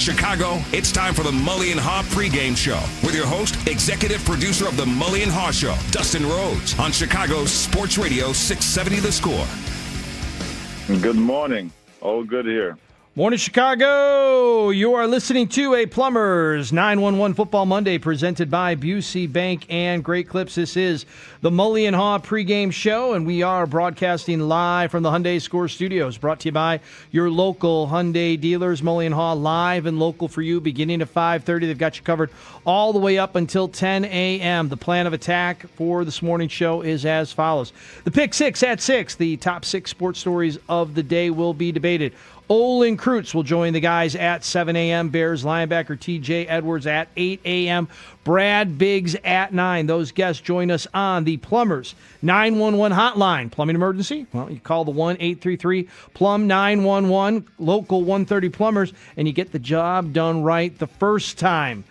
Chicago, it's time for the Mully and Haugh pregame show with your host, executive producer of the Mully and Haugh Show, Dustin Rhodes, on Chicago's Sports Radio 670 The Score. Good morning. All good here. Morning, Chicago. You are listening to a Plumbers 911 Football Monday presented by Busey Bank and Great Clips. This is the Mully and Haugh pregame show, and we are broadcasting live from the Hyundai Score Studios, brought to you by your local Hyundai dealers. Mully and Haugh live and local for you beginning at 5:30. They've got you covered all the way up until 10 a.m. The plan of attack for this morning's show is as follows. The Pick Six at 6. The top 6 sports stories of the day will be debated. Olin Kreutz will join the guys at 7 a.m. Bears linebacker T.J. Edwards at 8 a.m. Brad Biggs at 9. Those guests join us on the Plumbers 911 hotline. Plumbing emergency? Well, you call the 1-833-PLUM-911, local 130 Plumbers, and you get the job done right the first time.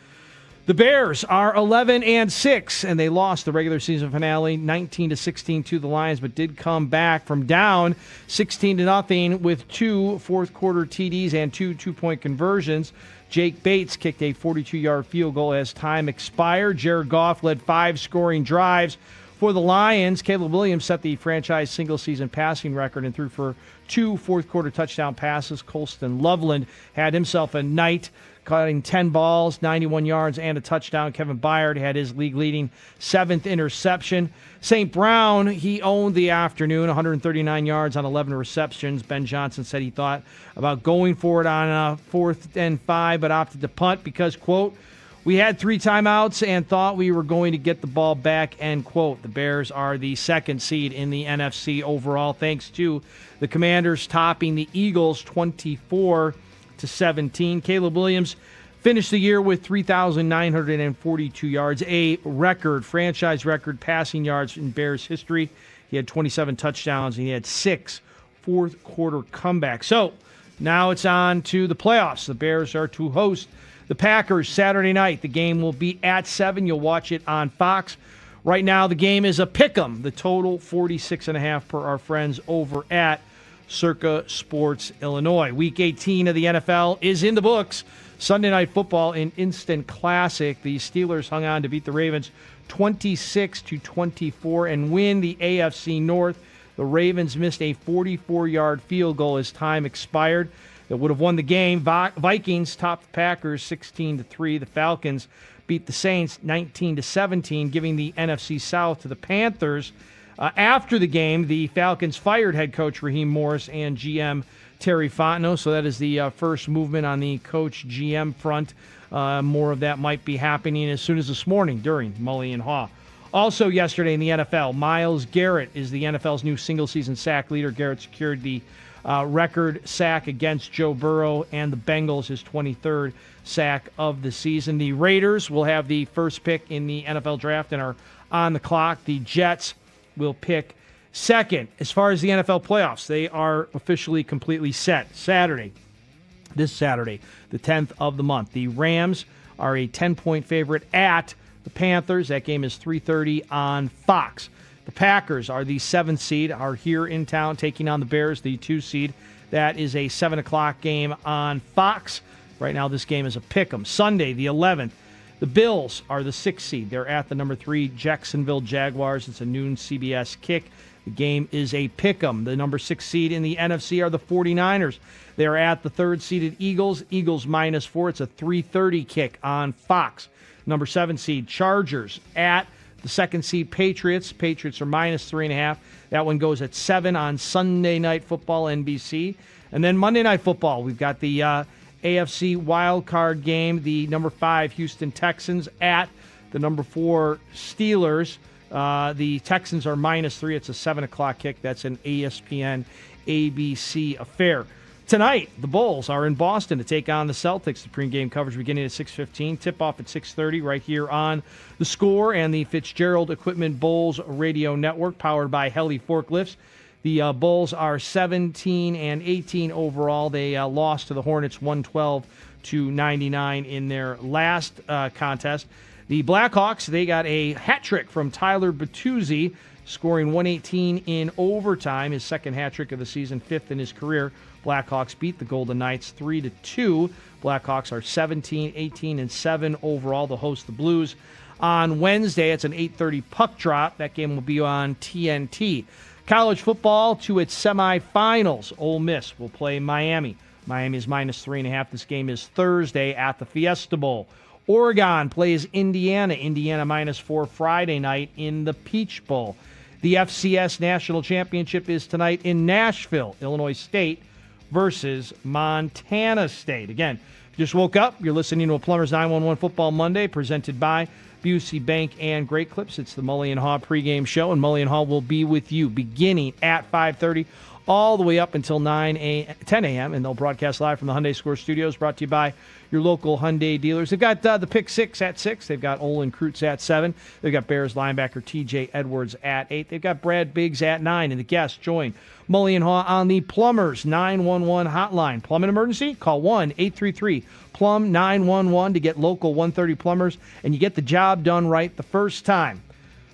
The Bears are 11-6, and they lost the regular season finale 19-16 to the Lions, but did come back from down 16-0 with 2 fourth-quarter TDs and 2 two-point conversions. Jake Bates kicked a 42-yard field goal as time expired. Jared Goff led 5 scoring drives for the Lions. Caleb Williams set the franchise single-season passing record and threw for 2 fourth-quarter touchdown passes. Colston Loveland had himself a night, cutting 10 balls, 91 yards, and a touchdown. Kevin Byard had his league-leading 7th interception. St. Brown, he owned the afternoon, 139 yards on 11 receptions. Ben Johnson said he thought about going for it on 4th and 5, but opted to punt because, quote, "We had 3 timeouts and thought we were going to get the ball back," end quote. The Bears are the 2nd seed in the NFC overall, thanks to the Commanders topping the Eagles 24-17. Caleb Williams finished the year with 3,942 yards, a record, franchise record passing yards in Bears history. He had 27 touchdowns, and he had 6 fourth-quarter comebacks. So now it's on to the playoffs. The Bears are to host the Packers Saturday night. The game will be at 7. You'll watch it on Fox. Right now, the game is a pick'em. The total 46.5 per our friends over at Circa Sports Illinois. Week 18 of the NFL is in the books. Sunday Night Football, an instant classic. The Steelers hung on to beat the Ravens 26-24 and win the AFC North. The Ravens missed a 44-yard field goal as time expired that would have won the game. Vikings topped the Packers 16-3. The Falcons beat the Saints 19-17, giving the NFC South to the Panthers. After the game, the Falcons fired head coach Raheem Morris and GM Terry Fontenot, so that is the first movement on the coach-GM front. More of that might be happening as soon as this morning during Mully and Haugh. Also yesterday in the NFL, Myles Garrett is the NFL's new single-season sack leader. Garrett secured the record sack against Joe Burrow and the Bengals, his 23rd sack of the season. The Raiders will have the first pick in the NFL draft and are on the clock. The Jets will pick second. As far as the NFL playoffs, they are officially completely set. This Saturday, the 10th of the month. The Rams are a 10-point favorite at the Panthers. That game is 3:30 on Fox. The Packers are the 7th seed, are here in town taking on the Bears, the 2 seed. That is a 7 o'clock game on Fox. Right now, this game is a pick'em. Sunday, the 11th, the Bills are the 6th seed. They're at the number 3 Jacksonville Jaguars. It's a noon CBS kick. The game is a pick'em. The number 6 seed in the NFC are the 49ers. They're at the 3rd seeded Eagles. Eagles -4. It's a 3:30 kick on Fox. Number 7 seed Chargers at the 2nd seed Patriots. Patriots are -3.5. That one goes at 7 on Sunday Night Football, NBC. And then Monday Night Football, we've got the AFC wildcard game. The number 5 Houston Texans at the number 4 Steelers. The Texans are -3. It's a 7 o'clock kick. That's an ESPN ABC affair. Tonight, the Bulls are in Boston to take on the Celtics. The pregame coverage beginning at 6:15. Tip-off at 6:30 right here on The Score and the Fitzgerald Equipment Bulls Radio Network, powered by Heli Forklifts. The Bulls are 17-18 overall. They lost to the Hornets 112-99 in their last contest. The Blackhawks, they got a hat trick from Tyler Bertuzzi, scoring 118 in overtime, his second hat trick of the season, 5th in his career. Blackhawks beat the Golden Knights 3-2. Blackhawks are 17, 18, and 7 overall to host the Blues. On Wednesday, it's an 8:30 puck drop. That game will be on TNT. College football to its semifinals. Ole Miss will play Miami. Miami is -3.5. This game is Thursday at the Fiesta Bowl. Oregon plays Indiana. Indiana -4 Friday night in the Peach Bowl. The FCS National Championship is tonight in Nashville. Illinois State versus Montana State. Again, if you just woke up, you're listening to a Plumbers 911 Football Monday presented by Busey Bank and Great Clips. It's the Mully and Haugh pregame show, and Mully and Haugh will be with you beginning at 5:30 all the way up until 10 a.m., and they'll broadcast live from the Hyundai Score Studios, brought to you by your local Hyundai dealers. They've got the Pick 6 at 6. They've got Olin Kreutz at 7. They've got Bears linebacker T.J. Edwards at 8. They've got Brad Biggs at 9. And the guests join Mully and Haugh on the Plumbers 911 hotline. Plumbing emergency? Call 1-833-PLUM-911 to get local 130 plumbers, and you get the job done right the first time.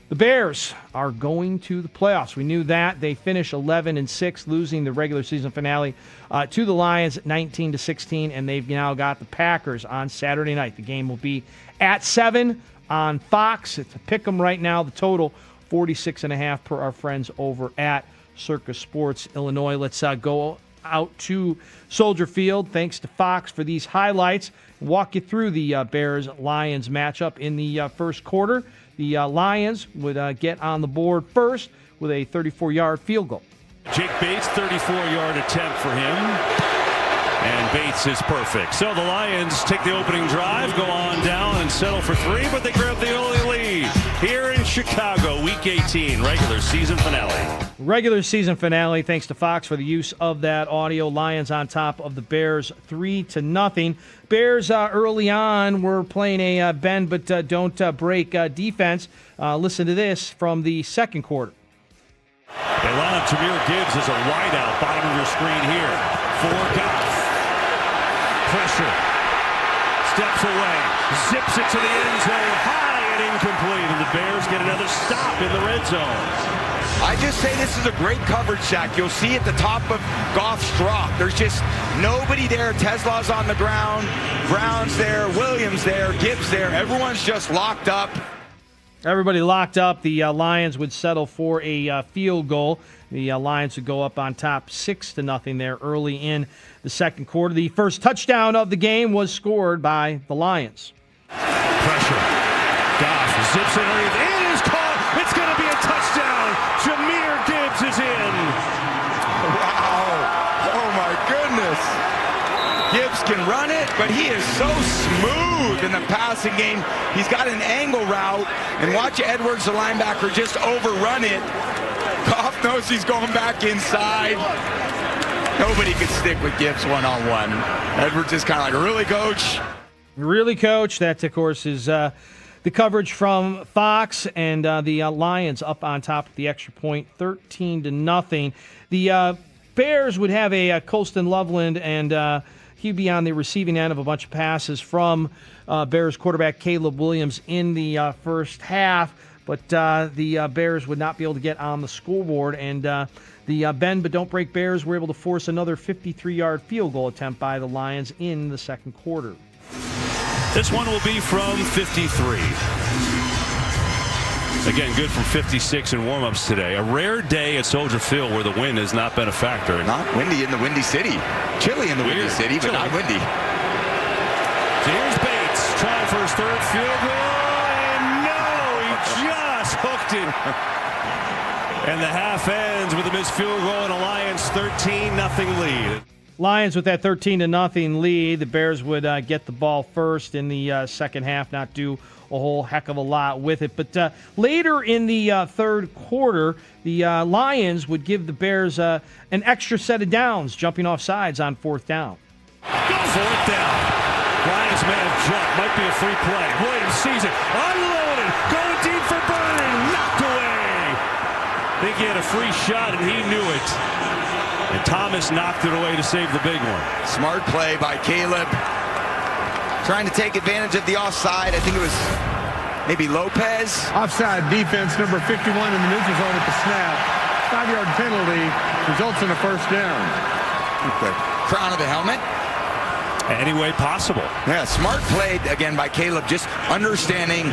The Bears are going to the playoffs. We knew that. They finished 11-6, losing the regular season finale to the Lions 19-16, and they've now got the Packers on Saturday night. The game will be at 7 on Fox. It's a pick 'em right now. The total 46.5 per our friends over at Circus Sports Illinois. Let's go out to Soldier Field. Thanks to Fox for these highlights. Walk you through the Bears-Lions matchup in the first quarter. The Lions would get on the board first with a 34-yard field goal. Jake Bates, 34-yard attempt for him. And Bates is perfect. So the Lions take the opening drive, go on down and settle for 3, but they grab the only lead here in Chicago, Week 18, regular season finale. Regular season finale, thanks to Fox for the use of that audio. Lions on top of the Bears 3-0. Bears early on were playing a bend but don't break defense. Listen to this from the second quarter. They line up Jahmyr Gibbs as a wideout, bottom of your screen here for Goff. Pressure. Steps away. Zips it to the end zone. High and incomplete. And the Bears get another stop in the red zone. I just say this is a great coverage, Zach. You'll see at the top of Goff's drop, there's just nobody there. Tesla's on the ground. Brown's there. Williams there. Gibbs there. Everyone's just locked up. Everybody locked up. The Lions would settle for a field goal. The Lions would go up on top 6-0 there early in the second quarter. The first touchdown of the game was scored by the Lions. Pressure. Goff zips it underneath. It is caught. It's going to be a touchdown. Jahmyr Gibbs is in. Wow. Oh, my goodness. Gibbs can run it, but he is so smooth in the passing game. He's got an angle route, and watch Edwards, the linebacker, just overrun it. Goff knows he's going back inside. Nobody could stick with Gibbs one-on-one. Edwards is kind of like, really, coach? Really, coach? That, of course, is the coverage from Fox, and the Lions up on top of the extra point, 13-0. The Bears would have a Colston Loveland, and he'd be on the receiving end of a bunch of passes from Bears quarterback Caleb Williams in the first half, but the Bears would not be able to get on the scoreboard, and the bend but don't break Bears were able to force another 53-yard field goal attempt by the Lions in the second quarter. This one will be from 53. Again, good from 56 in warm-ups today. A rare day at Soldier Field where the wind has not been a factor. Not windy in the Windy City. Chilly in the Windy City, but not windy. So here's Bates trying for his third field goal, and no, he just hooked it. And the half ends with a missed field goal and a Lions 13-0 lead. Lions with that 13-0 lead. The Bears would get the ball first in the second half, not do a whole heck of a lot with it. But later in the third quarter, the Lions would give the Bears an extra set of downs, jumping off sides on fourth down. Fourth down. Lions may have jumped. Might be a free play. Williams sees it. Unloaded. Going deep for Burton. Knocked away. I think he had a free shot, and he knew it. And Thomas knocked it away to save the big one. Smart play by Caleb. Trying to take advantage of the offside. I think it was maybe Lopez. Offside defense, number 51 in the neutral zone at the snap. 5-yard penalty results in a first down. with the crown of the helmet. Any way possible. Yeah, smart play again by Caleb, just understanding,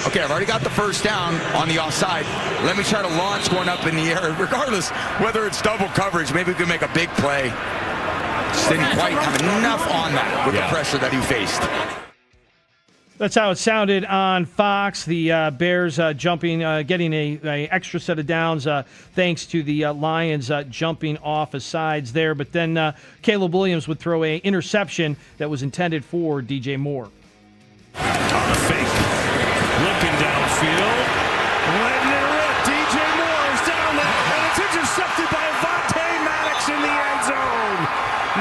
okay, I've already got the first down on the offside. Let me try to launch one up in the air, regardless whether it's double coverage. Maybe we can make a big play. Just didn't quite have enough on that with the pressure that he faced. That's how it sounded on Fox. The Bears jumping, getting a extra set of downs thanks to the Lions jumping off of sides there. But then Caleb Williams would throw an interception that was intended for DJ Moore. On a fake. Looking downfield. Letting it rip. DJ Moore is down there. And it's intercepted by Maddox in the end zone.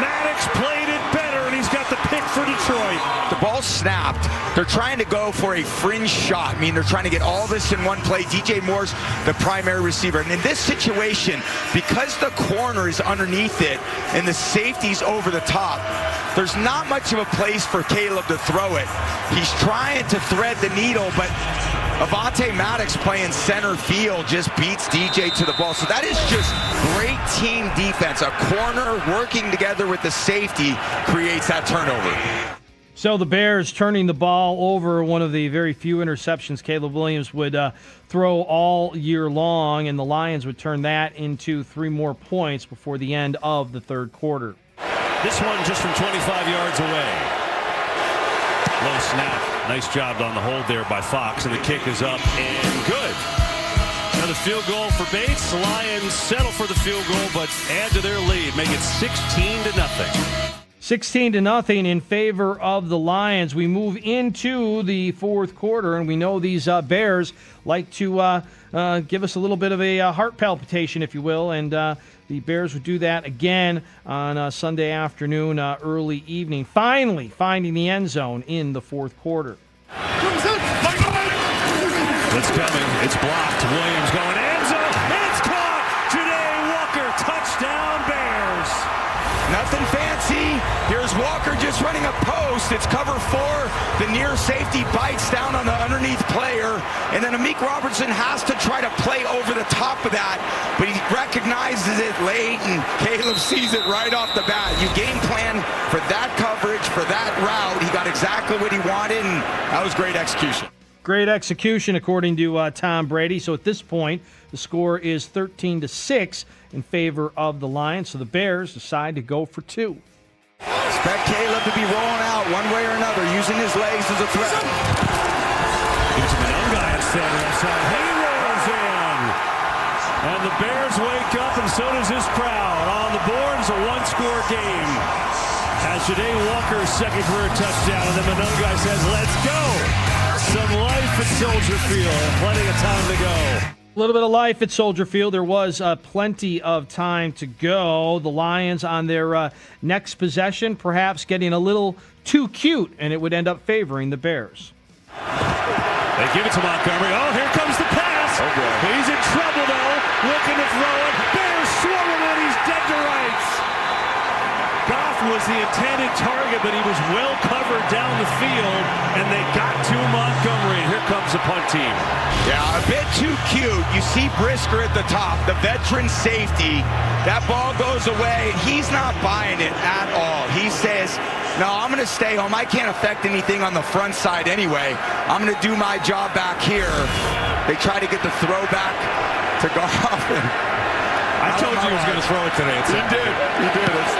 Maddox played it better, and he's got the pick for Detroit. The ball snapped. They're trying to go for a fringe shot. I mean, they're trying to get all this in one play. DJ Moore's the primary receiver. And in this situation, because the corner is underneath it and the safety's over the top, there's not much of a place for Caleb to throw it. He's trying to thread the needle, but Maddox playing center field just beats DJ to the ball. So that is just great team defense. A corner working together with the safety creates that turnover. So the Bears turning the ball over, one of the very few interceptions Caleb Williams would throw all year long, and the Lions would turn that into 3 more points before the end of the third quarter. This one just from 25 yards away. Low snap. Nice job on the hold there by Fox, and the kick is up and good. Another field goal for Bates. The Lions settle for the field goal, but add to their lead, make it 16-0. 16-0 in favor of the Lions. We move into the fourth quarter, and we know these Bears like to give us a little bit of a heart palpitation, if you will, and the Bears would do that again on Sunday afternoon, early evening, finally finding the end zone in the fourth quarter. It's coming. It's blocked. Williams going end zone. It's caught. Janae Walker. Touchdown Bears. Nothing fancy. Here's Walker just running a post. It's cover 4. The near safety bites down on the underneath player. And then Amik Robertson has to try to play over the top of that. But he recognizes it late, and Caleb sees it right off the bat. You game plan for that coverage, for that route. He got exactly what he wanted, and that was great execution. Great execution, according to Tom Brady. So at this point, the score is 13-6 in favor of the Lions. So the Bears decide to go for 2. Expect Caleb to be rolling out one way or another, using his legs as a threat. Gives him an guy instead outside. He rolls in. And the Bears wake up, and so does his crowd. On the board is a 1-score game. As Janae Walker's second career touchdown, and then Monongai says, let's go. Some life at Soldier Field. Plenty of time to go. A little bit of life at Soldier Field. There was plenty of time to go. The Lions on their next possession, perhaps getting a little too cute, and it would end up favoring the Bears. They give it to Montgomery. Oh, here comes the pass. Oh, boy. He's in trouble, though. Looking to throw it. Bears swarm him, and he's dead to rights. Goff was the intended target, but he was well covered down the field, and they got to Montgomery. Here comes the punt team. Yeah, a bit too cute. You see Brisker at the top, the veteran safety. That ball goes away. He's not buying it at all. He says, no, I'm going to stay home. I can't affect anything on the front side anyway. I'm going to do my job back here. They try to get the throwback to Goff. I told you he was going to throw it today. He did.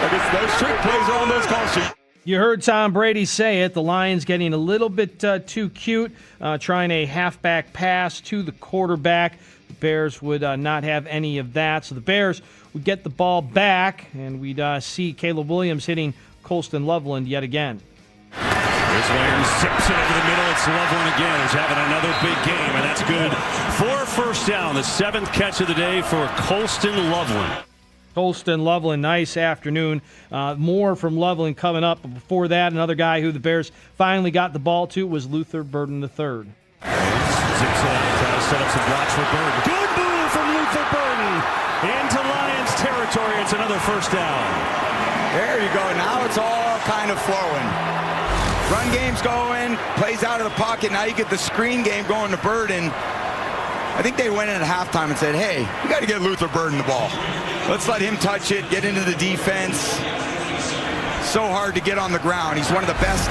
I guess those trick plays are on those call sheets. You heard Tom Brady say it. The Lions getting a little bit too cute, trying a halfback pass to the quarterback. The Bears would not have any of that. So the Bears would get the ball back, and we'd see Caleb Williams hitting Colston Loveland yet again. Here's Williams, zips it over the middle. It's Loveland again. He's having another big game, and that's good. 4 first down, the 7th catch of the day for Colston Loveland. Colston Loveland, nice afternoon. More from Loveland coming up. But before that, another guy who the Bears finally got the ball to was Luther Burden III. Zips it out, trying to set up some blocks for Burden. Good move from Luther Burden into Lions territory. It's another first down. There you go. Now it's all kind of flowing. Run game's going, plays out of the pocket. Now you get the screen game going to Burden. I think they went in at halftime and said, hey, we got to get Luther Burden the ball. Let's let him touch it, get into the defense. So hard to get on the ground. He's one of the best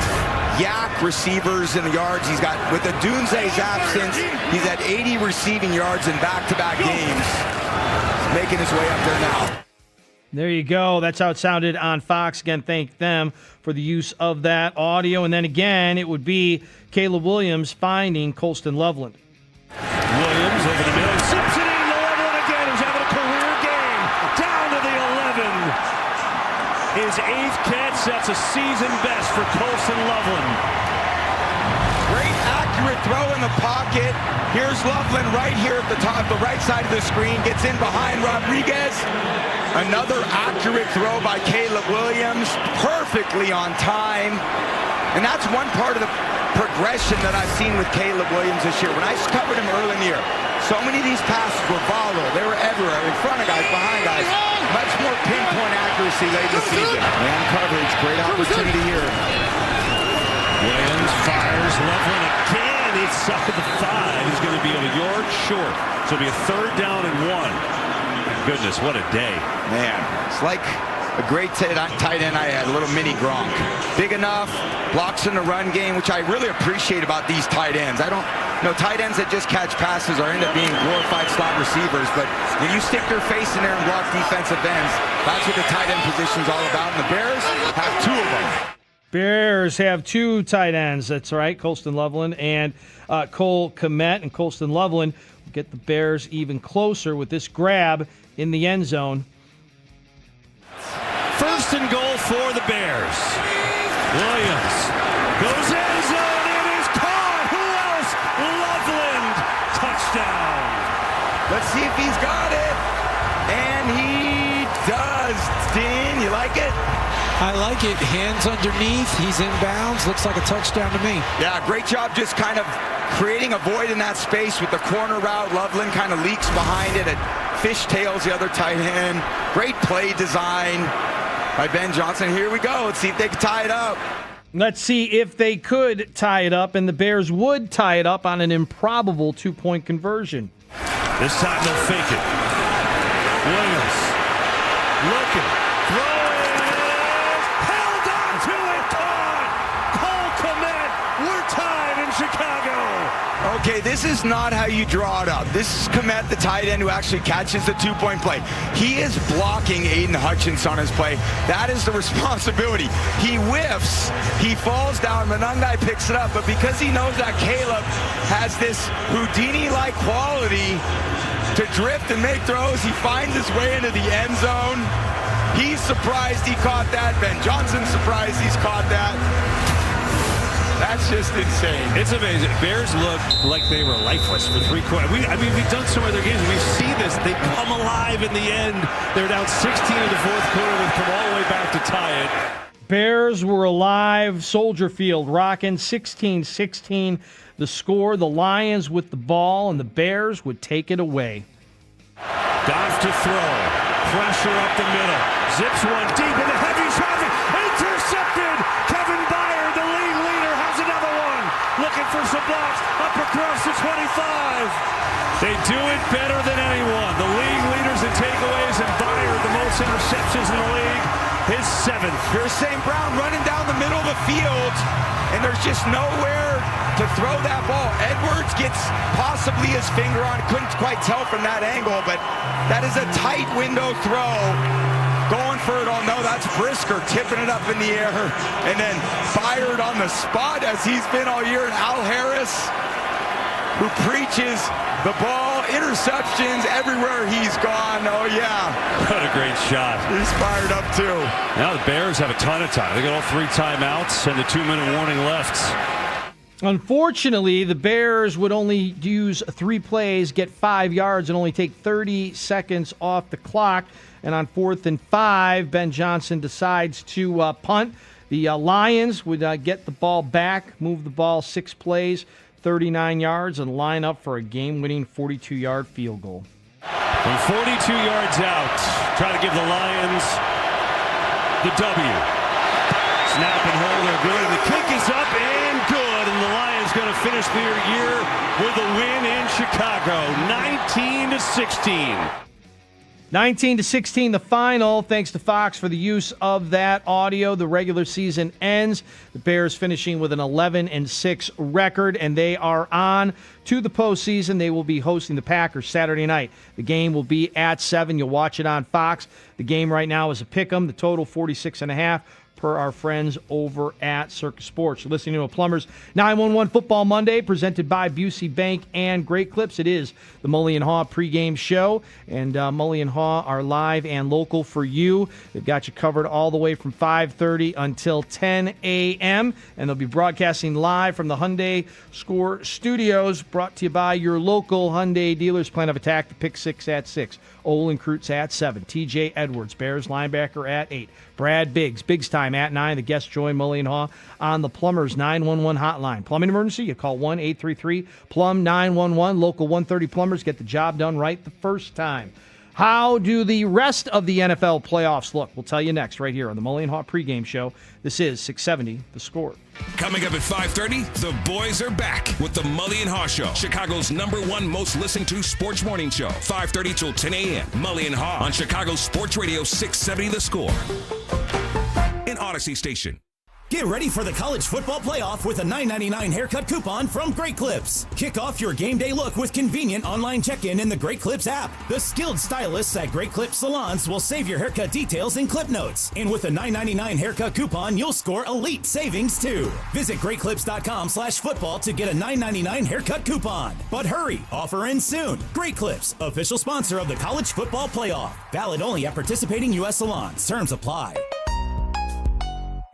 yak receivers in the yards. He's got, with the Dunze's absence, he's at 80 receiving yards in back-to-back games. He's making his way up there now. There you go. That's how it sounded on Fox. Again, thank them for the use of that audio. And then again, it would be Caleb Williams finding Colston Loveland. Williams over the middle. Zips it in the Loveland again. He's having a career game. Down to the 11. His 8th catch. That's a season best for Colston Loveland. Great accurate throw in the pocket. Here's Loveland right here at the top, the right side of the screen. Gets in behind Rodriguez. Another accurate throw by Caleb Williams. Perfectly on time. And that's one part of the progression that I've seen with Caleb Williams this year. When I covered him early in the year, so many of these passes were volatile. They were everywhere, in front of guys, behind guys. Much more pinpoint accuracy late in the season. Man coverage, great opportunity here. Williams fires. Loveland again inside the 5. He's going to be a yard short. So it'll be a 3rd down and 1. Goodness, what a day. Man, it's like a great tight end I had, a little mini Gronk. Big enough, blocks in the run game, which I really appreciate about these tight ends. I don't know, tight ends that just catch passes or end up being glorified slot receivers, but when you stick your face in there and block defensive ends, that's what the tight end position's all about. And the Bears have 2 of them. Bears have 2 tight ends. That's right, Colston Loveland and Cole Kmet. And Colston Loveland will get the Bears even closer with this grab in the end zone. 1st and goal for the Bears. Williams goes end zone. It is caught. Who else? Loveland. Touchdown. Let's see if he's got it. And he does. Dean, you like it? I like it. Hands underneath. He's in bounds. Looks like a touchdown to me. Yeah, great job just kind of creating a void in that space with the corner route. Loveland kind of leaks behind it. It fishtails the other tight end. Great play design by Ben Johnson. Here we go. Let's see if they can tie it up. Let's see if they could tie it up, and the Bears would tie it up on an improbable 2-point conversion. This time they'll fake it. Williams looking, throwing, held on to it, caught. Cole Kmet, we're tied in Chicago. Okay, this is not how you draw it up. This is Kmet, the tight end, who actually catches the 2-point play. He is blocking Aiden Hutchins on his play. That is the responsibility. He whiffs, he falls down, Monangai picks it up, but because he knows that Caleb has this Houdini-like quality to drift and make throws, he finds his way into the end zone. He's surprised he caught that. Ben Johnson's surprised he's caught that. That's just insane. It's amazing. Bears look like they were lifeless for 3 quarters. We've done some other games. We've seen this. They come alive in the end. They're down 16 in the 4th quarter. They've come all the way back to tie it. Bears were alive. Soldier Field rocking 16-16. The score, the Lions with the ball, and the Bears would take it away. Goff to throw. Pressure up the middle. Zips one deep into heavy traffic. Intercepted. Kevin Byard, the league leader, has another one. Looking for some blocks. Up across the 25. They do it better than anyone. The league leaders in takeaways, and Byard, the most interceptions in the league, his 7th. Here's St. Brown running down the middle of the field, and there's just nowhere to throw that ball. Edwards gets possibly his finger on it. Couldn't quite tell from that angle, but that is a tight window throw. Going for it all. No, that's Brisker tipping it up in the air. And then Byard on the spot as he's been all year. And Al Harris, who preaches the ball, interceptions everywhere he's gone. Oh, yeah. What a great shot. He's fired up, too. Now the Bears have a ton of time. They got all 3 timeouts and the 2-minute warning left. Unfortunately, the Bears would only use 3 plays, get 5 yards, and only take 30 seconds off the clock. And on 4th and 5, Ben Johnson decides to punt. The Lions would get the ball back, move the ball 6 plays, 39 yards, and line up for a game-winning 42-yard field goal. From 42 yards out, try to give the Lions the W. Snap and hold are good. The kick is up and good, and the Lions going to finish their year with a win in Chicago, 19-16. 19-16, the final. Thanks to Fox for the use of that audio. The regular season ends. The Bears finishing with an 11-6 record, and they are on to the postseason. They will be hosting the Packers Saturday night. The game will be at 7. You'll watch it on Fox. The game right now is a pick-'em. The total 46.5. Per our friends over at Circus Sports. You're listening to a Plumbers 911 Football Monday presented by Busey Bank and Great Clips. It is the Mully and Haugh pregame show, and Mully and Haugh are live and local for you. They've got you covered all the way from 5:30 until 10 a.m., and they'll be broadcasting live from the Hyundai Score Studios, brought to you by your local Hyundai dealers. Plan of attack, the pick 6 at 6. Olin Kreutz at 7. TJ Edwards, Bears linebacker at 8. Brad Biggs time at 9. The guests join Mully and Haugh on the Plumbers 911 hotline. Plumbing emergency, you call 1-833-PLUM-911. Local 130 plumbers get the job done right the first time. How do the rest of the NFL playoffs look? We'll tell you next right here on the Mully and Haugh pregame show. This is 670 The Score. Coming up at 5:30, the boys are back with the Mully and Haugh Show, Chicago's #1 most listened to sports morning show. 5:30 till 10 a.m. Mully and Haugh on Chicago Sports Radio 670 The Score. In Odyssey Station. Get ready for the college football playoff with a $9.99 haircut coupon from Great Clips. Kick off your game day look with convenient online check-in in the Great Clips app. The skilled stylists at Great Clips salons will save your haircut details in clip notes. And with a $9.99 haircut coupon, you'll score elite savings too. Visit greatclips.com/football to get a $9.99 haircut coupon. But hurry, offer ends soon. Great Clips, official sponsor of the college football playoff. Valid only at participating U.S. salons. Terms apply.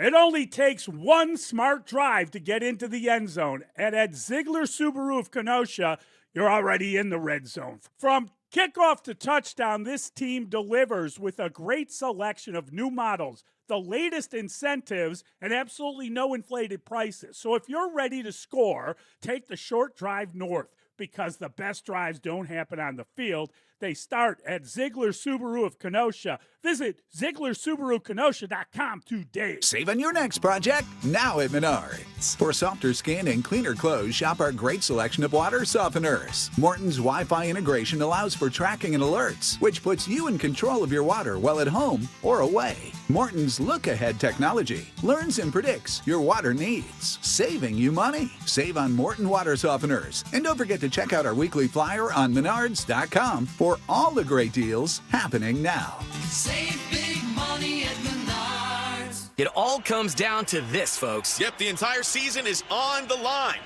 It only takes one smart drive to get into the end zone. And at Ziegler Subaru of Kenosha, you're already in the red zone. From kickoff to touchdown, this team delivers with a great selection of new models, the latest incentives, and absolutely no inflated prices. So if you're ready to score, take the short drive north, because the best drives don't happen on the field. They start at Ziegler Subaru of Kenosha. Visit ZieglerSubaruKenosha.com today. Save on your next project, now at Menards. For softer skin and cleaner clothes, shop our great selection of water softeners. Morton's Wi-Fi integration allows for tracking and alerts, which puts you in control of your water while at home or away. Morton's look-ahead technology learns and predicts your water needs, saving you money. Save on Morton water softeners. And don't forget to check out our weekly flyer on Menards.com for all the great deals happening now. Save big money at Menards. It all comes down to this, folks. Yep, the entire season is on the line.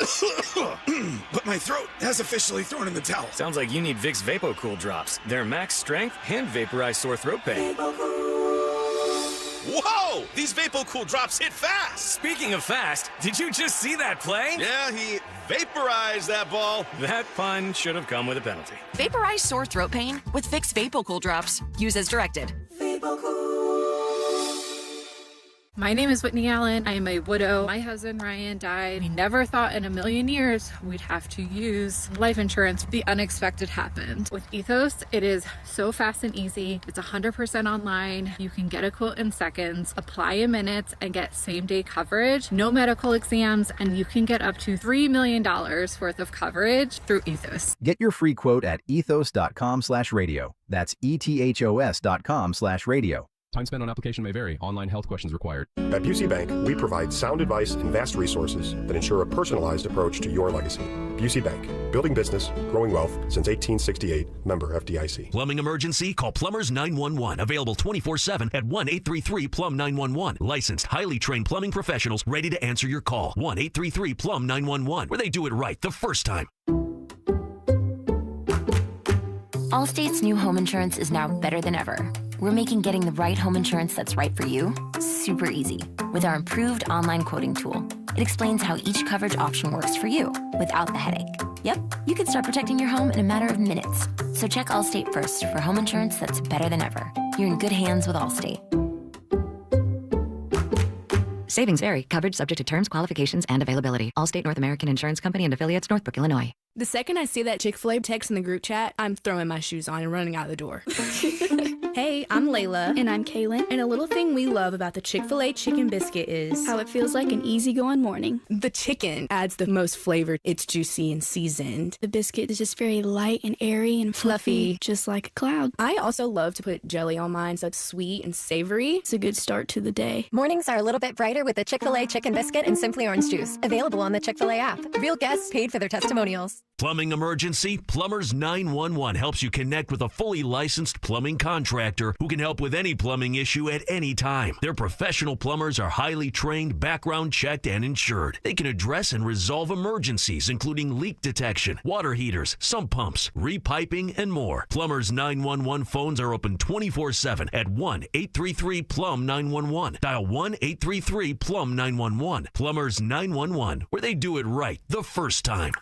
But my throat has officially thrown in the towel. Sounds like you need Vicks VapoCool drops. They're max strength and vaporize sore throat pain. Whoa! These VapoCool drops hit fast! Speaking of fast, did you just see that play? Yeah, he vaporized that ball. That pun should have come with a penalty. Vaporize sore throat pain with Vicks VapoCool drops. Use as directed. My name is Whitney Allen. I am a widow. My husband Ryan died. We never thought in a million years we'd have to use life insurance. The unexpected happened. With Ethos, it is so fast and easy. It's 100% online. You can get a quote in seconds, apply in minutes, and get same-day coverage. No medical exams, and you can get up to $3 million worth of coverage through Ethos. Get your free quote at ethos.com/radio. That's ethos.com/radio. Time spent on application may vary. Online health questions required. At Busey Bank, we provide sound advice and vast resources that ensure a personalized approach to your legacy. Busey Bank, building business, growing wealth since 1868. Member FDIC. Plumbing emergency? Call Plumbers 911. Available 24/7 at 1-833-PLUM-911. Licensed, highly trained plumbing professionals ready to answer your call. 1-833-PLUM-911, where they do it right the first time. Allstate's new home insurance is now better than ever. We're making getting the right home insurance that's right for you super easy with our improved online quoting tool. It explains how each coverage option works for you without the headache. Yep, you can start protecting your home in a matter of minutes. So check Allstate first for home insurance that's better than ever. You're in good hands with Allstate. Savings vary. Coverage subject to terms, qualifications, and availability. Allstate North American Insurance Company and affiliates, Northbrook, Illinois. The second I see that Chick-fil-A text in the group chat, I'm throwing my shoes on and running out the door. Hey, I'm Layla. And I'm Kaylin. And a little thing we love about the Chick-fil-A chicken biscuit is how it feels like an easygoing morning. The chicken adds the most flavor. It's juicy and seasoned. The biscuit is just very light and airy and fluffy, just like a cloud. I also love to put jelly on mine so it's sweet and savory. It's a good start to the day. Mornings are a little bit brighter with the Chick-fil-A chicken biscuit and Simply Orange juice. Available on the Chick-fil-A app. Real guests paid for their testimonials. Plumbing emergency? Plumbers 911 helps you connect with a fully licensed plumbing contractor who can help with any plumbing issue at any time. Their professional plumbers are highly trained, background checked, and insured. They can address and resolve emergencies, including leak detection, water heaters, sump pumps, repiping, and more. Plumbers 911 phones are open 24/7 at 1-833-PLUM-911. Dial 1-833-PLUM-911. Plumbers 911, where they do it right the first time.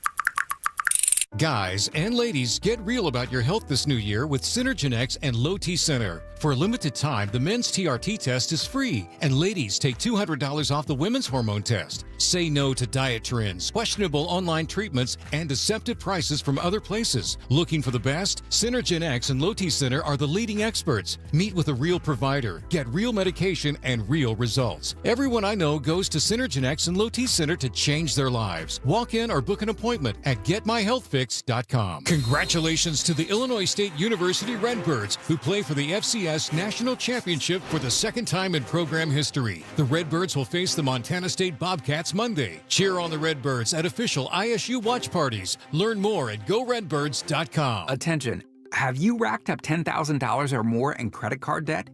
Guys and ladies, get real about your health this new year with Synergenex and Low T Center. For a limited time, the men's TRT test is free, and ladies take $200 off the women's hormone test. Say no to diet trends, questionable online treatments, and deceptive prices from other places. Looking for the best? Synergenex and Low T Center are the leading experts. Meet with a real provider, get real medication, and real results. Everyone I know goes to Synergenex and Low T Center to change their lives. Walk in or book an appointment at GetMyHealthFix.com. Congratulations to the Illinois State University Redbirds, who play for the FCS National Championship for the second time in program history. The Redbirds will face the Montana State Bobcats Monday. Cheer on the Redbirds at official ISU watch parties. Learn more at GoRedbirds.com. Attention. Have you racked up $10,000 or more in credit card debt?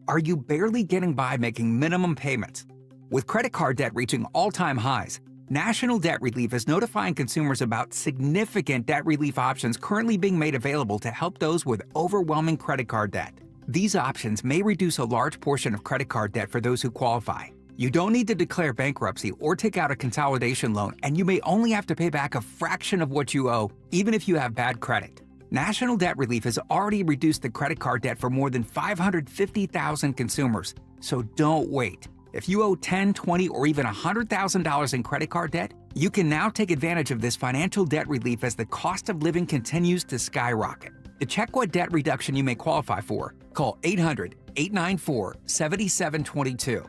Are you barely getting by making minimum payments? With credit card debt reaching all-time highs, National Debt Relief is notifying consumers about significant debt relief options currently being made available to help those with overwhelming credit card debt. These options may reduce a large portion of credit card debt for those who qualify. You don't need to declare bankruptcy or take out a consolidation loan, and you may only have to pay back a fraction of what you owe, even if you have bad credit. National Debt Relief has already reduced the credit card debt for more than 550,000 consumers, so don't wait. If you owe $10,000, $20,000, or even $100,000 in credit card debt, you can now take advantage of this financial debt relief as the cost of living continues to skyrocket. To check what debt reduction you may qualify for, call 800-894-7722.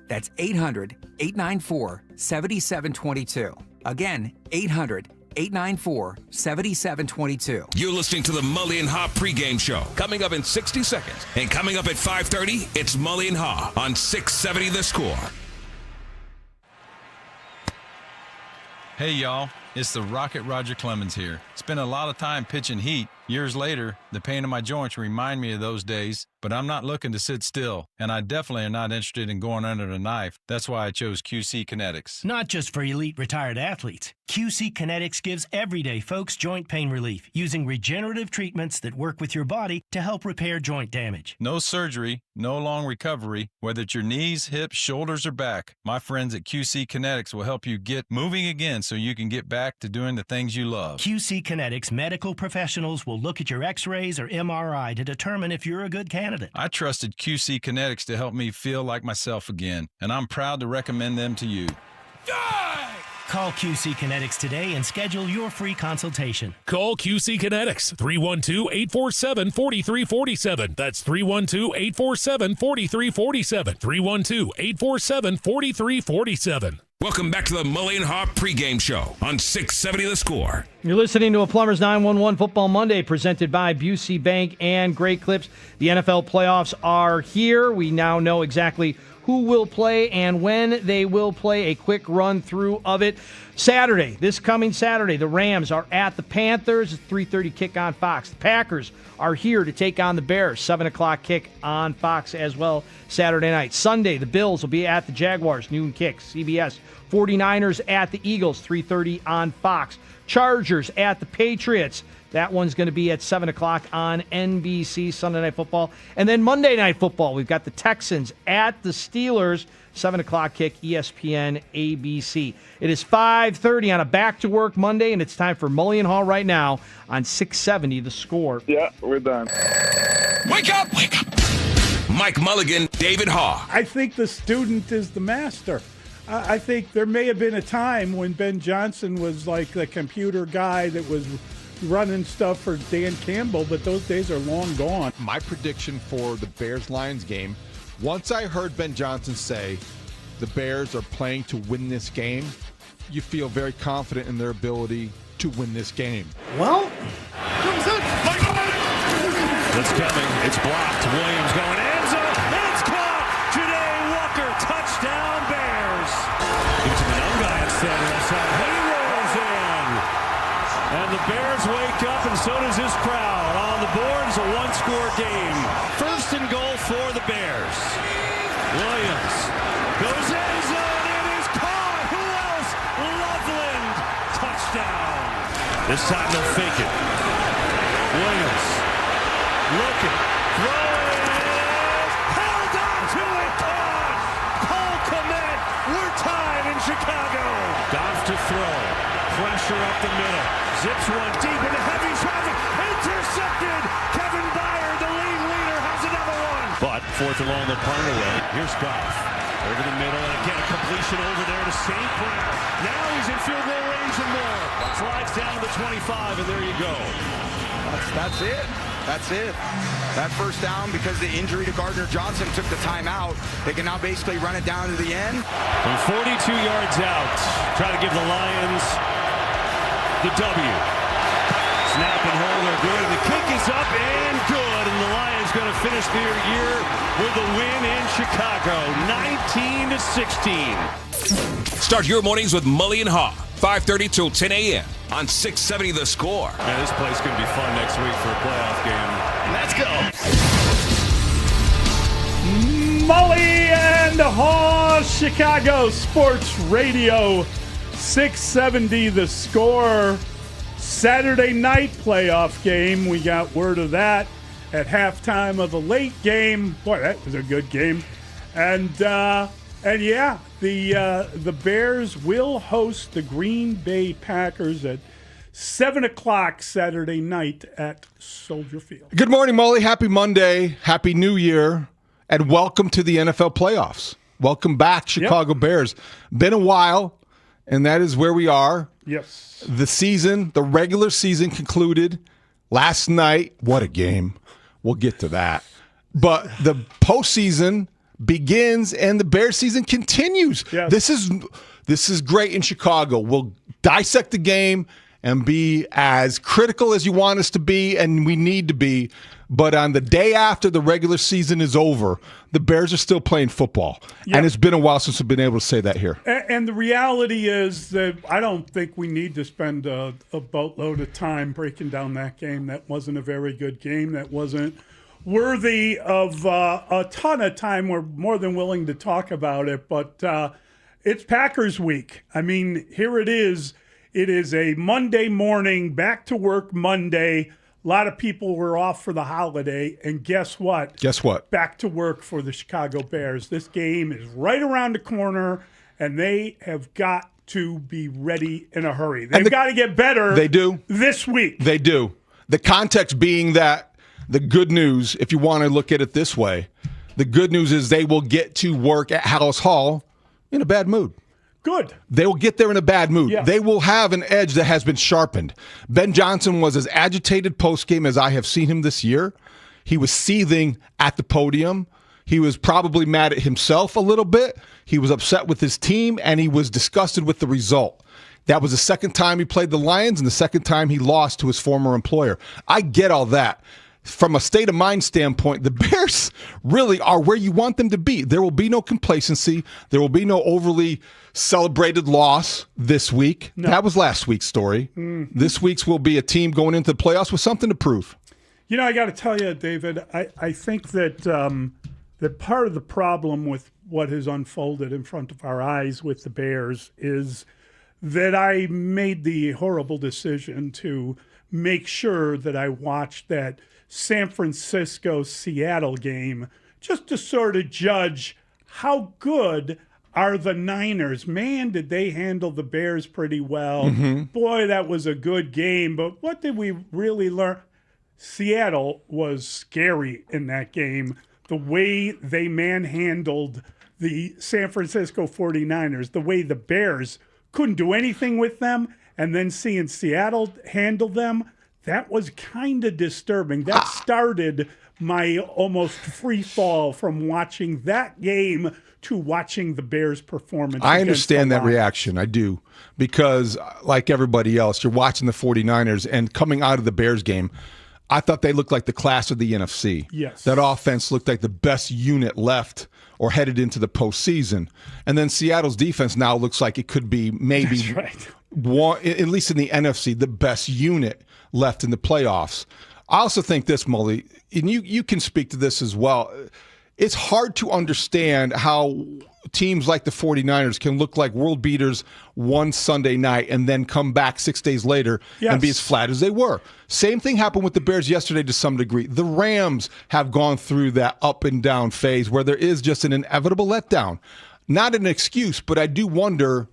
That's 800-894-7722. Again, 800-894-7722. You're listening to the Mully and Haugh pregame show. Coming up in 60 seconds. And coming up at 5:30, it's Mully and Haugh on 670 The Score. Hey, y'all. It's the Rocket Roger Clemens here. Spent a lot of time pitching heat. Years later, the pain in my joints remind me of those days, but I'm not looking to sit still, and I definitely am not interested in going under the knife. That's why I chose QC Kinetics. Not just for elite retired athletes. QC Kinetics gives everyday folks joint pain relief using regenerative treatments that work with your body to help repair joint damage. No surgery, no long recovery, whether it's your knees, hips, shoulders, or back. My friends at QC Kinetics will help you get moving again so you can get back to doing the things you love. QC Kinetics medical professionals will look at your x-rays or MRI to determine if you're a good candidate. I trusted QC Kinetics to help me feel like myself again, and I'm proud to recommend them to you. Call QC Kinetics today and schedule your free consultation. Call QC Kinetics, 312-847-4347. That's 312-847-4347. 312-847-4347. Welcome back to the Mully and Haugh pregame show on 670 The Score. You're listening to a Plumbers 911 Football Monday presented by Busey Bank and Great Clips. The NFL playoffs are here. We now know exactly who will play and when they will play. A quick run through of it. Saturday, this coming Saturday, the Rams are at the Panthers. 3:30 kick on Fox. The Packers are here to take on the Bears. 7 o'clock kick on Fox as well Saturday night. Sunday, the Bills will be at the Jaguars. Noon kick, CBS. 49ers at the Eagles. 3:30 on Fox. Chargers at the Patriots. That one's going to be at 7 o'clock on NBC, Sunday Night Football. And then Monday Night Football, we've got the Texans at the Steelers, 7 o'clock kick, ESPN, ABC. It is 5:30 on a back-to-work Monday, and it's time for Mully and Haugh right now on 670 The Score. Yeah, we're done. Wake up! Wake up! Mike Mulligan, David Haugh. I think the student is the master. I think there may have been a time when Ben Johnson was like the computer guy that was running stuff for Dan Campbell, but those days are long gone. My prediction for the Bears-Lions game, once I heard Ben Johnson say the Bears are playing to win this game, you feel very confident in their ability to win this game. Well, it's coming. It's blocked. Williams going end zone. It's caught. Janae Walker, touchdown Bears. Into the young guy instead. He rolls in. And the Bears wake up, and so does this crowd. On the board is a one-score game. First and goal for the Bears. Williams goes end zone. It is caught. Who else? Loveland. Touchdown. This time they'll fake it. Williams looking, throwing, held on to it, caught. Cole Kmet. We're tied in Chicago. Goff to throw. Pressure up the middle. Zips one deep into heavy traffic. Intercepted. Kevin Byard, the league leader, has another one. But fourth and long, they'll punt it away. Here's Goff. Over the middle, and again a completion over there to St. Brown. Now he's in field goal range and more. Slides down to the 25, and there you go. That's it. That's it. That first down, because the injury to Gardner Johnson took the timeout. They can now basically run it down to the end. From 42 yards out, try to give the Lions the W. Snap and hold are good. The kick is up and good, and the Lions going to finish their year with a win in Chicago, 19-16. Start your mornings with Mully and Haugh, 5:30 till 10 a.m. on 670 The Score. Man, this place could be fun next week for a playoff game. Let's go. Mully and Haugh, Chicago Sports Radio, 670 The Score. Saturday night playoff game. We got word of that at halftime of the late game. Boy, that was a good game. And yeah, the Bears will host the Green Bay Packers at 7 o'clock Saturday night at Soldier Field. Good morning, Mully. Happy Monday. Happy New Year. And welcome to the NFL playoffs. Welcome back, Chicago Bears. Been a while, and that is where we are. Yes. The regular season concluded last night. What a game. We'll get to that. But the postseason begins and the Bears season continues. Yes. This is great in Chicago. We'll dissect the game and be as critical as you want us to be, and we need to be. But on the day after the regular season is over, the Bears are still playing football. Yep. And it's been a while since we've been able to say that here. And the reality is that I don't think we need to spend a boatload of time breaking down that game. That wasn't a very good game. That wasn't worthy of a ton of time. We're more than willing to talk about it. But it's Packers week. I mean, here it is. It is a Monday morning, back to work Monday. A lot of people were off for the holiday, and guess what? Guess what? Back to work for the Chicago Bears. This game is right around the corner, and they have got to be ready in a hurry. They've got to get better. They do. This week. They do. The context being that the good news, if you want to look at it this way, the good news is they will get to work at Haugh Hall in a bad mood. Good. They will get there in a bad mood. Yeah. They will have an edge that has been sharpened. Ben Johnson was as agitated post-game as I have seen him this year. He was seething at the podium. He was probably mad at himself a little bit. He was upset with his team, and he was disgusted with the result. That was the second time he played the Lions and the second time he lost to his former employer. I get all that. From a state of mind standpoint, the Bears really are where you want them to be. There will be no complacency. There will be no overly celebrated loss this week. No. That was last week's story. Mm-hmm. This week's will be a team going into the playoffs with something to prove. You know, I got to tell you, David, I think that that part of the problem with what has unfolded in front of our eyes with the Bears is that I made the horrible decision to make sure that I watched that San Francisco-Seattle game just to sort of judge how good are the Niners. Man, did they handle the Bears pretty well. Mm-hmm. Boy, that was a good game. But what did we really learn? Seattle was scary in that game. The way they manhandled the San Francisco 49ers, the way the Bears couldn't do anything with them, and then seeing Seattle handle them, that was kind of disturbing. That started my almost free fall from watching that game to watching the Bears' performance. I understand that reaction. I do. Because like everybody else, you're watching the 49ers, and coming out of the Bears game, I thought they looked like the class of the NFC. Yes. That offense looked like the best unit left or headed into the postseason. And then Seattle's defense now looks like it could be maybe, That's right. one, at least in the NFC, the best unit left in the playoffs. I also think this, Mully, and you can speak to this as well. It's hard to understand how teams like the 49ers can look like world beaters one Sunday night and then come back 6 days later and be as flat as they were. Same thing happened with the Bears yesterday to some degree. The Rams have gone through that up and down phase where there is just an inevitable letdown. Not an excuse, but I do wonder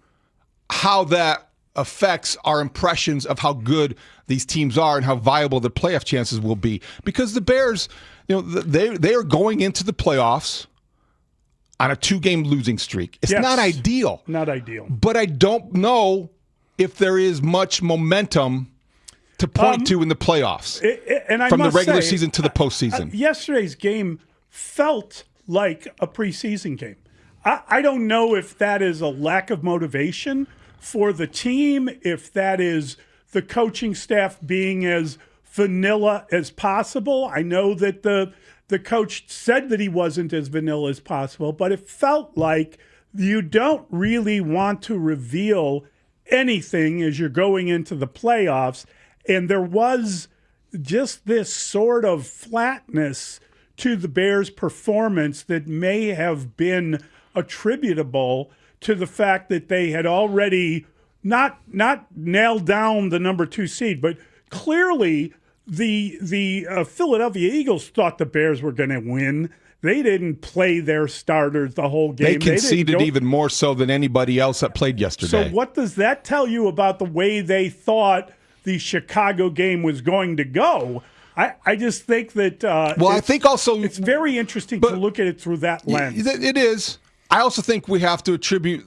how that affects our impressions of how good these teams are and how viable their playoff chances will be. Because the Bears, they are going into the playoffs on a 2-game losing streak. It's not ideal. Not ideal. But I don't know if there is much momentum to point to in the playoffs from the regular season to the postseason. Yesterday's game felt like a preseason game. I don't know if that is a lack of motivation for the team, if that is the coaching staff being as vanilla as possible. I know that the coach said that he wasn't as vanilla as possible, but it felt like you don't really want to reveal anything as you're going into the playoffs. And there was just this sort of flatness to the Bears' performance that may have been attributable to the fact that they had already not nailed down the number 2 seed, but clearly the Philadelphia Eagles thought the Bears were going to win. They didn't play their starters the whole game. They conceded even more so than anybody else that played yesterday. So what does that tell you about the way they thought the Chicago game was going to go? I just think that I think also it's very interesting to look at it through that lens. It is. I also think we have to attribute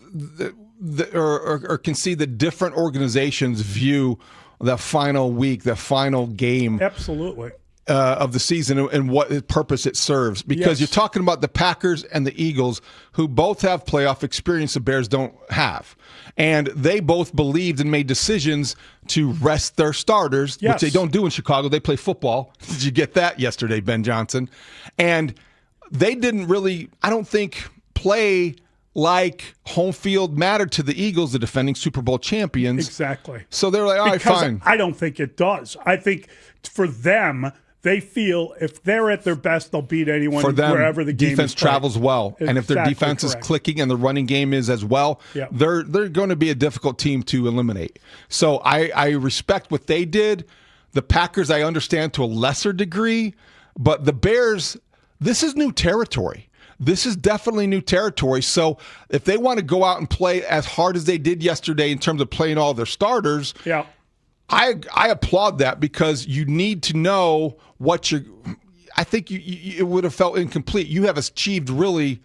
or concede that different organizations view the final week, the final game, absolutely, of the season and what purpose it serves. Because you're talking about the Packers and the Eagles, who both have playoff experience the Bears don't have. And they both believed and made decisions to rest their starters, which they don't do in Chicago. They play football. Did you get that yesterday, Ben Johnson? And they didn't really, I don't think, play like home field mattered to the Eagles, the defending Super Bowl champions. Exactly. So they're like, all right, fine. I don't think it does. I think for them, they feel if they're at their best, they'll beat anyone for them, wherever the game defense is played. travels well. And if their defense is clicking and the running game is as well, they're going to be a difficult team to eliminate. So I respect what they did. The Packers, I understand to a lesser degree. But the Bears, this is new territory. This is definitely new territory. So if they want to go out and play as hard as they did yesterday in terms of playing all their starters, I applaud that, because you need to know what you're – I think it would have felt incomplete. You have achieved really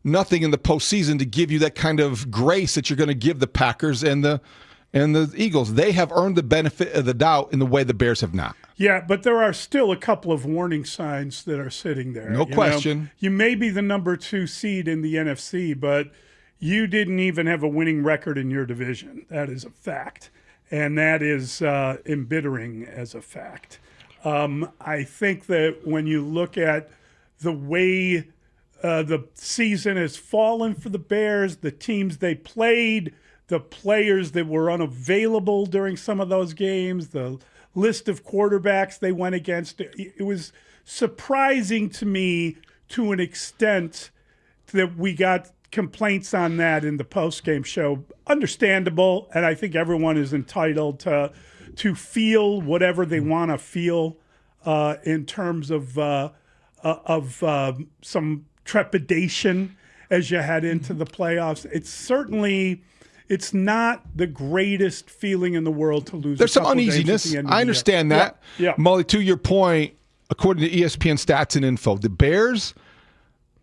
nothing in the postseason to give you that kind of grace that you're going to give the Packers and the Eagles. They have earned the benefit of the doubt in the way the Bears have not. Yeah, but there are still a couple of warning signs that are sitting there. No question. You may be the number 2 seed in the NFC, but you didn't even have a winning record in your division. That is a fact. And that is embittering as a fact. I think that when you look at the way the season has fallen for the Bears, the teams they played, the players that were unavailable during some of those games, the list of quarterbacks they went against, it was surprising to me to an extent that we got complaints on that in the post-game show. Understandable, and I think everyone is entitled to feel whatever they want to feel in terms of some trepidation as you head into the playoffs. It's not the greatest feeling in the world to lose. There's some uneasiness. I understand that. Yeah. Mully, to your point, according to ESPN stats and info, the Bears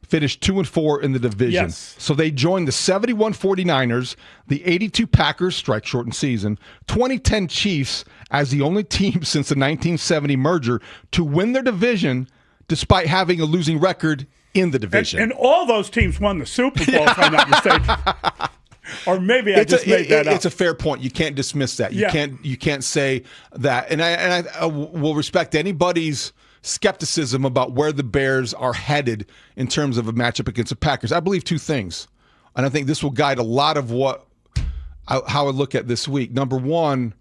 finished 2-4 in the division. Yes. So they joined the 71 49ers, the 82 Packers, strike shortened season, 2010 Chiefs as the only team since the 1970 merger to win their division despite having a losing record in the division. And all those teams won the Super Bowl, if I'm not mistaken. Or maybe I just made that up. It's a fair point. You can't dismiss that. You can't say that. And I will respect anybody's skepticism about where the Bears are headed in terms of a matchup against the Packers. I believe two things, and I think this will guide a lot of how I look at this week. Number one,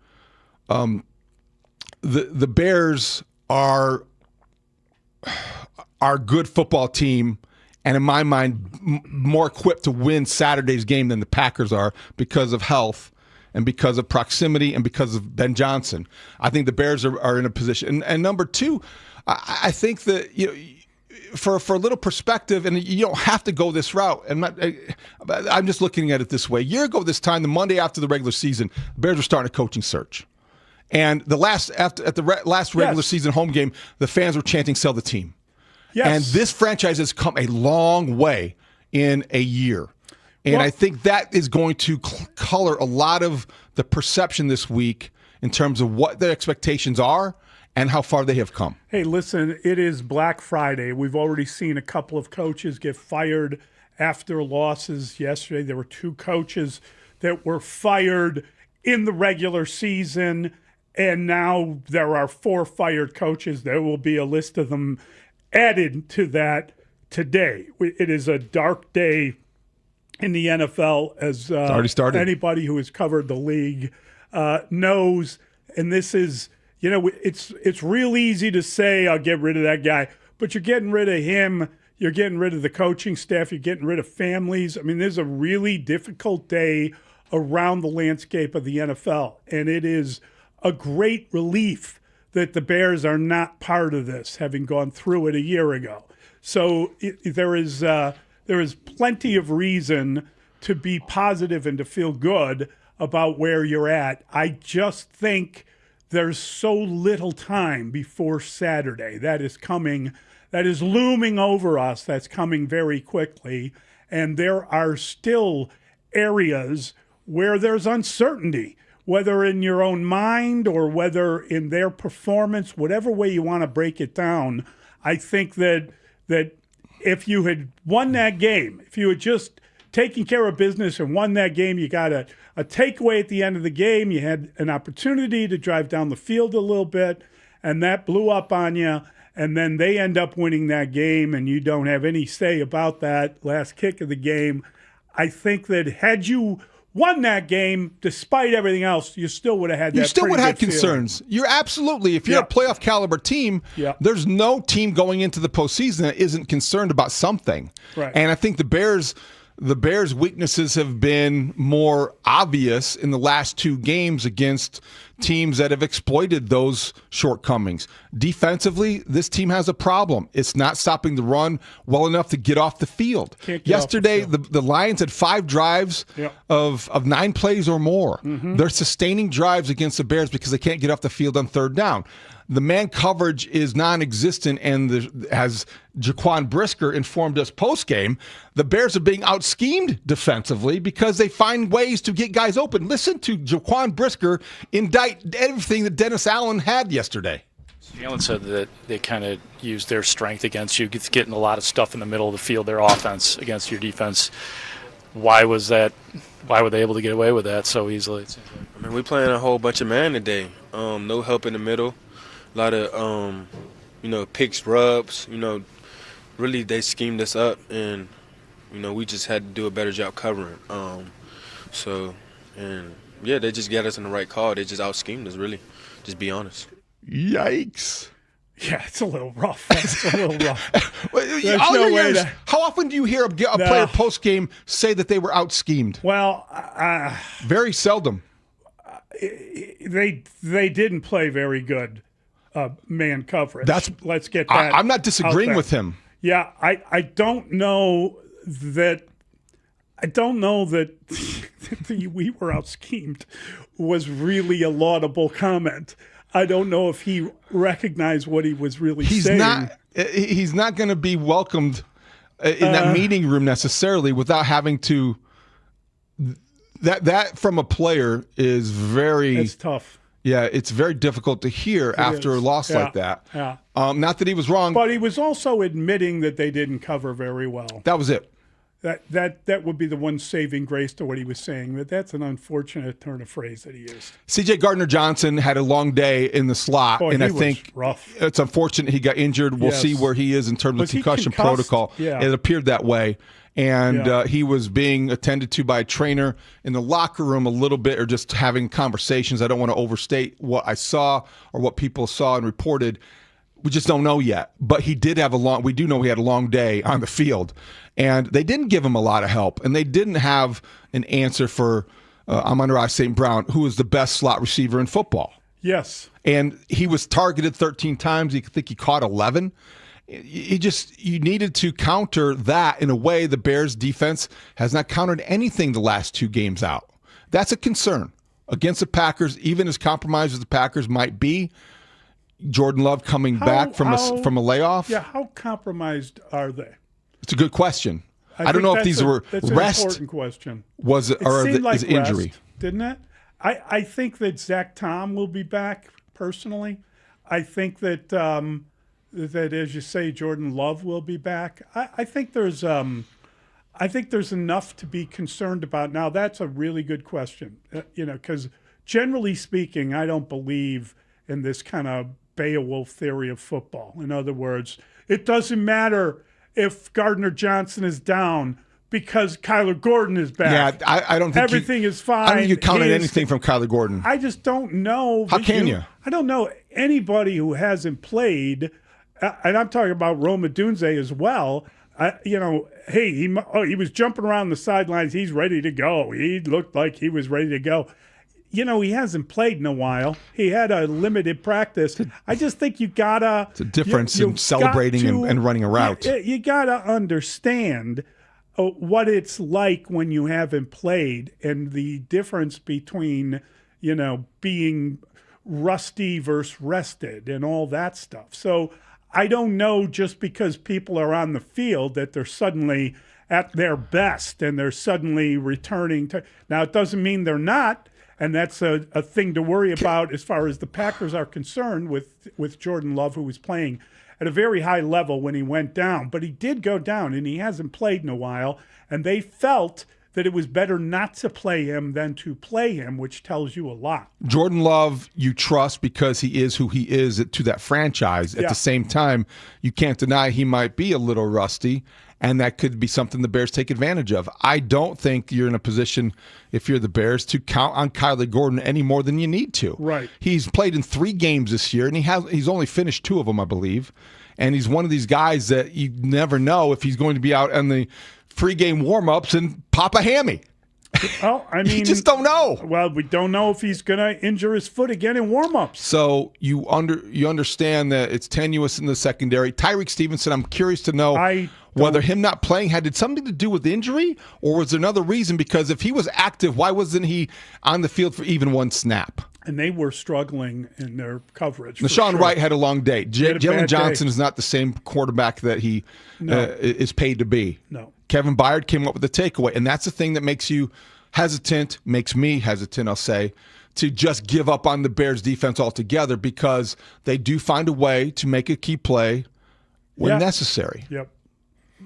the Bears are a good football team, and in my mind, more equipped to win Saturday's game than the Packers are because of health and because of proximity and because of Ben Johnson. I think the Bears are in a position. And number two, I think that for a little perspective, and you don't have to go this route. I'm just looking at it this way. A year ago this time, the Monday after the regular season, the Bears were starting a coaching search. And at the last regular season home game, the fans were chanting, "Sell the team." Yes. And this franchise has come a long way in a year. And I think that is going to color a lot of the perception this week in terms of what their expectations are and how far they have come. Hey, listen, it is Black Friday. We've already seen a couple of coaches get fired after losses yesterday. There were 2 coaches that were fired in the regular season, and now there are 4 fired coaches. There will be a list of them added to that today. It is a dark day in the NFL, as already started. Anybody who has covered the league knows. And this is, it's real easy to say, I'll get rid of that guy, but you're getting rid of him. You're getting rid of the coaching staff. You're getting rid of families. I mean, there's a really difficult day around the landscape of the NFL. And it is a great relief that the Bears are not part of this, having gone through it a year ago. So there is plenty of reason to be positive and to feel good about where you're at. I just think there's so little time before Saturday. That is coming. That is looming over us. That's coming very quickly. And there are still areas where there's uncertainty, whether in your own mind or whether in their performance, whatever way you want to break it down. I think that if you had won that game, if you had just taken care of business and won that game, you got a takeaway at the end of the game, you had an opportunity to drive down the field a little bit, and that blew up on you, and then they end up winning that game, and you don't have any say about that last kick of the game. I think that had you won that game, despite everything else, you still would have had that. You still would have had feeling. concerns. You're absolutely, if you're a playoff caliber team, there's no team going into the postseason that isn't concerned about something. Right. And I think the Bears' weaknesses have been more obvious in the last 2 games against teams that have exploited those shortcomings. Defensively, this team has a problem. It's not stopping the run well enough to get off the field. Yesterday, the Lions had 5 drives of 9 plays or more. Mm-hmm. They're sustaining drives against the Bears because they can't get off the field on 3rd down. The man coverage is non-existent, and as Jaquan Brisker informed us post-game, the Bears are being out-schemed defensively because they find ways to get guys open. Listen to Jaquan Brisker indict everything that Dennis Allen had yesterday. Allen said that they kind of used their strength against you, getting a lot of stuff in the middle of the field, their offense against your defense. Why was that? Why were they able to get away with that so easily? I mean, we're playing a whole bunch of man today. No help in the middle. A lot of, picks, rubs. Really they schemed us up, and, we just had to do a better job covering. They just got us in the right call. They just out-schemed us, really. Just be honest. Yikes. Yeah, it's a little rough. It's a little rough. How often do you hear a player post-game say that they were out-schemed? Well, very seldom. They didn't play very good man coverage. Let's get that. I'm not disagreeing with him. Yeah, I don't know that. I don't know that we were out-schemed was really a laudable comment. I don't know if he recognized what he was really saying. He's not going to be welcomed in that meeting room necessarily without having to. That from a player is very. It's tough. Yeah, it's very difficult to hear after a loss like that. Yeah. Not that he was wrong, but he was also admitting that they didn't cover very well. That was it. That would be the one saving grace to what he was saying. But that's an unfortunate turn of phrase that he used. C.J. Gardner-Johnson had a long day in the slot, and I think rough. It's unfortunate he got injured. We'll see where he is in terms of concussion protocol. Yeah. It appeared that way. And he was being attended to by a trainer in the locker room a little bit, or just having conversations. I don't want to overstate what I saw or what people saw and reported. We just don't know yet. But he did have we do know he had a long day on the field. And they didn't give him a lot of help. And they didn't have an answer for Amon-Ra St. Brown, who is the best slot receiver in football. Yes. And he was targeted 13 times. I think he caught 11. You needed to counter that in a way the Bears defense has not countered anything the last 2 games out. That's a concern against the Packers, even as compromised as the Packers might be. Jordan Love coming back from a layoff. Yeah, how compromised are they? It's a good question. I don't know if these were that's rest. An important question. Was it or seemed like is injury? Rest, didn't it? I think that Zach Tom will be back personally. I think that that, as you say, Jordan Love will be back. I think there's enough to be concerned about. Now, that's a really good question, because generally speaking, I don't believe in this kind of Beowulf theory of football. In other words, it doesn't matter if Gardner Johnson is down because Kyler Gordon is back. Yeah, I don't think everything is fine. I don't think you counted anything from Kyler Gordon. I just don't know. How can you? I don't know anybody who hasn't played. And I'm talking about Rome Odunze as well. He was jumping around the sidelines. He's ready to go. He looked like he was ready to go. He hasn't played in a while. He had a limited practice. I just think you gotta. It's a difference in celebrating and running a route. You gotta understand what it's like when you haven't played, and the difference between being rusty versus rested and all that stuff. So I don't know, just because people are on the field, that they're suddenly at their best and they're suddenly returning to. Now, it doesn't mean they're not, and that's a thing to worry about as far as the Packers are concerned with Jordan Love, who was playing at a very high level when he went down. But he did go down, and he hasn't played in a while, and they felt that it was better not to play him than to play him, which tells you a lot. Jordan Love, you trust because he is who he is to that franchise. At the same time, you can't deny he might be a little rusty, and that could be something the Bears take advantage of. I don't think you're in a position, if you're the Bears, to count on Kyler Gordon any more than you need to. Right. He's played in 3 games this year, and he's only finished 2 of them, I believe. And he's one of these guys that you never know if he's going to be out on the pre-game warm-ups and pop a hammy. Well, I mean, you just don't know. Well, we don't know if he's going to injure his foot again in warm-ups. So you understand that it's tenuous in the secondary. Tyreek Stevenson, I'm curious to know whether him not playing had something to do with injury, or was there another reason? Because if he was active, why wasn't he on the field for even 1 snap? And they were struggling in their coverage. Rashawn Wright had a long day. Jalen Johnson is not the same quarterback that he is paid to be. No. Kevin Byard came up with a takeaway, and that's the thing that makes you hesitant, makes me hesitant, I'll say, to just give up on the Bears defense altogether, because they do find a way to make a key play when necessary. Yep.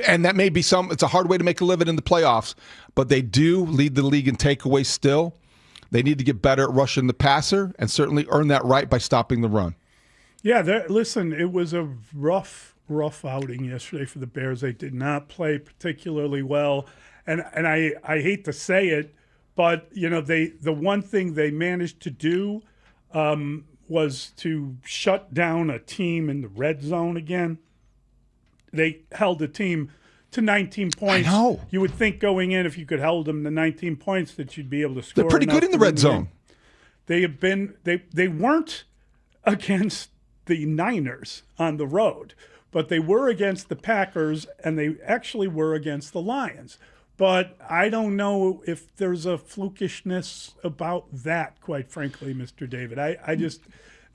And that may be it's a hard way to make a living in the playoffs, but they do lead the league in takeaways still. They need to get better at rushing the passer and certainly earn that right by stopping the run. Yeah, listen, it was a rough outing yesterday for the Bears. They did not play particularly well. And I hate to say it, but the one thing they managed to do was to shut down a team in the red zone again. They held a team to 19 points. I know. You would think going in, if you could hold them to 19 points, that you'd be able to score. They're pretty good in the red zone. They have been. They weren't against the Niners on the road, but they were against the Packers, and they actually were against the Lions. But I don't know if there's a flukishness about that, quite frankly, Mr. David. I just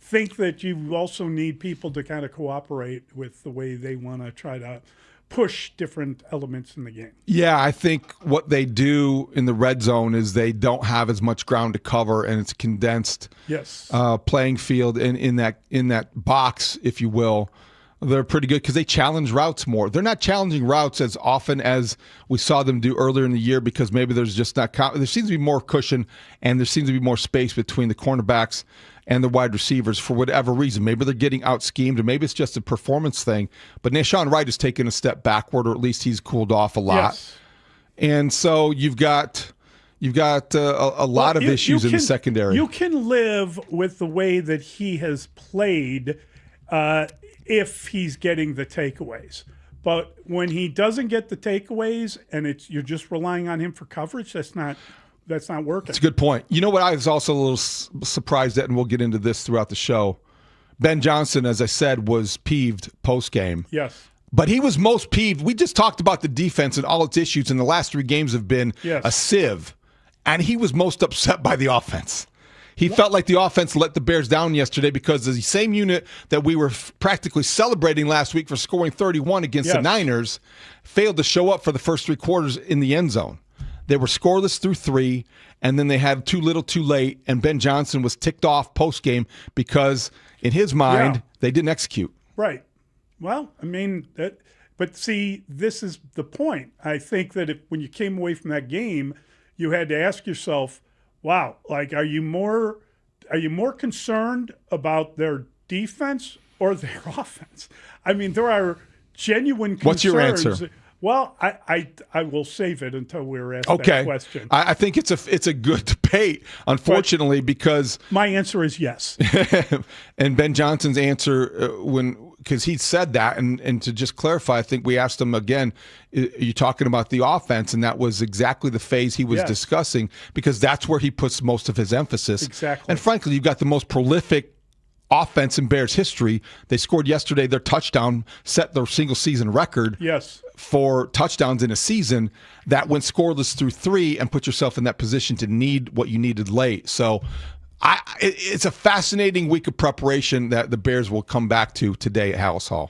think that you also need people to kind of cooperate with the way they want to try to push different elements in the game. Yeah, I think what they do in the red zone is they don't have as much ground to cover, and it's condensed playing field in that box, if you will. They're pretty good because they challenge routes more. They're not challenging routes as often as we saw them do earlier in the year because maybe there's just not there seems to be more cushion and there seems to be more space between the cornerbacks and the wide receivers for whatever reason. Maybe they're getting out-schemed or maybe it's just a performance thing. But Nashawn Wright has taken a step backward, or at least he's cooled off a lot. Yes. And so you've got a lot of issues in the secondary. You can live with the way that he has played if he's getting the takeaways. But when he doesn't get the takeaways and you're just relying on him for coverage, that's not working. That's a good point. You know what I was also a little surprised at, and we'll get into this throughout the show. Ben Johnson, as I said, was peeved post-game. Yes. But he was most peeved. We just talked about the defense and all its issues, and the last 3 games have been a sieve. And he was most upset by the offense. He felt like the offense let the Bears down yesterday because the same unit that we were practically celebrating last week for scoring 31 against the Niners failed to show up for the first 3 quarters in the end zone. They were scoreless through 3, and then they had too little too late, and Ben Johnson was ticked off post-game because, in his mind, they didn't execute. Right. Well, I mean, but see, this is the point. I think that when you came away from that game, you had to ask yourself, wow, like, are you more concerned about their defense or their offense? I mean, there are genuine concerns. What's your answer? Well, I will save it until we're asked that question. I think it's a good debate, unfortunately, because my answer is yes. And Ben Johnson's answer because he said that, and to just clarify, I think we asked him again, are you talking about the offense? And that was exactly the phase he was discussing, because that's where he puts most of his emphasis. Exactly. And frankly, you've got the most prolific offense in Bears history. They scored yesterday. Their touchdown set their single season record for touchdowns in a season. That went scoreless through 3 and put yourself in that position to need what you needed late. So it's a fascinating week of preparation that the Bears will come back to today at Haugh.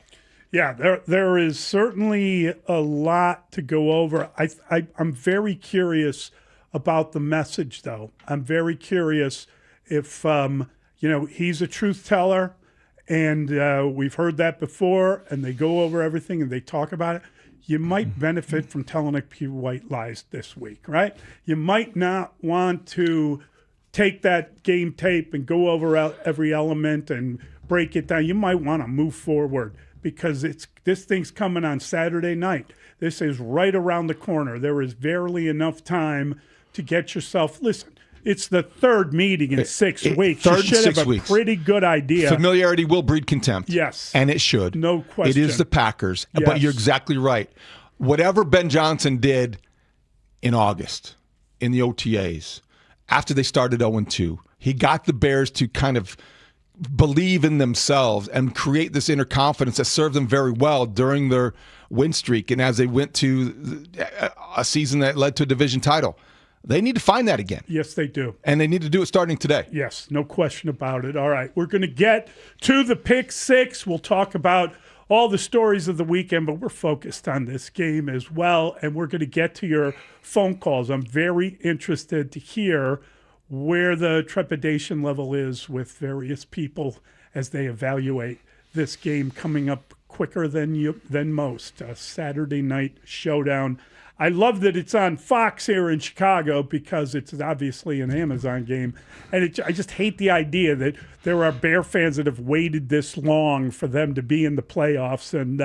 Yeah, there is certainly a lot to go over. I'm very curious about the message, though. I'm very curious if he's a truth teller, and we've heard that before, and they go over everything and they talk about it. You might benefit from telling a few white lies this week, right? You might not want to take that game tape and go over every element and break it down. You might want to move forward because this thing's coming on Saturday night. This is right around the corner. There is barely enough time to get yourself. Listen, it's the 3rd meeting in 6 weeks. You should have a pretty good idea. Familiarity will breed contempt. Yes. And it should. No question. It is the Packers. Yes. But you're exactly right. Whatever Ben Johnson did in August in the OTAs, after they started 0-2, he got the Bears to kind of believe in themselves and create this inner confidence that served them very well during their win streak and as they went to a season that led to a division title. They need to find that again. Yes, they do. And they need to do it starting today. Yes, no question about it. All right, we're going to get to the Pick 6. We'll talk about all the stories of the weekend, but we're focused on this game as well, and we're going to get to your phone calls. I'm very interested to hear where the trepidation level is with various people as they evaluate this game coming up quicker than most. A Saturday night showdown. I love that it's on Fox here in Chicago because it's obviously an Amazon game. And I just hate the idea that there are Bear fans that have waited this long for them to be in the playoffs, and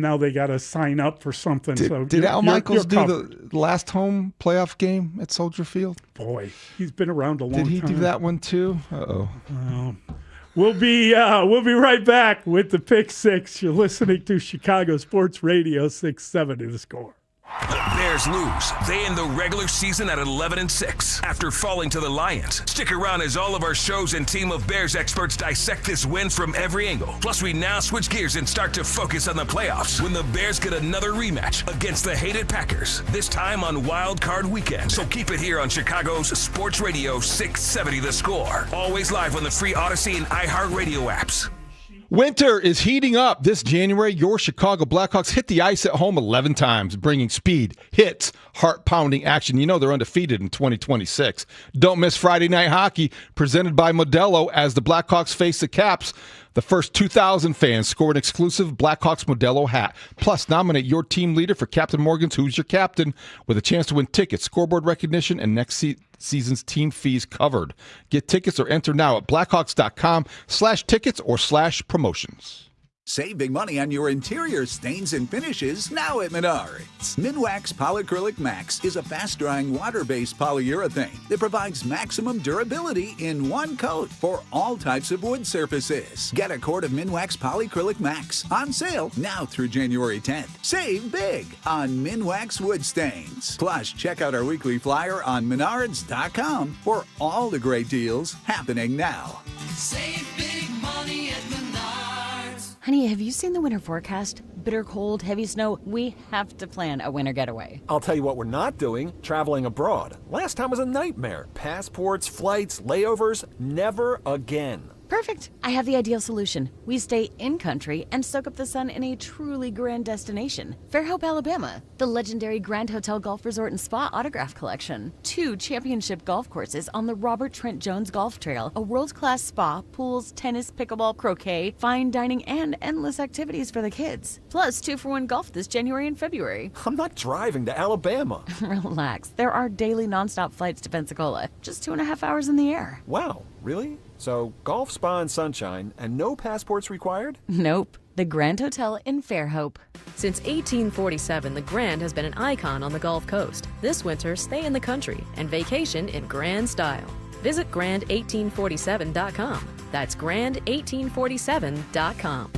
now they got to sign up for something. Did Al Michaels do the last home playoff game at Soldier Field? Boy, he's been around a long time. Did he do that one too? Uh-oh. We'll be right back with the Pick 6. You're listening to Chicago Sports Radio 670 The Score. The Bears lose. They end the regular season at 11-6 after falling to the Lions. Stick around as all of our shows and team of Bears experts dissect this win from every angle. Plus, we now switch gears and start to focus on the playoffs when the Bears get another rematch against the hated Packers, this time on Wild Card Weekend. So keep it here on Chicago's Sports Radio 670 The Score. Always live on the free Odyssey and iHeartRadio apps. Winter is heating up this January. Your Chicago Blackhawks hit the ice at home 11 times, bringing speed, hits, heart-pounding action. You know they're undefeated in 2026. Don't miss Friday Night Hockey, presented by Modelo, as the Blackhawks face the Caps. The first 2,000 fans score an exclusive Blackhawks Modelo hat. Plus, nominate your team leader for Captain Morgan's Who's Your Captain, with a chance to win tickets, scoreboard recognition, and next season's team fees covered. Get tickets or enter now at blackhawks.com/tickets or /promotions. Save big money on your interior stains and finishes now at Menards. Minwax Polyacrylic Max is a fast-drying water-based polyurethane that provides maximum durability in one coat for all types of wood surfaces. Get a quart of Minwax Polyacrylic Max on sale now through January 10th. Save big on Minwax wood stains. Plus, check out our weekly flyer on Menards.com for all the great deals happening now. Save big money at Menards. Honey, have you seen the winter forecast? Bitter cold, heavy snow. We have to plan a winter getaway. I'll tell you what we're not doing, traveling abroad. Last time was a nightmare. Passports, flights, layovers, never again. Perfect. I have the ideal solution. We stay in country and soak up the sun in a truly grand destination. Fairhope, Alabama. The legendary Grand Hotel Golf Resort and Spa Autograph Collection. 2 championship golf courses on the Robert Trent Jones Golf Trail. A world-class spa, pools, tennis, pickleball, croquet, fine dining, and endless activities for the kids. Plus 2-for-1 golf this January and February. I'm not driving to Alabama. Relax. There are daily nonstop flights to Pensacola. Just 2.5 hours in the air. Wow, really? So, golf, spa, and sunshine, and no passports required? Nope. The Grand Hotel in Fairhope. Since 1847, the Grand has been an icon on the Gulf Coast. This winter, stay in the country and vacation in grand style. Visit grand1847.com. That's grand1847.com.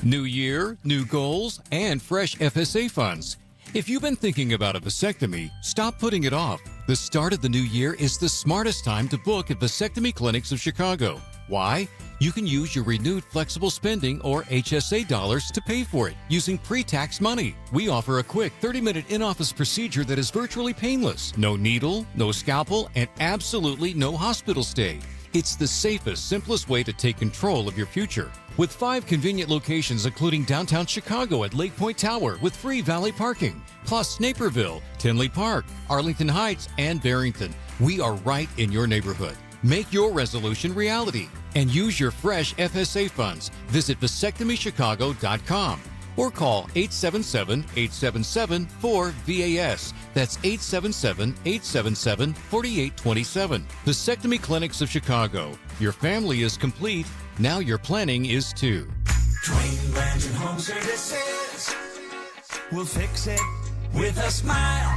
New year, new goals, and fresh FSA funds. If you've been thinking about a vasectomy, stop putting it off. The start of the new year is the smartest time to book at Vasectomy Clinics of Chicago. Why? You can use your renewed flexible spending or HSA dollars to pay for it using pre-tax money. We offer a quick 30-minute in-office procedure that is virtually painless. No needle, no scalpel, and absolutely no hospital stay. It's the safest, simplest way to take control of your future. With 5 convenient locations, including downtown Chicago at Lake Point Tower with free valet parking, plus Naperville, Tinley Park, Arlington Heights, and Barrington. We are right in your neighborhood. Make your resolution reality and use your fresh FSA funds. Visit vasectomychicago.com or call 877-877-4VAS. That's 877-877-4827. Vasectomy Clinics of Chicago. Your family is complete. Now your planning is too. Dwayne Blanton Home Services. We'll fix it with a smile.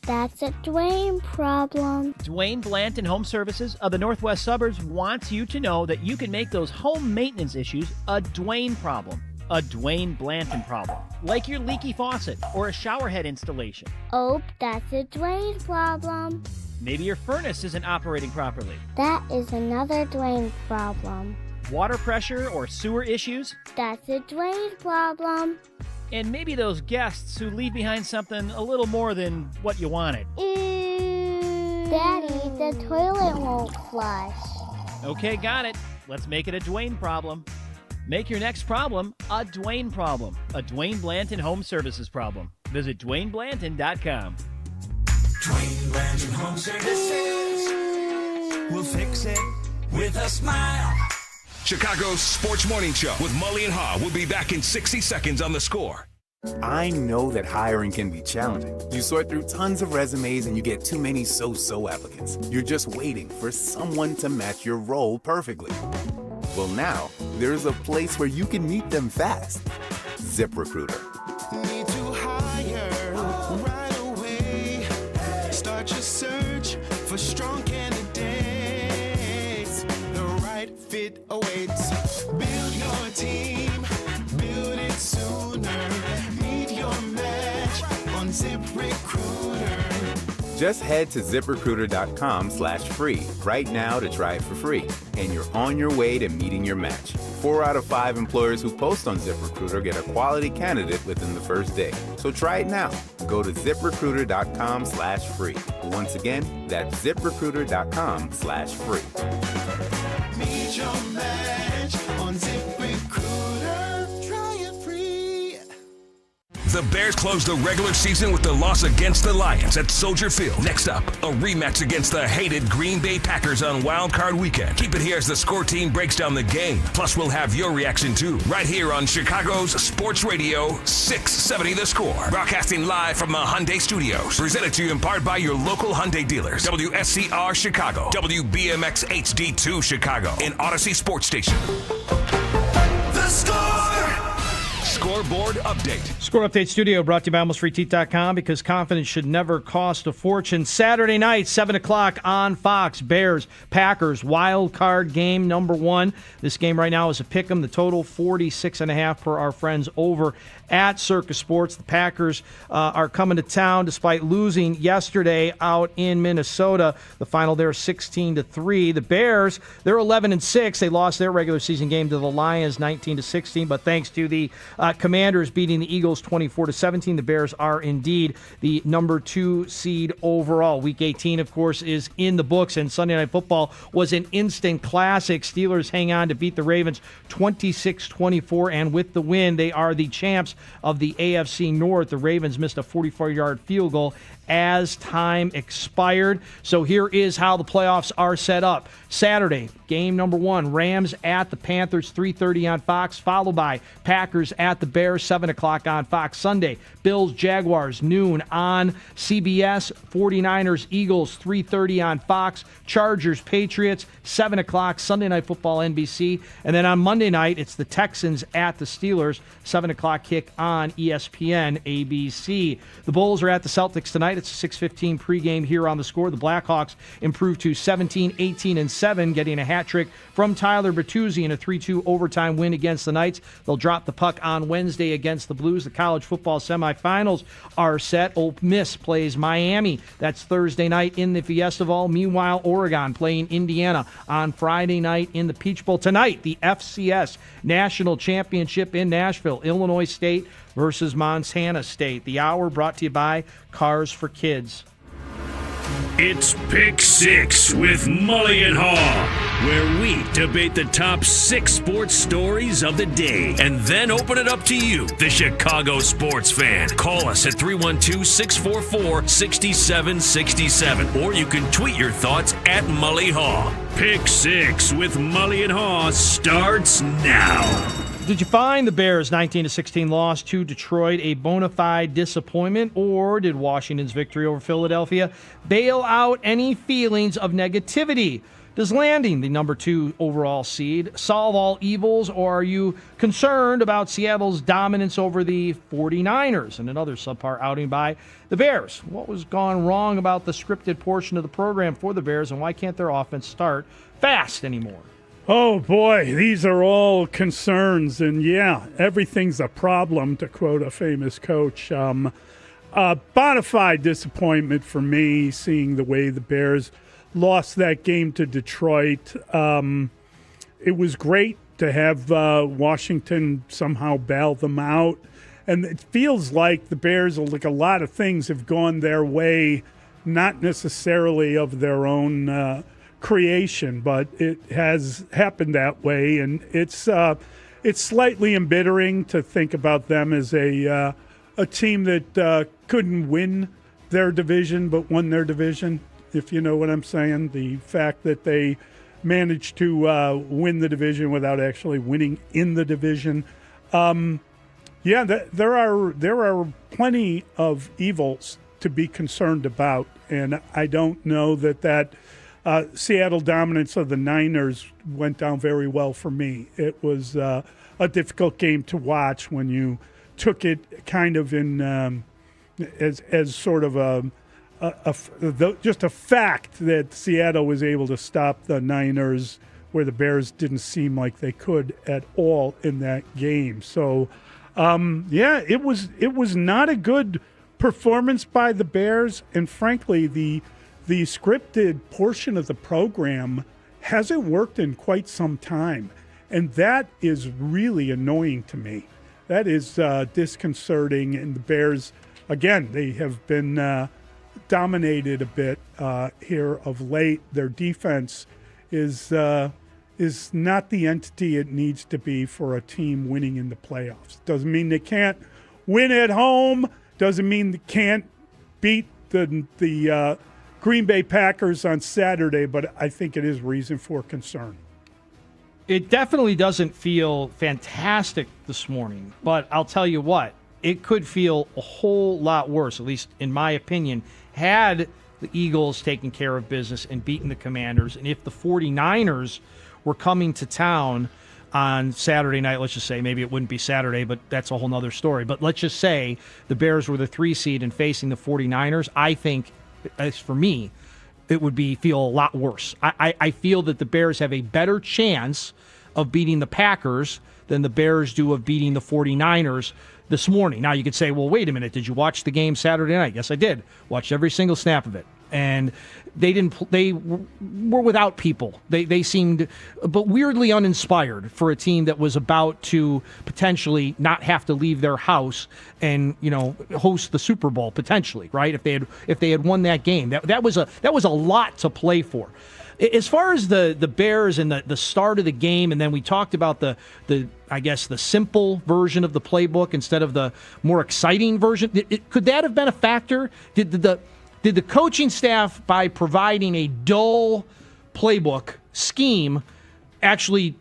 That's a Dwayne problem. Dwayne Blanton Home Services of the Northwest Suburbs wants you to know that you can make those home maintenance issues a Dwayne problem. A Dwayne Blanton problem. Like your leaky faucet or a shower head installation. Oh, that's a Dwayne problem. Maybe your furnace isn't operating properly. That is another Dwayne problem. Water pressure or sewer issues. That's a Dwayne problem. And maybe those guests who leave behind something a little more than what you wanted. Daddy, the toilet won't flush. Okay, got it. Let's make it a Dwayne problem. Make your next problem a Dwayne problem. A Dwayne Blanton Home Services problem. Visit DwayneBlanton.com. Dwayne Blanton Home Services. We'll fix it with a smile. Chicago's Sports Morning Show with Mully and Haugh will be back in 60 seconds on The Score. I know that hiring can be challenging. You sort through tons of resumes and you get too many so-so applicants. You're just waiting for someone to match your role perfectly. Well, now, there's a place where you can meet them fast. ZipRecruiter. Need to hire right away. Start your search for strong candidates. The right fit awaits. Build your team. Build it sooner. Meet your match on ZipRecruiter. Just head to ZipRecruiter.com/free right now to try it for free. And you're on your way to meeting your match. 4 out of 5 employers who post on ZipRecruiter get a quality candidate within the first day. So try it now. Go to ZipRecruiter.com/free. Once again, that's ZipRecruiter.com/free. Meet your match on ZipRecruiter. the Bears close the regular season with the loss against the Lions at Soldier Field. Next up, a rematch against the hated Green Bay Packers on Wild Card Weekend. Keep it here as the score team breaks down the game. Plus, we'll have your reaction too, right here on Chicago's Sports Radio 670 The Score. Broadcasting live from the Hyundai Studios. Presented to you in part by your local Hyundai dealers. WSCR Chicago, WBMX HD2 Chicago, and Odyssey Sports Station. The Score! Scoreboard update. Score Update Studio brought to you by AlmostFreeTeeth.com, because confidence should never cost a fortune. Saturday night, 7 o'clock on Fox. Bears, Packers, wild card game number 1. This game right now is a pick'em. The total 46.5 per our friends over at Circus Sports. The Packers are coming to town despite losing yesterday out in Minnesota. The final there 16-3. The Bears, they're 11-6. They lost their regular season game to the Lions 19-16, but thanks to the Commanders beating the Eagles 24-17, the Bears are indeed the number 2 seed overall. Week 18, of course, is in the books, and Sunday Night Football was an instant classic. Steelers hang on to beat the Ravens 26-24, and with the win, they are the champs of the AFC North. The Ravens missed a 44-yard field goal as time expired. So here is how the playoffs are set up. Saturday, game number 1, Rams at the Panthers, 3:30 on Fox, followed by Packers at the Bears, 7 o'clock on Fox. Sunday, Bills, Jaguars, noon on CBS. 49ers, Eagles, 3:30 on Fox. Chargers, Patriots, 7 o'clock, Sunday Night Football, NBC. And then on Monday night, it's the Texans at the Steelers, 7 o'clock kick on ESPN, ABC. The Bulls are at the Celtics tonight. It's a 6:15 pregame here on The Score. The Blackhawks improved to 17-18-7, getting a hat trick from Tyler Bertuzzi in a 3-2 overtime win against the Knights. They'll drop the puck on Wednesday against the Blues. The college football semifinals are set. Ole Miss plays Miami. That's Thursday night in the Fiesta Bowl. Meanwhile, Oregon playing Indiana on Friday night in the Peach Bowl. Tonight, the FCS National Championship in Nashville. Illinois State versus Montana State. The hour brought to you by Cars for Kids. It's Pick 6 with Mully and Haugh, where we debate the top 6 sports stories of the day and then open it up to you, the Chicago sports fan. Call us at 312-644-6767, or you can tweet your thoughts at Mully Haugh. Pick 6 with Mully and Haugh starts now. Did you find the Bears' 19-16 loss to Detroit a bona fide disappointment, or did Washington's victory over Philadelphia bail out any feelings of negativity? Does landing the number 2 overall seed solve all evils, or are you concerned about Seattle's dominance over the 49ers and another subpar outing by the Bears? What was gone wrong about the scripted portion of the program for the Bears, and why can't their offense start fast anymore? Oh, boy, these are all concerns. And, yeah, everything's a problem, to quote a famous coach. Bona fide disappointment for me, seeing the way the Bears lost that game to Detroit. It was great to have Washington somehow bail them out. And it feels like the Bears, like a lot of things, have gone their way, not necessarily of their own creation, but it has happened that way, and it's slightly embittering to think about them as a team that couldn't win their division but won their division, if you know what I'm saying. The fact that they managed to win the division without actually winning in the division. There are plenty of evils to be concerned about, and I don't know that Seattle dominance of the Niners went down very well for me. It was a difficult game to watch when you took it kind of in as sort of just a fact that Seattle was able to stop the Niners where the Bears didn't seem like they could at all in that game. So, it was not a good performance by the Bears, and frankly, the scripted portion of the program hasn't worked in quite some time. And that is really annoying to me. That is disconcerting. And the Bears, again, they have been dominated a bit here of late. Their defense is not the entity it needs to be for a team winning in the playoffs. Doesn't mean they can't win at home doesn't mean they can't beat the Green Bay Packers on Saturday, but I think it is reason for concern. It definitely doesn't feel fantastic this morning, but I'll tell you what, it could feel a whole lot worse, at least in my opinion, had the Eagles taken care of business and beaten the Commanders, and if the 49ers were coming to town on Saturday night, let's just say, maybe it wouldn't be Saturday, but that's a whole nother story. But let's just say the Bears were the 3 seed and facing the 49ers. I think, as for me, it would feel a lot worse. I feel that the Bears have a better chance of beating the Packers than the Bears do of beating the 49ers this morning. Now, you could say, well, wait a minute. Did you watch the game Saturday night? Yes, I did. Watched every single snap of it. And they were without people. They seemed, but weirdly uninspired for a team that was about to potentially not have to leave their house and host the Super Bowl potentially, right? If they had won that game, that was a lot to play for. As far as the Bears and the start of the game, and then we talked about the I guess the simple version of the playbook instead of the more exciting version. Could that have been a factor? Did the coaching staff, by providing a dull playbook scheme, actually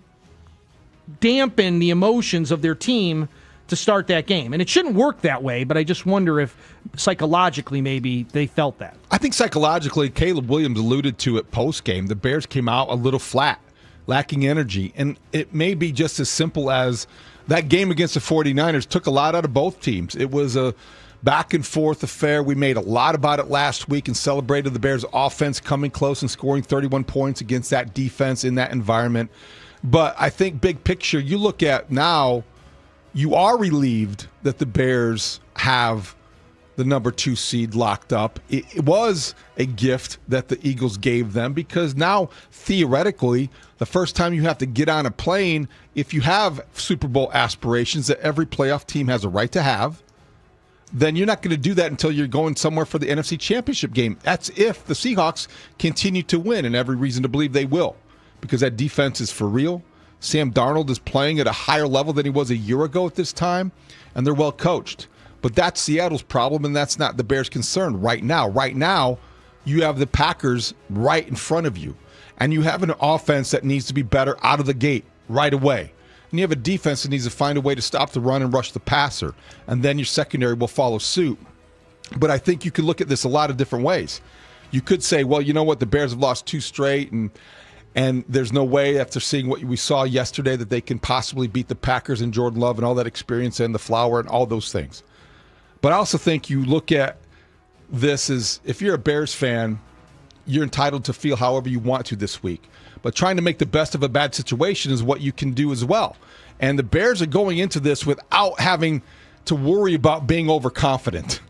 dampen the emotions of their team to start that game? And it shouldn't work that way, but I just wonder if psychologically maybe they felt that. I think psychologically, Caleb Williams alluded to it post-game. The Bears came out a little flat, lacking energy. And it may be just as simple as that game against the 49ers took a lot out of both teams. It was a back-and-forth affair. We made a lot about it last week and celebrated the Bears' offense coming close and scoring 31 points against that defense in that environment. But I think big picture, you look at now, you are relieved that the Bears have the number 2 seed locked up. It was a gift that the Eagles gave them because now, theoretically, the first time you have to get on a plane, if you have Super Bowl aspirations that every playoff team has a right to have, then you're not going to do that until you're going somewhere for the NFC Championship game. That's if the Seahawks continue to win, and every reason to believe they will, because that defense is for real. Sam Darnold is playing at a higher level than he was a year ago at this time, and they're well coached. But that's Seattle's problem, and that's not the Bears' concern right now. Right now, you have the Packers right in front of you, and you have an offense that needs to be better out of the gate right away. And you have a defense that needs to find a way to stop the run and rush the passer. And then your secondary will follow suit. But I think you could look at this a lot of different ways. You could say, well, you know what? The Bears have lost 2 straight, and there's no way after seeing what we saw yesterday that they can possibly beat the Packers and Jordan Love and all that experience and the flower and all those things. But I also think you look at this as, if you're a Bears fan, you're entitled to feel however you want to this week. But trying to make the best of a bad situation is what you can do as well. And the Bears are going into this without having to worry about being overconfident,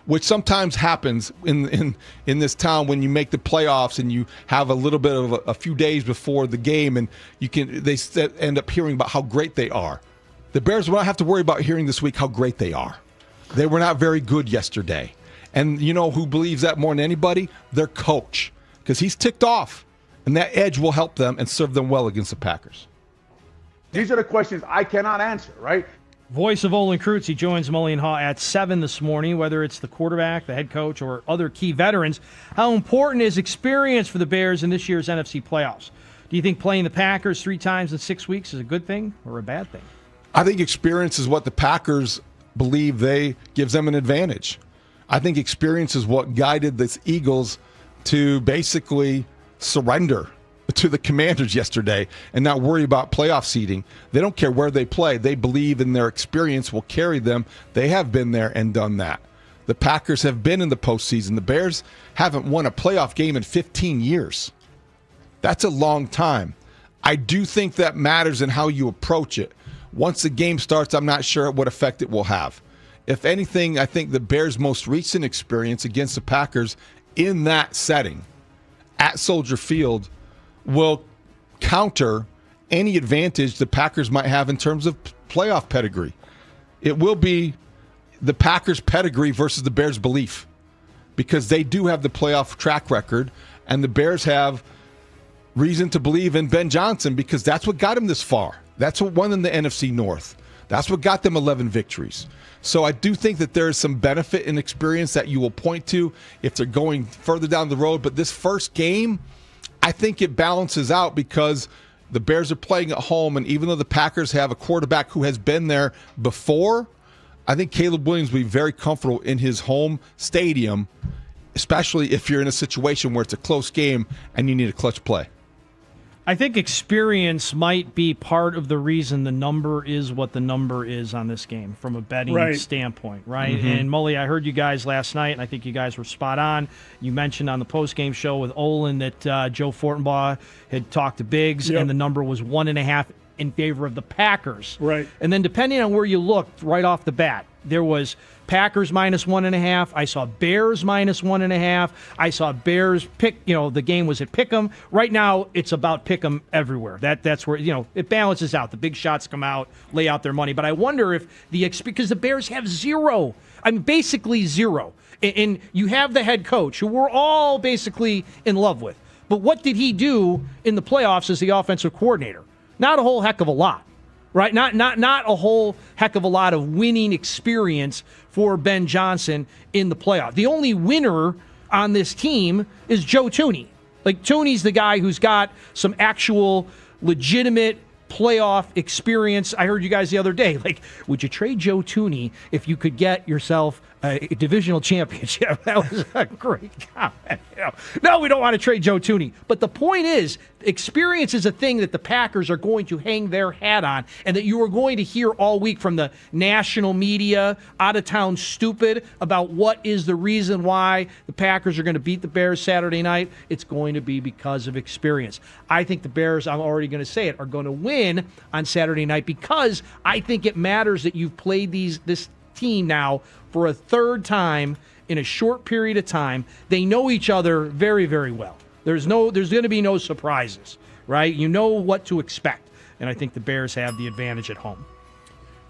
which sometimes happens in this town when you make the playoffs and you have a little bit of a few days before the game, and they end up hearing about how great they are. The Bears will not have to worry about hearing this week how great they are. They were not very good yesterday. And you know who believes that more than anybody? Their coach, because he's ticked off. And that edge will help them and serve them well against the Packers. These are the questions I cannot answer, right? Voice of Olin Kreutz, he joins Mully and Haugh at 7 this morning, whether it's the quarterback, the head coach, or other key veterans. How important is experience for the Bears in this year's NFC playoffs? Do you think playing the Packers 3 times in 6 weeks is a good thing or a bad thing? I think experience is what the Packers believe gives them an advantage. I think experience is what guided the Eagles to basically surrender to the Commanders yesterday and not worry about playoff seeding. They don't care where they play. They believe in their experience will carry them. They have been there and done that. The Packers have been in the postseason. The Bears haven't won a playoff game in 15 years. That's a long time. I do think that matters in how you approach it. Once the game starts, I'm not sure what effect it will have. If anything, I think the Bears' most recent experience against the Packers in that setting at Soldier Field will counter any advantage the Packers might have in terms of playoff pedigree. It will be the Packers' pedigree versus the Bears' belief, because they do have the playoff track record, and the Bears have reason to believe in Ben Johnson because that's what got him this far. That's what won them the NFC North. That's what got them 11 victories. So I do think that there is some benefit and experience that you will point to if they're going further down the road. But this first game, I think it balances out because the Bears are playing at home, and even though the Packers have a quarterback who has been there before, I think Caleb Williams will be very comfortable in his home stadium, especially if you're in a situation where it's a close game and you need a clutch play. I think experience might be part of the reason the number is what the number is on this game from a betting standpoint, right? Mm-hmm. And Mully, I heard you guys last night, and I think you guys were spot on. You mentioned on the postgame show with Olin that Joe Fortenbaugh had talked to Biggs, and the number was 1.5 in favor of the Packers. Right. And then depending on where you looked right off the bat, there was Packers minus 1.5. I saw Bears minus 1.5. I saw Bears pick, the game was at Pick'em. Right now, it's about Pick'em everywhere. That's where, it balances out. The big shots come out, lay out their money. But I wonder if because the Bears have zero. I mean, basically zero. And you have the head coach, who we're all basically in love with. But what did he do in the playoffs as the offensive coordinator? Not a whole heck of a lot. Right, not a whole heck of a lot of winning experience for Ben Johnson in the playoff. The only winner on this team is Joe Thuney. Like, Thuney's the guy who's got some actual legitimate playoff experience. I heard you guys the other day, like, would you trade Joe Thuney if you could get yourself a divisional championship? That was a great comment. No, we don't want to trade Joe Thuney. But the point is, experience is a thing that the Packers are going to hang their hat on, and that you are going to hear all week from the national media, out-of-town stupid, about what is the reason why the Packers are going to beat the Bears Saturday night. It's going to be because of experience. I think the Bears, I'm already going to say it, are going to win on Saturday night because I think it matters that you've played this team now for a third time in a short period of time. They know each other very, very well. There's going to be no surprises, right? You know what to expect, and I think the Bears have the advantage at home.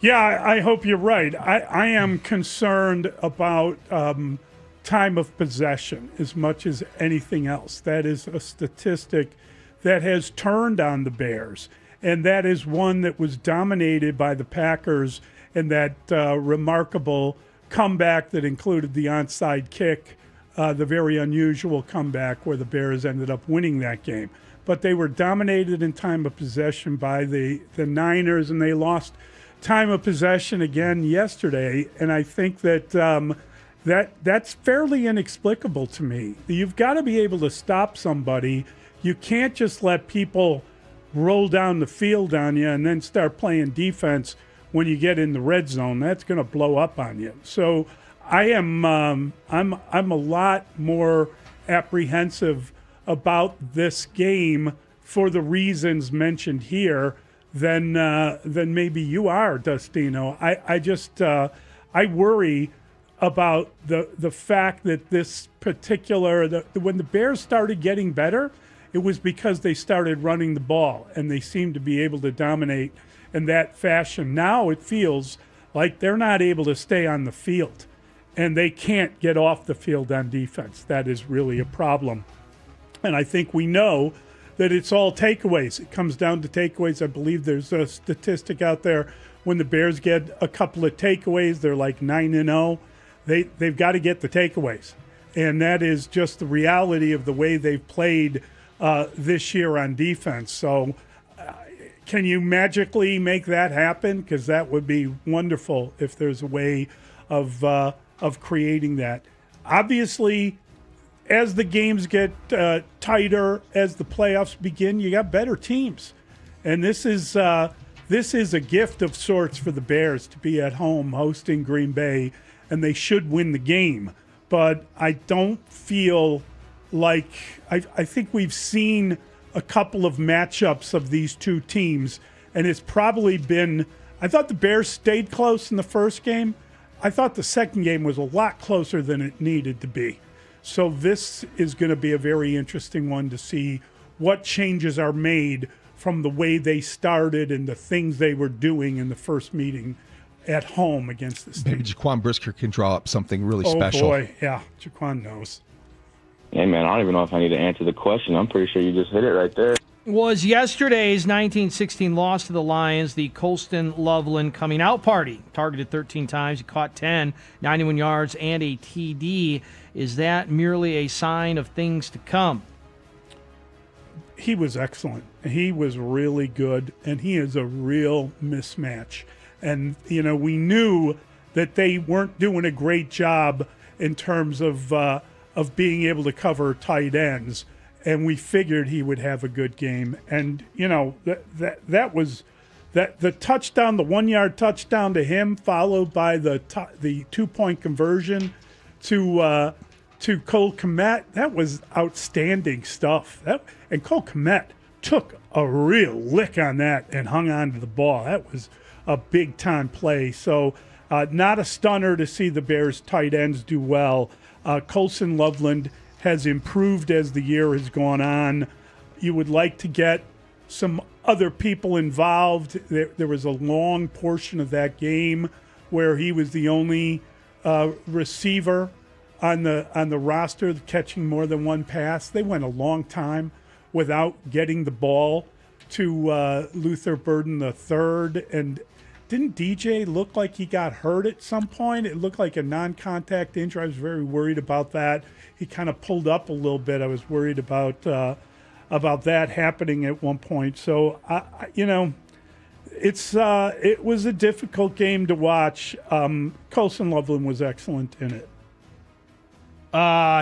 Yeah, I hope you're right. I am concerned about time of possession as much as anything else. That is a statistic that has turned on the Bears, and that is one that was dominated by the Packers and that remarkable comeback that included the onside kick, the very unusual comeback where the Bears ended up winning that game. But they were dominated in time of possession by the Niners, and they lost time of possession again yesterday. And I think that that's fairly inexplicable to me. You've got to be able to stop somebody. You can't just let people roll down the field on you and then start playing defense when you get in the red zone. That's going to blow up on you. So I'm a lot more apprehensive about this game for the reasons mentioned here than maybe you are, Dustino. I worry about the fact that this particular when the Bears started getting better, it was because they started running the ball and they seemed to be able to dominate in that fashion. Now it feels like they're not able to stay on the field and they can't get off the field on defense. That is really a problem. And I think we know that it's all takeaways. It comes down to takeaways. I believe there's a statistic out there when the Bears get a couple of takeaways, they're like 9-0. They've got to get the takeaways. And that is just the reality of the way they've played this year on defense. So can you magically make that happen? Because that would be wonderful if there's a way of creating that. Obviously, as the games get tighter, as the playoffs begin, you got better teams, and this is a gift of sorts for the Bears to be at home hosting Green Bay, and they should win the game. But I don't feel like I think we've seen a couple of matchups of these two teams, and it's probably been – I thought the Bears stayed close in the first game. I thought the second game was a lot closer than it needed to be. So this is going to be a very interesting one to see what changes are made from the way they started and the things they were doing in the first meeting at home against the Steelers. Maybe Jaquan Brisker can draw up something really special. Oh, boy, yeah, Jaquan knows. Hey, man, I don't even know if I need to answer the question. I'm pretty sure you just hit it right there. was yesterday's 1916 loss to the Lions, the Colston Loveland coming out party. Targeted 13 times, he caught 10, 91 yards, and a TD. Is that merely a sign of things to come? He was excellent. He was really good, and he is a real mismatch. And, we knew that they weren't doing a great job in terms of being able to cover tight ends. And we figured he would have a good game. And, that was the touchdown, the 1-yard touchdown to him, followed by the 2-point conversion to Cole Kmet. That was outstanding stuff. And Cole Kmet took a real lick on that and hung on to the ball. That was a big-time play. So not a stunner to see the Bears tight ends do well. Colston Loveland has improved as the year has gone on. You would like to get some other people involved. There was a long portion of that game where he was the only receiver on the roster catching more than one pass. They went a long time without getting the ball to Luther Burden III. And didn't DJ look like he got hurt at some point? It looked like a non-contact injury. I was very worried about that. He kind of pulled up a little bit. I was worried about that happening at one point. So, it was a difficult game to watch. Colston Loveland was excellent in it.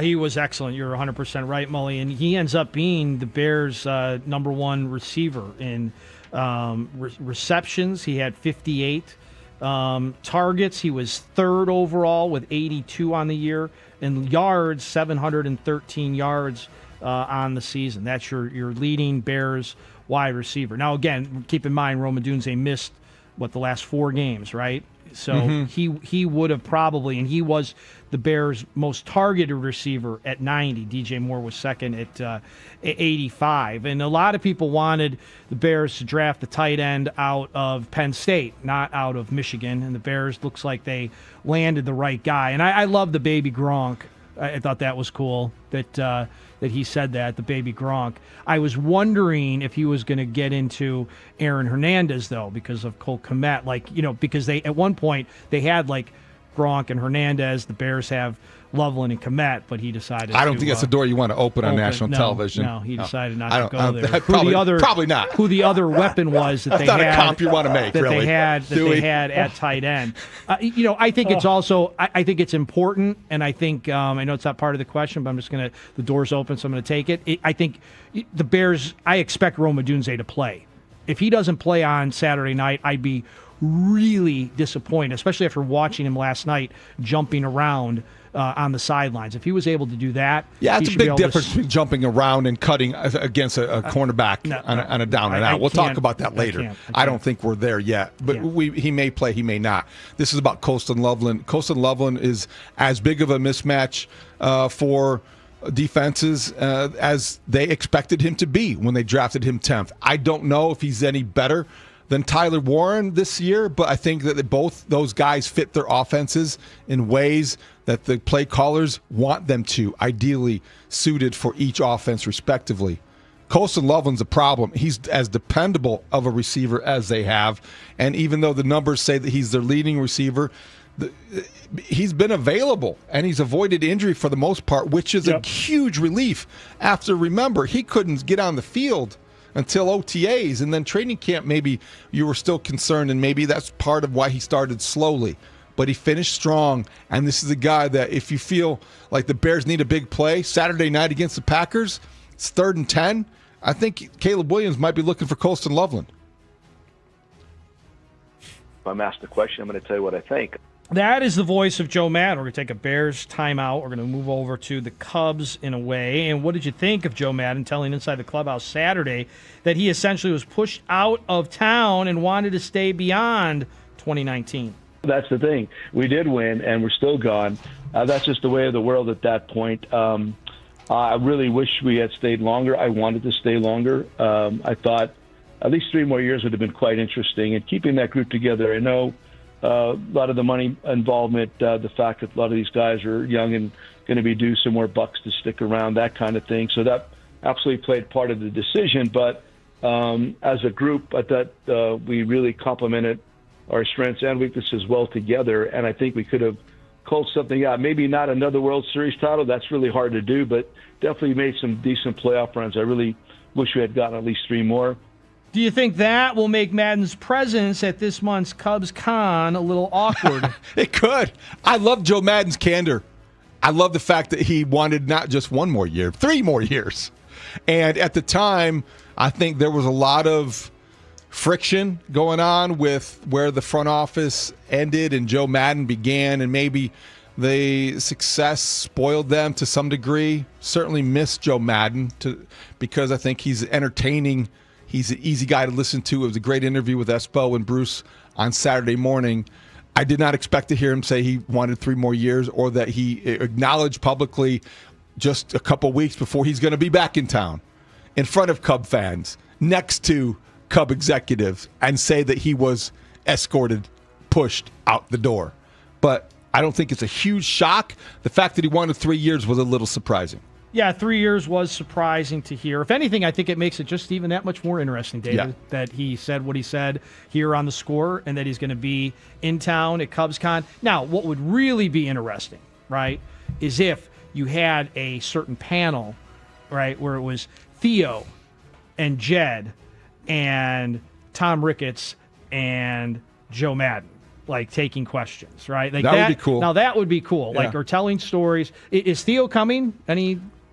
He was excellent. You're 100% right, Mully. And he ends up being the Bears' number one receiver in receptions. He had 58 targets. He was third overall with 82 on the year. And yards, 713 yards on the season. That's your leading Bears wide receiver. Now, again, keep in mind, Rome Odunze missed, the last 4 games, right? So he would have probably, and he was the Bears' most targeted receiver at 90. DJ Moore was second at 85. And a lot of people wanted the Bears to draft the tight end out of Penn State, not out of Michigan. And the Bears looks like they landed the right guy. And I love the baby Gronk. I thought that was cool that he said that, the baby Gronk. I was wondering if he was going to get into Aaron Hernandez, though, because of Cole Kmet. Because they at one point they had Gronk and Hernandez. The Bears have Loveland and Kmet, but he decided I don't think that's a door you want to open on national television. No, he decided not to go there. Probably not. Who the other weapon was that that's they not had. A comp you want to make, that really. They had at tight end. I think it's also, I think it's important, and I think, I know it's not part of the question, but I'm just going to, the door's open, so I'm going to take it. I think the Bears, I expect Rome Odunze to play. If he doesn't play on Saturday night, I'd be really disappointed, especially after watching him last night jumping around on the sidelines. If he was able to do that, it's a big difference between jumping around and cutting against a cornerback on a down and out. We'll talk about that later. I don't think we're there yet, but he may play, he may not. This is about Colston Loveland. Colston Loveland is as big of a mismatch for defenses as they expected him to be when they drafted him 10th. I don't know if he's any better than Tyler Warren this year, but I think that both those guys fit their offenses in ways that the play callers want them to, ideally suited for each offense respectively. Colston Loveland's a problem. He's as dependable of a receiver as they have, and even though the numbers say that he's their leading receiver, he's been available, and he's avoided injury for the most part, which is a huge relief after, remember, he couldn't get on the field until OTAs, and then training camp, maybe you were still concerned, and maybe that's part of why he started slowly. But he finished strong, and this is a guy that if you feel like the Bears need a big play, Saturday night against the Packers, it's 3rd and 10, I think Caleb Williams might be looking for Colston Loveland. If I'm asked the question, I'm going to tell you what I think. That is the voice of Joe Madden. We're going to take a Bears timeout. We're going to move over to the Cubs in a way. And what did you think of Joe Madden telling Inside the Clubhouse Saturday that he essentially was pushed out of town and wanted to stay beyond 2019? That's the thing. We did win, and we're still gone. That's just the way of the world at that point. I really wish we had stayed longer. I wanted to stay longer. I thought at least 3 more years would have been quite interesting. And keeping that group together, I know a lot of the money involvement, the fact that a lot of these guys are young and going to be due some more bucks to stick around, that kind of thing. So that absolutely played part of the decision. But as a group, I thought we really complemented our strengths and weaknesses well together, and I think we could have culled something out. Maybe not another World Series title. That's really hard to do, but definitely made some decent playoff runs. I really wish we had gotten at least 3 more. Do you think that will make Madden's presence at this month's Cubs Con a little awkward? It could. I love Joe Madden's candor. I love the fact that he wanted not just 1 more year, 3 more years. And at the time, I think there was a lot of friction going on with where the front office ended and Joe Madden began, and maybe the success spoiled them to some degree. Certainly miss Joe Madden because I think he's entertaining. He's an easy guy to listen to. It was a great interview with Espo and Bruce on Saturday morning. I did not expect to hear him say he wanted 3 more years, or that he acknowledged publicly just a couple weeks before he's going to be back in town in front of Cub fans, next to Cub executives, and say that he was escorted, pushed out the door. But I don't think it's a huge shock. The fact that he wanted 3 years was a little surprising. Yeah, 3 years was surprising to hear. If anything, I think it makes it just even that much more interesting, David, that he said what he said here on The Score and that he's going to be in town at CubsCon. Now, what would really be interesting, right, is if you had a certain panel, right, where it was Theo and Jed and Tom Ricketts and Joe Madden, like taking questions, right? Like that would be cool. Now, that would be cool, Yeah. like, or telling stories. Is Theo coming?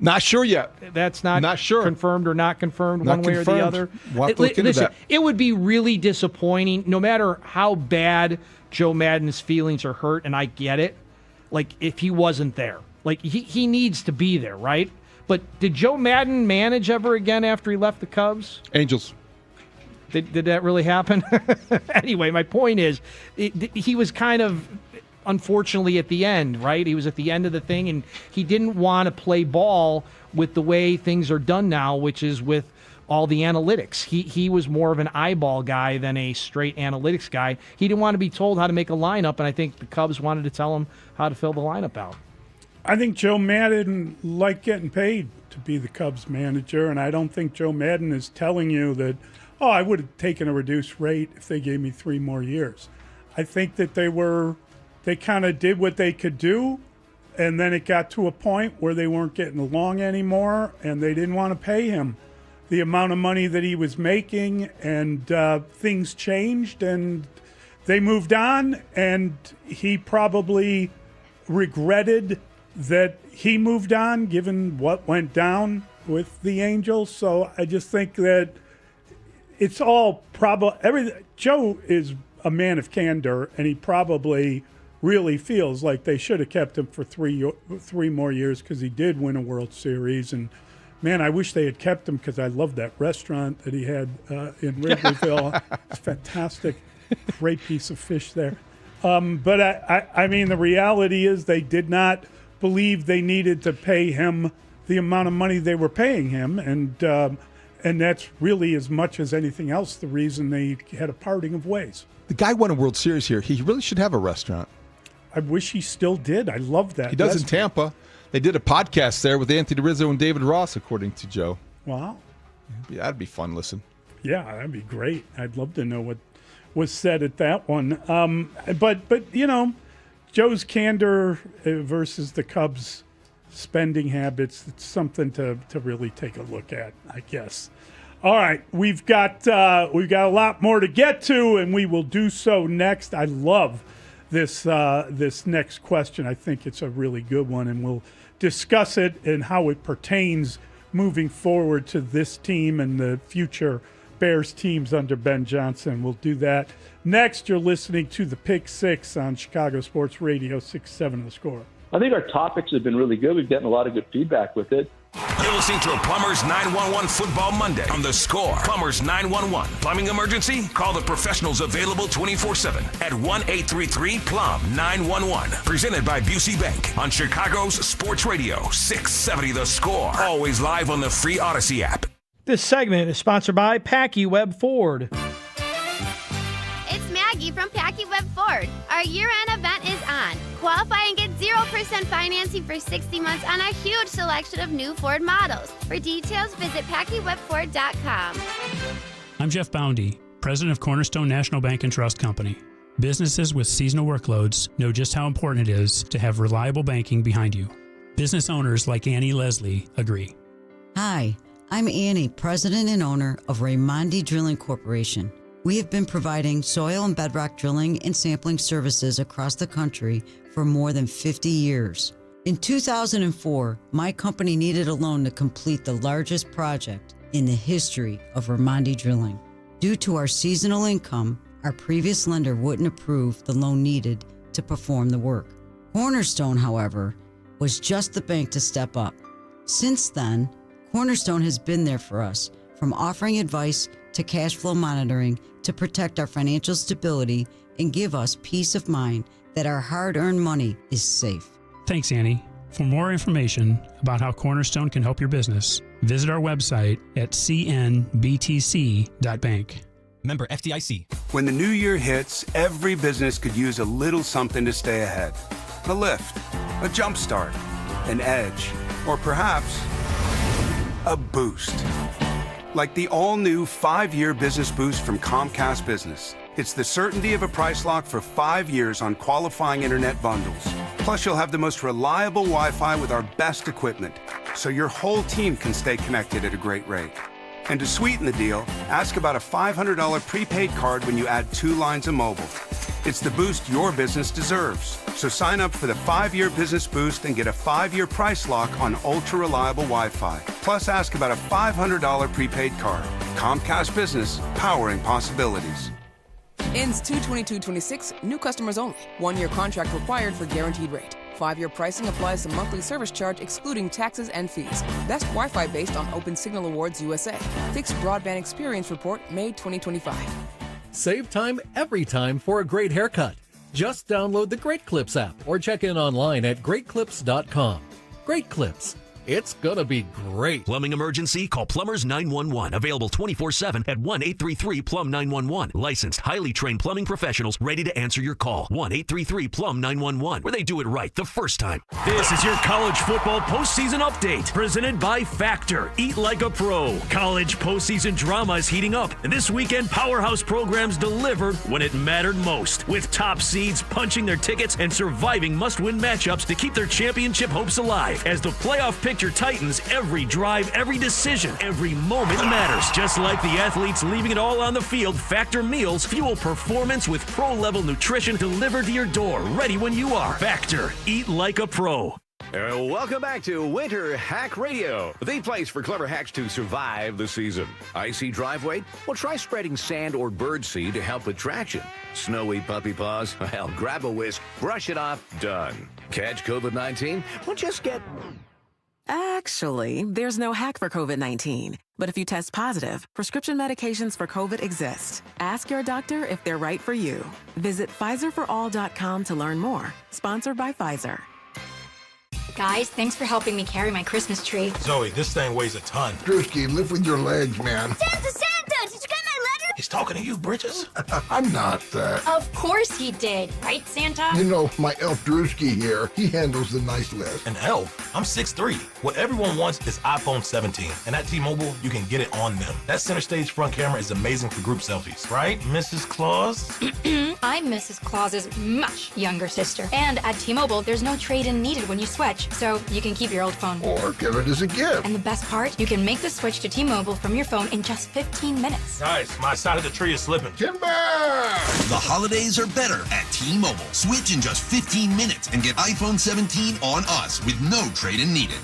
Not sure yet. That's not sure. Confirmed or not confirmed, Not one way confirmed. or the other. We'll have to look into that. It would be really disappointing, no matter how bad Joe Madden's feelings are hurt, and I get it, like, if he wasn't there. Like, he needs to be there, right? But did Joe Madden manage ever again after he left the Cubs? Angels. Did that really happen? Anyway, my point is, he was kind of, unfortunately, at the end, right? He was at the end of the thing, and he didn't want to play ball with the way things are done now, which is with all the analytics. He was more of an eyeball guy than a straight analytics guy. He didn't want to be told how to make a lineup, and I think the Cubs wanted to tell him how to fill the lineup out. I think Joe Madden liked getting paid to be the Cubs manager, and I don't think Joe Madden is telling you that, oh, I would have taken a reduced rate if they gave me 3 more years. I think that they kind of did what they could do, and then it got to a point where they weren't getting along anymore, and they didn't want to pay him the amount of money that he was making, and things changed, and they moved on, and he probably regretted that he moved on given what went down with the Angels. So I just think that it's all Joe is a man of candor, and he probably really feels like they should have kept him for 3 more years because he did win a World Series. And man, I wish they had kept him because I loved that restaurant that he had in Wrigleyville. It's fantastic, great piece of fish there. But I mean, the reality is they did not believe they needed to pay him the amount of money they were paying him, and that's really, as much as anything else, the reason they had a parting of ways. The guy won a World Series here. He really should have a restaurant. I wish he still did. I love that. He does in Tampa. They did a podcast there with Anthony Rizzo and David Ross, according to Joe. Wow. Yeah, that'd be fun. Listen. Yeah, that'd be great. I'd love to know what was said at that one. But you know, Joe's candor versus the Cubs' spending habits, it's something to really take a look at, I guess. All right, we've got a lot more to get to, and we will do so next. I love this next question. I think it's a really good one, and we'll discuss it and how it pertains moving forward to this team and the future Bears teams under Ben Johnson. We'll do that next. You're listening to the Pick Six on Chicago Sports Radio 670 The Score. I think our topics have been really good. We've gotten a lot of good feedback with it. You're listening to a Plumbers 911 Football Monday on The Score. Plumbers 911. Plumbing emergency? Call the professionals available 24/7 at 1-833-PLUM-911. Presented by Busey Bank on Chicago's Sports Radio 670 The Score. Always live on the free Odyssey app. This segment is sponsored by PackyWeb Ford. It's Maggie from PackyWeb Ford. Our year-end event is on. Qualify and get 0% financing for 60 months on a huge selection of new Ford models. For details, visit PackyWebFord.com. I'm Jeff Boundy, president of Cornerstone National Bank and Trust Company. Businesses with seasonal workloads know just how important it is to have reliable banking behind you. Business owners like Annie Leslie agree. Hi, I'm Annie, president and owner of Raimondi Drilling Corporation. We have been providing soil and bedrock drilling and sampling services across the country for more than 50 years. In 2004, my company needed a loan to complete the largest project in the history of Raimondi Drilling. Due to our seasonal income, our previous lender wouldn't approve the loan needed to perform the work. Cornerstone, however, was just the bank to step up. Since then, Cornerstone has been there for us, from offering advice to cash flow monitoring to protect our financial stability and give us peace of mind that our hard-earned money is safe. Thanks, Annie. For more information about how Cornerstone can help your business, visit our website at cnbtc.bank. Member FDIC. When the new year hits, every business could use a little something to stay ahead. A lift, a jump start, an edge, or perhaps a boost. Like the all-new 5-year business boost from Comcast Business. It's the certainty of a price lock for 5 years on qualifying internet bundles. Plus, you'll have the most reliable Wi-Fi with our best equipment, so your whole team can stay connected at a great rate. And to sweeten the deal, ask about a $500 prepaid card when you add 2 lines of mobile. It's the boost your business deserves. So sign up for the 5-year business boost and get a 5-year price lock on ultra-reliable Wi-Fi. Plus, ask about a $500 prepaid card. Comcast Business, powering possibilities. Ends 2/22/26, new customers only. 1-year contract required for guaranteed rate. 5-year pricing applies to monthly service charge excluding taxes and fees. Best Wi-Fi based on Open Signal Awards USA. Fixed Broadband Experience Report, May 2025. Save time every time for a great haircut. Just download the Great Clips app or check in online at greatclips.com. Great Clips. It's gonna be great. Plumbing emergency? Call Plumbers 911. Available 24/7 at 1-833-PLUM-911. Licensed, highly trained plumbing professionals ready to answer your call. 1-833-PLUM-911, where they do it right the first time. This is your college football postseason update, presented by Factor. Eat like a pro. College postseason drama is heating up, and this weekend powerhouse programs delivered when it mattered most, with top seeds punching their tickets and surviving must-win matchups to keep their championship hopes alive. As the playoff picture tightens, every drive, every decision, every moment matters. Just like the athletes leaving it all on the field, Factor meals fuel performance with pro-level nutrition delivered to your door, ready when you are. Factor. Eat like a pro. Welcome back to Winter Hack Radio, the place for clever hacks to survive the season. Icy driveway? Well, try spreading sand or birdseed to help with traction. Snowy puppy paws? Well, grab a whisk, brush it off, done. Catch COVID-19? Well, just get... Actually, there's no hack for COVID-19. But if you test positive, prescription medications for COVID exist. Ask your doctor if they're right for you. Visit PfizerForAll.com to learn more. Sponsored by Pfizer. Guys, thanks for helping me carry my Christmas tree. Zoe, this thing weighs a ton. Drewski, live with your legs, man. Santa! Did you get my letter? He's talking to you, Bridges. I'm not. Of course he did, right, Santa? You know, my elf Drewski here, he handles the nice list. An elf? I'm 6'3". What everyone wants is iPhone 17. And at T-Mobile, you can get it on them. That center stage front camera is amazing for group selfies. Right, Mrs. Claus? I'm Mrs. Claus's much younger sister. And at T-Mobile, there's no trade-in needed when you switch, so you can keep your old phone. Or give it as a gift. And the best part, you can make the switch to T-Mobile from your phone in just 15 minutes. Nice. My side of the tree is slipping. Timber! The holidays are better at T-Mobile. Switch in just 15 minutes and get iPhone 17 on us with no trade-in needed.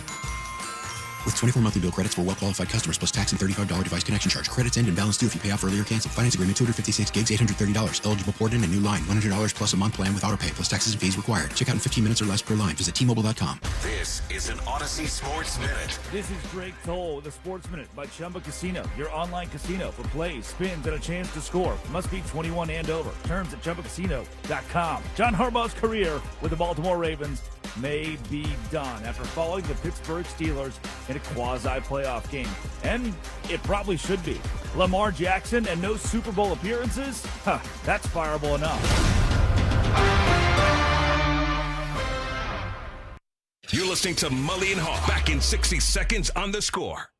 With 24 monthly bill credits for well-qualified customers plus tax and $35 device connection charge. Credits end and balance due if you pay off earlier cancel. Finance agreement 256 gigs, $830. Eligible port in a new line. $100 plus a month plan with auto pay plus taxes and fees required. Check out in 15 minutes or less per line. Visit T-Mobile.com. This is an Odyssey Sports Minute. This is Drake Toll with the Sports Minute by Chumba Casino. Your online casino for plays, spins, and a chance to score. Must be 21 and over. Terms at ChumbaCasino.com. John Harbaugh's career with the Baltimore Ravens may be done after following the Pittsburgh Steelers in a quasi-playoff game. And it probably should be. Lamar Jackson and no Super Bowl appearances? That's fireable enough. You're listening to Mully and Haugh. Back in 60 seconds on The Score.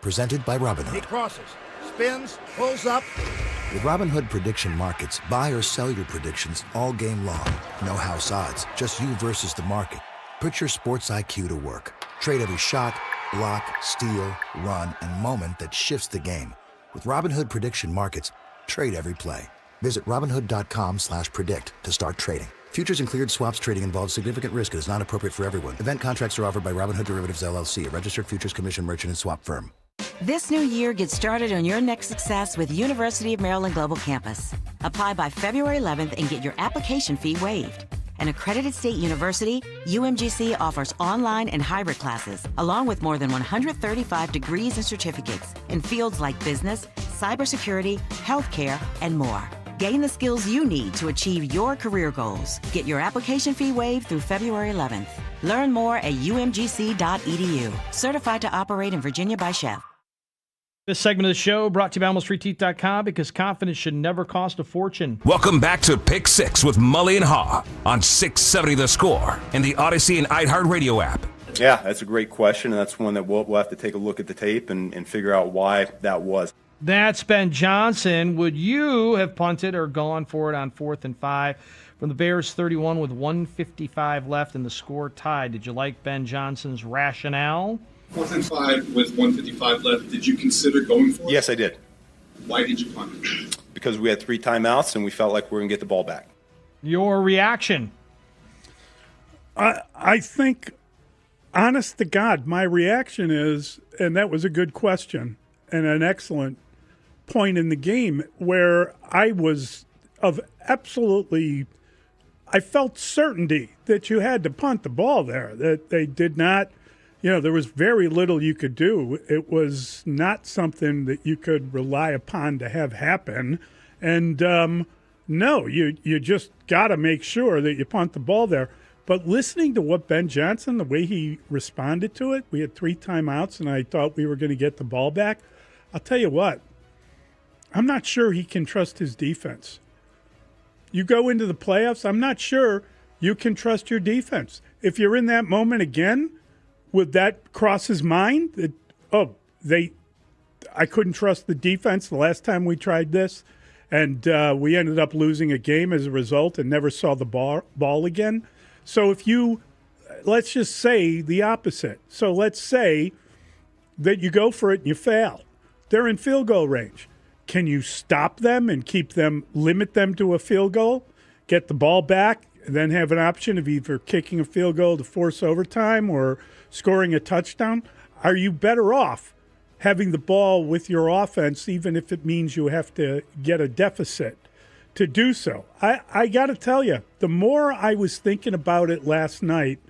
Presented by Robinhood. He crosses. spins, pulls up. With Robinhood Prediction Markets, buy or sell your predictions all game long. No house odds, just you versus the market. Put your sports IQ to work. Trade every shot, block, steal, run, and moment that shifts the game. With Robinhood Prediction Markets, trade every play. Visit Robinhood.com/predict to start trading. Futures and cleared swaps trading involves significant risk and is not appropriate for everyone. Event contracts are offered by Robinhood Derivatives LLC, a registered futures commission merchant and swap firm. This new year, get started on your next success with University of Maryland Global Campus. Apply by February 11th and get your application fee waived. An accredited state university, UMGC offers online and hybrid classes, along with more than 135 degrees and certificates in fields like business, cybersecurity, healthcare, and more. Gain the skills you need to achieve your career goals. Get your application fee waived through February 11th. Learn more at umgc.edu. Certified to operate in Virginia by Chef. This segment of the show brought to you by AlmostFreeTeeth.com, because confidence should never cost a fortune. Welcome back to Pick Six with Mully and Haugh on 670 The Score and the Odyssey and iHeartRadio app. Yeah, that's a great question, and that's one that we'll have to take a look at the tape and figure out why that was. That's Ben Johnson. Would you have punted or gone for it on 4th and 5 from the Bears 31 with 1:55 left and the score tied? Did you like Ben Johnson's rationale? 4th and 5 with 1:55 left. Did you consider going for it? Yes, I did. Why did you punt? Because we had 3 timeouts and we felt like we were going to get the ball back. Your reaction? I think, honest to God, my reaction is, and that was a good question and an excellent point in the game where I was of absolutely, I felt certainty that you had to punt the ball there, that they did not, there was very little you could do. It was not something that you could rely upon to have happen. And no, you just got to make sure that you punt the ball there. But listening to what Ben Johnson, the way he responded to it, we had 3 timeouts and I thought we were going to get the ball back. I'll tell you what, I'm not sure he can trust his defense. You go into the playoffs, I'm not sure you can trust your defense. If you're in that moment again, would that cross his mind? That, I couldn't trust the defense the last time we tried this, and we ended up losing a game as a result and never saw the ball again. So let's just say the opposite. So let's say that you go for it and you fail. They're in field goal range. Can you stop them and limit them to a field goal, get the ball back, and then have an option of either kicking a field goal to force overtime or scoring a touchdown? Are you better off having the ball with your offense, even if it means you have to get a deficit to do so? I got to tell you, the more I was thinking about it last night,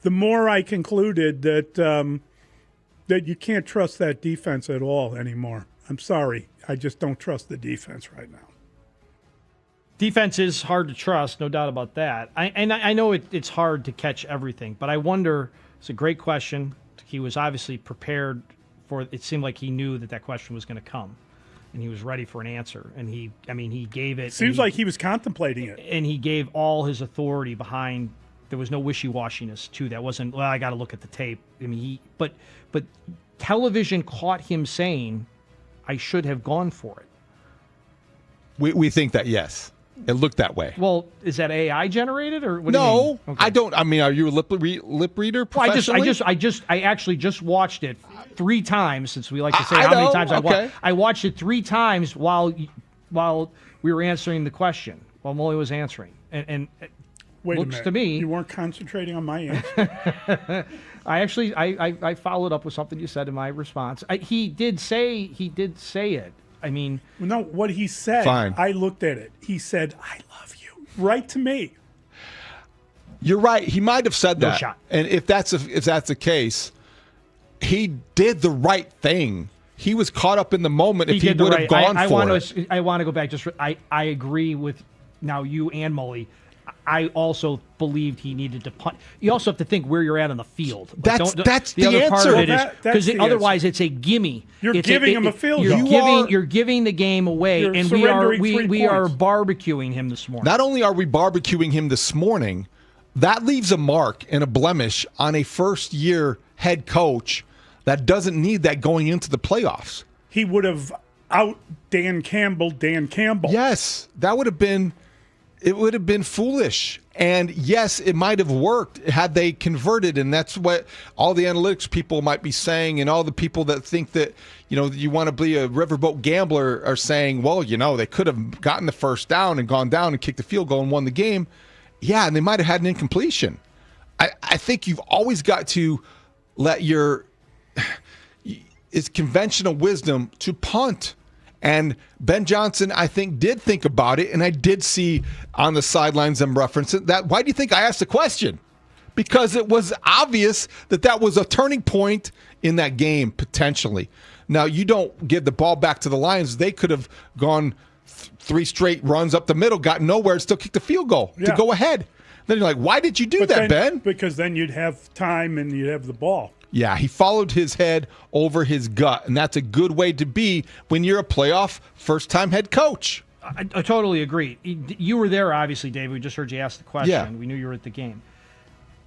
the more I concluded that you can't trust that defense at all anymore. I'm sorry. I just don't trust the defense right now. Defense is hard to trust, no doubt about that. I know it's hard to catch everything, but I wonder, it's a great question. He was obviously prepared for it. It seemed like he knew that question was going to come, and he was ready for an answer. And he gave it. Seems like he was contemplating it. And he gave all his authority behind. There was no wishy-washiness to that. Wasn't, well, I got to look at the tape. But television caught him saying, I should have gone for it. We think that, yes. It looked that way. Well, is that AI generated or what? No, do you mean? Okay. I don't. I mean, are you a lip reader professionally? I actually just watched it 3 times, since we like to say how many times I watched it 3 times while we were answering the question, while Mully was answering, and wait looks a minute. To me you weren't concentrating on my answer. I followed up with something you said in my response. He did say it. I mean, no, what he said, fine. I looked at it. He said, I love you. Right to me. You're right. He might have said that. No shot. And if that's the case, he did the right thing. He was caught up in the moment. If he would have gone for it. I want to go back. I agree with now you and Mully. I also believed he needed to punt. You also have to think where you're at on the field. That's the other answer. Part of it is because otherwise it's a gimme. You're giving him a field goal. You're giving the game away, and we are barbecuing him this morning. Not only are we barbecuing him this morning, that leaves a mark and a blemish on a first-year head coach that doesn't need that going into the playoffs. He would have out Dan Campbell. Yes, that would have been foolish. And yes, it might have worked had they converted, and that's what all the analytics people might be saying, and all the people that think that, you want to be a riverboat gambler are saying, well, they could have gotten the first down and gone down and kicked the field goal and won the game. Yeah, and they might have had an incompletion. I think you've always got to let it's conventional wisdom to punt. And Ben Johnson, I think, did think about it, and I did see on the sidelines them reference it. Why do you think I asked the question? Because it was obvious that was a turning point in that game, potentially. Now, you don't give the ball back to the Lions. They could have gone 3 straight runs up the middle, got nowhere, and still kicked a field goal to go ahead. Then you're like, why did you do that, Ben? Because then you'd have time and you'd have the ball. Yeah, he followed his head over his gut, and that's a good way to be when you're a playoff first-time head coach. I totally agree. You were there, obviously, David. We just heard you ask the question. Yeah. We knew you were at the game.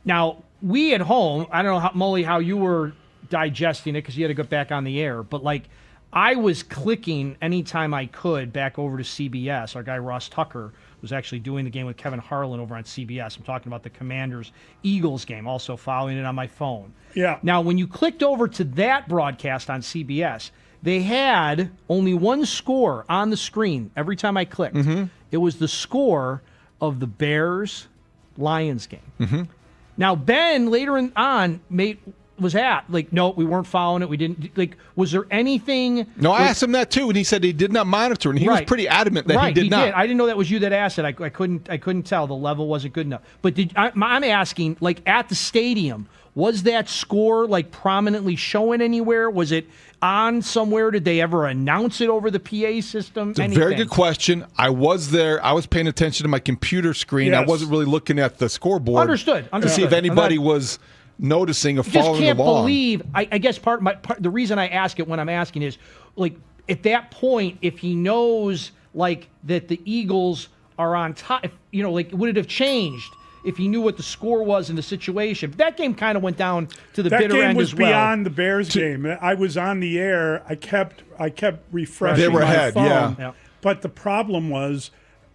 Now, we at home, I don't know, Mully, how you were digesting it because you had to go back on the air, but, I was clicking anytime I could back over to CBS. Our guy Ross Tucker was actually doing the game with Kevin Harlan over on CBS. I'm talking about the Commanders-Eagles game, also following it on my phone. Yeah. Now, when you clicked over to that broadcast on CBS, they had only one score on the screen every time I clicked. Mm-hmm. It was the score of the Bears-Lions game. Mm-hmm. Now, Ben, later on, was at, no, we weren't following it. We didn't, was there anything? No, I asked him that too, and he said he did not monitor, and he was pretty adamant that he did not. I didn't know that was you that asked it. I couldn't tell. The level wasn't good enough. But I'm asking, at the stadium, was that score, prominently showing anywhere? Was it on somewhere? Did they ever announce it over the PA system? It's a very good question. I was there. I was paying attention to my computer screen. Yes. I wasn't really looking at the scoreboard. Understood. To see if anybody was noticing or following along. Just can't believe. I guess the reason I ask it when I'm asking is, at that point, if he knows that the Eagles are on top, would it have changed if he knew what the score was in the situation? But that game kind of went down to the bitter end as well. That game was beyond the Bears game. I was on the air. I kept refreshing they were my ahead, phone. Yeah. But the problem was,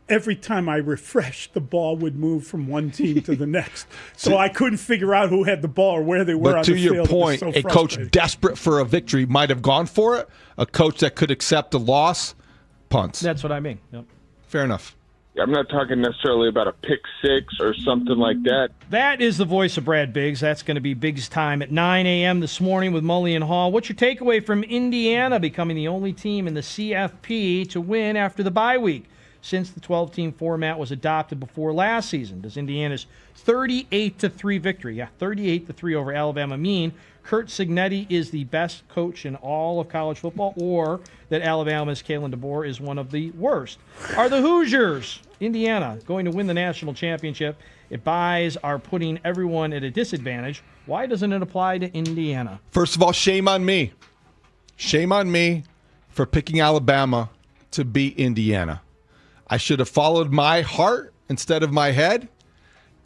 every time I refreshed, the ball would move from one team to the next. So I couldn't figure out who had the ball or where they were on the field. But to your point, a coach desperate for a victory might have gone for it. A coach that could accept a loss, punts. That's what I mean. Yep. Fair enough. I'm not talking necessarily about a pick six or something like that. That is the voice of Brad Biggs. That's going to be Biggs' time at 9 a.m. this morning with Mully and Haugh. What's your takeaway from Indiana becoming the only team in the CFP to win after the bye week since the 12-team format was adopted before last season? Does Indiana's 38-3 victory, 38-3 over Alabama mean Curt Cignetti is the best coach in all of college football, or that Alabama's Kalen DeBoer is one of the worst? Are the Hoosiers, Indiana, going to win the national championship? If buys are putting everyone at a disadvantage, why doesn't it apply to Indiana? First of all, shame on me. Shame on me for picking Alabama to beat Indiana. I should have followed my heart instead of my head.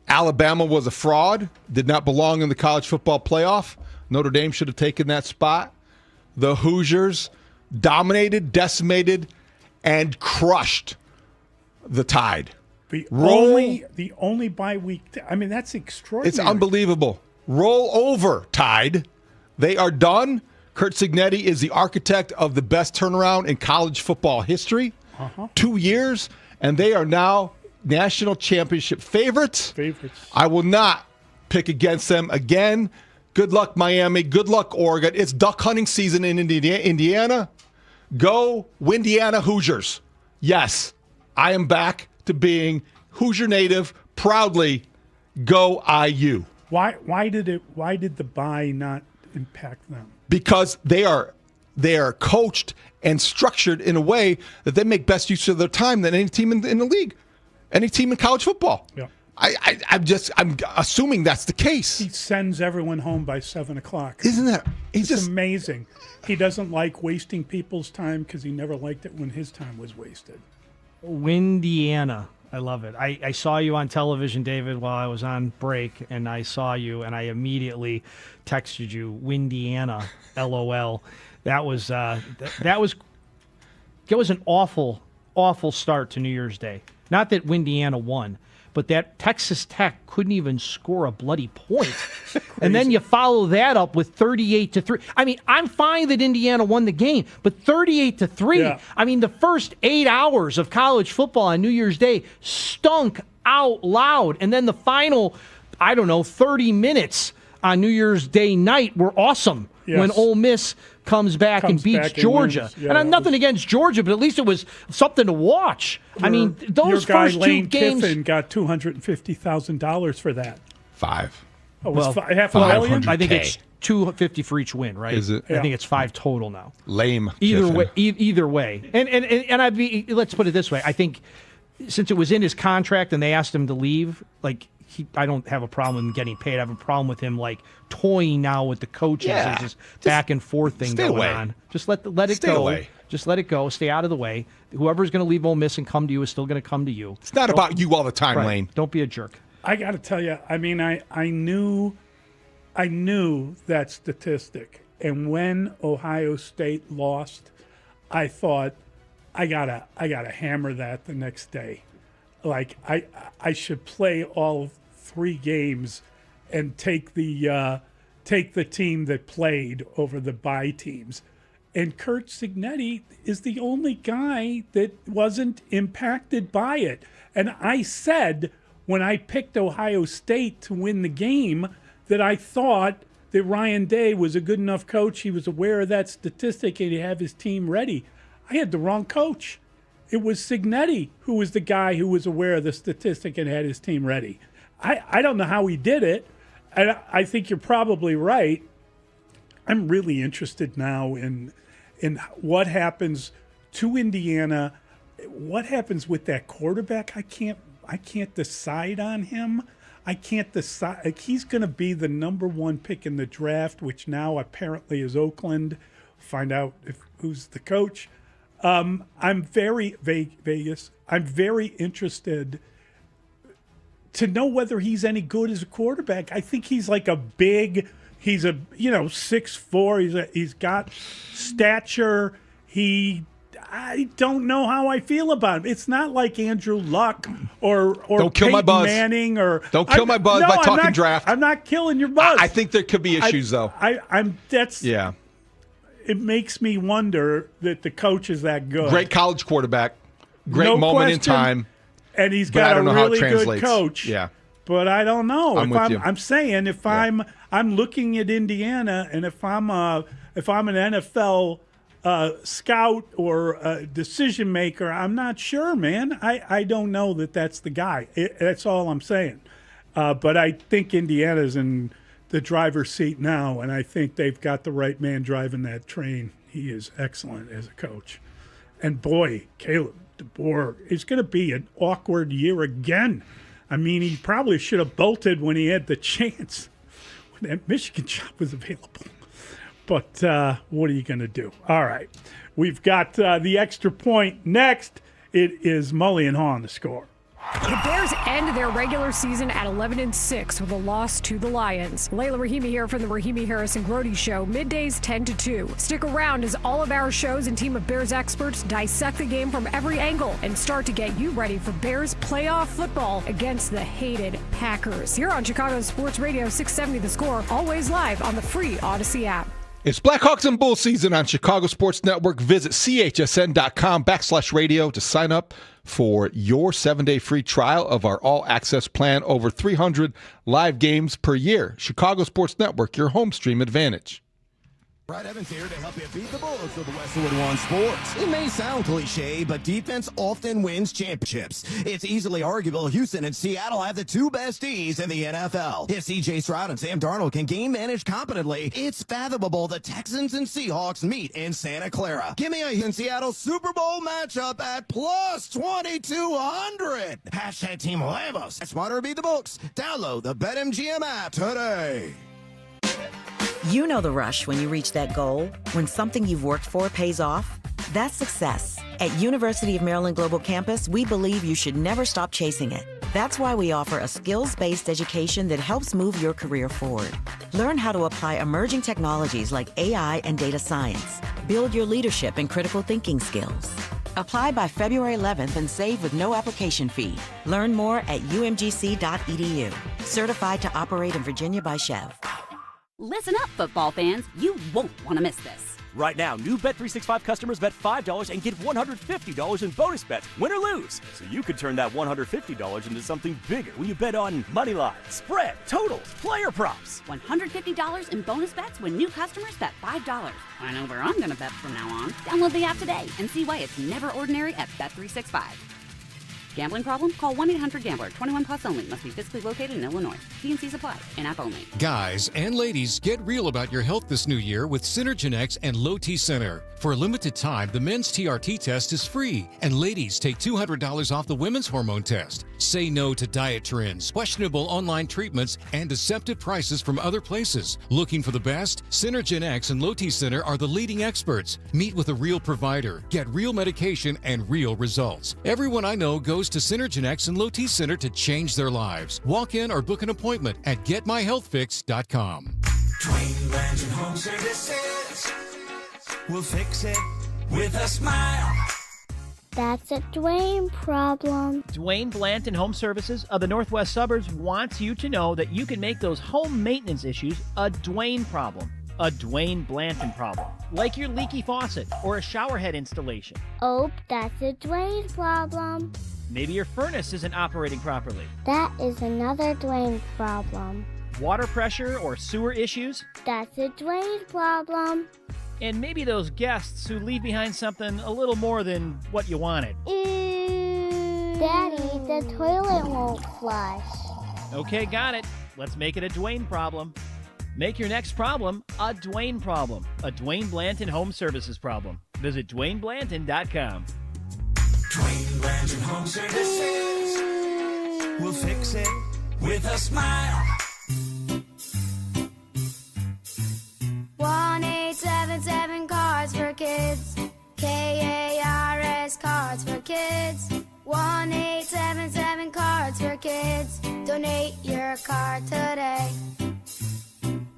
Alabama was a fraud, did not belong in the college football playoff. Notre Dame should have taken that spot. The Hoosiers dominated, decimated, and crushed the Tide. The only bye week. I mean, that's extraordinary. It's unbelievable. Roll over, Tide. They are done. Curt Cignetti is the architect of the best turnaround in college football history. 2 years, and they are now national championship favorites. I will not pick against them again. Good luck, Miami. Good luck, Oregon. It's duck hunting season in Indiana. Go, Windiana Hoosiers. Yes, I am back to being Hoosier native. Proudly, go IU. Why did the bye not impact them? Because they are coached and structured in a way that they make best use of their time than any team in the league, any team in college football. Yeah. I'm assuming that's the case. He sends everyone home by 7:00. Isn't that? It's amazing. He doesn't like wasting people's time because he never liked it when his time was wasted. Windiana. I love it. I saw you on television, David, while I was on break, and I saw you, and I immediately texted you, Windiana, LOL. That was It was an awful, awful start to New Year's Day. Not that Indiana won, but that Texas Tech couldn't even score a bloody point. And then you follow that up with 38-3. I mean, I'm fine that Indiana won the game, but 38-3. Yeah. I mean, the first 8 hours of college football on New Year's Day stunk out loud. And then the final, 30 minutes on New Year's Day night were awesome. Yes. When Ole Miss comes back and beats Georgia. Yeah, and I'm nothing against Georgia, but at least it was something to watch. I mean, those your guy, first Lane two games. Kiffin got $250,000 for that. 5. Oh, it was half a million? I think it's $250 for each win, right? Is it? I think it's 5 total now. Lame. Either Kiffin. way, either way. And I'd be. Let's put it this way. I think since it was in his contract and they asked him to leave, I don't have a problem with him getting paid. I have a problem with him toying now with the coaches. Yeah. There's this back and forth thing stay going away. on. Just let it Stay go. away. Just let it go. Stay out of the way. Whoever's going to leave Ole Miss and come to you is still going to come to you. It's not about you all the time, Right. Lane. Don't be a jerk. I got to tell you, I mean, I knew that statistic, and when Ohio State lost, I thought I gotta hammer that the next day. I should play all 3 games and take the team that played over the bye teams. And Curt Cignetti is the only guy that wasn't impacted by it. And I said when I picked Ohio State to win the game that I thought that Ryan Day was a good enough coach. He was aware of that statistic and he'd have his team ready. I had the wrong coach. It was Cignetti who was the guy who was aware of the statistic and had his team ready. I don't know how he did it. And I think you're probably right. I'm really interested now in what happens to Indiana. What happens with that quarterback? I can't decide on him. I can't decide. He's going to be the number 1 pick in the draft, which now apparently is Oakland. Find out who's the coach. I'm very Vegas. I'm very interested to know whether he's any good as a quarterback. I think he's he's a 6'4". He's got stature. I don't know how I feel about him. It's not like Andrew Luck or Don't kill Peyton my buzz. Manning or Don't kill my buzz by talking draft. I'm not killing your buzz. I think there could be issues though. Yeah. It makes me wonder that the coach is that good. Great college quarterback. Great No moment in question. time. And he's But I got a don't know how it really good translates. coach. Yeah. But I don't know. I'm saying if I'm looking at Indiana, and if I'm an NFL scout or a decision maker, I'm not sure, man. I don't know that that's the guy. That's all I'm saying. But I think Indiana's in the driver's seat now, and I think they've got the right man driving that train. He is excellent as a coach. And boy, Caleb DeBoer is going to be an awkward year again. I mean, he probably should have bolted when he had the chance, when that Michigan job was available. But what are you going to do? All right. We've got the extra point next. It is Mully and Haugh on the score. The Bears end their regular season at 11-6 with a loss to the Lions. Layla Rahimi here from the Rahimi Harris and Grody Show, middays 10 to 2. Stick around as all of our shows and team of Bears experts dissect the game from every angle and start to get you ready for Bears playoff football against the hated Packers. Here on Chicago Sports Radio 670 The Score, always live on the free Odyssey app. It's Blackhawks and Bulls season on Chicago Sports Network. Visit chsn.com/radio to sign up for your 7-day free trial of our all-access plan. Over 300 live games per year. Chicago Sports Network, your home stream advantage. Brad Evans here to help you beat the Bulls of the Westwood One Sports. It may sound cliche, but defense often wins championships. It's easily arguable Houston and Seattle have the 2 best Ds in the NFL. If C.J. Stroud and Sam Darnold can game manage competently, it's fathomable the Texans and Seahawks meet in Santa Clara. Give me a Houston Seattle Super Bowl matchup at plus 2,200. Hashtag Team Huevos. Smarter beat the books. Download the BetMGM app today. You know the rush when you reach that goal, when something you've worked for pays off. That's success. At University of Maryland Global Campus, we believe you should never stop chasing it. That's why we offer a skills-based education that helps move your career forward. Learn how to apply emerging technologies like AI and data science. Build your leadership and critical thinking skills. Apply by February 11th and save with no application fee. Learn more at umgc.edu. Certified to operate in Virginia by Chev. Listen up, football fans. You won't want to miss this. Right now, new Bet365 customers bet $5 and get $150 in bonus bets, win or lose. So you could turn that $150 into something bigger when you bet on money line, spread, totals, player props. $150 in bonus bets when new customers bet $5. I know where I'm going to bet from now on. Download the app today and see why it's never ordinary at Bet365. Gambling problem? Call 1-800-GAMBLER. 21 plus only. Must be physically located in Illinois. T&Cs apply. In-app only. Guys and ladies, get real about your health this new year with Synergenex and Low T Center. For a limited time, the men's TRT test is free, and ladies take $200 off the women's hormone test. Say no to diet trends, questionable online treatments, and deceptive prices from other places. Looking for the best? Synergenex and Low T Center are the leading experts. Meet with a real provider, get real medication, and real results. Everyone I know goes to Synergenex and Low T Center to change their lives. Walk in or book an appointment at getmyhealthfix.com. Dwayne Blanton Home Services. We'll fix it with a smile. That's a Dwayne problem. Dwayne Blanton Home Services of the Northwest Suburbs wants you to know that you can make those home maintenance issues a Dwayne problem. A Dwayne Blanton problem. Like your leaky faucet or a shower head installation. Oh, that's a Dwayne problem. Maybe your furnace isn't operating properly. That is another Dwayne problem. Water pressure or sewer issues. That's a Dwayne problem. And maybe those guests who leave behind something a little more than what you wanted. Daddy, the toilet won't flush. Okay, got it. Let's make it a Dwayne problem. Make your next problem a Dwayne problem. A Dwayne Blanton Home Services problem. Visit DwayneBlanton.com. Dwayne Blanton Home Services. We'll fix it with a smile. 1-877 Cards for Kids. KARS Cards for Kids. 1-877 Cards for Kids. Donate your card today.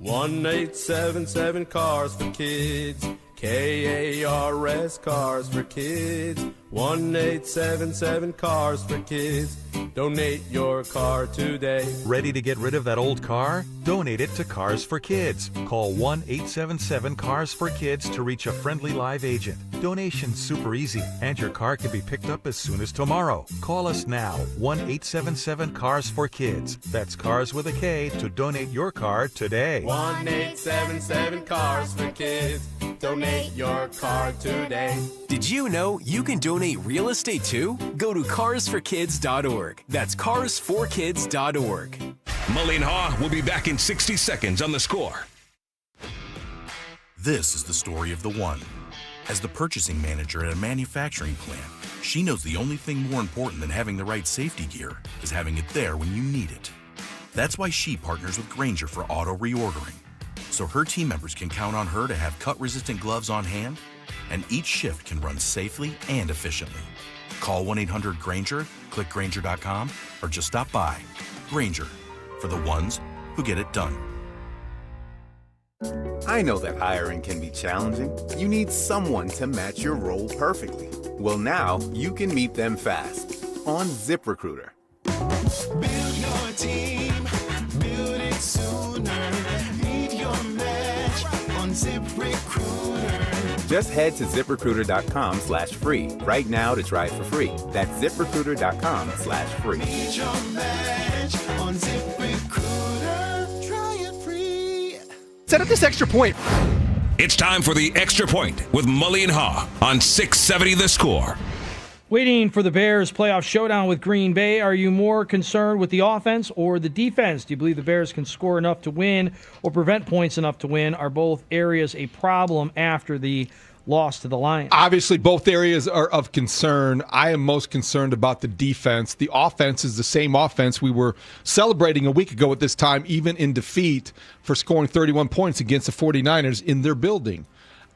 1-877 Cars for Kids. KARS Cars for Kids. 1-877 Cars for Kids. Donate your car today. Ready to get rid of that old car? Donate it to Cars for Kids. Call 1-877-CARS-FOR-KIDS to reach a friendly live agent. Donation's super easy, and your car can be picked up as soon as tomorrow. Call us now, 1-877-CARS-FOR-KIDS. That's Cars with a K to donate your car today. 1-877 Cars for Kids. Donate your car today. Did you know you can donate real estate too? Go to carsforkids.org. That's carsforkids.org. Mully and Haugh will be back in 60 seconds on The Score. This is the story of the one. As the purchasing manager at a manufacturing plant, she knows the only thing more important than having the right safety gear is having it there when you need it. That's why she partners with Grainger for auto reordering, so her team members can count on her to have cut-resistant gloves on hand, and each shift can run safely and efficiently. Call 1-800-GRAINGER, click Grainger.com, or just stop by. Grainger, for the ones who get it done. I know that hiring can be challenging. You need someone to match your role perfectly. Well, now you can meet them fast on ZipRecruiter. Build your team, build it sooner. Meet your match on ZipRecruiter. Just head to ZipRecruiter.com/free right now to try it for free. That's ZipRecruiter.com/free. Meet your match on ZipRecruiter. Try it free. Set up this extra point. It's time for the Extra Point with Mully and Haugh on 670 The Score. Waiting for the Bears playoff showdown with Green Bay. Are you more concerned with the offense or the defense? Do you believe the Bears can score enough to win or prevent points enough to win? Are both areas a problem after the loss to the Lions? Obviously, both areas are of concern. I am most concerned about the defense. The offense is the same offense we were celebrating a week ago at this time, even in defeat, for scoring 31 points against the 49ers in their building.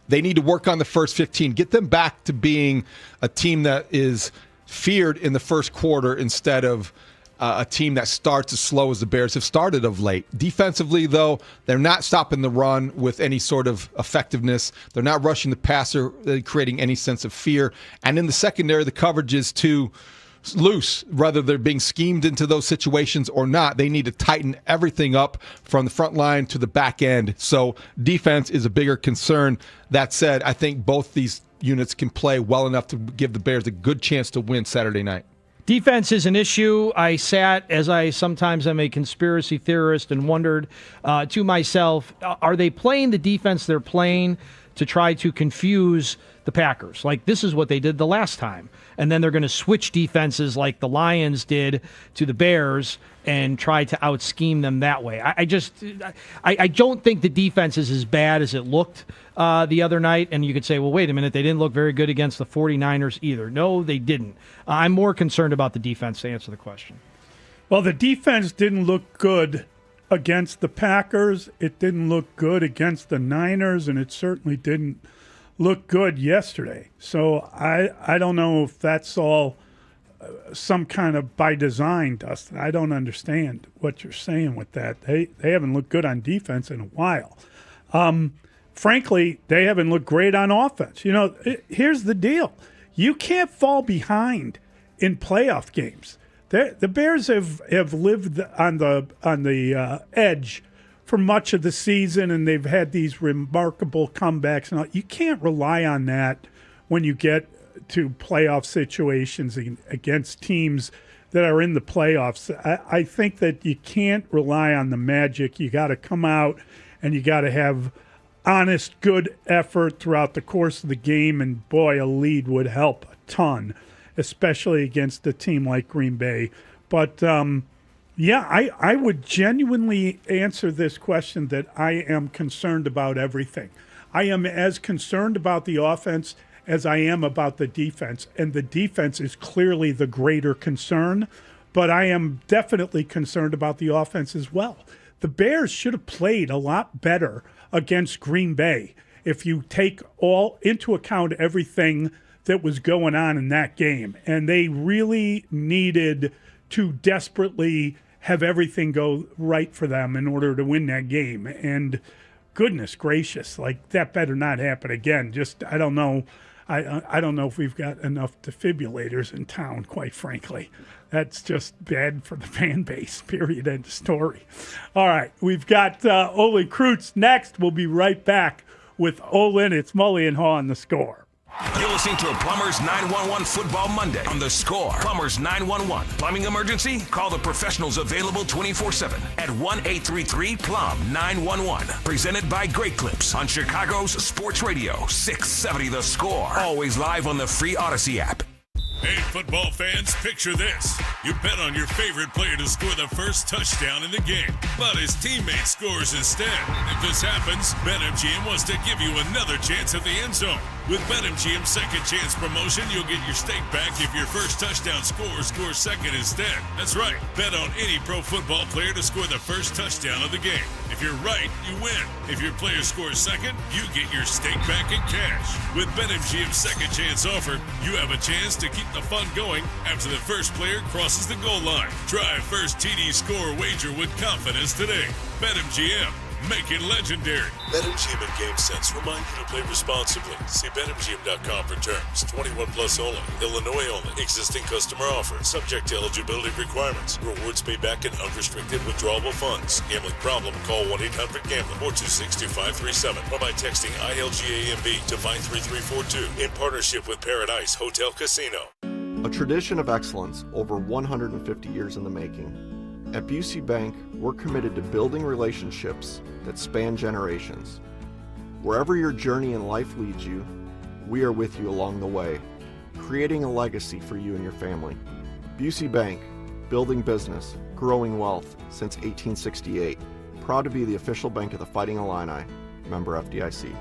They need to work on the first 15, get them back to being a team that is feared in the first quarter instead of a team that starts as slow as the Bears have started of late. Defensively, though, they're not stopping the run with any sort of effectiveness. They're not rushing the passer, creating any sense of fear. And in the secondary, the coverage is too loose. Whether they're being schemed into those situations or not, they need to tighten everything up from the front line to the back end. So defense is a bigger concern. That said, I think both these units can play well enough to give the Bears a good chance to win Saturday night. Defense is an issue. I sat, as I sometimes am a conspiracy theorist, and wondered to myself, are they playing the defense they're playing to try to confuse the Packers? Like, this is what they did the last time. And then they're going to switch defenses like the Lions did to the Bears and try to out-scheme them that way. I don't think the defense is as bad as it looked the other night. And you could say, well, wait a minute, they didn't look very good against the 49ers either. No, they didn't. I'm more concerned about the defense, to answer the question. Well, the defense didn't look good against the Packers. It didn't look good against the Niners, and it certainly didn't look good yesterday. So I don't know if that's all some kind of by design, Dustin. I don't understand what you're saying with that. They haven't looked good on defense in a while. Frankly, they haven't looked great on offense. You know, here's the deal. You can't fall behind in playoff games. The Bears have lived on the edge for much of the season, and they've had these remarkable comebacks. And you can't rely on that when you get to playoff situations against teams that are in the playoffs. I think that you can't rely on the magic. You got to come out and you got to have honest, good effort throughout the course of the game. And boy, a lead would help a ton, especially against a team like Green Bay. But yeah, I would genuinely answer this question that I am concerned about everything. I am as concerned about the offense as I am about the defense, and the defense is clearly the greater concern, but I am definitely concerned about the offense as well. The Bears should have played a lot better against Green Bay if you take all into account everything that was going on in that game, and they really needed to desperately have everything go right for them in order to win that game. And goodness gracious, like, that better not happen again. Just, I don't know. I don't know if we've got enough defibrillators in town, quite frankly. That's just bad for the fan base, period, end of story. All right, we've got Ole Kreutz next. We'll be right back with Olin. It's Mully and Haugh on The Score. You're listening to a Plumbers 911 Football Monday on The Score. Plumbers 911. Plumbing emergency? Call the professionals available 24/7 at 1-833-PLUM-911. Presented by Great Clips on Chicago's Sports Radio 670 The Score. Always live on the free Odyssey app. Hey, football fans, picture this. You bet on your favorite player to score the first touchdown in the game, but his teammate scores instead. If this happens, BetMGM wants to give you another chance at the end zone. With BetMGM's second chance promotion, you'll get your stake back if your first touchdown scorer scores second instead. That's right. Bet on any pro football player to score the first touchdown of the game. If you're right, you win. If your player scores second, you get your stake back in cash. With BetMGM's second chance offer, you have a chance to keep the fun going after the first player crosses the goal line. Try first TD score wager with confidence today. BetMGM. Make it legendary. BetMGM and GameSense remind you to play responsibly. See BetMGM.com for terms. 21 plus only. Illinois only. Existing customer offer. Subject to eligibility requirements. Rewards paid back in unrestricted withdrawable funds. Gambling problem? Call 1-800-GAMBLER or 262-537 or by texting ILGAMB to 53342 in partnership with Paradise Hotel Casino. A tradition of excellence over 150 years in the making. At Busey Bank, we're committed to building relationships that span generations. Wherever your journey in life leads you, we are with you along the way, creating a legacy for you and your family. Busey Bank, building business, growing wealth since 1868. Proud to be the official bank of the Fighting Illini. Member FDIC.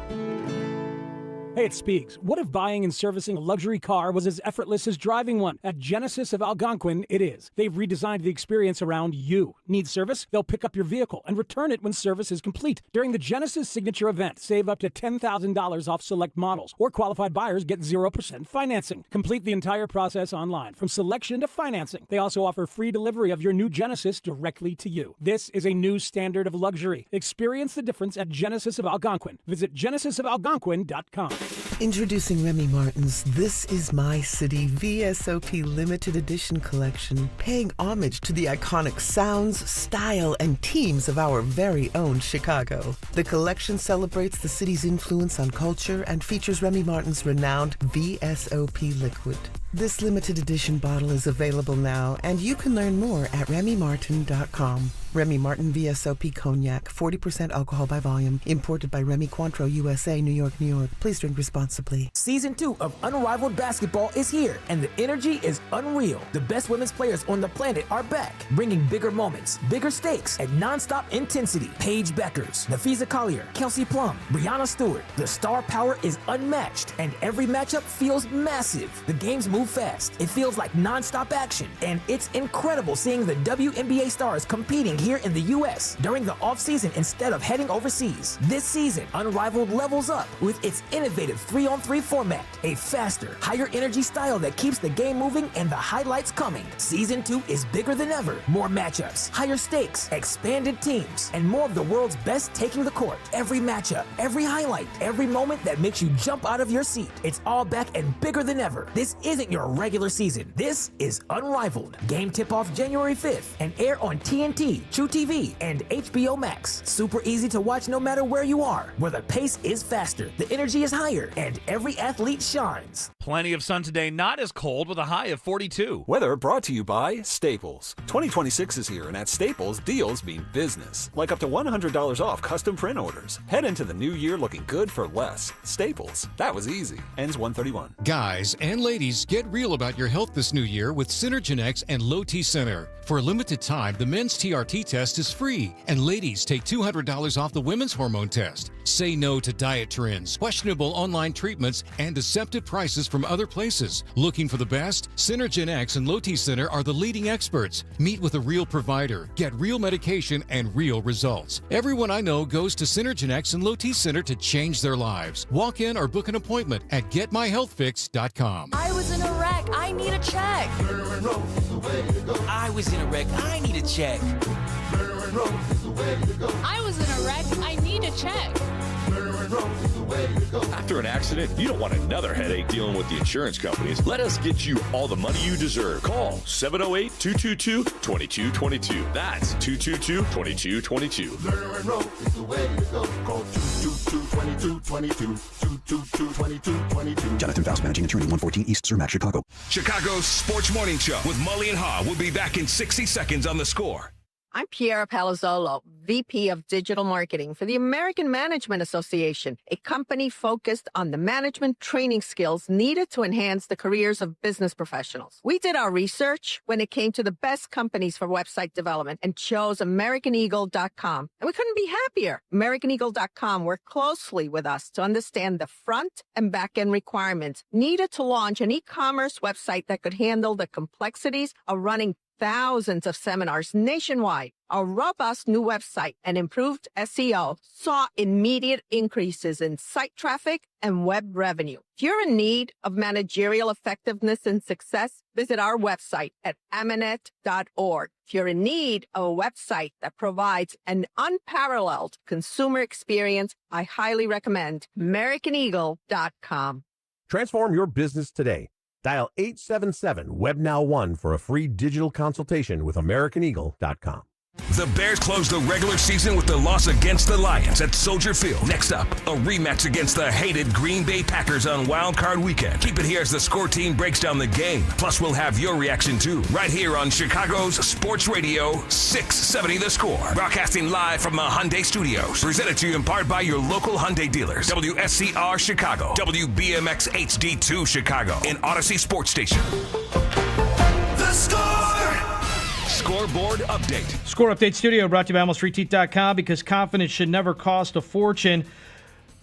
Hey, it's Spiegs. What if buying and servicing a luxury car was as effortless as driving one? At Genesis of Algonquin, it is. They've redesigned the experience around you. Need service? They'll pick up your vehicle and return it when service is complete. During the Genesis Signature Event, save up to $10,000 off select models, or qualified buyers get 0% financing. Complete the entire process online, from selection to financing. They also offer free delivery of your new Genesis directly to you. This is a new standard of luxury. Experience the difference at Genesis of Algonquin. Visit genesisofalgonquin.com. Introducing Remy Martin's This Is My City VSOP Limited Edition Collection, paying homage to the iconic sounds, style, and teams of our very own Chicago. The collection celebrates the city's influence on culture and features Remy Martin's renowned VSOP liquid. This limited edition bottle is available now, and you can learn more at RemyMartin.com. Remy Martin VSOP Cognac, 40% alcohol by volume, imported by Remy Cointreau, USA, New York, New York. Please drink responsibly. Season 2 of Unrivaled Basketball is here, and the energy is unreal. The best women's players on the planet are back, bringing bigger moments, bigger stakes, and nonstop intensity. Paige Beckers, Nafisa Collier, Kelsey Plum, Brianna Stewart. The star power is unmatched, and every matchup feels massive. The games move fast. It feels like nonstop action, and it's incredible seeing the WNBA stars competing here in the U.S. during the offseason instead of heading overseas. This season, Unrivaled levels up with its innovative 3-on-3 format, a faster, higher energy style that keeps the game moving and the highlights coming. Season 2 is bigger than ever. More matchups, higher stakes, expanded teams, and more of the world's best taking the court. Every matchup, every highlight, every moment that makes you jump out of your seat. It's all back and bigger than ever. This isn't your regular season. This is Unrivaled. Game tip-off January 5th and air on TNT, True TV, and HBO Max. Super easy to watch no matter where you are, where the pace is faster, the energy is higher, and every athlete shines. Plenty of sun today, not as cold, with a high of 42. Weather brought to you by Staples. 2026 is here, and at Staples, deals mean business. Like up to $100 off custom print orders. Head into the new year looking good for less. Staples. That was easy. Ends 1/31. Guys and ladies, get real about your health this new year with Synergenex and Low T Center. For a limited time, the men's TRT test is free, and ladies take $200 off the women's hormone test. Say no to diet trends, questionable online treatments, and deceptive prices from other places. Looking for the best? Synergenex and Low T Center are the leading experts. Meet with a real provider, get real medication, and real results. Everyone I know goes to Synergenex and Low T Center to change their lives. Walk in or book an appointment at getmyhealthfix.com. I was in a wreck. I need a check. I was in a wreck. I need a check. I was in a wreck. I need a check. After an accident, you don't want another headache dealing with the insurance companies. Let us get you all the money you deserve. Call 708-222-2222. That's 222-2222. Call 222-2222. Jonathan Faust, managing attorney, 114 East Cermak, Chicago. Chicago's Sports Morning Show with Mully and Haugh will be back in 60 seconds on The Score. I'm Piera Palazzolo, VP of Digital Marketing for the American Management Association, a company focused on the management training skills needed to enhance the careers of business professionals. We did our research when it came to the best companies for website development and chose AmericanEagle.com. And we couldn't be happier. AmericanEagle.com worked closely with us to understand the front and back end requirements needed to launch an e-commerce website that could handle the complexities of running thousands of seminars nationwide. Our robust new website and improved SEO saw immediate increases in site traffic and web revenue. If you're in need of managerial effectiveness and success, visit our website at amanet.org. If you're in need of a website that provides an unparalleled consumer experience, I highly recommend AmericanEagle.com. Transform your business today. Dial 877-WebNow1 for a free digital consultation with AmericanEagle.com. The Bears close the regular season with the loss against the Lions at Soldier Field. Next up, a rematch against the hated Green Bay Packers on Wild Card Weekend. Keep it here as the Score team breaks down the game. Plus, we'll have your reaction too, right here on Chicago's Sports Radio 670 The Score. Broadcasting live from the Hyundai Studios. Presented to you in part by your local Hyundai dealers. WSCR Chicago, WBMX HD2 Chicago, and Odyssey Sports Station. The Score! Scoreboard update. Score Update Studio brought to you by AlmostFreeTeeth.com, because confidence should never cost a fortune.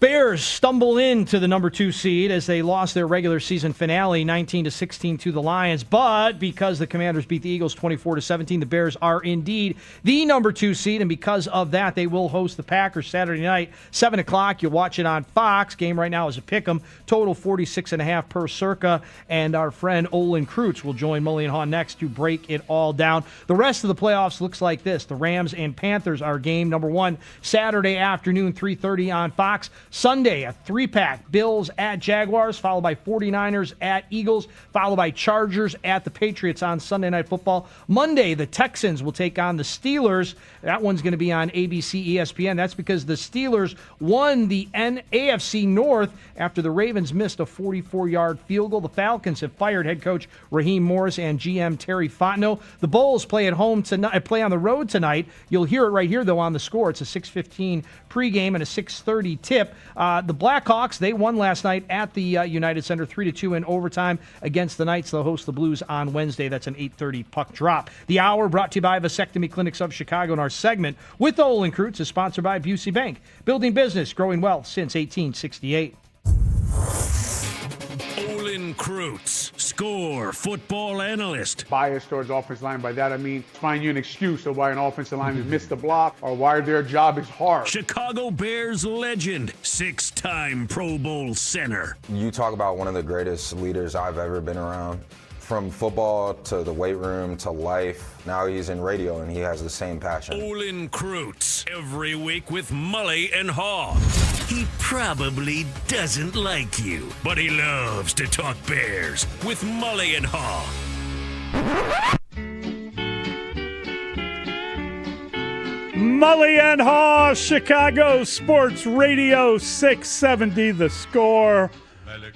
Bears stumble into the number 2 seed as they lost their regular season finale 19-16 to the Lions. But because the Commanders beat the Eagles 24-17, the Bears are indeed the number 2 seed. And because of that, they will host the Packers Saturday night, 7 o'clock. You'll watch it on Fox. Game right now is a pick'em. Total 46.5 per circa. And our friend Olin Kreutz will join Mully and Haugh next to break it all down. The rest of the playoffs looks like this. The Rams and Panthers are game number 1 Saturday afternoon, 3:30 on Fox. Sunday, a 3-pack, Bills at Jaguars, followed by 49ers at Eagles, followed by Chargers at the Patriots on Sunday Night Football. Monday, the Texans will take on the Steelers. That one's going to be on ABC, ESPN. That's because the Steelers won the AFC North after the Ravens missed a 44-yard field goal. The Falcons have fired head coach Raheem Morris and GM Terry Fontenot. The Bulls play at home tonight, play on the road tonight. You'll hear it right here, though, on the score. It's a 6:15 pregame and a 6:30 tip. The Blackhawks, they won last night at the United Center 3-2 in overtime against the Knights. They'll host the Blues on Wednesday. That's an 8:30 puck drop. The Hour, brought to you by Vasectomy Clinics of Chicago. And our segment with Olin Kreutz is sponsored by Busey Bank. Building business, growing wealth since 1868. Olin Kreutz, Score football analyst. Bias towards offensive line. By that I mean find you an excuse of why an offensive lineman missed the block or why their job is hard. Chicago Bears legend, 6-time Pro Bowl center. You talk about one of the greatest leaders I've ever been around. From football to the weight room to life. Now he's in radio and he has the same passion. Olin Kreutz, every week with Mully and Haugh. He probably doesn't like you, but he loves to talk Bears with Mully and Haugh. Mully and Haugh, Chicago Sports Radio 670 The Score.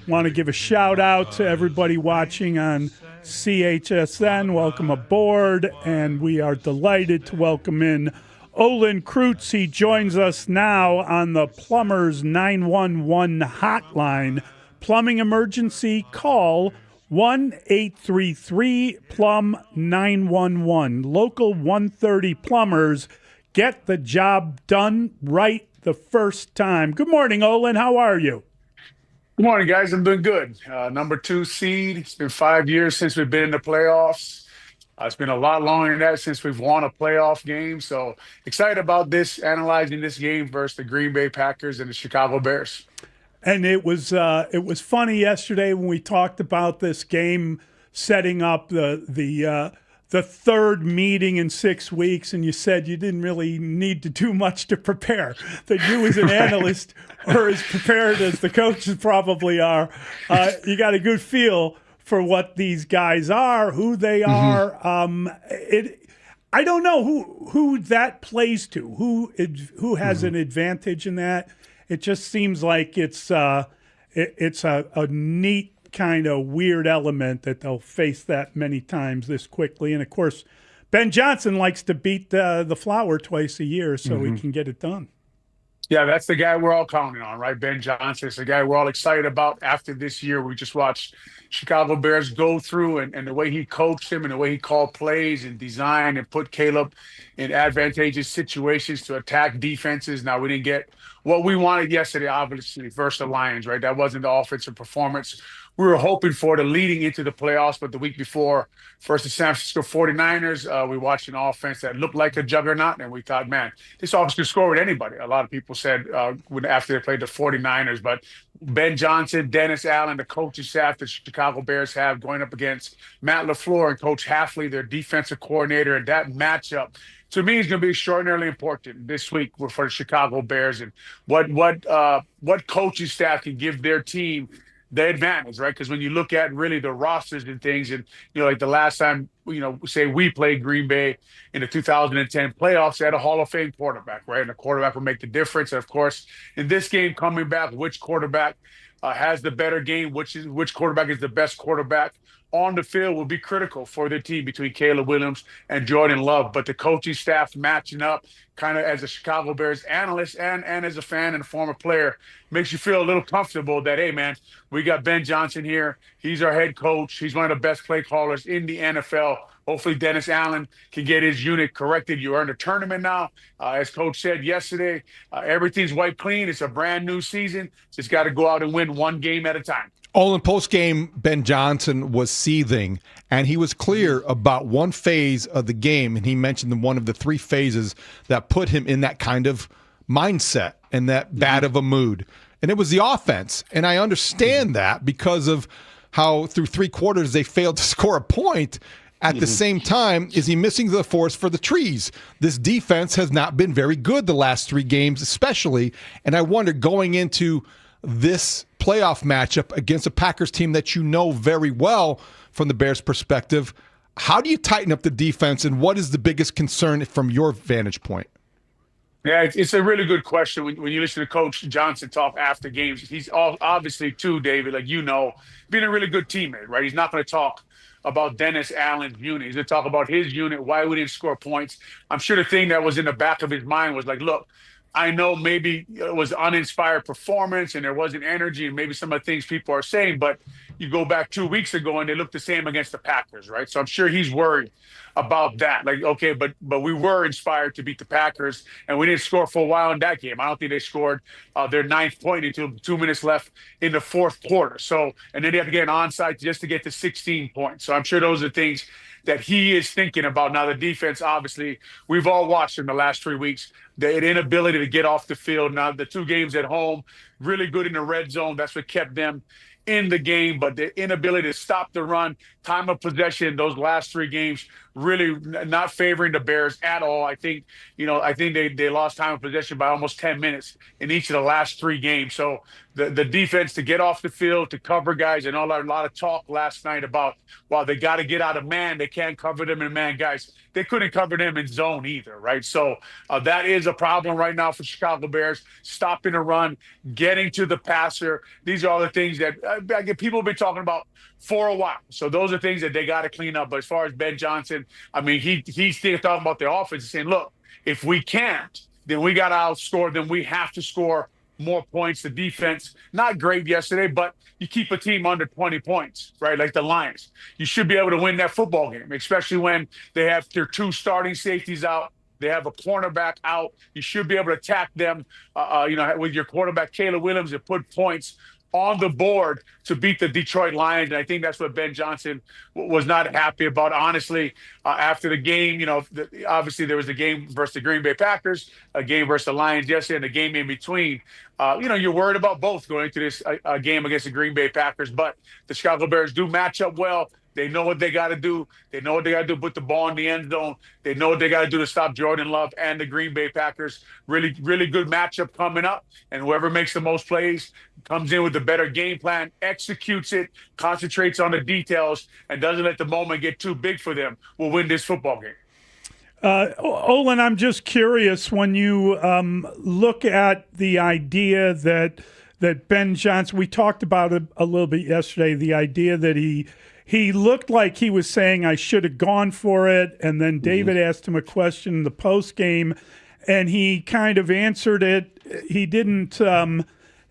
Want to give a shout out to everybody watching on CHSN. Welcome aboard, and we are delighted to welcome in Olin Kreutz. He joins us now on the Plumbers 911 hotline. Plumbing emergency, call 1-833-PLUM-911. Local 130 plumbers get the job done right the first time. Good morning, Olin. How are you? Good morning, guys. I'm doing good. Number 2 seed. It's been 5 years since we've been in the playoffs. It's been a lot longer than that since we've won a playoff game. So excited about this, analyzing this game versus the Green Bay Packers and the Chicago Bears. And it was funny yesterday when we talked about this game, setting up the third meeting in 6 weeks, and you said you didn't really need to do much to prepare, that you as an analyst are as prepared as the coaches probably are. You got a good feel for what these guys are, who they are. I don't know who that plays to, who has an advantage in that. It just seems like it's a neat kind of weird element that they'll face that many times this quickly. And of course, Ben Johnson likes to beat the Flower twice a year so he can get it done. Yeah, that's the guy we're all counting on, right? Ben Johnson is the guy we're all excited about after this year. We just watched Chicago Bears go through and the way he coached him and the way he called plays and designed and put Caleb in advantageous situations to attack defenses. Now, we didn't get what we wanted yesterday, obviously, versus the Lions, right? That wasn't the offensive performance we were hoping for leading into the playoffs. But the week before, versus the San Francisco 49ers, we watched an offense that looked like a juggernaut, and we thought, man, this offense could score with anybody. A lot of people said after they played the 49ers, but Ben Johnson, Dennis Allen, the coaching staff that Chicago Bears have going up against Matt LaFleur and Coach Hafley, their defensive coordinator, and that matchup, to me, is going to be extraordinarily important this week for the Chicago Bears and what coaching staff can give their team the advantage, right? Because when you look at really the rosters and things, and like the last time, say we played Green Bay in the 2010 playoffs, they had a Hall of Fame quarterback, right? And the quarterback will make the difference. And of course, in this game coming back, which quarterback has the better game? Which quarterback is the best quarterback? on the field will be critical for their team between Caleb Williams and Jordan Love. But the coaching staff matching up kind of as a Chicago Bears analyst and as a fan and a former player makes you feel a little comfortable that, hey, man, we got Ben Johnson here. He's our head coach. He's one of the best play callers in the NFL. Hopefully Dennis Allen can get his unit corrected. You are in the tournament now. As Coach said yesterday, everything's wiped clean. It's a brand new season. Just got to go out and win one game at a time. In post-game, Ben Johnson was seething, and he was clear about one phase of the game, and he mentioned one of the three phases that put him in that kind of mindset and that bad of a mood. And it was the offense. And I understand that because of how through three quarters they failed to score a point. At the same time, is he missing the forest for the trees? This defense has not been very good the last three games especially, and I wonder going into this playoff matchup against a Packers team that you know very well from the Bears' perspective, how do you tighten up the defense, and what is the biggest concern from your vantage point? Yeah, it's a really good question. When you listen to Coach Johnson talk after games, he's obviously, too, David, like you know, being a really good teammate, right? He's not going to talk about Dennis Allen's unit. He's going to talk about his unit, why we didn't score points. I'm sure the thing that was in the back of his mind was like, look, I know maybe it was uninspired performance and there wasn't energy and maybe some of the things people are saying, but you go back 2 weeks ago and they looked the same against the Packers, right? So I'm sure he's worried about that. Like, okay, but we were inspired to beat the Packers and we didn't score for a while in that game. I don't think they scored their ninth point until 2 minutes left in the fourth quarter. So, and then they have to get an onside just to get to 16 points. So I'm sure those are things that he is thinking about. Now, the defense, obviously, we've all watched in the last 3 weeks, the inability to get off the field. Now, the two games at home, really good in the red zone. That's what kept them in the game, but the inability to stop the run, time of possession, those last three games really not favoring the Bears at all. I think they lost time of possession by almost 10 minutes in each of the last three games. So the defense to get off the field, to cover guys, and a lot of talk last night about, well, they got to get out of man. They can't cover them in man. Guys, they couldn't cover them in zone either, right? So that is a problem right now for Chicago Bears, stopping the run, getting to the passer. These are all the things that people have been talking about for a while. So those are things that they got to clean up. But as far as Ben Johnson, I mean, he's still talking about the offense and saying, look, if we can't, then we got to outscore them. We have to score more points. The defense, not great yesterday, but you keep a team under 20 points, right? Like the Lions. You should be able to win that football game, especially when they have their two starting safeties out. They have a cornerback out. You should be able to attack them, with your quarterback, Caleb Williams, and put points on the board to beat the Detroit Lions. And I think that's what Ben Johnson was not happy about. Honestly, after the game, obviously there was a game versus the Green Bay Packers, a game versus the Lions yesterday, and a game in between. You're worried about both going into this game against the Green Bay Packers, but the Chicago Bears do match up well. They know what they got to do. They know what they got to do to put the ball in the end zone. They know what they got to do to stop Jordan Love and the Green Bay Packers. Really, really good matchup coming up. And whoever makes the most plays comes in with a better game plan, executes it, concentrates on the details, and doesn't let the moment get too big for them, will win this football game. Olin, I'm just curious, when you look at the idea that Ben Johnson, we talked about it a little bit yesterday, the idea that he looked like he was saying, I should have gone for it. And then David asked him a question in the post game, and he kind of answered it. He didn't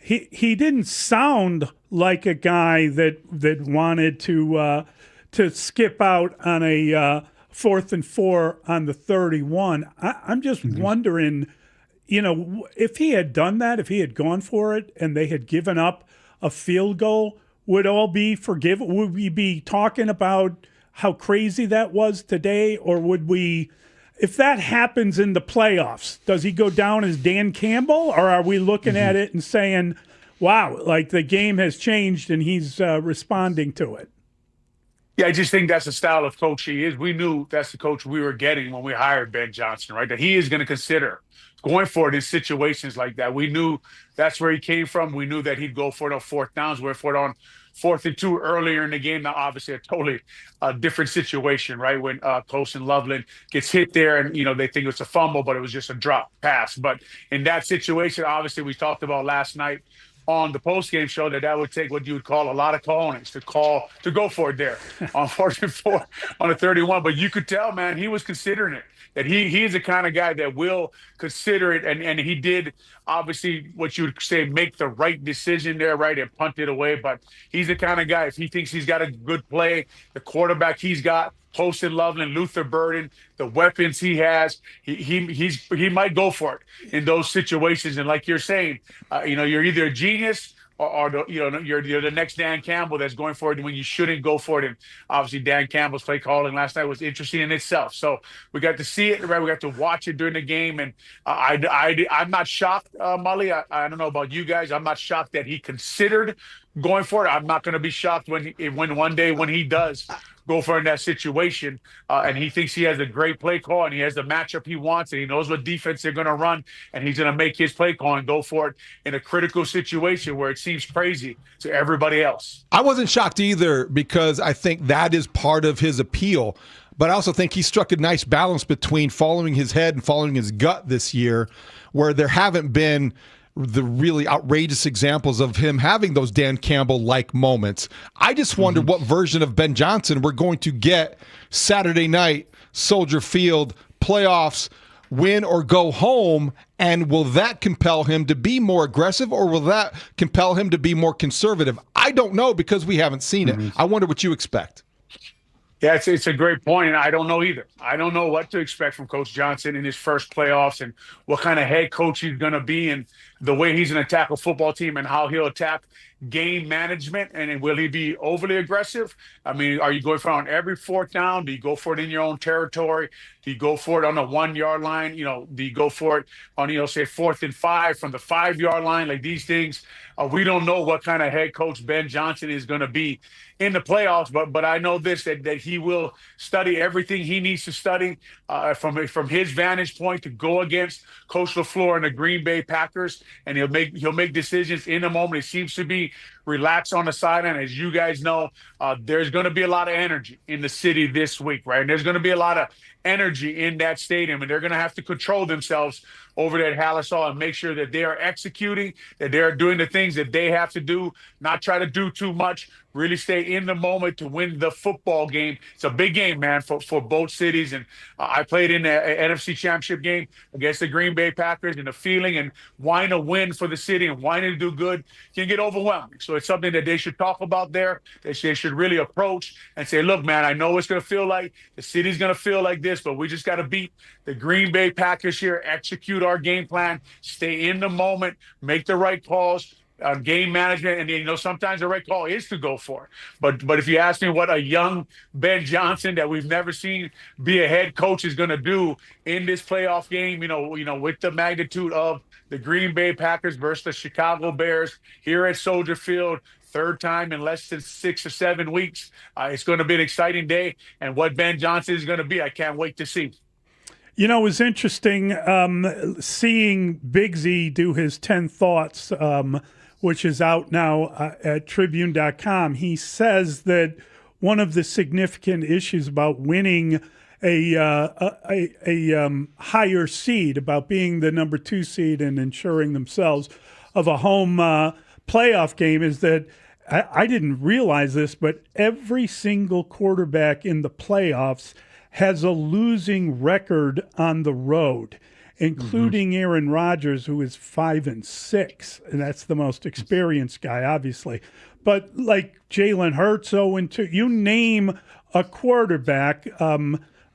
he didn't sound like a guy that wanted to skip out on a 4th and 4 on the 31. I'm just wondering, if he had done that, if he had gone for it and they had given up a field goal, would all be forgiven? Would we be talking about how crazy that was today? Or would we, if that happens in the playoffs, does he go down as Dan Campbell? Or are we looking at it and saying, wow, like the game has changed and he's responding to it? Yeah, I just think that's the style of coach he is. We knew that's the coach we were getting when we hired Ben Johnson, right? That he is going to consider going for it in situations like that. We knew that's where he came from. We knew that he'd go for it on fourth downs, went for it on 4th and 2 earlier in the game. Now, obviously, a totally different situation, right? When Colson Loveland gets hit there and, they think it's a fumble, but it was just a drop pass. But in that situation, obviously, we talked about last night, on the post-game show that would take what you would call a lot of cojones to go for it there on 4th and 4 on a 31. But you could tell, man, he was considering it. That he is the kind of guy that will consider it, and he did obviously what you would say make the right decision there, right, and punt it away. But he's the kind of guy, if he thinks he's got a good play, the quarterback he's got, Poston Loveland, Luther Burden, the weapons he has, he might go for it in those situations. And like you're saying, you're either a genius or you're the next Dan Campbell that's going for it when you shouldn't go for it. And obviously Dan Campbell's play calling last night was interesting in itself. So we got to see it, right? We got to watch it during the game, and I'm not shocked, Mully. I don't know about you guys. I'm not shocked that he considered going for it. I'm not going to be shocked when one day when he does go for it in that situation, and he thinks he has a great play call and he has the matchup he wants and he knows what defense they're going to run, and he's going to make his play call and go for it in a critical situation where it seems crazy to everybody else. I wasn't shocked either, because I think that is part of his appeal. But I also think he struck a nice balance between following his head and following his gut this year, where there haven't been the really outrageous examples of him having those Dan Campbell-like moments. I just wonder what version of Ben Johnson we're going to get Saturday night, Soldier Field, playoffs, win or go home, and will that compel him to be more aggressive, or will that compel him to be more conservative? I don't know, because we haven't seen it. I wonder what you expect. Yeah, it's a great point, and I don't know either. I don't know what to expect from Coach Johnson in his first playoffs and what kind of head coach he's going to be and the way he's going to tackle football team and how he'll attack game management. And will he be overly aggressive? I mean, are you going for it on every 4th down? Do you go for it in your own territory? Do you go for it on the 1-yard line? Do you go for it on, say 4th and 5 from the 5-yard line? Like these things, we don't know what kind of head coach Ben Johnson is going to be in the playoffs, but I know this, that he will study everything he needs to study from his vantage point to go against Coach LaFleur and the Green Bay Packers, and he'll make decisions in the moment. It seems to be relaxed on the sideline. As you guys know, there's going to be a lot of energy in the city this week, right? And there's going to be a lot of energy in that stadium, and they're going to have to control themselves over there at Haugh and make sure that they are executing, that they are doing the things that they have to do, not try to do too much, really stay in the moment to win the football game. It's a big game, man, for both cities. And I played in an NFC Championship game against the Green Bay Packers, and the feeling and wanting to win for the city and wanting to do good can get overwhelming. So it's something that they should talk about there. They should really approach and say, look, man, I know it's going to feel like the city's going to feel like this, but we just got to beat the Green Bay Packers here, execute our game plan, stay in the moment, make the right calls, game management. And sometimes the right call is to go for it. But if you ask me what a young Ben Johnson that we've never seen be a head coach is going to do in this playoff game, with the magnitude of the Green Bay Packers versus the Chicago Bears here at Soldier Field, 3rd time in less than 6 or 7 weeks, it's going to be an exciting day. And what Ben Johnson is going to be, I can't wait to see. It was interesting seeing Bigsy do his 10 thoughts, which is out now at Tribune.com. He says that one of the significant issues about winning a higher seed, about being the number 2 seed and ensuring themselves of a home playoff game, is that I didn't realize this, but every single quarterback in the playoffs has a losing record on the road, including Aaron Rodgers, who is 5-6, and that's the most experienced guy, obviously. But like Jalen Hurts, 0-2, you name a quarterback.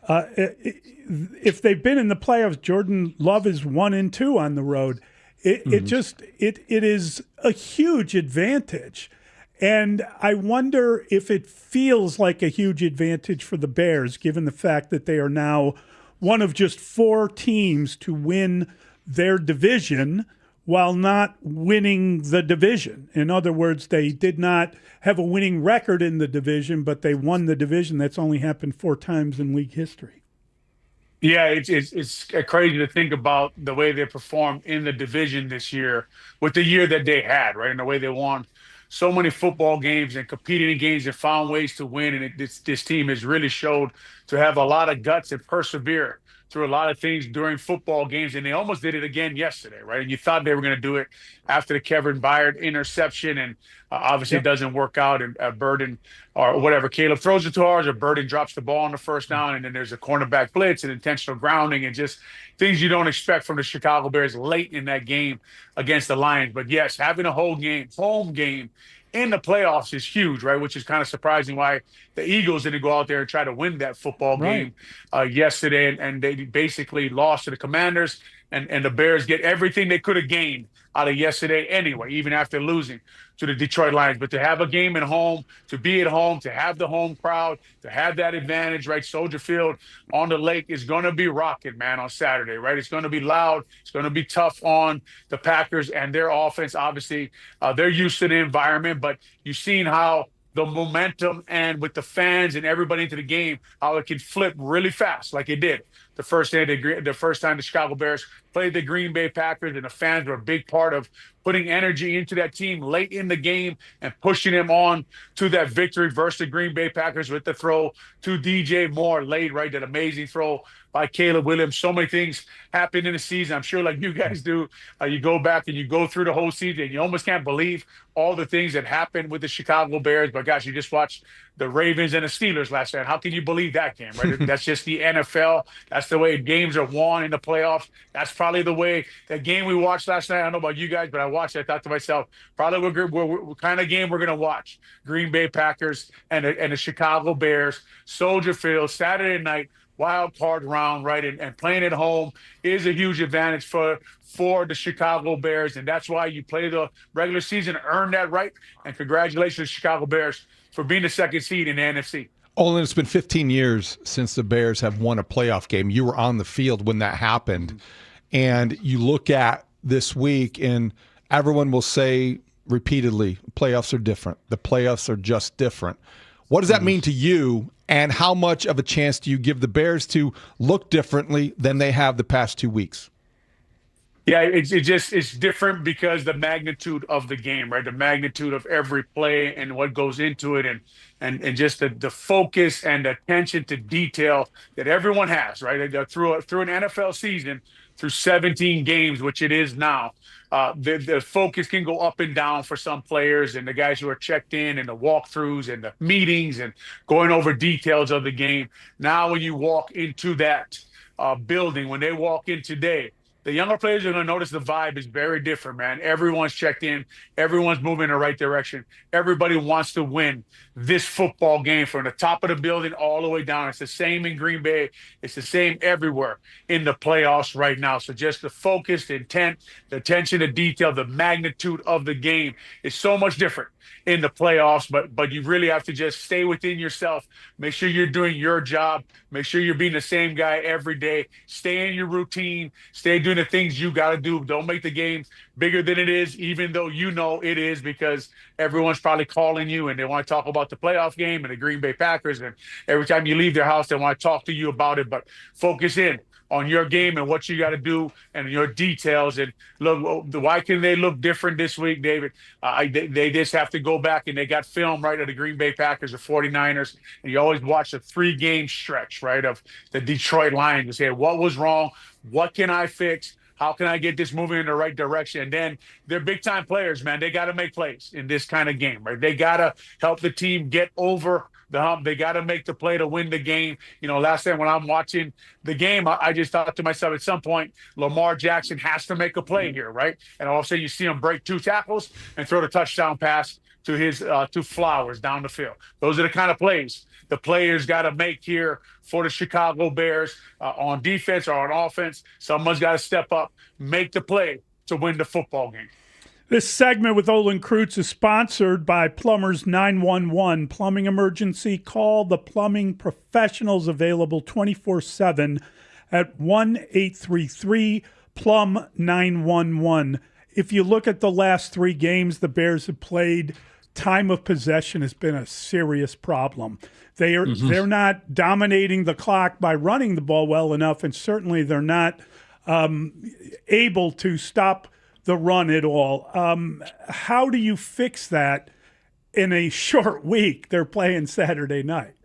If they've been in the playoffs, Jordan Love is 1-2 on the road. It is a huge advantage. And I wonder if it feels like a huge advantage for the Bears, given the fact that they are now one of just 4 teams to win their division while not winning the division. In other words, they did not have a winning record in the division, but they won the division. That's only happened 4 times in league history. Yeah, it's crazy to think about the way they performed in the division this year with the year that they had, right? And the way they won so many football games and competed in games and found ways to win. And this team has really showed to have a lot of guts and persevere through a lot of things during football games, and they almost did it again yesterday, right? And you thought they were going to do it after the Kevin Byard interception, and obviously it doesn't work out, and Burden or whatever, Caleb throws it too hard, or Burden drops the ball on the first down, and then there's a cornerback blitz and intentional grounding and just things you don't expect from the Chicago Bears late in that game against the Lions. But yes, having a home game in the playoffs is huge, right? Which is kind of surprising why the Eagles didn't go out there and try to win that football game yesterday, and they basically lost to the Commanders, and the Bears get everything they could have gained out of yesterday anyway, even after losing to the Detroit Lions. But to have a game at home, to be at home, to have the home crowd, to have that advantage, right? Soldier Field on the lake is going to be rocking, man, on Saturday, right? It's going to be loud. It's going to be tough on the Packers and their offense. Obviously, they're used to the environment, but you've seen how the momentum and with the fans and everybody into the game, how it can flip really fast like it did the first time the Chicago Bears played the Green Bay Packers, and the fans were a big part of putting energy into that team late in the game and pushing them on to that victory versus the Green Bay Packers with the throw to DJ Moore late, right? That amazing throw by Caleb Williams. So many things happened in the season. I'm sure like you guys do, you go back and you go through the whole season and you almost can't believe all the things that happened with the Chicago Bears. But gosh, you just watched the Ravens and the Steelers last night. How can you believe that game, right? That's just the NFL. That's the way games are won in the playoffs. That's probably the way that game we watched last night. I don't know about you guys, but I watched it. I thought to myself, probably what kind of game we're going to watch. Green Bay Packers and the Chicago Bears, Soldier Field, Saturday night, wild card round, right? And playing at home is a huge advantage for the Chicago Bears. And that's why you play the regular season, earn that right. And congratulations, Chicago Bears, for being the second seed in the NFC. Olin, it's been 15 years since the Bears have won a playoff game. You were on the field when that happened. And you look at this week, and everyone will say repeatedly, playoffs are different. The playoffs are just different. What does that mean to you, and how much of a chance do you give the Bears to look differently than they have the past 2 weeks? Yeah, it's different because the magnitude of the game, right? The magnitude of every play and what goes into it, and just the focus and attention to detail that everyone has, right? Through an NFL season, through 17 games, which it is now, the focus can go up and down for some players and the guys who are checked in and the walkthroughs and the meetings and going over details of the game. Now, when you walk into that building, when they walk in today, the younger players are going to notice the vibe is very different, man. Everyone's checked in. Everyone's moving in the right direction. Everybody wants to win this football game from the top of the building all the way down. It's the same in Green Bay. It's the same everywhere in the playoffs right now. So just the focus, the intent, the attention to detail, the magnitude of the game is so much different in the playoffs, but you really have to just stay within yourself. Make sure you're doing your job. Make sure you're being the same guy every day. Stay in your routine. Stay doing the things you got to do. Don't make the game bigger than it is, even though you know it is, because everyone's probably calling you and they want to talk about the playoff game and the Green Bay Packers. And every time you leave their house, they want to talk to you about it. But focus in on your game and what you got to do and your details. And look, why can they look different this week, David? They just have to go back and they got film, right, of the Green Bay Packers, the 49ers. And you always watch a 3-game stretch, right, of the Detroit Lions and say, what was wrong? What can I fix? How can I get this moving in the right direction? And then they're big-time players, man. They got to make plays in this kind of game, right? They got to help the team get over the hump. They got to make the play to win the game. You know, last time when I'm watching the game, I just thought to myself, at some point, Lamar Jackson has to make a play here, right? And all of a sudden you see him break 2 tackles and throw the touchdown pass to his to Flowers down the field. Those are the kind of plays the players got to make here for the Chicago Bears on defense or on offense. Someone's got to step up, make the play to win the football game. This segment with Olin Kreutz is sponsored by Plumbers 911. Plumbing emergency, call the plumbing professionals, available 24/7 at 1-833-PLUM-911. If you look at the last 3 games the Bears have played, time of possession has been a serious problem. They're not dominating the clock by running the ball well enough, and certainly they're not able to stop the run at all. How do you fix that in a short week? They're playing Saturday night.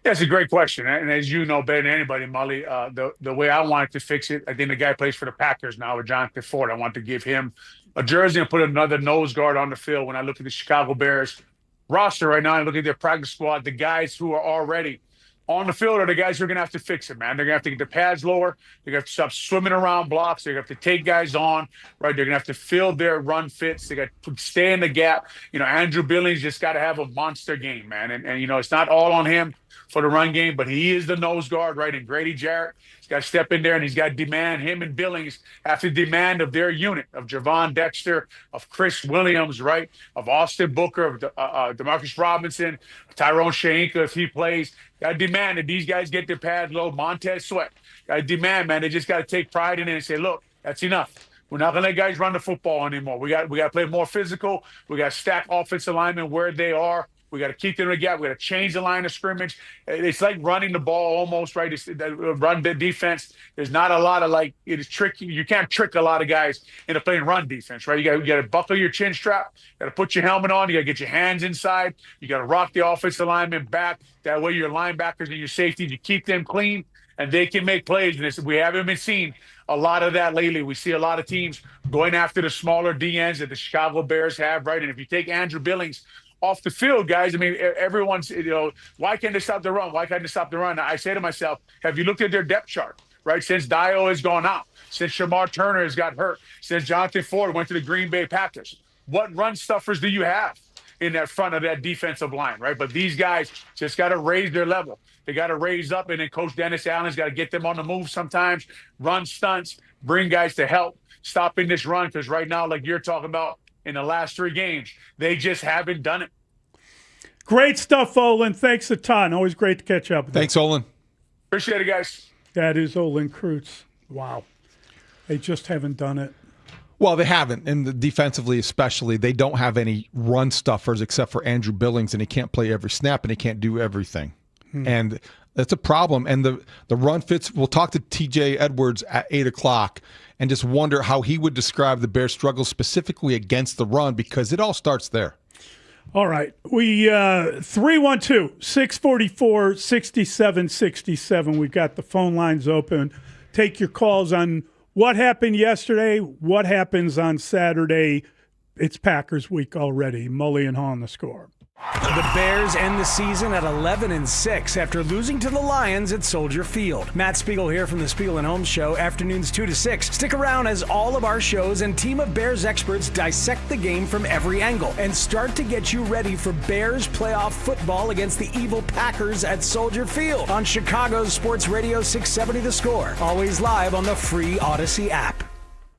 That's a great question. And as you know better than anybody, Mully, the way I wanted to fix it, I think the guy plays for the Packers now with Jonathan Ford. I want to give him a jersey and put another nose guard on the field. When I look at the Chicago Bears roster right now and look at their practice squad, the guys who are already on the field are the guys who are going to have to fix it, man. They're going to have to get the pads lower. They're going to have to stop swimming around blocks. They're going to have to take guys on, right? They're going to have to fill their run fits. They got to stay in the gap. Andrew Billings just got to have a monster game, man. And it's not all on him for the run game, but he is the nose guard, right? And Grady Jarrett, he's got to step in there and he's got to demand, him and Billings have to demand of their unit, of Javon Dexter, of Chris Williams, right? Of Austin Booker, of Demarcus Robinson, Tyrone Shainka, if he plays. Got to demand that these guys get their pads low. Montez Sweat. Got to demand, man. They just got to take pride in it and say, look, that's enough. We're not going to let guys run the football anymore. We got to play more physical. We got to stack offensive linemen where they are. We got to keep them in the gap. We got to change the line of scrimmage. It's like running the ball almost, right? It's run defense. There's not a lot of it is tricky. You can't trick a lot of guys into playing run defense, right? You got to buckle your chin strap. You got to put your helmet on. You got to get your hands inside. You got to rock the offensive lineman back. That way your linebackers and your safeties, you keep them clean and they can make plays. And we haven't been seeing a lot of that lately. We see a lot of teams going after the smaller DNs that the Chicago Bears have, right? And if you take Andrew Billings off the field, guys, I mean, everyone's, why can't they stop the run? Why can't they stop the run? I say to myself, have you looked at their depth chart, right? Since Dio has gone out, since Shamar Turner has got hurt, since Jonathan Ford went to the Green Bay Packers, what run stuffers do you have in that front of that defensive line, right? But these guys just got to raise their level. They got to raise up, and then Coach Dennis Allen's got to get them on the move sometimes, run stunts, bring guys to help stopping this run, because right now, like you're talking about, in the last 3 games, they just haven't done it. Great stuff, Olin. Thanks a ton. Always great to catch up with you. Thanks, Olin. Appreciate it, guys. That is Olin Kreutz. Wow. They just haven't done it. Well, they haven't, and defensively especially, they don't have any run stuffers except for Andrew Billings, and he can't play every snap, and he can't do everything. And that's a problem. And the run fits, we'll talk to TJ Edwards at 8 o'clock and just wonder how he would describe the Bears' struggles specifically against the run, because it all starts there. All right. We 312-644-6767. We've got the phone lines open. Take your calls on what happened yesterday, what happens on Saturday. It's Packers week already. Mully and Haugh on the score. The Bears end the season at 11-6 after losing to the Lions at Soldier Field. Matt Spiegel here from the Spiegel and Holmes Show, afternoons 2 to 6. Stick around as all of our shows and team of Bears experts dissect the game from every angle and start to get you ready for Bears playoff football against the evil Packers at Soldier Field on Chicago's Sports Radio 670 The Score. Always live on the free Odyssey app.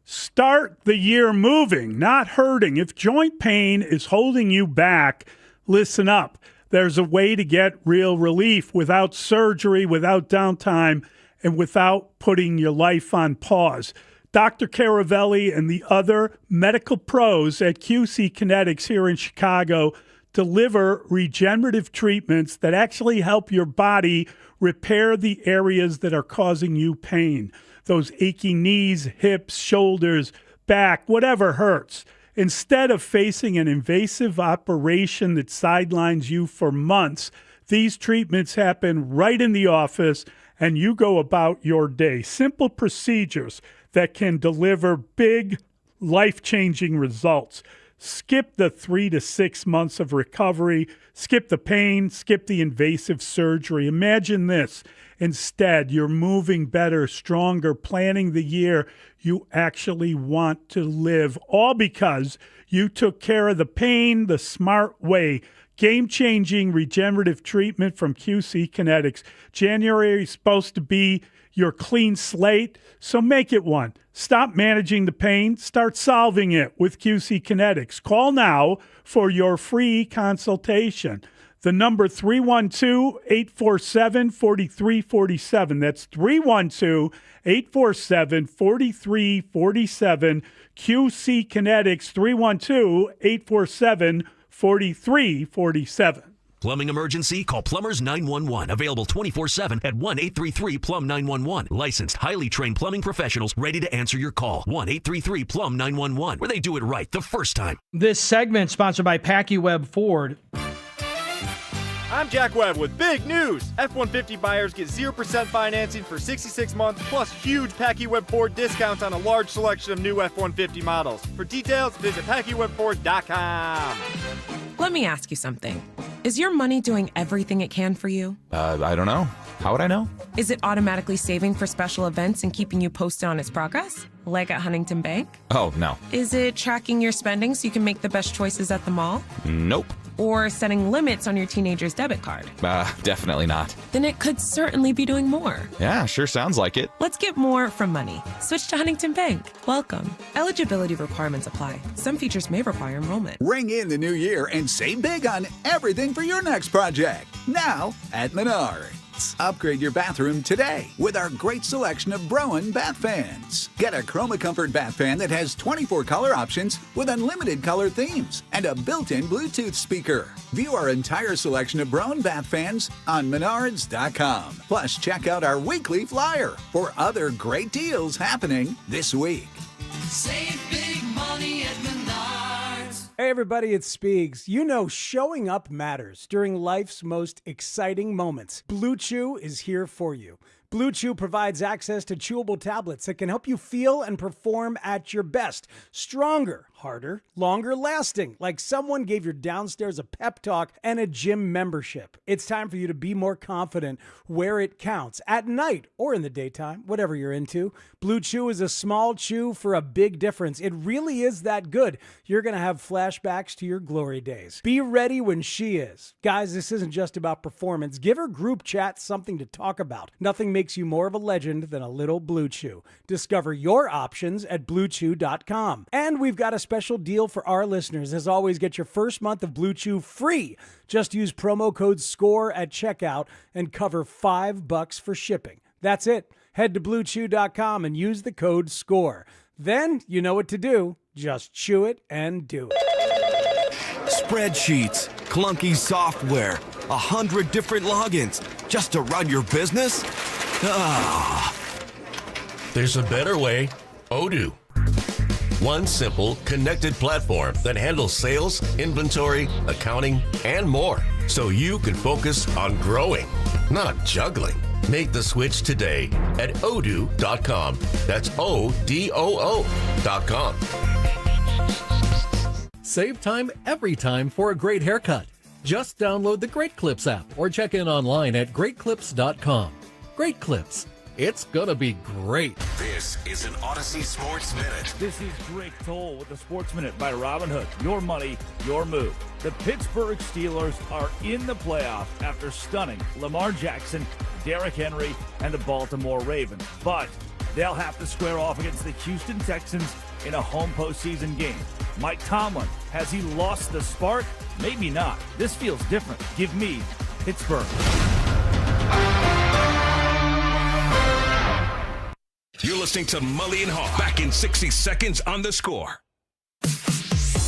Start the year moving, not hurting. If joint pain is holding you back, listen up. There's a way to get real relief without surgery, without downtime, and without putting your life on pause. Dr. Caravelli and the other medical pros at QC Kinetics here in Chicago deliver regenerative treatments that actually help your body repair the areas that are causing you pain. Those aching knees, hips, shoulders, back, whatever hurts. Instead of facing an invasive operation that sidelines you for months, these treatments happen right in the office and you go about your day. Simple procedures that can deliver big, life-changing results. Skip the 3 to 6 months of recovery. Skip the pain. Skip the invasive surgery. Imagine this. Instead, you're moving better, stronger, planning the year you actually want to live, all because you took care of the pain the smart way. Game-changing regenerative treatment from QC Kinetics. January is supposed to be your clean slate, so make it one. Stop managing the pain. Start solving it with QC Kinetics. Call now for your free consultation. The number 312-847-4347. That's 312-847-4347. QC Kinetics, 312-847-4347. Plumbing emergency? Call Plumbers 911. Available 24/7 at 1-833-PLUM-911. Licensed, highly trained plumbing professionals ready to answer your call. 1-833-PLUM-911, where they do it right the first time. This segment sponsored by PackyWeb Ford. I'm Jack Webb with big news. F-150 buyers get 0% financing for 66 months, plus huge Packy Webb Ford discounts on a large selection of new F-150 models. For details, visit PackyWebFord.com. Let me ask you something. Is your money doing everything it can for you? I don't know. How would I know? Is it automatically saving for special events and keeping you posted on its progress? Like at Huntington Bank? Oh, no. Is it tracking your spending so you can make the best choices at the mall? Nope. Or setting limits on your teenager's debit card? Definitely not. Then it could certainly be doing more. Yeah, sure sounds like it. Let's get more from money. Switch to Huntington Bank. Welcome. Eligibility requirements apply. Some features may require enrollment. Ring in the new year and save big on everything for your next project. Now at Menards. Upgrade your bathroom today with our great selection of Broen bath fans. Get a Chroma Comfort bath fan that has 24 color options with unlimited color themes and a built-in Bluetooth speaker. View our entire selection of Broen bath fans on Menards.com. Plus, check out our weekly flyer for other great deals happening this week. Save big money at Menards. Hey everybody, it's Spiegs. You know showing up matters during life's most exciting moments. Blue Chew is here for you. Blue Chew provides access to chewable tablets that can help you feel and perform at your best. Stronger, harder, longer lasting, like someone gave your downstairs a pep talk and a gym membership. It's time for you to be more confident where it counts, at night or in the daytime, whatever you're into. Blue Chew is a small chew for a big difference. It really is that good. You're going to have flashbacks to your glory days. Be ready when she is. Guys, this isn't just about performance. Give her group chat something to talk about. Nothing makes you more of a legend than a little Blue Chew. Discover your options at BlueChew.com. And we've got a special deal for our listeners. As always, get your first month of Blue Chew free. Just use promo code SCORE at checkout and cover $5 for shipping. That's it. Head to BlueChew.com and use the code SCORE. Then you know what to do. Just chew it and do it. Spreadsheets, clunky software, 100 different logins just to run your business? Ah. There's a better way. Odoo. One simple, connected platform that handles sales, inventory, accounting, and more, so you can focus on growing, not juggling. Make the switch today at odoo.com. That's ODOO.com. Save time every time for a great haircut. Just download the Great Clips app or check in online at greatclips.com. Great Clips. It's gonna be great. This is an Odyssey Sports Minute. This is Drake Toll with the Sports Minute by Robin Hood. Your money, your move. The Pittsburgh Steelers are in the playoffs after stunning Lamar Jackson, Derrick Henry, and the Baltimore Ravens. But they'll have to square off against the Houston Texans in a home postseason game. Mike Tomlin, has he lost the spark? Maybe not. This feels different. Give me Pittsburgh. You're listening to Mully and Haugh. Back in 60 seconds on The Score.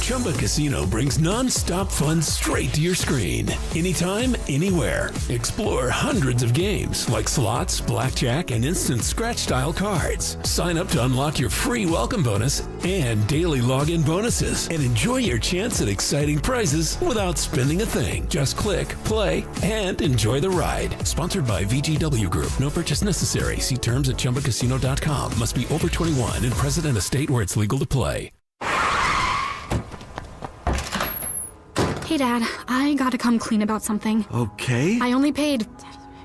Chumba Casino brings non-stop fun straight to your screen. Anytime, anywhere. Explore hundreds of games like slots, blackjack, and instant scratch-style cards. Sign up to unlock your free welcome bonus and daily login bonuses. And enjoy your chance at exciting prizes without spending a thing. Just click, play, and enjoy the ride. Sponsored by VGW Group. No purchase necessary. See terms at ChumbaCasino.com. Must be over 21 and present in a state where it's legal to play. Hey, Dad, I gotta come clean about something. Okay. I only paid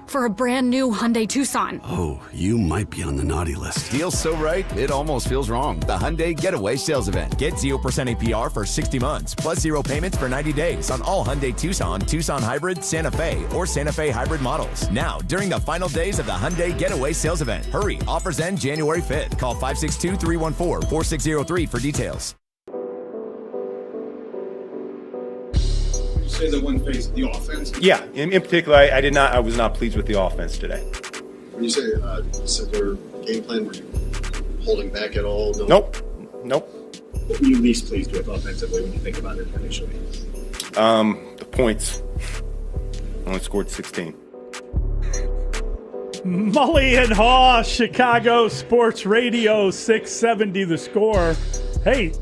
for a brand new Hyundai Tucson. Oh, you might be on the naughty list. Deal's so right, it almost feels wrong. The Hyundai Getaway Sales Event. Get 0% APR for 60 months, plus 0 payments for 90 days on all Hyundai Tucson, Tucson Hybrid, Santa Fe, or Santa Fe Hybrid models. Now, during the final days of the Hyundai Getaway Sales Event. Hurry, offers end January 5th. Call 562-314-4603 for details. Say the one phase of the offense? Yeah, in particular, I was not pleased with the offense today. When you say their game plan, were you holding back at all? Nope. What were you least pleased with offensively when you think about it initially? The points. Only scored 16. Mully and Haugh, Chicago Sports Radio 670 The Score. Hey,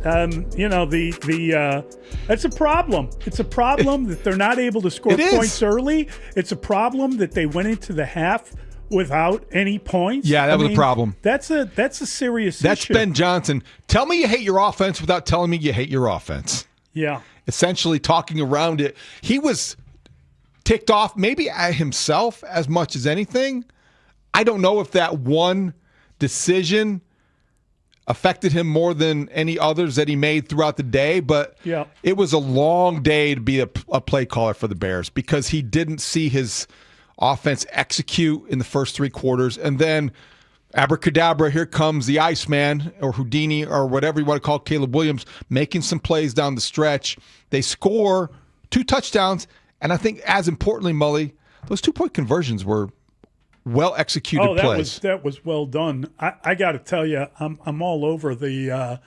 it's a problem. It's a problem that they're not able to score points early. It's a problem that they went into the half without any points. Yeah, that was a problem. That's a serious issue. That's Ben Johnson. Tell me you hate your offense without telling me you hate your offense. Yeah. Essentially talking around it. He was ticked off maybe at himself as much as anything. I don't know if that one decision affected him more than any others that he made throughout the day, but it was a long day to be a play caller for the Bears because he didn't see his offense execute in the first 3 quarters, and then abracadabra, here comes the Iceman or Houdini or whatever you want to call Caleb Williams, making some plays down the stretch. They score 2 touchdowns, and I think as importantly, Mully, those 2-point conversions were well-executed plays. That was well done. I got to tell you, I'm all over the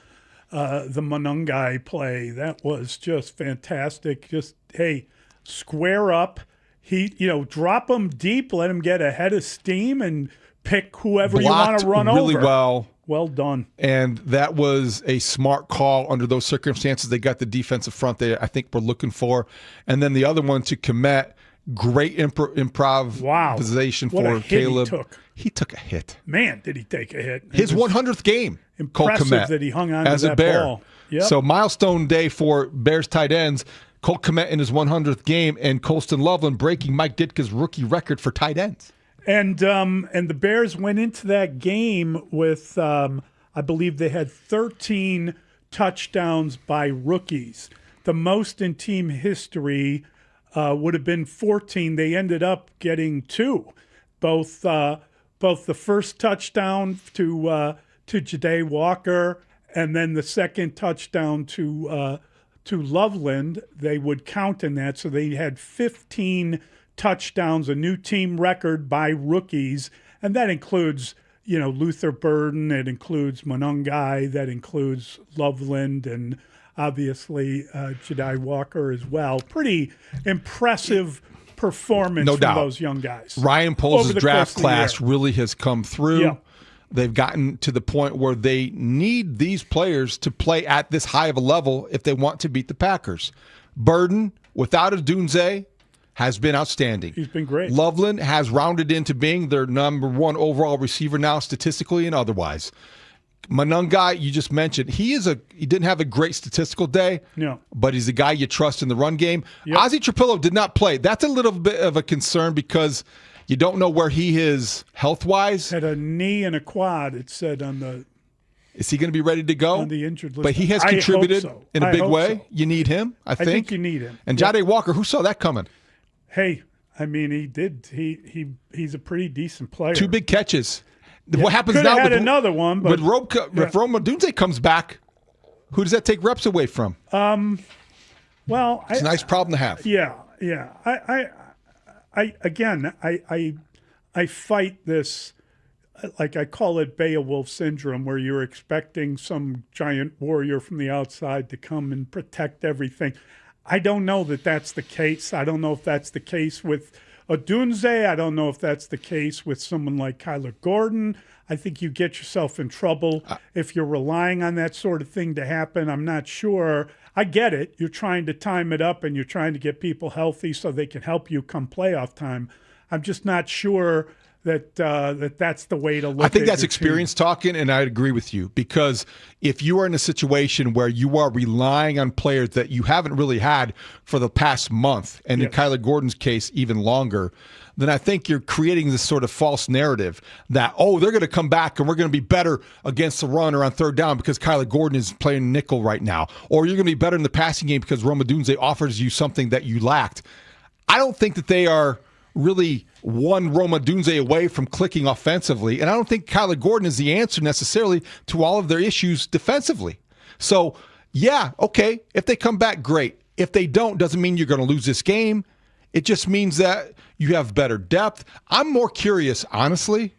Monungai play. That was just fantastic. Just, hey, square up. Drop them deep, let them get a head of steam, and pick whoever you want to run really over. Well. Well done. And that was a smart call under those circumstances. They got the defensive front they, I think, were looking for. And then the other one to Komet, great improvisation for Caleb. He took a hit. Man, did he take a hit. His 100th game. Impressive Colt Komet, that he hung on as to a that Bear. ball. Yep. So milestone day for Bears tight ends. Colt Komet in his 100th game, and Colston Loveland breaking Mike Ditka's rookie record for tight ends. And the Bears went into that game with, I believe they had 13 touchdowns by rookies. The most in team history would have been 14. They ended up getting 2. Both the first touchdown to Ja'Day Walker, and then the second touchdown to Loveland. They would count in that, so they had 15 touchdowns, a new team record by rookies, and that includes Luther Burden, it includes Monungai, that includes Loveland, and obviously Ja'Day Walker as well. Pretty impressive performance from those young guys. Ryan Poles' draft class really has come through. Yeah. They've gotten to the point where they need these players to play at this high of a level if they want to beat the Packers. Burden, without Odunze, has been outstanding. He's been great. Loveland has rounded into being their number 1 overall receiver now, statistically and otherwise. Monungai, you just mentioned, he didn't have a great statistical day, but he's the guy you trust in the run game. Yep. Ozzie Trapillo did not play. That's a little bit of a concern because you don't know where he is health-wise. Had a knee and a quad, it said on the... Is he going to be ready to go? On the injured list. But he has contributed in a big way. So. You need him, I think. I think you need him. And Ja'Day Walker, who saw that coming? Hey, I mean, he did. He's a pretty decent player. 2 big catches. Yeah. What happens Could now? Had another one, but if Rome Odunze comes back, who does that take reps away from? Well, it's a nice problem to have. Yeah. I fight this. Like I call it Beowulf syndrome, where you're expecting some giant warrior from the outside to come and protect everything. I don't know that that's the case. I don't know if that's the case with Odunze. I don't know if that's the case with someone like Kyler Gordon. I think you get yourself in trouble if you're relying on that sort of thing to happen. I'm not sure. I get it. You're trying to time it up and you're trying to get people healthy so they can help you come playoff time. I'm just not sure that that's the way to look at it. I think that's experience talking, and I'd agree with you, because if you are in a situation where you are relying on players that you haven't really had for the past month, and in Kyler Gordon's case, even longer, then I think you're creating this sort of false narrative that, they're going to come back and we're going to be better against the run or on third down because Kyler Gordon is playing nickel right now. Or you're going to be better in the passing game because Rome Odunze offers you something that you lacked. I don't think that they are really one Rome Odunze away from clicking offensively, and I don't think Kyler Gordon is the answer necessarily to all of their issues defensively. So, if they come back, great. If they don't, doesn't mean you're going to lose this game. It just means that you have better depth. I'm more curious, honestly,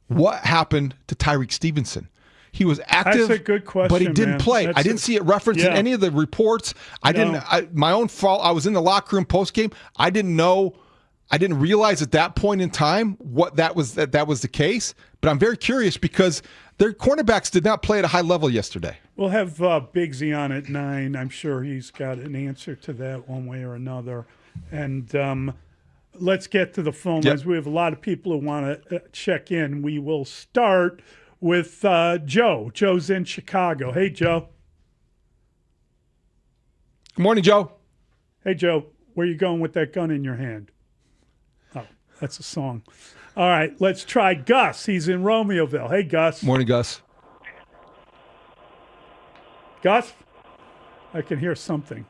what happened to Tyreek Stevenson? He was active, that's a good question, but he didn't play. I didn't see it referenced in any of the reports. My own fault. I was in the locker room post-game. I didn't realize at that point in time that was the case. But I'm very curious because their cornerbacks did not play at a high level yesterday. We'll have Bigsy on at 9. I'm sure he's got an answer to that one way or another. And let's get to the phone lines. We have a lot of people who want to check in. We will start with Joe. Joe's in Chicago. Hey, Joe. Good morning, Joe. Hey, Joe. Where you going with that gun in your hand? Oh, that's a song. All right, let's try Gus. He's in Romeoville. Hey, Gus. Morning, Gus. Gus? I can hear something.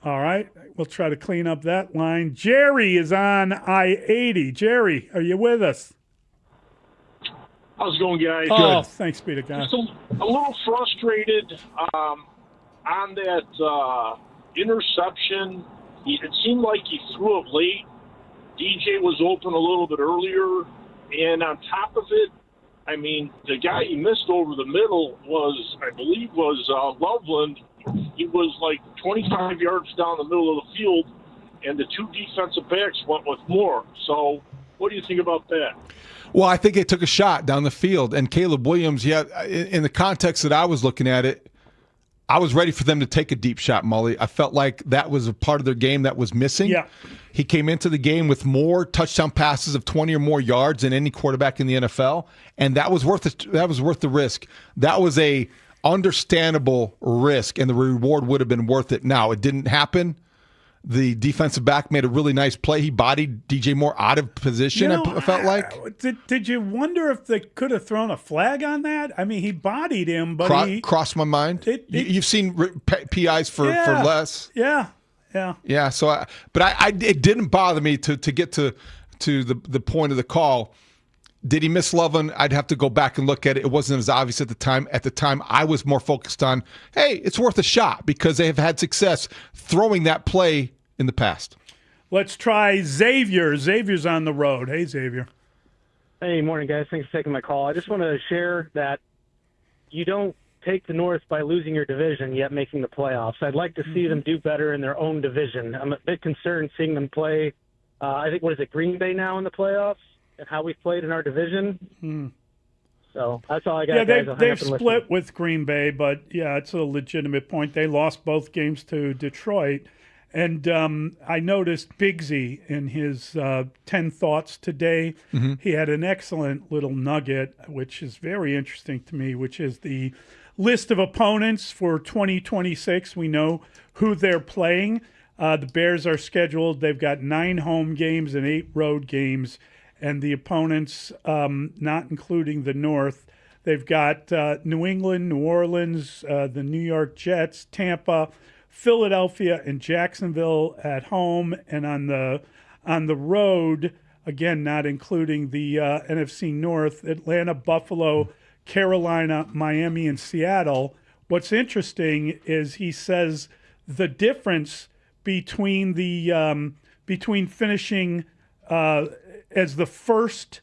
All right, we'll try to clean up that line. Jerry is on I-80. Jerry, are you with us? How's it going, guys? Oh, good. Thanks be to God. Just a little frustrated on that interception. It seemed like he threw it late. DJ was open a little bit earlier. And on top of it, I mean, the guy he missed over the middle was, I believe, Loveland. He was like 25 yards down the middle of the field, and the two defensive backs went with more. So what do you think about that? Well, I think they took a shot down the field, and Caleb Williams, in the context that I was looking at it, I was ready for them to take a deep shot, Mully. I felt like that was a part of their game that was missing. Yeah. He came into the game with more touchdown passes of 20 or more yards than any quarterback in the NFL, and that was worth it. That was worth the risk. That was a understandable risk, and the reward would have been worth it. Now, it didn't happen. The defensive back made a really nice play. He bodied DJ Moore out of position, I felt like. Did you wonder if they could have thrown a flag on that? I mean, he bodied him, but he crossed my mind. You've seen PIs for less. Yeah. Yeah, so it didn't bother me to get to the point of the call. Did he miss Loveland? I'd have to go back and look at it. It wasn't as obvious at the time. At the time, I was more focused on, hey, it's worth a shot because they have had success throwing that play in the past. Let's try Xavier. Xavier's on the road. Hey, Xavier. Hey, morning, guys. Thanks for taking my call. I just want to share that you don't take the North by losing your division, yet making the playoffs. I'd like to see them do better in their own division. I'm a bit concerned seeing them play, I think, Green Bay now in the playoffs and how we've played in our division. So that's all I got, guys. They've split with Green Bay, but, yeah, it's a legitimate point. They lost both games to Detroit. And I noticed Bigsy in his 10 Thoughts today. Mm-hmm. He had an excellent little nugget, which is very interesting to me, which is the list of opponents for 2026. We know who they're playing. The Bears are scheduled. They've got 9 home games and 8 road games. And the opponents, not including the North, they've got New England, New Orleans, the New York Jets, Tampa, Philadelphia, and Jacksonville at home. And on the road, again, not including the NFC North, Atlanta, Buffalo, Carolina, Miami, and Seattle. What's interesting is he says the difference between between finishing as the first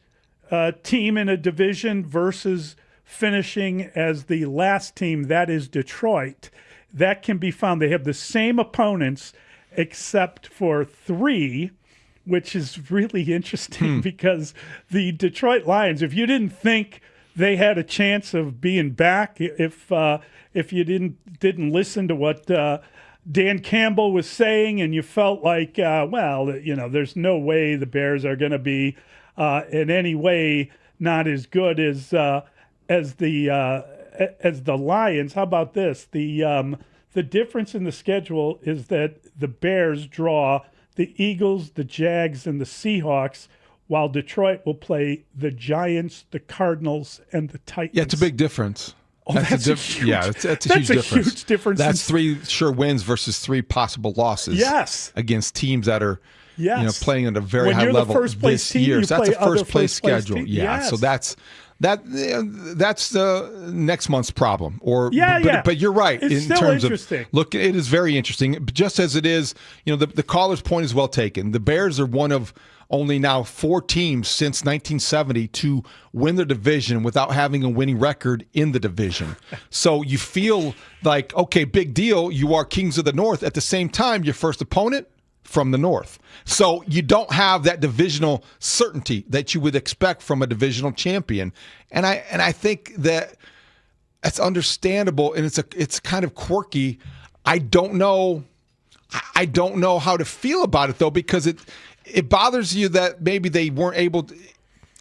team in a division versus finishing as the last team, that is Detroit, that can be found. They have the same opponents except for 3, which is really interesting because the Detroit Lions, if you didn't think they had a chance of being back, if you didn't listen to what Dan Campbell was saying and you felt like, there's no way the Bears are going to be in any way not as good as the Lions. How about this? The difference in the schedule is that the Bears draw the Eagles, the Jags, and the Seahawks, while Detroit will play the Giants, the Cardinals, and the Titans. Yeah, it's a big difference. Oh, that's a huge huge difference. That's 3 sure wins versus 3 possible losses. Yes. Against teams that are Yes. Playing at a very when high you're level the first place this team, year. You So that's play a first place place schedule. team. Yeah. Yes. So that's next month's problem. But you're right it's in still terms interesting. of look. It is very interesting. Just as it is, the caller's point is well taken. The Bears are one of only now 4 teams since 1970 to win their division without having a winning record in the division. So you feel like, okay, big deal. You are kings of the North. At the same time, your first opponent from the North. So you don't have that divisional certainty that you would expect from a divisional champion. And I think that That's understandable, and it's kind of quirky. I don't know how to feel about it though, because it bothers you that maybe they weren't able to.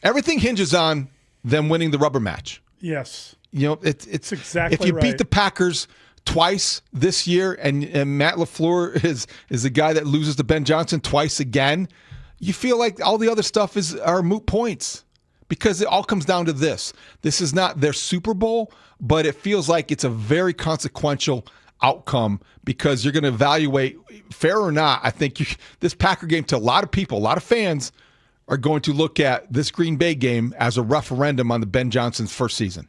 Everything hinges on them winning the rubber match. Yes. It's exactly if you right. beat the Packers twice this year, and Matt LaFleur is the guy that loses to Ben Johnson twice again, you feel like all the other stuff are moot points, because it all comes down to this. This is not their Super Bowl, but it feels like it's a very consequential outcome, because you're going to evaluate, fair or not, I think this Packer game, to a lot of people, a lot of fans, are going to look at this Green Bay game as a referendum on the Ben Johnson's first season.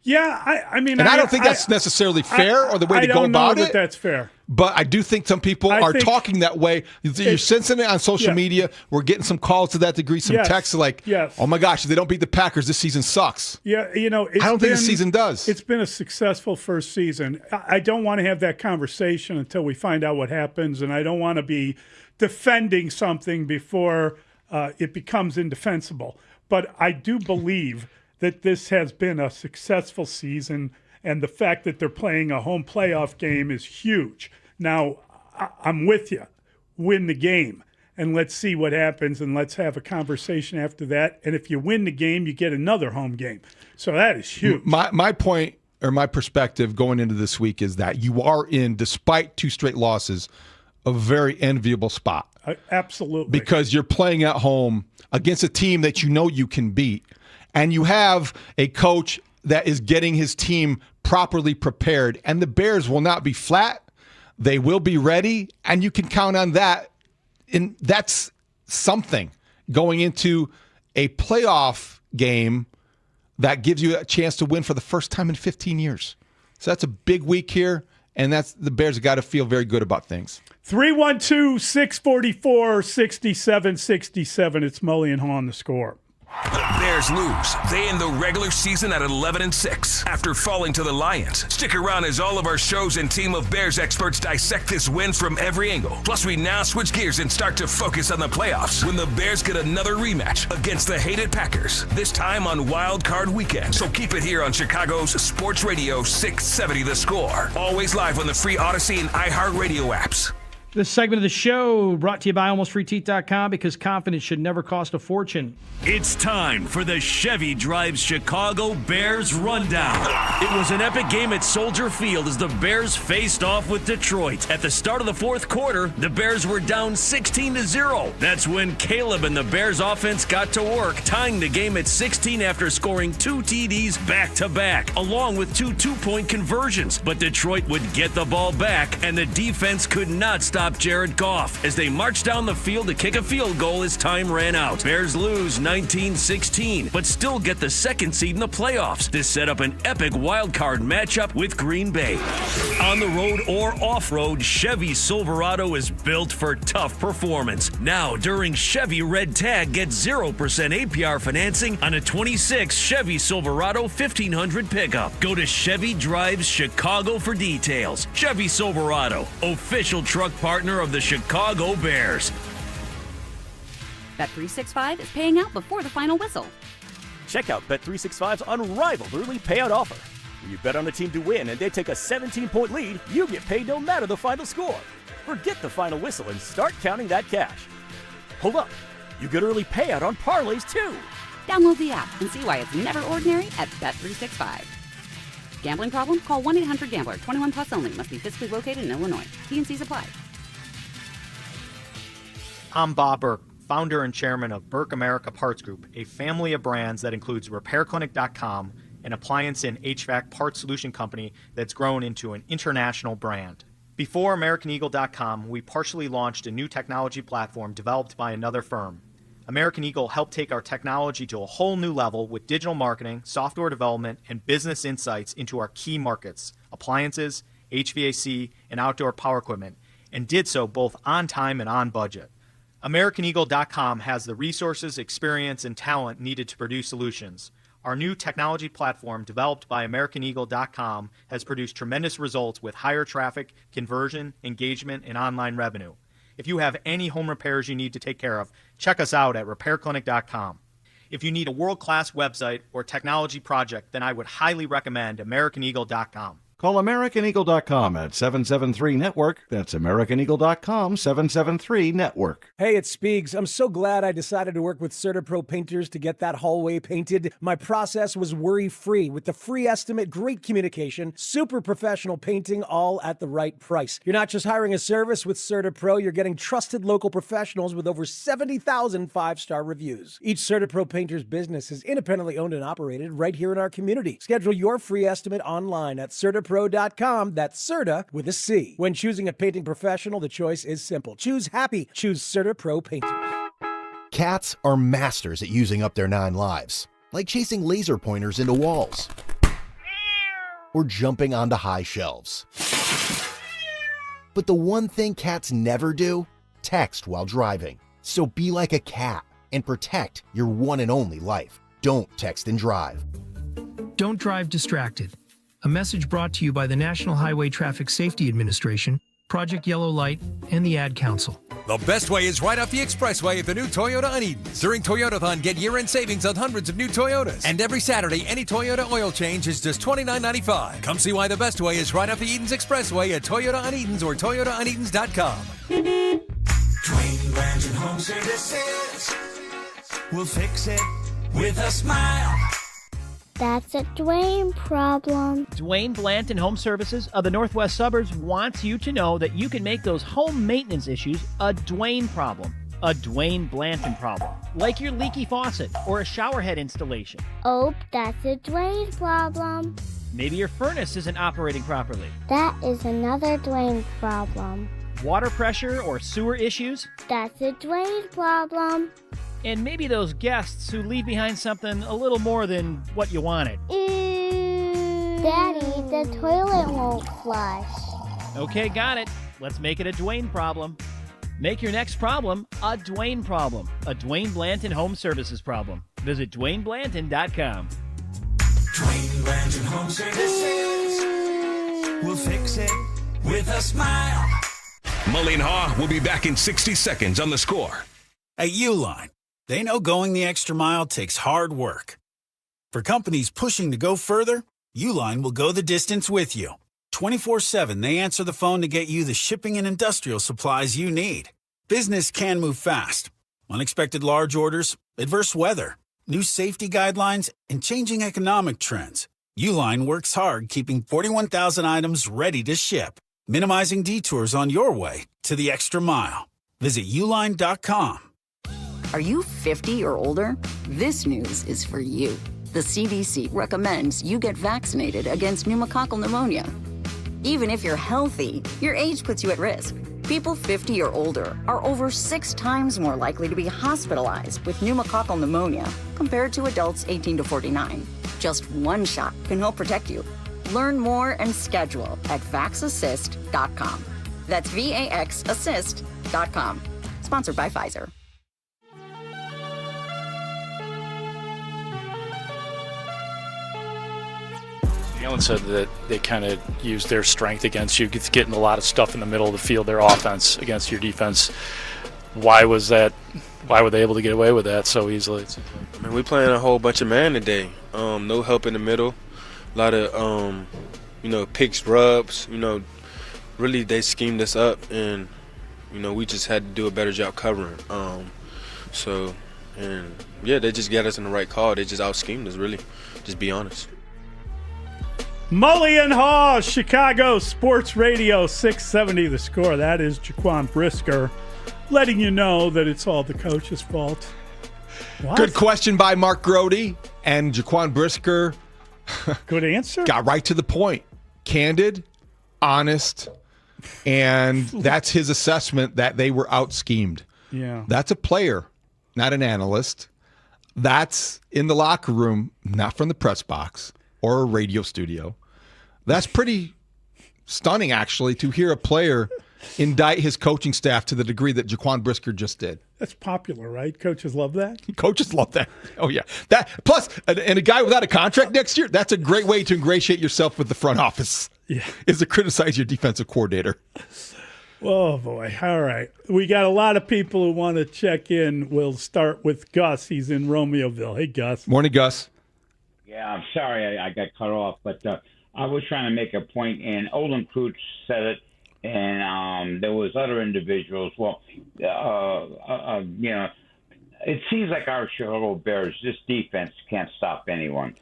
Yeah, I mean, and I don't think that's necessarily fair or the way to go about it. That's fair. But I do think some people are talking that way. You're sensing it on social media. We're getting some calls to that degree, some texts like, oh my gosh, if they don't beat the Packers, this season sucks. Yeah, I don't think the season does. It's been a successful first season. I don't want to have that conversation until we find out what happens, and I don't want to be defending something before it becomes indefensible. But I do believe that this has been a successful season, and the fact that they're playing a home playoff game is huge. Now, I'm with you. Win the game, and let's see what happens, and let's have a conversation after that. And if you win the game, you get another home game. So that is huge. My point, or my perspective going into this week, is that you are in, despite 2 straight losses, a very enviable spot. Absolutely. Because you're playing at home against a team that you know you can beat. And you have a coach that is getting his team properly prepared. And the Bears will not be flat. They will be ready. And you can count on that. And that's something going into a playoff game that gives you a chance to win for the first time in 15 years. So that's a big week here. And the Bears have got to feel very good about things. 312-644-6767. It's Mully and Haugh on the score. The Bears lose. They end the regular season at 11-6 after falling to the Lions. Stick around as all of our shows and team of Bears experts dissect this win from every angle. Plus, we now switch gears and start to focus on the playoffs when the Bears get another rematch against the hated Packers, this time on Wild Card Weekend. So keep it here on Chicago's Sports Radio 670 The Score. Always live on the free Odyssey and iHeartRadio apps. This segment of the show brought to you by AlmostFreeTeeth.com, because confidence should never cost a fortune. It's time for the Chevy Drives Chicago Bears Rundown. It was an epic game at Soldier Field as the Bears faced off with Detroit. At the start of the fourth quarter, the Bears were down 16-0. That's when Caleb and the Bears offense got to work, tying the game at 16 after scoring 2 TDs back-to-back, along with 2 two-point conversions. But Detroit would get the ball back, and the defense could not stop Jared Goff as they marched down the field to kick a field goal as time ran out. Bears lose 19-16, but still get the second seed in the playoffs. This set up an epic wild card matchup with Green Bay. On the road or off-road, Chevy Silverado is built for tough performance. Now, during Chevy Red Tag, get 0% APR financing on a 26 Chevy Silverado 1500 pickup. Go to Chevy Drives Chicago for details. Chevy Silverado, official truck partner of the Chicago Bears. Bet365 is paying out before the final whistle. Check out Bet365's unrivaled early payout offer. When you bet on a team to win and they take a 17-point lead, you get paid no matter the final score. Forget the final whistle and start counting that cash. Hold up, you get early payout on parlays too. Download the app and see why it's never ordinary at Bet365. Gambling problem? Call 1-800-GAMBLER. 21 plus only. Must be physically located in Illinois. T&Cs apply. I'm Bob Burke, founder and chairman of Burke America Parts Group, a family of brands that includes RepairClinic.com, an appliance and HVAC parts solution company that's grown into an international brand. Before AmericanEagle.com, we partially launched a new technology platform developed by another firm. American Eagle helped take our technology to a whole new level with digital marketing, software development, and business insights into our key markets, appliances, HVAC, and outdoor power equipment, and did so both on time and on budget. AmericanEagle.com has the resources, experience, and talent needed to produce solutions. Our new technology platform, developed by AmericanEagle.com, has produced tremendous results with higher traffic, conversion, engagement, and online revenue. If you have any home repairs you need to take care of, check us out at RepairClinic.com. If you need a world-class website or technology project, then I would highly recommend AmericanEagle.com. Call AmericanEagle.com at 773-NETWORK. That's AmericanEagle.com, 773-NETWORK. Hey, it's Spiegs. I'm so glad I decided to work with CertaPro Painters to get that hallway painted. My process was worry-free with the free estimate, great communication, super professional painting, all at the right price. You're not just hiring a service with CertaPro, you're getting trusted local professionals with over 70,000 five-star reviews. Each CertaPro Painters business is independently owned and operated right here in our community. Schedule your free estimate online at CertaPro.com. That's Certa with a C. When choosing a painting professional, the choice is simple. Choose happy. Choose CertaPro Painters. Cats are masters at using up their 9 lives, like chasing laser pointers into walls or jumping onto high shelves. But the one thing cats never do, text while driving. So be like a cat and protect your one and only life. Don't text and drive. Don't drive distracted. A message brought to you by the National Highway Traffic Safety Administration, Project Yellow Light, and the Ad Council. The best way is right off the expressway at the new Toyota on Edens. During Toyotathon, get year-end savings on hundreds of new Toyotas. And every Saturday, any Toyota oil change is just $29.95. Come see why the best way is right off the Edens Expressway at Toyota on Edens or ToyotaOnEdens.com. Dwayne Blanton Home Services. We'll fix it with a smile. That's a Dwayne problem. Dwayne Blanton Home Services of the Northwest Suburbs wants you to know that you can make those home maintenance issues a Dwayne problem, a Dwayne Blanton problem, like your leaky faucet or a shower head installation. Oh, that's a Dwayne problem. Maybe your furnace isn't operating properly. That is another Dwayne problem. Water pressure or sewer issues. That's a Dwayne problem. And maybe those guests who leave behind something a little more than what you wanted. Daddy, the toilet won't flush. Okay, got it. Let's make it a Dwayne problem. Make your next problem a Dwayne problem. A Dwayne Blanton Home Services problem. Visit DwayneBlanton.com. Dwayne Blanton Home Services. We'll fix it with a smile. Mully and Haugh will be back in 60 seconds on The Score. At Uline, they know going the extra mile takes hard work. For companies pushing to go further, Uline will go the distance with you. 24/7, they answer the phone to get you the shipping and industrial supplies you need. Business can move fast. Unexpected large orders, adverse weather, new safety guidelines, and changing economic trends. Uline works hard keeping 41,000 items ready to ship, minimizing detours on your way to the extra mile. Visit uline.com. Are you 50 or older? This news is for you. The CDC recommends you get vaccinated against pneumococcal pneumonia. Even if you're healthy, your age puts you at risk. People 50 or older are over 6 times more likely to be hospitalized with pneumococcal pneumonia compared to adults 18 to 49. Just one shot can help protect you. Learn more and schedule at vaxassist.com. That's VAXassist.com. Sponsored by Pfizer. Allen said that they kind of used their strength against you, getting a lot of stuff in the middle of the field, their offense against your defense. Why was that? Why were they able to get away with that so easily? I mean, we playing a whole bunch of man today. No help in the middle. A lot of, picks, rubs. Really they schemed us up, and, we just had to do a better job covering. They just got us in the right call. They just out-schemed us, really. Just be honest. Mully and Haugh, Chicago Sports Radio 670 The Score. That is Jaquan Brisker letting you know that it's all the coach's fault. What? Good question by Mark Grody, and Jaquan Brisker. Good answer. Got right to the point. Candid, honest, and that's his assessment that they were out-schemed. Yeah. That's a player, not an analyst. That's in the locker room, not from the press box or a radio studio. That's pretty stunning, actually, to hear a player indict his coaching staff to the degree that Jaquan Brisker just did. That's popular, right? Coaches love that? Coaches love that. Oh, yeah. That plus, and a guy without a contract next year, that's a great way to ingratiate yourself with the front office. Yeah. Is to criticize your defensive coordinator. Oh, boy. All right. We got a lot of people who want to check in. We'll start with Gus. He's in Romeoville. Hey, Gus. Morning, Gus. Yeah, I'm sorry I got cut off, but I was trying to make a point, and Olin Kreutz said it, and there was other individuals. Well, it seems like our Chicago Bears, this defense can't stop anyone.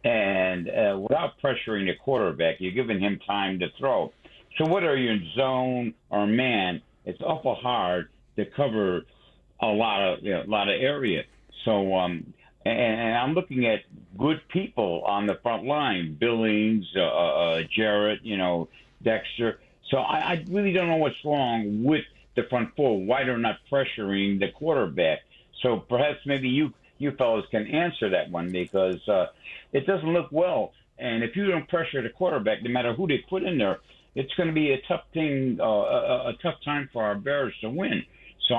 And without pressuring the quarterback, you're giving him time to throw. So whether you're in zone or man, it's awful hard to cover a lot of area. So and I'm looking at good people on the front line: Billings, Jarrett, Dexter. So I really don't know what's wrong with the front four. Why they're not pressuring the quarterback? So perhaps maybe you fellas can answer that one, because it doesn't look well. And if you don't pressure the quarterback, no matter who they put in there, it's going to be a tough thing, a tough time for our Bears to win. So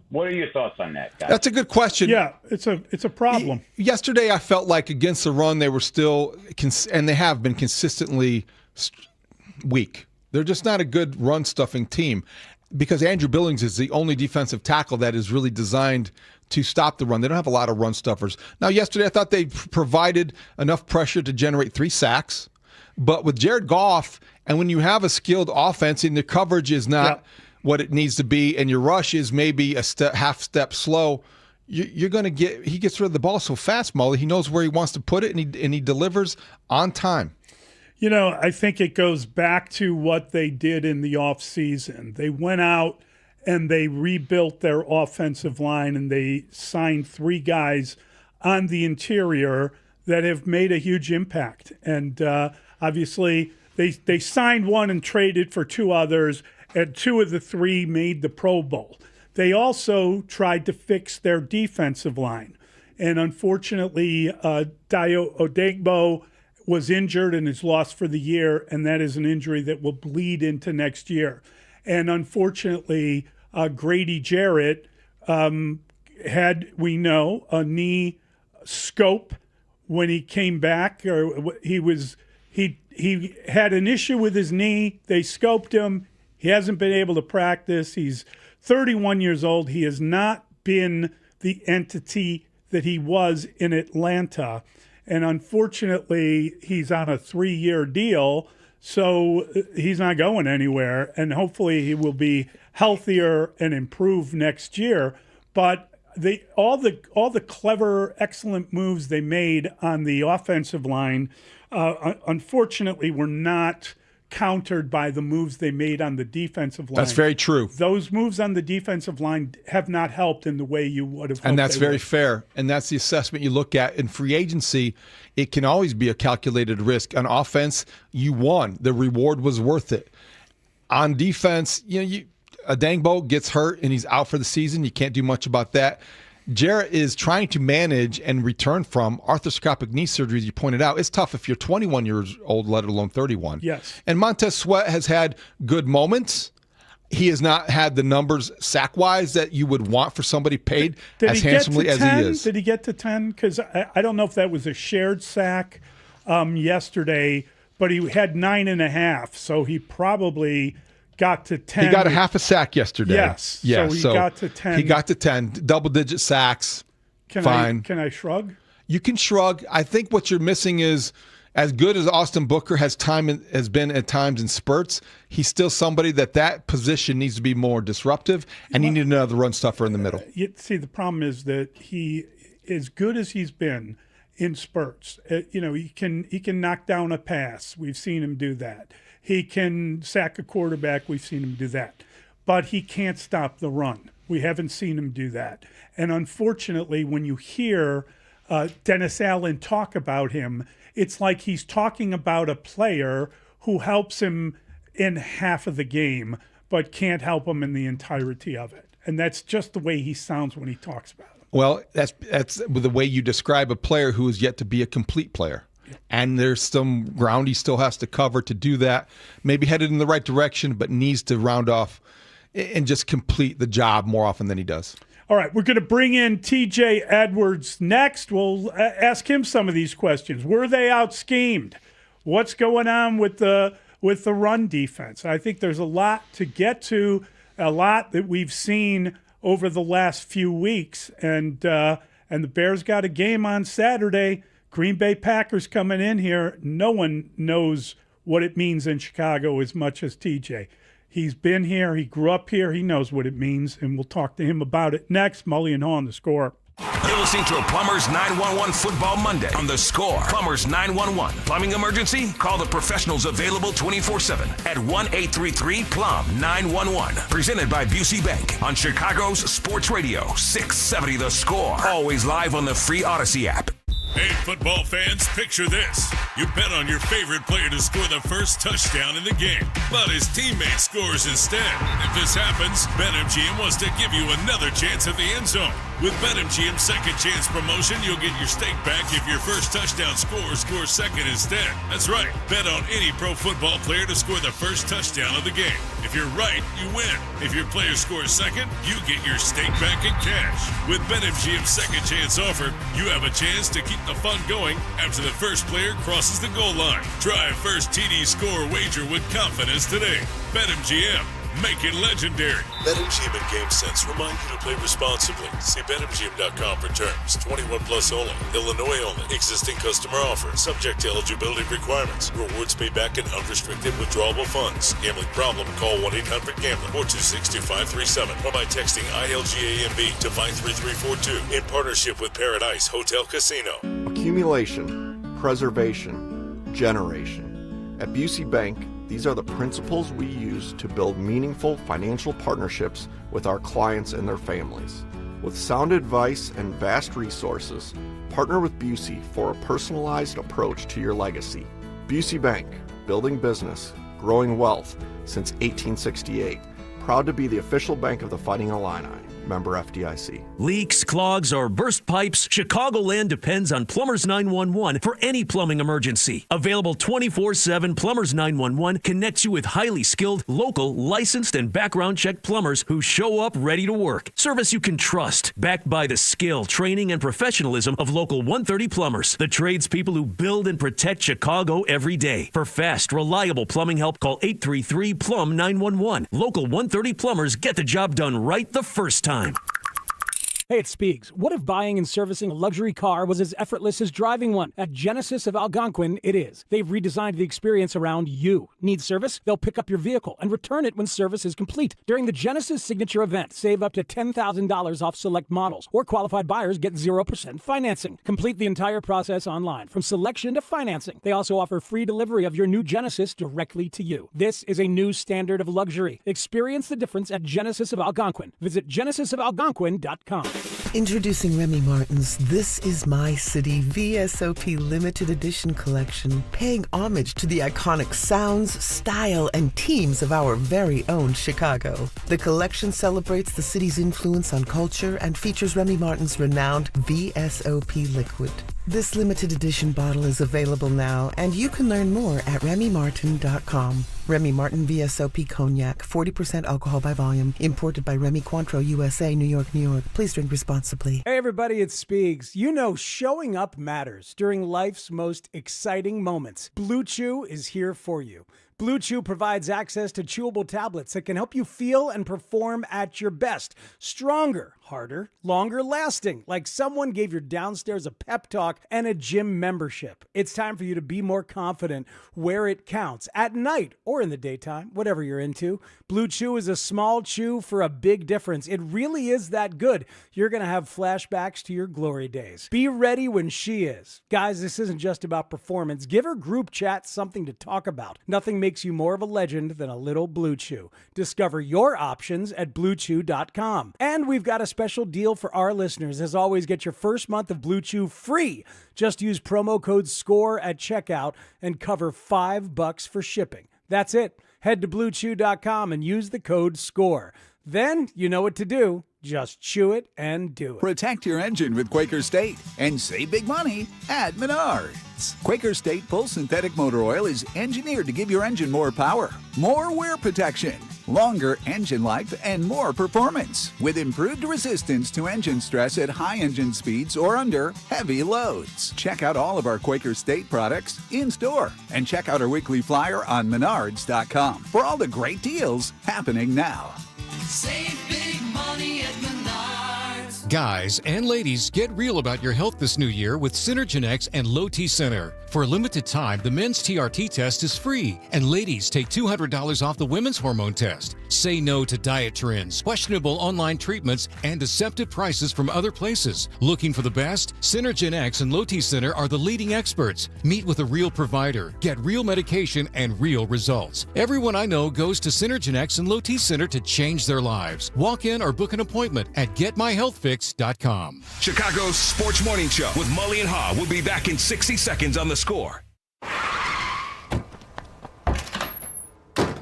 what are your thoughts on that, guys? That's a good question. Yeah, it's a problem. Yesterday, I felt like against the run, they were still, and they have been consistently weak. They're just not a good run-stuffing team, because Andrew Billings is the only defensive tackle that is really designed to stop the run. They don't have a lot of run stuffers. Now, yesterday, I thought they provided enough pressure to generate 3 sacks. But with Jared Goff, and when you have a skilled offense and the coverage is not what it needs to be, and your rush is maybe a half step slow, you're going to he gets rid of the ball so fast, Mully. He knows where he wants to put it, and he delivers on time. I think it goes back to what they did in the offseason. They went out and they rebuilt their offensive line, and they signed 3 guys on the interior that have made a huge impact. And obviously, they signed one and traded for 2 others, and 2 of the 3 made the Pro Bowl. They also tried to fix their defensive line. And unfortunately, Dayo Odegbo was injured and is lost for the year, and that is an injury that will bleed into next year. And unfortunately, Grady Jarrett had, we know, a knee scope when he came back, or he had an issue with his knee. They scoped him. He hasn't been able to practice. He's 31 years old. He has not been the entity that he was in Atlanta. And unfortunately, he's on a 3-year deal, so he's not going anywhere. And hopefully he will be healthier and improve next year. But all the clever, excellent moves they made on the offensive line, unfortunately, were not countered by the moves they made on the defensive line. That's very true. Those moves on the defensive line have not helped in the way you would have hoped. And that's very fair. And that's the assessment you look at. In free agency, it can always be a calculated risk. On offense, you won. The reward was worth it. On defense, Adangbo gets hurt and he's out for the season. You can't do much about that. Jarrett is trying to manage and return from arthroscopic knee surgery, as you pointed out. It's tough if you're 21 years old, let alone 31. Yes. And Montez Sweat has had good moments. He has not had the numbers sack-wise that you would want for somebody paid as handsomely as he is. Did he get to 10? Because I don't know if that was a shared sack yesterday, but he had 9.5, so he probably got to 10. He got a half a sack yesterday. Yes. Yeah, so he got to 10. He got to 10, double-digit sacks. Fine. Can I shrug? You can shrug. I think what you're missing is, as good as Austin Booker has been at times in spurts, he's still somebody that position needs to be more disruptive, and you need another run stuffer in the middle. See, the problem is that he, as good as he's been in spurts, he can knock down a pass. We've seen him do that. He can sack a quarterback. We've seen him do that. But he can't stop the run. We haven't seen him do that. And unfortunately, when you hear Dennis Allen talk about him, it's like he's talking about a player who helps him in half of the game, but can't help him in the entirety of it. And that's just the way he sounds when he talks about him. Well, that's the way you describe a player who is yet to be a complete player. And there's some ground he still has to cover to do that. Maybe headed in the right direction, but needs to round off and just complete the job more often than he does. All right, we're going to bring in TJ Edwards next. We'll ask him some of these questions. Were they out schemed? What's going on with the with the run defense. I think there's a lot to get to, a lot that we've seen over the last few weeks. And the Bears got a game on Saturday. Green Bay Packers coming in here. No one knows what it means in Chicago as much as TJ. He's been here. He grew up here. He knows what it means, and we'll talk to him about it next. Mully and Haugh on The Score. You're listening to a Plumbers 911 Football Monday on The Score. Plumbers 911. Plumbing emergency? Call the professionals available 24/7 at 1-833-PLUM-911. Presented by Busey Bank on Chicago's Sports Radio 670 The Score. Always live on the free Odyssey app. Hey, football fans, picture this. You bet on your favorite player to score the first touchdown in the game, but his teammate scores instead. If this happens, BetMGM wants to give you another chance at the end zone. With BetMGM's second chance promotion, you'll get your stake back if your first touchdown scorer scores second instead. That's right. Bet on any pro football player to score the first touchdown of the game. If you're right, you win. If your player scores second, you get your stake back in cash. With BetMGM's second chance offer, you have a chance to keep the fun going after the first player crosses the goal line. Try a first TD score wager with confidence today. BetMGM. Make it legendary. BetMGM and GameSense remind you to play responsibly. See BetMGM.com for terms. 21 plus only. Illinois only. Existing customer offer. Subject to eligibility requirements. Rewards paid back in unrestricted withdrawable funds. Gambling problem? Call 1-800-GAMBLER or 262-537 or by texting ILGAMB to 53342 in partnership with Paradise Hotel Casino. Accumulation, preservation, generation. At Busey Bank, these are the principles we use to build meaningful financial partnerships with our clients and their families. With sound advice and vast resources, partner with Busey for a personalized approach to your legacy. Busey Bank, building business, growing wealth since 1868. Proud to be the official bank of the Fighting Illini. Member FDIC. Leaks, clogs, or burst pipes? Chicagoland depends on Plumbers 911 for any plumbing emergency. Available 24/7, Plumbers 911 connects you with highly skilled, local, licensed, and background check plumbers who show up ready to work. Service you can trust, backed by the skill, training, and professionalism of Local 130 Plumbers, the tradespeople who build and protect Chicago every day. For fast, reliable plumbing help, call 833-PLUM-911. Local 130 Plumbers get the job done right the first time. Hey, it's Spiegs. What if buying and servicing a luxury car was as effortless as driving one? At Genesis of Algonquin, it is. They've redesigned the experience around you. Need service? They'll pick up your vehicle and return it when service is complete. During the Genesis Signature Event, save up to $10,000 off select models, or qualified buyers get 0% financing. Complete the entire process online, from selection to financing. They also offer free delivery of your new Genesis directly to you. This is a new standard of luxury. Experience the difference at Genesis of Algonquin. Visit genesisofalgonquin.com. Introducing Remy Martin's This Is My City VSOP Limited Edition Collection, paying homage to the iconic sounds, style, and teams of our very own Chicago. The collection celebrates the city's influence on culture and features Remy Martin's renowned VSOP liquid. This limited edition bottle is available now, and you can learn more at RemyMartin.com. Remy Martin VSOP Cognac, 40% alcohol by volume, imported by Remy Cointreau, USA, New York, New York. Please drink responsibly. Hey everybody, it's Spiegs. You know showing up matters during life's most exciting moments. Blue Chew is here for you. Blue Chew provides access to chewable tablets that can help you feel and perform at your best. Stronger, harder, longer lasting, like someone gave your downstairs a pep talk and a gym membership. It's time for you to be more confident where it counts, at night or in the daytime, whatever you're into. Blue Chew is a small chew for a big difference. It really is that good. You're going to have flashbacks to your glory days. Be ready when she is. Guys, this isn't just about performance. Give her group chat something to talk about. Nothing makes you more of a legend than a little Blue Chew. Discover your options at BlueChew.com. And we've got a special deal for our listeners. As always, get your first month of Blue Chew free. Just use promo code SCORE at checkout and cover $5 for shipping. That's it. Head to BlueChew.com and use the code SCORE. Then you know what to do. Just chew it and do it. Protect your engine with Quaker State and save big money at Menards. Quaker State Full Synthetic Motor Oil is engineered to give your engine more power, more wear protection, longer engine life, and more performance with improved resistance to engine stress at high engine speeds or under heavy loads. Check out all of our Quaker State products in-store and check out our weekly flyer on Menards.com for all the great deals happening now. Save big money at Menards. Guys and ladies, get real about your health this new year with Synergenex and Low T Center. For a limited time, the men's TRT test is free, and ladies take $200 off the women's hormone test. Say no to diet trends, questionable online treatments, and deceptive prices from other places. Looking for the best? Synergenex and Low T Center are the leading experts. Meet with a real provider, get real medication, and real results. Everyone I know goes to Synergenex and Low T Center to change their lives. Walk in or book an appointment at GetMyHealthFix.com. Chicago's Sports Morning Show with Mully and Haugh will be back in 60 seconds on the Score.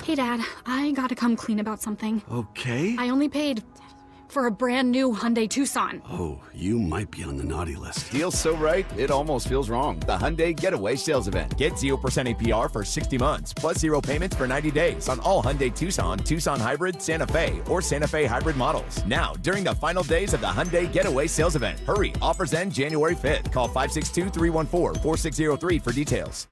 Hey, Dad, I gotta come clean about something. Okay. I only paid for a brand new Hyundai Tucson. Oh, you might be on the naughty list. Deal's so right, it almost feels wrong. The Hyundai Getaway Sales Event. Get 0% APR for 60 months, plus 0 payments for 90 days on all Hyundai Tucson, Tucson Hybrid, Santa Fe, or Santa Fe Hybrid models. Now, during the final days of the Hyundai Getaway Sales Event. Hurry, offers end January 5th. Call 562-314-4603 for details.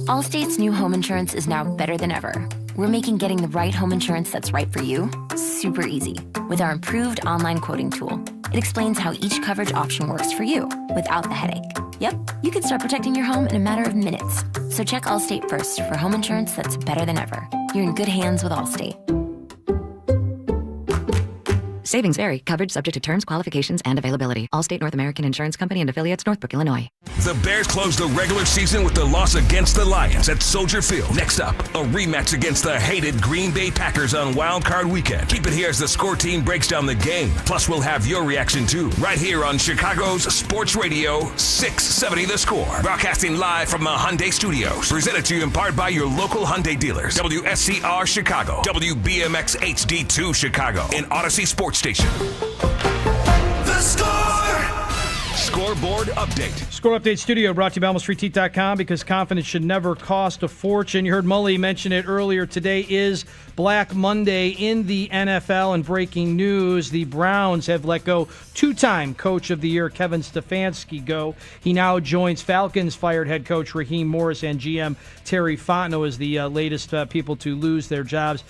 Allstate's new home insurance is now better than ever. We're making getting the right home insurance that's right for you super easy with our improved online quoting tool. It explains how each coverage option works for you without the headache. Yep, you can start protecting your home in a matter of minutes. So check Allstate first for home insurance that's better than ever. You're in good hands with Allstate. Savings vary. Coverage subject to terms, qualifications, and availability. Allstate North American Insurance Company and affiliates, Northbrook, Illinois. The Bears close the regular season with the loss against the Lions at Soldier Field. Next up, a rematch against the hated Green Bay Packers on Wild Card Weekend. Keep it here as the Score team breaks down the game. Plus, we'll have your reaction too, right here on Chicago's Sports Radio 670 The Score. Broadcasting live from the Hyundai Studios. Presented to you in part by your local Hyundai dealers. WSCR Chicago, WBMX HD2 Chicago, and Odyssey Sports Station. The Score! Scoreboard update. Score Update Studio brought to you by AlmostFreeTeat.com because confidence should never cost a fortune. You heard Mully mention it earlier. Today is Black Monday in the NFL, and breaking news, the Browns have let go two-time Coach of the Year Kevin Stefanski go. He now joins Falcons fired head coach Raheem Morris and GM Terry Fontenot as the latest people to lose their jobs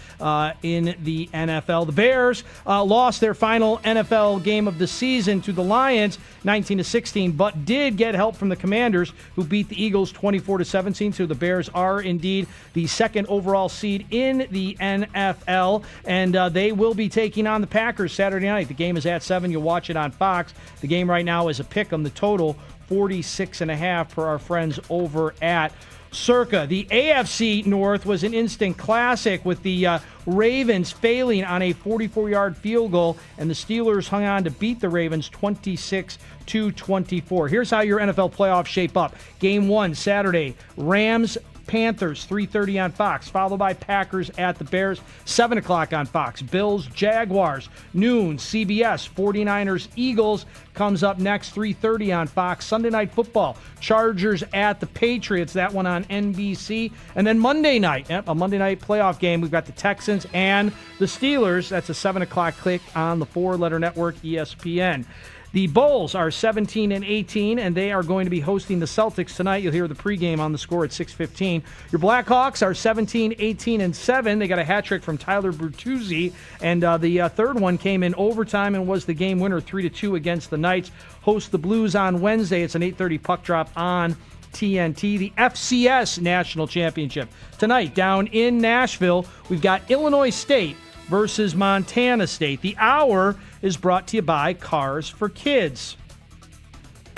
in the NFL. The Bears lost their final NFL game of the season to the Lions, 19-16, but did get help from the Commanders, who beat the Eagles 24-17. So the Bears are indeed the second overall seed in the NFL, and they will be taking on the Packers Saturday night. The game is at 7. You'll watch it on Fox. The game right now is a pick on the total 46.5 for our friends over at Circa. The AFC North was an instant classic with the Ravens failing on a 44-yard field goal, and the Steelers hung on to beat the Ravens 26-24. Here's how your NFL playoffs shape up. Game 1, Saturday, Rams-Panthers, 3:30 on Fox, followed by Packers at the Bears, 7 o'clock on Fox. Bills-Jaguars, noon, CBS. 49ers-Eagles comes up next, 3:30 on Fox. Sunday Night Football, Chargers at the Patriots, that one on NBC. And then Monday night, a Monday night playoff game, we've got the Texans and the Steelers. That's a 7 o'clock click on the four-letter network ESPN. The Bulls are 17-18, and they are going to be hosting the Celtics tonight. You'll hear the pregame on the Score at 6:15. Your Blackhawks are 17-18-7. They got a hat trick from Tyler Bertuzzi, and the third one came in overtime and was the game winner, 3-2 against the Knights. Host the Blues on Wednesday. It's an 8:30 puck drop on TNT. The FCS National Championship tonight down in Nashville. We've got Illinois State versus Montana State. The hour is brought to you by Cars for Kids.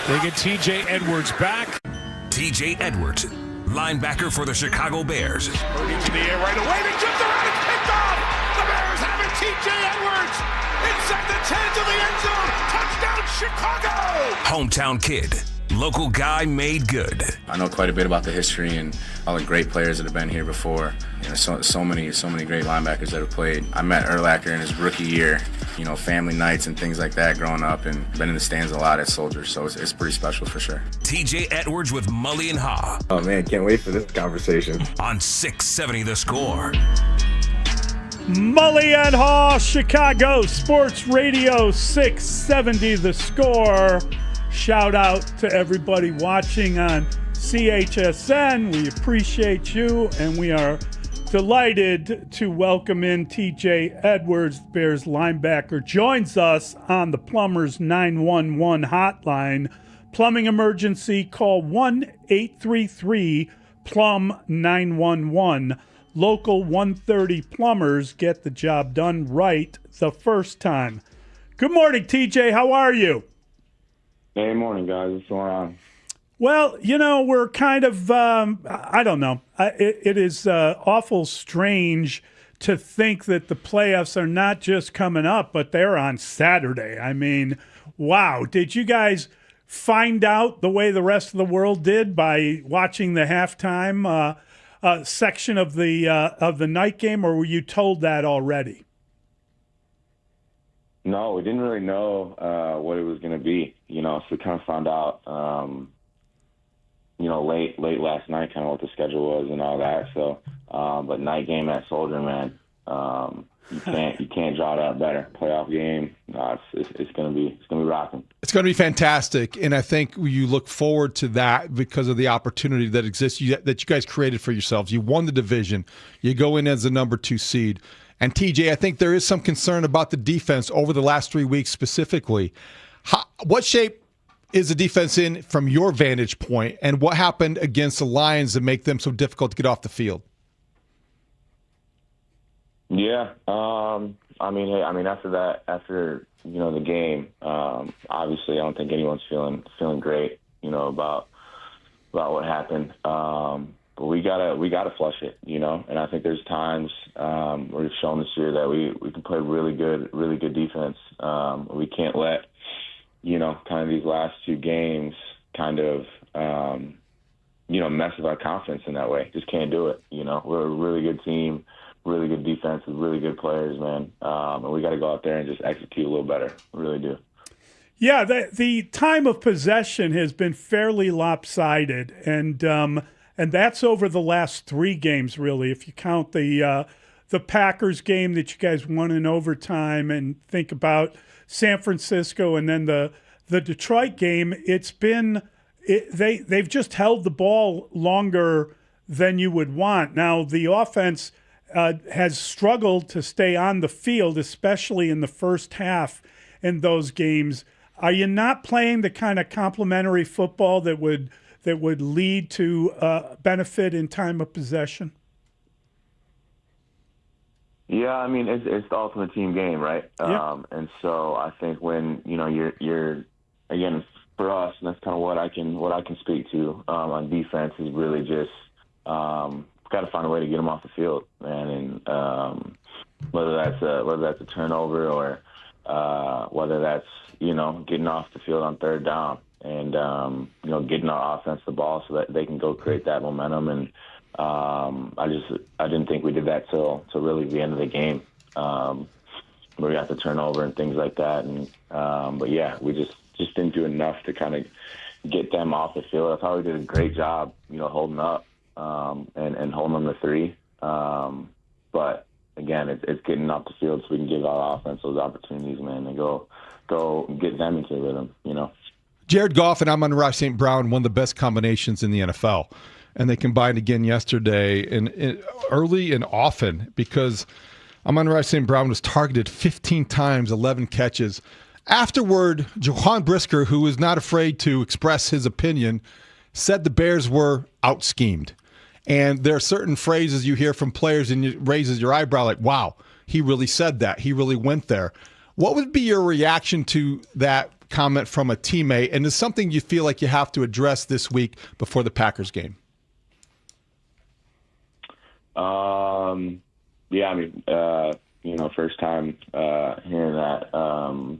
They get TJ Edwards back. TJ Edwards, linebacker for the Chicago Bears. Purdy to the air right away. They jump the right. It's picked off. The Bears have it. TJ Edwards inside the 10 to the end zone. Touchdown, Chicago. Hometown kid, Local guy made good. I know quite a bit about the history and all the great players that have been here before. So many great linebackers that have played. I met Urlacher in his rookie year. Family nights and things like that growing up, and been in the stands a lot at Soldier, so it's pretty special for sure. TJ Edwards with Mully and Haugh. Oh man, can't wait for this conversation. On 670 The Score. Mully and Haugh, Chicago Sports Radio 670 The Score. Shout out to everybody watching on CHSN. We appreciate you, and we are delighted to welcome in TJ Edwards, Bears linebacker, joins us on the Plumbers 911 hotline. Plumbing emergency, call 1-833-PLUM-911. Local 130 plumbers get the job done right the first time. Good morning, TJ. How are you? Hey, morning, guys. What's going on? Well, we're kind of, I don't know. It is awful strange to think that the playoffs are not just coming up, but they're on Saturday. I mean, wow. Did you guys find out the way the rest of the world did by watching the halftime section of the night game, or were you told that already? No, we didn't really know what it was going to be, so we kind of found out, late last night, kind of what the schedule was and all that. So, but night game at Soldier, man, you can't draw that better. Playoff game, it's gonna be rocking. It's going to be fantastic, and I think you look forward to that because of the opportunity that exists that you guys created for yourselves. You won the division. You go in as the number 2 seed. And TJ, I think there is some concern about the defense over the last 3 weeks specifically. What shape is the defense in from your vantage point, and what happened against the Lions that make them so difficult to get off the field? Yeah, after the game, obviously I don't think anyone's feeling great, about what happened. But we gotta flush it, and I think there's times where we've shown this year that we can play really good defense. We can't let, kind of these last 2 games kind of, mess with our confidence in that way. Just can't do it. We're a really good team, really good defense with really good players, man. And we got to go out there and just execute a little better. We really do. Yeah, the time of possession has been fairly lopsided, and that's over the last 3 games, really. If you count the Packers game that you guys won in overtime, and think about San Francisco, and then the Detroit game, they've just held the ball longer than you would want. Now the offense has struggled to stay on the field, especially in the first half in those games. Are you not playing the kind of complementary football that would lead to benefit in time of possession? Yeah, it's the ultimate team game, right? Yeah. And so I think when you're again, for us, and that's kind of what I can speak to on defense, is really just got to find a way to get them off the field, man. And whether that's a turnover or whether that's getting off the field on 3rd down and getting our offense the ball so that they can go create that momentum. And I didn't think we did that till really the end of the game, where we got the turnover and things like that. And but yeah, we just didn't do enough to kind of get them off the field. I thought we did a great job, holding up and holding them to 3. But again, it's getting off the field so we can give our offense those opportunities, man, and go get them into the rhythm, Jared Goff and Amon-Ra St. Brown, one of the best combinations in the NFL. And they combined again yesterday, and early and often, because Amon-Ra St. Brown was targeted 15 times, 11 catches. Afterward, Jaquan Brisker, who was not afraid to express his opinion, said the Bears were out-schemed. And there are certain phrases you hear from players and it raises your eyebrow like, wow, he really said that. He really went there. What would be your reaction to that comment from a teammate? And is something you feel like you have to address this week before the Packers game? Yeah, first time hearing that.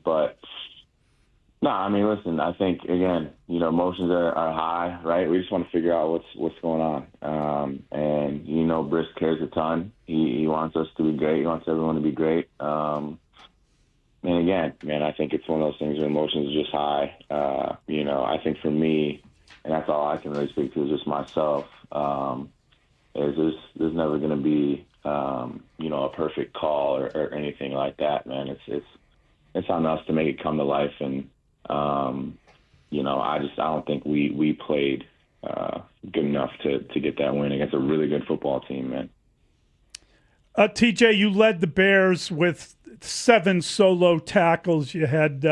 But No, I mean, listen, I think, again, emotions are high, right? We just want to figure out what's going on. And, Brisk cares a ton. He wants us to be great. He wants everyone to be great. And again, man, I think it's one of those things where emotions are just high. I think for me, and that's all I can really speak to is just myself, is there's never going to be, a perfect call or anything like that, man. It's on us to make it come to life. And, I don't think we played good enough to get that win against a really good football team, man. TJ, you led the Bears with 7 solo tackles. You had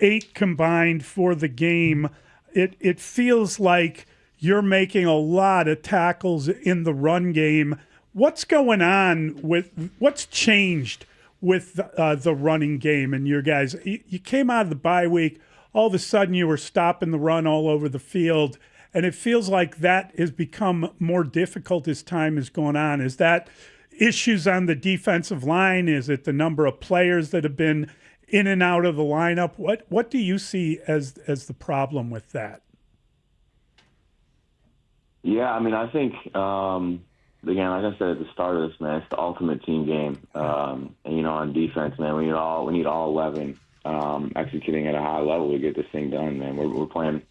8 combined for the game. It feels like you're making a lot of tackles in the run game. What's going on what's changed with the running game and your guys? You came out of the bye week, all of a sudden you were stopping the run all over the field, and it feels like that has become more difficult as time has gone on. Is that issues on the defensive line? Is it the number of players that have been in and out of the lineup? What do you see as the problem with that? Yeah, I mean, I think, again, like I said at the start of this, man, it's the ultimate team game. And, on defense, man, we need all 11 executing at a high level to get this thing done, man. We're playing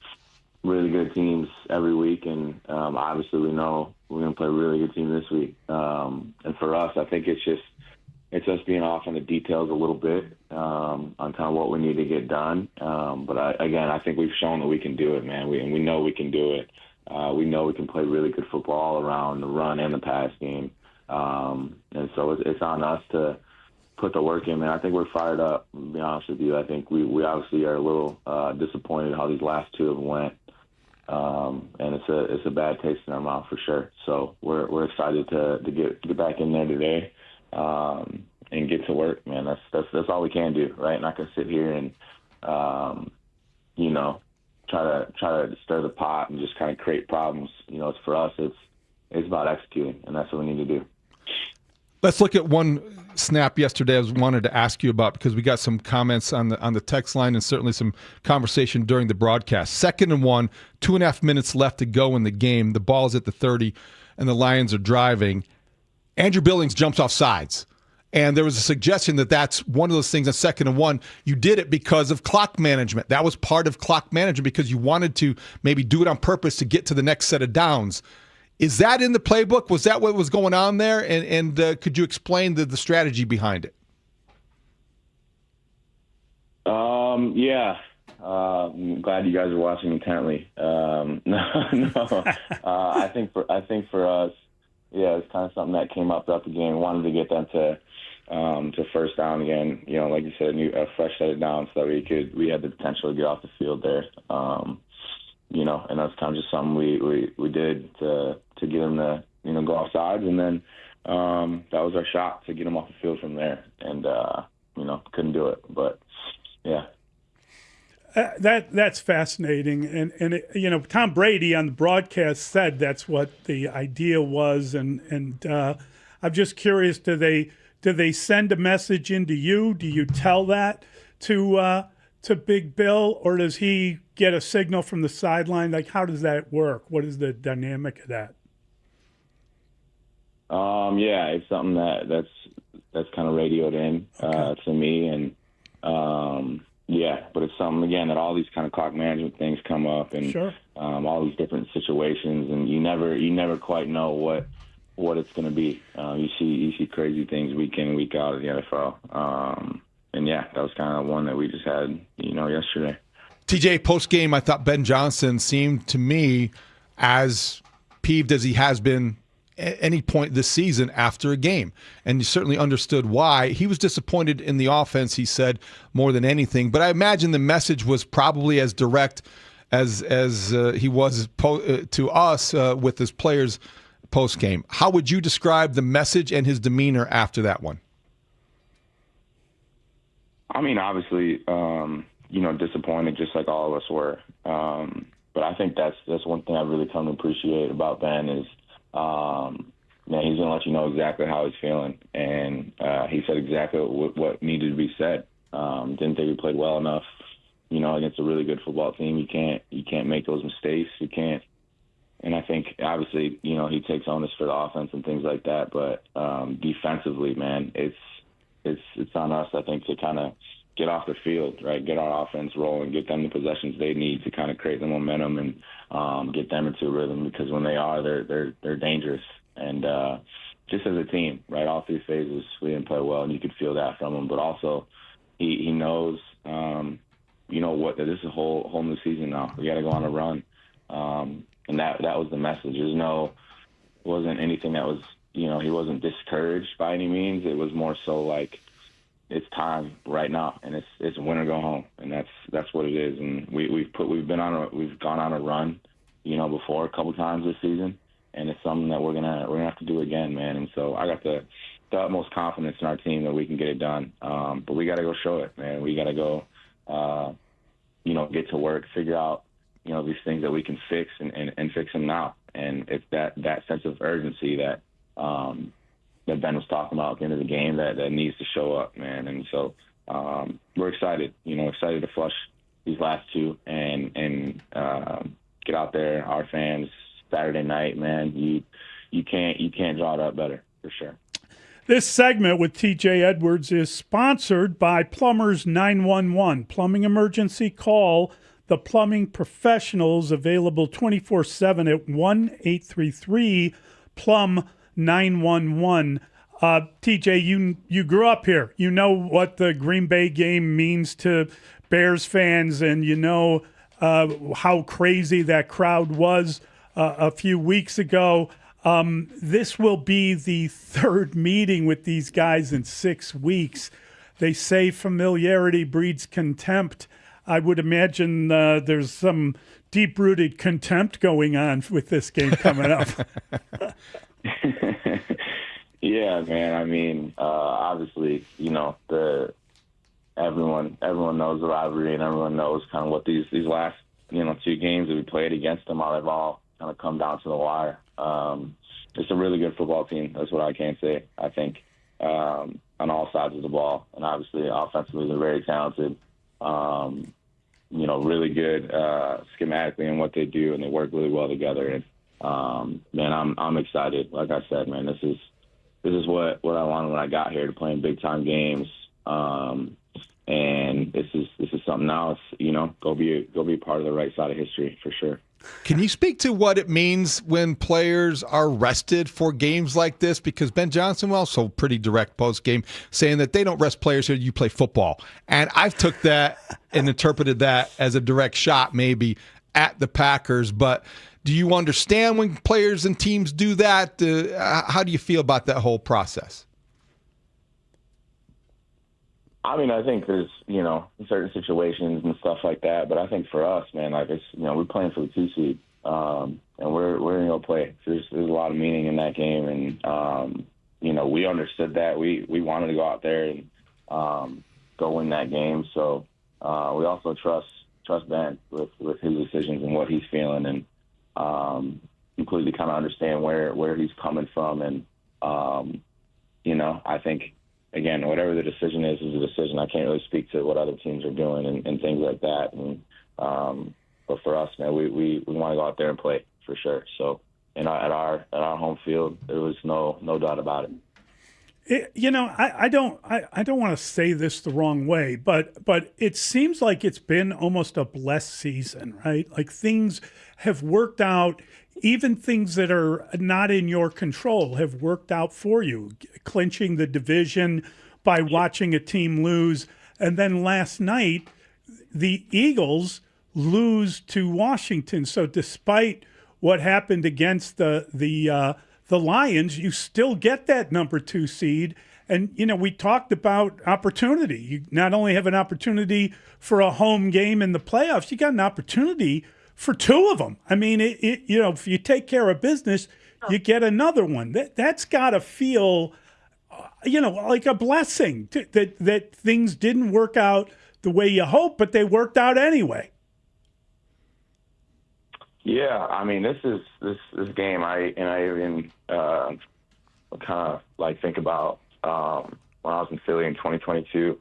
really good teams every week, and obviously we know we're going to play a really good team this week. And for us, I think it's us being off on the details a little bit on kind of what we need to get done. But I think we've shown that we can do it, man. We know we can do it. We know we can play really good football all around the run and the pass game. And so it's on us to put the work in, man. I think we're fired up, to be honest with you. I think we obviously are a little disappointed how these last 2 have went. And it's a bad taste in our mouth for sure. So we're excited to get back in there today and get to work, man. That's all we can do, right? Not gonna sit here and try to stir the pot and just kind of create problems. It's for us. It's about executing, and that's what we need to do. Let's look at one snap yesterday I wanted to ask you about, because we got some comments on the text line and certainly some conversation during the broadcast. 2nd and 1, 2.5 minutes left to go in the game. The ball is at the 30, and the Lions are driving. Andrew Billings jumps off sides. And there was a suggestion that that's one of those things on 2nd and 1. You did it because of clock management. That was part of clock management because you wanted to maybe do it on purpose to get to the next set of downs. Is that in the playbook? Was that what was going on there? And could you explain the strategy behind it? Yeah. I'm glad you guys are watching intently. No. I think for us, yeah, it's kind of something that came up throughout the game. We wanted to get them to first down again. Like you said, a fresh set of downs so that we had the potential to get off the field there. And that's kind of just something we did to get them to go off sides, and then that was our shot to get them off the field from there. And couldn't do it, but yeah. That's fascinating, and Tom Brady on the broadcast said that's what the idea was, and I'm just curious: do they send a message into you? Do you tell that to Big Bill, or does he get a signal from the sideline? Like, how does that work? What is the dynamic of that? Yeah, it's something that's kind of radioed in to me, and. Yeah, but it's something, again, that all these kind of clock management things come up, and sure. All these different situations, and you never quite know what it's going to be. You see crazy things week in and week out of the NFL. And yeah, that was kind of one that we just had, yesterday. TJ, post game, I thought Ben Johnson seemed to me as peeved as he has been at any point this season after a game. And you certainly understood why. He was disappointed in the offense, he said, more than anything. But I imagine the message was probably as direct as he was to us with his players post-game. How would you describe the message and his demeanor after that one? I mean, obviously, disappointed just like all of us were. But I think that's one thing I really come to appreciate about Ben is, man, he's going to let you know exactly how he's feeling. And he said exactly what needed to be said. Didn't think we played well enough. against a really good football team, you can't make those mistakes. You can't. And I think, obviously, he takes onus for the offense and things like that. But defensively, man, it's on us, I think, to kind of get off the field, right? Get our offense rolling, get them the possessions they need to kind of create the momentum and get them into a rhythm. Because when they are, they're dangerous. And just as a team, right? All three phases, we didn't play well, and you could feel that from him. But also, he knows, what? That this is a whole new season now. We got to go on a run. And that was the message. It wasn't anything that was, he wasn't discouraged by any means. It was more so like, it's time right now, and it's win or go home, and that's what it is. And we've gone on a run, before a couple times this season, and it's something that we're gonna have to do again, man. And so I got the utmost confidence in our team that we can get it done. But we got to go show it, man. We got to go, get to work, figure out, these things that we can fix and fix them now. And it's that sense of urgency that Ben was talking about at the end of the game that needs to show up, man. And so we're excited, excited to flush these last two and get out there, our fans, Saturday night, man. You can't draw it up better, for sure. This segment with TJ Edwards is sponsored by Plumbers 911. Plumbing emergency, call the plumbing professionals, available 24/7 at 1-833-PLUM-911. TJ, you grew up here. You know what the Green Bay game means to Bears fans, and you know how crazy that crowd was a few weeks ago. This will be the third meeting with these guys in 6 weeks. They say familiarity breeds contempt. I would imagine there's some deep-rooted contempt going on with this game coming up. Yeah, man. I mean, obviously, everyone knows the rivalry, and everyone knows kind of what these last, 2 games that we played against them, how they've all kind of come down to the wire. It's a really good football team. That's what I can say. I think on all sides of the ball, and obviously offensively they're very talented. Really good schematically in what they do, and they work really well together. And man, I'm excited. Like I said, man, this is what I wanted when I got here, to play in big time games. And this is something now. It's go be a part of the right side of history, for sure. Can you speak to what it means when players are rested for games like this? Because Ben Johnson was also pretty direct post-game, saying that they don't rest players here, you play football. And I've took that and interpreted that as a direct shot maybe at the Packers. But do you understand when players and teams do that? How do you feel about that whole process? I mean, I think there's, certain situations and stuff like that. But I think for us, man, like it's, we're playing for the 2 seed, and we're going to play. So there's a lot of meaning in that game. And, we understood that. We wanted to go out there and go win that game. So we also trust Ben with his decisions and what he's feeling, and completely kind of understand where he's coming from. And, I think, again, whatever the decision is a decision. I can't really speak to what other teams are doing and things like that. And but for us, man, we want to go out there and play, for sure. So, at our home field, there was no doubt about it. I don't want to say this the wrong way, but it seems like it's been almost a blessed season, right? Like things have worked out. Even things that are not in your control have worked out for you, clinching the division by watching a team lose. And then last night, the Eagles lose to Washington. So despite what happened against the Lions, you still get that number 2 seed. And, we talked about opportunity. You not only have an opportunity for a home game in the playoffs, you got an opportunity for 2 of them. I mean, if you take care of business, you get another one. That's got to feel, like a blessing that things didn't work out the way you hope, but they worked out anyway. Yeah, I mean, this game. I even kind of like think about when I was in Philly in 2022.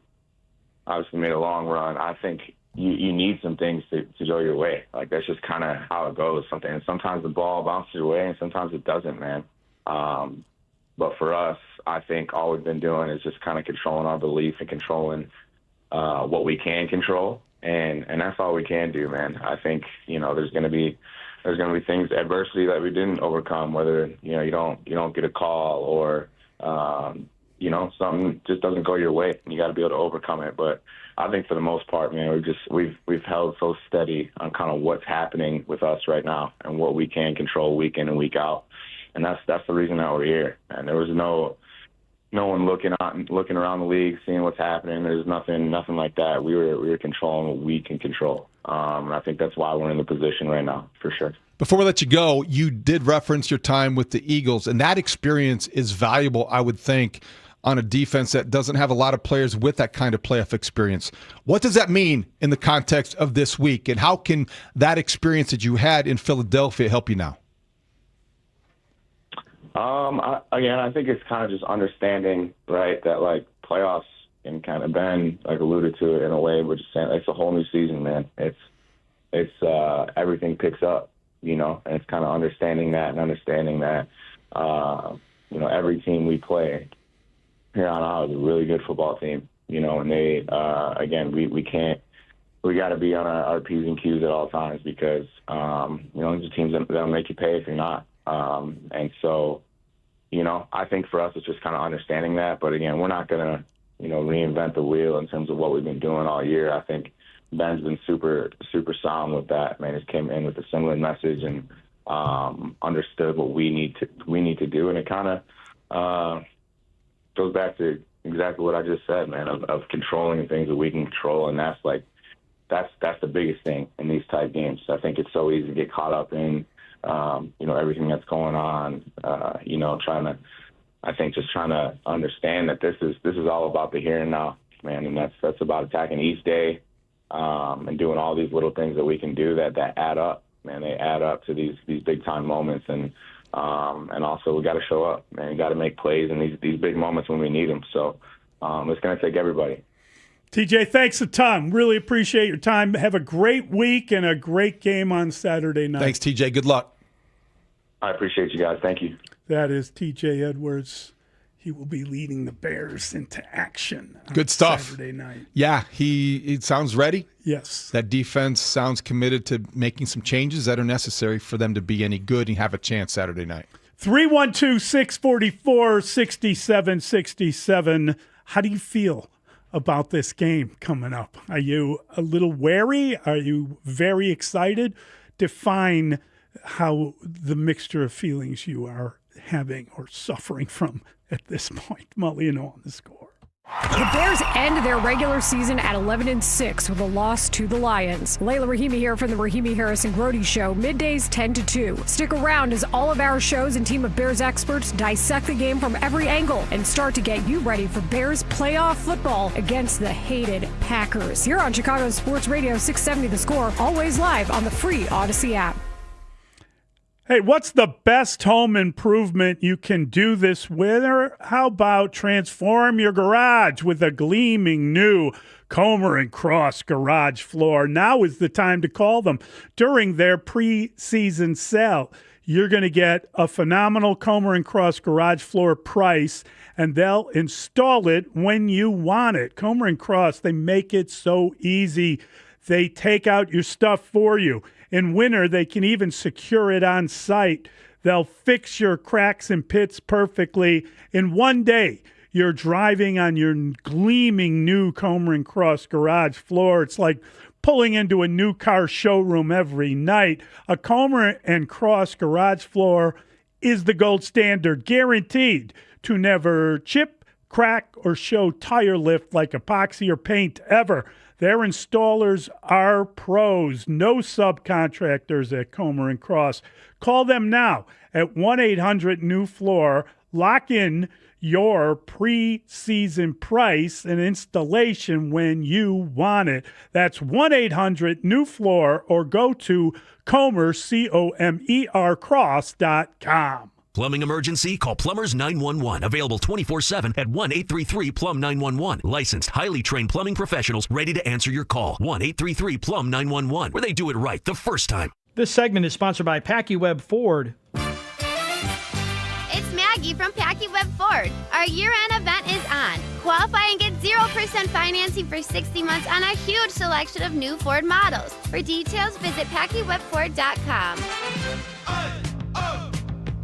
Obviously, made a long run. I think you need some things to go your way. Like, that's just kind of how it goes. And sometimes the ball bounces your way, and sometimes it doesn't, man. But for us, I think all we've been doing is just kind of controlling our belief and controlling what we can control, and that's all we can do, man. I think, you know, there's gonna be things, adversity that we didn't overcome, whether, you know, you don't get a call or you know, something just doesn't go your way, and you got to be able to overcome it. But I think for the most part, man, we've held so steady on kind of what's happening with us right now and what we can control week in and week out, and that's the reason that we're here. And there was no one looking around the league, seeing what's happening. There's nothing like that. We were controlling what we can control. And I think that's why we're in the position right now, for sure. Before we let you go, you did reference your time with the Eagles, and that experience is valuable, I would think, on a defense that doesn't have a lot of players with that kind of playoff experience. What does that mean in the context of this week, and how can that experience that you had in Philadelphia help you now? I think it's kind of just understanding, right, that, like, playoffs, and kind of Ben, like, alluded to it in a way, we're just saying it's a whole new season, man. It's everything picks up, you know, and it's kind of understanding that, you know, every team we play here on out is a really good football team, you know, and they, again, we got to be on our P's and Q's at all times, because, you know, there's teams that'll make you pay if you're not. And so, you know, I think for us, it's just kind of understanding that. But again, we're not going to, you know, reinvent the wheel in terms of what we've been doing all year. I think Ben's been super, super sound with that, man. He came in with a similar message and understood what we need to do. And it kind of goes back to exactly what I just said, man, of controlling the things that we can control. And that's the biggest thing in these type games. I think it's so easy to get caught up in, you know, everything that's going on, you know, trying to understand that this is all about the here and now, man. And that's about attacking each day, and doing all these little things that we can do that add up, man. They add up to these big time moments. And also we got to show up, man. You got to make plays in these big moments when we need them. So, it's going to take everybody. TJ, thanks a ton. Really appreciate your time. Have a great week and a great game on Saturday night. Thanks, TJ. Good luck. I appreciate you guys. Thank you. That is TJ Edwards. He will be leading the Bears into action on Good stuff. Saturday night. Yeah, he sounds ready. Yes. That defense sounds committed to making some changes that are necessary for them to be any good and have a chance Saturday night. 312-644-6767. How do you feel about this game coming up? Are you a little wary? Are you very excited? Define how the mixture of feelings you are having or suffering from at this point. Mully and Haugh on the score. The Bears end their regular season at 11-6 with a loss to the Lions. Layla Rahimi here from the Rahimi Harrison Grody Show, middays 10 to 2. Stick around as all of our shows and team of Bears experts dissect the game from every angle and start to get you ready for Bears playoff football against the hated Packers. Here on Chicago Sports Radio 670 The Score, always live on the free Odyssey app. Hey, what's the best home improvement you can do this winter? How about transform your garage with a gleaming new Comer & Cross garage floor? Now is the time to call them during their preseason sale. You're going to get a phenomenal Comer & Cross garage floor price, and they'll install it when you want it. Comer & Cross, they make it so easy. They take out your stuff for you. In winter, they can even secure it on site. They'll fix your cracks and pits perfectly. In one day, you're driving on your gleaming new Comer & Cross garage floor. It's like pulling into a new car showroom every night. A Comer & Cross garage floor is the gold standard, guaranteed to never chip, crack, or show tire lift like epoxy or paint ever. Their installers are pros, no subcontractors at Comer & Cross. Call them now at 1-800-NEW-FLOOR. Lock in your preseason price and installation when you want it. That's 1-800-NEW-FLOOR or go to Comer, COMER, Cross.com. Plumbing emergency? Call Plumbers 911. Available 24/7 at 1-833-PLUM-911. Licensed, highly trained plumbing professionals ready to answer your call. 1-833-PLUM-911, where they do it right the first time. This segment is sponsored by PackyWeb Ford. It's Maggie from PackyWeb Ford. Our year-end event is on. Qualify and get 0% financing for 60 months on a huge selection of new Ford models. For details, visit PackyWebFord.com.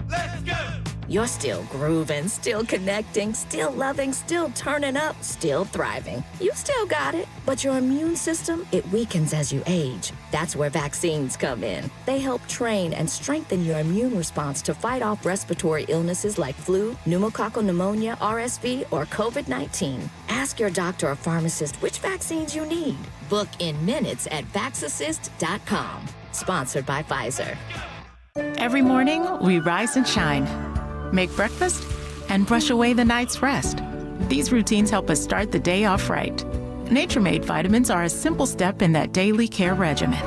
Let's go! You're still grooving, still connecting, still loving, still turning up, still thriving. You still got it, but your immune system, it weakens as you age. That's where vaccines come in. They help train and strengthen your immune response to fight off respiratory illnesses like flu, pneumococcal pneumonia, RSV, or COVID-19. Ask your doctor or pharmacist which vaccines you need. Book in minutes at VaxAssist.com. Sponsored by Pfizer. Every morning, we rise and shine, make breakfast, and brush away the night's rest. These routines help us start the day off right. Nature-Made vitamins are a simple step in that daily care regimen.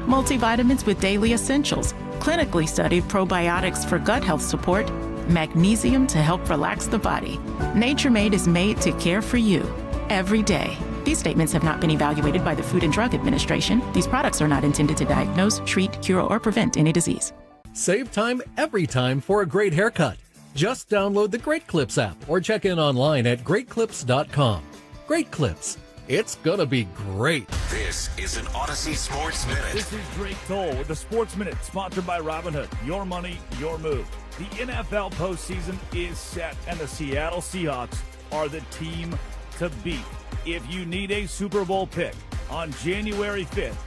Multivitamins with daily essentials, clinically studied probiotics for gut health support, magnesium to help relax the body. Nature-Made is made to care for you every day. These statements have not been evaluated by the Food and Drug Administration. These products are not intended to diagnose, treat, cure, or prevent any disease. Save time every time for a great haircut. Just download the Great Clips app or check in online at greatclips.com. Great Clips. It's gonna be great. This is an Odyssey Sports Minute. This is Drake Toll with the Sports Minute, sponsored by Robinhood. Your money, your move. The NFL postseason is set, and the Seattle Seahawks are the team to beat. If you need a Super Bowl pick on January 5th,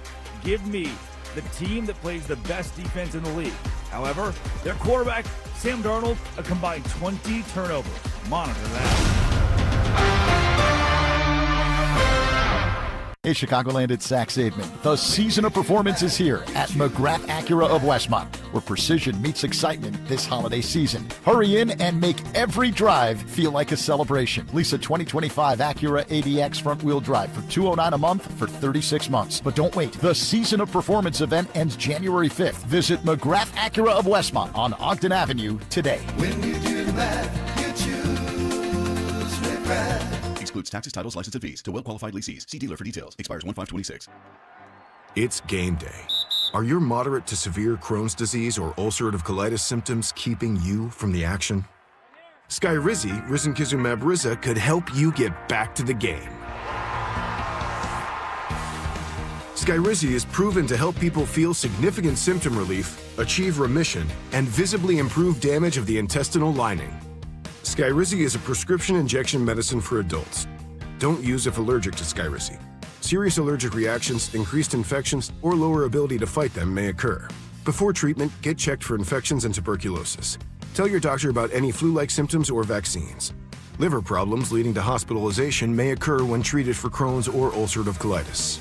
give me the team that plays the best defense in the league. However, their quarterback, Sam Darnold, a combined 20 turnovers. Monitor that. Hey, Chicagoland, it's Zach Zaidman. The season of performance is here at McGrath Acura of Westmont, where precision meets excitement this holiday season. Hurry in and make every drive feel like a celebration. Lease a 2025 Acura ADX front-wheel drive for $209 a month for 36 months. But don't wait. The season of performance event ends January 5th. Visit McGrath Acura of Westmont on Ogden Avenue today. When you do the math, you choose McGrath. Excludes taxes, titles, license, and fees. To well-qualified lessees. See dealer for details. Expires 1/5/26. It's game day. Are your moderate to severe Crohn's disease or ulcerative colitis symptoms keeping you from the action? Skyrizi, risankizumab Riza, could help you get back to the game. Skyrizi is proven to help people feel significant symptom relief, achieve remission, and visibly improve damage of the intestinal lining. Skyrizi is a prescription injection medicine for adults. Don't use if allergic to Skyrizi. Serious allergic reactions, increased infections, or lower ability to fight them may occur. Before treatment, get checked for infections and tuberculosis. Tell your doctor about any flu-like symptoms or vaccines. Liver problems leading to hospitalization may occur when treated for Crohn's or ulcerative colitis.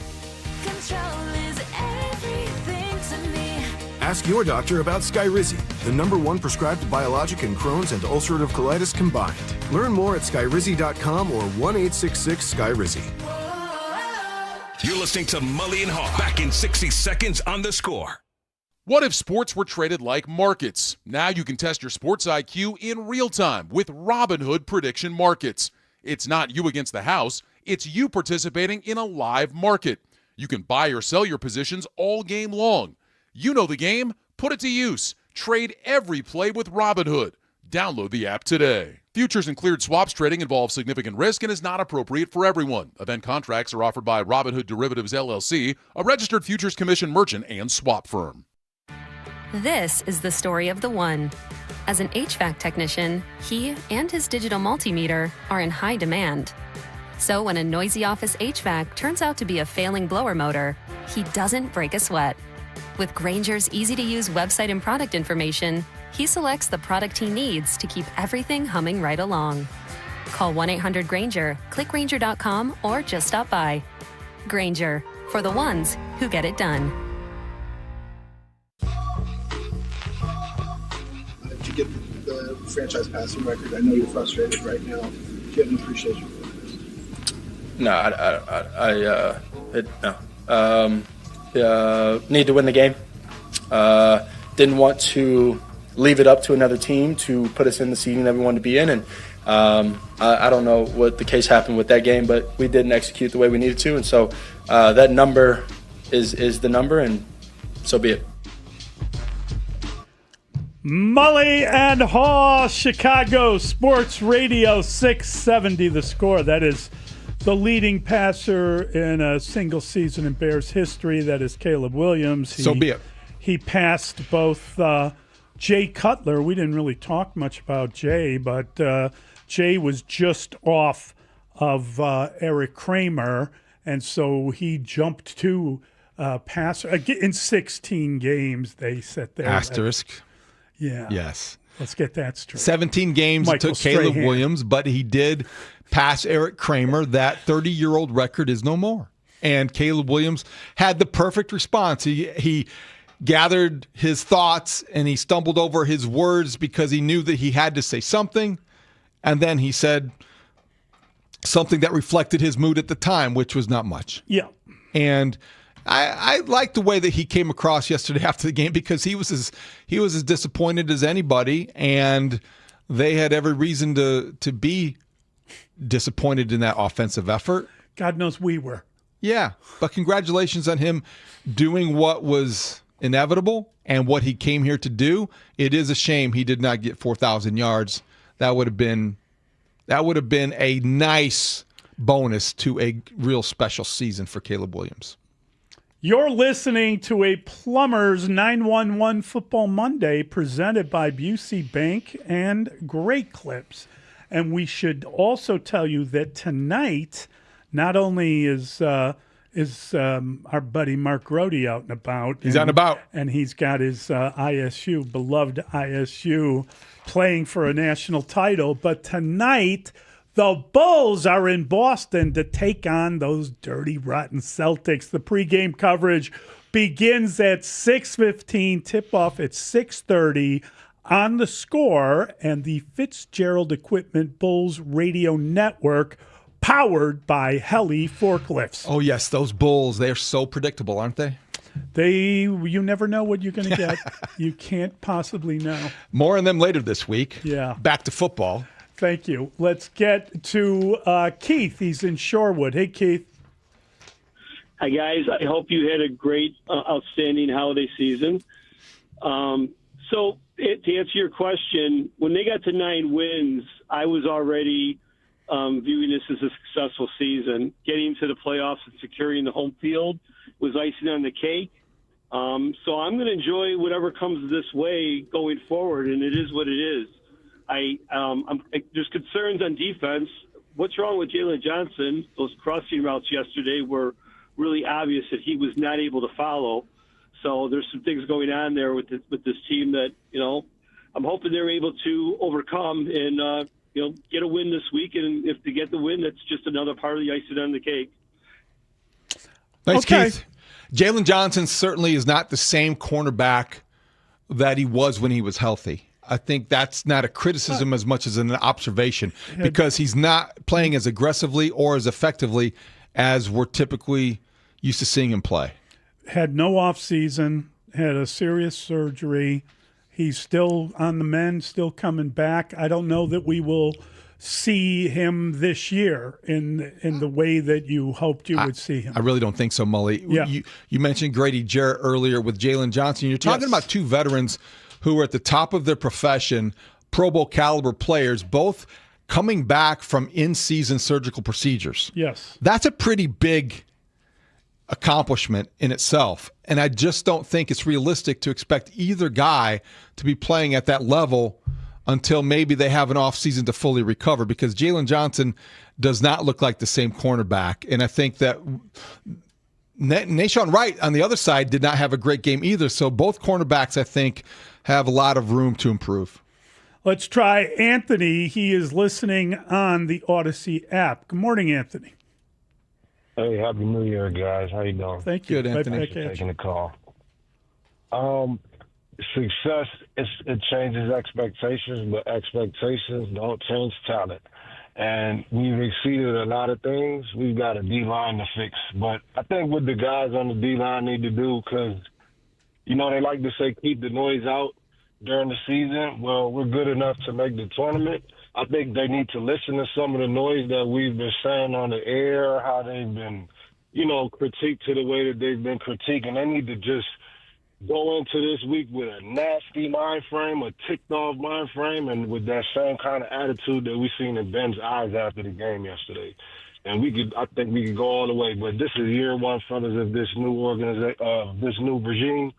Ask your doctor about Skyrizi, the #1 prescribed biologic in Crohn's and ulcerative colitis combined. Learn more at skyrizi.com or 1-866-SKYRIZI. You're listening to Mully and Haugh. Back in 60 seconds on The Score. What if sports were traded like markets? Now you can test your sports IQ in real time with Robinhood Prediction Markets. It's not you against the house. It's you participating in a live market. You can buy or sell your positions all game long. You know the game. Put it to use. Trade every play with Robinhood. Download the app today. Futures and cleared swaps trading involves significant risk and is not appropriate for everyone. Event contracts are offered by Robinhood Derivatives LLC, a registered futures commission merchant and swap firm. This is the story of the one. As an HVAC technician, he and his digital multimeter are in high demand. So when a noisy office HVAC turns out to be a failing blower motor, he doesn't break a sweat. With Grainger's easy-to-use website and product information, he selects the product he needs to keep everything humming right along. Call 1-800-GRAINGER, click Grainger.com, or just stop by. Grainger, for the ones who get it done. Did you get the franchise passing record? I know you're frustrated right now. Do you have an appreciation for this? No. Need to win the game. Didn't want to leave it up to another team to put us in the seating that we wanted to be in. And I don't know what the case happened with that game, but we didn't execute the way we needed to. And so that number is the number, and so be it. Mully and Haugh, Chicago Sports Radio 670 The Score. That is the leading passer in a single season in Bears history. That is Caleb Williams. So be it. He passed both Jay Cutler. We didn't really talk much about Jay, but Jay was just off of Eric Kramer, and so he jumped to passer. In 16 games, they set there. Asterisk. Yeah. Yes. Let's get that straight. 17 games it took Caleb Williams, but he did pass Eric Kramer. That 30-year-old record is no more. And Caleb Williams had the perfect response. He gathered his thoughts and he stumbled over his words because he knew that he had to say something. And then he said something that reflected his mood at the time, which was not much. Yeah. And I liked the way that he came across yesterday after the game because he was as disappointed as anybody, and they had every reason to be disappointed in that offensive effort. God knows we were. Yeah, but congratulations on him doing what was inevitable and what he came here to do. It is a shame he did not get 4,000 yards. That would have been a nice bonus to a real special season for Caleb Williams. You're listening to a Plumbers 911 Football Monday presented by Busey Bank and Great Clips. And we should also tell you that tonight, not only is our buddy Mark Grody out and about. He's out and about. And he's got his ISU, beloved ISU, playing for a national title. But tonight, the Bulls are in Boston to take on those dirty, rotten Celtics. The pregame coverage begins at 6:15, tip-off at 6:30 on The Score and the Fitzgerald Equipment Bulls Radio Network, powered by Heli Forklifts. Oh, yes, those Bulls, they're so predictable, aren't they? You never know what you're going to get. You can't possibly know. More on them later this week. Yeah. Back to football. Thank you. Let's get to Keith. He's in Shorewood. Hey, Keith. Hi, guys. I hope you had a great, outstanding holiday season. So to answer your question, when they got to 9 wins, I was already viewing this as a successful season. Getting to the playoffs and securing the home field was icing on the cake. So I'm going to enjoy whatever comes this way going forward, and it is what it is. There's concerns on defense. What's wrong with Jalen Johnson? Those crossing routes yesterday were really obvious that he was not able to follow. So there's some things going on there with this team that, I'm hoping they're able to overcome and, get a win this week. And if they get the win, that's just another part of the icing on the cake. Thanks, Keith. Jalen Johnson certainly is not the same cornerback that he was when he was healthy. I think that's not a criticism as much as an observation because he's not playing as aggressively or as effectively as we're typically used to seeing him play. Had no offseason, had a serious surgery. He's still on the mend, still coming back. I don't know that we will see him this year in the way that you hoped you would see him. I really don't think so, Mully. Yeah. You mentioned Grady Jarrett earlier with Jalen Johnson. You're talking about two veterans who are at the top of their profession, Pro Bowl caliber players, both coming back from in-season surgical procedures. Yes. That's a pretty big accomplishment in itself. And I just don't think it's realistic to expect either guy to be playing at that level until maybe they have an offseason to fully recover, because Jalen Johnson does not look like the same cornerback. And I think that Nashawn Wright on the other side did not have a great game either. So both cornerbacks, I think, have a lot of room to improve. Let's try Anthony. He is listening on the Odyssey app. Good morning, Anthony. Hey, Happy New Year, guys. How you doing? Thank you. Good, Anthony. Thanks for taking the call. Success, it changes expectations, but expectations don't change talent. And we've exceeded a lot of things. We've got a D-line to fix. But I think what the guys on the D-line need to do, because, they like to say keep the noise out, during the season. Well, we're good enough to make the tournament. I think they need to listen to some of the noise that we've been saying on the air, how they've been, critiqued to the way that they've been critiquing. They need to just go into this week with a nasty mind frame, a ticked off mind frame, and with that same kind of attitude that we seen in Ben's eyes after the game yesterday. And I think we could go all the way. But this is year one, fellas, of this new organization, this new regime.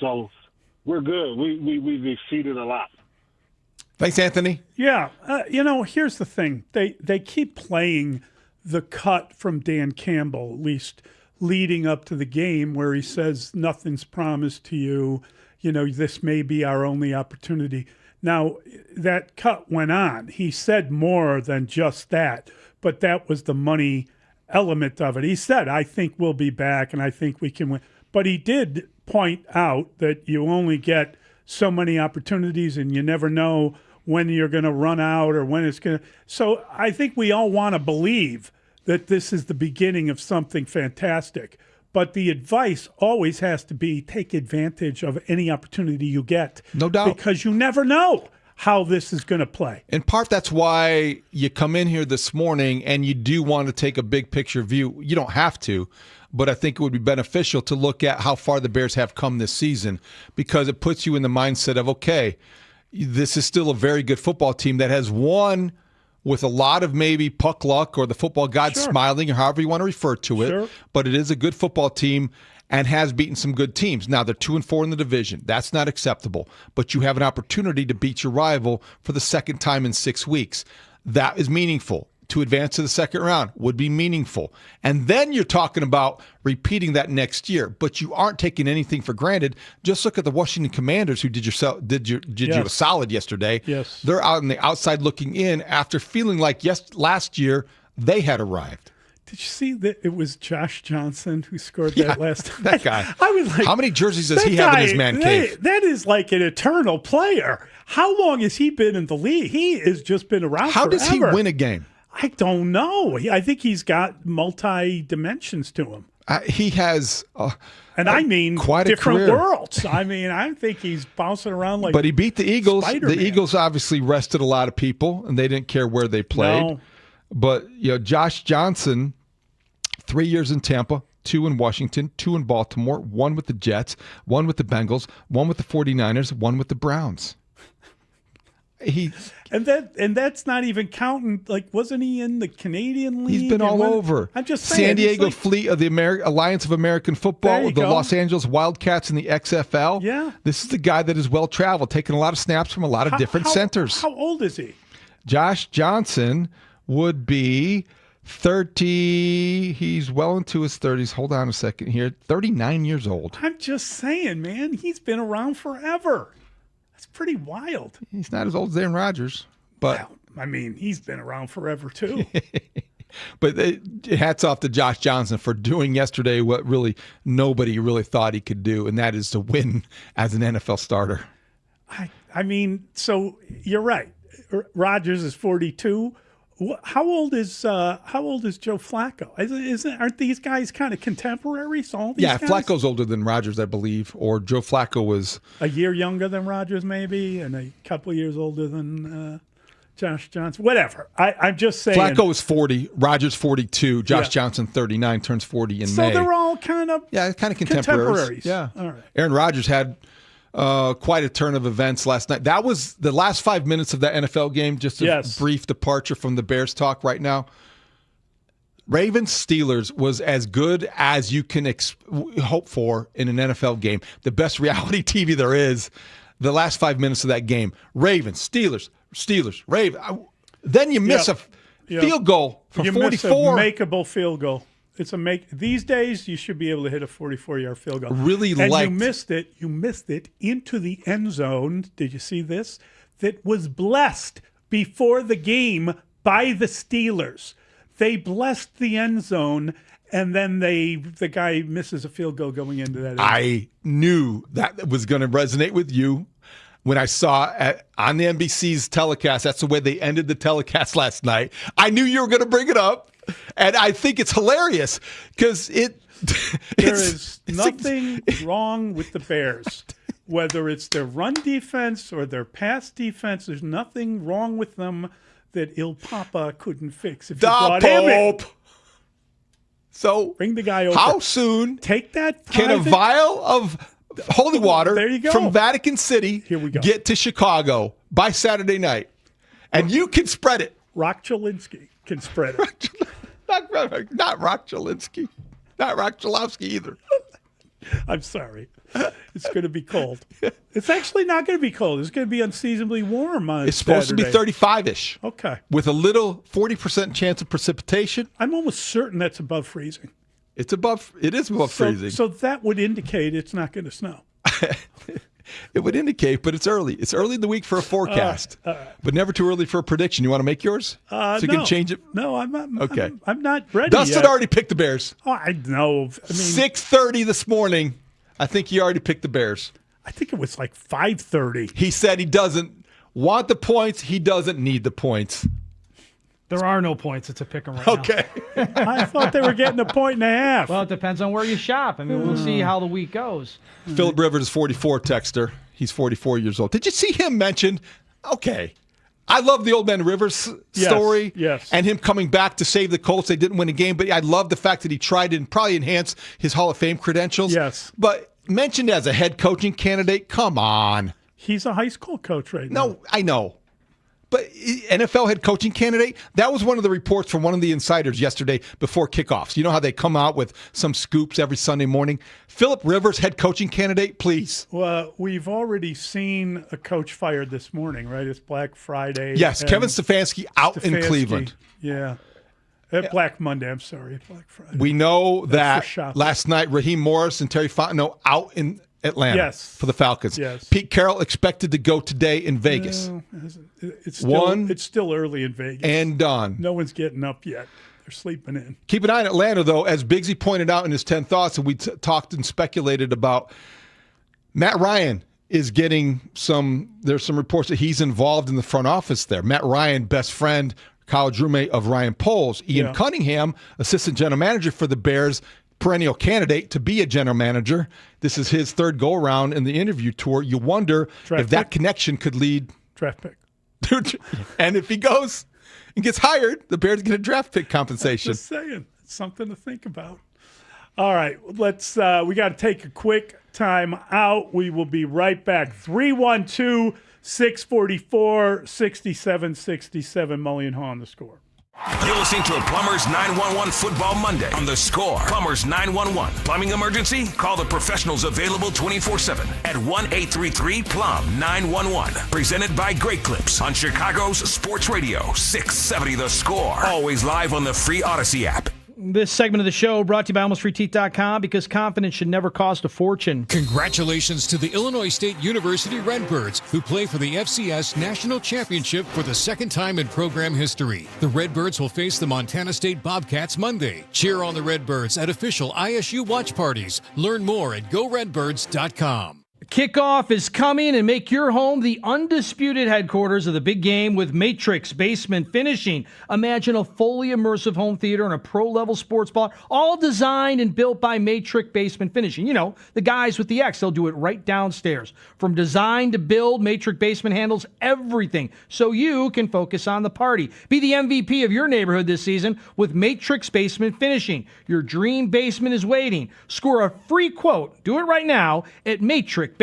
So we're good. We've exceeded a lot. Thanks, Anthony. Yeah. Here's the thing. They keep playing the cut from Dan Campbell, at least leading up to the game, where he says, nothing's promised to you. This may be our only opportunity. Now, that cut went on. He said more than just that, but that was the money element of it. He said, I think we'll be back and I think we can win. But he did point out that you only get so many opportunities and you never know when you're going to run out or when it's going to. So I think we all want to believe that this is the beginning of something fantastic. But the advice always has to be take advantage of any opportunity you get. No doubt. Because you never know how this is going to play. In part, that's why you come in here this morning and you do want to take a big picture view. You don't have to, but I think it would be beneficial to look at how far the Bears have come this season, because it puts you in the mindset of, okay, this is still a very good football team that has won with a lot of maybe puck luck or the football god smiling, or however you want to refer to it. But it is a good football team and has beaten some good teams. Now, they're 2-4 in the division. That's not acceptable. But you have an opportunity to beat your rival for the second time in 6 weeks. That is meaningful. To advance to the second round would be meaningful. And then you're talking about repeating that next year. But you aren't taking anything for granted. Just look at the Washington Commanders, who did you a solid yesterday. Yes. They're out on the outside looking in after feeling like last year they had arrived. Did you see that it was Josh Johnson who scored that last time? That guy. I was like, how many jerseys does he have in his man cave? That is like an eternal player. How long has he been in the league? He has just been around How forever. does he win a game? I don't know. I think he's got multi-dimensions to him. He has, I mean, quite different a career. worlds. I mean, I think he's bouncing around like. But he beat the Eagles. Spider-Man. The Eagles obviously rested a lot of people, and they didn't care where they played. No. But Josh Johnson, 3 years in Tampa, 2 in Washington, 2 in Baltimore, 1 with the Jets, 1 with the Bengals, 1 with the 49ers, 1 with the Browns. And that's not even counting. Like, wasn't he in the Canadian League? He's been all over. I'm just saying. San Diego Fleet of the Alliance of American Football, the Los Angeles Wildcats in the XFL. Yeah. This is the guy that is well traveled, taking a lot of snaps from a lot of different centers. How old is he? Josh Johnson would be 30. He's well into his 30s. Hold on a second here. 39 years old. I'm just saying, man. He's been around forever. That's pretty wild. He's not as old as Aaron Rodgers, but well, I mean, he's been around forever too. But hats off to Josh Johnson for doing yesterday what really nobody really thought he could do, and that is to win as an NFL starter. I mean, so you're right. Rodgers is 42. How old is Joe Flacco? Aren't these guys kind of contemporaries? All these guys? Flacco's older than Rodgers, I believe, or Joe Flacco was a year younger than Rodgers, maybe, and a couple of years older than Josh Johnson. Whatever. I'm just saying. Flacco is 40, Rodgers 42, Josh Johnson 39, turns 40 in May. So they're all kind of contemporaries. Yeah. All right. Aaron Rodgers had quite a turn of events last night. That was the last 5 minutes of that NFL game. Just a brief departure from the Bears talk right now. Ravens-Steelers was as good as you can hope for in an NFL game. The best reality TV there is. The last 5 minutes of that game. Ravens, Steelers, Ravens. Then you miss a field goal from 44. Miss a makeable field goal. These days you should be able to hit a 44-yard field goal. You missed it. You missed it into the end zone. Did you see this? That was blessed before the game by the Steelers. They blessed the end zone, and then the guy misses a field goal going into that end zone. I knew that was going to resonate with you when I saw on the NBC's telecast. That's the way they ended the telecast last night. I knew you were going to bring it up. And I think it's hilarious because there is nothing wrong with the Bears. whether it's their run defense or their pass defense, there's nothing wrong with them that Il Papa couldn't fix. If you brought him in. So bring the guy over. How soon take that can a vial of holy water from Vatican City get to Chicago by Saturday night? And you can spread it. Rock Chalinsky can spread it. Not Rock Chalinsky. Not Rock Chalowski either. I'm sorry. It's going to be cold. It's actually not going to be cold. It's going to be unseasonably warm on It's supposed Saturday. to be 35-ish. Okay. With a little 40% chance of precipitation. I'm almost certain that's above freezing. It is above freezing. So that would indicate it's not going to snow. It would indicate, but it's early. It's early in the week for a forecast, but never too early for a prediction. You want to make yours? So you can change it? No, I'm not. Okay. I'm not ready Dustin yet. already picked the Bears. Oh, I know. I mean, 6:30 this morning. I think he already picked the Bears. I think it was like 5:30. He said he doesn't want the points. He doesn't need the points. There are no points. It's a pick 'em right now. Okay. I thought they were getting a point and a half. Well, it depends on where you shop. I mean, we'll see how the week goes. Philip Rivers is 44, texter. He's 44 years old. Did you see him mentioned? Okay. I love the old man Rivers story. Yes. And him coming back to save the Colts. They didn't win a game, but I love the fact that he tried to probably enhance his Hall of Fame credentials. Yes. But mentioned as a head coaching candidate, come on. He's a high school coach right now. No, I know. But NFL head coaching candidate, that was one of the reports from one of the insiders yesterday before kickoffs. You know how they come out with some scoops every Sunday morning? Philip Rivers, head coaching candidate, please. Well, we've already seen a coach fired this morning, right? It's Black Friday. Yes, Kevin Stefanski out in Cleveland. Yeah. Black Monday, I'm sorry. Black Friday. We know That's that last night, Raheem Morris and Terry Fontenot out in Atlanta for the Falcons. Yes. Pete Carroll expected to go today in Vegas. No, it's still early in Vegas. And done. No one's getting up yet. They're sleeping in. Keep an eye on Atlanta, though, as Biggsy pointed out in his 10 thoughts, and we talked and speculated about Matt Ryan is getting there's some reports that he's involved in the front office there. Matt Ryan, best friend, college roommate of Ryan Poles. Ian Cunningham, assistant general manager for the Bears, perennial candidate to be a general manager. This is his third go-around in the interview tour. You wonder if that connection could lead. Draft pick. And if he goes and gets hired, the Bears get a draft pick compensation. Just saying. It's something to think about. All right. Let's. We got to take a quick time out. We will be right back. 312-644-6767. Mully and Haugh on the score. You're listening to a Plumbers 911 Football Monday on the score. Plumbers 911. Plumbing emergency? Call the professionals available 24/7 at 1-833-PLUM-911. Presented by Great Clips on Chicago's Sports Radio 670 The Score. Always live on the free Odyssey app. This segment of the show brought to you by AlmostFreeTeeth.com, because confidence should never cost a fortune. Congratulations to the Illinois State University Redbirds, who play for the FCS National Championship for the second time in program history. The Redbirds will face the Montana State Bobcats Monday. Cheer on the Redbirds at official ISU watch parties. Learn more at GoRedbirds.com. Kickoff is coming, and make your home the undisputed headquarters of the big game with Matrix Basement Finishing. Imagine a fully immersive home theater and a pro-level sports bar, all designed and built by Matrix Basement Finishing. You know, the guys with the X, they'll do it right downstairs. From design to build, Matrix Basement handles everything, so you can focus on the party. Be the MVP of your neighborhood this season with Matrix Basement Finishing. Your dream basement is waiting. Score a free quote. Do it right now at matrixbasements.com.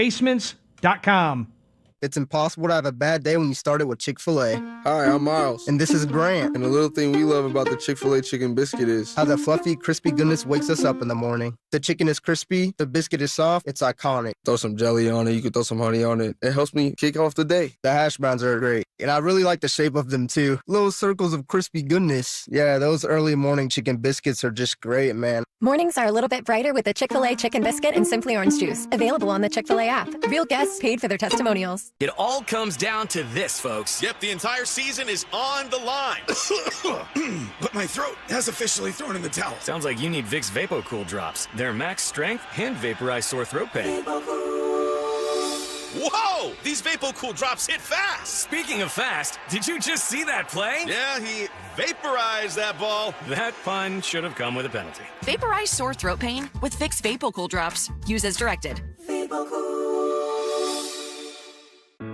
It's impossible to have a bad day when you start it with Chick-fil-A. Hi, I'm Miles. And this is Grant. And the little thing we love about the Chick-fil-A chicken biscuit is how the fluffy, crispy goodness wakes us up in the morning. The chicken is crispy, the biscuit is soft, it's iconic. Throw some jelly on it, you can throw some honey on it. It helps me kick off the day. The hash browns are great. And I really like the shape of them too. Little circles of crispy goodness. Yeah, those early morning chicken biscuits are just great, man. Mornings are a little bit brighter with the Chick-fil-A Chicken Biscuit and Simply Orange Juice. Available on the Chick-fil-A app. Real guests paid for their testimonials. It all comes down to this, folks. Yep, the entire season is on the line. But my throat has officially thrown in the towel. Sounds like you need Vicks VapoCool drops. They're max strength and vaporize sore throat pain. Whoa! These VapoCool drops hit fast! Speaking of fast, did you just see that play? Yeah, he vaporized that ball. That pun should have come with a penalty. Vaporize sore throat pain with Vicks VapoCool drops. Use as directed.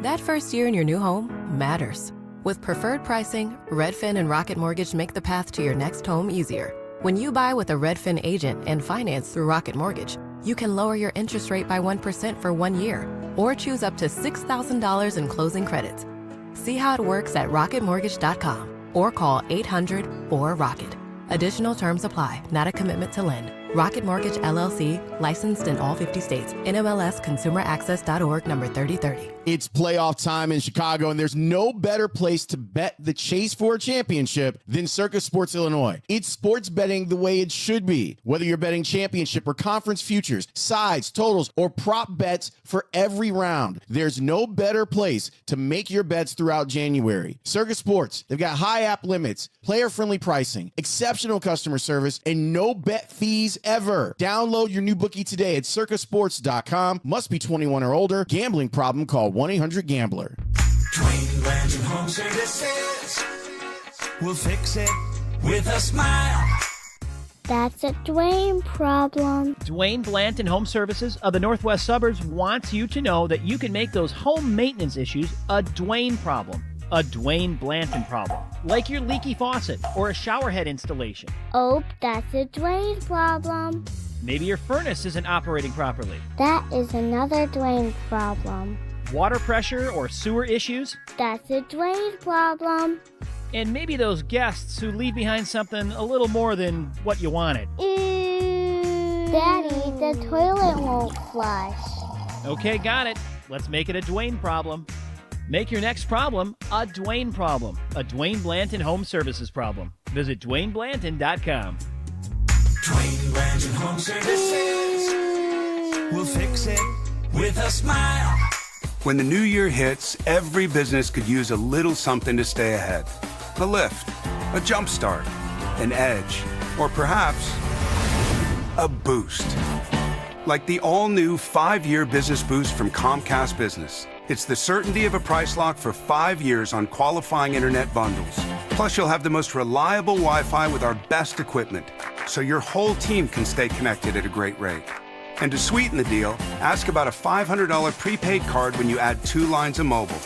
That first year in your new home matters. With preferred pricing, Redfin and Rocket Mortgage make the path to your next home easier. When you buy with a Redfin agent and finance through Rocket Mortgage, you can lower your interest rate by 1% for 1 year or choose up to $6,000 in closing credits. See how it works at rocketmortgage.com or call 800-4ROCKET. Additional terms apply. Not a commitment to lend. Rocket Mortgage, LLC, licensed in all 50 states. NMLS ConsumerAccess.org, number 3030. It's playoff time in Chicago, and there's no better place to bet the chase for a championship than Circus Sports Illinois. It's sports betting the way it should be. Whether you're betting championship or conference futures, sides, totals, or prop bets for every round, there's no better place to make your bets throughout January. Circus Sports, they've got high app limits, player-friendly pricing, exceptional customer service, and no bet fees ever. Download your new bookie today at circusports.com. Must be 21 or older. Gambling problem? Call 1-800-GAMBLER. Dwayne Blanton Home Services will fix it with a smile. That's a Dwayne problem. Dwayne Blanton Home Services of the Northwest Suburbs wants you to know that you can make those home maintenance issues a Dwayne problem. A Dwayne Blanton problem, like your leaky faucet or a shower head installation. Oh, that's a Dwayne problem. Maybe your furnace isn't operating properly. That is another Dwayne problem. Water pressure or sewer issues. That's a Dwayne problem. And maybe those guests who leave behind something a little more than what you wanted. Daddy, the toilet won't flush. Okay, got it. Let's make it a Dwayne problem. Make your next problem a Dwayne problem. A Dwayne Blanton Home Services problem. Visit DwayneBlanton.com. Dwayne Blanton Home Services will fix it with a smile. When the new year hits, every business could use a little something to stay ahead. A lift, a jump start, an edge, or perhaps a boost. Like the all-new 5-year business boost from Comcast Business. It's the certainty of a price lock for 5 years on qualifying internet bundles. Plus, you'll have the most reliable Wi-Fi with our best equipment, so your whole team can stay connected at a great rate. And to sweeten the deal, ask about a $500 prepaid card when you add 2 lines of mobile.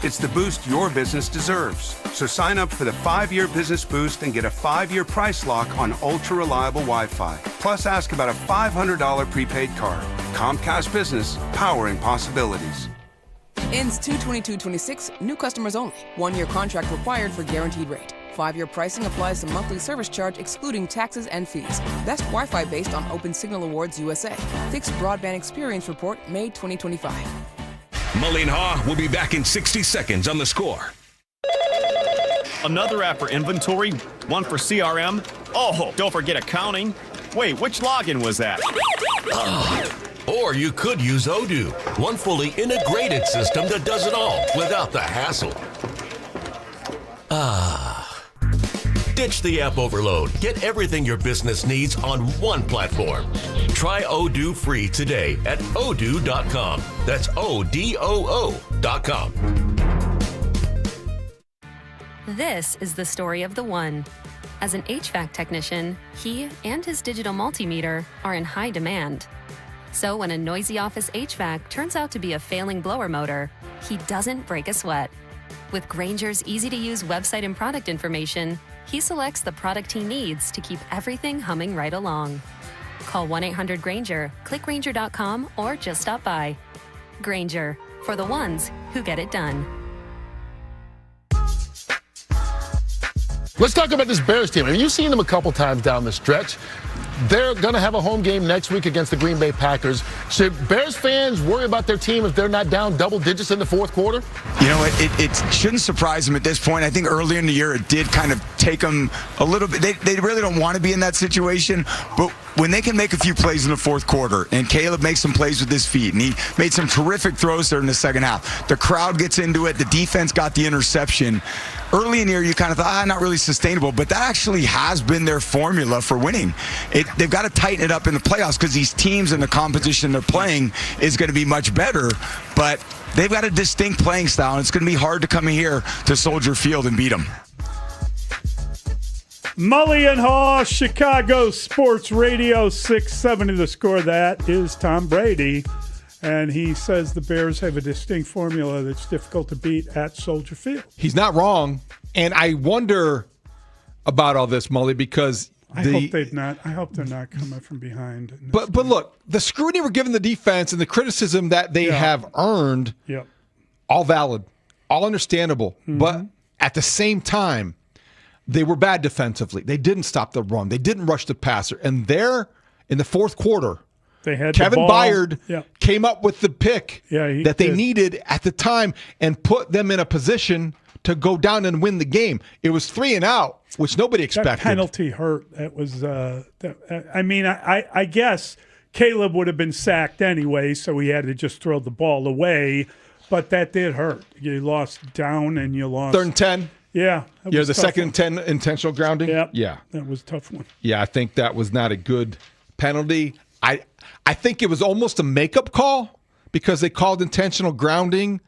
It's the boost your business deserves. So sign up for the 5-year business boost and get a 5-year price lock on ultra-reliable Wi-Fi. Plus, ask about a $500 prepaid card. Comcast Business, powering possibilities. Ends 2/22/26, new customers only. 1-year contract required for guaranteed rate. 5-year pricing applies to monthly service charge excluding taxes and fees. Best Wi-Fi based on Open Signal Awards USA. Fixed Broadband Experience Report, May 2025. Mully and Haugh will be back in 60 seconds on The Score. Another app for inventory, one for CRM. Oh, don't forget accounting. Wait, which login was that? Or you could use Odoo, one fully integrated system that does it all without the hassle. Ditch the app overload. Get everything your business needs on one platform. Try Odoo free today at odoo.com. That's ODOO.com. This is the story of the one. As an HVAC technician, he and his digital multimeter are in high demand. So when a noisy office HVAC turns out to be a failing blower motor, he doesn't break a sweat. With Grainger's easy-to-use website and product information, he selects the product he needs to keep everything humming right along. Call 1-800-GRAINGER, click Grainger.com, or just stop by. Grainger, for the ones who get it done. Let's talk about this Bears team. I mean, you've seen them a couple times down the stretch. They're going to have a home game next week against the Green Bay Packers. Should Bears fans worry about their team if they're not down double digits in the fourth quarter? You know, it shouldn't surprise them at this point. I think earlier in the year it did kind of take them a little bit. They really don't want to be in that situation, but when they can make a few plays in the fourth quarter, and Caleb makes some plays with his feet, and he made some terrific throws there in the second half. The crowd gets into it. The defense got the interception. Early in the year, you kind of thought, not really sustainable, but that actually has been their formula for winning. They've got to tighten it up in the playoffs because these teams and the composition they're playing is going to be much better, but they've got a distinct playing style, and it's going to be hard to come in here to Soldier Field and beat them. Mully and Haugh, Chicago Sports Radio 670. The Score. That is Tom Brady. And he says the Bears have a distinct formula that's difficult to beat at Soldier Field. He's not wrong. And I wonder about all this, Mully, because I hope they're not coming from behind. But look, the scrutiny we're giving the defense and the criticism that they have earned, all valid, all understandable. Mm-hmm. But at the same time, they were bad defensively. They didn't stop the run. They didn't rush the passer. And there, in the fourth quarter, they had Kevin the ball. Byard came up with the pick that they needed at the time and put them in a position to go down and win the game. It was 3 and out, which nobody expected. That penalty hurt. That was. I guess Caleb would have been sacked anyway, so he had to just throw the ball away. But that did hurt. You lost down and you lost 3rd and 10. Yeah, You're the 2nd and 10 intentional grounding. Yeah, that was a tough one. Yeah, I think that was not a good penalty. I think it was almost a makeup call because they called intentional grounding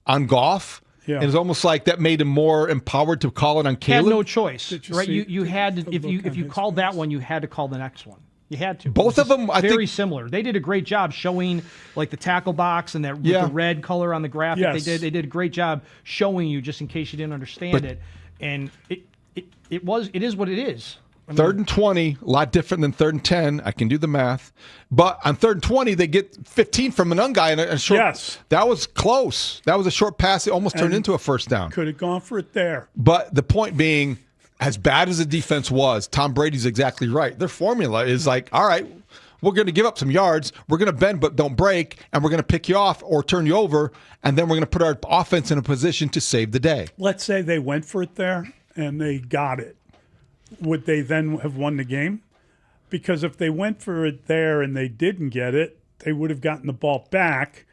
on Goff. Yeah. And it's almost like that made him more empowered to call it on Caleb. Had no choice, right? You had to, if you called that one, you had to call the next one. You had to. Both of them, I think, very similar. They did a great job showing like the tackle box and that with the red color on the graphic. Yes. They did a great job showing you just in case you didn't understand it. And it is what it is. I mean, 3rd and 20, a lot different than 3rd and 10. I can do the math. But on 3rd and 20, they get 15 from an guy in a short. Yes. That was close. That was a short pass. It almost turned into a first down. Could have gone for it there. But the point being, as bad as the defense was, Tom Brady's exactly right. Their formula is like, all right, we're going to give up some yards. We're going to bend but don't break, and we're going to pick you off or turn you over, and then we're going to put our offense in a position to save the day. Let's say they went for it there and they got it. Would they then have won the game? Because if they went for it there and they didn't get it, they would have gotten the ball back.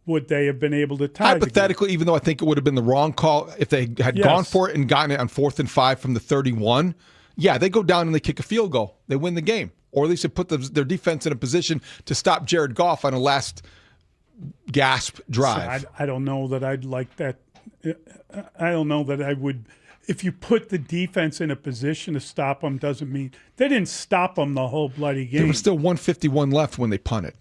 Would they have been able to tie Hypothetically, even though I think it would have been the wrong call, if they had gone for it and gotten it on 4th and 5 from the 31, they go down and they kick a field goal. They win the game. Or at least they put their defense in a position to stop Jared Goff on a last gasp drive. So I don't know that I'd like that. I don't know that I would. If you put the defense in a position to stop them, doesn't mean they didn't stop them the whole bloody game. There was still 151 left when they punted.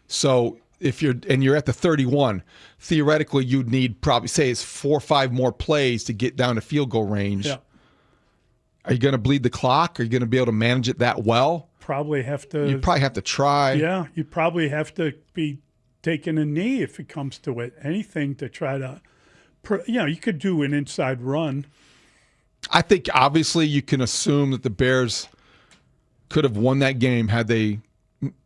So if you're at the 31, theoretically you'd need probably say it's 4 or 5 more plays to get down to field goal range. Yeah. Are you going to bleed the clock? Are you going to be able to manage it that well? Probably have to. You probably have to try. Yeah, you probably have to be taking a knee if it comes to it. Anything to try to, you could do an inside run. I think obviously you can assume that the Bears could have won that game had they,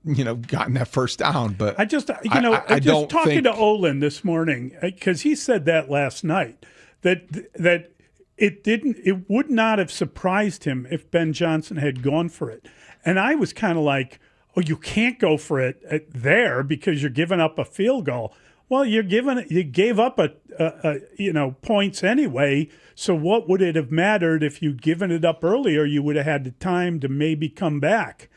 gotten that first down. But I just talking to Olin this morning because he said that last night that it would not have surprised him if Ben Johnson had gone for it, and I was kind of like, oh, you can't go for it there because you're giving up a field goal. Well, you gave up points anyway. So what would it have mattered if you'd given it up earlier? You would have had the time to maybe come back.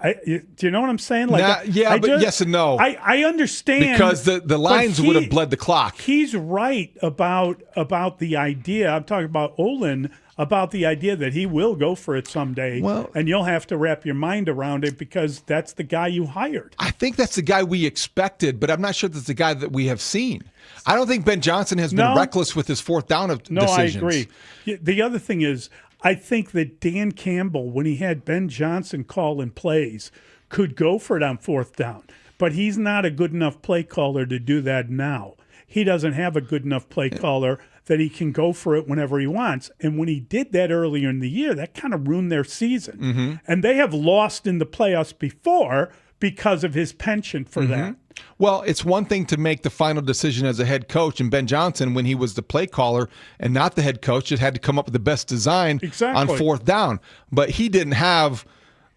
Do you know what I'm saying? Like, yes and no. I understand because the lines would have bled the clock. He's right about the idea. I'm talking about Olin. About the idea that he will go for it someday, and you'll have to wrap your mind around it because that's the guy you hired. I think that's the guy we expected, but I'm not sure that's the guy that we have seen. I don't think Ben Johnson has been reckless with his 4th down decisions. No, I agree. The other thing is, I think that Dan Campbell, when he had Ben Johnson calling plays, could go for it on 4th down, but he's not a good enough play caller to do that now. He doesn't have a good enough play caller that he can go for it whenever he wants. And when he did that earlier in the year, that kind of ruined their season. Mm-hmm. And they have lost in the playoffs before because of his penchant for that. Well, it's one thing to make the final decision as a head coach, and Ben Johnson, when he was the play caller and not the head coach, just had to come up with the best design on 4th down. But he didn't have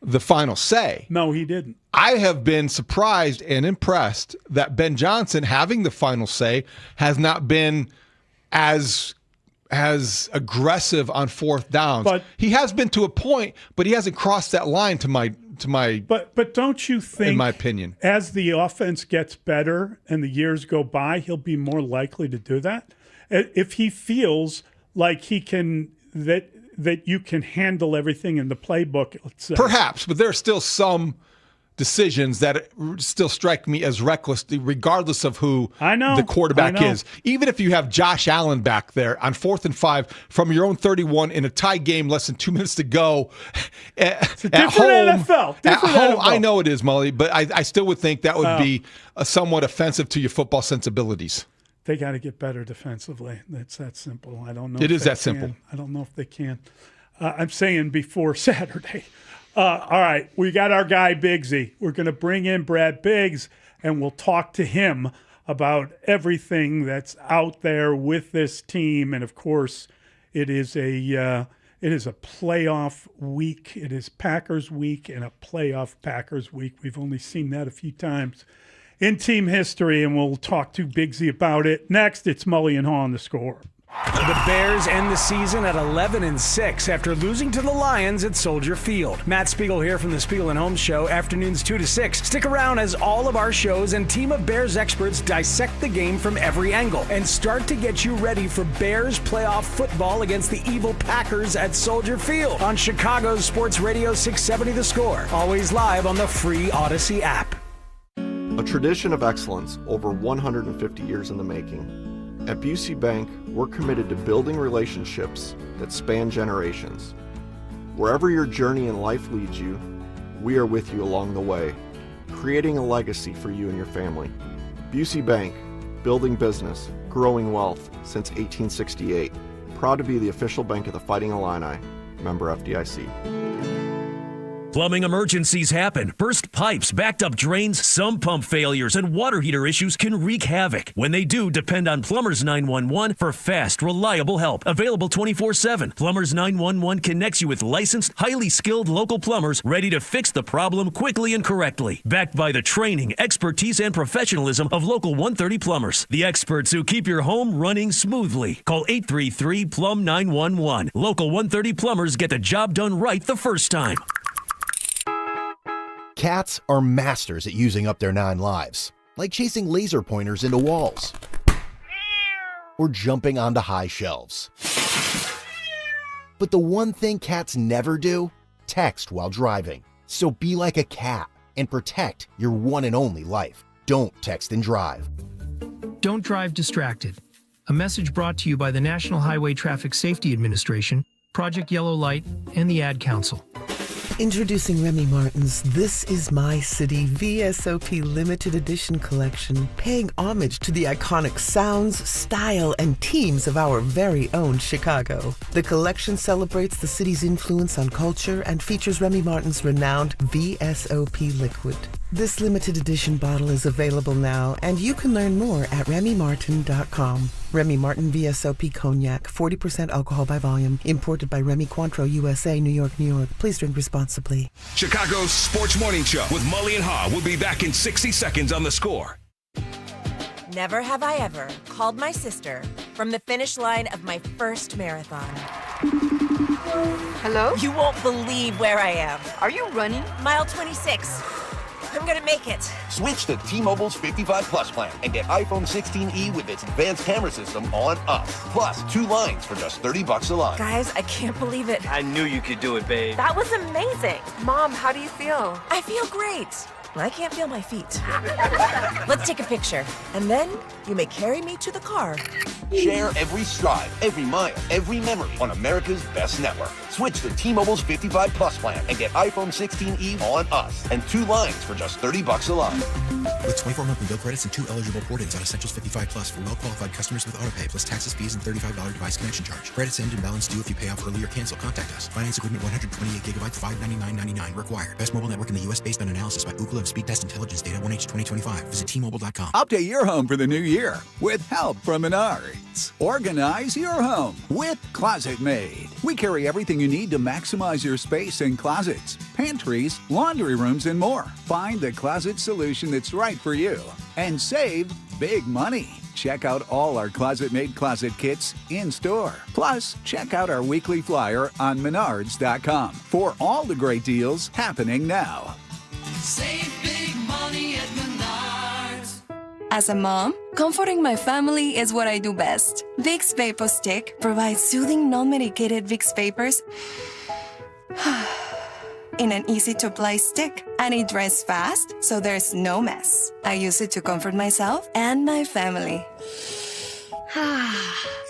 the final say. No, he didn't. I have been surprised and impressed that Ben Johnson, having the final say, has not been as aggressive on 4th downs. But he has been to a point, but he hasn't crossed that line to my. But don't you think, in my opinion, as the offense gets better and the years go by, he'll be more likely to do that? If he feels like he can that you can handle everything in the playbook, let's say. Perhaps, but there's still some decisions that still strike me as reckless, regardless of who the quarterback is. Even if you have Josh Allen back there on 4th and 5 from your own 31 in a tie game, less than 2 minutes to go. It's a different NFL. At home, I know it is, Mully, but I still would think that would be somewhat offensive to your football sensibilities. They got to get better defensively. That's that simple. I don't know. It is that simple. I don't know if they can. I'm saying before Saturday. All right, we got our guy Biggsy. We're going to bring in Brad Biggs, and we'll talk to him about everything that's out there with this team. And of course, it is a playoff week. It is Packers week and a playoff Packers week. We've only seen that a few times in team history, and we'll talk to Biggsy about it. Next, it's Mully and Haugh on The Score. The Bears end the season at 11-6 after losing to the Lions at Soldier Field. Matt Spiegel here from the Spiegel and Holmes Show, afternoons 2 to 6. Stick around as all of our shows and team of Bears experts dissect the game from every angle and start to get you ready for Bears playoff football against the evil Packers at Soldier Field on Chicago's Sports Radio 670 The Score. Always live on the free Odyssey app. A tradition of excellence over 150 years in the making. At Busey Bank, we're committed to building relationships that span generations. Wherever your journey in life leads you, we are with you along the way, creating a legacy for you and your family. Busey Bank, building business, growing wealth since 1868. Proud to be the official bank of the Fighting Illini, member FDIC. Plumbing emergencies happen. Burst pipes, backed up drains, sump pump failures, and water heater issues can wreak havoc. When they do, depend on Plumbers 911 for fast, reliable help. Available 24/7. Plumbers 911 connects you with licensed, highly skilled local plumbers ready to fix the problem quickly and correctly. Backed by the training, expertise, and professionalism of Local 130 Plumbers. The experts who keep your home running smoothly. Call 833-PLUM-911. Local 130 Plumbers get the job done right the first time. Cats are masters at using up their 9 lives, like chasing laser pointers into walls or jumping onto high shelves. But the one thing cats never do, text while driving. So be like a cat and protect your one and only life. Don't text and drive. Don't drive distracted. A message brought to you by the National Highway Traffic Safety Administration, Project Yellow Light, and the Ad Council. Introducing Remy Martin's This Is My City VSOP Limited Edition Collection, paying homage to the iconic sounds, style, and teams of our very own Chicago. The collection celebrates the city's influence on culture and features Remy Martin's renowned VSOP liquid. This limited edition bottle is available now, and you can learn more at RemyMartin.com. Remy Martin VSOP Cognac, 40% alcohol by volume, imported by Remy Cointreau, USA, New York, New York. Please drink responsibly. Chicago's Sports Morning Show with Mully and Haugh will be back in 60 seconds on The Score. Never have I ever called my sister from the finish line of my first marathon. Hello? You won't believe where I am. Are you running? Mile 26. I'm gonna make it. Switch to T-Mobile's 55 Plus plan and get iPhone 16e with its advanced camera system on us. Plus, 2 lines for just $30 a line. Guys, I can't believe it. I knew you could do it, babe. That was amazing. Mom, how do you feel? I feel great. I can't feel my feet. Let's take a picture, and then you may carry me to the car. Share every stride, every mile, every memory on America's best network. Switch to T-Mobile's 55 Plus plan and get iPhone 16e on us and 2 lines for just $30 a line. With 24 monthly bill credits and 2 eligible port-ins on Essentials 55 Plus for well-qualified customers with autopay plus taxes, fees, and $35 device connection charge. Credits end and balance due if you pay off early or cancel. Contact us. Finance agreement 128 gigabytes, $599.99 required. Best mobile network in the U.S. based on analysis by Ookla of Speed Test Intelligence data 1H 2025. Visit T-Mobile.com. Update your home for the new year with help from Menards. Organize your home with Closet Made. We carry everything you need to maximize your space in closets, pantries, laundry rooms, and more. Find the closet solution that's right for you and save big money. Check out all our Closet Made closet kits in store. Plus, check out our weekly flyer on Menards.com for all the great deals happening now. Save big money at Menards. As a mom, comforting my family is what I do best. Vicks Vapor Stick provides soothing, non-medicated Vicks vapors in an easy-to-apply stick, and it dries fast, so there's no mess. I use it to comfort myself and my family.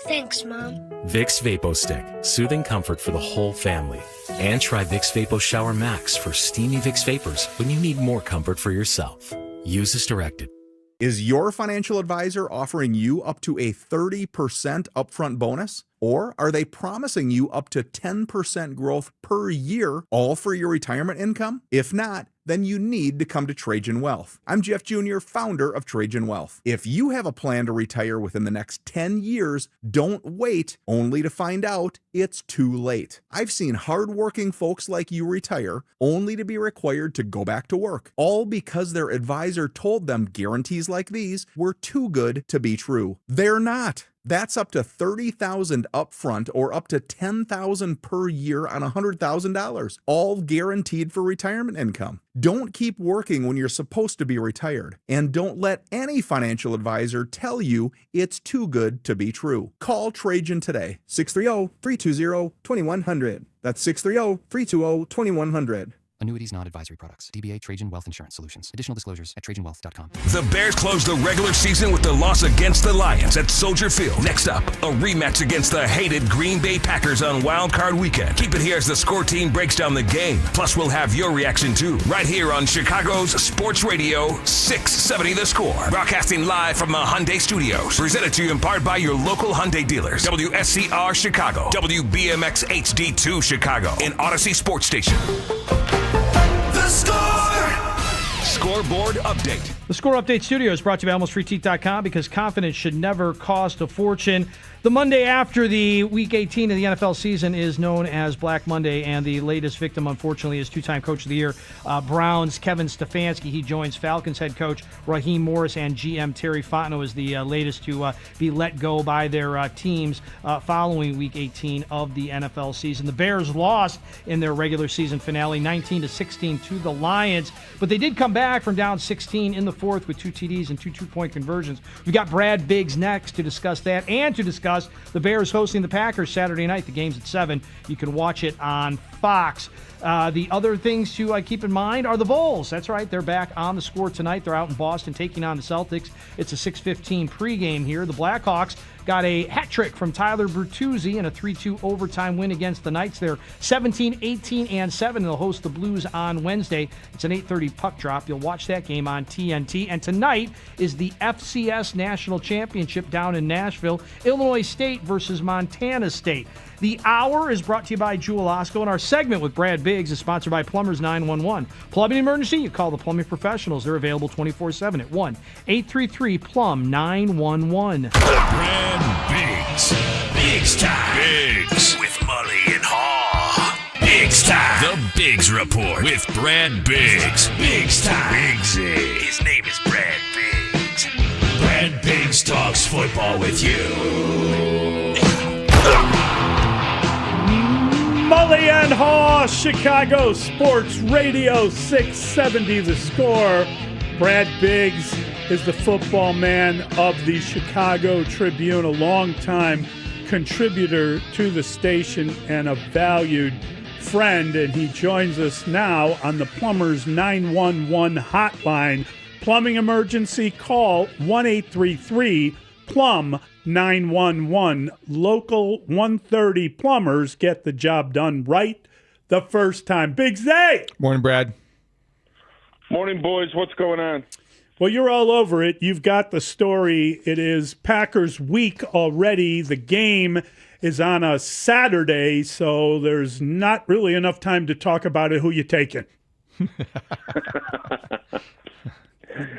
Thanks, Mom. Vicks VapoStick, soothing comfort for the whole family. And try Vicks Vapo Shower Max for steamy Vicks vapors when you need more comfort for yourself. Use as directed. Is your financial advisor offering you up to a 30% upfront bonus? Or are they promising you up to 10% growth per year, all for your retirement income? If not, then you need to come to Trajan Wealth. I'm Jeff Jr., founder of Trajan Wealth. If you have a plan to retire within the next 10 years, don't wait only to find out it's too late. I've seen hardworking folks like you retire only to be required to go back to work, all because their advisor told them guarantees like these were too good to be true. They're not. That's up to $30,000 upfront or up to $10,000 per year on $100,000, all guaranteed for retirement income. Don't keep working when you're supposed to be retired, and don't let any financial advisor tell you it's too good to be true. Call Trajan today, 630-320-2100. That's 630-320-2100. Annuities, not advisory products. DBA Trajan Wealth Insurance Solutions. Additional disclosures at TrajanWealth.com. The Bears close the regular season with the loss against the Lions at Soldier Field. Next up, a rematch against the hated Green Bay Packers on Wild Card Weekend. Keep it here as the Score team breaks down the game. Plus, we'll have your reaction too, right here on Chicago's Sports Radio 670 The Score. Broadcasting live from the Hyundai Studios. Presented to you in part by your local Hyundai dealers. WSCR Chicago, WBMX HD2 Chicago, and Odyssey Sports Station. The Score! Scoreboard update. The Score Update Studio is brought to you by AlmostFreeTeeth.com because confidence should never cost a fortune. The Monday after the Week 18 of the NFL season is known as Black Monday, and the latest victim, unfortunately, is two-time Coach of the Year, Browns' Kevin Stefanski. He joins Falcons head coach Raheem Morris and GM Terry Fontenot as the latest to be let go by their teams following Week 18 of the NFL season. The Bears lost in their regular season finale, 19-16 to the Lions, but they did come back from down 16 in the fourth with 2 TDs and 2 two-point conversions. We've got Brad Biggs next to discuss that and to discuss the Bears hosting the Packers Saturday night. The game's at 7. You can watch it on Fox. The other things to keep in mind are the Bulls. That's right. They're back on the Score tonight. They're out in Boston taking on the Celtics. It's a 6:15 pregame here. The Blackhawks got a hat trick from Tyler Bertuzzi in a 3-2 overtime win against the Knights. They're 17-18-7. They'll host the Blues on Wednesday. It's an 8:30 puck drop. You'll watch that game on TNT. And tonight is the FCS National Championship down in Nashville. Illinois State versus Montana State. The Hour is brought to you by Jewel Osco, and our segment with Brad Biggs is sponsored by Plumbers 911. Plumbing emergency, you call the plumbing professionals. They're available 24/7 at 1-833-PLUM-911. Brad Biggs. Biggs time. Biggs. With Mully and Haugh. Biggs time. The Biggs Report with Brad Biggs. Biggs time. Biggsy. His name is Brad Biggs. Brad Biggs talks football with you. Mully and Haugh, Chicago Sports Radio 670 The Score. Brad Biggs is the football man of the Chicago Tribune, a longtime contributor to the station and a valued friend, and he joins us now on the Plumbers 911 hotline. Plumbing emergency, call 1-833-PLUM 911. Local 130 plumbers get the job done right the first time. Big Zay! Morning, Brad. Morning, boys. What's going on? Well, you're all over it. You've got the story. It is Packers week already. The game is on a Saturday, so there's not really enough time to talk about it. Who you taking?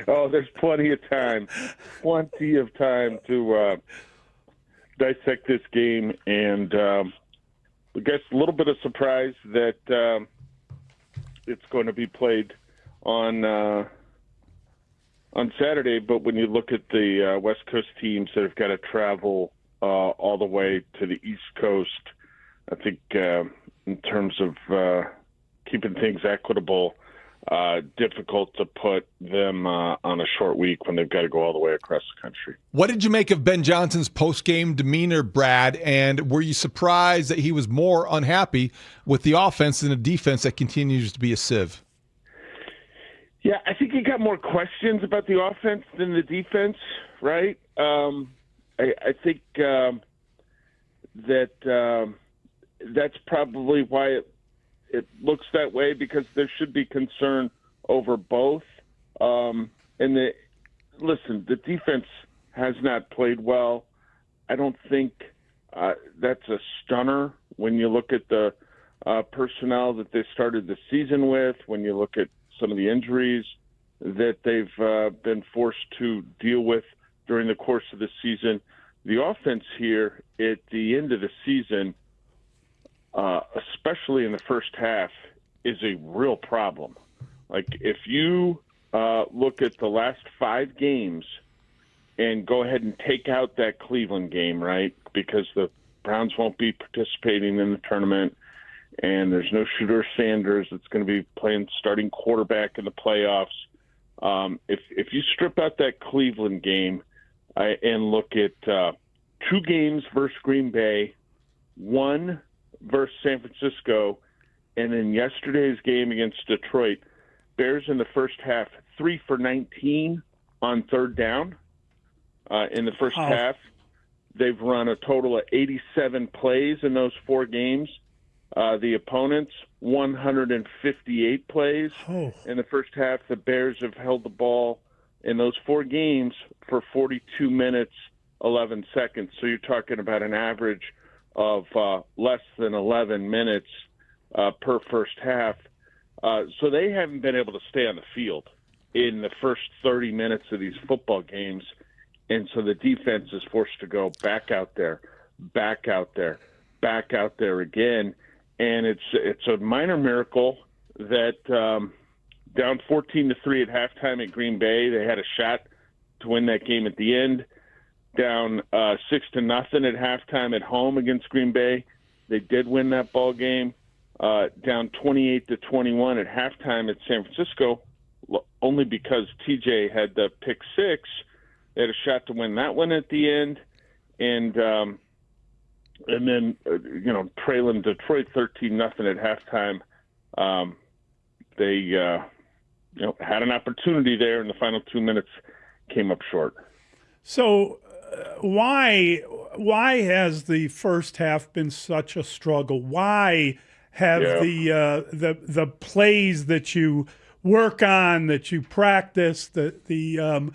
Oh, there's plenty of time. Plenty of time to dissect this game. And I guess a little bit of surprise that it's going to be played on Saturday. But when you look at the West Coast teams that have got to travel all the way to the East Coast, I think in terms of keeping things equitable, difficult to put them on a short week when they've got to go all the way across the country. What did you make of Ben Johnson's post-game demeanor, Brad? And were you surprised that he was more unhappy with the offense than the defense that continues to be a sieve? Yeah, I think he got more questions about the offense than the defense, right? I think that's probably why it looks that way, because there should be concern over both. The defense has not played well. I don't think that's a stunner when you look at the personnel that they started the season with, when you look at some of the injuries that they've been forced to deal with during the course of the season. The offense here at the end of the season, especially in the first half, is a real problem. Like, if you look at the last 5 games and go ahead and take out that Cleveland game, right, because the Browns won't be participating in the tournament, and there's no Shooter Sanders that's going to be playing starting quarterback in the playoffs. If you strip out that Cleveland game and look at 2 games versus Green Bay, 1 versus San Francisco, and then yesterday's game against Detroit, Bears in the first half, 3 for 19 on third down in the first half. They've run a total of 87 plays in those 4 games. The opponents, 158 plays in the first half. The Bears have held the ball in those 4 games for 42 minutes, 11 seconds. So you're talking about an average of less than 11 minutes per first half. So they haven't been able to stay on the field in the first 30 minutes of these football games. And so the defense is forced to go back out there again. And it's a minor miracle that down 14-3 at halftime at Green Bay, they had a shot to win that game at the end. Down 6-0 at halftime at home against Green Bay, they did win that ball game. Down 28-21 at halftime at San Francisco, only because TJ had the pick 6. They had a shot to win that one at the end, and then trailing Detroit 13-0 at halftime. They had an opportunity there, and the final 2 minutes came up short. So why has the first half been such a struggle? Why have the plays that you work on, that you practice, the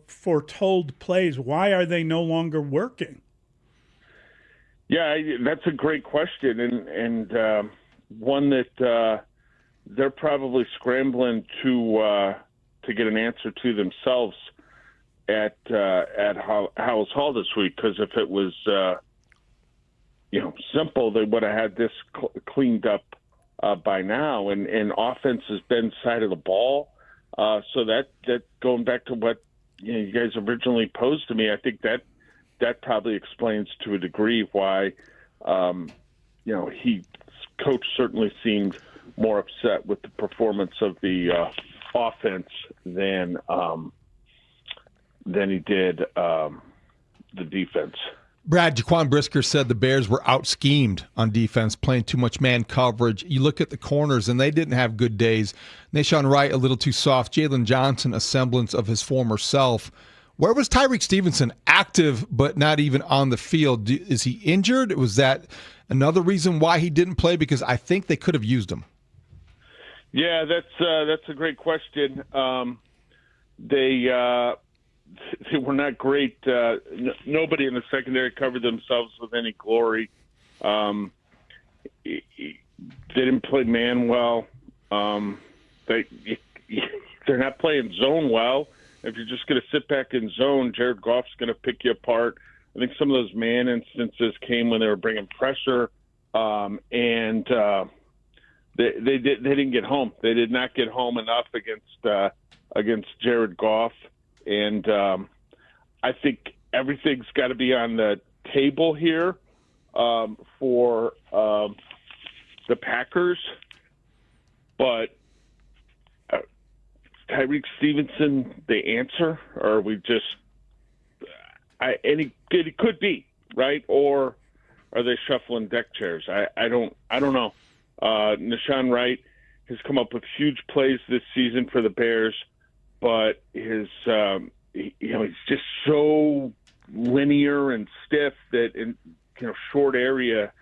foretold plays, why are they no longer working? Yeah, that's a great question, and one that they're probably scrambling to get an answer to themselves at Haugh Hall this week. Because if it was simple, they would have had this cleaned up by now. And offense has been side of the ball. So that going back to what you guys originally posed to me, I think that probably explains to a degree why coach certainly seemed more upset with the performance of the offense than he did the defense. Brad, Jaquan Brisker said the Bears were out-schemed on defense, playing too much man coverage. You look at the corners, and they didn't have good days. Nashawn Wright, a little too soft. Jalen Johnson, a semblance of his former self. Where was Tyreek Stevenson? Active, but not even on the field. Is he injured? Was that another reason why he didn't play? Because I think they could have used him. Yeah, that's a great question. They were not great. Nobody in the secondary covered themselves with any glory. They didn't play man well. They're not playing zone well. If you're just going to sit back in zone, Jared Goff's going to pick you apart. I think some of those man instances came when they were bringing pressure, and they didn't get home. They did not get home enough against Jared Goff. And I think everything's got to be on the table here for the Packers, but Tyreek Stevenson the answer, or are we just it could be, right? Or are they shuffling deck chairs? I don't know. Nahshon Wright has come up with huge plays this season for the Bears, but he's just so linear and stiff that in short area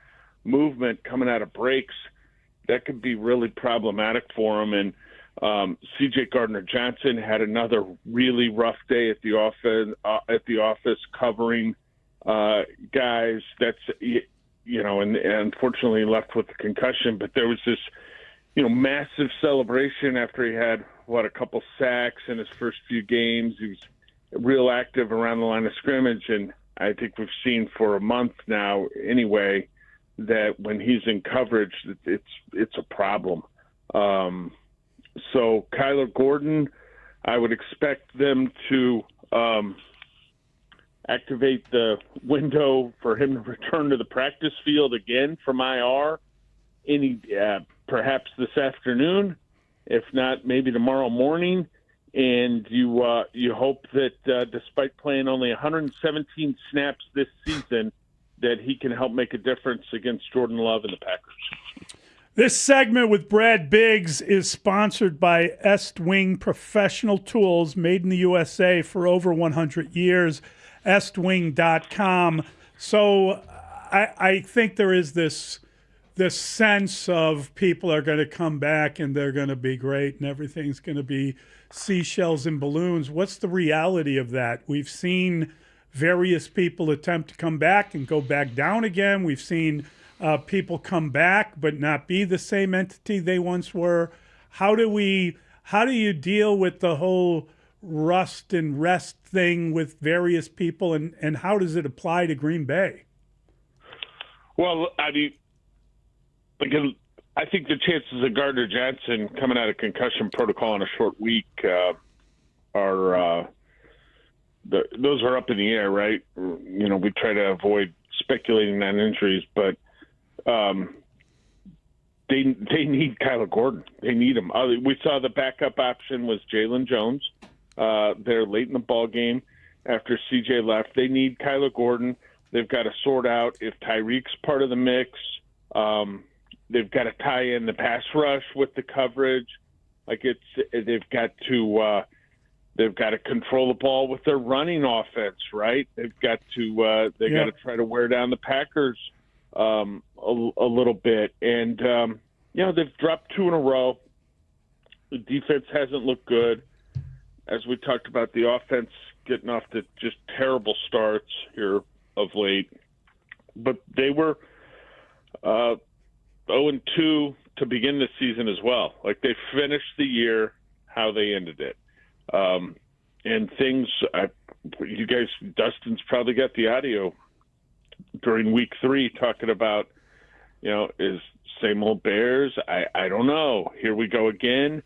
movement coming out of breaks, that could be really problematic for him. And C.J. Gardner-Johnson had another really rough day at the office covering guys. That's and unfortunately left with a concussion. But there was this massive celebration after he had a couple sacks in his first few games. He was real active around the line of scrimmage, and I think we've seen for a month now anyway that when he's in coverage, it's a problem. So Kyler Gordon, I would expect them to activate the window for him to return to the practice field again from IR perhaps this afternoon, if not maybe tomorrow morning. And you hope that despite playing only 117 snaps this season, that he can help make a difference against Jordan Love and the Packers. This segment with Brad Biggs is sponsored by Estwing Professional Tools, made in the USA for over 100 years, estwing.com. So I think there is this sense of people are going to come back and they're going to be great and everything's going to be seashells and balloons. What's the reality of that? We've seen various people attempt to come back and go back down again. We've seen people come back but not be the same entity they once were. How do you deal with the whole rust and rest thing with various people, and how does it apply to Green Bay? Well, I mean, I think the chances of Gardner Johnson coming out of concussion protocol in a short week are those are up in the air, right? We try to avoid speculating on injuries, but they need Kyler Gordon. They need him. We saw the backup option was Jalen Jones. They're late in the ball game after CJ left. They need Kyler Gordon. They've got to sort out if Tyreek's part of the mix. They've got to tie in the pass rush with the coverage. They've got to control the ball with their running offense, right? They've got to got to try to wear down the Packers a little bit, and they've dropped 2 in a row. The defense hasn't looked good, as we talked about. The offense getting off to just terrible starts here of late, but they were 0-2 to begin the season as well. They finished the year how they ended it. And things, you guys, Dustin's probably got the audio during week 3 talking about, is same old Bears. I don't know. Here we go again.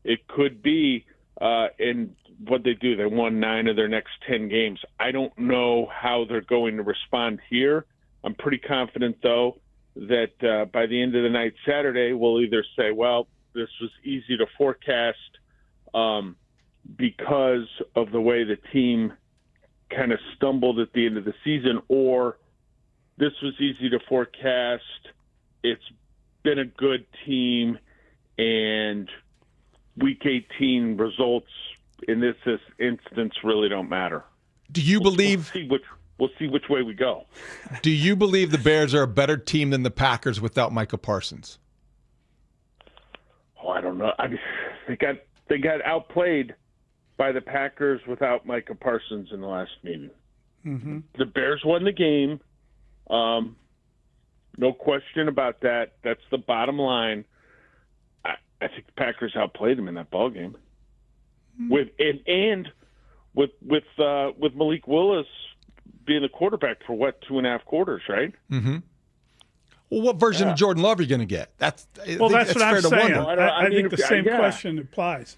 It could be, and what they do, they won 9 of their next 10 games. I don't know how they're going to respond here. I'm pretty confident, though, that by the end of the night Saturday, we'll either say, well, this was easy to forecast because of the way the team kind of stumbled at the end of the season, or this was easy to forecast. It's been a good team, and Week 18 results in this instance really don't matter. Do you believe... We'll see which way we go. Do you believe the Bears are a better team than the Packers without Micah Parsons? Oh, I don't know. They got outplayed by the Packers without Micah Parsons in the last meeting. Mm-hmm. The Bears won the game. No question about that. That's the bottom line. I think the Packers outplayed them in that ball game. Mm-hmm. With Malik Willis being the quarterback for 2.5 quarters, right? Mm-hmm. Well, what version of Jordan Love are you going to get? That's what I'm saying. I think the same yeah. question applies.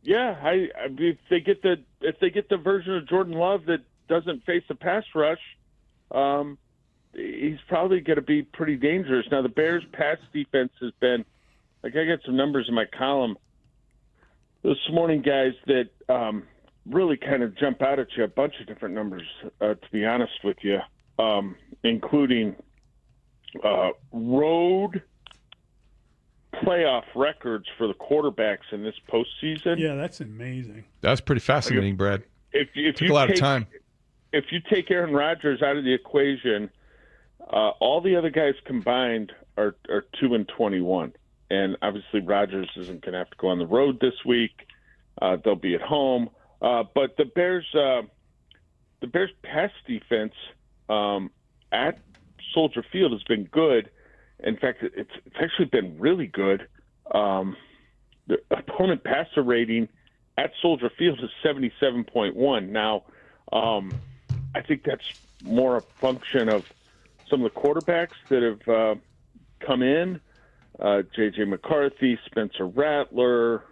Yeah, if they get the version of Jordan Love that doesn't face a pass rush, he's probably going to be pretty dangerous. Now, the Bears' pass defense has been, I got some numbers in my column this morning, guys, that really kind of jump out at you, a bunch of different numbers, to be honest with you, including road playoff records for the quarterbacks in this postseason. Yeah, that's amazing. That's pretty fascinating, Brad. If Took a lot of time. If you take Aaron Rodgers out of the equation, all the other guys combined are 2-21, and obviously Rodgers isn't going to have to go on the road this week. They'll be at home, but the Bears pass defense at Soldier Field has been good. In fact, it's actually been really good. The opponent passer rating at Soldier Field is 77.1. Now, I think that's more a function of some of the quarterbacks that have come in. J.J. McCarthy, Spencer Rattler,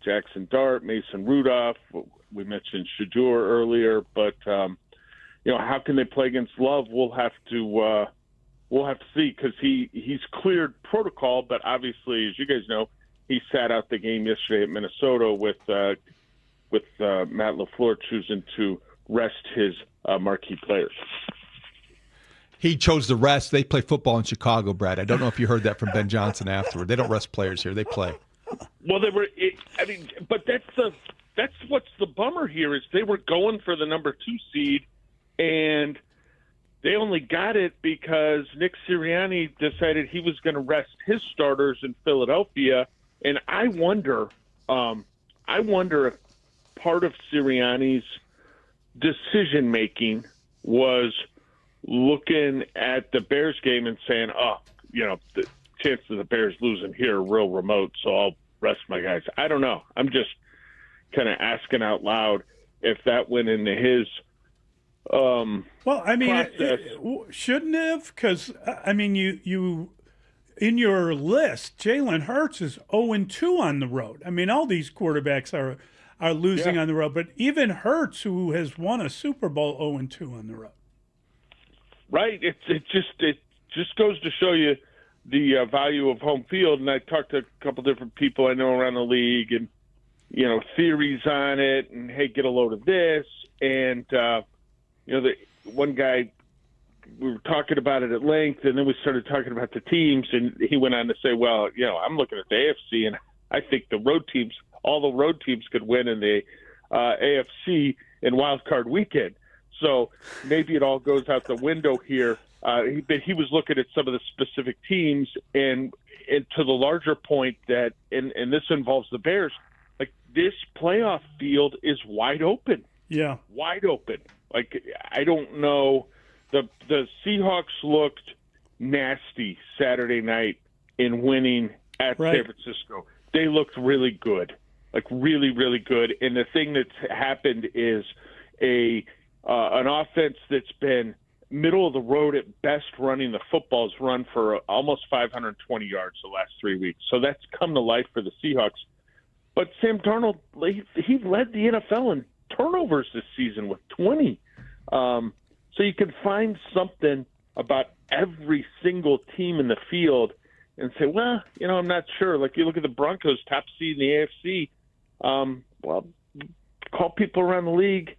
Jackson Dart, Mason Rudolph. We mentioned Shedeur earlier, but how can they play against Love? We'll have to see, because he's cleared protocol, but obviously, as you guys know, he sat out the game yesterday at Minnesota with Matt LaFleur choosing to rest his marquee players. He chose to rest. They play football in Chicago, Brad. I don't know if you heard that from Ben Johnson afterward. They don't rest players here. They play. Well, but that's what's the bummer here is they were going for the number 2 seed, and they only got it because Nick Sirianni decided he was going to rest his starters in Philadelphia. And I wonder if part of Sirianni's decision making was looking at the Bears game and saying, the chances of the Bears losing here are real remote, so I'll rest my guys. I don't know. I'm just kind of asking out loud if that went into his it shouldn't have, because you in your list, Jalen Hurts is 0-2 on the road. I mean, all these quarterbacks are losing on the road, but even Hurts, who has won a Super Bowl, 0-2 on the road. Right. It just goes to show you the value of home field. And I talked to a couple different people I know around the league, and theories on it, and hey, get a load of this, and the one guy, we were talking about it at length, and then we started talking about the teams, and he went on to say, well, I'm looking at the AFC, and I think all the road teams could win in the AFC in Wild Card Weekend. So maybe it all goes out the window here. But he was looking at some of the specific teams, and to the larger point that, and this involves the Bears, like this playoff field is wide open. Yeah. Wide open. Like, I don't know. The Seahawks looked nasty Saturday night in winning at San Francisco. They looked really good, like really, really good. And the thing that's happened is an offense that's been middle of the road at best running the football has run for almost 520 yards the last 3 weeks. So that's come to life for the Seahawks. But Sam Darnold, he led the NFL in turnovers this season with 20. So you can find something about every single team in the field and say, well, I'm not sure. Like, you look at the Broncos, top seed in the AFC. Call people around the league.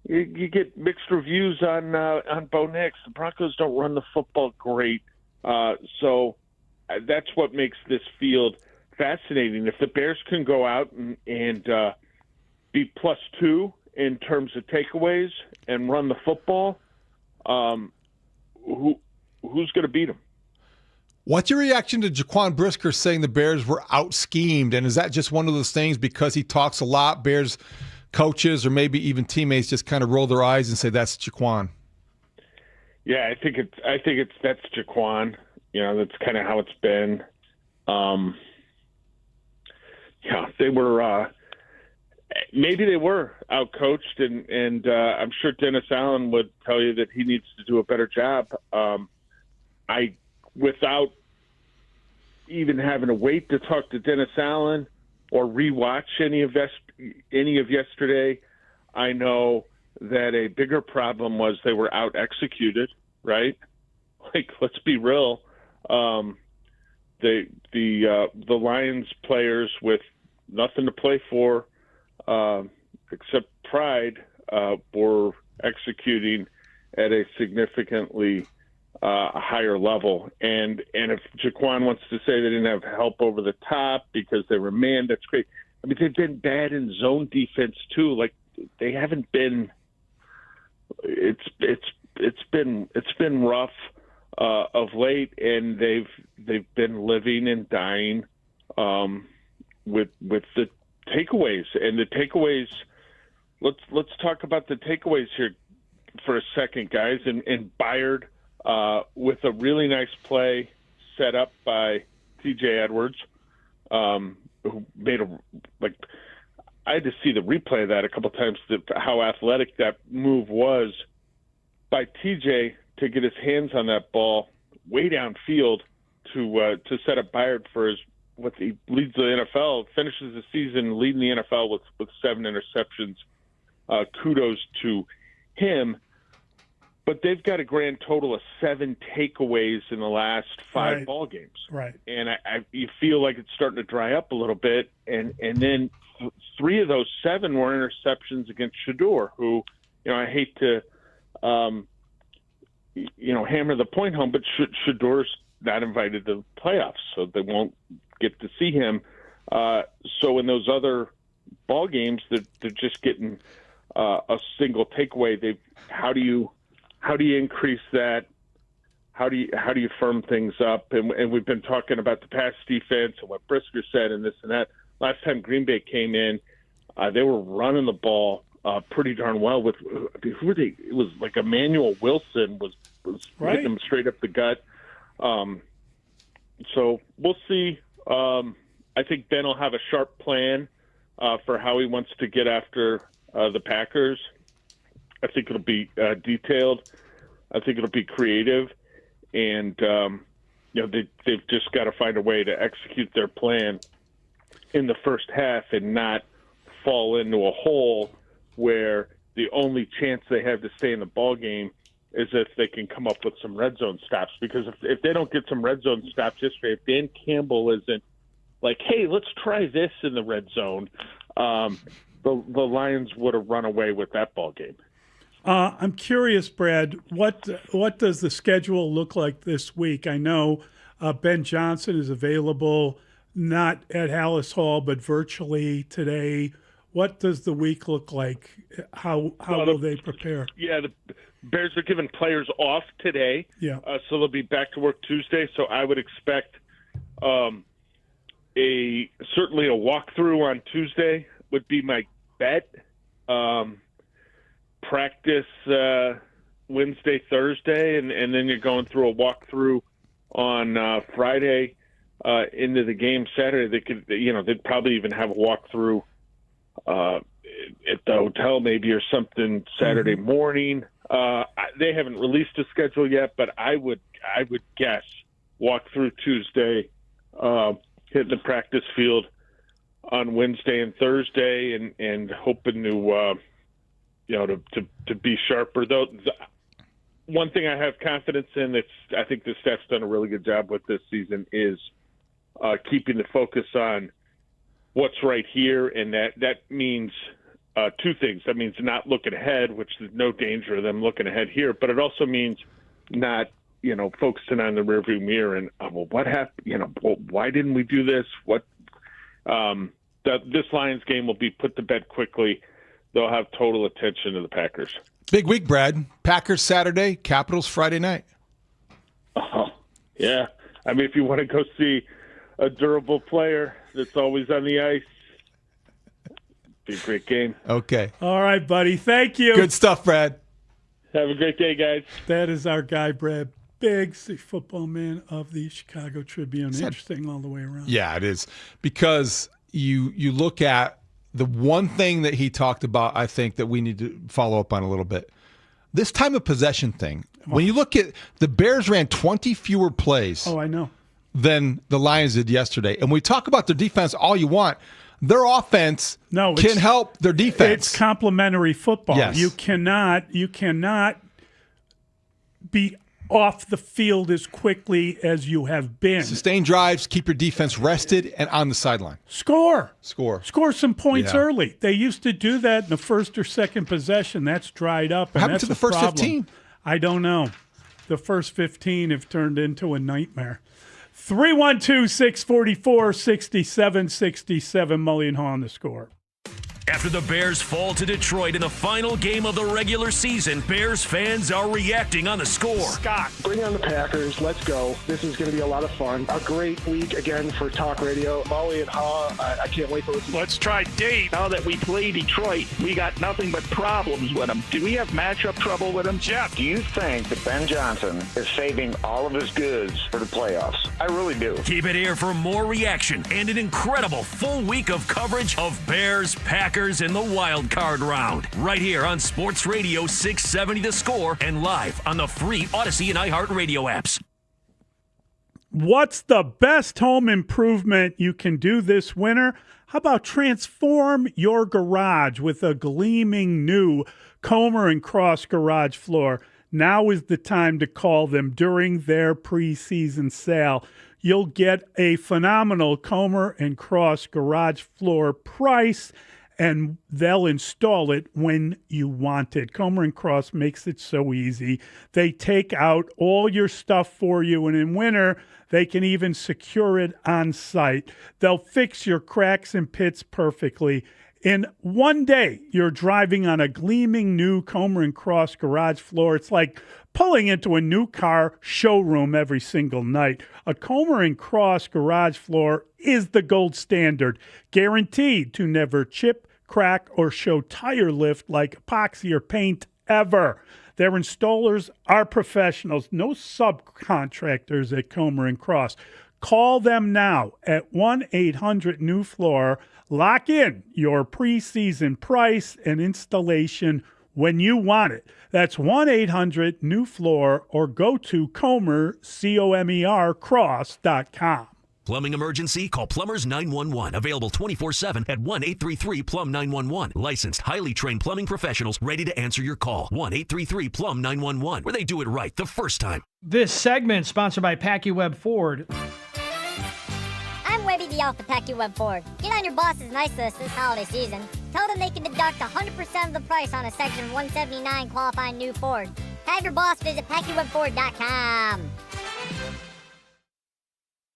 You get mixed reviews on Bo Nix. The Broncos don't run the football great. So that's what makes this field fascinating. If the Bears can go out and be +2 in terms of takeaways and run the football, who's going to beat them? What's your reaction to Jaquan Brisker saying the Bears were out-schemed? And is that just one of those things because he talks a lot, Bears coaches or maybe even teammates just kind of roll their eyes and say that's Jaquan? Yeah, I think that's Jaquan. That's kind of how it's been. They were maybe they were outcoached, and I'm sure Dennis Allen would tell you that he needs to do a better job. Without even having to wait to talk to Dennis Allen or rewatch any of yesterday, I know that a bigger problem was they were out executed, right? like, let's be real. The Lions players with nothing to play for except pride were executing at a significantly higher level. And if Jaquan wants to say they didn't have help over the top because they were man, that's great. I mean, they've been bad in zone defense too. Like, they haven't been. It's been rough of late, and they've been living and dying with the takeaways. And the takeaways. Let's talk about the takeaways here for a second, guys. And Byard with a really nice play set up by T.J. Edwards, who made I had to see the replay of that a couple times, how athletic that move was by TJ to get his hands on that ball way downfield to set up Byard for what he leads the NFL, finishes the season leading the NFL with 7 interceptions. Kudos to him. But they've got a grand total of 7 takeaways in the last 5 ball games. Right. And you feel like it's starting to dry up a little bit. And then 3 of those 7 were interceptions against Shedeur, who, I hate to, hammer the point home, but Shedeur's not invited to the playoffs, so they won't get to see him. So in those other ball games, they're just getting a single takeaway. How do you increase that? How do you firm things up? And we've been talking about the pass defense and what Brisker said and this and that. Last time Green Bay came in, they were running the ball pretty darn well. Who were they? It was like Emmanuel Wilson was hitting them straight up the gut. So we'll see. I think Ben will have a sharp plan for how he wants to get after the Packers. I think it'll be detailed. I think it'll be creative, and they've just got to find a way to execute their plan in the first half and not fall into a hole where the only chance they have to stay in the ball game is if they can come up with some red zone stops. Because if they don't get some red zone stops yesterday, if Dan Campbell isn't like, hey, let's try this in the red zone, the Lions would have run away with that ball game. I'm curious, Brad, what does the schedule look like this week? I know Ben Johnson is available, not at Hallis Hall, but virtually today. What does the week look like? How will they prepare? Yeah, the Bears are giving players off today. Yeah. So they'll be back to work Tuesday. So I would expect certainly a walkthrough on Tuesday would be my bet. Practice Wednesday, Thursday, and then you're going through a walkthrough on Friday into the game Saturday. They could, they'd probably even have a walkthrough at the hotel maybe or something Saturday morning. They haven't released a schedule yet, but I would guess walkthrough Tuesday, hit the practice field on Wednesday and Thursday, and hoping to to be sharper. Though one thing I have confidence in, I think the staff's done a really good job with this season, is keeping the focus on what's right here, and that means 2 things. That means not looking ahead, which there's no danger of them looking ahead here, but it also means not focusing on the rearview mirror and what happened? Why didn't we do this? This Lions game will be put to bed quickly. They'll have total attention to the Packers. Big week, Brad. Packers Saturday, Capitals Friday night. Oh, yeah. I mean, if you want to go see a durable player that's always on the ice, be a great game. Okay. All right, buddy. Thank you. Good stuff, Brad. Have a great day, guys. That is our guy, Brad Biggs, the football man of the Chicago Tribune. Interesting all the way around. Yeah, it is. Because you look at the one thing that he talked about, I think, that we need to follow up on a little bit. This time of possession thing. When you look at the Bears ran 20 fewer plays. Oh, I know. Than the Lions did yesterday. And we talk about their defense all you want. Their offense can help their defense. It's complementary football. Yes. You cannot be off the field as quickly as you have been. Sustain drives, keep your defense rested and on the sideline. Score some points Yeah. early. They used to do that in the first or second possession. That's dried up. And Happened that's to the a first problem. 15? I don't know. The first 15 have turned into a nightmare. 312-644-6767. Mully and Haugh on the score. After the Bears fall to Detroit in the final game of the regular season, Bears fans are reacting on the score. Scott. Bring on the Packers. Let's go. This is going to be a lot of fun. A great week again for talk radio. Mully and Haugh, I can't wait to listen. Let's try Dave. Now that we play Detroit, we got nothing but problems with them. Do we have matchup trouble with them? Jeff. Do you think that Ben Johnson is saving all of his goods for the playoffs? I really do. Keep it here for more reaction and an incredible full week of coverage of Bears, Packers, in the wild card round. Right here on Sports Radio 670 The Score and live on the free Odyssey and iHeartRadio apps. What's the best home improvement you can do this winter? How about transform your garage with a gleaming new Comer and Cross garage floor? Now is the time to call them during their preseason sale. You'll get a phenomenal Comer and Cross garage floor price, and they'll install it when you want it. Comer and Cross makes it so easy. They take out all your stuff for you, and in winter, they can even secure it on site. They'll fix your cracks and pits perfectly. In one day, you're driving on a gleaming new Comer and Cross garage floor. It's like pulling into a new car showroom every single night. A Comer and Cross garage floor is the gold standard, guaranteed to never chip, crack, or show tire lift like epoxy or paint ever. Their installers are professionals, no subcontractors at Comer and Cross. Call them now at 1-800-NEW-FLOOR. Lock in your preseason price and installation when you want it. That's 1-800-NEW-FLOOR or go to Comer, C-O-M-E-R, cross.com. Plumbing emergency? Call Plumbers 911. Available 24/7 at 1-833-PLUM-911. Licensed, highly trained plumbing professionals ready to answer your call. 1-833-PLUM-911, where they do it right the first time. This segment sponsored by PackyWeb Ford. I'm Webby the Elf at PackyWeb Ford. Get on your boss's nice list this holiday season. Tell them they can deduct 100% of the price on a Section 179 qualifying new Ford. Have your boss visit PackyWebFord.com.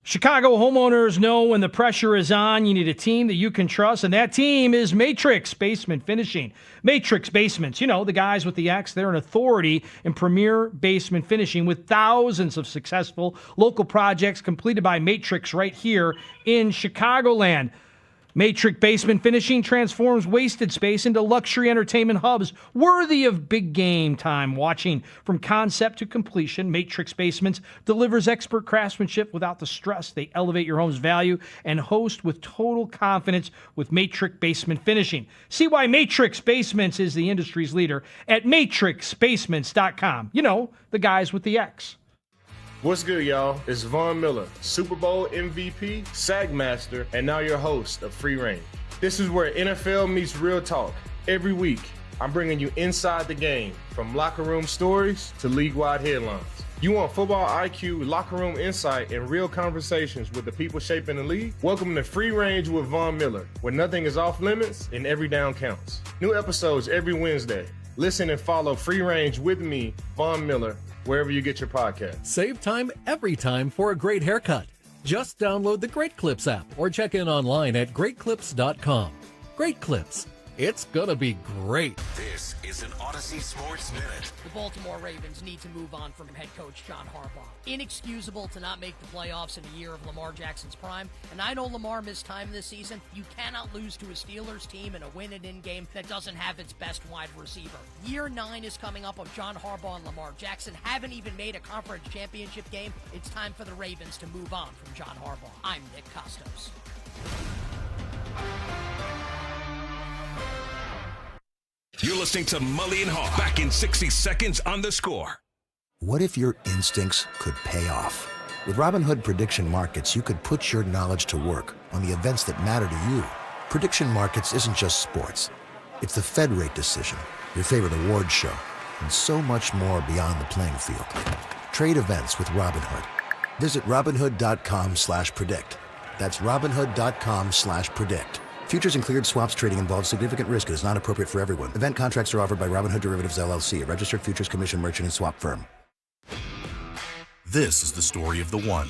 Chicago homeowners know when the pressure is on, you need a team that you can trust, and that team is Matrix Basement Finishing. Matrix Basements, you know, the guys with the X, they're an authority in premier basement finishing with thousands of successful local projects completed by Matrix right here in Chicagoland. Matrix Basement Finishing transforms wasted space into luxury entertainment hubs worthy of big game time watching. From concept to completion, Matrix Basements delivers expert craftsmanship without the stress. They elevate your home's value and host with total confidence with Matrix Basement Finishing. See why Matrix Basements is the industry's leader at matrixbasements.com. You know, the guys with the X. What's good, y'all? It's Von Miller, Super Bowl MVP, SAG Master, and now your host of Free Range. This is where NFL meets real talk. Every week, I'm bringing you inside the game, from locker room stories to league-wide headlines. You want football IQ, locker room insight, and real conversations with the people shaping the league? Welcome to Free Range with Von Miller, where nothing is off limits and every down counts. New episodes every Wednesday. Listen and follow Free Range with me, Von Miller, wherever you get your podcast. Save time every time for a great haircut. Just download the Great Clips app or check in online at greatclips.com. Great Clips. It's gonna be great. This is an Odyssey Sports Minute. The Baltimore Ravens need to move on from head coach John Harbaugh. Inexcusable to not make the playoffs in a year of Lamar Jackson's prime. And I know Lamar missed time this season. You cannot lose to a Steelers team in a win-and-in game that doesn't have its best wide receiver. Year 9 is coming up of John Harbaugh and Lamar Jackson haven't even made a conference championship game. It's time for the Ravens to move on from John Harbaugh. I'm Nick Costos. You're listening to Mully and Haugh. Back in 60 seconds on The Score. What if your instincts could pay off? With Robinhood Prediction Markets, you could put your knowledge to work on the events that matter to you. Prediction Markets isn't just sports. It's the Fed rate decision, your favorite award show, and so much more beyond the playing field. Trade events with Robinhood. Visit Robinhood.com/predict. That's Robinhood.com/predict. Futures and cleared swaps trading involves significant risk and is not appropriate for everyone. Event contracts are offered by Robinhood Derivatives LLC, a registered futures commission merchant and swap firm. This is the story of the one.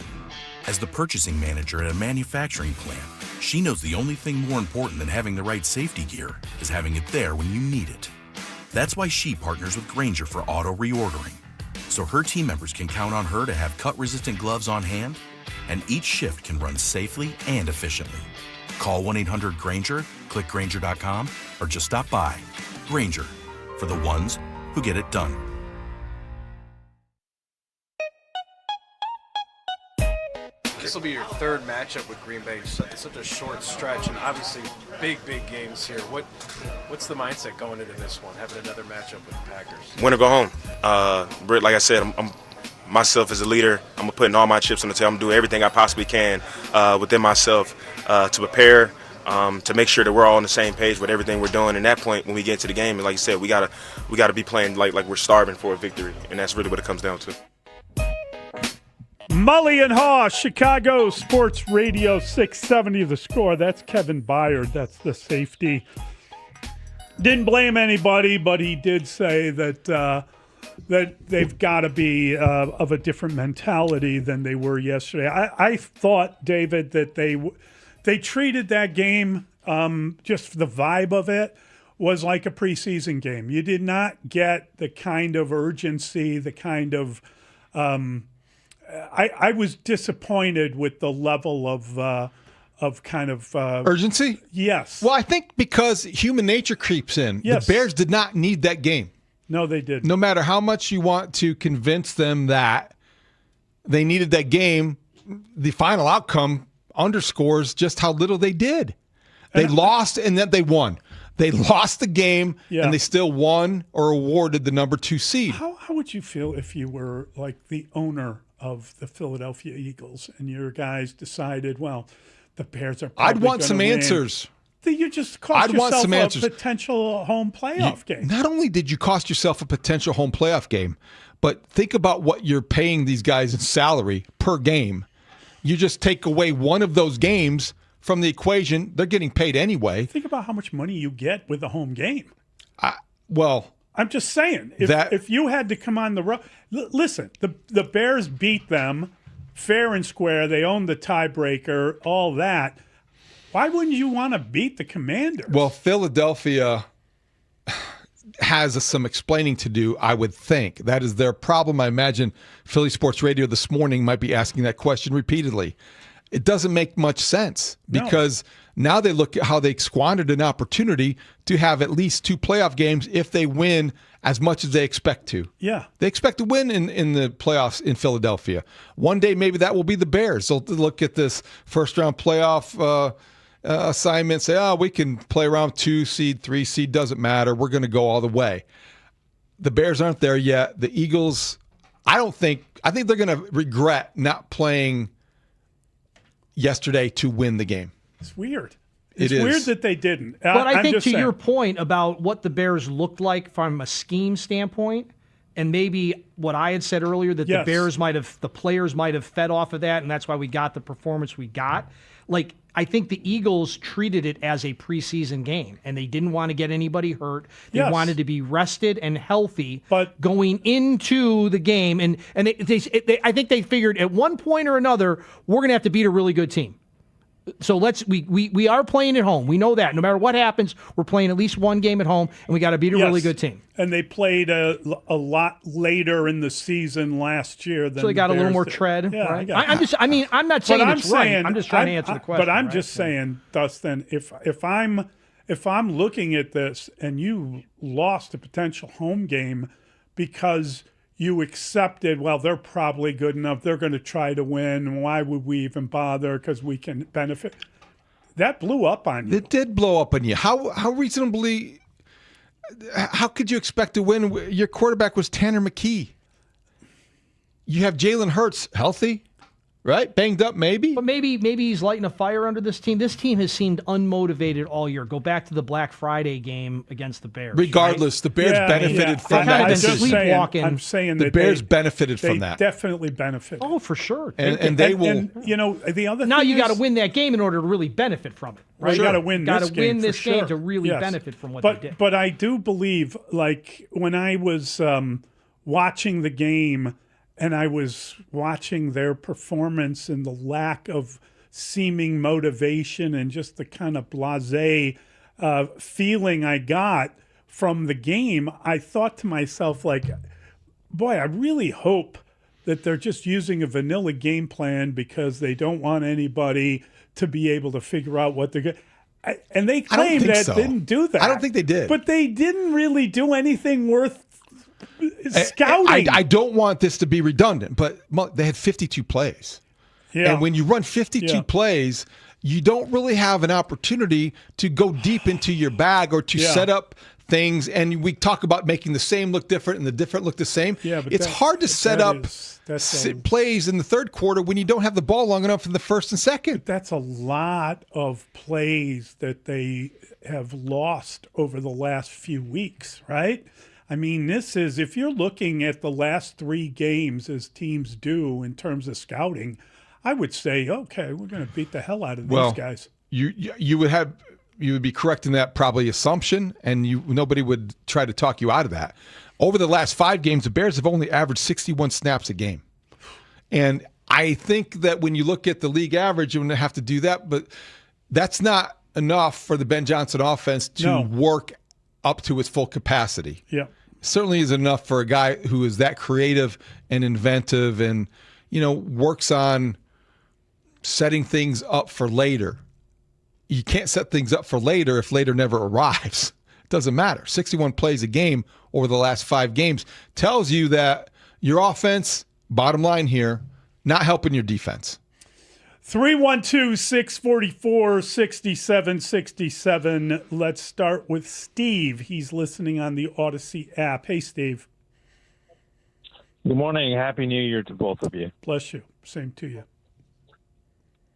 As the purchasing manager at a manufacturing plant, she knows the only thing more important than having the right safety gear is having it there when you need it. That's why she partners with Grainger for auto reordering, so her team members can count on her to have cut-resistant gloves on hand, and each shift can run safely and efficiently. Call 1-800-GRAINGER, click Grainger.com, or just stop by. Grainger, for the ones who get it done. This will be your third matchup with Green Bay. Such a short stretch, and obviously big games here. What's the mindset going into this one, having another matchup with the Packers? Win or go home. Britt, like I said, I'm myself as a leader. I'm putting all my chips on the table. I'm doing everything I possibly can within myself to prepare, to make sure that we're all on the same page with everything we're doing. And that point, when we get into the game, and like you said, we gotta be playing like we're starving for a victory, and that's really what it comes down to. Mully and Haugh, Chicago Sports Radio 670 The Score. That's Kevin Byard. That's the safety. Didn't blame anybody, but he did say that that they've got to be of a different mentality than they were yesterday. I thought, David, that they treated that game, just the vibe of it, was like a preseason game. You did not get the kind of urgency, the kind of I was disappointed with the level of urgency. Yes. Well, I think because human nature creeps in. Yes. The Bears did not need that game. No, they didn't. No matter how much you want to convince them that they needed that game, the final outcome underscores just how little they did. They lost and then they won. They lost the game and they still won or awarded the number 2 seed. How would you feel if you were like the owner of the Philadelphia Eagles and your guys decided, well, the Bears are probably I'd want some win. answers. You just cost yourself a potential home playoff game. Not only did you cost yourself a potential home playoff game, but think about what you're paying these guys in salary per game. You just take away one of those games from the equation. They're getting paid anyway. Think about how much money you get with a home game. I'm just saying, if you had to come on the road, listen, the Bears beat them fair and square. They owned the tiebreaker, all that. Why wouldn't you want to beat the Commanders? Well, Philadelphia has some explaining to do, I would think. That is their problem. I imagine Philly Sports Radio this morning might be asking that question repeatedly. It doesn't make much sense because now they look at how they squandered an opportunity to have at least 2 playoff games if they win as much as they expect to. Yeah. They expect to win in the playoffs in Philadelphia. One day maybe that will be the Bears. They'll look at this first-round playoff assignment, say, we can play around 2 seed, 3 seed, doesn't matter. We're going to go all the way. The Bears aren't there yet. The Eagles, I think they're going to regret not playing yesterday to win the game. It's weird. It's weird that they didn't. But I think to your point about what the Bears looked like from a scheme standpoint, and maybe what I had said earlier, that the players might have fed off of that, and that's why we got the performance we got. Like, I think the Eagles treated it as a preseason game, and they didn't want to get anybody hurt. They wanted to be rested and healthy going into the game. And I think they figured at one point or another, we're going to have to beat a really good team. So we are playing at home. We know that. No matter what happens, we're playing at least one game at home, and we got to beat a really good team. And they played a lot later in the season last year than so they got the a little Bears more did. tread. Yeah, right? I'm not saying it's right. I'm just trying to answer the question. But I'm just saying, Dustin, if I'm looking at this and you lost a potential home game because you accepted, well, they're probably good enough, they're going to try to win, why would we even bother because we can benefit? That blew up on you. It did blow up on you. How reasonably, how could you expect to win? Your quarterback was Tanner McKee. You have Jalen Hurts healthy. Right? Banged up, maybe. But maybe he's lighting a fire under this team. This team has seemed unmotivated all year. Go back to the Black Friday game against the Bears. Regardless, right? the Bears benefited from that. I'm saying the that Bears benefited from they that. Definitely benefited. Oh, for sure. And they will. And, you know, the other now thing you got to is- win that game in order to really benefit from it. Right? You got to win Gotta this game. win this for game sure. to really Yes. benefit from what but, they did. But I do believe, like, when I was watching the game and I was watching their performance and the lack of seeming motivation and just the kind of blasé feeling I got from the game, I thought to myself, like, boy, I really hope that they're just using a vanilla game plan because they don't want anybody to be able to figure out what they're going to. And they claim that didn't do that. I don't think they did. But they didn't really do anything worth scouting. I don't want this to be redundant, but they had 52 plays. Yeah. And when you run 52 plays, you don't really have an opportunity to go deep into your bag or to set up things. And we talk about making the same look different and the different look the same. Yeah, but it's hard to set up that's plays in the third quarter when you don't have the ball long enough in the first and second. That's a lot of plays that they have lost over the last few weeks, right? I mean, this is, if you're looking at the last 3 games as teams do in terms of scouting, I would say, okay, we're going to beat the hell out of these guys. You would be correct in that probably assumption, and nobody would try to talk you out of that. Over the last 5 games, the Bears have only averaged 61 snaps a game. And I think that when you look at the league average, you're going to have to do that, but that's not enough for the Ben Johnson offense to work up to its full capacity. Yeah. Certainly is enough for a guy who is that creative and inventive and, works on setting things up for later. You can't set things up for later if later never arrives. It doesn't matter. 61 plays a game over the last 5 games tells you that your offense, bottom line here, not helping your defense. 312-644-6767. Let's start with Steve. He's listening on the Odyssey app. Hey, Steve. Good morning. Happy New Year to both of you. Bless you. Same to you.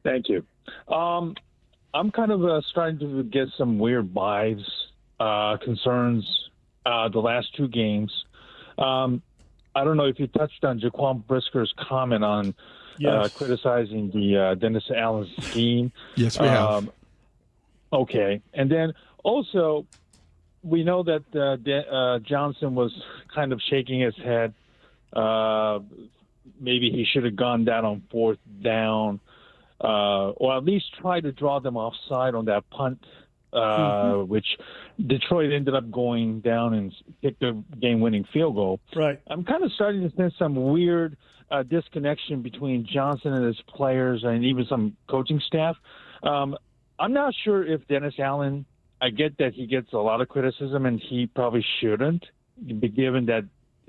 Thank you. I'm kind of starting to get some weird vibes, concerns the last 2 games. I don't know if you touched on Jaquan Brisker's comment on criticizing the Dennis Allen scheme. Yes, we have. Okay. And then also, we know that Johnson was kind of shaking his head. Maybe he should have gone down on 4th down. Or at least try to draw them offside on that punt, which Detroit ended up going down and kicked a game-winning field goal. Right. I'm kind of starting to sense some weird disconnection between Johnson and his players and even some coaching staff. I'm not sure if Dennis Allen, I get that he gets a lot of criticism and he probably shouldn't, given that,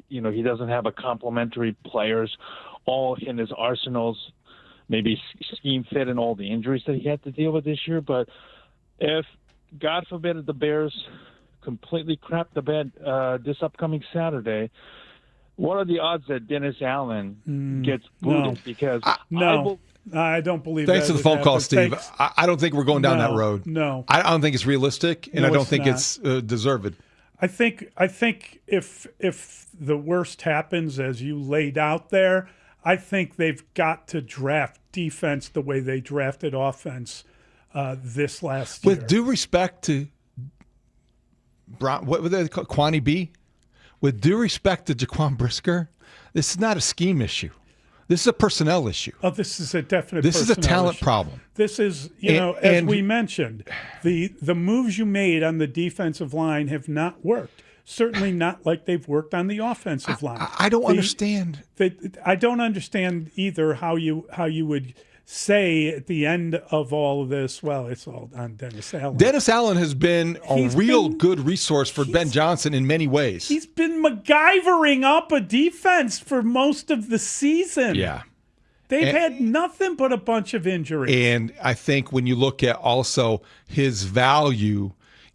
he doesn't have a complementary players all in his arsenals, maybe scheme fit and all the injuries that he had to deal with this year. But if, God forbid, the Bears completely crap the bed this upcoming Saturday, what are the odds that Dennis Allen gets booted? Because I don't believe Thanks that for the phone call, Steve. Thanks. I don't think we're going down that road. No. I don't think it's realistic, and No, I don't it's think not. it's deserved. I think if the worst happens as you laid out there, I think they've got to draft defense the way they drafted offense this last year. With due respect to what were they called? Kwani B? With due respect to Jaquan Brisker, this is not a scheme issue. This is a personnel issue. Oh, this is a definite This is a personnel talent issue. problem. This is, as we mentioned, the moves you made on the defensive line have not worked. Certainly not like they've worked on the offensive line. I don't understand. I don't understand either how you would say at the end of all of this, well, it's all on Dennis Allen. Dennis Allen has been a real good resource for Ben Johnson in many ways. He's been MacGyvering up a defense for most of the season. Yeah. They've had nothing but a bunch of injuries. And I think when you look at also his value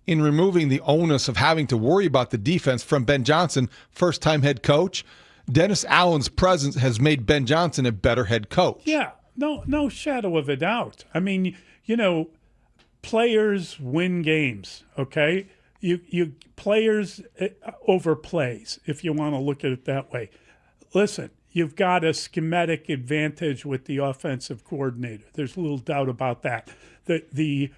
in removing the onus of having to worry about the defense from Ben Johnson, first-time head coach, Dennis Allen's presence has made Ben Johnson a better head coach. Yeah. No shadow of a doubt. I mean, players win games, okay? You players overplays, if you want to look at it that way. Listen, you've got a schematic advantage with the offensive coordinator. There's little doubt about that. The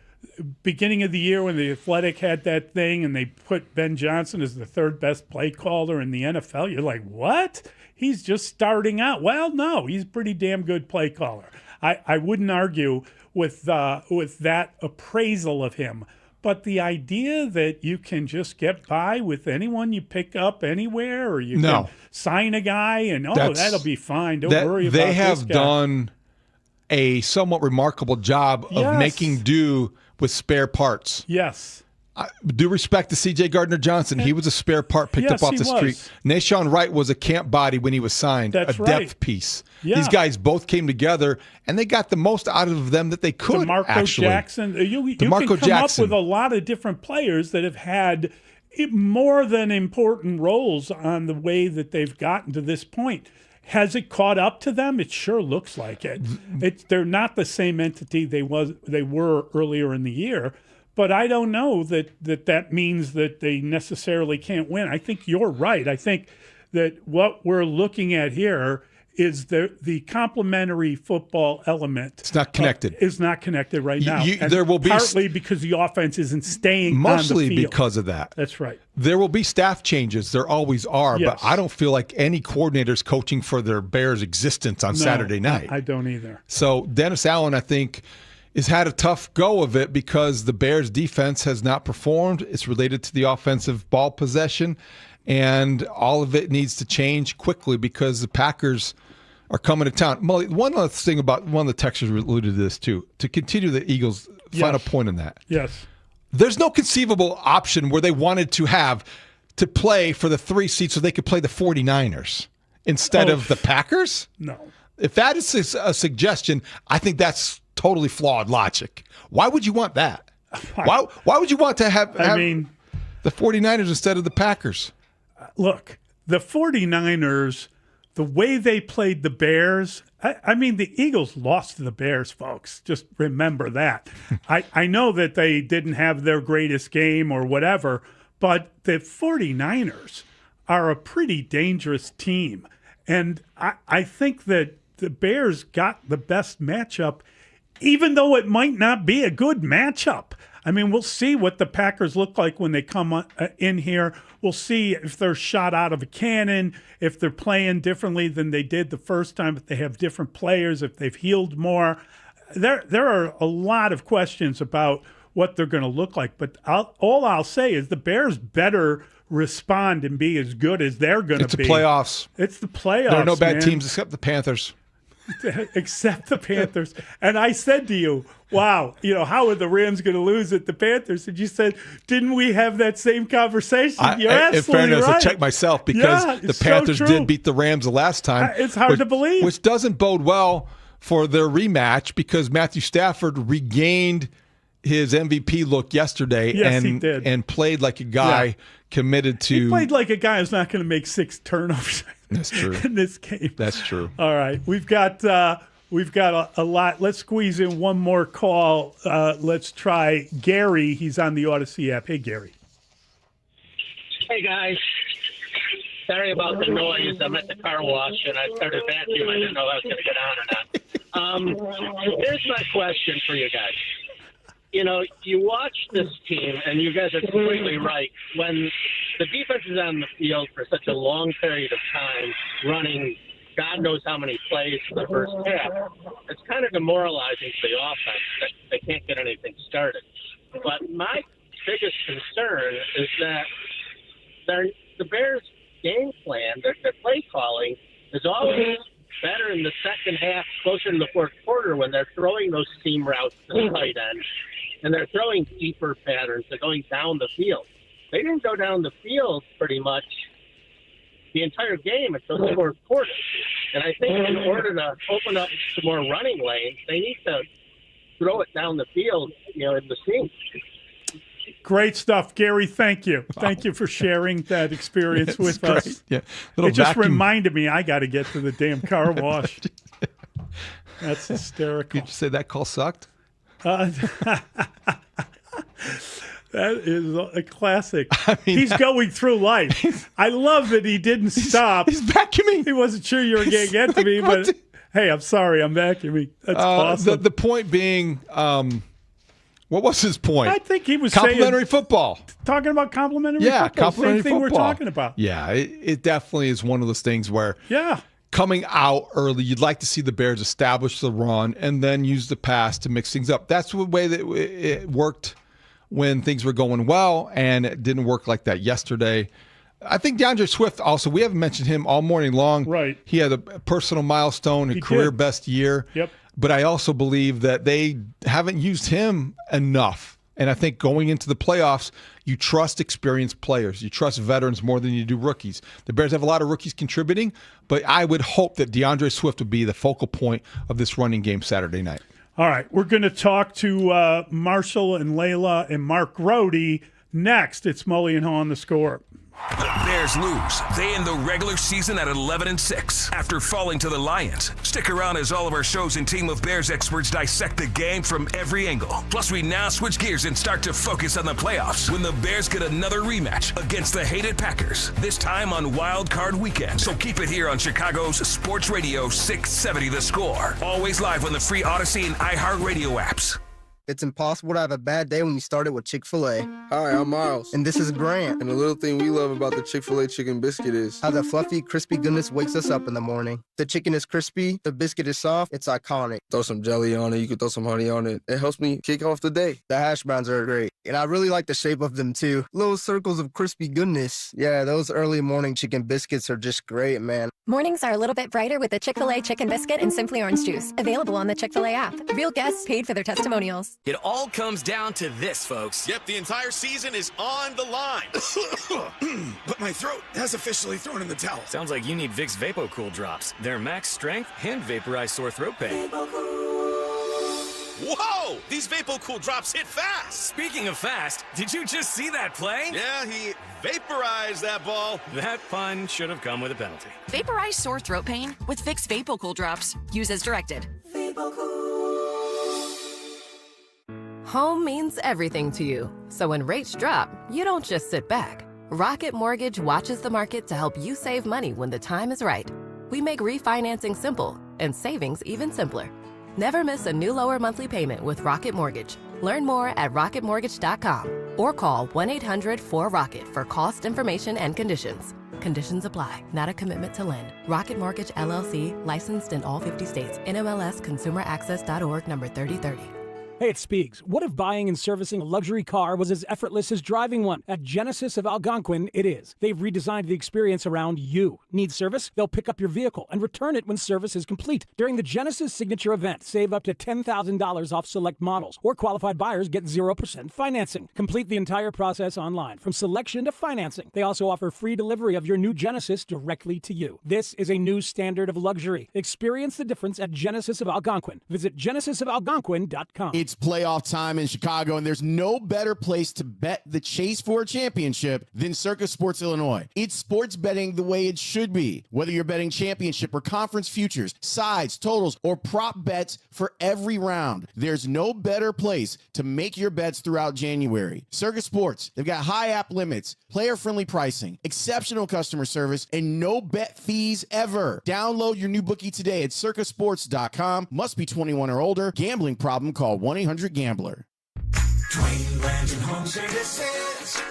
beginning of the year when the Athletic had that thing and they put Ben Johnson as the third best play caller in the NFL, you're like, what? He's just starting out. Well, no, he's a pretty damn good play caller. I wouldn't argue with that appraisal of him. But the idea that you can just get by with anyone you pick up anywhere, or you can sign a guy and, that'll be fine. Don't worry about this guy. They have done a somewhat remarkable job of making do with spare parts. Yes. Due respect to C.J. Gardner-Johnson. He was a spare part picked up off the street. Nashawn Wright was a camp body when he was signed, a depth piece. Yeah. These guys both came together, and they got the most out of them that they could, actually. Jackson. You can come up with a lot of different players that have had more than important roles on the way that they've gotten to this point. Has it caught up to them? It sure looks like it. They're not the same entity they were earlier in the year. But I don't know that means that they necessarily can't win. I think you're right. I think that what we're looking at here is the complementary football element. It's not connected. Is not connected right now. There will be partly because the offense isn't staying mostly on the field. Because of that. That's right. There will be staff changes. There always are. Yes. But I don't feel like any coordinator's coaching for their Bears' existence on Saturday night. I don't either. So Dennis Allen, I think, has had a tough go of it because the Bears' defense has not performed. It's related to the offensive ball possession, and all of it needs to change quickly because the Packers are coming to town. Mully, one other thing about one of the texters alluded to this too. To continue the Eagles' final point on that. Yes. There's no conceivable option where they wanted to have to play for the 3 seats so they could play the 49ers instead of the Packers? No. If that is a suggestion, I think that's totally flawed logic. Why would you want that? Why would you want to have the 49ers instead of the Packers? Look, the 49ers, the way they played the Bears, I mean, the Eagles lost to the Bears, folks. Just remember that. I know that they didn't have their greatest game or whatever, but the 49ers are a pretty dangerous team. And I think that the Bears got the best matchup, even though it might not be a good matchup. I mean, we'll see what the Packers look like when they come in here. We'll see if they're shot out of a cannon, if they're playing differently than they did the first time, if they have different players, if they've healed more. There are a lot of questions about what they're going to look like. But all I'll say is the Bears better respond and be as good as they're going to be. It's the playoffs. It's the playoffs, There are no bad man. teams except the Panthers. Except the Panthers. And I said to you, wow, how are the Rams going to lose at the Panthers? And you said, didn't we have that same conversation? You're absolutely in fairness, right. I checked myself because the Panthers did beat the Rams the last time. It's hard to believe. Which doesn't bode well for their rematch because Matthew Stafford regained his MVP look yesterday he did. And played like a guy committed to. He played like a guy who's not going to make 6 turnovers. That's true. In this game. That's true. All right. We've got a lot. Let's squeeze in one more call. Let's try Gary. He's on the Odyssey app. Hey, Gary. Hey, guys. Sorry about the noise. I'm at the car wash, and I started vacuuming. I didn't know if I was going to get on or not. Here's my question for you guys. You watch this team, and you guys are completely right. When the defense is on the field for such a long period of time, running God knows how many plays in the first half, it's kind of demoralizing for the offense that they can't get anything started. But my biggest concern is that the Bears' game plan, their play calling, is always better in the second half, closer to the fourth quarter, when they're throwing those seam routes to the tight end. And they're throwing deeper patterns. They're going down the field. They didn't go down the field pretty much the entire game until the fourth quarter. And I think in order to open up some more running lanes, they need to throw it down the field, in the seam. Great stuff, Gary. Thank you. Thank you for sharing that experience with us. Yeah. It just reminded me I got to get to the damn car wash. That's hysterical. Did you say that call sucked? That is a classic. He's going through life. I love that he didn't stop. He's vacuuming. He wasn't sure you were going to get to me, but hey, I'm sorry, I'm vacuuming. That's awesome. The point being, what was his point? I think he was complimentary football. Talking about complimentary football. Complimentary Same thing football. we're talking about. Yeah, it definitely is one of those things where coming out early, you'd like to see the Bears establish the run and then use the pass to mix things up. That's the way that it worked when things were going well, and it didn't work like that yesterday. I think DeAndre Swift also, we haven't mentioned him all morning long. Right. He had a personal milestone, a career best year. Yep. But I also believe that they haven't used him enough. And I think going into the playoffs, you trust experienced players. You trust veterans more than you do rookies. The Bears have a lot of rookies contributing, but I would hope that DeAndre Swift would be the focal point of this running game Saturday night. All right, we're going to talk to Marshall and Layla and Mark Rohde next. It's Mully and Haugh on The Score. The Bears lose. They end the regular season at 11-6 after falling to the Lions. Stick around as all of our shows and team of Bears experts dissect the game from every angle. Plus, we now switch gears and start to focus on the playoffs when the Bears get another rematch against the hated Packers, this time on Wild Card Weekend. So keep it here on Chicago's Sports Radio 670 The Score. Always live on the free Odyssey and iHeartRadio apps. It's impossible to have a bad day when you start it with Chick-fil-A. Hi, I'm Miles. And this is Grant. And the little thing we love about the Chick-fil-A chicken biscuit is how the fluffy, crispy goodness wakes us up in the morning. The chicken is crispy, the biscuit is soft, it's iconic. Throw some jelly on it, you can throw some honey on it. It helps me kick off the day. The hash browns are great. And I really like the shape of them too. Little circles of crispy goodness. Yeah, those early morning chicken biscuits are just great, man. Mornings are a little bit brighter with the Chick-fil-A chicken biscuit and Simply Orange Juice. Available on the Chick-fil-A app. Real guests paid for their testimonials. It all comes down to this, folks. Yep, the entire season is on the line. But my throat has officially thrown in the towel. Sounds like you need Vicks VapoCool drops. They're max strength and vaporize sore throat pain. Whoa! These VapoCool drops hit fast. Speaking of fast, did you just see that play? Yeah, he vaporized that ball. That pun should have come with a penalty. Vaporize sore throat pain with Vicks VapoCool drops. Use as directed. Home means everything to you. So when rates drop, you don't just sit back. Rocket Mortgage watches the market to help you save money when the time is right. We make refinancing simple and savings even simpler. Never miss a new lower monthly payment with Rocket Mortgage. Learn more at rocketmortgage.com or call 1-800-4ROCKET for cost information and conditions. Conditions apply. Not a commitment to lend. Rocket Mortgage, LLC, licensed in all 50 states. NMLS ConsumerAccess.org number 3030. Hey, it's Spiegs. What if buying and servicing a luxury car was as effortless as driving one? At Genesis of Algonquin, it is. They've redesigned the experience around you. Need service? They'll pick up your vehicle and return it when service is complete. During the Genesis Signature Event, save up to $10,000 off select models, or qualified buyers get 0% financing. Complete the entire process online, from selection to financing. They also offer free delivery of your new Genesis directly to you. This is a new standard of luxury. Experience the difference at Genesis of Algonquin. Visit genesisofalgonquin.com. It's playoff time in Chicago, and there's no better place to bet the chase for a championship than Circus Sports Illinois. It's sports betting the way it should be. Whether you're betting championship or conference futures, sides, totals, or prop bets for every round, there's no better place to make your bets throughout January. Circus Sports, they've got high app limits, player-friendly pricing, exceptional customer service, and no bet fees ever. Download your new bookie today at circusports.com. Must be 21 or older. Gambling problem? Call 1-800-GAMBLER. Dwayne Blanton Home Services.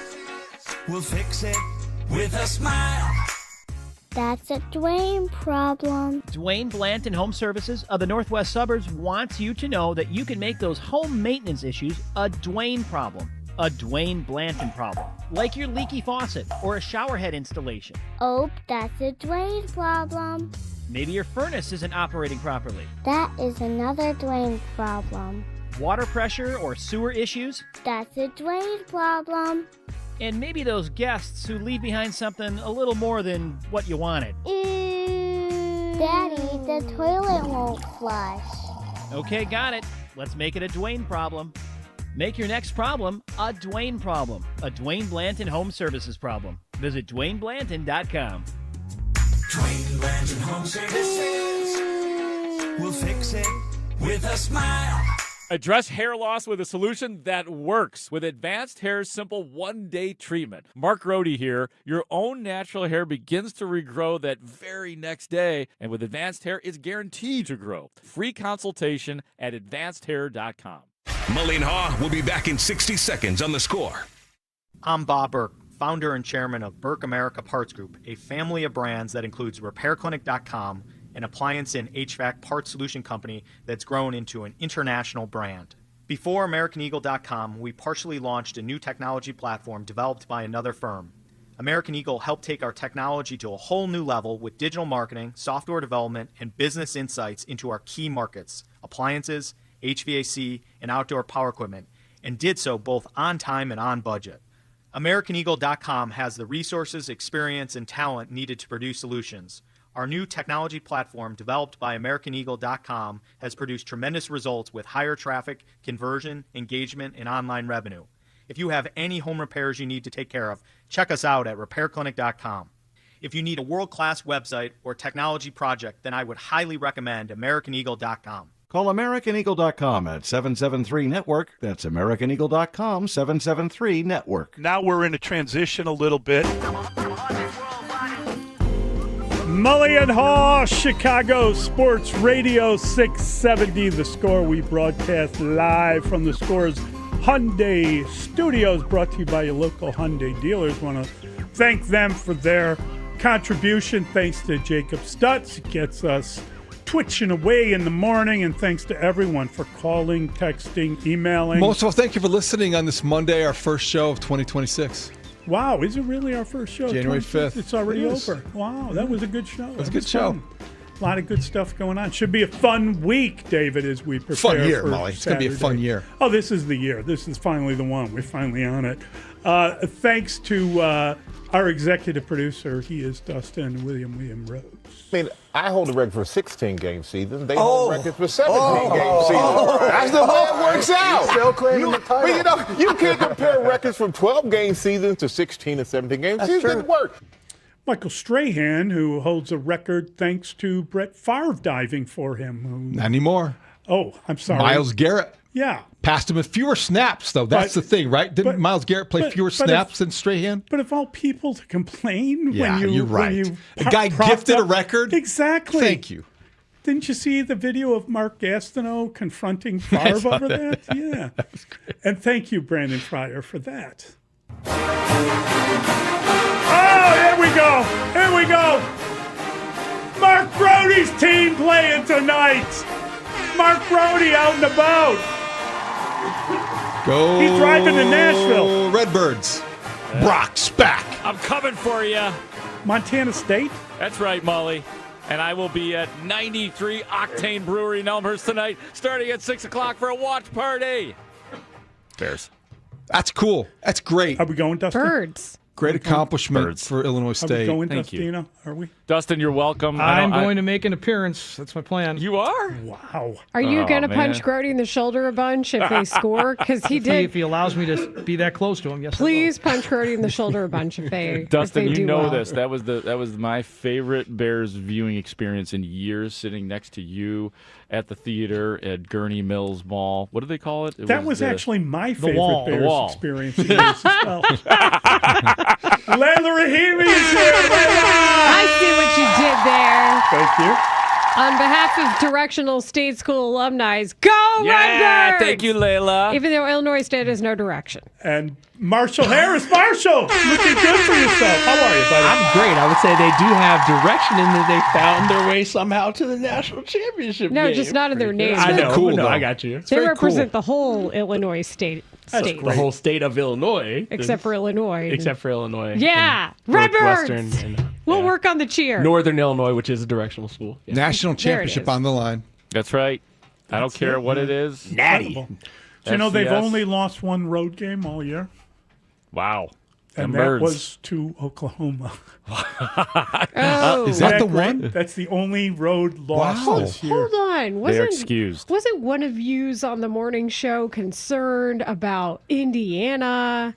We'll fix it with a smile. That's a Dwayne problem. Dwayne Blanton Home Services of the Northwest Suburbs wants you to know that you can make those home maintenance issues a Dwayne problem. A Dwayne Blanton problem. Like your leaky faucet or a shower head installation. Oh, that's a Dwayne problem. Maybe your furnace isn't operating properly. That is another Dwayne problem. Water pressure or sewer issues. That's a Dwayne problem. And maybe those guests who leave behind something a little more than what you wanted. Daddy, the toilet won't flush. Okay, got it. Let's make it a Dwayne problem. Make your next problem a Dwayne problem. A Dwayne Blanton Home Services problem. Visit DwayneBlanton.com. Dwayne Blanton Home Services. We'll fix it with a smile. Address hair loss with a solution that works with Advanced Hair's simple one-day treatment. Mark Rohde here. Your own natural hair begins to regrow that very next day, and with Advanced Hair, it's guaranteed to grow. Free consultation at advancedhair.com. Mully and Haugh will be back in 60 seconds on The Score. I'm Bob Burke, founder and chairman of Burke America Parts Group, a family of brands that includes RepairClinic.com, an appliance and HVAC parts solution company that's grown into an international brand. Before AmericanEagle.com, we partially launched a new technology platform developed by another firm. American Eagle helped take our technology to a whole new level with digital marketing, software development, and business insights into our key markets, appliances, HVAC, and outdoor power equipment, and did so both on time and on budget. AmericanEagle.com has the resources, experience, and talent needed to produce solutions. Our new technology platform, developed by AmericanEagle.com, has produced tremendous results with higher traffic, conversion, engagement, and online revenue. If you have any home repairs you need to take care of, check us out at RepairClinic.com. If you need a world-class website or technology project, then I would highly recommend AmericanEagle.com. Call AmericanEagle.com at 773-NETWORK. That's AmericanEagle.com, 773-NETWORK. Now we're in a transition a little bit. Mully and Haugh, Chicago Sports Radio 670. The Score. We broadcast live from the Score's Hyundai Studios, brought to you by your local Hyundai dealers. Want to thank them for their contribution. Thanks to Jacob Stutz. Gets us twitching away in the morning, and thanks to everyone for calling, texting, emailing. Most of all, thank you for listening on this Monday, our first show of 2026. Wow, is it really our first show? January 5th. It's already over. Wow, that was a good show. It was a good show. A lot of good stuff going on. Should be a fun week, David, as we prepare fun year, for Molly. It's going to be a fun year. Oh, this is the year. This is finally the one. We're finally on it. Thanks to our executive producer. He is Dustin William Rhodes. I mean, I hold the record for 16-game season. They hold records for 17-game season. That's the way it works out. Still claiming the title. But you can't compare records from 12-game seasons to 16 and 17-game seasons. It didn't work. Michael Strahan, who holds a record thanks to Brett Favre diving for him. Not anymore. Oh, I'm sorry. Myles Garrett. Yeah. Passed him with fewer snaps, though. That's the thing, right? Didn't Myles Garrett play fewer snaps than Strahan? But of all people to complain yeah, when you're right. The guy gifted a record? Exactly. Thank you. Didn't you see the video of Mark Gastineau confronting Favre over that? Yeah. That was great. And thank you, Brandon Fryer, for that. Oh, here we go. Here we go. Mark Brody's team playing tonight. Mark Brody out and about. Go. He's driving to Nashville. Redbirds. Brock's back. I'm coming for you. Montana State? That's right, Molly. And I will be at 93 Octane Brewery in Elmhurst tonight, starting at 6 o'clock for a watch party. Bears. That's cool. That's great. Are we going, Dustin? Birds. Great accomplishment for Illinois State. Are we going, Thank you. Dustina? Are we? Dustin, you're welcome. I'm going to make an appearance. That's my plan. You are? Wow. Are you going to punch Grody in the shoulder a bunch if they score? Because he did. If he allows me to be that close to him, yes. Please punch Grody in the shoulder a bunch if they. Dustin, if they you do know well. this. That was my favorite Bears viewing experience in years. Sitting next to you at the theater at Gurney Mills Mall. What do they call it? That was actually my favorite wall. Bears experience in years as well. Layla Rahimi is here. I see what you did there. Thank you. On behalf of Directional State School alumni, go Yeah, Redbirds! thank you, Layla. Even though Illinois State has no direction. And Marshall Harris. Marshall, looking good for yourself. How are you, buddy? I'm great. I would say they do have direction in that they found their way somehow to the national championship No, game. just not in their names. I know. Cool, no, though. I got you. They represent the whole Illinois State. The whole state of Illinois. Except for Illinois. Except for Illinois. Yeah. Redbirds! We'll work on the cheer. Northern Illinois, which is a directional school. Yeah. National championship on the line. That's right. I don't care what it is. Natty. Do you know they've only lost one road game all year? Wow. And Them that birds. was to Oklahoma. Oh. Is that the one? That's the only road loss Wow. this year. Hold on. They're excused. Wasn't one of yous on the morning show concerned about Indiana?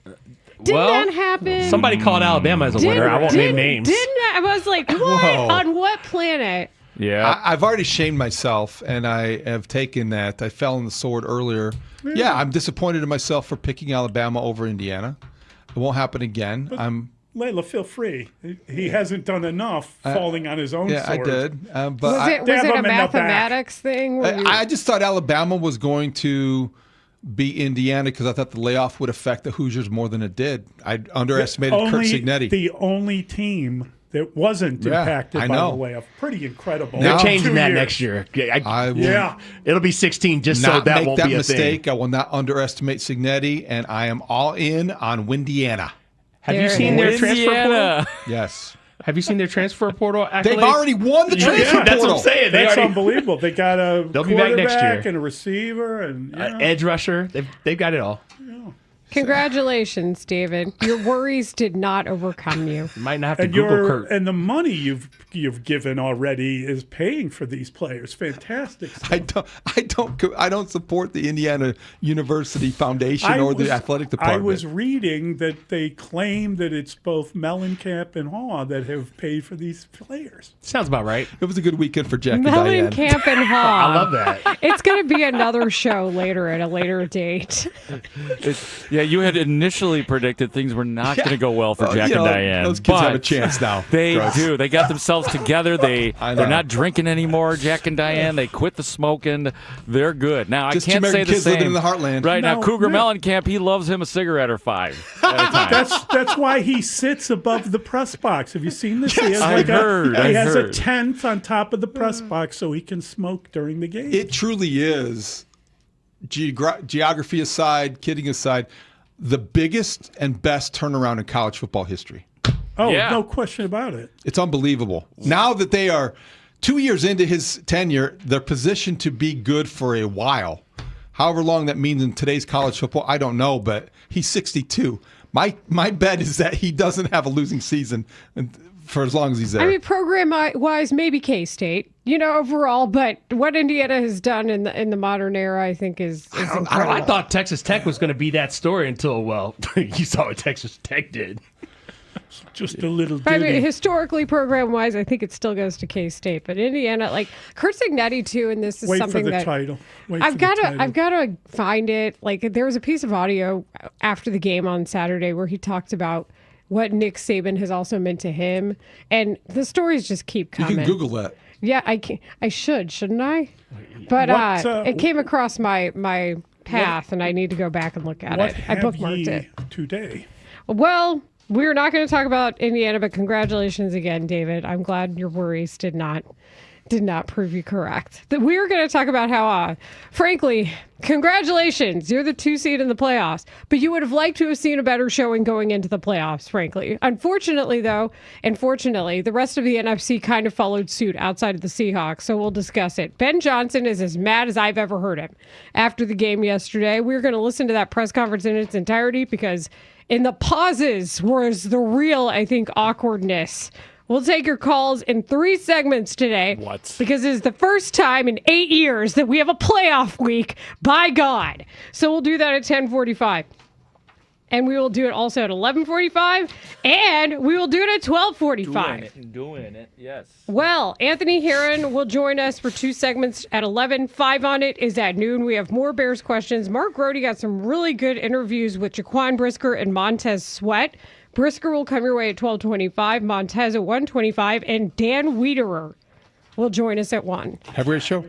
Didn't that happen? Somebody called Alabama as a winner. I won't name names. Didn't I was like, what? Whoa. On what planet Yeah. I've already shamed myself, and I have taken that. I fell on the sword earlier. Yeah, I'm disappointed in myself for picking Alabama over Indiana. It won't happen again. Layla, feel free. He hasn't done enough falling on his own sword. Yeah, I did. But was it a mathematics thing? I just thought Alabama was going to beat Indiana because I thought the layoff would affect the Hoosiers more than it did. I underestimated Kurt Cignetti. The only team that wasn't impacted by the layoff. Pretty incredible. They're changing that next year. It'll be 16 just so that won't be a mistake. thing. I will not underestimate Cignetti, and I am all in on Windiana. Have you seen their transfer portal? Yes. Have you seen their transfer portal accolades? They've already won the transfer portal. That's what I'm saying. That's unbelievable. They got a They'll be back next year. and a receiver and edge rusher. They've got it all. Congratulations, David. Your worries did not overcome you. You might not have to Google Kurt. And the money you've given already is paying for these players. Fantastic stuff. I don't support the Indiana University Foundation or the athletic department. I was reading that they claim that it's both Mellencamp and Haugh that have paid for these players. Sounds about right. It was a good weekend for Jack and Diane. Mellencamp and Haugh. I love that. It's going to be another show later at a later date. Yeah, you had initially predicted things were not going to go well for Jack and Diane. Those kids have a chance now. They do. They got themselves together. They're not drinking anymore, Jack and Diane. They quit the smoking. They're good. Now, Just I can't say the kids same. living in the heartland. Right now, Cougar Mellencamp, he loves him a cigarette or 5 at a time. That's why he sits above the press box. Have you seen this? Yes, He has a tent on top of the press box so he can smoke during the game. It truly is, geography aside, kidding aside, the biggest and best turnaround in college football history. Oh, no question about it. It's unbelievable. Now that they are 2 years into his tenure, they're positioned to be good for a while. However long that means in today's college football, I don't know, but he's 62. My bet is that he doesn't have a losing season for as long as he's there. I mean, program-wise, maybe K-State, overall, but what Indiana has done in the modern era, I think, is incredible. I thought Texas Tech was going to be that story until, you saw what Texas Tech did. Just a little I mean, historically, program-wise, I think it still goes to K-State, but Indiana, Kurt Cignetti, too, and this is something that title. I've got to find it. There was a piece of audio after the game on Saturday where he talked about what Nick Saban has also meant to him, and the stories just keep coming. You can Google that. Yeah, I shouldn't I? But it came across my path, and I need to go back and look at it. I bookmarked it today. Well, we're not going to talk about Indiana, but congratulations again, David. I'm glad your worries did not prove you correct. We're going to talk about how, frankly, congratulations, you're the 2 seed in the playoffs, but you would have liked to have seen a better showing going into the playoffs, frankly. Unfortunately, though, the rest of the NFC kind of followed suit outside of the Seahawks, so we'll discuss it. Ben Johnson is as mad as I've ever heard him after the game yesterday. We're going to listen to that press conference in its entirety because in the pauses was the real, I think, awkwardness. We'll take your calls in 3 segments today. What? Because it's the first time in 8 years that we have a playoff week, by God. So we'll do that at 10:45. And we will do it also at 11:45. And we will do it at 12:45. Doing it, yes. Well, Anthony Herron will join us for 2 segments at 11. 5 on it is at noon. We have more Bears questions. Mark Grody got some really good interviews with Jaquan Brisker and Montez Sweat. Brisker will come your way at 12:25, Montez at 1:25, and Dan Wiederer will join us at 1. Have a great show.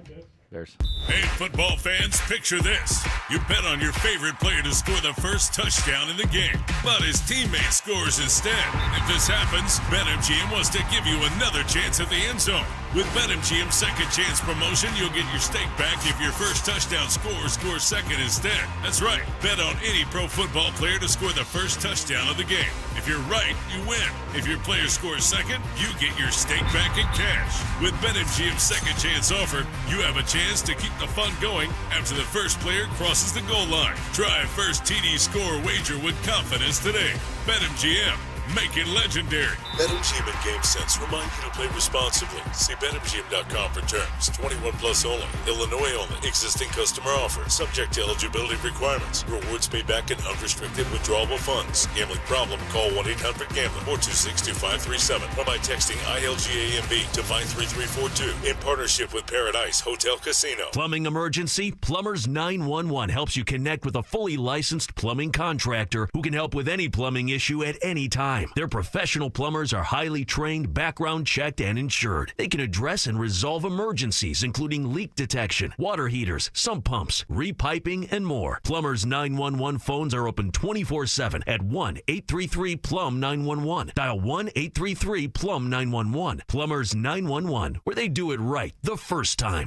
Bears. Hey, football fans, picture this. You bet on your favorite player to score the first touchdown in the game, but his teammate scores instead. If this happens, BetMGM wants to give you another chance at the end zone. With BetMGM's second chance promotion, you'll get your stake back if your first touchdown scorer scores second instead. That's right. Bet on any pro football player to score the first touchdown of the game. If you're right, you win. If your player scores second, you get your stake back in cash. With BetMGM's second chance offer, you have a chance to keep the fun going after the first player crosses the goal line. Try a first TD score wager with confidence today. BetMGM. Make it legendary. BetMGM and GameSense remind you to play responsibly. See BetMGM.com for terms. 21 plus only. Illinois only. Existing customer offer. Subject to eligibility requirements. Rewards paid back in unrestricted withdrawable funds. Gambling problem? Call 1-800-GAMBLER or 262-537 or by texting ILGAMB to 53342 in partnership with Paradise Hotel Casino. Plumbing emergency? Plumbers 911 helps you connect with a fully licensed plumbing contractor who can help with any plumbing issue at any time. Their professional plumbers are highly trained, background checked, and insured. They can address and resolve emergencies, including leak detection, water heaters, sump pumps, repiping, and more. Plumbers 911 phones are open 24/7 at 1-833-PLUM-911. Dial 1-833-PLUM-911. Plumbers 911, where they do it right the first time.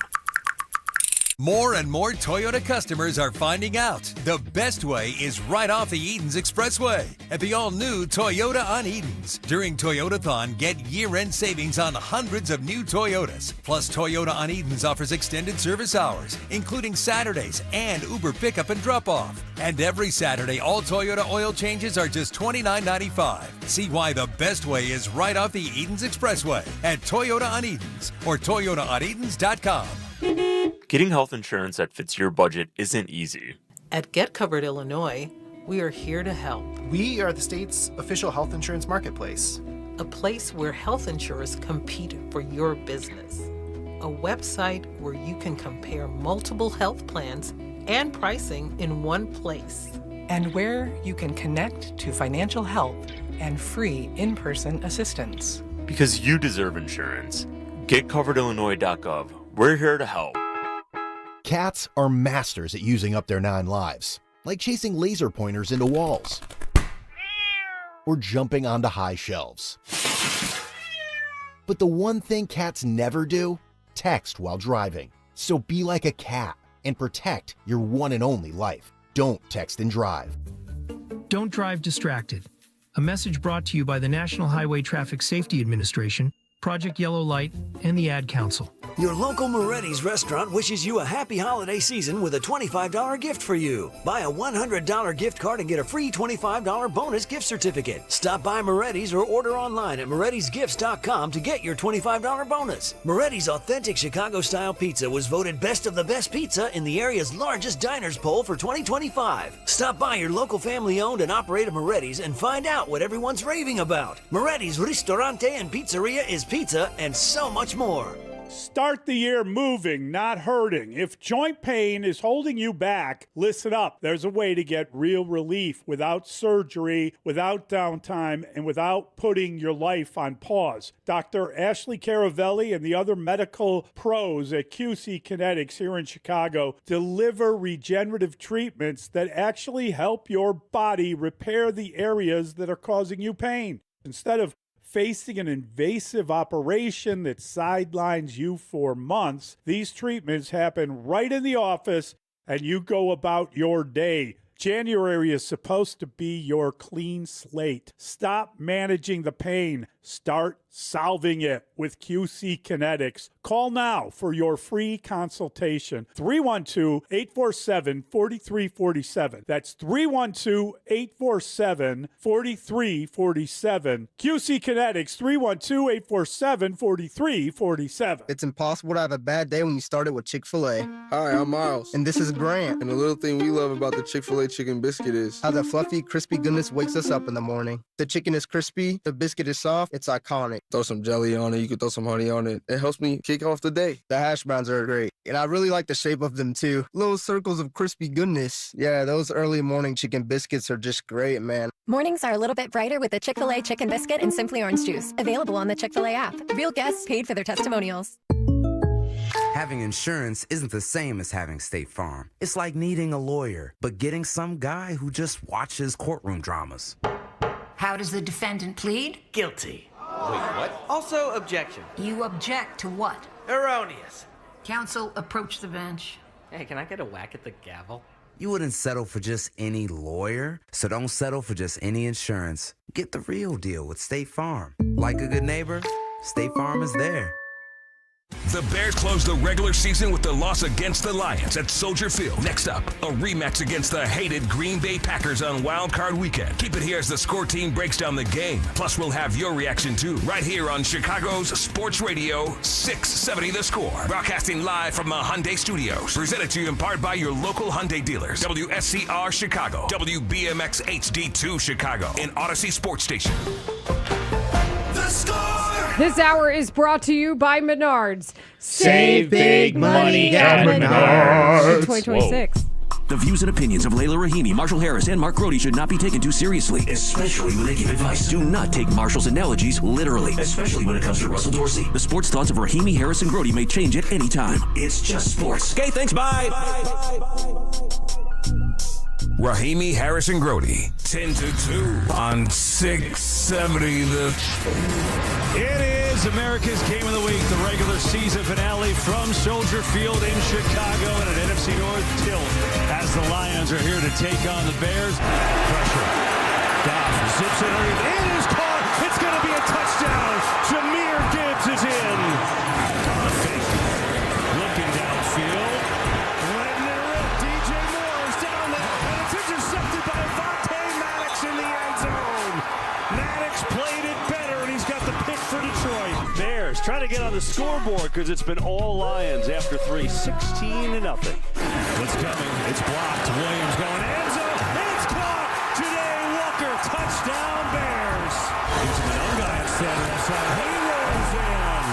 More and more Toyota customers are finding out the best way is right off the Edens Expressway at the all-new Toyota on Edens. During Toyotathon, get year-end savings on hundreds of new Toyotas. Plus, Toyota on Edens offers extended service hours, including Saturdays and Uber pickup and drop-off. And every Saturday, all Toyota oil changes are just $29.95. See why the best way is right off the Edens Expressway at Toyota on Edens or ToyotaOnEdens.com. Getting health insurance that fits your budget isn't easy. At Get Covered Illinois, we are here to help. We are the state's official health insurance marketplace. A place where health insurers compete for your business. A website where you can compare multiple health plans and pricing in one place. And where you can connect to financial help and free in-person assistance. Because you deserve insurance. GetCoveredIllinois.gov. We're here to help. Cats are masters at using up their 9 lives, like chasing laser pointers into walls or jumping onto high shelves. But the one thing cats never do? Text while driving. So be like a cat and protect your one and only life. Don't text and drive. Don't drive distracted. A message brought to you by the National Highway Traffic Safety Administration, Project Yellow Light, and the Ad Council. Your local Moretti's restaurant wishes you a happy holiday season with a $25 gift for you. Buy a $100 gift card and get a free $25 bonus gift certificate. Stop by Moretti's or order online at morettisgifts.com to get your $25 bonus. Moretti's authentic Chicago-style pizza was voted best of the best pizza in the area's largest diners poll for 2025. Stop by your local family-owned and operated Moretti's and find out what everyone's raving about. Moretti's Ristorante and Pizzeria is pizza and so much more. Start the year moving, not hurting. If joint pain is holding you back, listen up. There's a way to get real relief without surgery, without downtime, and without putting your life on pause. Dr. Ashley Caravelli and the other medical pros at QC Kinetics here in Chicago deliver regenerative treatments that actually help your body repair the areas that are causing you pain. Instead of facing an invasive operation that sidelines you for months, these treatments happen right in the office and you go about your day. January is supposed to be your clean slate. Stop managing the pain. Start solving it with QC Kinetics. Call now for your free consultation. 312-847-4347. That's 312-847-4347. QC Kinetics, 312-847-4347. It's impossible to have a bad day when you started with Chick-fil-A. Hi, I'm Miles. And this is Grant. And the little thing we love about the Chick-fil-A chicken biscuit is how the fluffy, crispy goodness wakes us up in the morning. The chicken is crispy, the biscuit is soft, it's iconic. Throw some jelly on it, you could throw some honey on it. It helps me kick off the day. The hash browns are great. And I really like the shape of them too. Little circles of crispy goodness. Yeah, those early morning chicken biscuits are just great, man. Mornings are a little bit brighter with the Chick-fil-A Chicken Biscuit and Simply Orange Juice. Available on the Chick-fil-A app. Real guests paid for their testimonials. Having insurance isn't the same as having State Farm. It's like needing a lawyer, but getting some guy who just watches courtroom dramas. How does the defendant plead? Guilty. Wait, what? Also, objection. You object to what? Erroneous. Counsel, approach the bench. Hey, can I get a whack at the gavel? You wouldn't settle for just any lawyer, so don't settle for just any insurance. Get the real deal with State Farm. Like a good neighbor, State Farm is there. The Bears close the regular season with the loss against the Lions at Soldier Field. Next up, a rematch against the hated Green Bay Packers on Wild Card Weekend. Keep it here as the Score team breaks down the game. Plus, we'll have your reaction too, right here on Chicago's Sports Radio 670 The Score. Broadcasting live from the Hyundai Studios. Presented to you in part by your local Hyundai dealers. WSCR Chicago, WBMX HD2 Chicago, and Odyssey Sports Station. The Score! This hour is brought to you by Menards. Save big money at Menards. 2026. The views and opinions of Layla Rahimi, Marshall Harris, and Mark Grody should not be taken too seriously, especially when they give advice. Do not take Marshall's analogies literally, especially when it comes to Russell Dorsey. The sports thoughts of Rahimi, Harris, and Grody may change at any time. It's just sports. Okay, thanks, bye. Rahimi, Harris, and Grody, 10-2 on 670 The... It is America's Game of the Week, the regular season finale from Soldier Field in Chicago, and an NFC North tilt as the Lions are here to take on the Bears. Pressure. Goff zips it underneath. It is caught. It's going to be a touchdown. Jahmyr Gibbs is in. On the fake. Looking downfield. Letting it rip. DJ Moore is down there, and it's intercepted by Vontae Maddox in the end zone. Maddox played it better, and he's got the pick for Detroit. Bears trying to get on the scoreboard because it's been all Lions after 3, 16-0. What's coming? It's blocked. Williams going end zone. It's caught. Janae Walker, touchdown Bears. Into the young guy instead. He rolls in.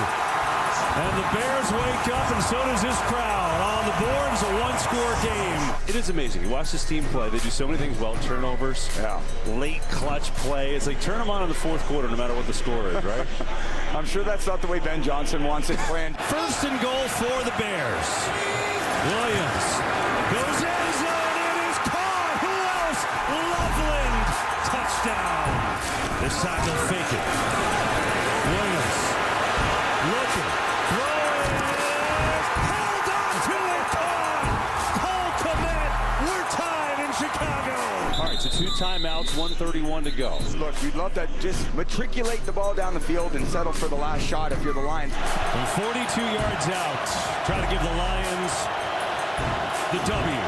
And the Bears wake up, and so does this crowd. On the board is a one-score game. It is amazing. You watch this team play. They do so many things well. Turnovers, late clutch play. It's like turn them on in the fourth quarter no matter what the score is, right? I'm sure that's not the way Ben Johnson wants it planned. First and goal for the Bears. Williams goes end zone. It is caught. Who else? Loveland. Touchdown. This time they'll fake it. Williams looking. Throwing. Held on to it. Cole Kmet. We're tied in Chicago. All right, so 2 timeouts, 1:31 to go. Look, you'd love to just matriculate the ball down the field and settle for the last shot if you're the Lions. From 42 yards out, try to give the Lions the W.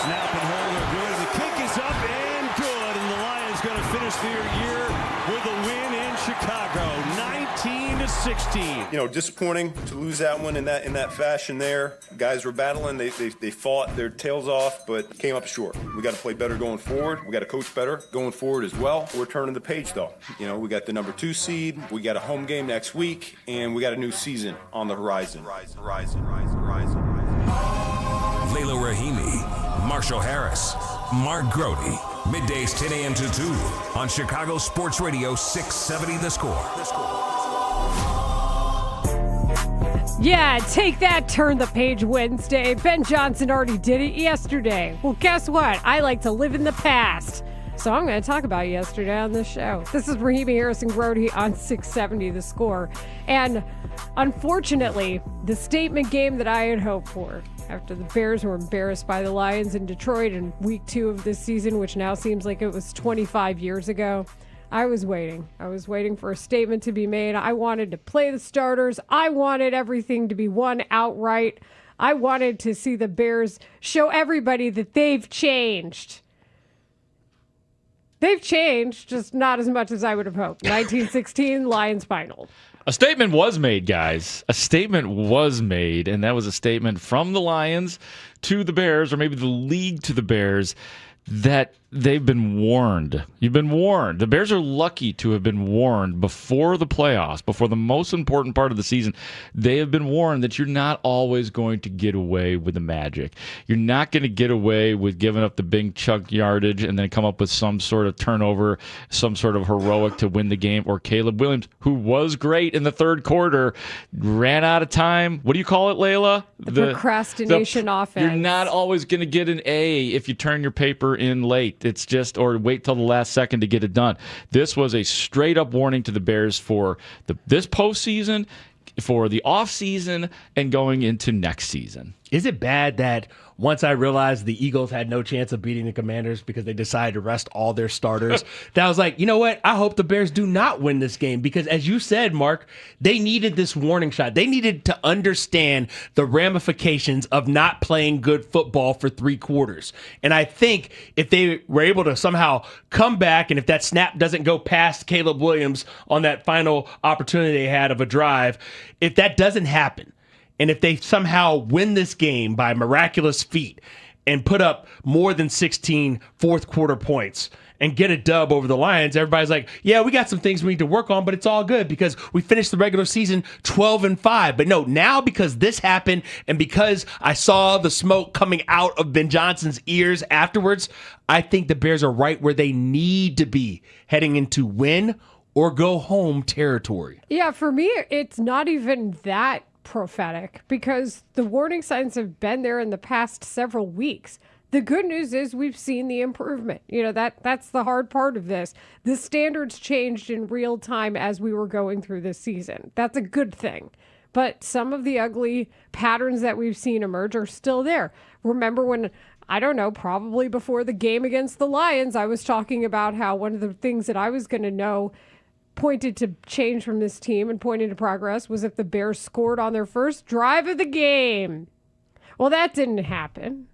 Snap and hold are good, and the kick is up and good, and the Lions going to finish their year with a win in Chicago, 19-16. You know, disappointing to lose that one in that fashion there. Guys were battling, they fought their tails off, but came up short. We got to play better going forward. We got to coach better going forward as well. We're turning the page though. You know, we got the number 2 seed, we got a home game next week, and we got a new season on the horizon. Layla Rahimi, Marshall Harris, Mark Grody. Middays 10 a.m. to 2 on Chicago Sports Radio 670 The Score. Yeah, take that Turn the Page Wednesday. Ben Johnson already did it yesterday. Well, guess what? I like to live in the past. So I'm going to talk about yesterday on this show. This is Rahimi, Harris, and Grody on 670 The Score. And unfortunately, the statement game that I had hoped for after the Bears were embarrassed by the Lions in Detroit in week 2 of this season, which now seems like it was 25 years ago, I was waiting. I was waiting for a statement to be made. I wanted to play the starters. I wanted everything to be won outright. I wanted to see the Bears show everybody that they've changed. They've changed, just not as much as I would have hoped. 1916, Lions final. A statement was made, guys. A statement was made, and that was a statement from the Lions to the Bears, or maybe the league to the Bears, that they've been warned. You've been warned. The Bears are lucky to have been warned before the playoffs, before the most important part of the season. They have been warned that you're not always going to get away with the magic. You're not going to get away with giving up the big chunk yardage and then come up with some sort of turnover, some sort of heroic to win the game. Or Caleb Williams, who was great in the third quarter, ran out of time. What do you call it, Layla? The procrastination offense. You're not always going to get an A if you turn your paper in late. It's just, or wait till the last second to get it done. This was a straight up warning to the Bears for this postseason, for the offseason, and going into next season. Is it bad that once I realized the Eagles had no chance of beating the Commanders because they decided to rest all their starters, that I was like, you know what? I hope the Bears do not win this game because, as you said, Mark, they needed this warning shot. They needed to understand the ramifications of not playing good football for 3 quarters. And I think if they were able to somehow come back, and if that snap doesn't go past Caleb Williams on that final opportunity they had of a drive, if that doesn't happen, and if they somehow win this game by miraculous feat and put up more than 16 fourth quarter points and get a dub over the Lions, everybody's like, yeah, we got some things we need to work on, but it's all good because we finished the regular season 12-5. But no, now because this happened and because I saw the smoke coming out of Ben Johnson's ears afterwards, I think the Bears are right where they need to be heading into win or go home territory. Yeah, for me, it's not even that prophetic because the warning signs have been there in the past several weeks. The good news is we've seen the improvement. That's the hard part of this. The standards changed in real time as we were going through this season. That's a good thing. But some of the ugly patterns that we've seen emerge are still there. Remember when, I don't know, probably before the game against the Lions, I was talking about how one of the things that I was going to know pointed to change from this team and pointed to progress was if the Bears scored on their first drive of the game. Well, that didn't happen.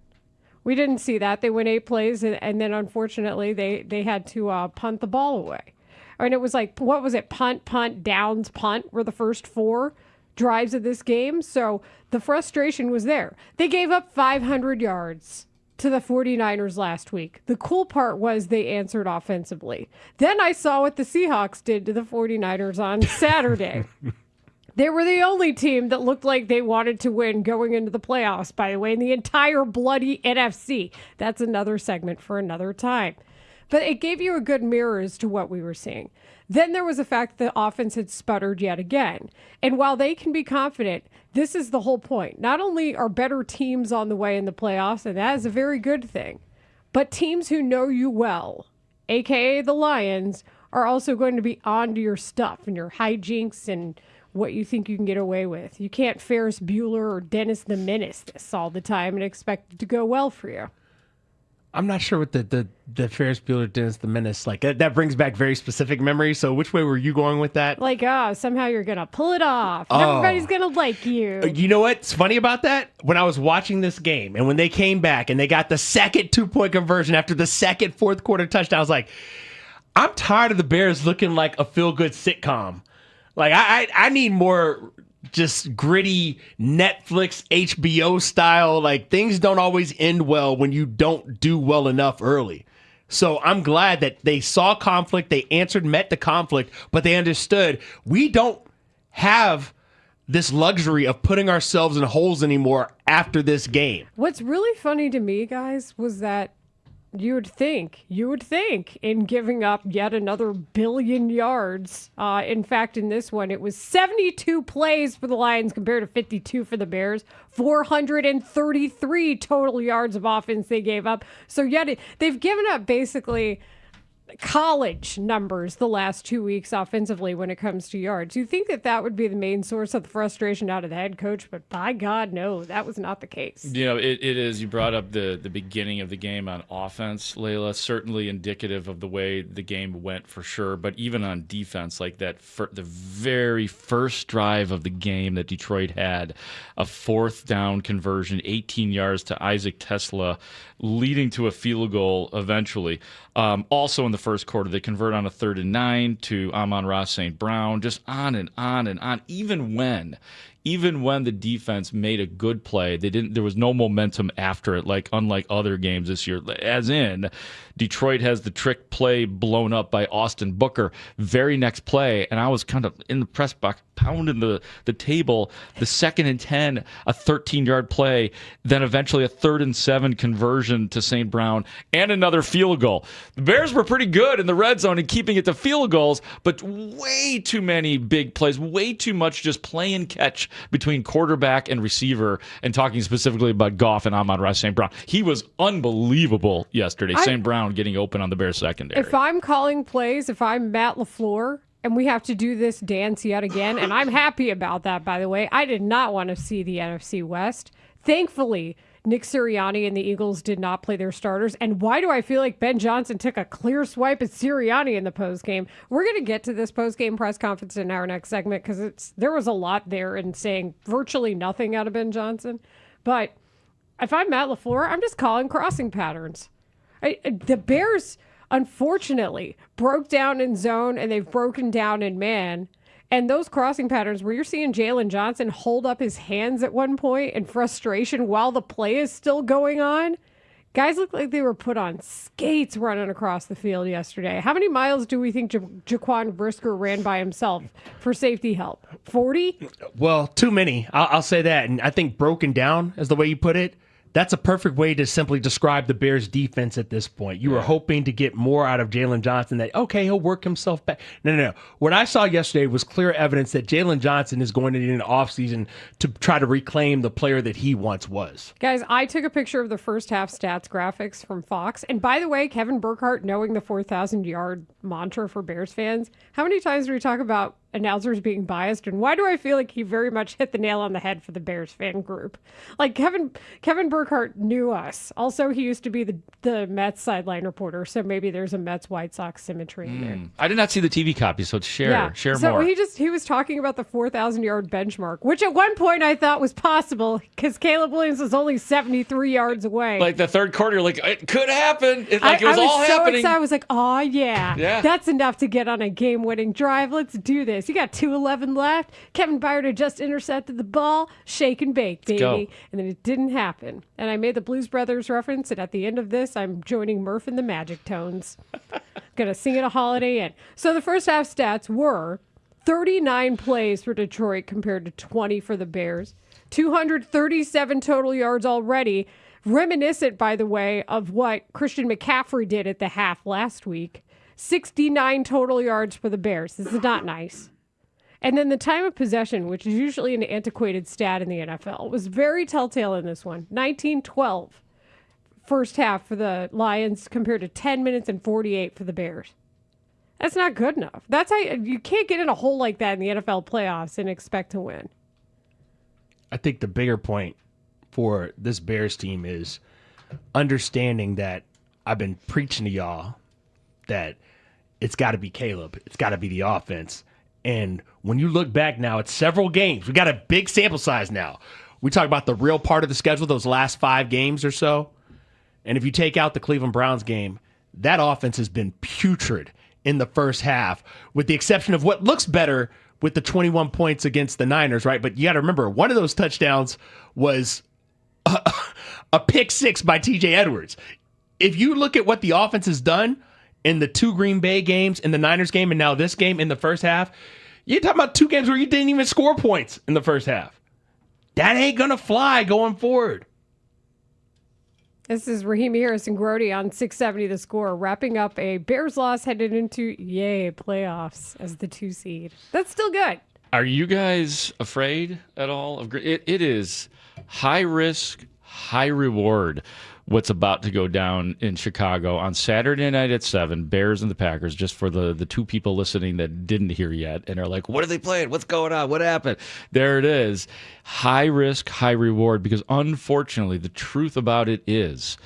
We didn't see that. They went 8 plays, and then unfortunately they had to punt the ball away. I mean, it was like, what was it? Punt, downs, punt were the first 4 drives of this game. So the frustration was there. They gave up 500 yards to the 49ers last week. The cool part was they answered offensively. Then I saw what the Seahawks did to the 49ers on Saturday. They were the only team that looked like they wanted to win going into the playoffs, by the way, in the entire bloody NFC. That's another segment for another time. But it gave you a good mirror as to what we were seeing. Then there was the fact that the offense had sputtered yet again. And while they can be confident, this is the whole point. Not only are better teams on the way in the playoffs, and that is a very good thing, but teams who know you well, aka the Lions, are also going to be onto your stuff and your hijinks and what you think you can get away with. You can't Ferris Bueller or Dennis the Menace this all the time and expect it to go well for you. I'm not sure what the Ferris Bueller Dennis the Menace, like that brings back very specific memories. So which way were you going with that? Like, somehow you're going to pull it off. And everybody's going to like you. You know what's funny about that? When I was watching this game and when they came back and they got the second 2-point conversion after the second fourth quarter touchdown, I was like, I'm tired of the Bears looking like a feel-good sitcom. Like, I need more just gritty Netflix, HBO style. Like, things don't always end well when you don't do well enough early. So I'm glad that they saw conflict, they met the conflict, but they understood we don't have this luxury of putting ourselves in holes anymore after this game. What's really funny to me, guys, was that you would think in giving up yet another 1 billion yards. In fact, in this one, it was 72 plays for the Lions compared to 52 for the Bears. 433 total yards of offense they gave up. So yet they've given up basically college numbers the last 2 weeks offensively when it comes to yards. You think that would be the main source of the frustration out of the head coach, but by God, no, that was not the case. It is. You brought up the beginning of the game on offense, Layla, certainly indicative of the way the game went for sure, but even on defense, like that, the very first drive of the game that Detroit had, a 4th down conversion, 18 yards to Isaac Tesla, leading to a field goal eventually. Also in the first quarter, they convert on a 3rd and 9 to Amon-Ra St. Brown, just on and on and on. Even when the defense made a good play, there was no momentum after it, like unlike other games this year. As in, Detroit has the trick play blown up by Austin Booker. Very next play, and I was kind of in the press box pounding the table. The 2nd and 10, a 13-yard play, then eventually a 3rd and 7 conversion to St. Brown, and another field goal. The Bears were pretty good in the red zone and keeping it to field goals, but way too many big plays, way too much just play and catch between quarterback and receiver, and talking specifically about Goff and Amon-Ra St. Brown. He was unbelievable yesterday. St. Brown getting open on the Bears secondary. If I'm calling plays, if I'm Matt LaFleur, and we have to do this dance yet again, and I'm happy about that, by the way. I did not want to see the NFC West. Thankfully, Nick Sirianni and the Eagles did not play their starters? And why do I feel like Ben Johnson took a clear swipe at Sirianni in the postgame? We're going to get to this postgame press conference in our next segment because there was a lot there in saying virtually nothing out of Ben Johnson. But if I'm Matt LaFleur, I'm just calling crossing patterns. The Bears, unfortunately, broke down in zone and they've broken down in man. And those crossing patterns where you're seeing Jalen Johnson hold up his hands at one point in frustration while the play is still going on. Guys look like they were put on skates running across the field yesterday. How many miles do we think Jaquan Brisker ran by himself for safety help? 40? Well, too many. I'll say that. And I think broken down is the way you put it. That's a perfect way to simply describe the Bears' defense at this point. You were hoping to get more out of Jalen Johnson that, okay, he'll work himself back. No. What I saw yesterday was clear evidence that Jalen Johnson is going to need an offseason to try to reclaim the player that he once was. Guys, I took a picture of the first half stats graphics from Fox. And by the way, Kevin Burkhardt knowing the 4,000-yard mantra for Bears fans, how many times do we talk about announcers being biased, and why do I feel like he very much hit the nail on the head for the Bears fan group? Like Kevin Burkhardt knew us. Also, he used to be the Mets sideline reporter, so maybe there's a Mets White Sox symmetry in there. I did not see the TV copy, so share so more. He was talking about the 4,000-yard benchmark, which at one point I thought was possible because Caleb Williams was only 73 yards away. Like the third quarter, like it could happen. It was all happening. So excited. I was like, oh yeah, that's enough to get on a game-winning drive. Let's do this. You got 2:11 left. Kevin Byard had just intercepted the ball. Shake and bake, baby. And then it didn't happen. And I made the Blues Brothers reference, and at the end of this, I'm joining Murph and the Magic Tones. Gonna sing it a Holiday Inn. So the first half stats were 39 plays for Detroit compared to 20 for the Bears. 237 total yards already. Reminiscent, by the way, of what Christian McCaffrey did at the half last week. 69 total yards for the Bears. This is not nice. And then the time of possession, which is usually an antiquated stat in the NFL, was very telltale in this one. 19-12 first half for the Lions compared to 10 minutes and 48 for the Bears. That's not good enough. That's how you can't get in a hole like that in the NFL playoffs and expect to win. I think the bigger point for this Bears team is understanding that I've been preaching to y'all that it's got to be Caleb. It's got to be the offense. And when you look back now at several games, we got a big sample size now. We talk about the real part of the schedule, those last 5 games or so. And if you take out the Cleveland Browns game, that offense has been putrid in the first half, with the exception of what looks better with the 21 points against the Niners, right? But you got to remember, one of those touchdowns was a pick 6 by TJ Edwards. If you look at what the offense has done in the 2 Green Bay games, in the Niners game, and now this game in the first half, you're talking about 2 games where you didn't even score points in the first half. That ain't going to fly going forward. This is Raheem Harris and Grody on 670 The Score, wrapping up a Bears loss headed into, playoffs as the 2 seed. That's still good. Are you guys afraid at all of it? It is high risk, high reward what's about to go down in Chicago on Saturday night at 7, Bears and the Packers, just for the 2 people listening that didn't hear yet and are like, what are they playing? What's going on? What happened? There it is. High risk, high reward, because unfortunately, the truth about it is,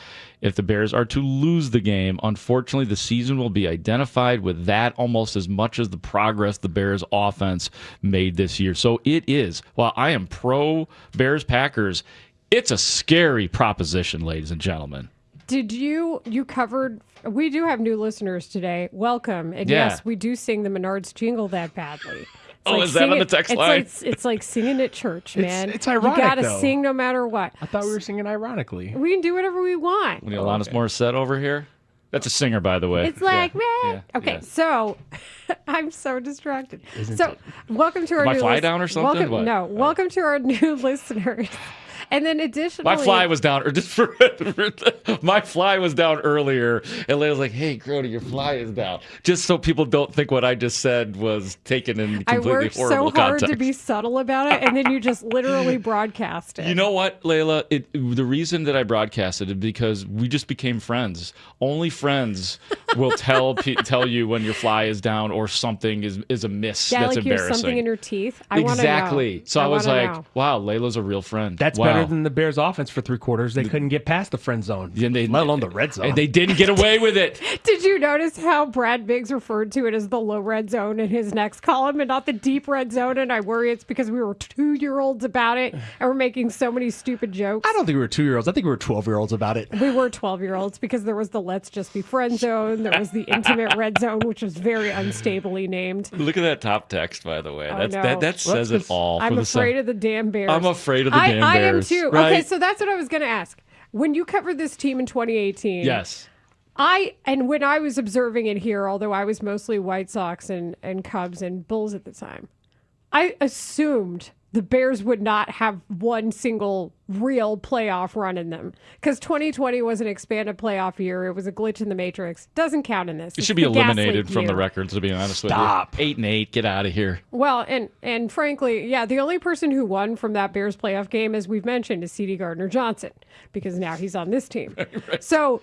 if the Bears are to lose the game, unfortunately, the season will be identified with that almost as much as the progress the Bears offense made this year. So it is, while I am pro Bears Packers, it's a scary proposition, ladies and gentlemen. Did you covered, we do have new listeners today. Welcome. And yes, we do sing the Menards jingle that badly. Is that on the text line? It's like singing at church, man. It's ironic, you got to though. sing no matter what. I thought we were singing ironically. We can do whatever we want. When Alanis Morissette over here? That's a singer, by the way. It's like, man. Okay, so I'm so distracted. Welcome to our new listeners. My fly down or something? Welcome to our new listeners. And then additionally, my fly was down. My fly was down earlier, and Leia's like, "Hey, Grody, your fly is down." Just so people don't think what I just said was taken in completely horrible context. I worked so hard to be subtle about it, and then you just literally broadcast it. You know what, Leila? The reason that I broadcasted it because we just became friends. Only friends will tell you when your fly is down or something is amiss. Yeah, that's like embarrassing. You're something in your teeth. Exactly. So I was like, "Wow, Leila's a real friend." That's wow. better than the Bears offense for 3 quarters. They couldn't get past the friend zone, let alone the red zone. And they didn't get away with it. Did you notice how Brad Biggs referred to it as the low red zone in his next column and not the deep red zone? And I worry it's because we were 2-year-olds about it and we're making so many stupid jokes. I don't think we were 2-year-olds. I think we were 12-year-olds about it. We were 12-year-olds because there was the let's just be friend zone. There was the intimate red zone, which was very unstably named. Look at that top text, by the way. I know. That says it all. I'm afraid of the damn Bears. I'm afraid of the damn Bears. I am too. Right? Okay, so that's what I was going to ask. When you covered this team in 2018, yes. And when I was observing it here, although I was mostly White Sox and Cubs and Bulls at the time, I assumed the Bears would not have one single real playoff run in them because 2020 was an expanded playoff year. It was a glitch in the matrix. Doesn't count in this. It should be eliminated from the records, to be honest with you. 8-8, get out of here. Well, and frankly, yeah, the only person who won from that Bears playoff game, as we've mentioned, is C.D. Gardner-Johnson because now he's on this team. Right. So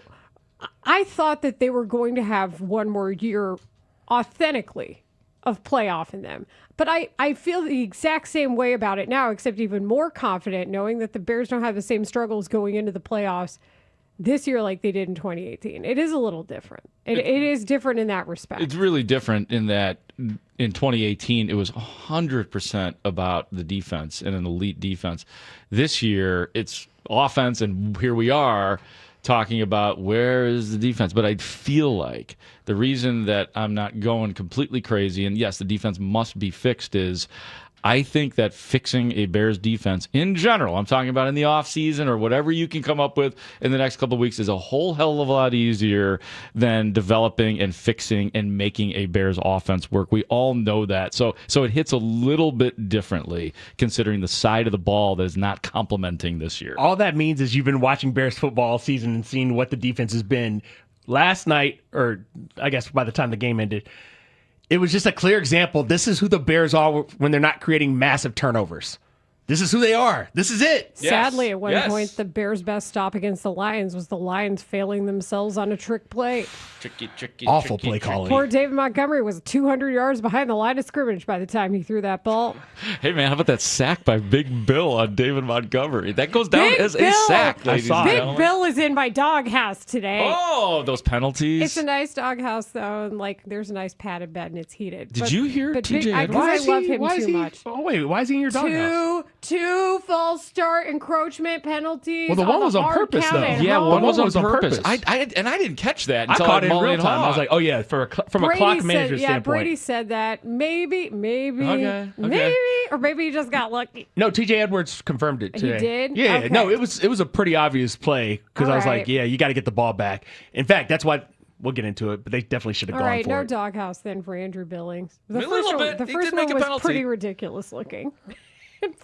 I thought that they were going to have one more year authentically of playoff in them. But I feel the exact same way about it now, except even more confident knowing that the Bears don't have the same struggles going into the playoffs this year like they did in 2018. It is a little different. It is different in that respect. It's really different in that in 2018, it was 100% about the defense and an elite defense. This year, it's offense, and here we are talking about where is the defense. But I feel like the reason that I'm not going completely crazy, and yes, the defense must be fixed, is I think that fixing a Bears defense in general, I'm talking about in the offseason or whatever you can come up with in the next couple of weeks, is a whole hell of a lot easier than developing and fixing and making a Bears offense work. We all know that. So it hits a little bit differently considering the side of the ball that is not complementing this year. All that means is you've been watching Bears football all season and seeing what the defense has been. Last night, or I guess by the time the game ended, it was just a clear example. This is who the Bears are when they're not creating massive turnovers. This is who they are. This is it. Sadly, at one point, the Bears' best stop against the Lions was the Lions failing themselves on a trick play. Awful play calling. Poor David Montgomery was 200 yards behind the line of scrimmage by the time he threw that ball. Hey, man, how about that sack by Big Bill on David Montgomery? That goes down as a sack, ladies and gentlemen. Big Bill is in my doghouse today. Oh, those penalties. It's a nice doghouse, though, and there's a nice padded bed, and it's heated. Did you hear TJ Edwards? I love him too much. Oh, wait, why is he in your doghouse? Two false start encroachment penalties. Well, the one was on purpose, though. Yeah, one was on purpose. I didn't catch that until I caught it in Mully real time. I was like, oh, yeah, from a clock manager standpoint. Yeah, Brady said that. Maybe, okay. or maybe he just got lucky. No, TJ Edwards confirmed it today. He did? Yeah, okay. no, it was a pretty obvious play because I was like, yeah, you got to get the ball back. In fact, that's why we'll get into it, but they definitely should have gone for it. All right, no doghouse then for Andrew Billings. The first one was pretty ridiculous looking.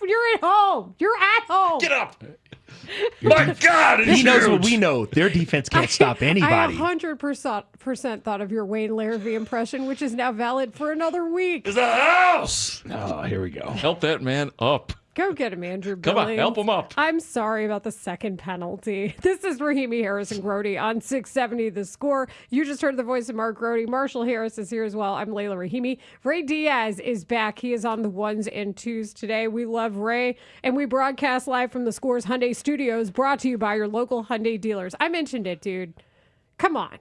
You're at home. You're at home. Get up. My God, he knows what we know. Their defense can't stop anybody. I 100% thought of your Wayne Larrivee impression, which is now valid for another week. It's a house. Oh, here we go. Help that man up. Go get him, Andrew Billings. Come on, help him up. I'm sorry about the second penalty. This is Rahimi Harris and Grody on 670 The Score. You just heard the voice of Mark Grody. Marshall Harris is here as well. I'm Layla Rahimi. Ray Diaz is back. He is on the ones and twos today. We love Ray, and we broadcast live from the Score's Hyundai Studios, brought to you by your local Hyundai dealers. I mentioned it, dude. Come on.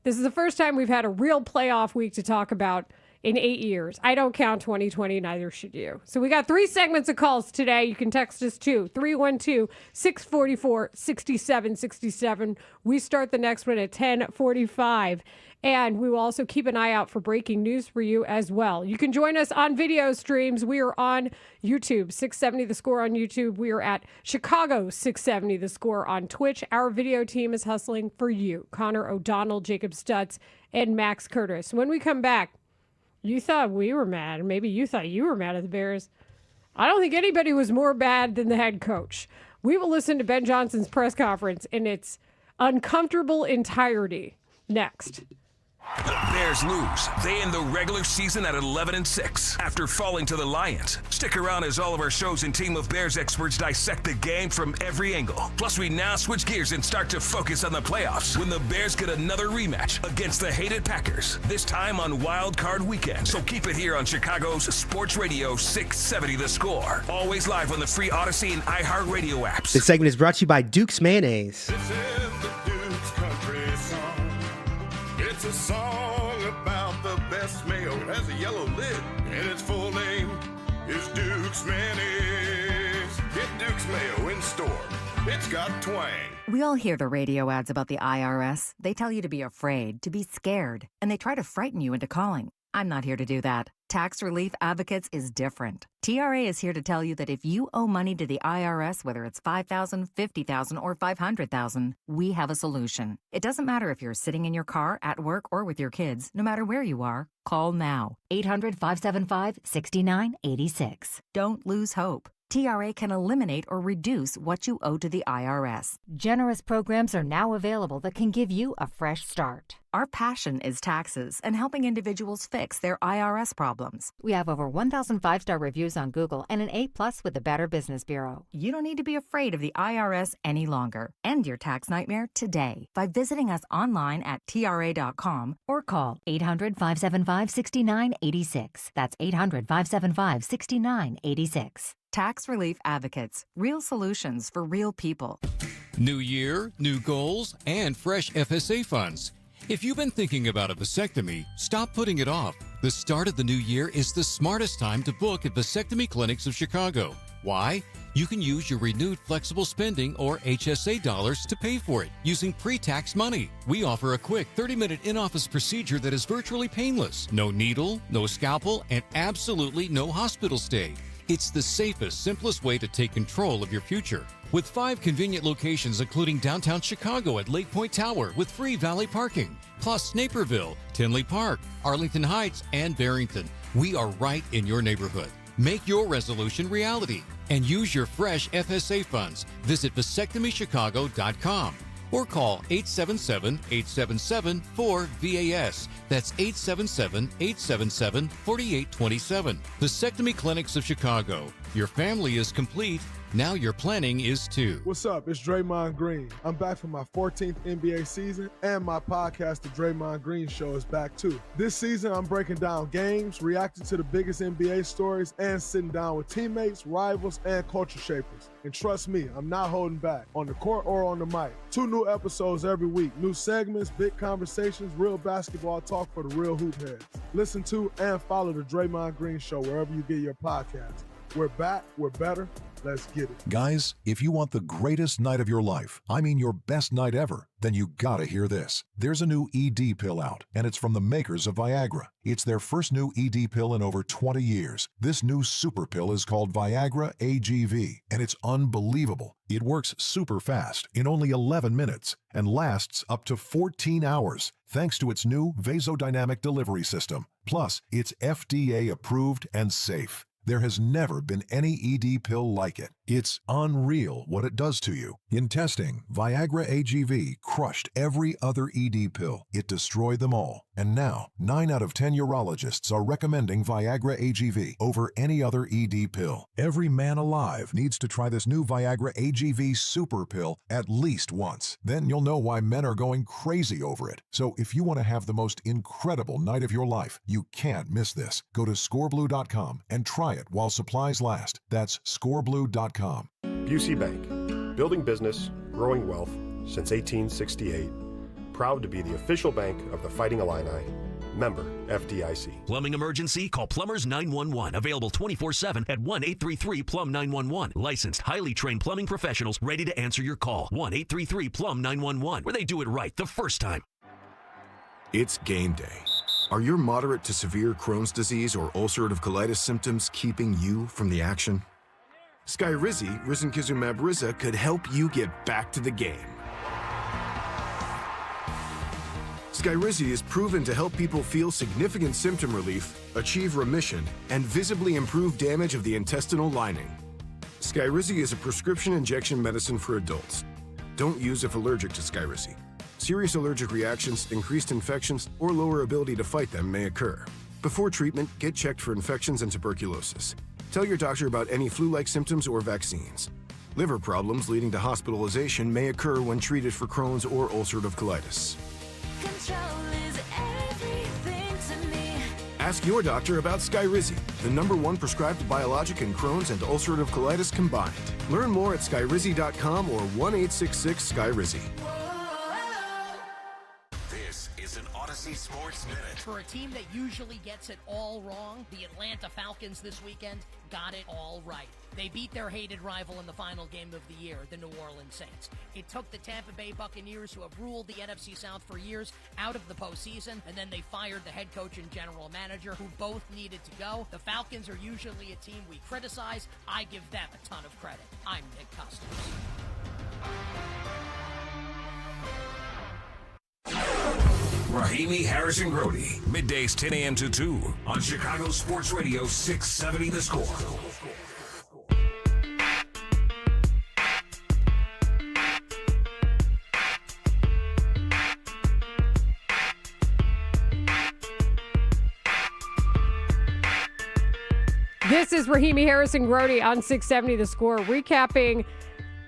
This is the first time we've had a real playoff week to talk about in 8 years. I don't count 2020, neither should you. So we got 3 segments of calls today. You can text us too, 312-644-6767. We start the next one at 10:45. And we will also keep an eye out for breaking news for you as well. You can join us on video streams. We are on YouTube, 670 The Score on YouTube. We are at Chicago 670 The Score on Twitch. Our video team is hustling for you. Connor O'Donnell, Jacob Stutz, and Max Curtis. When we come back, you thought we were mad, or maybe you thought you were mad at the Bears. I don't think anybody was more bad than the head coach. We will listen to Ben Johnson's press conference in its uncomfortable entirety next. The Bears lose. They end the regular season at 11-6 after falling to the Lions. Stick around as all of our shows and team of Bears experts dissect the game from every angle. Plus, we now switch gears and start to focus on the playoffs when the Bears get another rematch against the hated Packers, this time on Wild Card Weekend. So keep it here on Chicago's Sports Radio 670 The Score. Always live on the free Odyssey and iHeartRadio apps. This segment is brought to you by Duke's Mayonnaise. This is the Duke's Country Song. It's a song about the best mayo. It has a yellow lid, and its full name is Duke's Mayonnaise. Get Duke's Mayo in store. It's got twang. We all hear the radio ads about the IRS. They tell you to be afraid, to be scared, and they try to frighten you into calling. I'm not here to do that. Tax Relief Advocates is different. TRA is here to tell you that if you owe money to the IRS, whether it's $5,000, $50,000, or $500,000, we have a solution. It doesn't matter if you're sitting in your car, at work, or with your kids. No matter where you are, call now. 800-575-6986. Don't lose hope. TRA can eliminate or reduce what you owe to the IRS. Generous programs are now available that can give you a fresh start. Our passion is taxes and helping individuals fix their IRS problems. We have over 1,000 5-star reviews on Google and an A+ with the Better Business Bureau. You don't need to be afraid of the IRS any longer. End your tax nightmare today by visiting us online at TRA.com or call 800-575-6986. That's 800-575-6986. Tax Relief Advocates. Real solutions for real people. New year, new goals, and fresh FSA funds. If you've been thinking about a vasectomy, stop putting it off. The start of the new year is the smartest time to book at Vasectomy Clinics of Chicago. Why? You can use your renewed flexible spending or HSA dollars to pay for it using pre-tax money. We offer a quick 30-minute in-office procedure that is virtually painless. No needle, no scalpel, and absolutely no hospital stay. It's the safest, simplest way to take control of your future. With 5 convenient locations including downtown Chicago at Lake Point Tower with free valet parking, plus Naperville, Tinley Park, Arlington Heights, and Barrington. We are right in your neighborhood. Make your resolution reality and use your fresh FSA funds. Visit vasectomychicago.com or call 877-877-4VAS. That's 877-877-4827. Vasectomy Clinics of Chicago. Your family is complete. Now your planning is too. What's up? It's Draymond Green. I'm back for my 14th NBA season, and my podcast, The Draymond Green Show, is back too. This season, I'm breaking down games, reacting to the biggest NBA stories, and sitting down with teammates, rivals, and culture shapers. And trust me, I'm not holding back, on the court or on the mic. 2 new episodes every week. New segments, big conversations, real basketball talk for the real hoop heads. Listen to and follow The Draymond Green Show wherever you get your podcasts. We're back, we're better, let's get it. Guys, if you want the greatest night of your life, I mean your best night ever, then you gotta hear this. There's a new ED pill out, and it's from the makers of Viagra. It's their first new ED pill in over 20 years. This new super pill is called Viagra AGV, and it's unbelievable. It works super fast, in only 11 minutes, and lasts up to 14 hours, thanks to its new vasodynamic delivery system. Plus, it's FDA approved and safe. There has never been any ED pill like it. It's unreal what it does to you. In testing, Viagra AGV crushed every other ED pill. It destroyed them all. And now, 9 out of 10 urologists are recommending Viagra AGV over any other ED pill. Every man alive needs to try this new Viagra AGV super pill at least once. Then you'll know why men are going crazy over it. So if you want to have the most incredible night of your life, you can't miss this. Go to scoreblue.com and try it while supplies last. That's scoreblue.com. Busey Bank, building business, growing wealth since 1868. Proud to be the official bank of the Fighting Illini. Member FDIC. Plumbing emergency? Call Plumbers 911. Available 24/7 at 1-833-PLUM-911. Licensed, highly trained plumbing professionals ready to answer your call. 1-833-PLUM-911, where they do it right the first time. It's game day. Are your moderate to severe Crohn's disease or ulcerative colitis symptoms keeping you from the action? Skyrizi, risankizumab Riza, could help you get back to the game. Skyrizi is proven to help people feel significant symptom relief, achieve remission, and visibly improve damage of the intestinal lining. Skyrizi is a prescription injection medicine for adults. Don't use if allergic to Skyrizi. Serious allergic reactions, increased infections, or lower ability to fight them may occur. Before treatment, get checked for infections and tuberculosis. Tell your doctor about any flu-like symptoms or vaccines. Liver problems leading to hospitalization may occur when treated for Crohn's or ulcerative colitis. Ask your doctor about Skyrizi, the #1 prescribed biologic in Crohn's and ulcerative colitis combined. Learn more at skyrizi.com or 1-866-SKYRIZI. This is an Odyssey Sports Minute. For a team that usually gets it all wrong, the Atlanta Falcons this weekend got it all right. They beat their hated rival in the final game of the year, the New Orleans Saints. It took the Tampa Bay Buccaneers, who have ruled the NFC South for years, out of the postseason, and then they fired the head coach and general manager, who both needed to go. The Falcons are usually a team we criticize. I give them a ton of credit. I'm Nick Customers. Rahimi, Harrison, Grody. Middays 10 a.m. to 2 on Chicago Sports Radio 670 The Score. This is Rahimi, Harrison, Grody on 670 The Score, recapping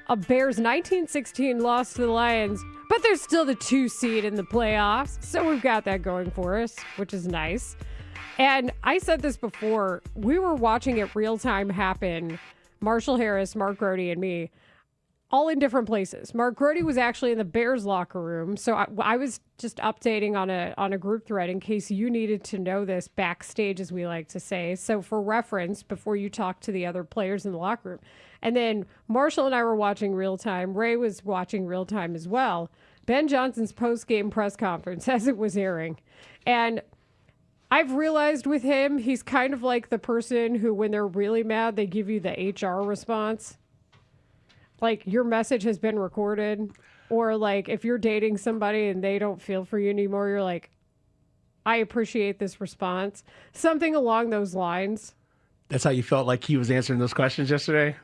a Bears 1916 loss to the Lions, but there's still the 2 seed in the playoffs, so we've got that going for us, which is nice. And I said this before, we were watching it real time happen, Marshall Harris, Mark Grody, and me, all in different places. Mark Grody was actually in the Bears locker room, so I was just updating on a group thread in case you needed to know this backstage, as we like to say. So for reference, before you talk to the other players in the locker room. And then Marshall and I were watching real time. Ray was watching real time as well. Ben Johnson's post-game press conference as it was airing. And I've realized with him, he's kind of like the person who, when they're really mad, they give you the HR response. Like, your message has been recorded. Or like, if you're dating somebody and they don't feel for you anymore, you're like, I appreciate this response. Something along those lines. That's how you felt like he was answering those questions yesterday?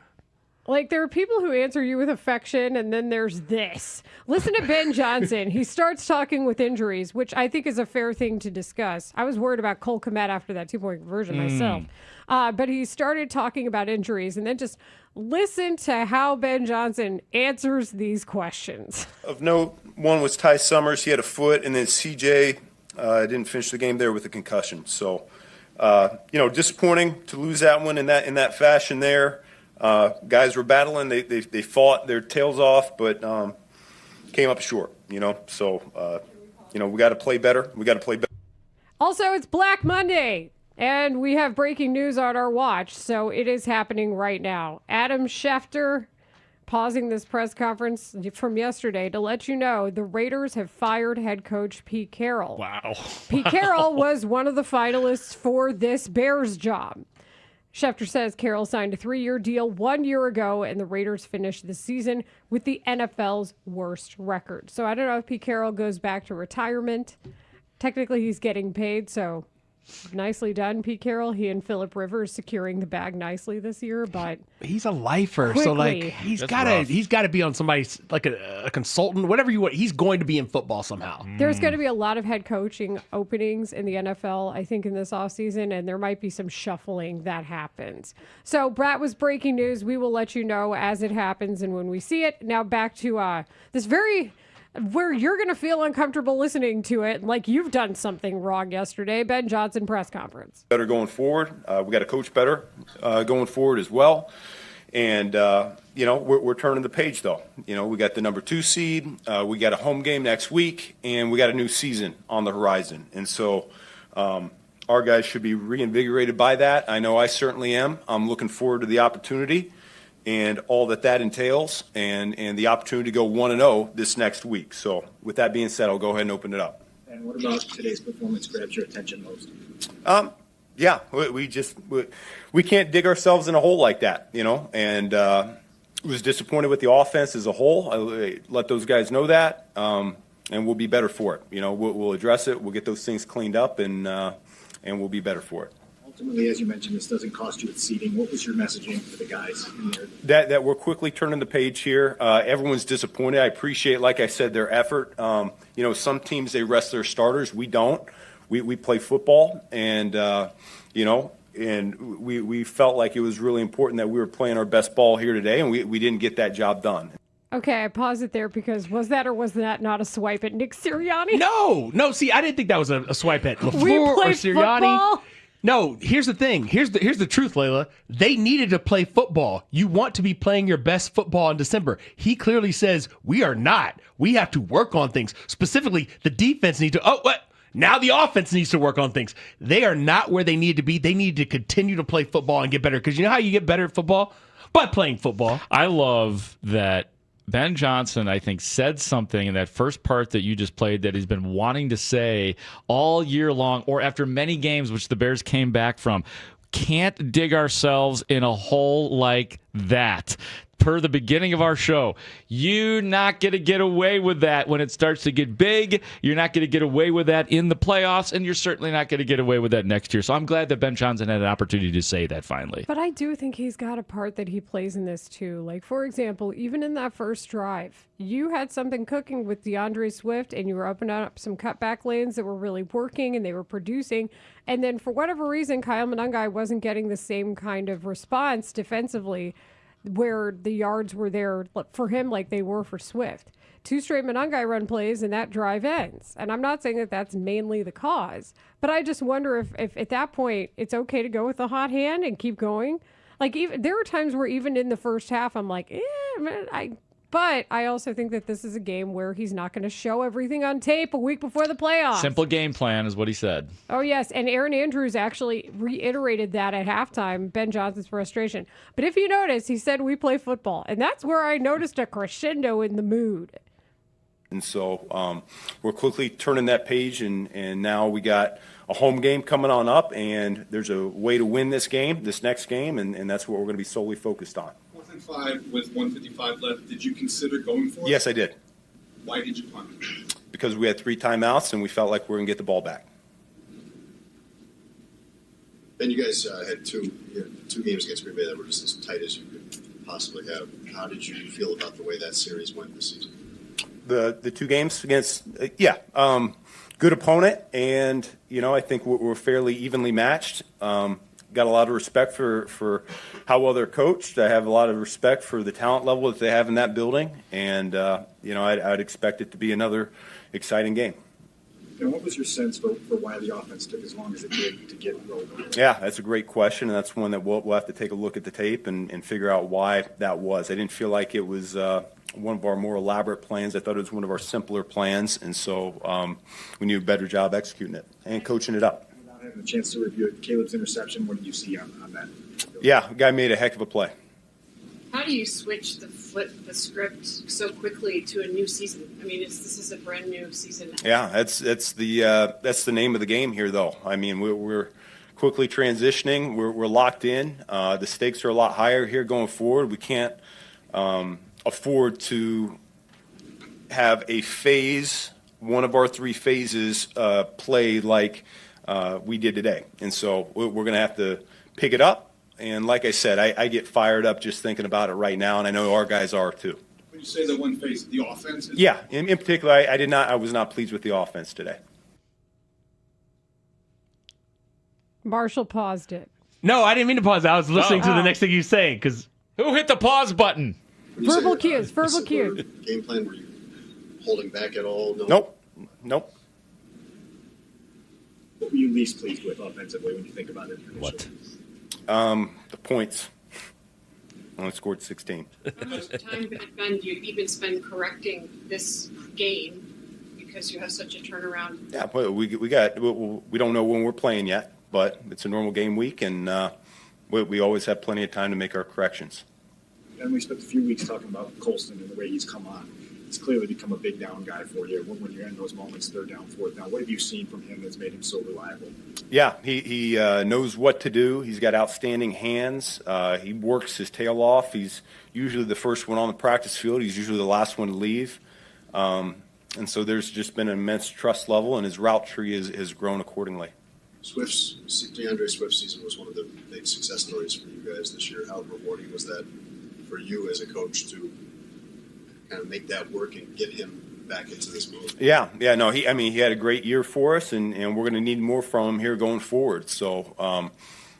Like, there are people who answer you with affection, and then there's this. Listen to Ben Johnson. He starts talking with injuries, which I think is a fair thing to discuss. I was worried about Cole Kmet after that 2-point conversion myself. But he started talking about injuries, and then just listen to how Ben Johnson answers these questions. Of note, one was Ty Summers. He had a foot, and then CJ didn't finish the game there with a concussion. So, disappointing to lose that one in that fashion there. Guys were battling. They fought their tails off, but came up short, So, we got to play better. Also, it's Black Monday, and we have breaking news on our watch, so it is happening right now. Adam Schefter pausing this press conference from yesterday to let you know the Raiders have fired head coach Pete Carroll. Wow. Pete Carroll was one of the finalists for this Bears job. Schefter says Carroll signed a 3-year deal 1 year ago, and the Raiders finished the season with the NFL's worst record. So I don't know if Pete Carroll goes back to retirement. Technically, he's getting paid, so nicely done, Pete Carroll. He and Phillip Rivers securing the bag nicely this year, but he's a lifer, quickly, so like he's got to be on somebody's like a consultant, whatever you want. He's going to be in football somehow. There's going to be a lot of head coaching openings in the NFL, I think, in this offseason, and there might be some shuffling that happens. So Brat was breaking news. We will let you know as it happens and when we see it. Now back to this where you're going to feel uncomfortable listening to it, like you've done something wrong yesterday, Ben Johnson press conference. Better going forward. We got to coach better going forward as well. And, we're turning the page, though. We got the number 2 seed. We got a home game next week, and we got a new season on the horizon. And so our guys should be reinvigorated by that. I know I certainly am. I'm looking forward to the opportunity and all that entails, and the opportunity to go 1-0 this next week. So with that being said, I'll go ahead and open it up. And what about today's performance grabs your attention most? Yeah, we can't dig ourselves in a hole like that, and was disappointed with the offense as a whole. I let those guys know that, and we'll be better for it. We'll address it. We'll get those things cleaned up, and we'll be better for it. All Ultimately, as you mentioned, this doesn't cost you its seeding. What was your messaging for the guys in there? That we're quickly turning the page here. Everyone's disappointed. I appreciate, like I said, their effort. Some teams, they rest their starters. We don't. We play football, and and we felt like it was really important that we were playing our best ball here today, and we didn't get that job done. Okay, I paused it there because was that or was that not a swipe at Nick Sirianni? No. See, I didn't think that was a swipe at LaFleur We or play Sirianni. football? No, here's the thing. Here's the truth, Layla. They needed to play football. You want to be playing your best football in December. He clearly says, we are not. We have to work on things. Specifically, the defense needs to, now the offense needs to work on things. They are not where they need to be. They need to continue to play football and get better. Because you know how you get better at football? By playing football. I love that Ben Johnson, I think, said something in that first part that you just played that he's been wanting to say all year long, or after many games, which the Bears came back from. Can't dig ourselves in a hole like that. Per the beginning of our show, you're not going to get away with that when it starts to get big. You're not going to get away with that in the playoffs, and you're certainly not going to get away with that next year. So I'm glad that Ben Johnson had an opportunity to say that finally. But I do think he's got a part that he plays in this too. Like, for example, even in that first drive, you had something cooking with DeAndre Swift, and you were opening up some cutback lanes that were really working, and they were producing. And then for whatever reason, Kyle Monangai wasn't getting the same kind of response defensively where the yards were there for him like they were for Swift. 2 straight Monangai run plays and that drive ends. And I'm not saying that that's mainly the cause, but I just wonder if at that point it's okay to go with the hot hand and keep going. Like, even there were times where even in the first half I'm like, but I also think that this is a game where he's not going to show everything on tape a week before the playoffs. Simple game plan is what he said. Oh, yes. And Aaron Andrews actually reiterated that at halftime, Ben Johnson's frustration. But if you notice, he said we play football. And that's where I noticed a crescendo in the mood. And so we're quickly turning that page, and now we got a home game coming on up, and there's a way to win this next game, and that's what we're going to be solely focused on. 4th and 5 with 1:55 left. Did you consider going for it? Yes, I did. Why did you punt? Because we had 3 timeouts, and we felt like we were going to get the ball back. Ben, you guys had two games against Green Bay that were just as tight as you could possibly have. How did you feel about the way that series went this season? The 2 games against, good opponent, and I think we're fairly evenly matched. Got a lot of respect for how well they're coached. I have a lot of respect for the talent level that they have in that building, and I'd expect it to be another exciting game. And what was your sense for why the offense took as long as it did to get rolling? Yeah, that's a great question, and that's one that we'll have to take a look at the tape and figure out why that was. I didn't feel like it was one of our more elaborate plans. I thought it was one of our simpler plans, and so we need a better job executing it and coaching it up. Without having a chance to review it, Caleb's interception, what did you see on that? Yeah, the guy made a heck of a play. How do you flip the script so quickly to a new season? I mean, this is a brand new season. Yeah, that's the name of the game here, though. I mean, we're quickly transitioning. We're locked in. The stakes are a lot higher here going forward. We can't afford to have a phase, one of our 3 phases, play like we did today. And so we're going to have to pick it up. And like I said, I get fired up just thinking about it right now, and I know our guys are too. When you say the one phase, the offense? Yeah, in particular, I was not pleased with the offense today. Marshall paused it. No, I didn't mean to pause. I was listening to the next thing you saying because who hit the pause button? Verbal cues. Game plan, were you holding back at all? Nope. What were you least pleased with offensively when you think about it? What? The points. Only scored 16. How much time, Ben, do you even spend correcting this game because you have such a turnaround? Yeah, but we don't know when we're playing yet, but it's a normal game week, and we always have plenty of time to make our corrections. And we spent a few weeks talking about Colston and the way he's come on. He's clearly become a big down guy for you. When you're in those moments, 3rd down, 4th down, what have you seen from him that's made him so reliable? Yeah, he knows what to do. He's got outstanding hands. He works his tail off. He's usually the first one on the practice field. He's usually the last one to leave. And so there's just been an immense trust level, and his route tree has grown accordingly. DeAndre Swift's season was one of the big success stories for you guys this year. How rewarding was that for you as a coach to kind of make that work and get him back into this mode? Yeah, no, he had a great year for us, and we're going to need more from him here going forward. So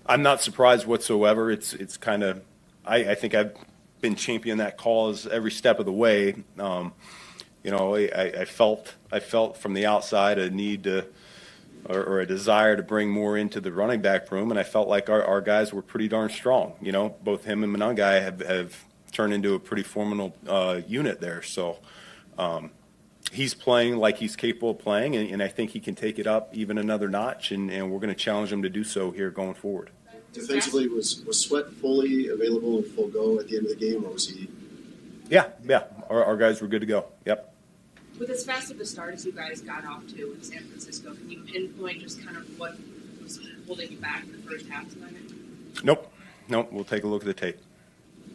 I'm not surprised whatsoever. It's kind of, I think I've been championing that cause every step of the way. I felt from the outside a need to, or a desire to bring more into the running back room, and I felt like our guys were pretty darn strong. Both him and Manangai have turned into a pretty formidable unit there. So he's playing like he's capable of playing, and I think he can take it up even another notch, and we're going to challenge him to do so here going forward. Defensively, was Sweat fully available and full go at the end of the game, or was he? Yeah. Our guys were good to go. Yep. With as fast of a start as you guys got off to in San Francisco, can you pinpoint just kind of what was holding you back in the first half tonight? Nope. We'll take a look at the tape.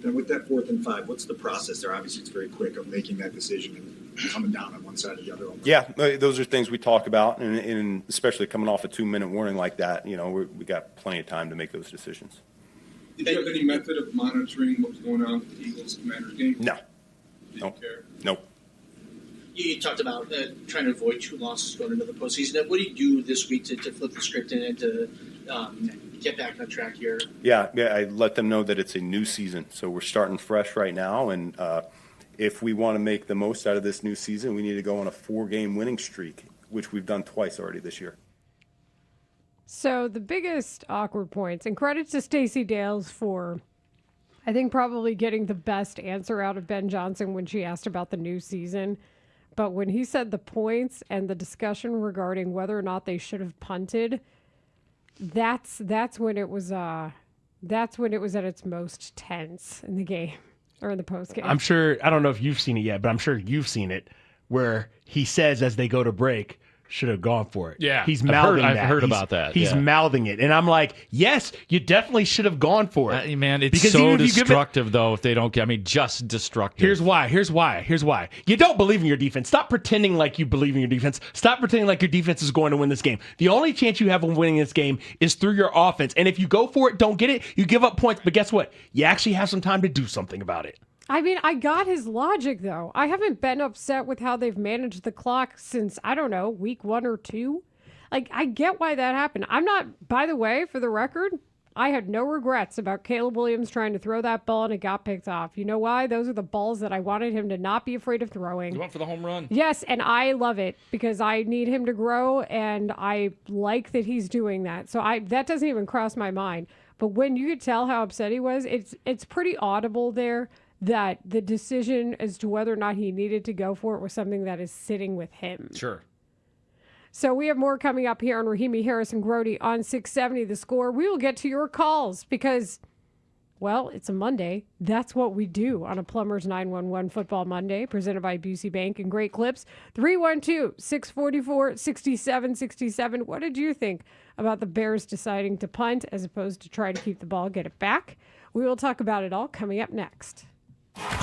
And with that 4th and 5, what's the process there? Obviously, it's very quick of making that decision and coming down on one side or the other. Yeah, those are things we talk about, and especially coming off a 2-minute warning like that, we got plenty of time to make those decisions. Did you have any method of monitoring what was going on with the Eagles-Commanders game? No. Did you care? Nope. You talked about trying to avoid 2 losses going into the postseason. What do you do this week to flip the script and to get back on track here? Yeah, I let them know that it's a new season, so we're starting fresh right now, and if we want to make the most out of this new season, we need to go on a 4-game winning streak, which we've done twice already this year. So the biggest awkward points, and credit to Stacey Dales for, I think, probably getting the best answer out of Ben Johnson when she asked about the new season. But when he said the points and the discussion regarding whether or not they should have punted, that's when it was at its most tense in the game or in the post game. I'm sure, I don't know if you've seen it yet, but I'm sure you've seen it where he says as they go to break, should have gone for it. Yeah, he's mouthing that. I've heard about that. He's mouthing it, and I'm like, yes, you definitely should have gone for it. Man, it's because so destructive, though. If they don't, just destructive. Here's why. You don't believe in your defense. Stop pretending like you believe in your defense. Stop pretending like your defense is going to win this game. The only chance you have of winning this game is through your offense. And if you go for it, don't get it, you give up points. But guess what? You actually have some time to do something about it. I mean, I got his logic, though. I haven't been upset with how they've managed the clock since, I don't know, week 1 or 2. Like, I get why that happened. I'm not, by the way, for the record, I had no regrets about Caleb Williams trying to throw that ball and it got picked off. You know why? Those are the balls that I wanted him to not be afraid of throwing. You went for the home run. Yes, and I love it because I need him to grow, and I like that he's doing that. So that doesn't even cross my mind. But when you could tell how upset he was, it's pretty audible there that the decision as to whether or not he needed to go for it was something that is sitting with him. Sure. So we have more coming up here on Rahimi Harris and Grody on 670 The Score. We will get to your calls because, well, it's a Monday. That's what we do on a Plumbers 911 Football Monday, presented by Busey Bank and Great Clips. 312-644-6767. What did you think about the Bears deciding to punt as opposed to try to keep the ball, get it back? We will talk about it all coming up next.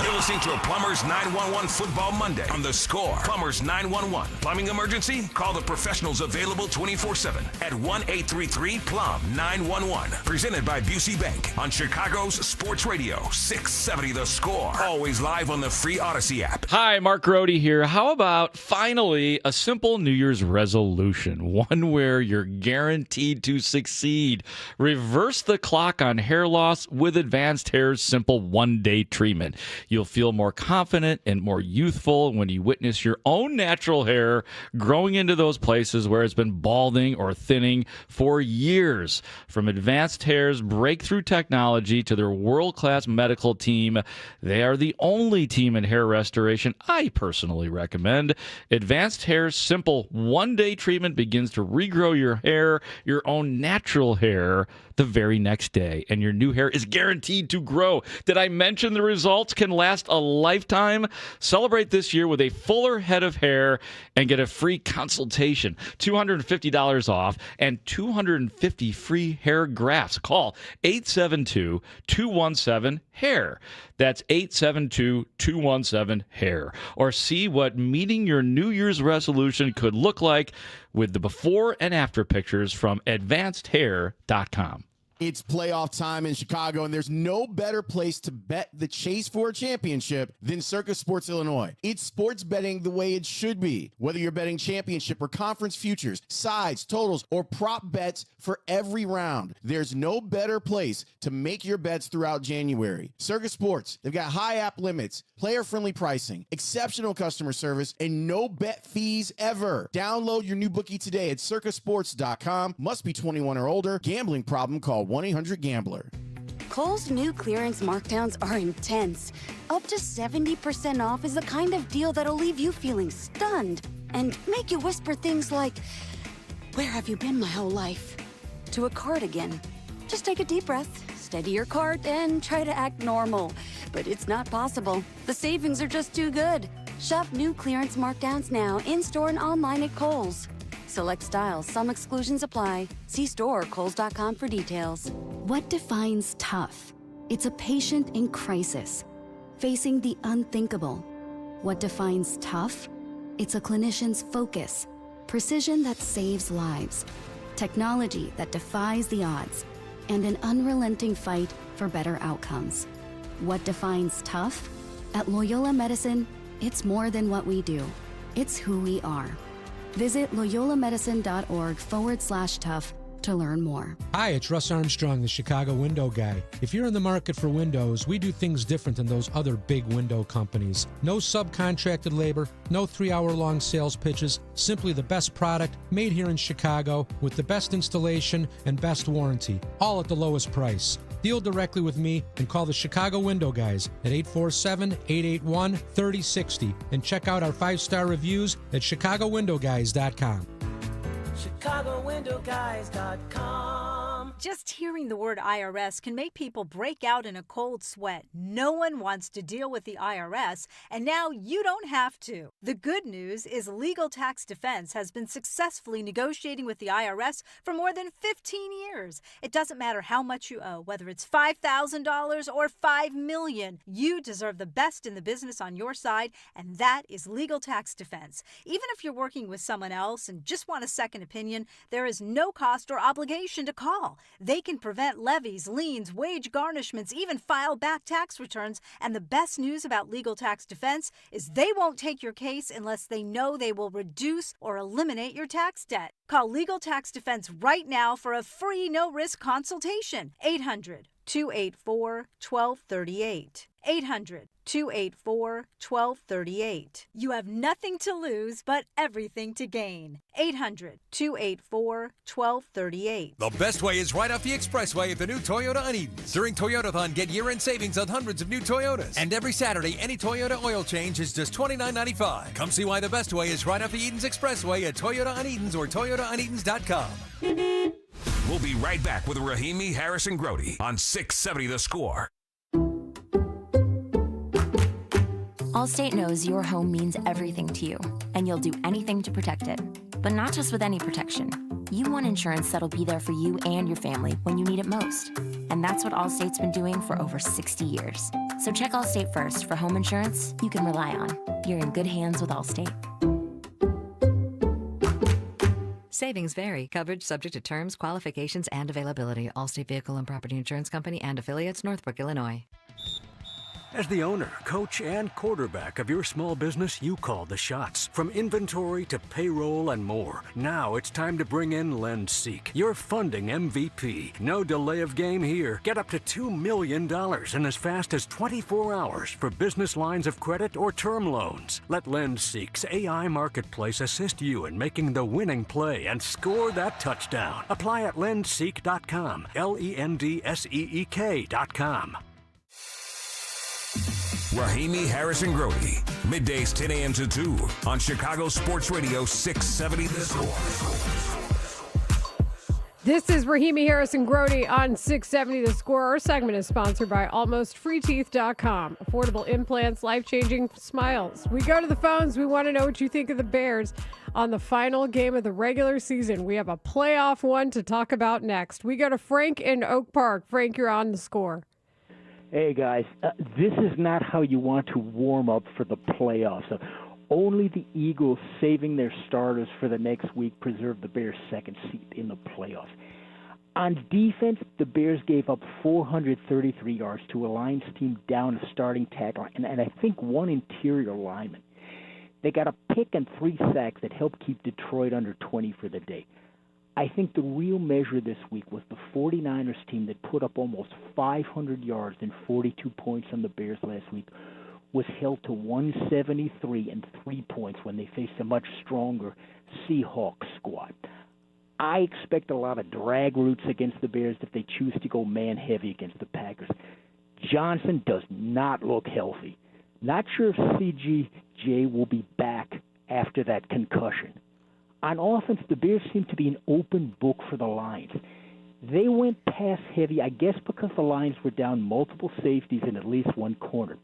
You're listening to a Plumbers 911 Football Monday on The Score. Plumbers 911. Plumbing emergency? Call the professionals available 24/7 at 1-833-PLUM-911. Presented by Busey Bank on Chicago's Sports Radio 670 The Score. Always live on the free Odyssey app. Hi, Mark Grody here. How about finally a simple New Year's resolution? One where you're guaranteed to succeed. Reverse the clock on hair loss with Advanced Hair's simple one-day treatment. You'll feel more confident and more youthful when you witness your own natural hair growing into those places where it's been balding or thinning for years. From Advanced Hair's breakthrough technology to their world-class medical team, they are the only team in hair restoration I personally recommend. Advanced Hair's simple one-day treatment begins to regrow your hair, your own natural hair, the very next day, and your new hair is guaranteed to grow. Did I mention the results can last a lifetime? Celebrate this year with a fuller head of hair and get a free consultation, $250 off, and 250 free hair grafts. Call 872-217-HAIR. That's 872-217-HAIR. Or see what meeting your New Year's resolution could look like with the before and after pictures from advancedhair.com. It's playoff time in Chicago, and there's no better place to bet the chase for a championship than Circus Sports Illinois. It's sports betting the way it should be. Whether you're betting championship or conference futures, sides, totals, or prop bets for every round, there's no better place to make your bets throughout January. Circus Sports, they've got high app limits, player-friendly pricing, exceptional customer service, and no bet fees ever. Download your new bookie today at circusports.com. Must be 21 or older. Gambling problem, call 1-800-GAMBLER. Kohl's new clearance markdowns are intense. Up to 70% off is the kind of deal that'll leave you feeling stunned and make you whisper things like, "Where have you been my whole life?" to a cardigan. Just take a deep breath, steady your cart, and try to act normal. But it's not possible. The savings are just too good. Shop new clearance markdowns now in-store and online at Kohl's. Select styles, some exclusions apply. See store or kohls.com for details. What defines tough? It's a patient in crisis, facing the unthinkable. What defines tough? It's a clinician's focus, precision that saves lives, technology that defies the odds, and an unrelenting fight for better outcomes. What defines tough? At Loyola Medicine, it's more than what we do. It's who we are. Visit loyolamedicine.org/tough to learn more. Hi, it's Russ Armstrong, the Chicago window guy. If you're in the market for windows, we do things different than those other big window companies. No subcontracted labor, no 3-hour-long sales pitches, simply the best product made here in Chicago with the best installation and best warranty, all at the lowest price. Deal directly with me and call the Chicago Window Guys at 847-881-3060 and check out our 5-star reviews at chicagowindowguys.com. ChicagoWindowGuys.com. Just hearing the word IRS can make people break out in a cold sweat. No one wants to deal with the IRS, and now you don't have to. The good news is Legal Tax Defense has been successfully negotiating with the IRS for more than 15 years. It doesn't matter how much you owe, whether it's $5,000 or $5 million. You deserve the best in the business on your side, and that is Legal Tax Defense. Even if you're working with someone else and just want a second opinion, there is no cost or obligation to call. They can prevent levies, liens, wage garnishments, even file back tax returns. And the best news about Legal Tax Defense is they won't take your case unless they know they will reduce or eliminate your tax debt. Call Legal Tax Defense right now for a free no-risk consultation. 800-284-1238. 800-284-1238. You have nothing to lose but everything to gain. 800-284-1238. The best way is right off the expressway at the new Toyota on Edens. During Toyotathon, get year-end savings on hundreds of new Toyotas. And every Saturday, any Toyota oil change is just $29.95. Come see why the best way is right off the Edens Expressway at Toyota on Edens or ToyotaOnEdens.com. We'll be right back with Rahimi, Harris, and Grody on 670 The Score. Allstate knows your home means everything to you, and you'll do anything to protect it. But not just with any protection. You want insurance that'll be there for you and your family when you need it most. And that's what Allstate's been doing for over 60 years. So check Allstate first for home insurance you can rely on. You're in good hands with Allstate. Savings vary. Coverage subject to terms, qualifications, and availability. Allstate Vehicle and Property Insurance Company and affiliates, Northbrook, Illinois. As the owner, coach, and quarterback of your small business, you call the shots. From inventory to payroll and more. Now it's time to bring in LendSeek, your funding MVP. No delay of game here. Get up to $2 million in as fast as 24 hours for business lines of credit or term loans. Let LendSeek's AI marketplace assist you in making the winning play and score that touchdown. Apply at lendseek.com, LENDSEEK.com. Rahimi, Harris, and Grody. Middays 10 a.m. to 2 on Chicago Sports Radio 670 The Score. This is Rahimi, Harris, and Grody on 670 The Score. Our segment is sponsored by AlmostFreeTeeth.com. Affordable implants, life-changing smiles. We go to the phones. We want to know what you think of the Bears on the final game of the regular season. We have a playoff one to talk about next. We go to Frank in Oak Park. Frank, you're on The Score. Hey, guys, this is not how you want to warm up for the playoffs. only the Eagles saving their starters for the next week preserve the Bears' second seat in the playoffs. On defense, the Bears gave up 433 yards to a Lions team down a starting tackle and I think one interior lineman. They got a pick and 3 sacks that helped keep Detroit under 20 for the day. I think the real measure this week was the 49ers team that put up almost 500 yards and 42 points on the Bears last week was held to 173 and 3 points when they faced a much stronger Seahawks squad. I expect a lot of drag routes against the Bears if they choose to go man-heavy against the Packers. Johnson does not look healthy. Not sure if CGJ will be back after that concussion. On offense, the Bears seem to be an open book for the Lions. They went pass-heavy, I guess because the Lions were down multiple safeties and at least one corner.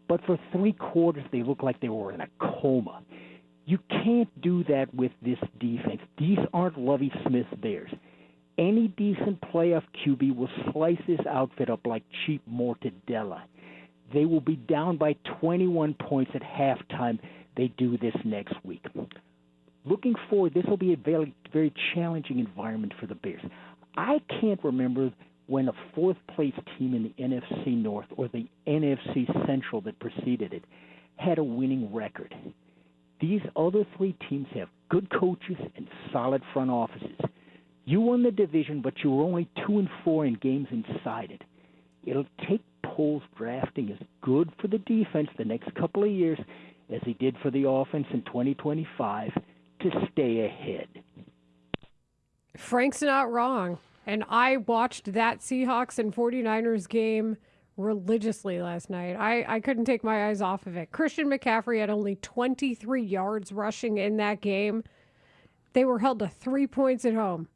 But for 3 quarters, they looked like they were in a coma. You can't do that with this defense. These aren't Lovie Smith's Bears. Any decent playoff QB will slice this outfit up like cheap mortadella. They will be down by 21 points at halftime. They do this next week. Looking forward, this will be a very, very challenging environment for the Bears. I can't remember when a fourth-place team in the NFC North or the NFC Central that preceded it had a winning record. These other 3 teams have good coaches and solid front offices. You won the division, but you were only 2-4 in games inside it. It'll take Poles drafting as good for the defense the next couple of years as he did for the offense in 2025 to stay ahead. Frank's not wrong. And I watched that Seahawks and 49ers game religiously last night. I couldn't take my eyes off of it. Christian McCaffrey had only 23 yards rushing in that game. They were held to 3 points at home.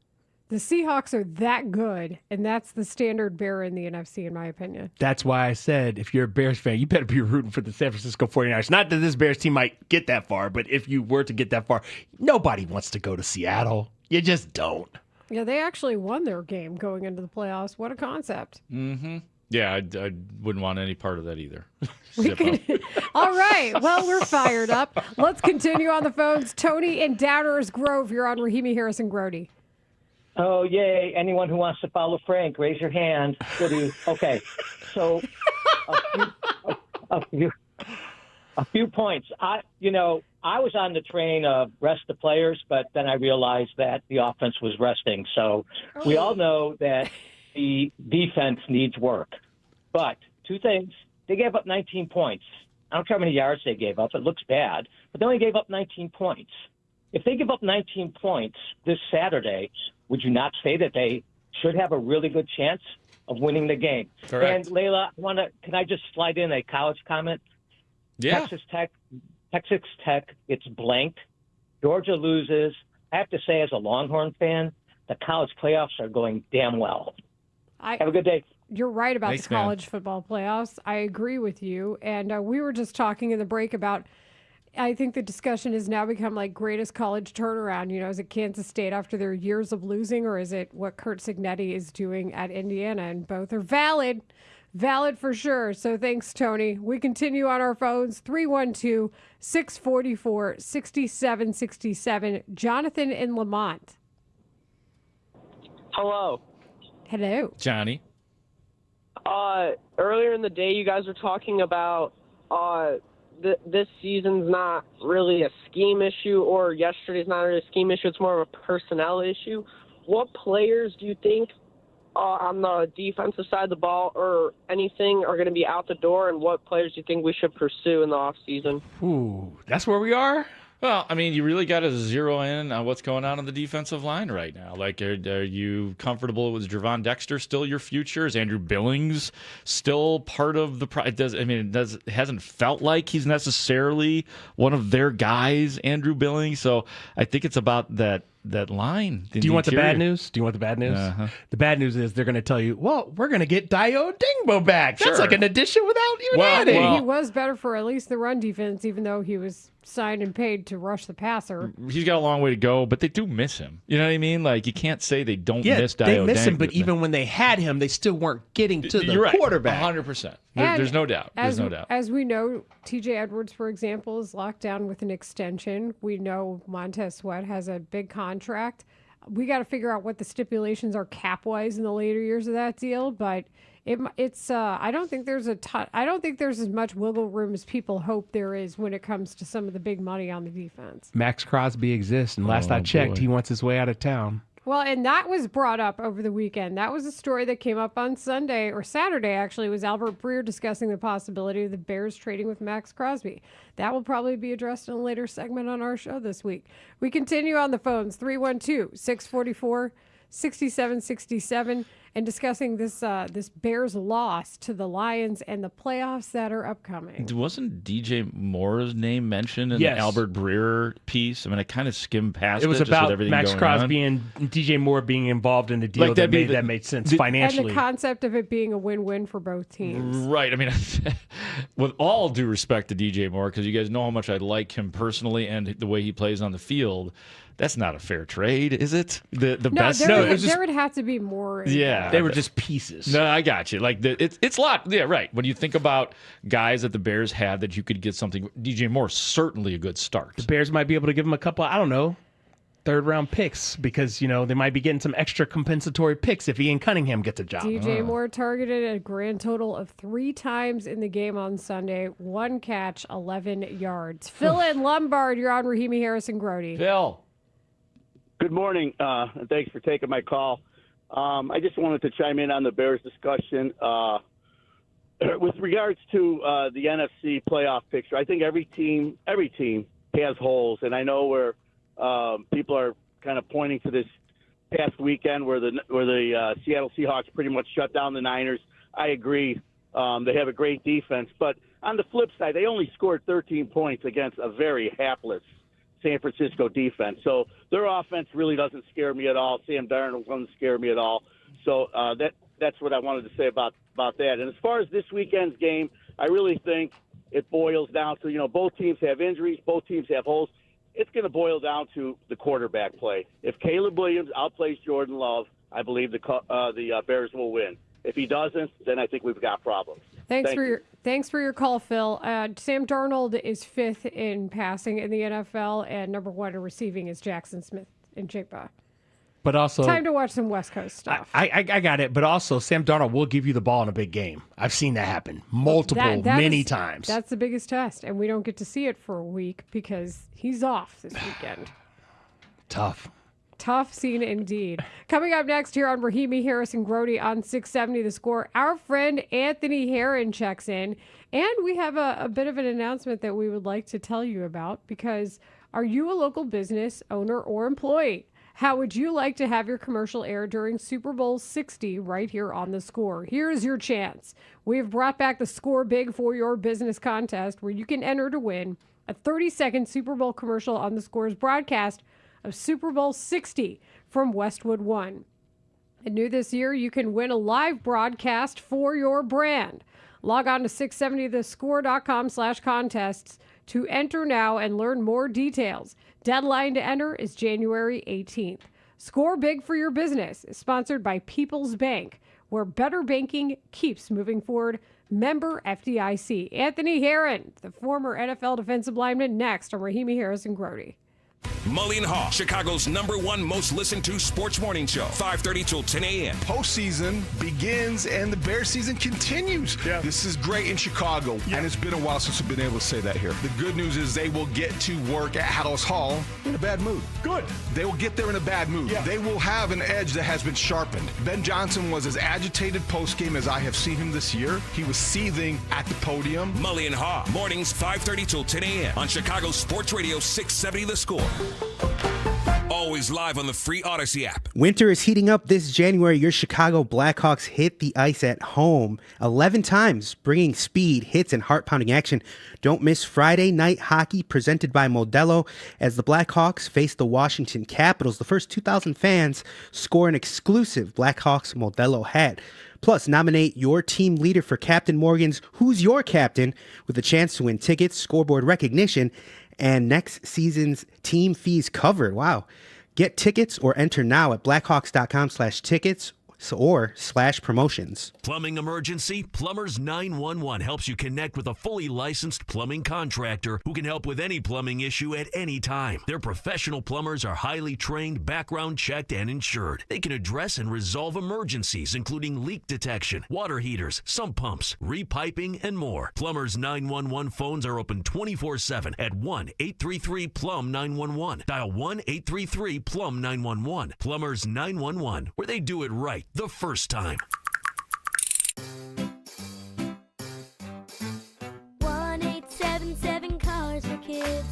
The Seahawks are that good, and that's the standard bearer in the NFC, in my opinion. That's why I said, if you're a Bears fan, you better be rooting for the San Francisco 49ers. Not that this Bears team might get that far, but if you were to get that far, nobody wants to go to Seattle. You just don't. Yeah, they actually won their game going into the playoffs. What a concept. Mm-hmm. Yeah, I wouldn't want any part of that either. All right. Well, we're fired up. Let's continue on the phones. Tony in Downers Grove, you're on Rahimi Harrison Grody. Oh, yay. Anyone who wants to follow Frank, raise your hand. Goody. Okay. So a few points. I was on the train of rest the players, but then I realized that the offense was resting. So we all know that the defense needs work. But 2 things. They gave up 19 points. I don't care how many yards they gave up. It looks bad. But they only gave up 19 points. If they give up 19 points this Saturday, would you not say that they should have a really good chance of winning the game? Correct. And Layla, can I just slide in a college comment? Yeah. Texas Tech, it's blanked. Georgia loses. I have to say, as a Longhorn fan, the college playoffs are going damn well. Have a good day. You're right about Thanks, the college football playoffs. I agree with you. And we were just talking in the break about, I think the discussion has now become like greatest college turnaround. Is it Kansas State after their years of losing, or is it what Curt Cignetti is doing at Indiana? And both are valid. Valid for sure. So thanks, Tony. We continue on our phones, 312-644-6767. Jonathan in Lamont. Hello. Hello. Johnny. Earlier in the day, you guys were talking about this season's not really a scheme issue, or yesterday's not really a scheme issue. It's more of a personnel issue. What players do you think on the defensive side of the ball or anything are going to be out the door, and what players do you think we should pursue in the offseason? Ooh, that's where we are? Well, I mean, you really got to zero in on what's going on the defensive line right now. Like, are you comfortable with Javon Dexter still your future? Is Andrew Billings still part of the it hasn't felt like he's necessarily one of their guys, Andrew Billings. So I think it's about that line. Do you want the bad news? Uh-huh. The bad news is they're going to tell you, well, we're going to get Dio Dingbo back. That's Sure. like an addition without even adding. He was better for at least the run defense, even though he was signed and paid to rush the passer. He's got a long way to go, but they do miss him. You know what I mean? Like, you can't say they don't miss Dio they miss him, Dingbo. but even when they had him, they still weren't getting to the You're right. quarterback. 100%. There's no doubt. There's no doubt. As we know, TJ Edwards, for example, is locked down with an extension. We know Montez Sweat has a big contract. We got to figure out what the stipulations are cap-wise in the later years of that deal, but it's I don't think there's as much wiggle room as people hope there is when it comes to some of the big money on the defense. Max Crosby exists, and last I checked, he wants his way out of town. Well, and that was brought up over the weekend. That was a story that came up on Sunday, or Saturday, actually. It was Albert Breer discussing the possibility of the Bears trading with Max Crosby. That will probably be addressed in a later segment on our show this week. We continue on the phones, 312-644-6767, and discussing this Bears loss to the Lions and the playoffs that are upcoming. Wasn't DJ Moore's name mentioned in Yes. the Albert Breer piece? I mean, I kind of skimmed past it. It was just about with everything Max going Crosby on. and DJ Moore being involved in a deal Like, that made sense financially. And the concept of it being a win-win for both teams. Right. I mean, with all due respect to DJ Moore, because you guys know how much I like him personally and the way he plays on the field, that's not a fair trade, is it? The best. There would have to be more. Yeah, they were just pieces. No, I got you. Like it's a lot. Yeah, right. When you think about guys that the Bears have that you could get something, DJ Moore certainly a good start. The Bears might be able to give him a couple, I don't know, third-round picks because, they might be getting some extra compensatory picks if Ian Cunningham gets a job. DJ Moore targeted a grand total of 3 times in the game on Sunday. 1 catch, 11 yards. Phil and Lombard, you're on Rahimi Harrison Grody. Phil. Good morning, and thanks for taking my call. I just wanted to chime in on the Bears discussion. With regards to the NFC playoff picture, I think every team has holes, and I know where people are kind of pointing to this past weekend where the Seattle Seahawks pretty much shut down the Niners. I agree. They have a great defense, but on the flip side, they only scored 13 points against a very hapless San Francisco defense. So their offense really doesn't scare me at all. Sam Darnold doesn't scare me at all. So that's what I wanted to say about that. And as far as this weekend's game, I really think it boils down to, both teams have injuries, both teams have holes. It's going to boil down to the quarterback play. If Caleb Williams outplays Jordan Love, I believe the Bears will win. If he doesn't, then I think we've got problems. Thanks for your call, Phil. Sam Darnold is 5th in passing in the NFL, and number 1 in receiving is Jackson Smith in Chapa. But also, time to watch some West Coast stuff. I got it. But also, Sam Darnold will give you the ball in a big game. I've seen that happen many times. That's the biggest test, and we don't get to see it for a week because he's off this weekend. Tough scene indeed. Coming up next here on Rahimi Harrison Grody on 670 The Score, our friend Anthony Herron checks in, and we have a bit of an announcement that we would like to tell you about because are you a local business owner or employee? How would you like to have your commercial air during Super Bowl 60 right here on The Score? Here's your chance. We've brought back the Score Big for Your Business contest where you can enter to win a 30-second Super Bowl commercial on The Score's broadcast of Super Bowl 60 from Westwood One. And new this year, you can win a live broadcast for your brand. Log on to 670thescore.com/contests to enter now and learn more details. Deadline to enter is January 18th. Score Big for Your Business is sponsored by People's Bank, where better banking keeps moving forward. Member FDIC. Anthony Herron, the former NFL defensive lineman, next on Rahimi Harrison Grody. Mully and Haugh, Chicago's #1 most listened to sports morning show, 5:30 till 10 a.m. Postseason begins and the Bears season continues. Yeah. This is great in Chicago, and it's been a while since we've been able to say that here. The good news is they will get to work at Haugh Hall in a bad mood. Good. They will get there in a bad mood. Yeah. They will have an edge that has been sharpened. Ben Johnson was as agitated post-game as I have seen him this year. He was seething at the podium. Mully and Haugh, mornings 5:30 till 10 a.m. on Chicago Sports Radio 670 The Score. Always live on the free Odyssey app. Winter is heating up this January. Your Chicago Blackhawks hit the ice at home 11 times, bringing speed, hits, and heart-pounding action. Don't miss Friday night hockey presented by Modelo as the Blackhawks face the Washington Capitals. The first 2,000 fans score an exclusive Blackhawks Modelo hat. Plus, nominate your team leader for Captain Morgan's Who's Your Captain with a chance to win tickets, scoreboard recognition, and next season's team fees covered. Wow. Get tickets or enter now at blackhawks.com/tickets. or/promotions. Plumbing emergency? Plumbers 911 helps you connect with a fully licensed plumbing contractor who can help with any plumbing issue at any time. Their professional plumbers are highly trained, background checked, and insured. They can address and resolve emergencies, including leak detection, water heaters, sump pumps, repiping, and more. Plumbers 911 phones are open 24/7 at 1-833-PLUM-911. Dial 1-833-PLUM-911. Plumbers 911, where they do it right the first time. 1-877 Cars for Kids.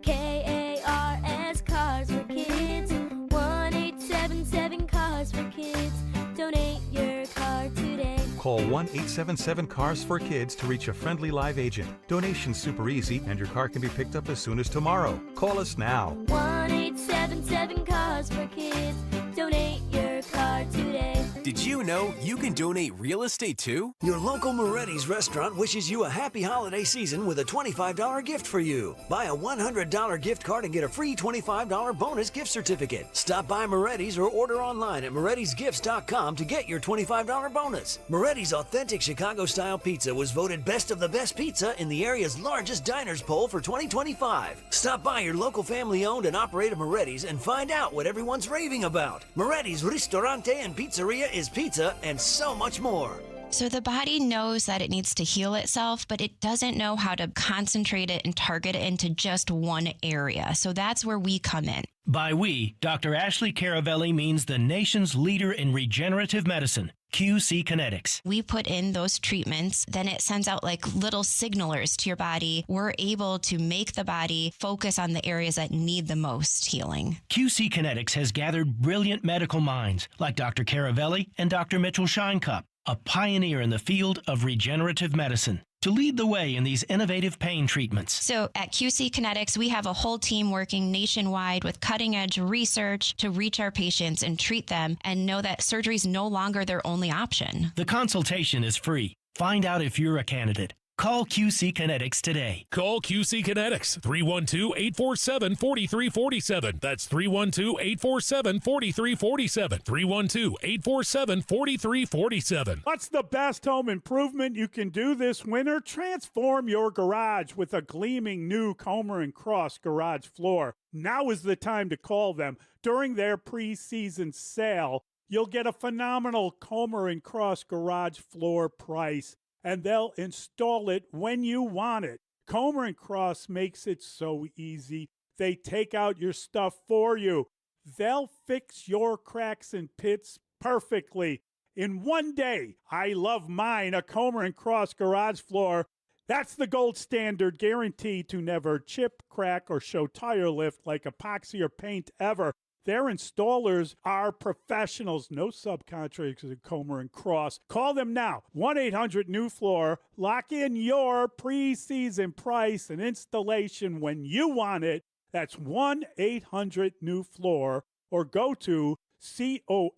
KARS Cars for Kids. 1-877 Cars for Kids. Donate your car today. Call 1-877-CARS-FOR-KIDS to reach a friendly live agent. Donation's super easy, and your car can be picked up as soon as tomorrow. Call us now. 1-877 Cars for Kids. Donate your car today. Did you know you can donate real estate too? Your local Moretti's restaurant wishes you a happy holiday season with a $25 gift for you. Buy a $100 gift card and get a free $25 bonus gift certificate. Stop by Moretti's or order online at morettisgifts.com to get your $25 bonus. Moretti's authentic Chicago-style pizza was voted best of the best pizza in the area's largest diners poll for 2025. Stop by your local family-owned and operated Moretti's and find out what everyone's raving about. Moretti's Ristorante and Pizzeria is pizza and so much more. So the body knows that it needs to heal itself, but it doesn't know how to concentrate it and target it into just one area. So that's where we come in. By we, Dr. Ashley Caravelli means the nation's leader in regenerative medicine, QC Kinetics. We put in those treatments, then it sends out like little signalers to your body. We're able to make the body focus on the areas that need the most healing. QC Kinetics has gathered brilliant medical minds like Dr. Caravelli and Dr. Mitchell Shinecup, a pioneer in the field of regenerative medicine, to lead the way in these innovative pain treatments. So at QC Kinetics, we have a whole team working nationwide with cutting-edge research to reach our patients and treat them and know that surgery is no longer their only option. The consultation is free. Find out if you're a candidate. Call QC Kinetics today. Call QC Kinetics, 312-847-4347. That's 312-847-4347. 312-847-4347. What's the best home improvement you can do this winter? Transform your garage with a gleaming new Comer & Cross garage floor. Now is the time to call them. During their preseason sale, you'll get a phenomenal Comer & Cross garage floor price, and they'll install it when you want it. Comer & Cross makes it so easy. They take out your stuff for you. They'll fix your cracks and pits perfectly in one day. I love mine, a Comer & Cross garage floor. That's the gold standard, guaranteed to never chip, crack, or show tire lift like epoxy or paint ever. Their installers are professionals, no subcontractors at Comer & Cross. Call them now, 1-800-NEW-FLOOR. Lock in your preseason price and installation when you want it. That's 1-800-NEW-FLOOR, or go to COMER,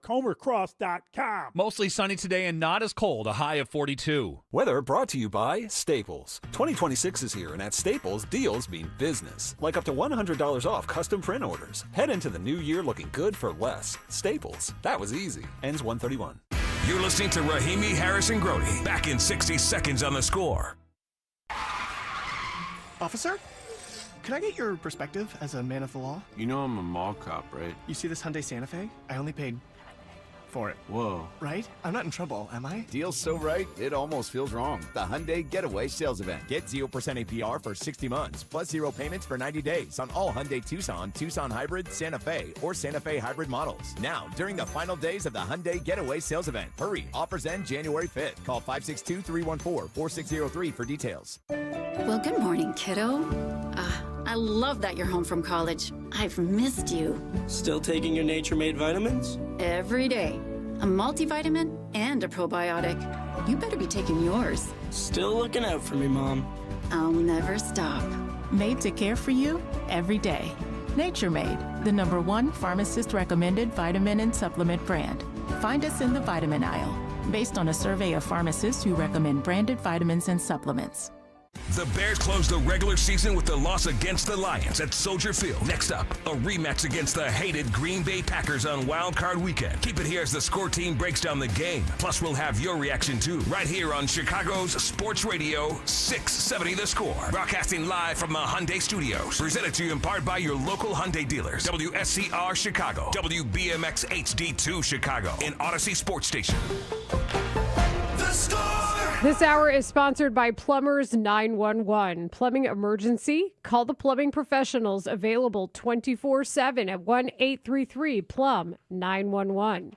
ComerCross.com. Mostly sunny today and not as cold, a high of 42. Weather brought to you by Staples. 2026 is here, and at Staples, deals mean business. Like up to $100 off custom print orders. Head into the new year looking good for less. Staples. That was easy. Ends 131. You're listening to Rahimi Harrison Grody. Back in 60 seconds on The Score. Officer? Could I get your perspective as a man of the law? You know I'm a mall cop, right? You see this Hyundai Santa Fe? I only paid for it. Whoa. Right? I'm not in trouble, am I? Deal's so right, it almost feels wrong. The Hyundai Getaway Sales Event. Get 0% APR for 60 months, plus 0 payments for 90 days on all Hyundai Tucson, Tucson Hybrid, Santa Fe, or Santa Fe Hybrid models. Now, during the final days of the Hyundai Getaway Sales Event. Hurry, offers end January 5th. Call 562-314-4603 for details. Well, good morning, kiddo. I love that you're home from college. I've missed you. Still taking your Nature-Made vitamins? Every day. A multivitamin and a probiotic. You better be taking yours. Still looking out for me, Mom. I'll never stop. Made to care for you every day. Nature-Made, the #1 pharmacist-recommended vitamin and supplement brand. Find us in the vitamin aisle, based on a survey of pharmacists who recommend branded vitamins and supplements. The Bears close the regular season with the loss against the Lions at Soldier Field. Next up, a rematch against the hated Green Bay Packers on Wild Card Weekend. Keep it here as the score team breaks down the game. Plus, we'll have your reaction too, right here on Chicago's Sports Radio 670 The Score. Broadcasting live from the Hyundai Studios. Presented to you in part by your local Hyundai dealers. WSCR Chicago, WBMX HD2 Chicago, and Odyssey Sports Station. The Score! This hour is sponsored by Plumbers 911. Plumbing emergency? Call the plumbing professionals, available 24/7 at 1-833-PLUM-911.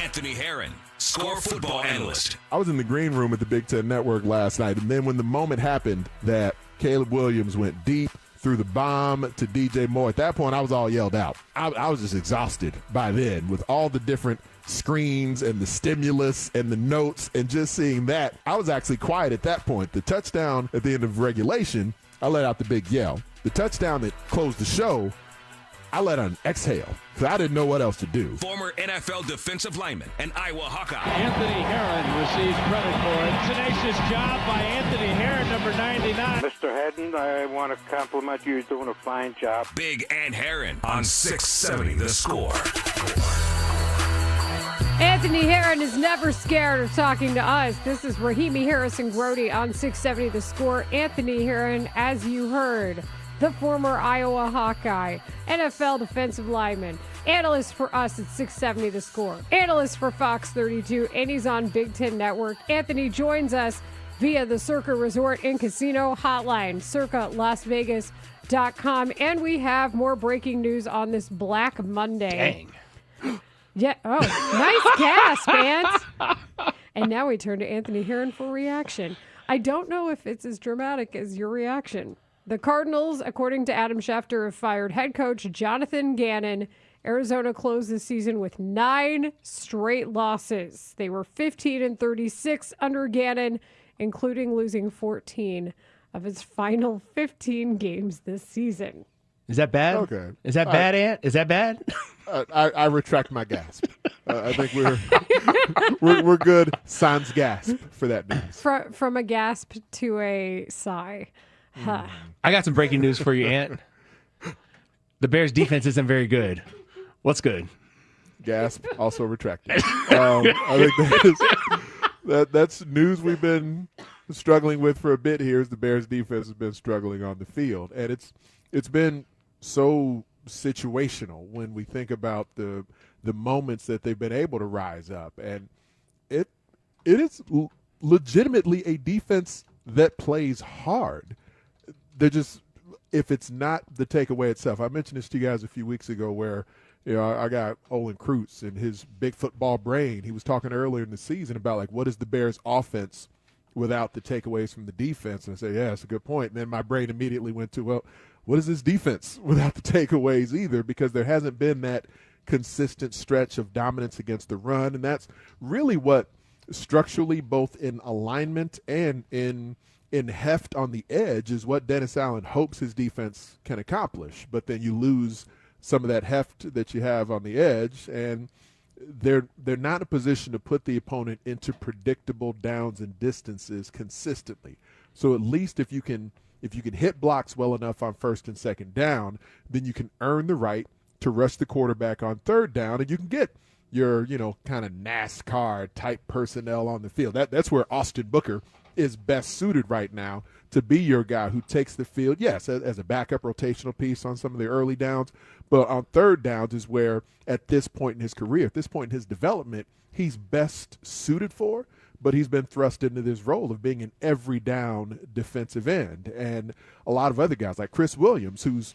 Anthony Herron, Score football analyst. I was in the green room at the Big Ten Network last night, and then when the moment happened that Caleb Williams went deep, threw the bomb to DJ Moore, at that point I was all yelled out. I was just exhausted by then with all the different screens and the stimulus and the notes, and just seeing that, I was actually quiet at that point. The touchdown at the end of regulation, I let out the big yell. The touchdown that closed the show, I let out an exhale, because I didn't know what else to do. Former NFL defensive lineman and Iowa Hawkeye. Anthony Herron receives credit for it. Tenacious job by Anthony Herron, number 99. Mr. Hedden, I want to compliment you. You're doing a fine job. Big and Herron on 670 The Score. Anthony Herron is never scared of talking to us. This is Rahimi Harrison Grody on 670 The Score. Anthony Herron, as you heard, the former Iowa Hawkeye, NFL defensive lineman, analyst for us at 670 The Score, analyst for Fox 32, and he's on Big Ten Network. Anthony joins us via the Circa Resort and Casino hotline, circalasvegas.com, and we have more breaking news on this Black Monday. Dang. Yeah. Oh, nice gasp, Ant. And now we turn to Anthony Herron for reaction. I don't know if it's as dramatic as your reaction. The Cardinals, according to Adam Schefter, have fired head coach Jonathan Gannon. Arizona closed the season with 9 straight losses. They were 15-36 under Gannon, including losing 14 of his final 15 games this season. Is that bad? Okay. Is that bad, Ant? Is that bad? I retract my gasp. I think we're good sans gasp for that news. From a gasp to a sigh. Huh. I got some breaking news for you, Ant. The Bears' defense isn't very good. What's good? Gasp, also retracted. I think that's news we've been struggling with for a bit here. Is the Bears' defense has been struggling on the field, and it's been so situational when we think about the moments that they've been able to rise up, and it is legitimately a defense that plays hard. They're just, if it's not the takeaway itself. I mentioned this to you guys a few weeks ago where, you know, I got Olin Kreutz and his big football brain. He was talking earlier in the season about, like, what is the Bears' offense without the takeaways from the defense? And I said, yeah, that's a good point. And then my brain immediately went to, well, what is this defense without the takeaways either? Because there hasn't been that consistent stretch of dominance against the run. And that's really what structurally, both in alignment and in heft on the edge, is what Dennis Allen hopes his defense can accomplish. But then you lose some of that heft that you have on the edge, and they're not in a position to put the opponent into predictable downs and distances consistently. So at least if you can hit blocks well enough on first and second down, then you can earn the right to rush the quarterback on third down, and you can get your, kind of NASCAR type personnel on the field. That's where Austin Booker is best suited right now, to be your guy who takes the field, yes, as a backup rotational piece on some of the early downs, but on third downs is where, at this point in his career, at this point in his development, he's best suited for, but he's been thrust into this role of being an every down defensive end. And a lot of other guys like Chris Williams, who's,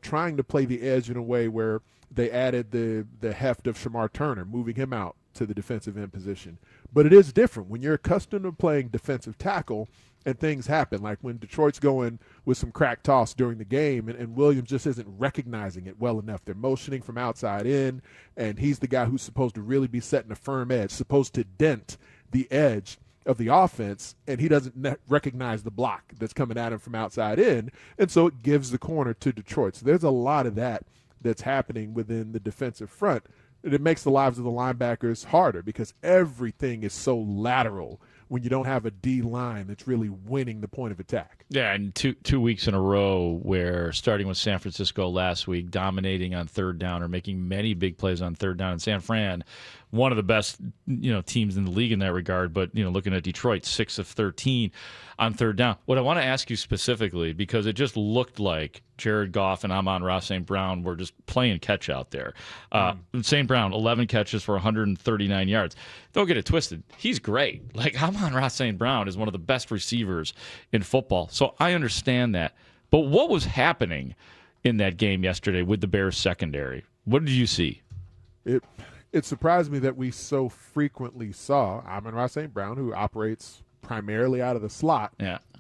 trying to play the edge in a way where they added the heft of Shamar Turner, moving him out to the defensive end position. But it is different when you're accustomed to playing defensive tackle and things happen, like when Detroit's going with some crack toss during the game and Williams just isn't recognizing it well enough. They're motioning from outside in, and he's the guy who's supposed to really be setting a firm edge, supposed to dent the edge of the offense, and he doesn't recognize the block that's coming at him from outside in, and so it gives the corner to Detroit. So there's a lot of that that's happening within the defensive front. And it makes the lives of the linebackers harder because everything is so lateral when you don't have a D line that's really winning the point of attack. Yeah, and two weeks in a row where starting with San Francisco last week, dominating on third down or making many big plays on third down. And San Fran, one of the best teams in the league in that regard. But looking at Detroit, 6 of 13 on third down. What I want to ask you specifically, because it just looked like Jared Goff and Amon-Ra St. Brown were just playing catch out there. St. Brown, 11 catches for 139 yards. Don't get it twisted. He's great. Like, Amon-Ra St. Brown is one of the best receivers in football. So I understand that. But what was happening in that game yesterday with the Bears secondary? What did you see? It surprised me that we so frequently saw Amon-Ra St. Brown, who operates primarily out of the slot,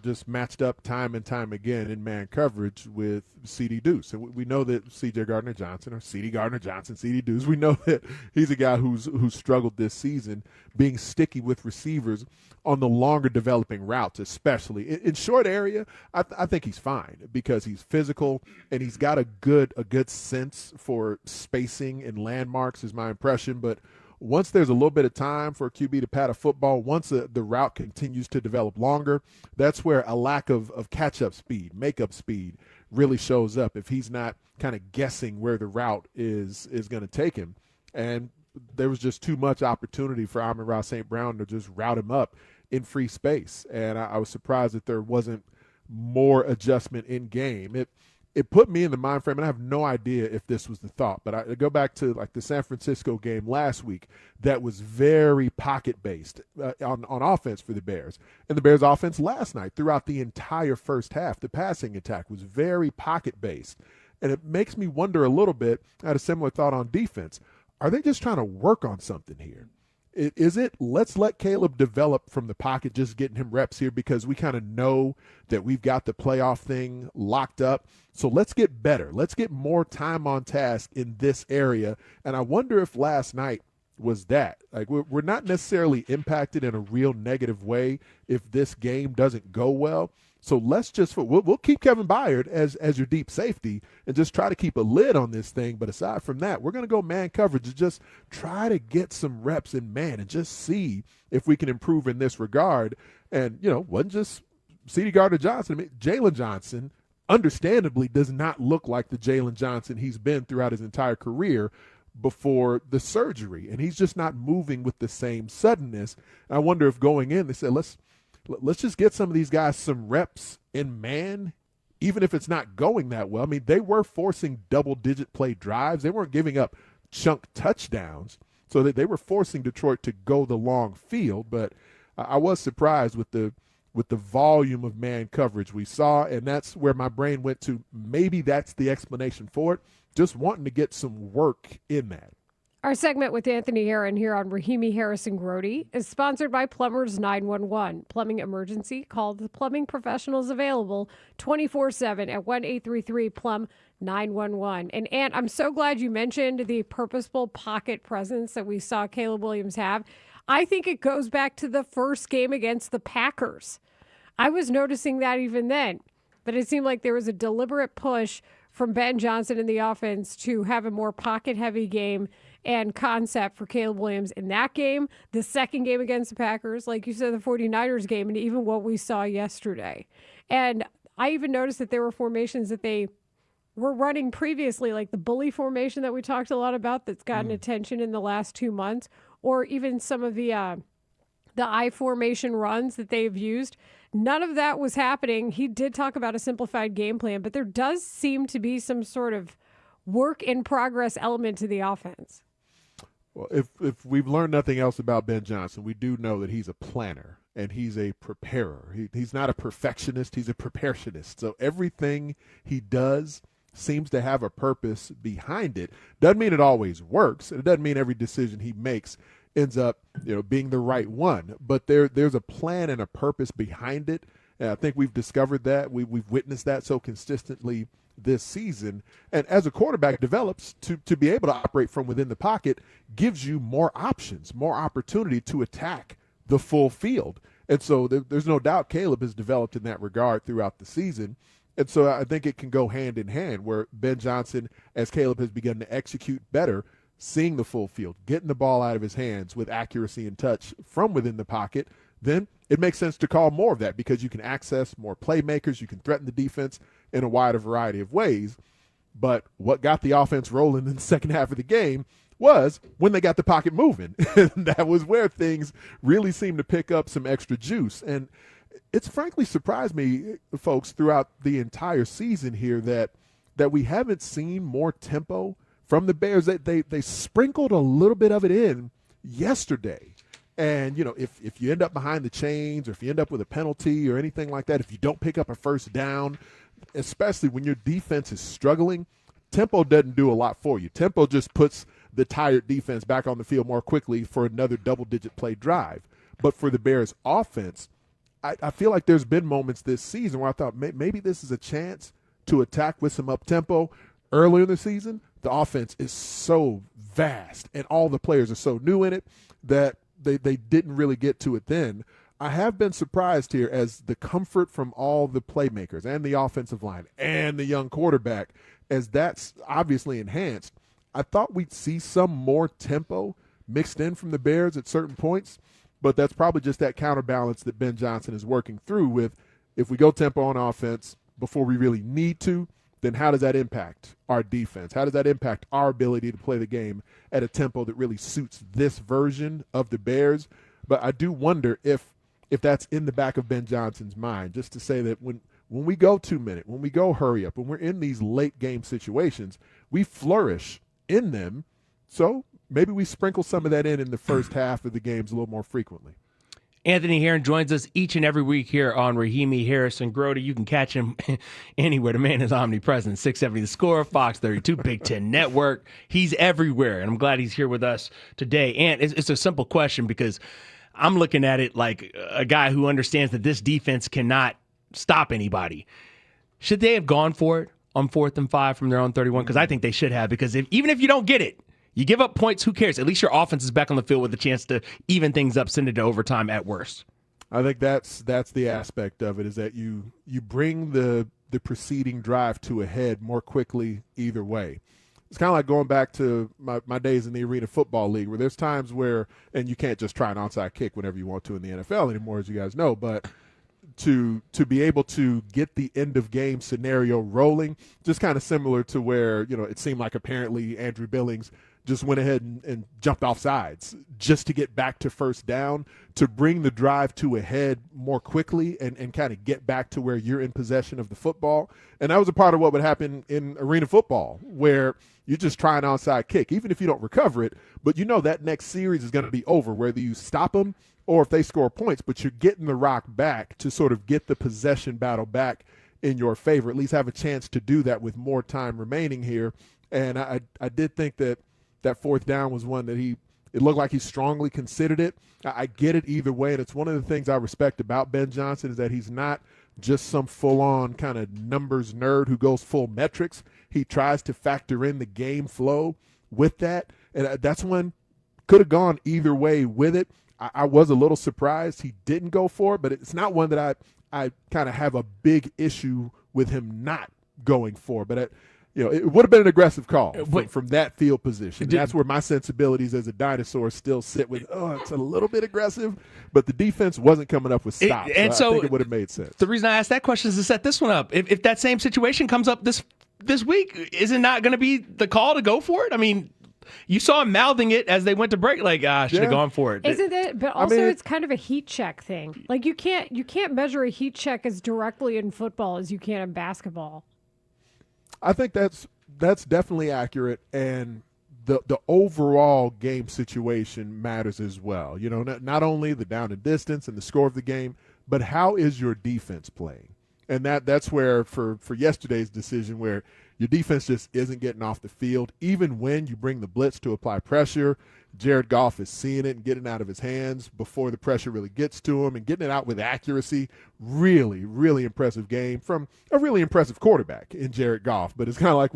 just matched up time and time again in man coverage with C.D. Deuce. And we know that C.J. Gardner-Johnson, or C.D. Gardner-Johnson, C.D. Deuce, we know that he's a guy who's struggled this season being sticky with receivers on the longer developing routes, especially. In short area, I think he's fine because he's physical and he's got a good sense for spacing and landmarks is my impression. But once there's a little bit of time for a QB to pat a football, once the route continues to develop longer, that's where a lack of catch-up speed, make-up speed really shows up if he's not kind of guessing where the route is going to take him. And there was just too much opportunity for Amon-Ra St. Brown to just route him up in free space. And I was surprised that there wasn't more adjustment in game. It put me in the mind frame, and I have no idea if this was the thought, but I go back to like the San Francisco game last week that was very pocket-based on offense for the Bears. And the Bears' offense last night, throughout the entire first half, the passing attack was very pocket-based. And it makes me wonder a little bit, I had a similar thought on defense. Are they just trying to work on something here? Is it let's let Caleb develop from the pocket, just getting him reps here because we kind of know that we've got the playoff thing locked up. So let's get better. Let's get more time on task in this area. And I wonder if last night was that. Like, we're not necessarily impacted in a real negative way if this game doesn't go well. So let's just we'll keep Kevin Byard as your deep safety and just try to keep a lid on this thing. But aside from that, we're going to go man coverage and just try to get some reps in man and just see if we can improve in this regard. And, wasn't just C.D. Gardner-Johnson. I mean, Jalen Johnson, understandably, does not look like the Jalen Johnson he's been throughout his entire career before the surgery. And he's just not moving with the same suddenness. I wonder if going in, they said, let's just get some of these guys some reps in man, even if it's not going that well. I mean, they were forcing double-digit play drives. They weren't giving up chunk touchdowns, so that they were forcing Detroit to go the long field. But I was surprised with the volume of man coverage we saw, and that's where my brain went to. Maybe that's the explanation for it, just wanting to get some work in that. Our segment with Anthony Herron here on Rahimi Harrison Grody is sponsored by Plumbers 911. Plumbing emergency, call the plumbing professionals available 24/7 at 1-833-PLUM-911. And Ant, I'm so glad you mentioned the purposeful pocket presence that we saw Caleb Williams have. I think it goes back to the first game against the Packers. I was noticing that even then, that it seemed like there was a deliberate push from Ben Johnson in the offense to have a more pocket-heavy game and concept for Caleb Williams in that game, the second game against the Packers, like you said, the 49ers game, and even what we saw yesterday. And I even noticed that there were formations that they were running previously, like the bully formation that we talked a lot about that's gotten attention in the last 2 months, or even some of the I formation runs that they've used. None of that was happening. He did talk about a simplified game plan, but there does seem to be some sort of work in progress element to the offense. Well, if we've learned nothing else about Ben Johnson, we do know that he's a planner and he's a preparer. He's not a perfectionist, he's a preparetionist. So everything he does seems to have a purpose behind it. Doesn't mean it always works, and it doesn't mean every decision he makes ends up, being the right one. But there's a plan and a purpose behind it. And I think we've discovered that. We've witnessed that so consistently this season. And as a quarterback develops, to be able to operate from within the pocket gives you more options, more opportunity to attack the full field. And so there's no doubt Caleb has developed in that regard throughout the season. And so I think it can go hand in hand where Ben Johnson, as Caleb has begun to execute better, seeing the full field, getting the ball out of his hands with accuracy and touch from within the pocket, then it makes sense to call more of that because you can access more playmakers, you can threaten the defense in a wider variety of ways. But what got the offense rolling in the second half of the game was when they got the pocket moving. That was where things really seemed to pick up some extra juice. And it's frankly surprised me, folks, throughout the entire season here that we haven't seen more tempo from the Bears. They sprinkled a little bit of it in yesterday. And, if you end up behind the chains or if you end up with a penalty or anything like that, if you don't pick up a first down, especially when your defense is struggling, tempo doesn't do a lot for you. Tempo just puts the tired defense back on the field more quickly for another double-digit play drive. But for the Bears offense, I feel like there's been moments this season where I thought maybe this is a chance to attack with some up-tempo. Earlier in the season, the offense is so vast and all the players are so new in it that they didn't really get to it then. I have been surprised here as the comfort from all the playmakers and the offensive line and the young quarterback, as that's obviously enhanced. I thought we'd see some more tempo mixed in from the Bears at certain points, but that's probably just that counterbalance that Ben Johnson is working through with. If we go tempo on offense before we really need to, then how does that impact our defense? How does that impact our ability to play the game at a tempo that really suits this version of the Bears? But I do wonder if that's in the back of Ben Johnson's mind, just to say that when we go 2-minute, when we go hurry up, when we're in these late game situations, we flourish in them. So maybe we sprinkle some of that in the first half of the games a little more frequently. Anthony Herron joins us each and every week here on Rahimi Harrison Grody. You can catch him anywhere. The man is omnipresent. 670 The Score, Fox 32, Big Ten Network. He's everywhere, and I'm glad he's here with us today. And it's a simple question because I'm looking at it like a guy who understands that this defense cannot stop anybody. Should they have gone for it on 4th and 5 from their own 31? Because I think they should have, because even if you don't get it, you give up points, who cares? At least your offense is back on the field with a chance to even things up, send it to overtime at worst. I think that's the aspect of it, is that you bring the preceding drive to a head more quickly either way. It's kind of like going back to my days in the Arena Football League, where there's times where, and you can't just try an onside kick whenever you want to in the NFL anymore, as you guys know, but to be able to get the end of game scenario rolling, just kind of similar to where, it seemed like apparently Andrew Billings just went ahead and jumped off sides just to get back to first down, to bring the drive to a head more quickly and kind of get back to where you're in possession of the football. And that was a part of what would happen in arena football, where you just try an onside kick, even if you don't recover it, but that next series is going to be over, whether you stop them or if they score points, but you're getting the rock back to sort of get the possession battle back in your favor, at least have a chance to do that with more time remaining here. And I did think that 4th down was one that it looked like he strongly considered it. I get it either way, and it's one of the things I respect about Ben Johnson is that he's not just some full-on kind of numbers nerd who goes full metrics. He tries to factor in the game flow with that, and that's one could have gone either way with it. I was a little surprised he didn't go for it, but it's not one that I kind of have a big issue with him not going for. But it would have been an aggressive call from that field position. That's where my sensibilities as a dinosaur still sit with, it's a little bit aggressive, but the defense wasn't coming up with stops. So I think it would have made sense. The reason I asked that question is to set this one up. If that same situation comes up this week, is it not going to be the call to go for it? I mean, you saw him mouthing it as they went to break, like, I should have gone for it. Isn't it? But also, it's kind of a heat check thing. Like, you can't measure a heat check as directly in football as you can in basketball. I think that's definitely accurate, and the overall game situation matters as well. Not only the down and distance and the score of the game, but how is your defense playing? And that's where for yesterday's decision, where your defense just isn't getting off the field, even when you bring the blitz to apply pressure. Jared Goff is seeing it and getting out of his hands before the pressure really gets to him and getting it out with accuracy. Really, really impressive game from a really impressive quarterback in Jared Goff. But it's kind of like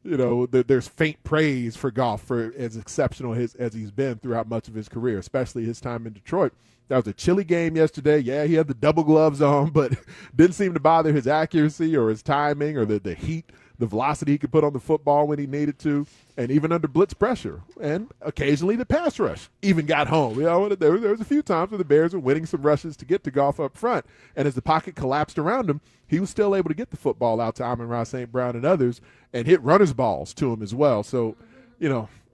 there's faint praise for Goff for as exceptional as he's been throughout much of his career, especially his time in Detroit. That was a chilly game yesterday. Yeah, he had the double gloves on, but didn't seem to bother his accuracy or his timing or the heat the velocity he could put on the football when he needed to, and even under blitz pressure. And occasionally the pass rush even got home. There was a few times where the Bears were winning some rushes to get to Goff up front. And as the pocket collapsed around him, he was still able to get the football out to Amon-Ra St. Brown and others and hit runner's balls to him as well. So,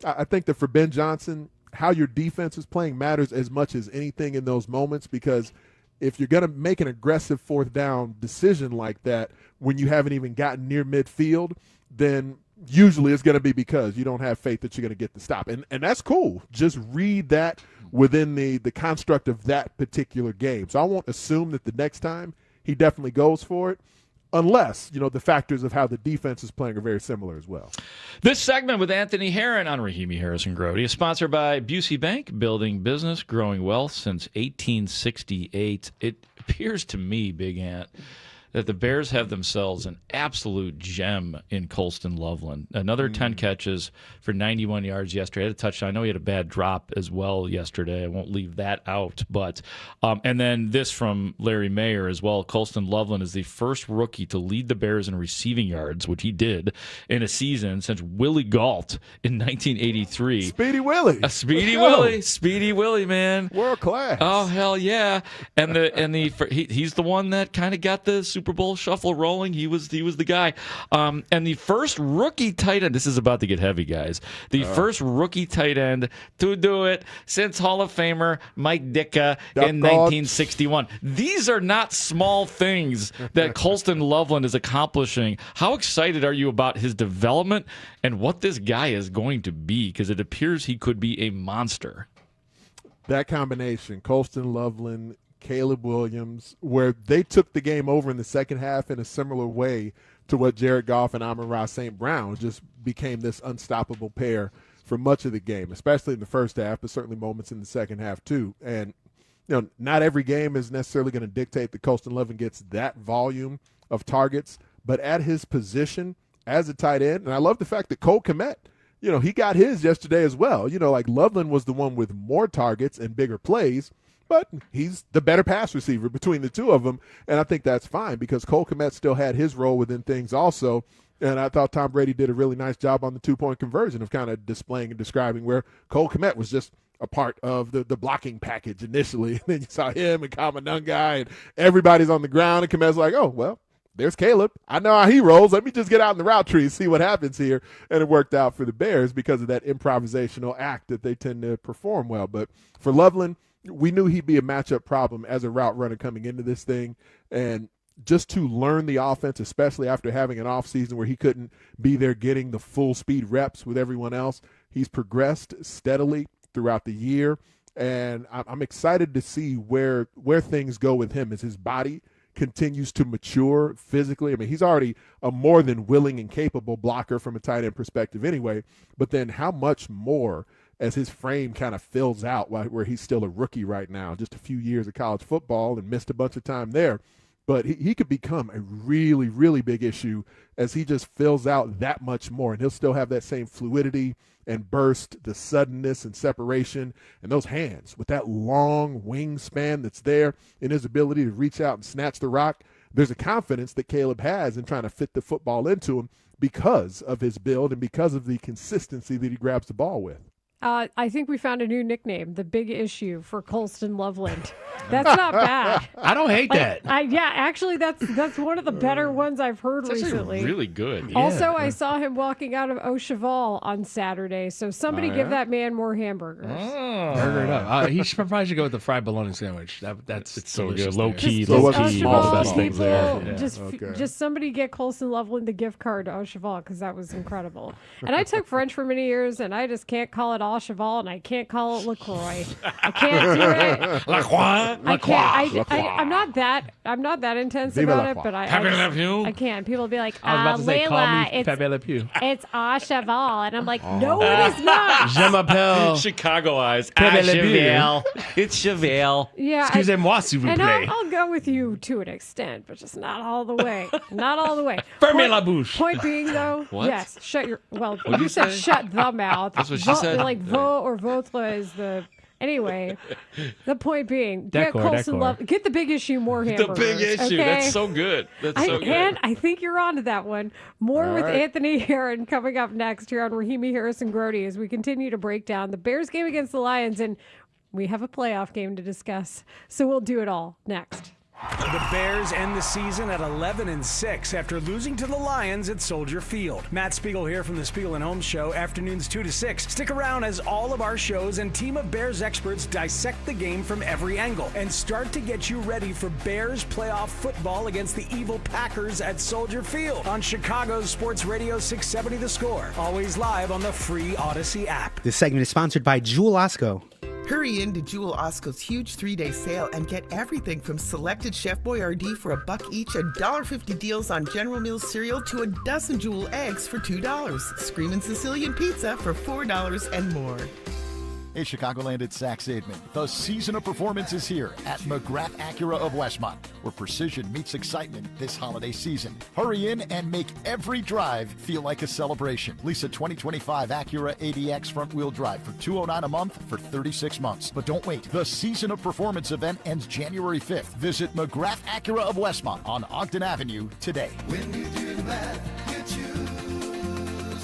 I think that for Ben Johnson, how your defense is playing matters as much as anything in those moments, because if you're going to make an aggressive fourth down decision like that when you haven't even gotten near midfield, then usually it's going to be because you don't have faith that you're going to get the stop. And that's cool. Just read that within the construct of that particular game. So I won't assume that the next time he definitely goes for it, unless, the factors of how the defense is playing are very similar as well. This segment with Anthony Herron on Rahimi Harrison Grody is sponsored by Busey Bank, building business, growing wealth since 1868. It appears to me, Big Ant, that the Bears have themselves an absolute gem in Colston Loveland. Another 10 catches for 91 yards yesterday. Had a touchdown. I know he had a bad drop as well yesterday. I won't leave that out. But and then this from Larry Mayer as well. Colston Loveland is the first rookie to lead the Bears in receiving yards, which he did in a season since Willie Gault in 1983. Speedy Willie. Speedy Willie, man. World class. Oh, hell yeah. He's the one that kind of got the Super Bowl shuffle rolling. He was the guy. And the first rookie tight end, this is about to get heavy, guys. The first rookie tight end to do it since Hall of Famer Mike Ditka in 1961. These are not small things that Colston Loveland is accomplishing. How excited are you about his development and what this guy is going to be? Because it appears he could be a monster. That combination, Colston Loveland, Caleb Williams, where they took the game over in the second half in a similar way to what Jared Goff and Amon-Ra St. Brown just became this unstoppable pair for much of the game, especially in the first half, but certainly moments in the second half too. And, not every game is necessarily going to dictate that Colston Loveland gets that volume of targets, but at his position as a tight end, and I love the fact that Cole Kmet, he got his yesterday as well. Loveland was the one with more targets and bigger plays, but he's the better pass receiver between the two of them, and I think that's fine because Cole Kmet still had his role within things also, and I thought Tom Brady did a really nice job on the two-point conversion of kind of displaying and describing where Cole Kmet was just a part of the blocking package initially, and then you saw him and Kamanunga, and everybody's on the ground, and Kmet's like, oh, well, there's Caleb. I know how he rolls. Let me just get out in the route tree and see what happens here, and it worked out for the Bears because of that improvisational act that they tend to perform well. But for Loveland, we knew he'd be a matchup problem as a route runner coming into this thing, and just to learn the offense, especially after having an offseason where he couldn't be there getting the full speed reps with everyone else, he's progressed steadily throughout the year, and I'm excited to see where things go with him as his body continues to mature physically. I mean, he's already a more than willing and capable blocker from a tight end perspective anyway, but then how much more as his frame kind of fills out where he's still a rookie right now, just a few years of college football and missed a bunch of time there. But he could become a really, really big issue as he just fills out that much more. And he'll still have that same fluidity and burst, the suddenness and separation, and those hands with that long wingspan that's there in his ability to reach out and snatch the rock. There's a confidence that Caleb has in trying to fit the football into him because of his build and because of the consistency that he grabs the ball with. I think we found a new nickname, the Big Issue for Colston Loveland. That's not bad. I don't hate that. Actually, that's one of the better ones I've heard recently. Really good. Also, I saw him walking out of Au Cheval on Saturday, so somebody give that man more hamburgers. Burger it up. He probably should go with the fried bologna sandwich. It's so good. delicious Low there. key, Just low Au key. Cheval All the best people, things there. Just somebody get Colston Loveland the gift card to Au Cheval because that was incredible. And I took French for many years, and I just can't call it Au Cheval, and I can't call it LaCroix. I can't do it. La Croix. I can't. I'm not that intense Viva about la it, Croix. but I Pepe Le Pew. I can't. People will be like, I was about to say, call Layla, me Pepe Le Pew. it's Au Cheval, and I'm like, no, it is not. Je m'appelle Chicago eyes. Pepe Le Pew. Chevelle. It's Chevelle. Yeah, Excusez-moi, s'il vous and plaît. I'll go with you to an extent, but just not all the way. Not all the way. Fermez la bouche. Point being, though, What? yes, shut your. Well, What'd you you said say? shut the mouth. That's what she said. Like vo or votre is the Anyway, the point being, Decor. get the big issue, more hamburgers. The big issue. Okay? That's so good. That's so good. And I think you're on to that one. More All with right. Anthony Herron coming up next here on Rahimi Harris and Grody as we continue to break down the Bears game against the Lions. And we have a playoff game to discuss. So we'll do it all next. The Bears end the season at 11-6 after losing to the Lions at Soldier Field. Matt Spiegel here from the Spiegel and Holmes Show, afternoons 2 to 6. Stick around as all of our shows and team of Bears experts dissect the game from every angle and start to get you ready for Bears playoff football against the evil Packers at Soldier Field on Chicago's Sports Radio 670 The Score. Always live on the free Odyssey app. This segment is sponsored by Jewel Osco. Hurry in to Jewel Osco's huge 3-day sale and get everything from selected Chef Boyardee for $1 each, $1.50 deals on General Mills cereal to a dozen Jewel eggs for $2, Screamin' Sicilian pizza for $4 and more. Hey, Chicagoland, it's Zach Zaidman. The season of performance is here at McGrath Acura of Westmont, where precision meets excitement this holiday season. Hurry in and make every drive feel like a celebration. Lease a 2025 Acura ADX front-wheel drive for $209 a month for 36 months. But don't wait. The season of performance event ends January 5th. Visit McGrath Acura of Westmont on Ogden Avenue today. When you do the math, you choose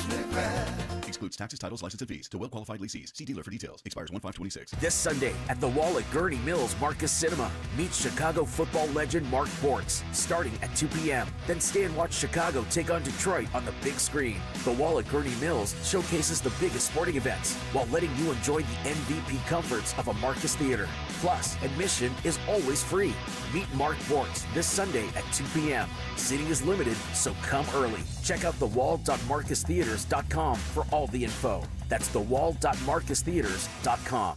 McGrath. Excludes taxes, titles, license, and fees. To well-qualified lessees. See dealer for details. Expires 1/5/26. This Sunday at the Wall at Gurney Mills Marcus Cinema. Meet Chicago football legend Mark Bortz, starting at 2 p.m. Then stay and watch Chicago take on Detroit on the big screen. The Wall at Gurney Mills showcases the biggest sporting events while letting you enjoy the MVP comforts of a Marcus Theater. Plus, admission is always free. Meet Mark Bortz this Sunday at 2 p.m. Seating is limited, so come early. Check out thewall.marcustheaters.com for all the info. That's thewall.marcustheaters.com.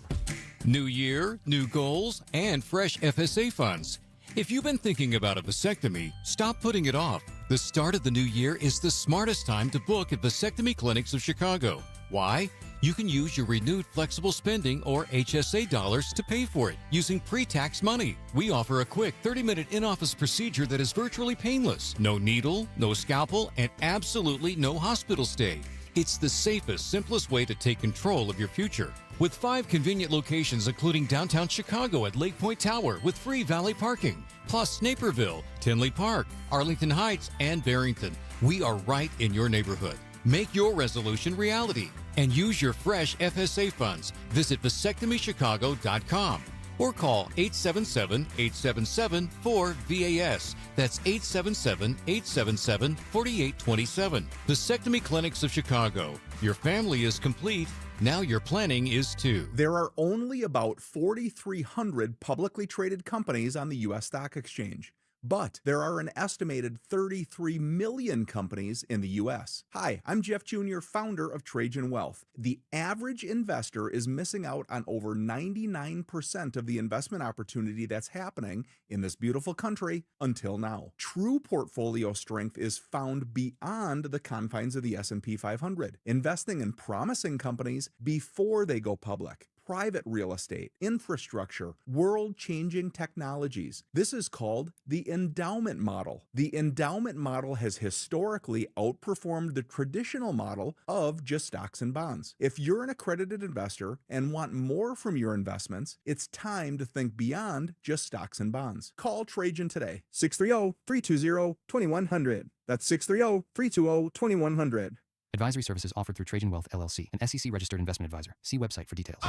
New year, new goals, and fresh FSA funds. If you've been thinking about a vasectomy, stop putting it off. The start of the new year is the smartest time to book at Vasectomy Clinics of Chicago. Why? You can use your renewed flexible spending or HSA dollars to pay for it using pre-tax money. We offer a quick 30-minute in-office procedure that is virtually painless. No needle, no scalpel, and absolutely no hospital stay. It's the safest, simplest way to take control of your future. With 5 convenient locations including downtown Chicago at Lake Point Tower with free valet parking, plus Naperville, Tinley Park, Arlington Heights, and Barrington. We are right in your neighborhood. Make your resolution reality and use your fresh FSA funds. Visit vasectomychicago.com or call 877-877-4VAS. That's 877-877-4827. Vasectomy Clinics of Chicago. Your family is complete. Now your planning is too. There are only about 4,300 publicly traded companies on the U.S. Stock Exchange. But there are an estimated 33 million companies in the U.S. Hi, I'm Jeff Jr., founder of Trajan Wealth. The average investor is missing out on over 99% of the investment opportunity that's happening in this beautiful country until now. True portfolio strength is found beyond the confines of the S&P 500, investing in promising companies before they go public. Private real estate, infrastructure, world-changing technologies. This is called the endowment model. The endowment model has historically outperformed the traditional model of just stocks and bonds. If you're an accredited investor and want more from your investments, it's time to think beyond just stocks and bonds. Call Trajan today, 630-320-2100. That's 630-320-2100. Advisory services offered through Trajan Wealth, LLC, an SEC-registered investment advisor. See website for details.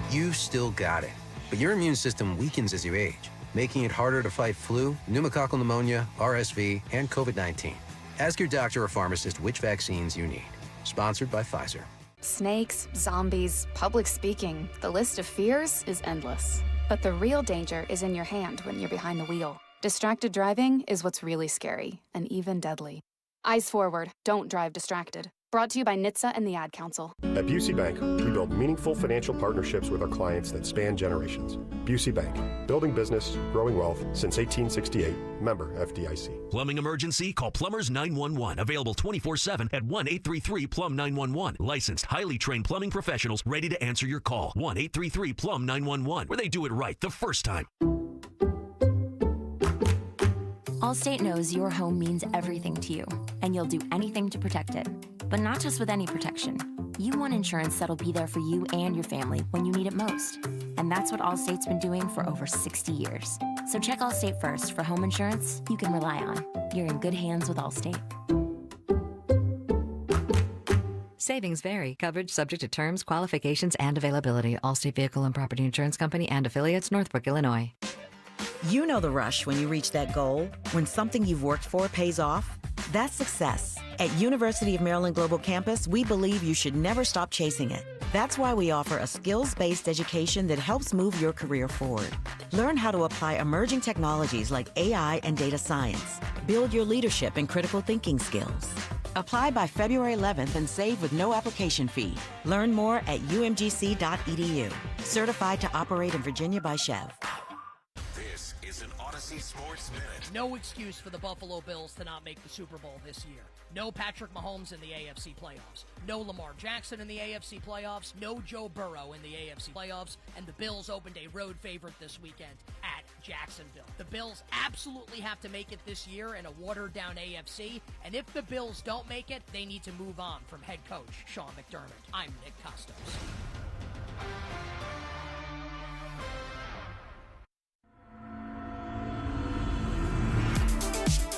You still got it, but your immune system weakens as you age, making it harder to fight flu, pneumococcal pneumonia, RSV, and COVID-19. Ask your doctor or pharmacist which vaccines you need. Sponsored by Pfizer. Snakes, zombies, public speaking. The list of fears is endless. But the real danger is in your hand when you're behind the wheel. Distracted driving is what's really scary and even deadly. Eyes forward, don't drive distracted. Brought to you by NHTSA and the Ad Council. At Busey Bank, we build meaningful financial partnerships with our clients that span generations. Busey Bank, building business, growing wealth since 1868. Member FDIC. Plumbing emergency? Call Plumbers 911. Available 24/7 at 1-833-PLUM-911. Licensed, highly trained plumbing professionals ready to answer your call. 1-833-PLUM-911, where they do it right the first time. Allstate knows your home means everything to you, and you'll do anything to protect it. But not just with any protection. You want insurance that'll be there for you and your family when you need it most. And that's what Allstate's been doing for over 60 years. So check Allstate first for home insurance you can rely on. You're in good hands with Allstate. Savings vary. Coverage subject to terms, qualifications, and availability. Allstate Vehicle and Property Insurance Company and affiliates, Northbrook, Illinois. You know the rush when you reach that goal, when something you've worked for pays off. That's success. At University of Maryland Global Campus, we believe you should never stop chasing it. That's why we offer a skills-based education that helps move your career forward. Learn how to apply emerging technologies like AI and data science. Build your leadership and critical thinking skills. Apply by February 11th and save with no application fee. Learn more at umgc.edu. Certified to operate in Virginia by Chev. This is an Odyssey Sports Minute. No excuse for the Buffalo Bills to not make the Super Bowl this year. No Patrick Mahomes in the AFC playoffs. No Lamar Jackson in the AFC playoffs. No Joe Burrow in the AFC playoffs. And the Bills opened a road favorite this weekend at Jacksonville. The Bills absolutely have to make it this year in a watered-down AFC. And if the Bills don't make it, they need to move on from head coach Sean McDermott. I'm Nick Costos.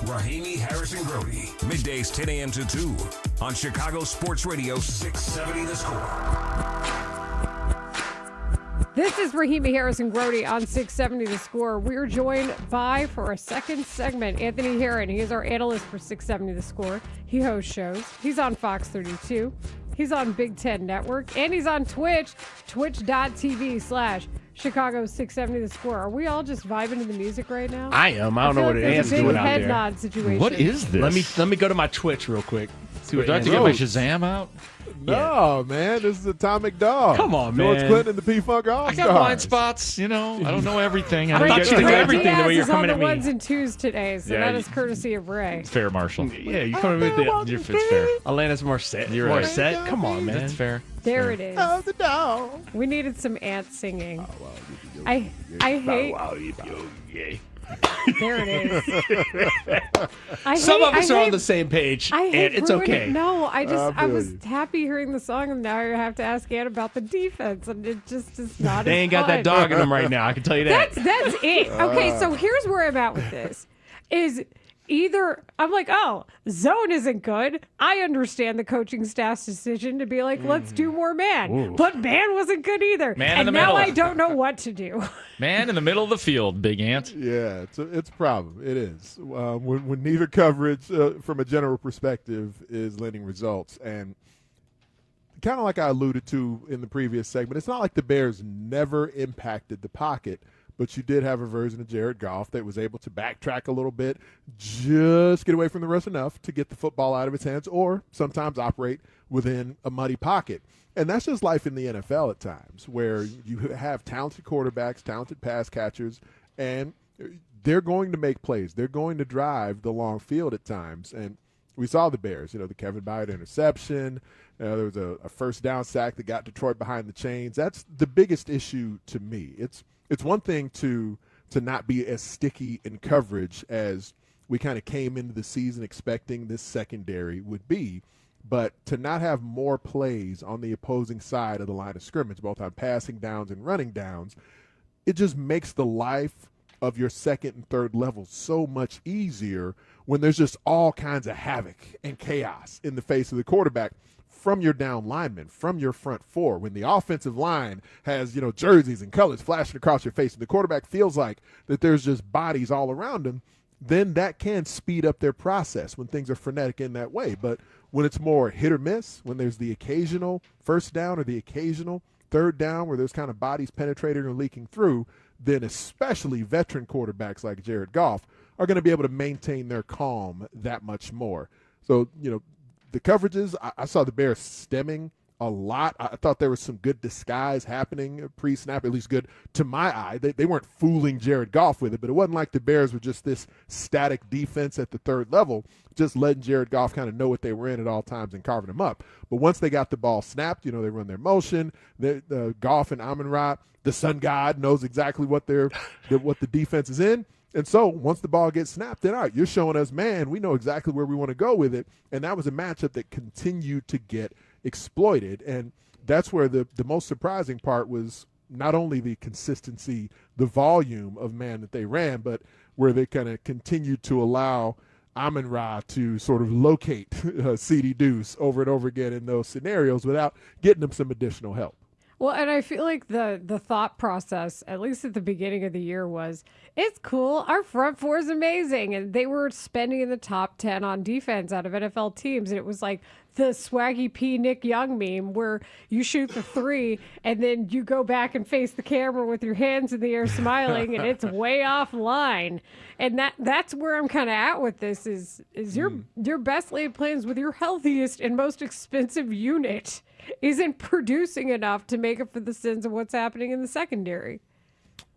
Rahimi, Harrison, Grody. Middays 10 a.m. to 2 on Chicago Sports Radio 670 The Score. This is Rahimi, Harrison, Grody on 670 The Score. We're joined by, for a second segment, Anthony Herron. He is our analyst for 670 The Score. He hosts shows. He's on Fox 32. He's on Big Ten Network. And he's on Twitch, twitch.tv/Chicago 670 The Score. Are we all just vibing to the music right now? I am. I don't know what Ant's doing out head there. nod situation. What is this? Let me go to my Twitch real quick. See what Do I have to Ant's get my doing. Shazam out? No, man, this is Atomic Dog. Come on, George man. Clinton and the P-Funk All I Stars. got blind spots, you know. I don't know everything. I thought don't you get knew everything the way you're Diaz is coming on at the me. ones and twos today, so Yeah, that you- is courtesy of Ray. Fair, Marshall. Yeah, you coming with the It's fair. Alanis Morissette. You're right. Morissette? Come on, man. That's fair. There it is. Oh, the dog. We needed some ant singing. I hate. There it is. Some of us are on hate- the same page, I and hate it's ruining- okay. No, I feel was you. happy hearing the song, and now I have to ask Ann about the defense, and it just is not. They as ain't got that fun. dog in them right now. I can tell you that. That's it. Okay, so here's where I'm at with this. Is either I'm like, oh, zone isn't good. I understand the coaching staff's decision to be like, let's do more man. Ooh. But man wasn't good either. Man in and the now middle. I don't know what to do. Man in the middle of the field, Big Ant. Yeah, it's a problem. It is. When neither coverage, from a general perspective, is lending results. And kind of like I alluded to in the previous segment, it's not like the Bears never impacted the pocket, but you did have a version of Jared Goff that was able to backtrack a little bit, just get away from the rush enough to get the football out of his hands, or sometimes operate within a muddy pocket. And that's just life in the NFL at times, where you have talented quarterbacks, talented pass catchers, and they're going to make plays. They're going to drive the long field at times. And we saw the Bears, the Kevin Byard interception. There was a first down sack that got Detroit behind the chains. That's the biggest issue to me. It's one thing to not be as sticky in coverage as we kind of came into the season expecting this secondary would be, but to not have more plays on the opposing side of the line of scrimmage, both on passing downs and running downs, it just makes the life of your second and third level so much easier when there's just all kinds of havoc and chaos in the face of the quarterback from your down linemen, from your front four. When the offensive line has, jerseys and colors flashing across your face and the quarterback feels like that there's just bodies all around him, then that can speed up their process when things are frenetic in that way. But when it's more hit or miss, when there's the occasional first down or the occasional third down where there's kind of bodies penetrating or leaking through, then especially veteran quarterbacks like Jared Goff are going to be able to maintain their calm that much more. So, the coverages, I saw the Bears stemming a lot. I thought there was some good disguise happening pre-snap, at least good to my eye. They weren't fooling Jared Goff with it, but it wasn't like the Bears were just this static defense at the third level, just letting Jared Goff kind of know what they were in at all times and carving him up. But once they got the ball snapped, they run their motion. The Goff and Amon-Ra, the sun god, knows exactly what what the defense is in. And so once the ball gets snapped, then all right, you're showing us, man, we know exactly where we want to go with it. And that was a matchup that continued to get exploited. And that's where the most surprising part was not only the consistency, the volume of man that they ran, but where they kind of continued to allow Amon-Ra to sort of locate C.D. Deuce over and over again in those scenarios without getting them some additional help. Well, and I feel like the thought process, at least at the beginning of the year, was, it's cool. Our front four is amazing. And they were spending in the top 10 on defense out of NFL teams. And it was like the Swaggy P Nick Young meme where you shoot the three and then you go back and face the camera with your hands in the air smiling and it's way offline. And that's where I'm kind of at with this is your best laid plans with your healthiest and most expensive unit isn't producing enough to make up for the sins of what's happening in the secondary.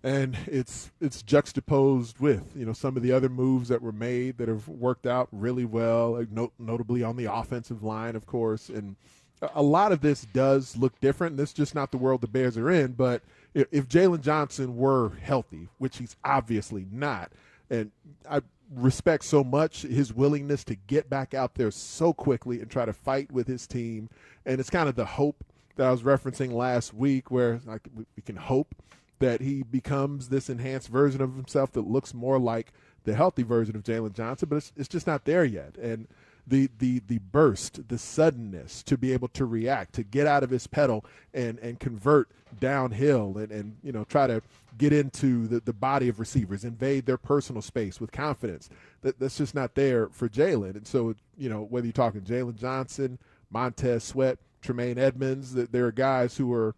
And it's juxtaposed with, some of the other moves that were made that have worked out really well, like notably on the offensive line, of course. And a lot of this does look different. This is just not the world the Bears are in. But if Jalen Johnson were healthy, which he's obviously not, and I respect so much his willingness to get back out there so quickly and try to fight with his team. And it's kind of the hope that I was referencing last week where we can hope that he becomes this enhanced version of himself that looks more like the healthy version of Jalen Johnson, but it's just not there yet. And the burst, the suddenness to be able to react, to get out of his pedal and convert downhill and try to get into the body of receivers, invade their personal space with confidence. That's just not there for Jalen. And so, whether you're talking Jalen Johnson, Montez Sweat, Tremaine Edmonds, there are guys who are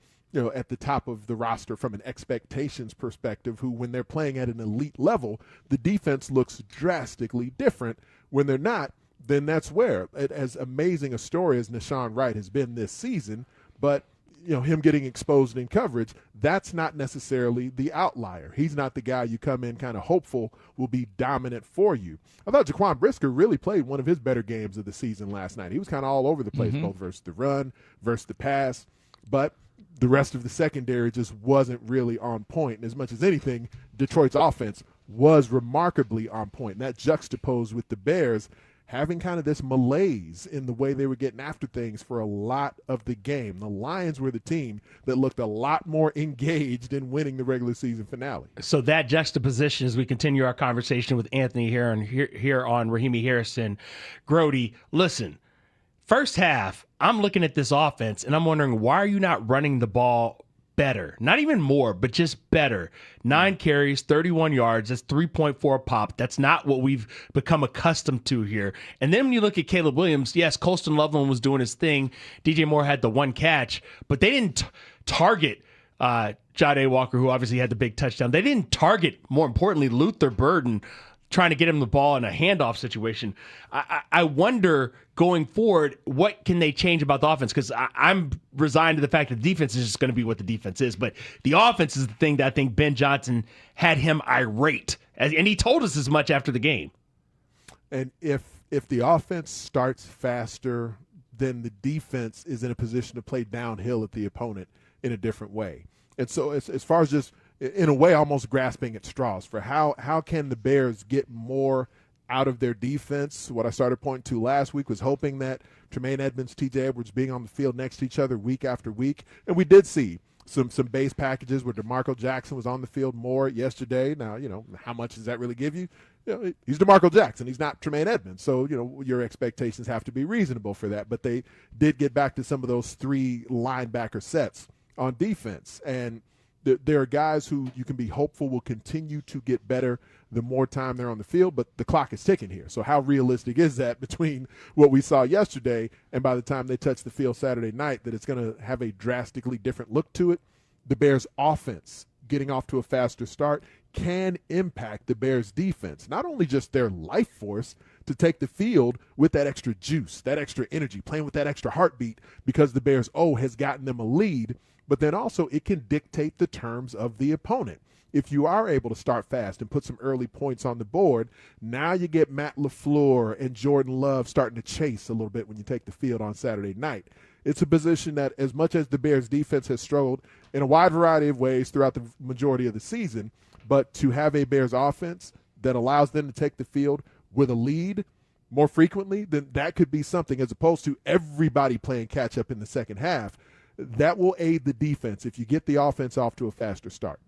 at the top of the roster from an expectations perspective who, when they're playing at an elite level, the defense looks drastically different. When they're not, then that's where, as amazing a story as Nashawn Wright has been this season, but him getting exposed in coverage, that's not necessarily the outlier. He's not the guy you come in kind of hopeful will be dominant for you. I thought Jaquan Brisker really played one of his better games of the season last night. He was kind of all over the place, both versus the run, versus the pass, but the rest of the secondary just wasn't really on point. And as much as anything, Detroit's offense was remarkably on point. And that juxtaposed with the Bears having kind of this malaise in the way they were getting after things for a lot of the game. The Lions were the team that looked a lot more engaged in winning the regular season finale. So that juxtaposition as we continue our conversation with Anthony here on Rahimi Harrison. Grody, listen, first half, I'm looking at this offense and I'm wondering, why are you not running the ball better? Not even more, but just better. 9 carries, 31 yards. That's 3.4 pop. That's not what we've become accustomed to here. And then when you look at Caleb Williams, yes, Colston Loveland was doing his thing. DJ Moore had the one catch, but they didn't target Jahdae Walker, who obviously had the big touchdown. They didn't target, more importantly, Luther Burden, trying to get him the ball in a handoff situation. I wonder going forward, what can they change about the offense? Because I'm resigned to the fact that the defense is just going to be what the defense is. But the offense is the thing that I think Ben Johnson had him irate. And he told us as much after the game. And if the offense starts faster, then the defense is in a position to play downhill at the opponent in a different way. And so as far as just, in a way, almost grasping at straws for how can the Bears get more out of their defense. What I started pointing to last week was hoping that Tremaine Edmonds, TJ Edwards being on the field next to each other week after week. And we did see some base packages where DeMarco Jackson was on the field more yesterday. Now, how much does that really give you? He's DeMarco Jackson. He's not Tremaine Edmonds. So, your expectations have to be reasonable for that. But they did get back to some of those 3 linebacker sets on defense. And there are guys who you can be hopeful will continue to get better the more time they're on the field, but the clock is ticking here. So how realistic is that between what we saw yesterday and by the time they touch the field Saturday night that it's going to have a drastically different look to it? The Bears' offense getting off to a faster start can impact the Bears' defense, not only just their life force to take the field with that extra juice, that extra energy, playing with that extra heartbeat because the Bears' has gotten them a lead, but then also it can dictate the terms of the opponent. If you are able to start fast and put some early points on the board, now you get Matt LaFleur and Jordan Love starting to chase a little bit when you take the field on Saturday night. It's a position that, as much as the Bears defense has struggled in a wide variety of ways throughout the majority of the season, but to have a Bears offense that allows them to take the field with a lead, more frequently, then that could be something, as opposed to everybody playing catch up in the second half. That will aid the defense if you get the offense off to a faster start.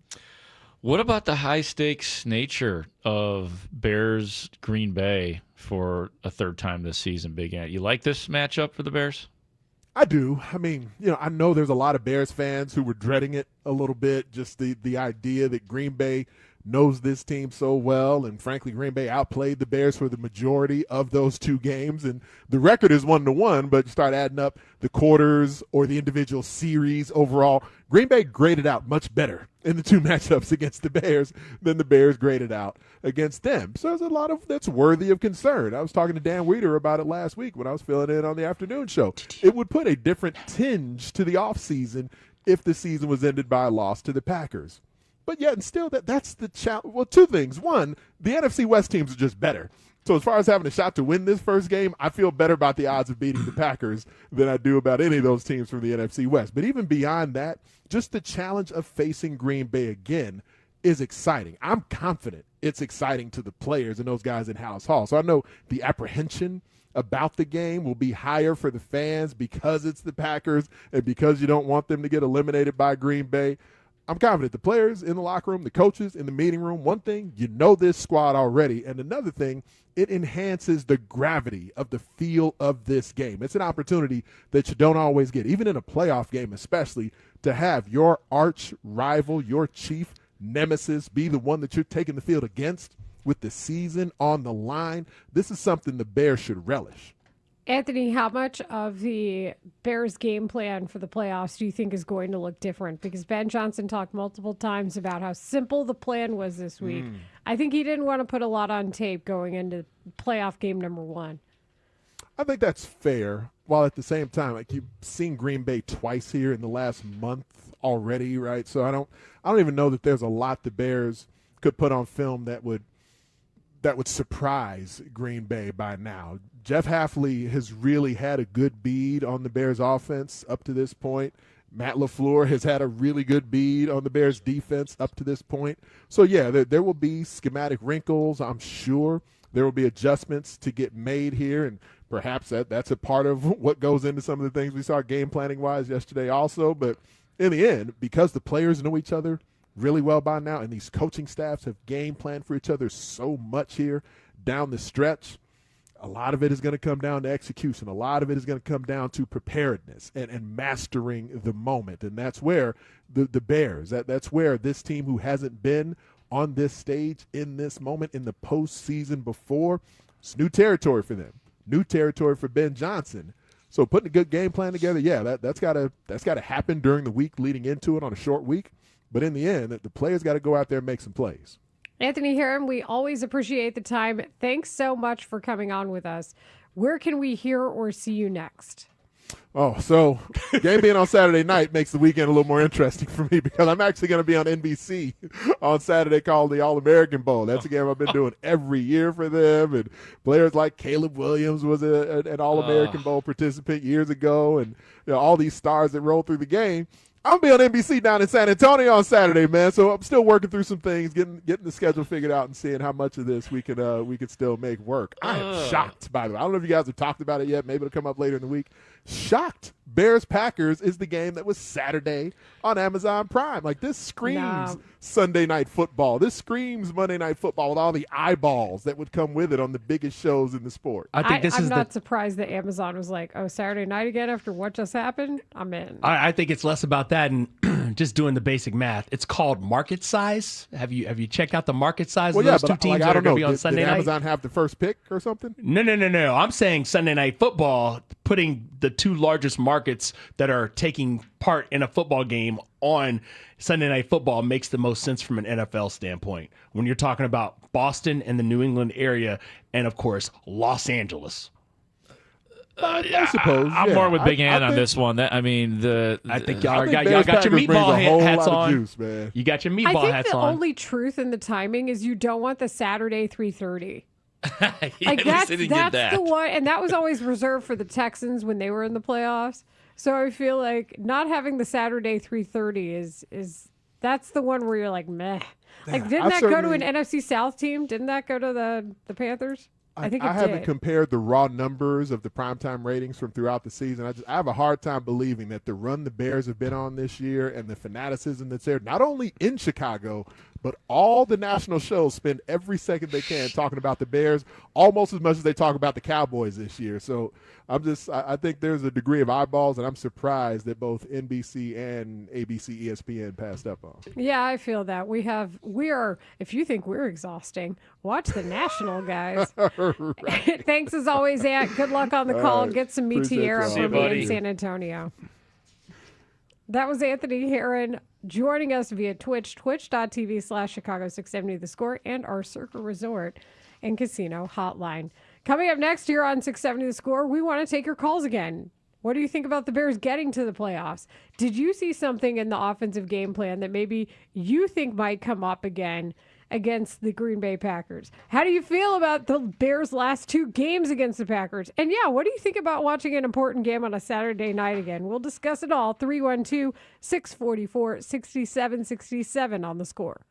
What about the high-stakes nature of Bears-Green Bay for a third time this season, Big Ant? You like this matchup for the Bears? I do. I mean, I know there's a lot of Bears fans who were dreading it a little bit, just the idea that Green Bay knows this team so well, and frankly, Green Bay outplayed the Bears for the majority of those two games, and the record is 1-1, but you start adding up the quarters or the individual series overall, Green Bay graded out much better in the two matchups against the Bears than the Bears graded out against them. So there's a lot of that's worthy of concern. I was talking to Dan Weeder about it last week when I was filling in on the afternoon show. It would put a different tinge to the offseason if the season was ended by a loss to the Packers. But yet, and still, that's the challenge. Well, two things. One, the NFC West teams are just better. So as far as having a shot to win this first game, I feel better about the odds of beating the Packers than I do about any of those teams from the NFC West. But even beyond that, just the challenge of facing Green Bay again is exciting. I'm confident it's exciting to the players and those guys in Haugh. So I know the apprehension about the game will be higher for the fans because it's the Packers and because you don't want them to get eliminated by Green Bay. I'm confident the players in the locker room, the coaches in the meeting room, one thing, you know this squad already, and another thing, it enhances the gravity of the feel of this game. It's an opportunity that you don't always get, even in a playoff game especially, to have your arch rival, your chief nemesis be the one that you're taking the field against with the season on the line. This is something the Bears should relish. Anthony, how much of the Bears game plan for the playoffs do you think is going to look different? Because Ben Johnson talked multiple times about how simple the plan was this week. I think he didn't want to put a lot on tape going into playoff game number 1. I think that's fair, while at the same time, like, you've seen Green Bay twice here in the last month already, right? So I don't even know that there's a lot the Bears could put on film that would surprise Green Bay by now. Jeff Hafley has really had a good bead on the Bears offense up to this point. Matt LaFleur has had a really good bead on the Bears defense up to this point. So, yeah, there will be schematic wrinkles, I'm sure. There will be adjustments to get made here, and perhaps that's a part of what goes into some of the things we saw game planning-wise yesterday also. But in the end, because the players know each other really well by now, and these coaching staffs have game planned for each other so much here down the stretch, a lot of it is going to come down to execution. A lot of it is going to come down to preparedness and mastering the moment. And that's where the Bears, that's where this team who hasn't been on this stage in this moment in the postseason before, it's new territory for them, new territory for Ben Johnson. So putting a good game plan together, yeah, that's got to happen during the week leading into it on a short week. But in the end, the players got to go out there and make some plays. Anthony Herron, we always appreciate the time. Thanks so much for coming on with us. Where can we hear or see you next? Oh, so game being on Saturday night makes the weekend a little more interesting for me because I'm actually going to be on NBC on Saturday called the All-American Bowl. That's a game I've been doing every year for them. And players like Caleb Williams was an All-American Bowl participant years ago. And all these stars that roll through the game. I'm going to be on NBC down in San Antonio on Saturday, man. So I'm still working through some things, getting the schedule figured out and seeing how much of this we can still make work. I am shocked, by the way. I don't know if you guys have talked about it yet. Maybe it'll come up later in the week. Shocked. Bears-Packers is the game that was Saturday on Amazon Prime. Like, this screams Sunday Night Football. This screams Monday Night Football with all the eyeballs that would come with it on the biggest shows in the sport. I'm not surprised that Amazon was like, oh, Saturday night again after what just happened? I'm in. I think it's less about that and just doing the basic math. It's called market size. Have you checked out the market size of those two teams that are going to be on Sunday night? Did Amazon have the first pick or something? No. I'm saying Sunday Night Football, putting the two largest markets that are taking part in a football game on Sunday Night Football makes the most sense from an NFL standpoint. When you're talking about Boston and the New England area and, of course, Los Angeles. I suppose. I'm more with Big Ant on this one. I think y'all got your meatball hats on. Juice, man. You got your meatball hats on. I think the only truth in the timing is you don't want the Saturday 3:30. Like that's the one, and that was always reserved for the Texans when they were in the playoffs. So I feel like not having the Saturday 3:30 is that's the one where you're like meh. Like didn't that go to an NFC South team? Didn't that go to the Panthers? I think it I haven't did. compared the raw numbers of the primetime ratings from throughout the season. I have a hard time believing that the run the Bears have been on this year and the fanaticism that's there, not only in Chicago, but all the national shows spend every second they can talking about the Bears, almost as much as they talk about the Cowboys this year. So I think there's a degree of eyeballs, and I'm surprised that both NBC and ABC, ESPN passed up on. Yeah, I feel that. We are, if you think we're exhausting, watch the national guys. Right. Thanks as always, Ant. Good luck on the call. All right. Get some Appreciate Tierra y'all. for me buddy. in San Antonio. That was Anthony Herron joining us via Twitch, twitch.tv/Chicago670 The Score, and our Circa Resort and Casino hotline. Coming up next here on 670 The Score, we want to take your calls again. What do you think about the Bears getting to the playoffs? Did you see something in the offensive game plan that maybe you think might come up again against the Green Bay Packers? How do you feel about the Bears' last 2 games against the Packers? And yeah, what do you think about watching an important game on a Saturday night again? We'll discuss it all. 312-644-6767 on The Score.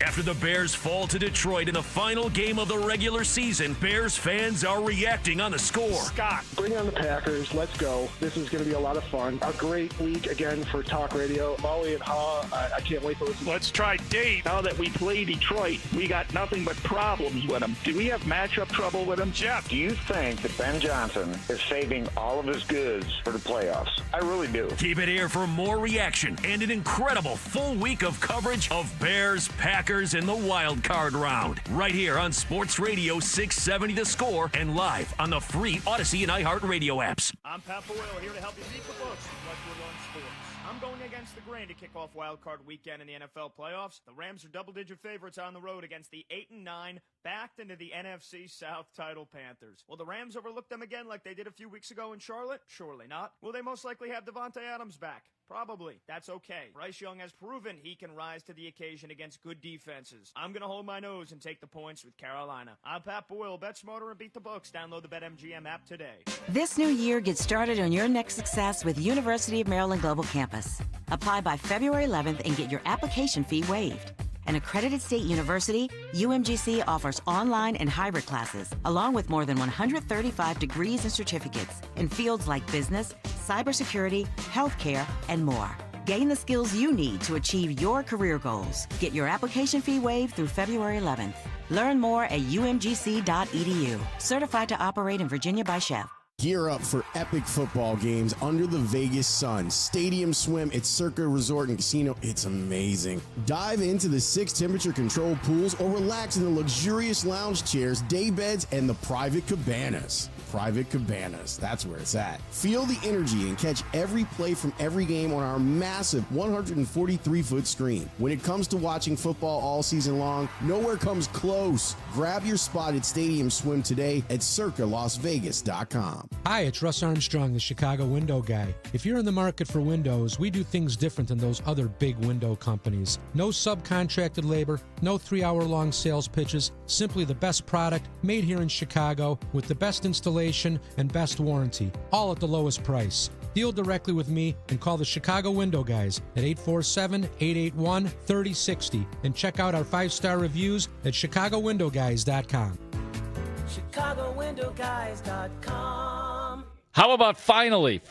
After the Bears fall to Detroit in the final game of the regular season, Bears fans are reacting on The Score. Scott, bring on the Packers. Let's go. This is going to be a lot of fun. A great week again for talk radio. Mully and Haugh, I can't wait to listen. Let's try Dave. Now that we play Detroit, we got nothing but problems with them. Do we have matchup trouble with them? Jeff, do you think that Ben Johnson is saving all of his goods for the playoffs? I really do. Keep it here for more reaction and an incredible full week of coverage of Bears, Packers, in the wild card round. Right here on Sports Radio 670 The Score and live on the free Odyssey and iHeartRadio apps. I'm Pat Boyle, here to help you beat the books with what you learn sports. I'm going against the grain to kick off wild card weekend in the NFL playoffs. The Rams are double-digit favorites on the road against the 8-9 backed into the NFC South title Panthers. Will the Rams overlook them again like they did a few weeks ago in Charlotte? Surely not. Will they most likely have Devontae Adams back? Probably. That's okay. Bryce Young has proven he can rise to the occasion against good defenses. I'm going to hold my nose and take the points with Carolina. I'm Pat Boyle. Bet smarter and beat the books. Download the BetMGM app today. This new year, get started on your next success with University of Maryland Global Campus. Apply by February 11th and get your application fee waived. An accredited state university, UMGC offers online and hybrid classes, along with more than 135 degrees and certificates in fields like business, cybersecurity, healthcare, and more. Gain the skills you need to achieve your career goals. Get your application fee waived through February 11th. Learn more at umgc.edu. Certified to operate in Virginia by Chef. Gear up for epic football games under the Vegas sun. Stadium swim at Circa Resort and Casino. It's amazing. Dive into the 6 temperature-controlled pools or relax in the luxurious lounge chairs, day beds, and the private cabanas. Private cabanas, that's where it's at. Feel the energy and catch every play from every game on our massive 143-foot screen. When it comes to watching football all season long, nowhere comes close. Grab your spot at Stadium Swim today at circalasvegas.com. Hi, it's Russ Armstrong, the Chicago window guy. If you're in the market for windows, we do things different than those other big window companies. No subcontracted labor, no 3-hour-long sales pitches, simply the best product made here in Chicago with the best installation and best warranty, all at the lowest price. Deal directly with me and call the Chicago Window Guys at 847-881-3060 and check out our 5-star reviews at chicagowindowguys.com. ChicagoWindowGuys.com. How about finally,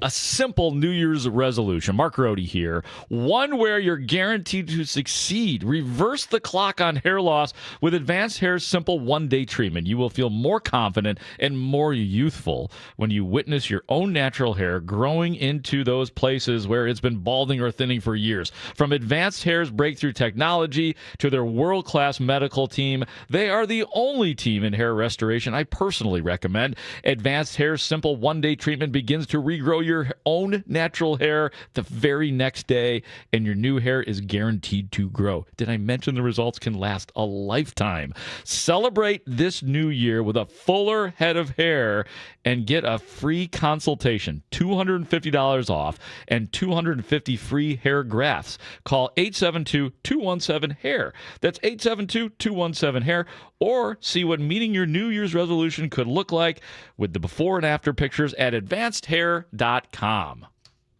a simple New Year's resolution? Mark Rohde here. One where you're guaranteed to succeed. Reverse the clock on hair loss with Advanced Hair's simple one-day treatment. You will feel more confident and more youthful when you witness your own natural hair growing into those places where it's been balding or thinning for years. From Advanced Hair's breakthrough technology to their world-class medical team, they are the only team in hair restoration I personally recommend. Advanced Hair's simple one-day treatment begins to regrow your own natural hair the very next day, and your new hair is guaranteed to grow. Did I mention the results can last a lifetime? Celebrate this new year with a fuller head of hair and get a free consultation, $250 off, and 250 free hair grafts. Call 872-217-HAIR. That's 872-217-HAIR, or see what meeting your New Year's resolution could look like with the before and after pictures at advancedhair.com.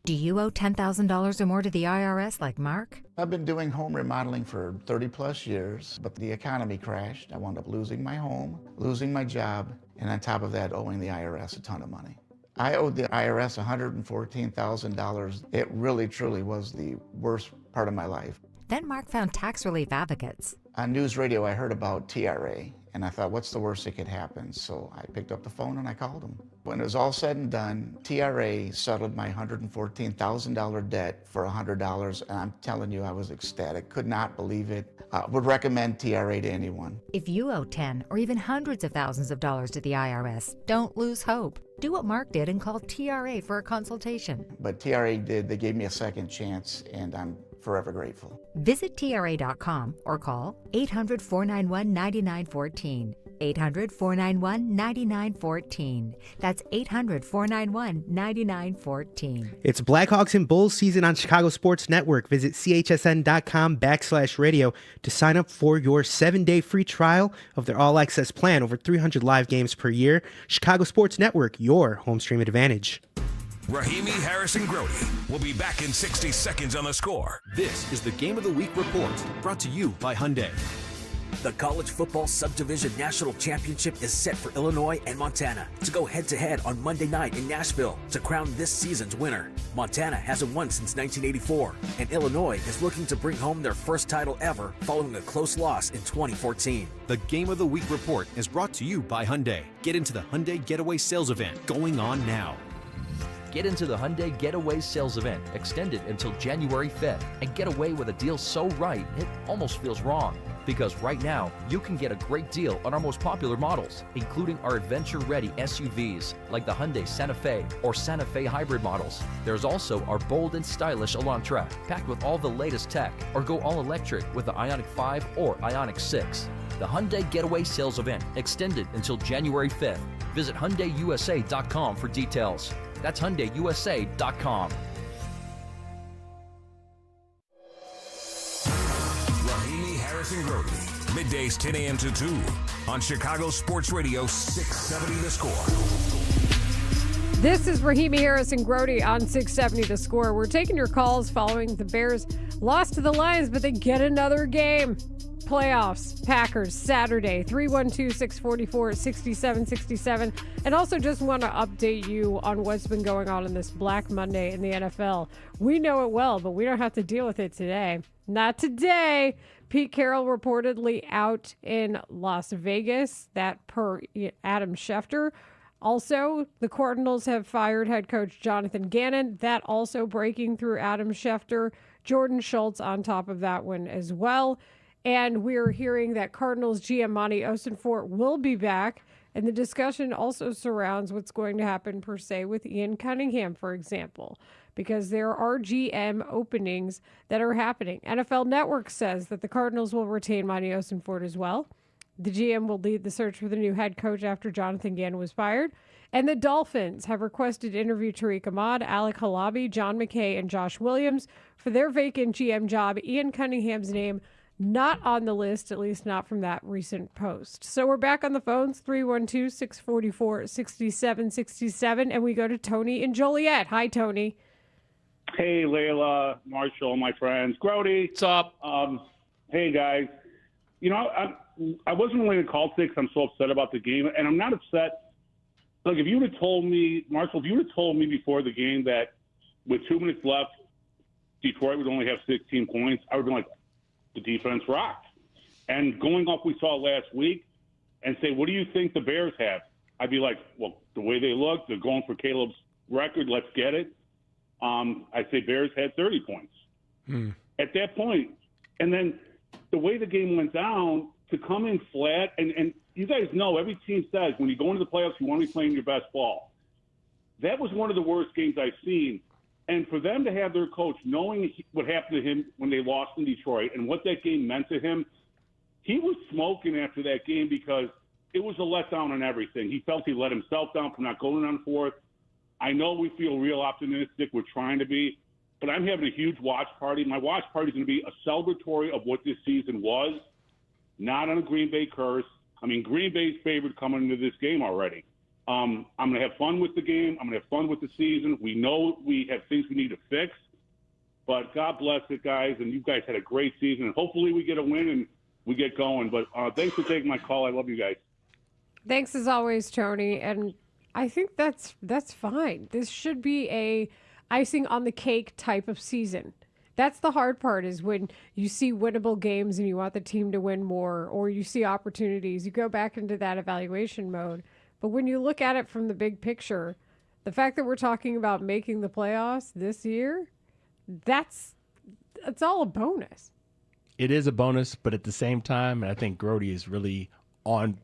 Do you owe $10,000 or more to the IRS like Mark? I've been doing home remodeling for 30 plus years, but the economy crashed. I wound up losing my home, losing my job, and on top of that, owing the IRS a ton of money. I owed the IRS $114,000. It really, truly was the worst part of my life. Then Mark found tax relief advocates. On news radio, I heard about TRA, and I thought, what's the worst that could happen? So I picked up the phone and I called them. When it was all said and done, TRA settled my $114,000 debt for $100, and I'm telling you, I was ecstatic. Could not believe it. Would recommend TRA to anyone. If you owe 10 or even hundreds of thousands of dollars to the IRS, don't lose hope. Do what Mark did and call TRA for a consultation. But TRA did. They gave me a second chance, and I'm forever grateful. Visit TRA.com or call 800-491-9914. 800-491-9914. That's 800-491-9914. It's Blackhawks and Bulls season on Chicago Sports Network. Visit chsn.com/radio to sign up for your 7-day free trial of their all-access plan. Over 300 live games per year. Chicago Sports Network, your home stream advantage. Rahimi, Harrison, Grody will be back in 60 seconds on The Score. This is the Game of the Week report, brought to you by Hyundai. The College Football Subdivision National Championship is set for Illinois and Montana to go head-to-head on Monday night in Nashville to crown this season's winner. Montana hasn't won since 1984, and Illinois is looking to bring home their first title ever following a close loss in 2014. The Game of the Week report is brought to you by Hyundai. Get into the Hyundai Getaway Sales Event going on now. Get into the Hyundai Getaway Sales Event, extended until January 5th, and get away with a deal so right, it almost feels wrong. Because right now, you can get a great deal on our most popular models, including our adventure-ready SUVs, like the Hyundai Santa Fe or Santa Fe hybrid models. There's also our bold and stylish Elantra, packed with all the latest tech, or go all-electric with the Ioniq 5 or Ioniq 6. The Hyundai Getaway Sales Event, extended until January 5th. Visit HyundaiUSA.com for details. That's HyundaiUSA.com. Rahimi, Harrison, Grody. Middays 10 a.m. to 2 on Chicago Sports Radio 670 The Score. This is Rahimi, Harrison, Grody on 670 The Score. We're taking your calls following the Bears loss to the Lions, but they get another game. Playoffs, Packers, Saturday, 312-644-6767. And also just want to update you on what's been going on in this Black Monday in the NFL. We know it well, but we don't have to deal with it today. Not today. Pete Carroll reportedly out in Las Vegas, that per Adam Schefter. Also, the Cardinals have fired head coach Jonathan Gannon. That also breaking through Adam Schefter. Jordan Schultz on top of that one as well. And we're hearing that Cardinals GM Monty Osenfort will be back. And the discussion also surrounds what's going to happen, per se, with Ian Cunningham, for example, because there are GM openings that are happening. NFL Network says that the Cardinals will retain Monty Osenfort as well. The GM will lead the search for the new head coach after Jonathan Gannon was fired. And the Dolphins have requested to interview Tariq Ahmad, Alec Halabi, John McKay, and Josh Williams for their vacant GM job. Ian Cunningham's name not on the list, at least not from that recent post. So we're back on the phones, 312-644-6767, and we go to Tony in Joliet. Hi, Tony. Hey, Layla, Marshall, my friends. Grody. What's up? Hey, guys. You know, I wasn't willing to call today because I'm so upset about the game, and I'm not upset. Like, if you would have told me, Marshall, if you would have told me before the game that with 2 minutes left, Detroit would only have 16 points, I would have been like, the defense rocked. And going off we saw last week and say, what do you think the Bears have? I'd be like, well, the way they look, they're going for Caleb's record. Let's get it. I'd say Bears had 30 points at that point. And then the way the game went down, to come in flat, and you guys know every team says when you go into the playoffs, you want to be playing your best ball. That was one of the worst games I've seen. And for them to have their coach, knowing what happened to him when they lost in Detroit and what that game meant to him, he was smoking after that game because it was a letdown on everything. He felt he let himself down for not going on fourth. I know we feel real optimistic. We're trying to be. But I'm having a huge watch party. My watch party is going to be a celebratory of what this season was, not on a Green Bay curse. I mean, Green Bay's favored coming into this game already. I'm going to have fun with the game. I'm going to have fun with the season. We know we have things we need to fix. But God bless it, guys, and you guys had a great season. And hopefully we get a win and we get going. But thanks for taking my call. I love you guys. Thanks as always, Tony. And I think that's fine. This should be a icing on the cake type of season. That's the hard part, is when you see winnable games and you want the team to win more, or you see opportunities, you go back into that evaluation mode. But when you look at it from the big picture, the fact that we're talking about making the playoffs this year, it's all a bonus. It is a bonus, but at the same time, and I think Grody is really on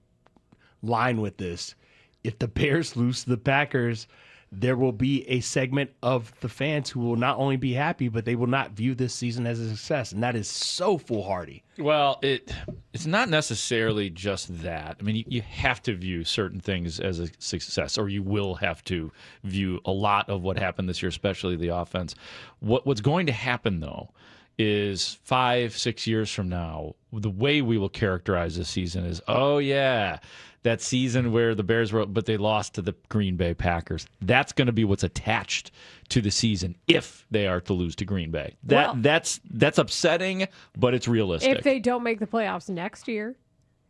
line with this, if the Bears lose to the Packers, there will be a segment of the fans who will not only be happy, but they will not view this season as a success. And that is so foolhardy. Well, it's not necessarily just that. I mean, you have to view certain things as a success, or you will have to view a lot of what happened this year, especially the offense. What's going to happen, though, is 5-6 years from now, the way we will characterize this season is, oh, yeah, that season where the Bears were, but they lost to the Green Bay Packers. That's going to be what's attached to the season if they are to lose to Green Bay. That's upsetting, but it's realistic. If they don't make the playoffs next year.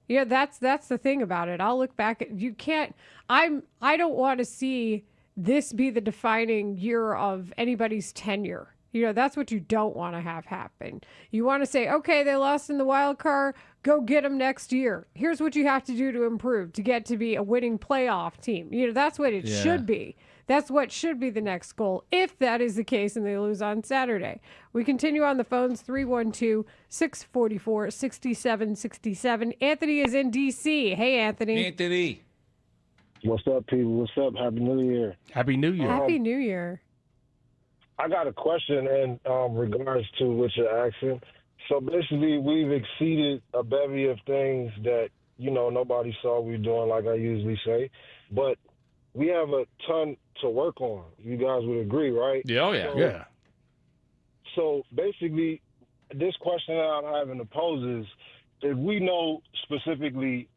Yeah, that's the thing about it. I'll look back at, you can't, I don't want to see this be the defining year of anybody's tenure. You know, that's what you don't want to have happen. You want to say, okay, they lost in the wild card, go get them next year. Here's what you have to do to improve, to get to be a winning playoff team. You know, that's what it should be. That's what should be the next goal, if that is the case and they lose on Saturday. We continue on the phones, 312-644-6767. Anthony is in D.C. Hey, Anthony. Anthony. What's up, people? What's up? Happy New Year. Happy New Year. Happy New Year. I got a question in regards to what you're asking. So basically, we've exceeded a bevy of things that, you know, nobody saw we doing, like I usually say. But we have a ton to work on. You guys would agree, right? Yeah, oh, yeah. Yeah. So basically, this question that I'm having to pose is, if we know specifically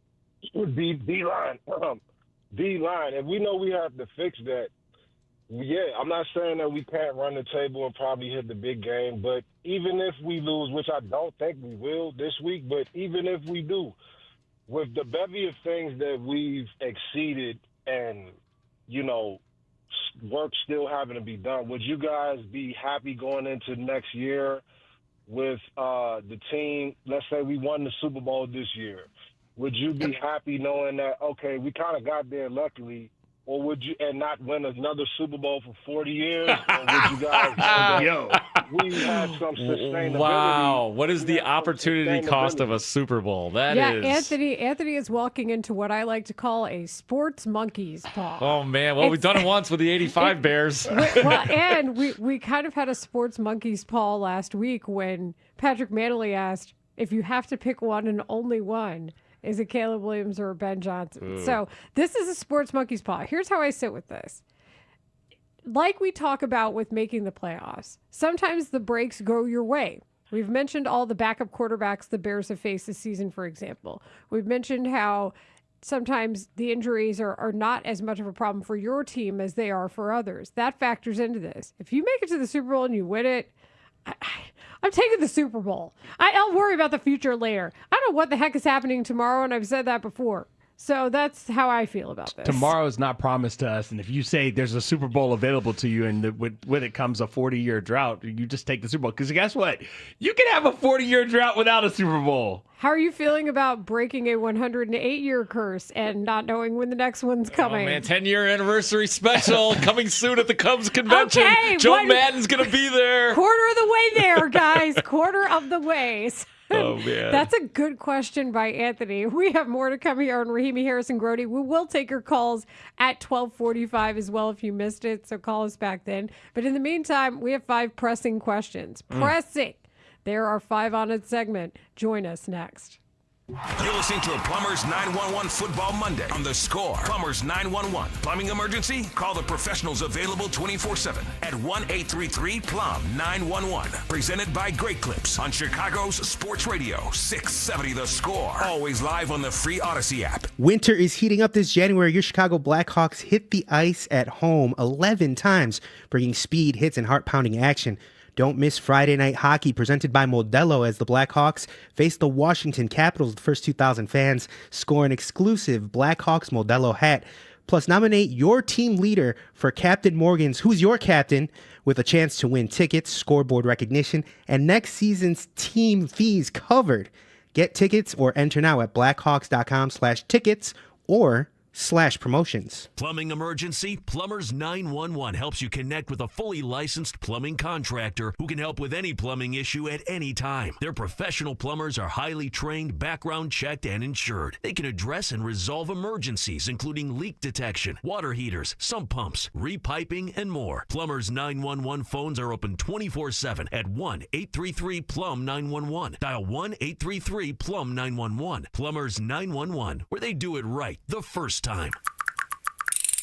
D-line, if we know we have to fix that, yeah, I'm not saying that we can't run the table and probably hit the big game, but even if we lose, which I don't think we will this week, but even if we do, with the bevy of things that we've exceeded and, you know, work still having to be done, would you guys be happy going into next year with the team? Let's say we won the Super Bowl this year. Would you be happy knowing that, okay, we kind of got there luckily, or would you, and not win another Super Bowl for 40 years? Or would you guys, we had some sustainability? Wow. What is the opportunity cost of a Super Bowl? That is. Anthony is walking into what I like to call a sports monkey's paw. Oh, man. Well, we've done it once with the 85 Bears. And we kind of had a sports monkey's paw last week when Patrick Manley asked, if you have to pick one and only one, is it Caleb Williams or Ben Johnson? Ooh. So this is a sports monkey's paw. Here's how I sit with this. Like we talk about with making the playoffs, sometimes the breaks go your way. We've mentioned all the backup quarterbacks the Bears have faced this season, for example. We've mentioned how sometimes the injuries are not as much of a problem for your team as they are for others. That factors into this. If you make it to the Super Bowl and you win it, I'm taking the Super Bowl. I'll worry about the future later. I don't know what the heck is happening tomorrow, and I've said that before. So that's how I feel about this. Tomorrow is not promised to us, and if you say there's a Super Bowl available to you and with it comes a 40-year drought, you just take the Super Bowl. Because guess what? You can have a 40-year drought without a Super Bowl. How are you feeling about breaking a 108-year curse and not knowing when the next one's coming? Oh, man, 10-year anniversary special coming soon at the Cubs convention. Okay, Joe Madden's going to be there. Quarter of the way there, guys. Quarter of the way. Oh, man. That's a good question by Anthony. We have more to come here on Rahimi, Harris, and Grody. We will take your calls at 12:45 as well if you missed it, so call us back then. But in the meantime, we have 5 pressing questions. Pressing. There are 5 on its segment. Join us next. You're listening to Plumbers 911 Football Monday on The Score. Plumbers 911. Plumbing emergency? Call the professionals available 24/7 at 1-833-PLUM-911. Presented by Great Clips on Chicago's Sports Radio 670 The Score. Always live on the free Odyssey app. Winter is heating up this January. Your Chicago Blackhawks hit the ice at home 11 times, bringing speed, hits, and heart-pounding action. Don't miss Friday Night Hockey presented by Modelo as the Blackhawks face the Washington Capitals. The first 2,000 fans score an exclusive Blackhawks Modelo hat. Plus, nominate your team leader for Captain Morgan's Who's Your Captain with a chance to win tickets, scoreboard recognition, and next season's team fees covered. Get tickets or enter now at blackhawks.com/tickets or /promotions. Plumbing emergency? Plumbers 911 helps you connect with a fully licensed plumbing contractor who can help with any plumbing issue at any time. Their professional plumbers are highly trained, background checked, and insured. They can address and resolve emergencies, including leak detection, water heaters, sump pumps, repiping, and more. Plumbers 911 phones are open 24/7 at 1-833-PLUM-911. Dial 1-833-PLUM-911. Plumbers 911, where they do it right the first time.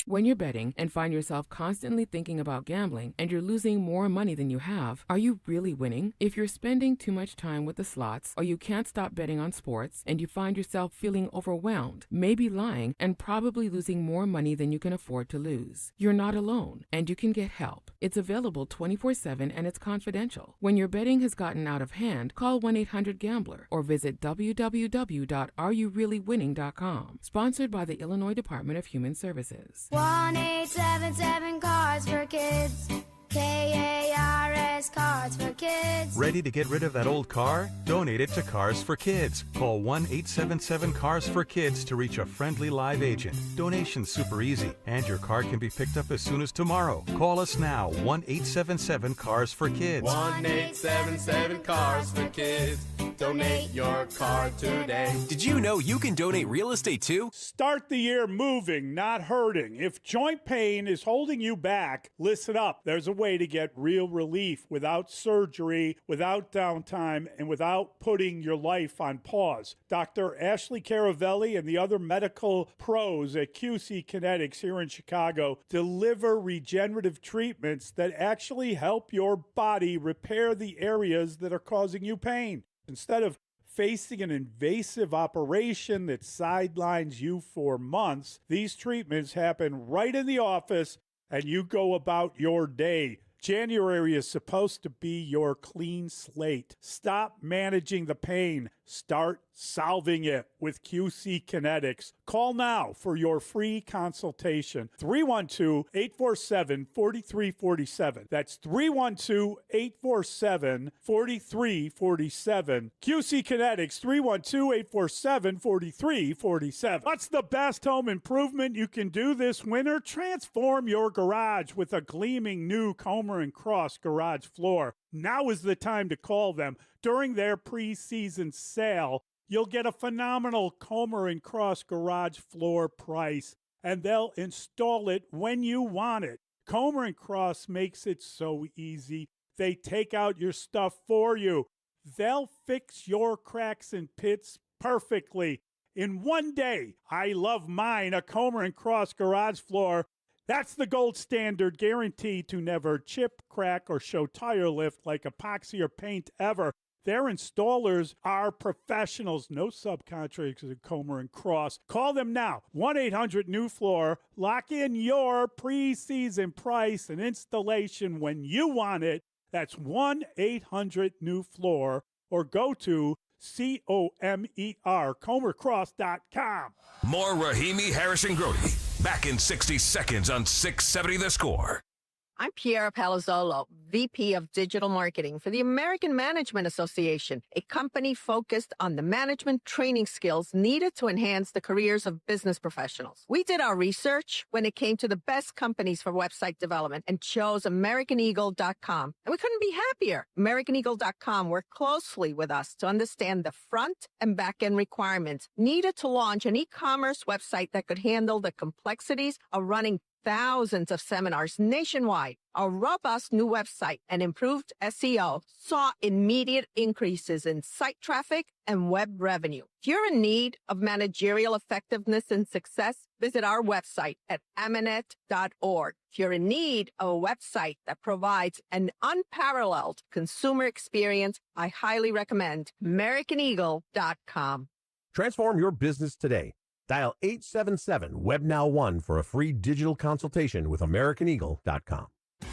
When you're betting and find yourself constantly thinking about gambling and you're losing more money than you have, are you really winning? If you're spending too much time with the slots or you can't stop betting on sports and you find yourself feeling overwhelmed, maybe lying, and probably losing more money than you can afford to lose, you're not alone and you can get help. It's available 24/7 and it's confidential. When your betting has gotten out of hand, call 1-800-GAMBLER or visit www.areyoureallywinning.com. Sponsored by the Illinois Department of Human Services. 1-877 Cards for Kids. KARS Cards for Kids. Ready to get rid of that old car? Donate it to Cars for Kids. Call 1-877-CARS-FOR-KIDS to reach a friendly live agent. Donation's super easy, and your car can be picked up as soon as tomorrow. Call us now, 1-877-CARS-FOR-KIDS. 1-877-CARS-FOR-KIDS. Donate your car today. Did you know you can donate real estate too? Start the year moving, not hurting. If joint pain is holding you back, listen up. There's a way to get real relief without surgery, without downtime, and without putting your life on pause. Dr. Ashley Caravelli and the other medical pros at QC Kinetics here in Chicago deliver regenerative treatments that actually help your body repair the areas that are causing you pain. Instead of facing an invasive operation that sidelines you for months, these treatments happen right in the office and you go about your day. January is supposed to be your clean slate. Stop managing the pain. Start solving it with QC Kinetics. Call now for your free consultation. 312-847-4347. That's 312-847-4347. QC Kinetics, 312-847-4347. What's the best home improvement you can do this winter? Transform your garage with a gleaming new Comer & Cross garage floor. Now is the time to call them. During their preseason sale, you'll get a phenomenal Comer & Cross garage floor price, and they'll install it when you want it. Comer & Cross makes it so easy. They take out your stuff for you. They'll fix your cracks and pits perfectly in one day. I love mine, a Comer & Cross garage floor. That's the gold standard, guaranteed to never chip, crack, or show tire lift like epoxy or paint ever. Their installers are professionals, no subcontractors at Comer & Cross. Call them now, 1-800-NEW-FLOOR. Lock in your preseason price and installation when you want it. That's 1-800-NEW-FLOOR, or go to COMER, ComerCross.com. More Rahimi, Harris, and Grody. Back in 60 seconds on 670 The Score. I'm Piera Palazzolo, VP of Digital Marketing for the American Management Association, a company focused on the management training skills needed to enhance the careers of business professionals. We did our research when it came to the best companies for website development and chose AmericanEagle.com. And we couldn't be happier. AmericanEagle.com worked closely with us to understand the front and back end requirements needed to launch an e-commerce website that could handle the complexities of running thousands of seminars nationwide, our robust new website and improved SEO saw immediate increases in site traffic and web revenue. If you're in need of managerial effectiveness and success, visit our website at amanet.org. If you're in need of a website that provides an unparalleled consumer experience, I highly recommend AmericanEagle.com. Transform your business today. Dial 877-WebNow1 for a free digital consultation with AmericanEagle.com.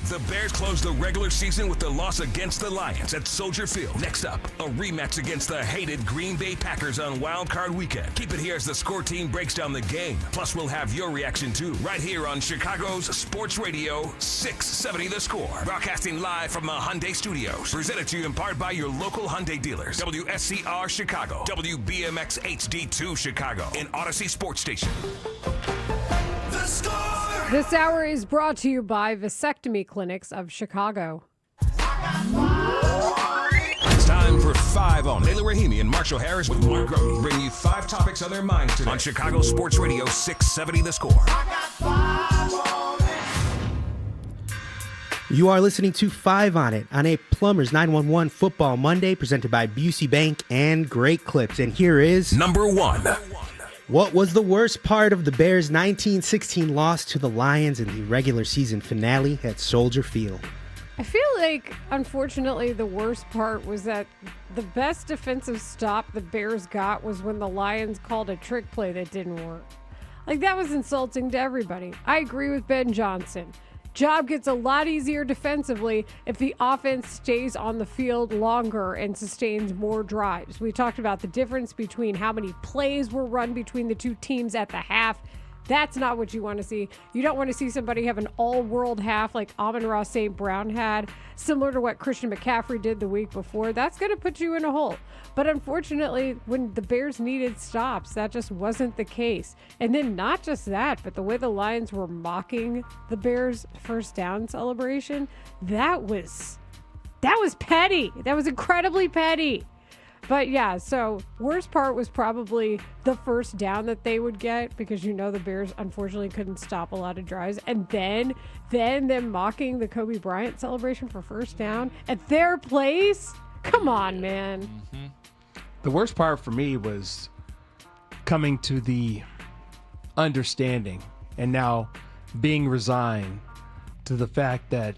The Bears close the regular season with the loss against the Lions at Soldier Field. Next up, a rematch against the hated Green Bay Packers on Wild Card Weekend. Keep it here as the score team breaks down the game. Plus, we'll have your reaction too, right here on Chicago's Sports Radio 670 The Score. Broadcasting live from the Hyundai Studios. Presented to you in part by your local Hyundai dealers. WSCR Chicago, WBMX HD2 Chicago, and Odyssey Sports Station. The Score! This hour is brought to you by Vasectomy Clinics of Chicago. It's time for 5 on. Layla Rahimi and Marshall Harris with Mark Grody bring you 5 topics on their minds today on Chicago Sports Radio 670 The Score. You are listening to 5 on It on a Plumbers 911 Football Monday presented by Busey Bank and Great Clips. And here is number 1. What was the worst part of the Bears' 1916 loss to the Lions in the regular season finale at Soldier Field? I feel like, unfortunately, the worst part was that the best defensive stop the Bears got was when the Lions called a trick play that didn't work. Like, that was insulting to everybody. I agree with Ben Johnson. Job gets a lot easier defensively if the offense stays on the field longer and sustains more drives. We talked about the difference between how many plays were run between the two teams at the half. That's not what you want to see. You don't want to see somebody have an all-world half like Amon-Ra St. Brown had, similar to what Christian McCaffrey did the week before. That's going to put you in a hole. But unfortunately, when the Bears needed stops, that just wasn't the case. And then not just that, but the way the Lions were mocking the Bears' first down celebration, that was petty. That was incredibly petty. But yeah, so worst part was probably the first down that they would get because the Bears unfortunately couldn't stop a lot of drives. And then them mocking the Kobe Bryant celebration for first down at their place. Come on, man. Mm-hmm. The worst part for me was coming to the understanding and now being resigned to the fact that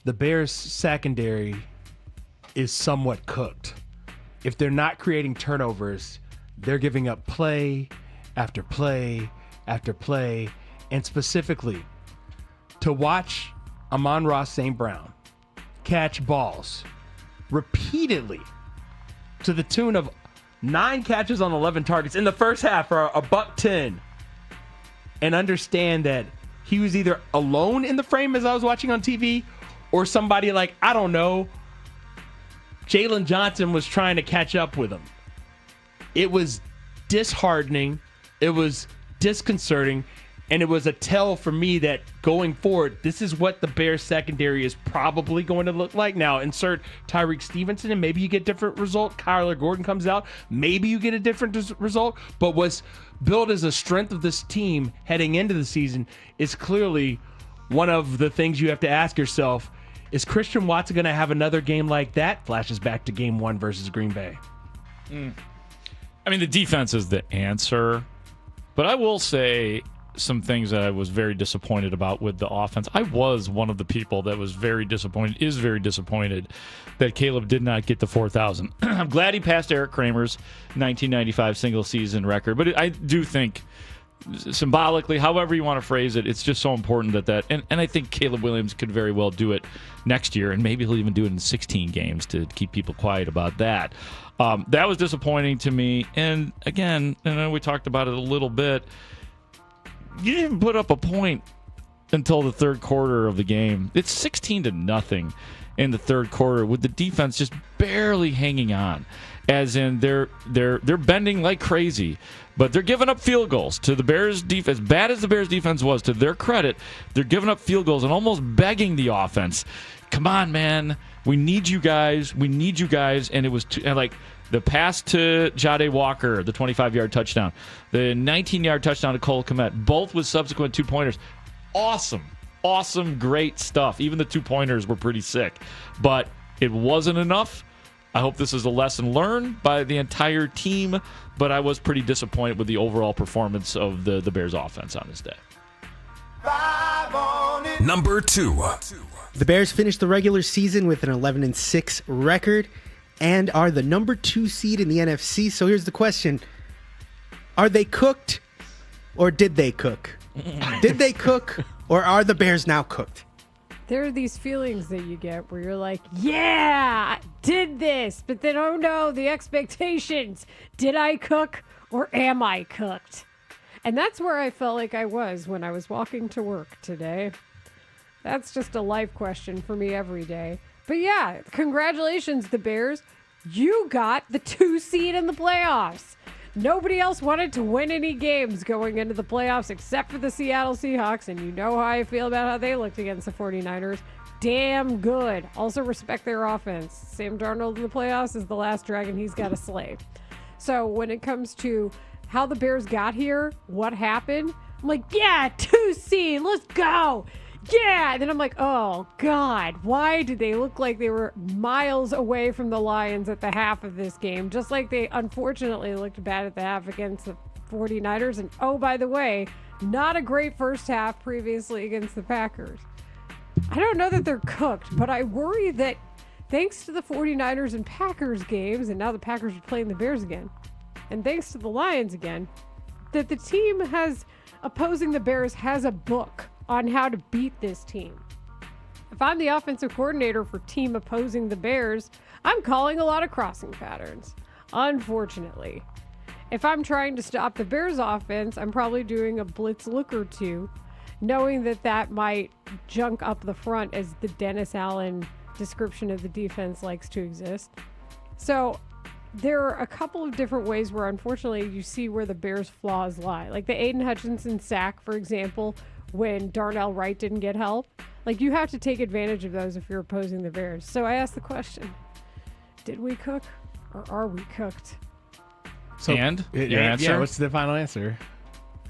the Bears secondary is somewhat cooked. If they're not creating turnovers, they're giving up play after play after play. And specifically, to watch Amon-Ra St. Brown catch balls repeatedly to the tune of 9 catches on 11 targets in the first half for a $110, and understand that he was either alone in the frame as I was watching on TV or somebody like, I don't know, Jalen Johnson was trying to catch up with him. It was disheartening. It was disconcerting. And it was a tell for me that going forward, this is what the Bears secondary is probably going to look like. Now, insert Tyreek Stevenson and maybe you get a different result. Kyler Gordon comes out. Maybe you get a different result. But what's built as a strength of this team heading into the season is clearly one of the things you have to ask yourself. Is Christian Watson going to have another game like that? Flashes back to game 1 versus Green Bay. I mean, the defense is the answer. But I will say some things that I was very disappointed about with the offense. I was one of the people that was very disappointed that Caleb did not get the 4,000. I'm glad he passed Eric Kramer's 1995 single-season record. But I do think symbolically, however you want to phrase it, it's just so important that and I think Caleb Williams could very well do it next year, and maybe he'll even do it in 16 games to keep people quiet about that. That was disappointing to me. And again, I know we talked about it a little bit. You didn't put up a point until the third quarter of the game. It's 16-0 in the third quarter with the defense just barely hanging on. As in they're bending like crazy, but they're giving up field goals to the Bears defense. As bad as the Bears defense was, to their credit, they're giving up field goals and almost begging the offense, come on, man, we need you guys. And it was like the pass to Jade Walker, the 25-yard touchdown, the 19-yard touchdown to Cole Kmet, both with subsequent 2-pointers. awesome, great stuff. Even the 2-pointers were pretty sick. But it wasn't enough. I hope this is a lesson learned by the entire team, but I was pretty disappointed with the overall performance of the Bears offense on this day. Number 2. The Bears finished the regular season with an 11-6 record and are the number 2 seed in the NFC. So here's the question. Are they cooked or did they cook? Did they cook or are the Bears now cooked? There are these feelings that you get where you're like, yeah, I did this. But then, oh no, the expectations. Did I cook or am I cooked? And that's where I felt like I was when I was walking to work today. That's just a life question for me every day. But yeah, congratulations, the Bears. You got the 2 seed in the playoffs. Nobody else wanted to win any games going into the playoffs except for the Seattle Seahawks, and you know how I feel about how they looked against the 49ers. Damn good. Also respect their offense. Sam Darnold in the playoffs is the last dragon he's got to slay. So when it comes to how the Bears got here, what happened, I'm like, yeah, 2 seed, let's go. Yeah, and then I'm like, oh, God, why did they look like they were miles away from the Lions at the half of this game? Just like they unfortunately looked bad at the half against the 49ers. And oh, by the way, not a great first half previously against the Packers. I don't know that they're cooked, but I worry that thanks to the 49ers and Packers games, and now the Packers are playing the Bears again, and thanks to the Lions again, that the team opposing the Bears has a book on how to beat this team. If I'm the offensive coordinator for team opposing the Bears, I'm calling a lot of crossing patterns, unfortunately. If I'm trying to stop the Bears offense, I'm probably doing a blitz look or two, knowing that that might junk up the front as the Dennis Allen description of the defense likes to exist. So there are a couple of different ways where unfortunately you see where the Bears' flaws lie. Like the Aiden Hutchinson sack, for example, when Darnell Wright didn't get help. Like, you have to take advantage of those if you're opposing the Bears. So I asked the question, did we cook or are we cooked? So, and your answer? Yeah, what's the final answer?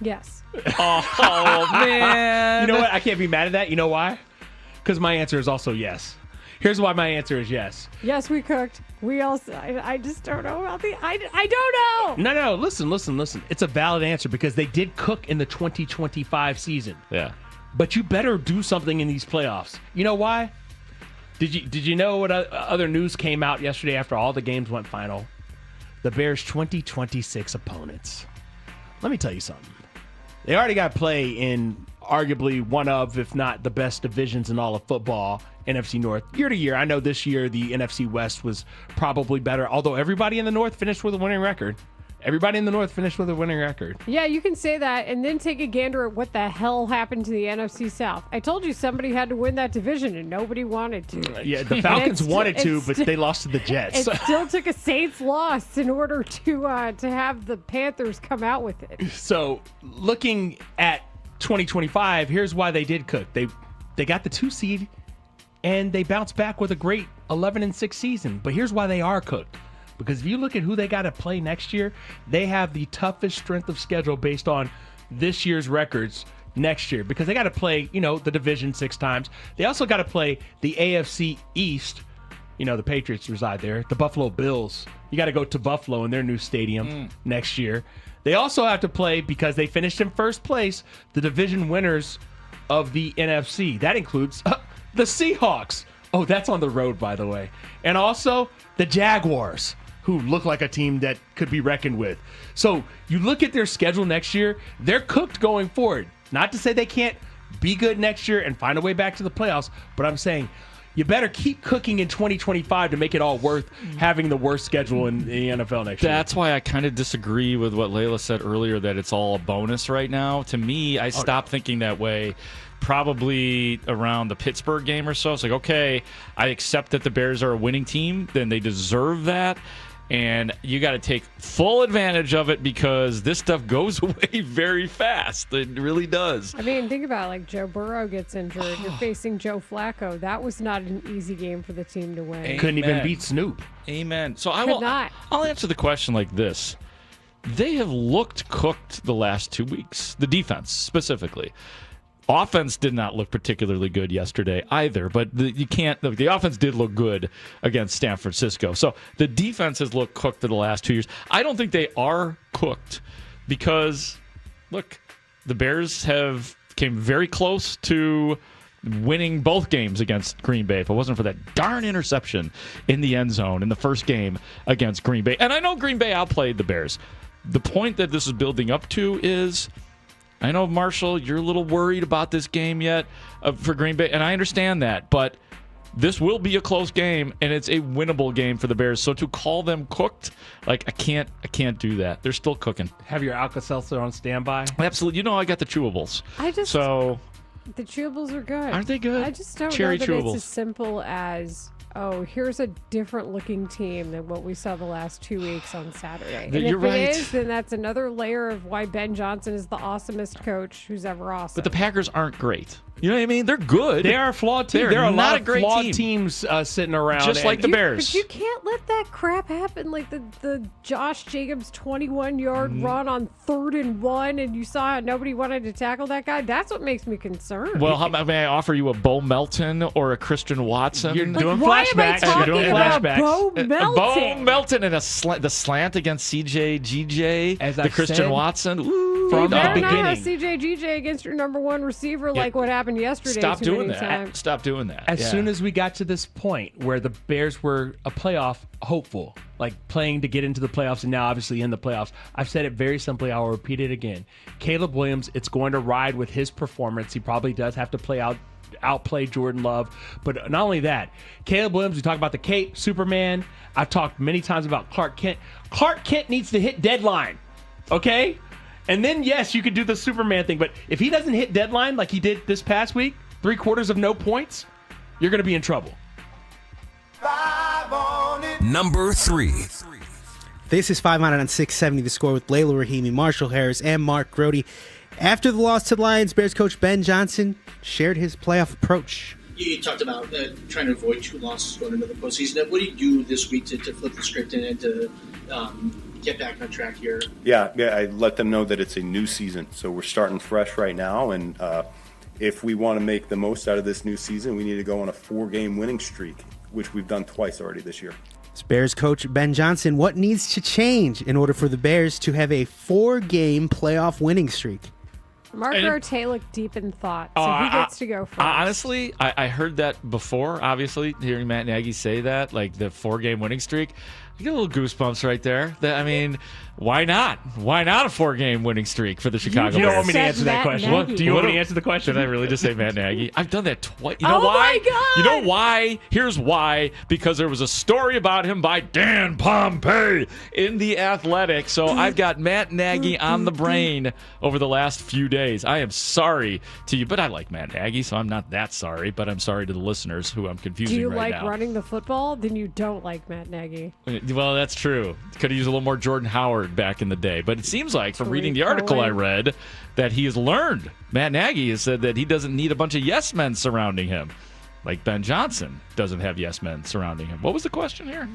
Yes. Oh, man. You know what? I can't be mad at that. You know why? Because my answer is also yes. Here's why my answer is yes. Yes, we cooked. We also, I just don't know about I don't know. No, listen. It's a valid answer because they did cook in the 2025 season. Yeah. But you better do something in these playoffs. You know why? Did you know what other news came out yesterday after all the games went final? The Bears' 2026 opponents. Let me tell you something. They already got to play in arguably one of, if not the best divisions in all of football, NFC North. Year to year, I know this year the NFC West was probably better, although everybody in the North finished with a winning record. Everybody in the North finished with a winning record. Yeah, you can say that and then take a gander at what the hell happened to the NFC South. I told you somebody had to win that division and nobody wanted to. Yeah, the Falcons wanted to, but they lost to the Jets. It still took a Saints loss in order to have the Panthers come out with it. So, looking at 2025, here's why they did cook. They got the 2 seed and they bounced back with a great 11-6 season. But here's why they are cooked. Because if you look at who they got to play next year, they have the toughest strength of schedule based on this year's records next year. Because they got to play, the division 6 times. They also got to play the AFC East. The Patriots reside there. The Buffalo Bills. You got to go to Buffalo in their new stadium next year. They also have to play, because they finished in first place, the division winners of the NFC. That includes the Seahawks. Oh, that's on the road, by the way. And also the Jaguars, who look like a team that could be reckoned with. So you look at their schedule next year, they're cooked going forward. Not to say they can't be good next year and find a way back to the playoffs, but I'm saying you better keep cooking in 2025 to make it all worth having the worst schedule in the NFL next year. That's why I kind of disagree with what Layla said earlier, that it's all a bonus right now. To me, I stopped thinking that way probably around the Pittsburgh game or so. It's like, okay, I accept that the Bears are a winning team, then they deserve that. And you got to take full advantage of it because this stuff goes away very fast. It really does. I mean, think about it. Like Joe Burrow gets injured. You're facing Joe Flacco. That was not an easy game for the team to win. Amen. Couldn't even beat Snoop. Amen. So I'll answer the question like this. They have looked cooked the last 2 weeks, the defense specifically. offense did not look particularly good yesterday either, but the offense did look good against San Francisco. So the defense has looked cooked for the last 2 years. I don't think they are cooked because, look, the Bears came very close to winning both games against Green Bay if it wasn't for that darn interception in the end zone in the first game against Green Bay. And I know Green Bay outplayed the Bears. The point that this is building up to is, I know, Marshall, you're a little worried about this game yet for Green Bay, and I understand that, but this will be a close game, and it's a winnable game for the Bears. So to call them cooked, like, I can't do that. They're still cooking. Have your Alka-Seltzer on standby? Absolutely. You know I got the chewables. The chewables are good. Aren't they good? I just don't Cherry know that chewables. it's as simple as, oh, here's a different looking team than what we saw the last 2 weeks on Saturday. And You're if right. it is, then that's another layer of why Ben Johnson is the awesomest coach who's ever awesome. But the Packers aren't great. You know what I mean? They're good. They are a flawed team. There are a lot of flawed teams sitting around. Just like the Bears. But you can't let that crap happen. Like the Josh Jacobs 21-yard run on 3rd and 1, and you saw how nobody wanted to tackle that guy. That's what makes me concerned. Well, may I offer you a Bo Melton or a Christian Watson? You're doing why am I flashbacks. talking You're doing about flashbacks. Bo Melton? Bo Melton and the slant against CJ GJ, As the I've Christian said, Watson. Ooh, from you the better not beginning. have CJ GJ against your number one receiver like what happened yesterday. Stop too doing many that. times. Stop doing that. As soon as we got to this point where the Bears were a playoff hopeful, like playing to get into the playoffs and now obviously in the playoffs, I've said it very simply. I'll repeat it again. Caleb Williams, it's going to ride with his performance. He probably does have to outplay Jordan Love. But not only that, Caleb Williams, we talk about the Cape, Superman. I've talked many times about Clark Kent. Clark Kent needs to hit deadline, okay? And then, yes, you could do the Superman thing. But if he doesn't hit deadline like he did this past week, 3/4 of no points, you're going to be in trouble. Number 3. This is 5 on 670 The Score with Layla Rahimi, Marshall Harris, and Mark Grody. After the loss to the Lions, Bears coach Ben Johnson shared his playoff approach. You talked about trying to avoid 2 losses going into the postseason. What do you do this week to flip the script and to get back on track here? Yeah, I let them know that it's a new season, so we're starting fresh right now, and if we want to make the most out of this new season, we need to go on a 4-game winning streak, which we've done twice already this year. It's Bears coach Ben Johnson. What needs to change in order for the Bears to have a 4-game playoff winning streak? Mark Rote looked deep in thought, so he gets to go first. Honestly, I heard that before, obviously, hearing Matt Nagy say that, like the 4-game winning streak. You get a little goosebumps right there. Why not? Why not a 4-game winning streak for the Chicago Bears? You don't want me to answer that question. What? Do you want me to answer the question? Did I really just say Matt Nagy? I've done that twice. You know Oh why? my God! You know why? Here's why. Because there was a story about him by Dan Pompei in The Athletic. So I've got Matt Nagy on the brain over the last few days. I am sorry to you, but I like Matt Nagy, so I'm not that sorry. But I'm sorry to the listeners who I'm confusing Do you right like now. running the football? Then you don't like Matt Nagy. Well, that's true. Could have used a little more Jordan Howard back in the day. But it seems like, from reading the article I read, that he has learned. Matt Nagy has said that he doesn't need a bunch of yes men surrounding him. Like Ben Johnson doesn't have yes men surrounding him. What was the question here?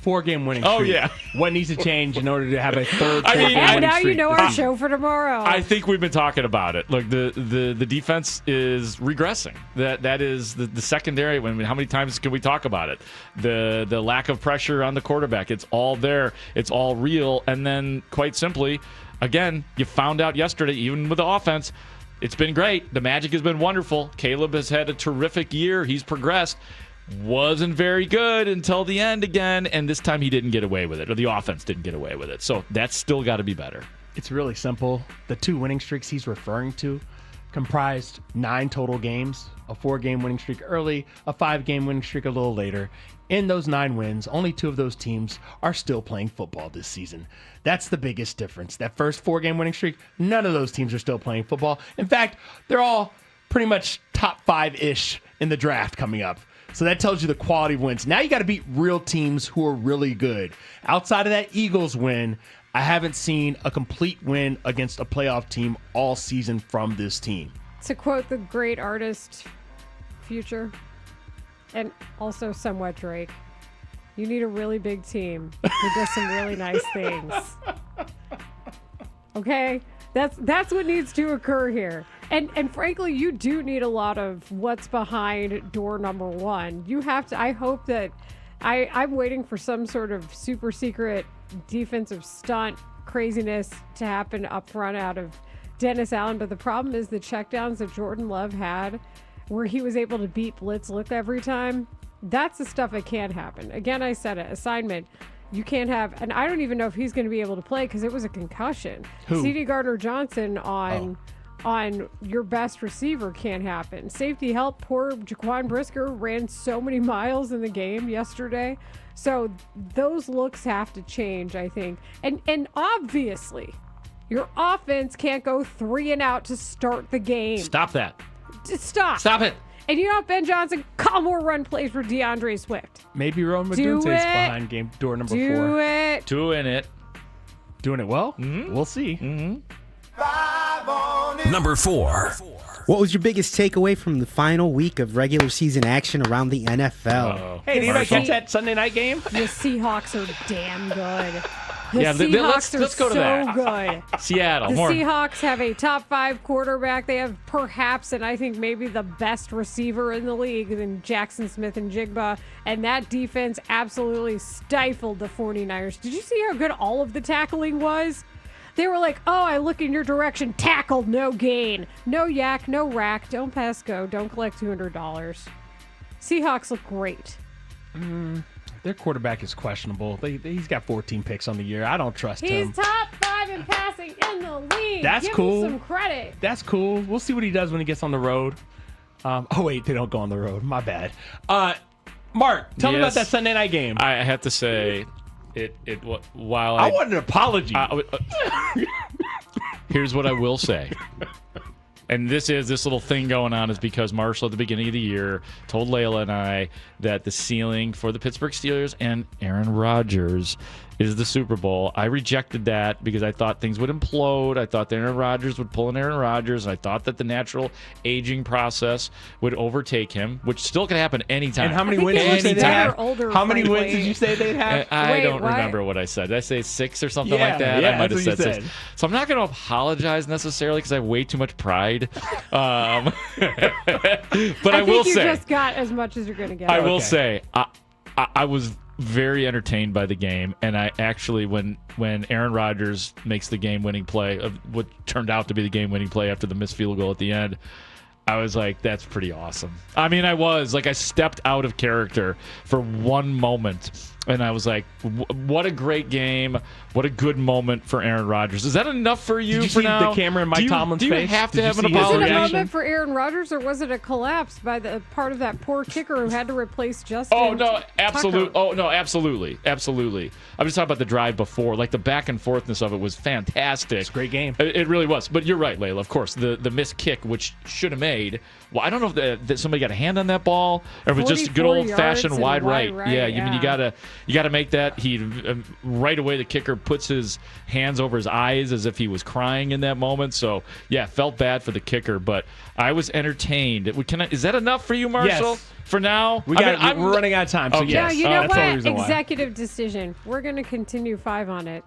4-game winning streak. Oh, yeah. What needs to change in order to have a third 4-game winning And now streak? you know our show for tomorrow. I think we've been talking about it. Look, the defense is regressing. That is the secondary. How many times can we talk about it? The lack of pressure on the quarterback. It's all there. It's all real. And then, quite simply, again, you found out yesterday, even with the offense, it's been great. The magic has been wonderful. Caleb has had a terrific year. He's progressed. Wasn't very good until the end again, and this time he didn't get away with it, or the offense didn't get away with it. So that's still got to be better. It's really simple. The 2 winning streaks he's referring to comprised 9 total games, a 4-game winning streak early, a 5-game winning streak a little later. In those 9 wins, only 2 of those teams are still playing football this season. That's the biggest difference. That first 4-game winning streak, none of those teams are still playing football. In fact, they're all pretty much top 5-ish in the draft coming up. So that tells you the quality of wins. Now you got to beat real teams who are really good. Outside of that Eagles win, I haven't seen a complete win against a playoff team all season from this team. To quote the great artist Future, and also somewhat Drake, you need a really big team who does some really nice things. Okay? That's what needs to occur here. And frankly, you do need a lot of what's behind door number one. You have to. I hope that I'm waiting for some sort of super secret defensive stunt craziness to happen up front out of Dennis Allen. But the problem is the checkdowns that Jordan Love had, where he was able to beat blitz look every time. That's the stuff that can't happen. Again, I said it. Assignment. You can't have, and I don't even know if he's going to be able to play because it was a concussion. Who? C.D. Gardner-Johnson on your best receiver can't happen. Safety help. Poor Jaquan Brisker ran so many miles in the game yesterday. So those looks have to change, I think. And obviously, your offense can't go 3 and out to start the game. Stop that. Just stop. Stop it. And you know what, Ben Johnson? Call more run plays for DeAndre Swift. Maybe Rome Do Madunte's it. behind game door number 4. Do it. Doing it. Doing it well? We'll see. Number 4. What was your biggest takeaway from the final week of regular season action around the NFL? Hey, did anybody catch that Sunday night game? The Seahawks are damn good. The Yeah, Seahawks let's are go to so that. good. Seattle. The More. Seahawks have a top 5 quarterback. They have perhaps, and I think maybe the best receiver in the league in Jackson Smith and Jigba. And that defense absolutely stifled the 49ers. Did you see how good all of the tackling was? They were like, oh, I look in your direction. Tackled, no gain. No yak, no rack. Don't pass go. Don't collect $200. Seahawks look great. Their quarterback is questionable. He's got 14 picks on the year. I don't trust him. He's top 5 in passing in the league. That's Give cool. him some credit. That's cool. We'll see what he does when he gets on the road. Oh, wait, they don't go on the road. My bad. Mark, tell me about that Sunday night game. I have to say, while I want an apology. Here's what I will say. And this little thing going on is because Marshall at the beginning of the year told Layla and I that the ceiling for the Pittsburgh Steelers and Aaron Rodgers is the Super Bowl. I rejected that because I thought things would implode. I thought that Aaron Rodgers would pull an Aaron Rodgers, and I thought that the natural aging process would overtake him, which still could happen anytime. And how many wins did you say they have? How many wins did you say they'd have? I don't remember what I said. Did I say 6 or something like that? Yeah, I might have that's said what you 6. So I'm not going to apologize necessarily because I have way too much pride. But I will think you say, just got as much as you're going to get. I will say, I was very entertained by the game, and I actually, when Aaron Rodgers makes the game-winning play of what turned out to be the game-winning play after the missed field goal at the end, I was like, that's pretty awesome. I mean, I stepped out of character for one moment, and I was like, what a great game. What a good moment for Aaron Rodgers. Is that enough for you, Did you for see now? the camera in Mike Tomlin's face? Do you have to have an apology? Was it a moment for Aaron Rodgers, or was it a collapse by the part of that poor kicker who had to replace Justin? Oh no, absolutely. Tucker? Oh no, absolutely. I'm just talking about the drive before. Like the back and forthness of it was fantastic. It's a great game. It really was. But you're right, Layla. Of course, the missed kick, which should have made. Well, I don't know if that somebody got a hand on that ball, or if it was just good old fashioned wide right. Yeah, I mean you gotta make that. He right away the kicker puts his hands over his eyes as if he was crying in that moment. So yeah, felt bad for the kicker, but I was entertained. Is that enough for you, Marshall? Yes. For now, We're running out of time. So Okay. Yeah, yes. you know that's the only what? reason why. Executive decision. We're going to continue 5 on it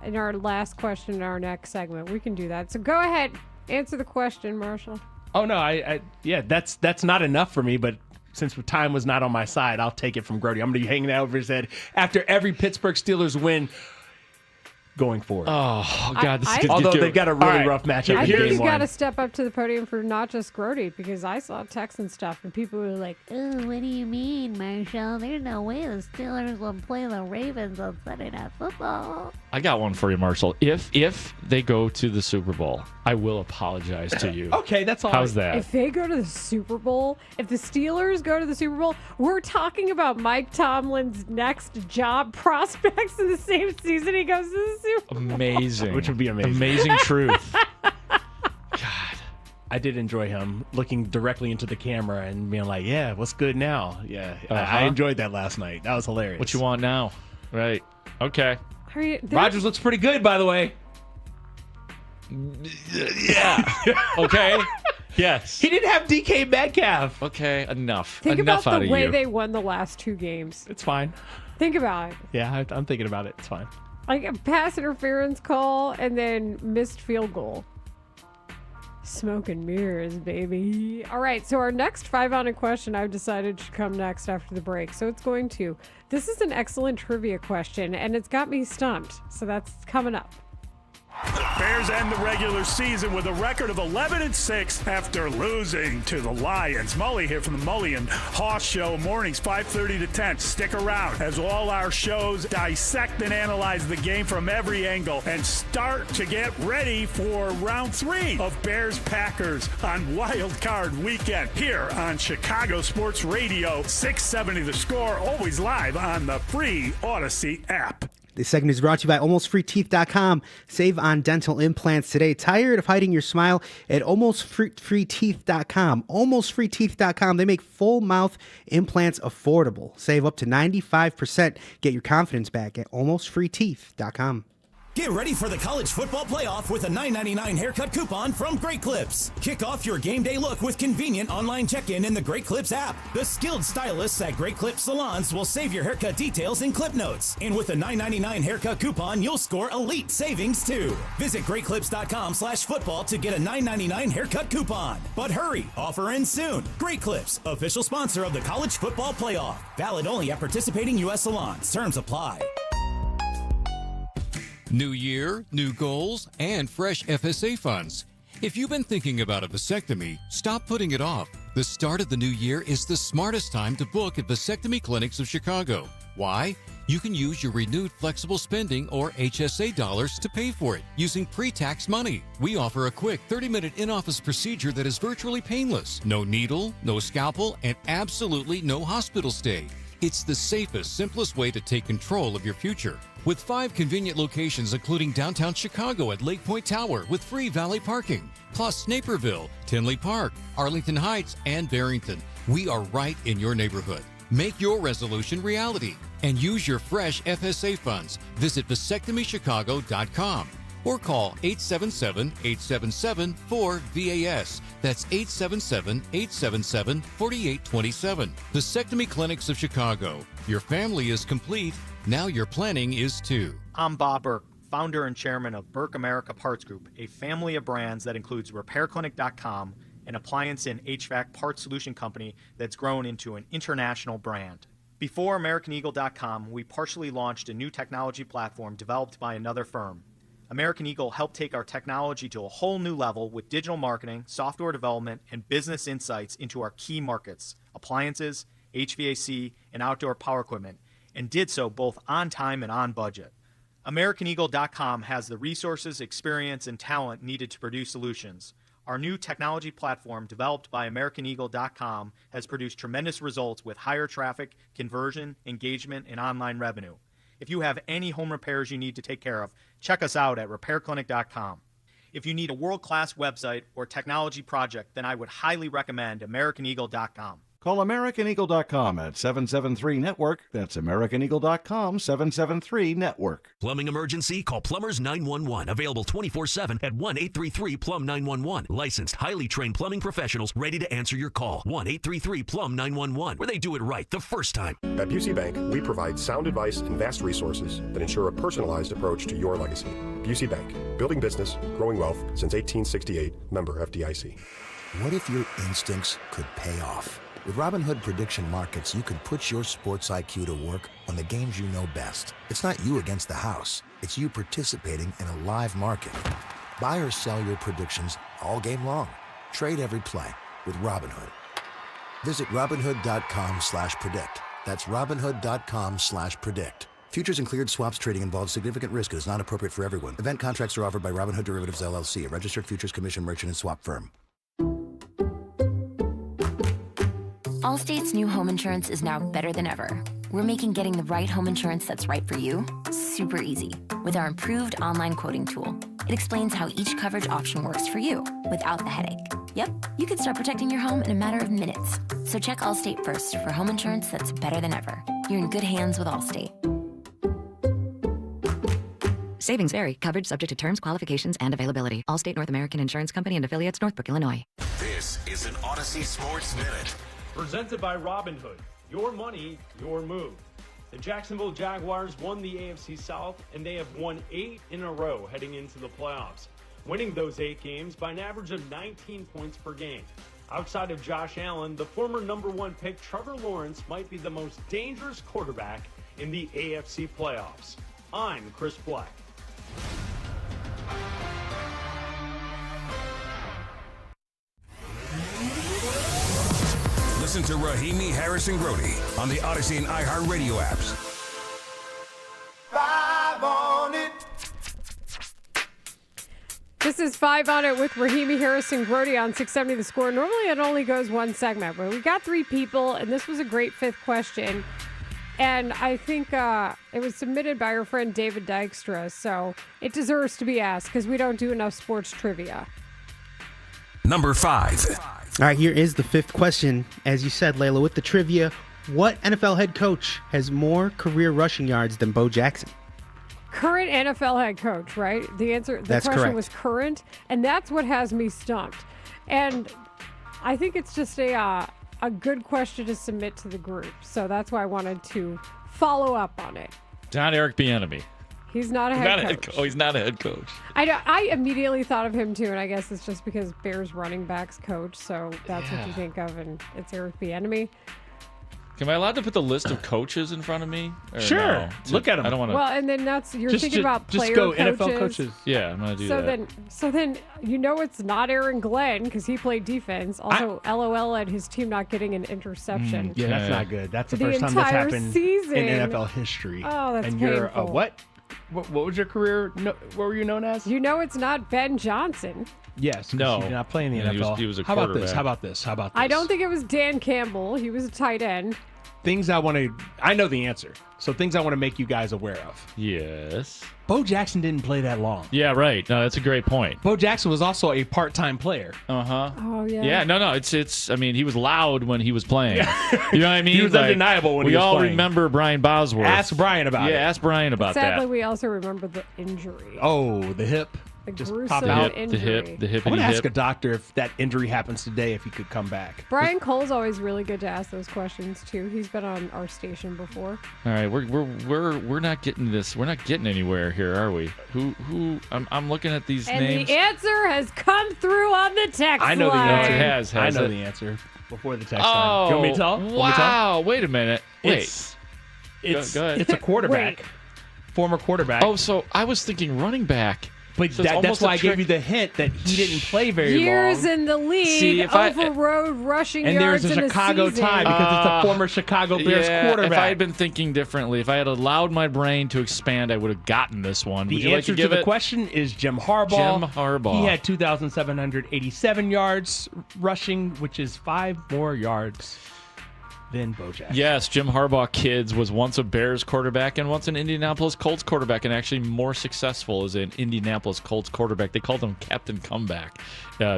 in our last question in our next segment. We can do that. So go ahead, answer the question, Marshall. Oh no, that's not enough for me, but since time was not on my side, I'll take it from Grody. I'm going to be hanging out over his head after every Pittsburgh Steelers win going forward. Oh, God. This is Although they've got a really rough matchup I in think game you got one. to step up to the podium for not just Grody, because I saw Texan stuff and people were like, Ooh, what do you mean, Marshall? There's no way the Steelers will play the Ravens on Sunday Night Football. I got one for you, Marshall. If they go to the Super Bowl, I will apologize to you. Okay, that's all. How's that? if they go to the Super Bowl, if the Steelers go to the Super Bowl, we're talking about Mike Tomlin's next job prospects in the same season he goes to the Super Bowl. Amazing. Which would be amazing. Amazing truth. I did enjoy him looking directly into the camera and being like, yeah, what's good now? Yeah, I Uh-huh. enjoyed that last night. That was hilarious. What you want now? Right. Okay. Rodgers looks pretty good, by the way. Yeah. Okay. Yes. He didn't have DK Metcalf. Okay. Enough. Think Enough about out the of way you. they won the last 2 games. It's fine. Think about it. Yeah, I'm thinking about it. It's fine. Like a pass interference call and then missed field goal. Smoke and mirrors, baby. All right, so our next 5-on-1 question I've decided should come next after the break. So it's going to. This is an excellent trivia question, and it's got me stumped. So that's coming up. The Bears end the regular season with a record of 11-6 after losing to the Lions. Mully here from the Mully and Haugh Show, mornings 5:30 to 10. Stick around as all our shows dissect and analyze the game from every angle and start to get ready for round 3 of Bears-Packers on Wild Card Weekend here on Chicago Sports Radio 670 The Score, always live on the free Odyssey app. This segment is brought to you by AlmostFreeTeeth.com. Save on dental implants today. Tired of hiding your smile? At AlmostFreeTeeth.com. AlmostFreeTeeth.com. They make full mouth implants affordable. Save up to 95%. Get your confidence back at AlmostFreeTeeth.com. Get ready for the college football playoff with a $9.99 haircut coupon from Great Clips. Kick off your game day look with convenient online check-in in the Great Clips app. The skilled stylists at Great Clips salons will save your haircut details in clip notes. And with a $9.99 haircut coupon, you'll score elite savings too. Visit GreatClips.com/football to get a $9.99 haircut coupon. But hurry, offer ends soon. Great Clips, official sponsor of the college football playoff. Valid only at participating U.S. salons. Terms apply. New year, new goals, and fresh FSA funds. If you've been thinking about a vasectomy, stop putting it off. The start of the new year is the smartest time to book at Vasectomy Clinics of Chicago. Why? You can use your renewed flexible spending or HSA dollars to pay for it using pre-tax money. We offer a quick 30-minute in-office procedure that is virtually painless. No needle, no scalpel, and absolutely no hospital stay. It's the safest, simplest way to take control of your future. With 5 convenient locations including downtown Chicago at Lake Point Tower with free valet parking, plus Naperville, Tinley Park, Arlington Heights, and Barrington. We are right in your neighborhood. Make your resolution reality and use your fresh FSA funds. Visit vasectomychicago.com or call 877-877-4VAS. That's 877-877-4827. Vasectomy Clinics of Chicago. Your family is complete. Now your planning is too. I'm Bob Burke, founder and chairman of Burke America Parts Group, a family of brands that includes RepairClinic.com, an appliance and HVAC parts solution company that's grown into an international brand. Before AmericanEagle.com, we partially launched a new technology platform developed by another firm. American Eagle helped take our technology to a whole new level with digital marketing, software development, and business insights into our key markets, appliances, HVAC, and outdoor power equipment, and did so both on time and on budget. AmericanEagle.com has the resources, experience, and talent needed to produce solutions. Our new technology platform, developed by AmericanEagle.com, has produced tremendous results with higher traffic, conversion, engagement, and online revenue. If you have any home repairs you need to take care of, check us out at RepairClinic.com. If you need a world-class website or technology project, then I would highly recommend AmericanEagle.com. Call AmericanEagle.com at 773-NETWORK. That's AmericanEagle.com, 773-NETWORK. Plumbing emergency? Call Plumbers 911. Available 24/7 at 1-833-PLUM-911. Licensed, highly trained plumbing professionals ready to answer your call. 1-833-PLUM-911, where they do it right the first time. At Busey Bank, we provide sound advice and vast resources that ensure a personalized approach to your legacy. Busey Bank, building business, growing wealth since 1868. Member FDIC. What if your instincts could pay off? With Robinhood Prediction Markets, you could put your sports IQ to work on the games you know best. It's not you against the house. It's you participating in a live market. Buy or sell your predictions all game long. Trade every play with Robinhood. Visit Robinhood.com/predict. That's Robinhood.com/predict. Futures and cleared swaps trading involves significant risk and is not appropriate for everyone. Event contracts are offered by Robinhood Derivatives LLC, a registered futures commission merchant and swap firm. Allstate's new home insurance is now better than ever. We're making getting the right home insurance that's right for you super easy with our improved online quoting tool. It explains how each coverage option works for you without the headache. Yep, you can start protecting your home in a matter of minutes. So check Allstate first for home insurance that's better than ever. You're in good hands with Allstate. Savings vary. Coverage subject to terms, qualifications, and availability. Allstate North American Insurance Company and affiliates, Northbrook, Illinois. This is an Odyssey Sports Minute. Presented by Robinhood. Your money, your move. The Jacksonville Jaguars won the AFC South, and they have won 8 in a row heading into the playoffs. winning those 8 games by an average of 19 points per game. Outside of Josh Allen, the former number 1 pick Trevor Lawrence might be the most dangerous quarterback in the AFC playoffs. I'm Chris Black. Listen to Rahimi, Harris, and Grody on the Odyssey and iHeartRadio apps. 5 on it. This is 5 on it with Rahimi, Harris, and Grody on 670 The Score. Normally it only goes one segment, but we got 3 people, and this was a great 5th question. And I think it was submitted by our friend David Dykstra, so it deserves to be asked because we don't do enough sports trivia. Number 5. All right, here is the 5th question. As you said, Layla, with the trivia, what NFL head coach has more career rushing yards than Bo Jackson? Current NFL head coach, right? The question correct. was current, and that's what has me stumped. And I think it's just a good question to submit to the group, so that's why I wanted to follow up on it. Not Eric Bieniemy. He's not a head coach. He's not a head coach. I immediately thought of him too, and I guess it's just because Bears running backs coach, so that's what you think of, and it's Eric Bieniemy. Am I allowed to put the list of coaches in front of me? Or Sure. no? Look at them. I don't want to. Well, and then you're thinking about player just go coaches. NFL coaches. Yeah, I'm going to do that. So then it's not Aaron Glenn because he played defense. Also, LOL at his team not getting an interception. Yeah, that's not good. That's the The first time that's entire happened season. in NFL history. Oh, that's And you're painful. what? What was your career? What were you known as? It's not Ben Johnson. Yes. 'cause No. He did not play in the Yeah, NFL. he was a How about this? quarterback. How about this? How about this? I don't think it was Dan Campbell. He was a tight end. Things I want to. I know the answer. So things I want to make you guys aware of. Yes. Bo Jackson didn't play that long. Yeah, right. No, that's a great point. Bo Jackson was also a part-time player. Uh-huh. Oh, yeah. Yeah, no, it's. I mean, he was loud when he was playing. You know what I mean? He was undeniable when he was We all playing. remember Brian Bosworth. Ask Brian about it. Yeah, ask Brian about Sadly, that. we also remember the injury. Oh, the hip. The Just gruesome pop out. injury. The hip. I'm going to hip. ask a doctor if that injury happens today, if he could come back. Brian Cole's always really good to ask those questions too. He's been on our station before. All right, we're not getting this. We're not getting anywhere here, are we? Who? I'm looking at these And names. the answer has come through on the text I know the line. answer. It has I know it? the answer before the text Oh, line. You want me to tell? Want me to tell? Wow! Wait a minute. Wait. It's Go ahead. it's a quarterback. Wait. Former quarterback. Oh, so I was thinking running back. But So it's that's almost why a I gave trick. you the hint that he didn't play very Years long. in the league, See, if I- overrode rushing And yards there's a in Chicago season. tie because it's a former Chicago Bears yeah, quarterback. If I had been thinking differently, if I had allowed my brain to expand, I would have gotten this one. The Would you like answer to give the it? question is Jim Harbaugh. Jim Harbaugh. He had 2,787 yards rushing, which is 5 more yards than Bo Jackson. Yes, Jim Harbaugh, kids, was once a Bears quarterback and once an Indianapolis Colts quarterback, and actually more successful as an Indianapolis Colts quarterback. They called him Captain Comeback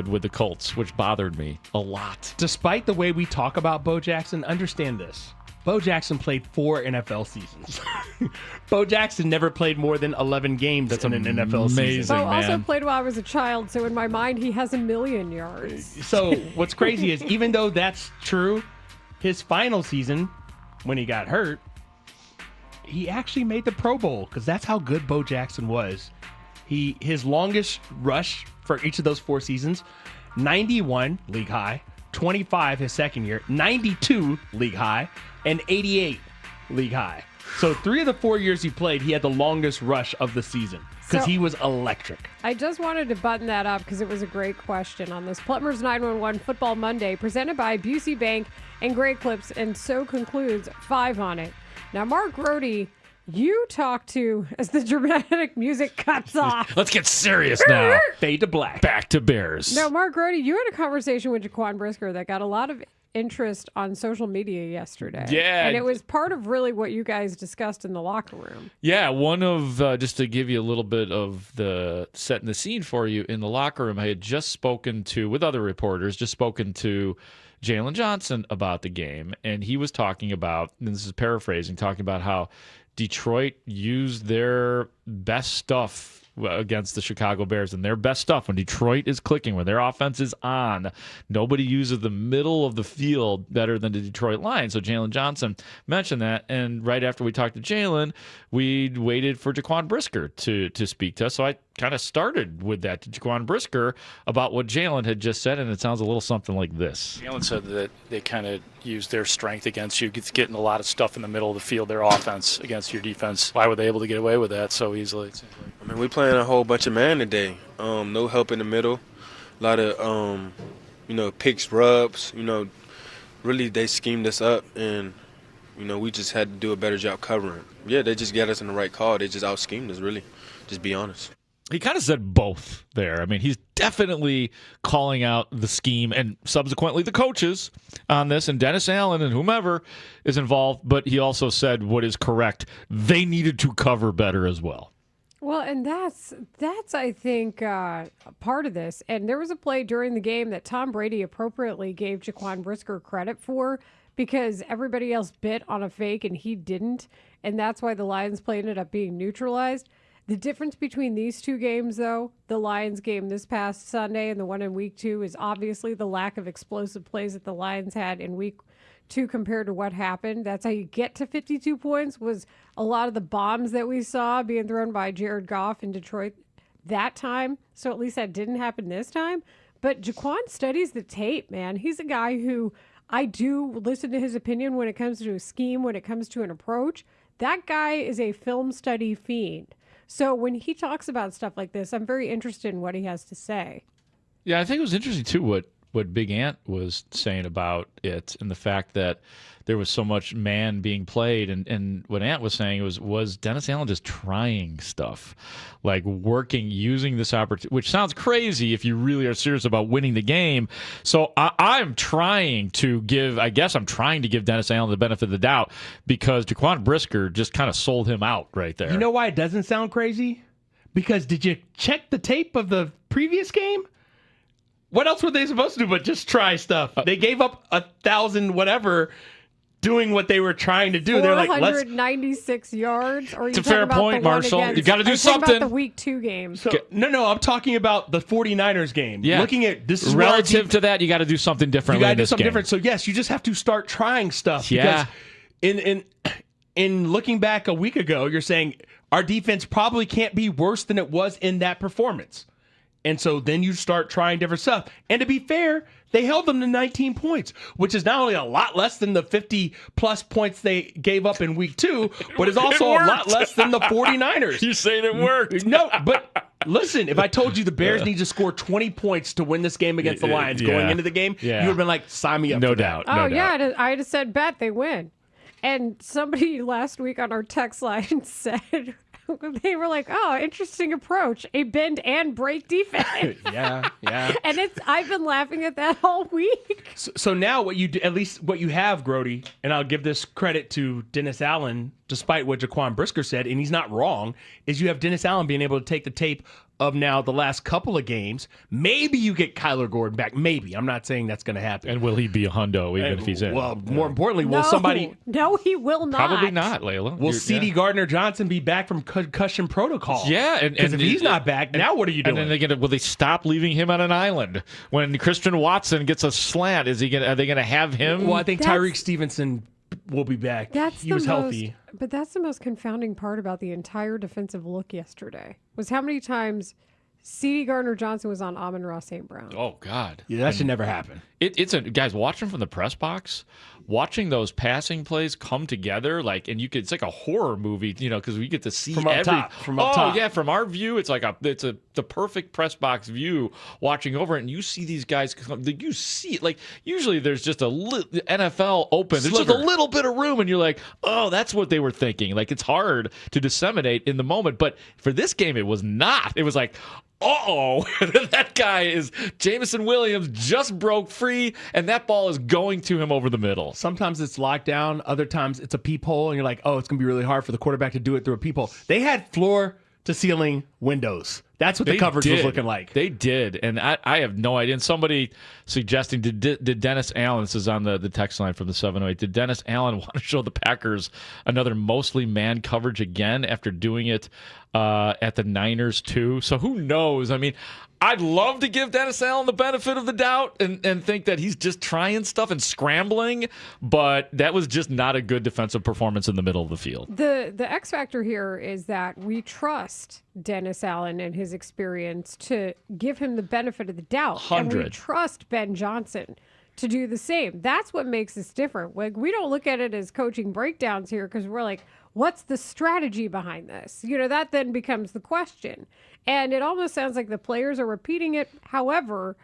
with the Colts, which bothered me a lot. Despite the way we talk about Bo Jackson, understand this. Bo Jackson played 4 NFL seasons. Bo Jackson never played more than 11 games in an NFL season. amazing. Bo also man. played while I was a child, so in my mind, he has 1,000,000 yards. So what's crazy is even though that's true, his final season, when he got hurt, he actually made the Pro Bowl because that's how good Bo Jackson was. His longest rush for each of those 4 seasons, 91 league high, 25 his second year, 92 league high, and 88 league high. So 3 of the 4 years he played, he had the longest rush of the season because So- he was electric. I just wanted to button that up because it was a great question on this Plumbers 911 Football Monday presented by Busey Bank and Great Clips, and so concludes 5 on it. Now, Mark Grody, you talk to as the dramatic music cuts off. Let's get serious now. Fade to black. Back to Bears. Now, Mark Grody, you had a conversation with Jaquan Brisker that got a lot of interest on social media yesterday. Yeah. And it was part of really what you guys discussed in the locker room. Yeah, one of, just to give you a little bit of the setting the scene for you, in the locker room, I had just spoken to, with other reporters, Jalen Johnson about the game, and he was talking about, and this is paraphrasing, talking about how Detroit used their best stuff against the Chicago Bears and their best stuff, when Detroit is clicking, when their offense is on, nobody uses the middle of the field better than the Detroit Lions. So Jalen Johnson mentioned that, and right after we talked to Jalen, we waited for Jaquan Brisker to speak to us. So I kind of started with that to Jaquan Brisker about what Jalen had just said, and it sounds a little something like this. Jalen said that they kind of used their strength against you, getting a lot of stuff in the middle of the field, their offense against your defense. Why were they able to get away with that so easily? I mean, we're playing a whole bunch of man today. No help in the middle. A lot of, picks, rubs. Really they schemed us up, and, we just had to do a better job covering. Yeah, they just got us in the right call. They just out-schemed us, really. Just be honest. He kind of said both there. I mean, he's definitely calling out the scheme and subsequently the coaches on this, and Dennis Allen and whomever is involved, but he also said what is correct. They needed to cover better as well. Well, and that's I think, part of this. And there was a play during the game that Tom Brady appropriately gave Jaquan Brisker credit for because everybody else bit on a fake and he didn't, and that's why the Lions play ended up being neutralized. The difference between these two games, though, the Lions game this past Sunday and the one in Week 2, is obviously the lack of explosive plays that the Lions had in Week 2 compared to what happened. That's how you get to 52 points, was a lot of the bombs that we saw being thrown by Jared Goff in Detroit that time. So at least that didn't happen this time. But Jaquan studies the tape, man. He's a guy who I do listen to his opinion when it comes to a scheme, when it comes to an approach. That guy is a film study fiend. So when he talks about stuff like this, I'm very interested in what he has to say. Yeah, I think it was interesting, too, what Big Ant was saying about it and the fact that there was so much man being played. And what Ant was saying was Dennis Allen just trying stuff, like working, using this opportunity, which sounds crazy if you really are serious about winning the game. So I'm trying to give Dennis Allen the benefit of the doubt because Jaquan Brisker just kind of sold him out right there. You know why it doesn't sound crazy? Because did you check the tape of the previous game? What else were they supposed to do but just try stuff? They gave up 1,000 whatever doing what they were trying to do. They're like, 496 yards. Or it's a fair point, Marshall. You got to do something. About the Week 2 game. So, no, I'm talking about the 49ers game. Yeah. Looking at this is relative to that, you got to do something different. You got to do something different. So yes, you just have to start trying stuff. Yeah. Because in looking back a week ago, you're saying our defense probably can't be worse than it was in that performance. And so then you start trying different stuff. And to be fair, they held them to 19 points, which is not only a lot less than the 50-plus points they gave up in Week 2, but is also a lot less than the 49ers. You're saying it worked. No, but listen, if I told you the Bears need to score 20 points to win this game against the Lions going into the game, you would have been like, sign me up for doubt. that. No doubt. Yeah, I'd have said bet they win. And somebody last week on our text line said... They were like, "Oh, interesting approach. A bend and break defense." yeah. And I've been laughing at that all week. So now what you do, at least what you have, Grody, and I'll give this credit to Dennis Allen, despite what Jaquan Brisker said, and he's not wrong, is you have Dennis Allen being able to take the tape of now the last couple of games. Maybe you get Kyler Gordon back. Maybe. I'm not saying that's going to happen. And will he be a hundo even if he's in? Well, more importantly, will somebody... No, he will not. Probably not, Layla. Will C.D. Gardner-Johnson be back from concussion protocol? Yeah. Because if he's not back, now what are you doing? And then will they stop leaving him on an island? When Christian Watson gets a slant, are they going to have him? Well, I think Tyreek Stevenson will be back. He was healthy. But that's the most confounding part about the entire defensive look yesterday, was how many times C.D. Gardner-Johnson was on Amon-Ra St. Brown. Oh, God. Yeah, that should never happen. Guys, watching from the press box, watching those passing plays come together, it's like a horror movie, because we get to see from up top. Yeah, from our view, it's like the perfect press box view watching over it, and you see these guys come, you see, usually there's just a NFL open, there's just a little bit of room, and you're like, oh, that's what they were thinking. It's hard to disseminate in the moment, but for this game, it was not. It was like, that guy is Jameson Williams, just broke free, and that ball is going to him over the middle. Sometimes it's locked down. Other times it's a peephole, and you're like, oh, it's going to be really hard for the quarterback to do it through a peephole. They had floor to ceiling windows. That's what the coverage was looking like. They did, and I have no idea. And somebody suggesting, did Dennis Allen, this is on the text line from the 708, did Dennis Allen want to show the Packers another mostly man coverage again after doing it at the Niners too? So who knows? I mean, I'd love to give Dennis Allen the benefit of the doubt and think that he's just trying stuff and scrambling, but that was just not a good defensive performance in the middle of the field. The X factor here is that we trust Dennis Allen and his experience to give him the benefit of the doubt. 100. And we trust Ben Johnson to do the same. That's what makes us different. Like, we don't look at it as coaching breakdowns here because we're like, what's the strategy behind this? That then becomes the question. And it almost sounds like the players are repeating it. However,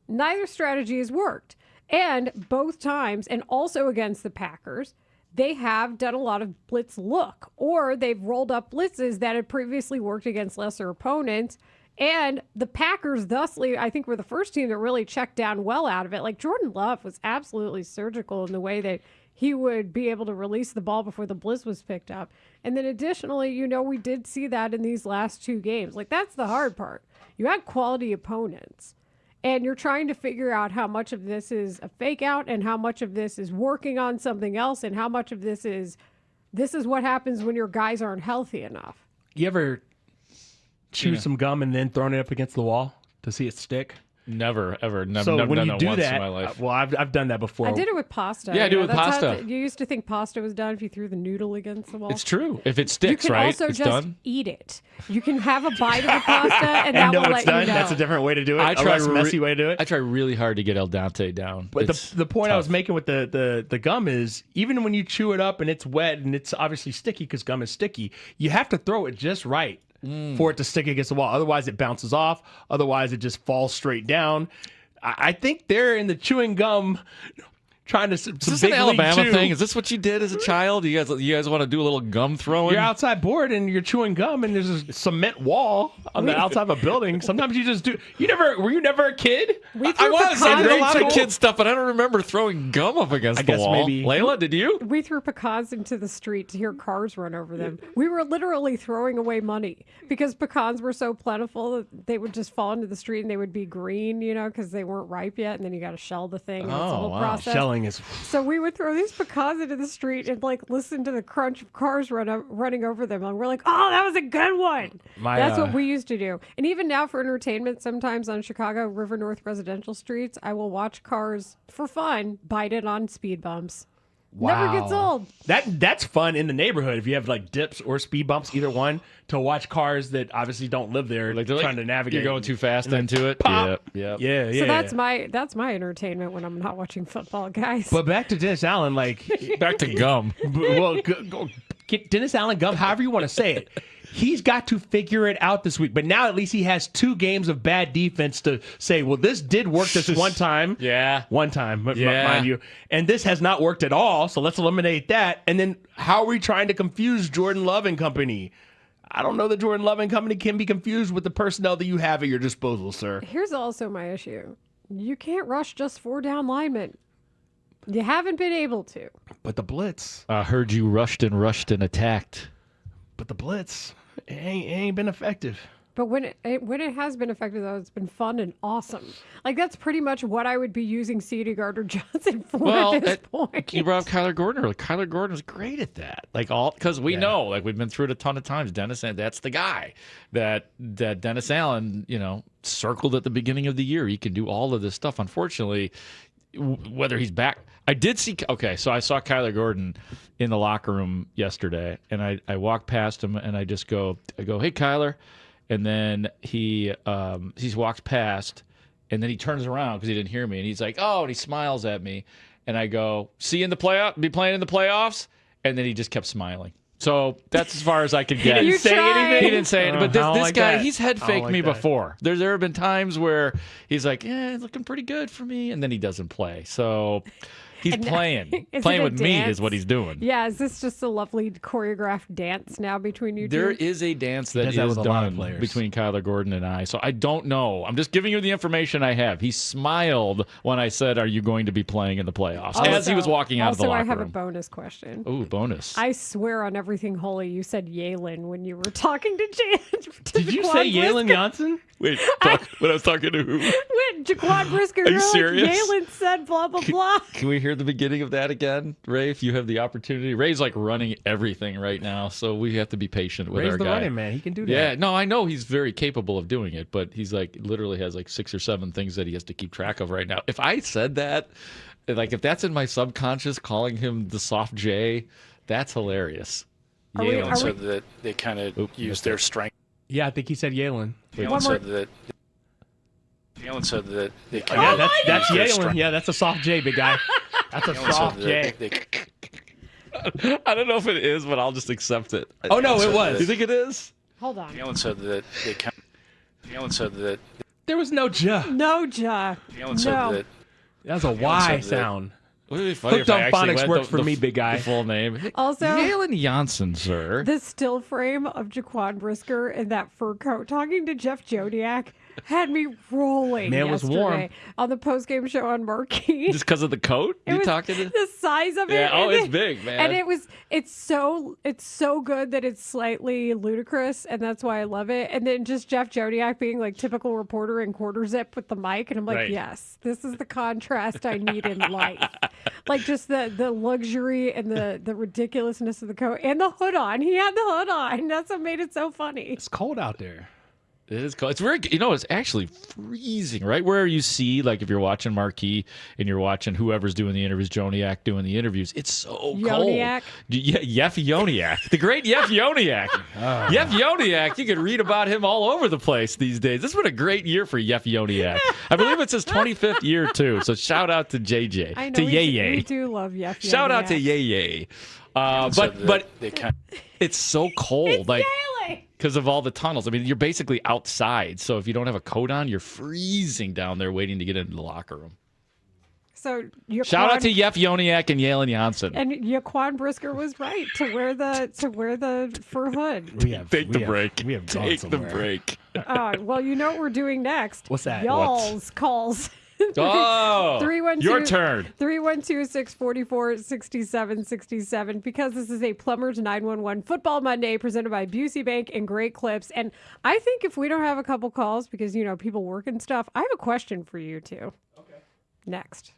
neither strategy has worked. And both times, and also against the Packers, they have done a lot of blitz look, or they've rolled up blitzes that had previously worked against lesser opponents. And the Packers, thusly, I think were the first team that really checked down well out of it. Like, Jordan Love was absolutely surgical in the way that he would be able to release the ball before the blitz was picked up. And then additionally, we did see that in these last two games. Like, that's the hard part. You had quality opponents, and you're trying to figure out how much of this is a fake out and how much of this is working on something else and how much of this is what happens when your guys aren't healthy enough. You ever chew some gum and then thrown it up against the wall to see it stick? Never, ever. So never when done you that do once that, in my life. well, I've done that before. I did it with pasta. Yeah, I do it with that's pasta. You used to think pasta was done if you threw the noodle against the wall. It's true. If it sticks, you can right? also it's just done. eat it. You can have a bite of the pasta and that know will it's let done. you know. That's a different way to do it. I try a less messy way to do it. I try really hard to get El Dente down. But It's the point I tough. was making with the gum is, even when you chew it up and it's wet and it's obviously sticky because gum is sticky, you have to throw it just right for it to stick against the wall. Otherwise, it bounces off. Otherwise, it just falls straight down. I think they're in the chewing gum trying to. Is this an Alabama thing? Is this what you did as a child? You guys want to do a little gum throwing? You're outside bored and you're chewing gum and there's a cement wall on the outside of a building. Sometimes you just do. Were you never a kid? I was. I did a lot of kid stuff, but I don't remember throwing gum up against the wall. Maybe. Layla, did you? We threw pecans into the street to hear cars run over them. We were literally throwing away money because pecans were so plentiful that they would just fall into the street and they would be green, because they weren't ripe yet. And then you got to shell the thing. And it's a whole process. Shelling is. So we would throw these pecans into the street and listen to the crunch of cars running over them. And we're like, oh, that was a good one. That's what we used to do. And even now for entertainment, sometimes on Chicago River North residential streets, I will watch cars for fun bite it on speed bumps. Wow. Never gets old. That's fun in the neighborhood if you have dips or speed bumps, either one, to watch cars that obviously don't live there, trying to navigate. You're going too fast into it. Pop. Yeah. So that's my entertainment when I'm not watching football, guys. But back to Dennis Allen, back to gum. Well, get Dennis Allen gum, however you want to say it. He's got to figure it out this week. But now at least he has 2 games of bad defense to say, well, this did work this one time. Yeah. One time, mind you. And this has not worked at all, so let's eliminate that. And then how are we trying to confuse Jordan Love and company? I don't know that Jordan Love and company can be confused with the personnel that you have at your disposal, sir. Here's also my issue. You can't rush just 4 down linemen. You haven't been able to. But the blitz. I heard you rushed and attacked. But the blitz ain't been effective. But when it has been effective, though, it's been fun and awesome. That's pretty much what I would be using C.D. Gardner-Johnson for at this point. You brought up Kyler Gordon earlier. Kyler Gordon is great at that. Because we know, we've been through it a ton of times. Dennis, that's the guy that Dennis Allen, circled at the beginning of the year. He can do all of this stuff. Unfortunately, whether he's back. I did see. Okay, so I saw Kyler Gordon in the locker room yesterday, and I walked past him, and I go, hey, Kyler. And then he walks past, and then he turns around because he didn't hear me, and he's like, oh, and he smiles at me, and I go, see you in the playoff, be playing in the playoffs, and then he just kept smiling. So that's as far as I could get. He didn't say anything. He didn't say anything. But this guy, he's head faked me that. before. There have been times where he's like, it's looking pretty good for me, and then he doesn't play. So He's And playing. is Playing it a with me dance? is what he's doing. Yeah, is this just a lovely choreographed dance now between you There two? is a dance He that does that is with a lot of done players. between Kyler Gordon and I. So I don't know. I'm just giving you the information I have. He smiled when I said, "Are you going to be playing in the playoffs?" As he was walking out of the Also, locker I have a room. bonus question. Ooh, bonus. I swear on everything holy, you said Yalen when you were talking to Jan. Did you say Yalen Johnson? Wait, when I was talking to who? When Jaquan Brisker, Are you you're serious? like, Yalen said blah, blah, blah. Can we hear the beginning of that again, Ray, if you have the opportunity? Ray's like running everything right now, so we have to be patient with Ray's our the guy. running man. He can do that. Yeah, no, I know he's very capable of doing it, but he's like literally has like 6 or 7 things that he has to keep track of right now. If I said that, like if that's in my subconscious, calling him the soft J, that's hilarious. Yalen said that they kind of use their strength. Yeah, I think he said Yalen. Yalen said that. Yalen said that they kind Yeah, of that's use their Yalen. strength. Yeah, that's a soft J, big guy. That's a Yalen soft said J. that they- I don't know if it is, but I'll just accept it. Oh, no, Yalen it said was. that- You think it is? Hold on. Yalen said that they kind. Yalen said that. There was no J. No, Ja. Yalen said No. that. That was a Yalen Y said that- sound. Wouldn't it be funny Hooked if I on actually phonics went works for me, big guy. The full name. Also- Yalen Johnson, sir. The still frame of Jaquan Brisker in that fur coat talking to Jeff Jodiak had me rolling Man was yesterday warm. on the postgame show on Marquee. Just because of the coat? It You was talking to? the size of it. Yeah, oh, and it's big, man. And it's so good that it's slightly ludicrous, and that's why I love it. And then just Jeff Jodiak being like typical reporter in quarter zip with the mic, and I'm like, Right. yes, this is the contrast I need in life. Like just the luxury and the ridiculousness of the coat and the hood on. He had the hood on. That's what made it so funny. It's cold out there. It is cold. It's very, it's actually freezing, right? Where you see, like, if you're watching Marquee and you're watching whoever's doing the interviews, Joniak doing the interviews, it's so Joniak? cold. Yeah, Yef Joniak, the great Yef Joniak. Yef Joniak, you can read about him all over the place these days. This has been a great year for Yef Joniak. I believe it's his 25th year, too. So shout out to JJ, I know to we Yeye. do love Yef. Shout out to Yeye. But they kind. it's so cold. It's like, Yele. because of all the tunnels. I mean, you're basically outside. So if you don't have a coat on, you're freezing down there waiting to get into the locker room. So Shout out to Yef Joniak and Yalen Johnson. And Jaquan Brisker was right to wear the fur hood. Take the break. We have gone Take the somewhere. break. Well, you know what we're doing next. What's that? Y'all's calls. Oh, 312 your turn. 312-644-6767 because this is a Plumbers 911 Football Monday presented by Busey Bank and Great Clips. And I think if we don't have a couple calls because, people work and stuff, I have a question for you two. Okay. Next.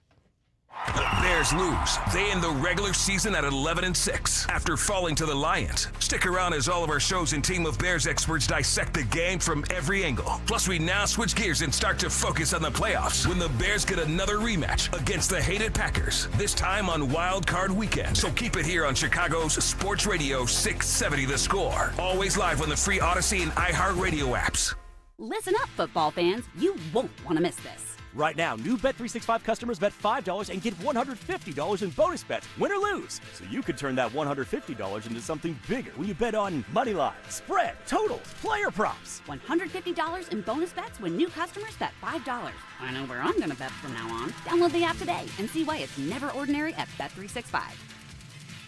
The Bears lose. They end the regular season at 11-6 after falling to the Lions. Stick around as all of our shows and team of Bears experts dissect the game from every angle. Plus, we now switch gears and start to focus on the playoffs when the Bears get another rematch against the hated Packers, this time on Wild Card Weekend. So keep it here on Chicago's Sports Radio 670 The Score. Always live on the free Odyssey and iHeartRadio apps. Listen up, football fans. You won't want to miss this. Right now, new Bet365 customers bet $5 and get $150 in bonus bets, win or lose. So you could turn that $150 into something bigger when you bet on money line, spread, totals, player props. $150 in bonus bets when new customers bet $5. I know where I'm going to bet from now on. Download the app today and see why it's never ordinary at Bet365.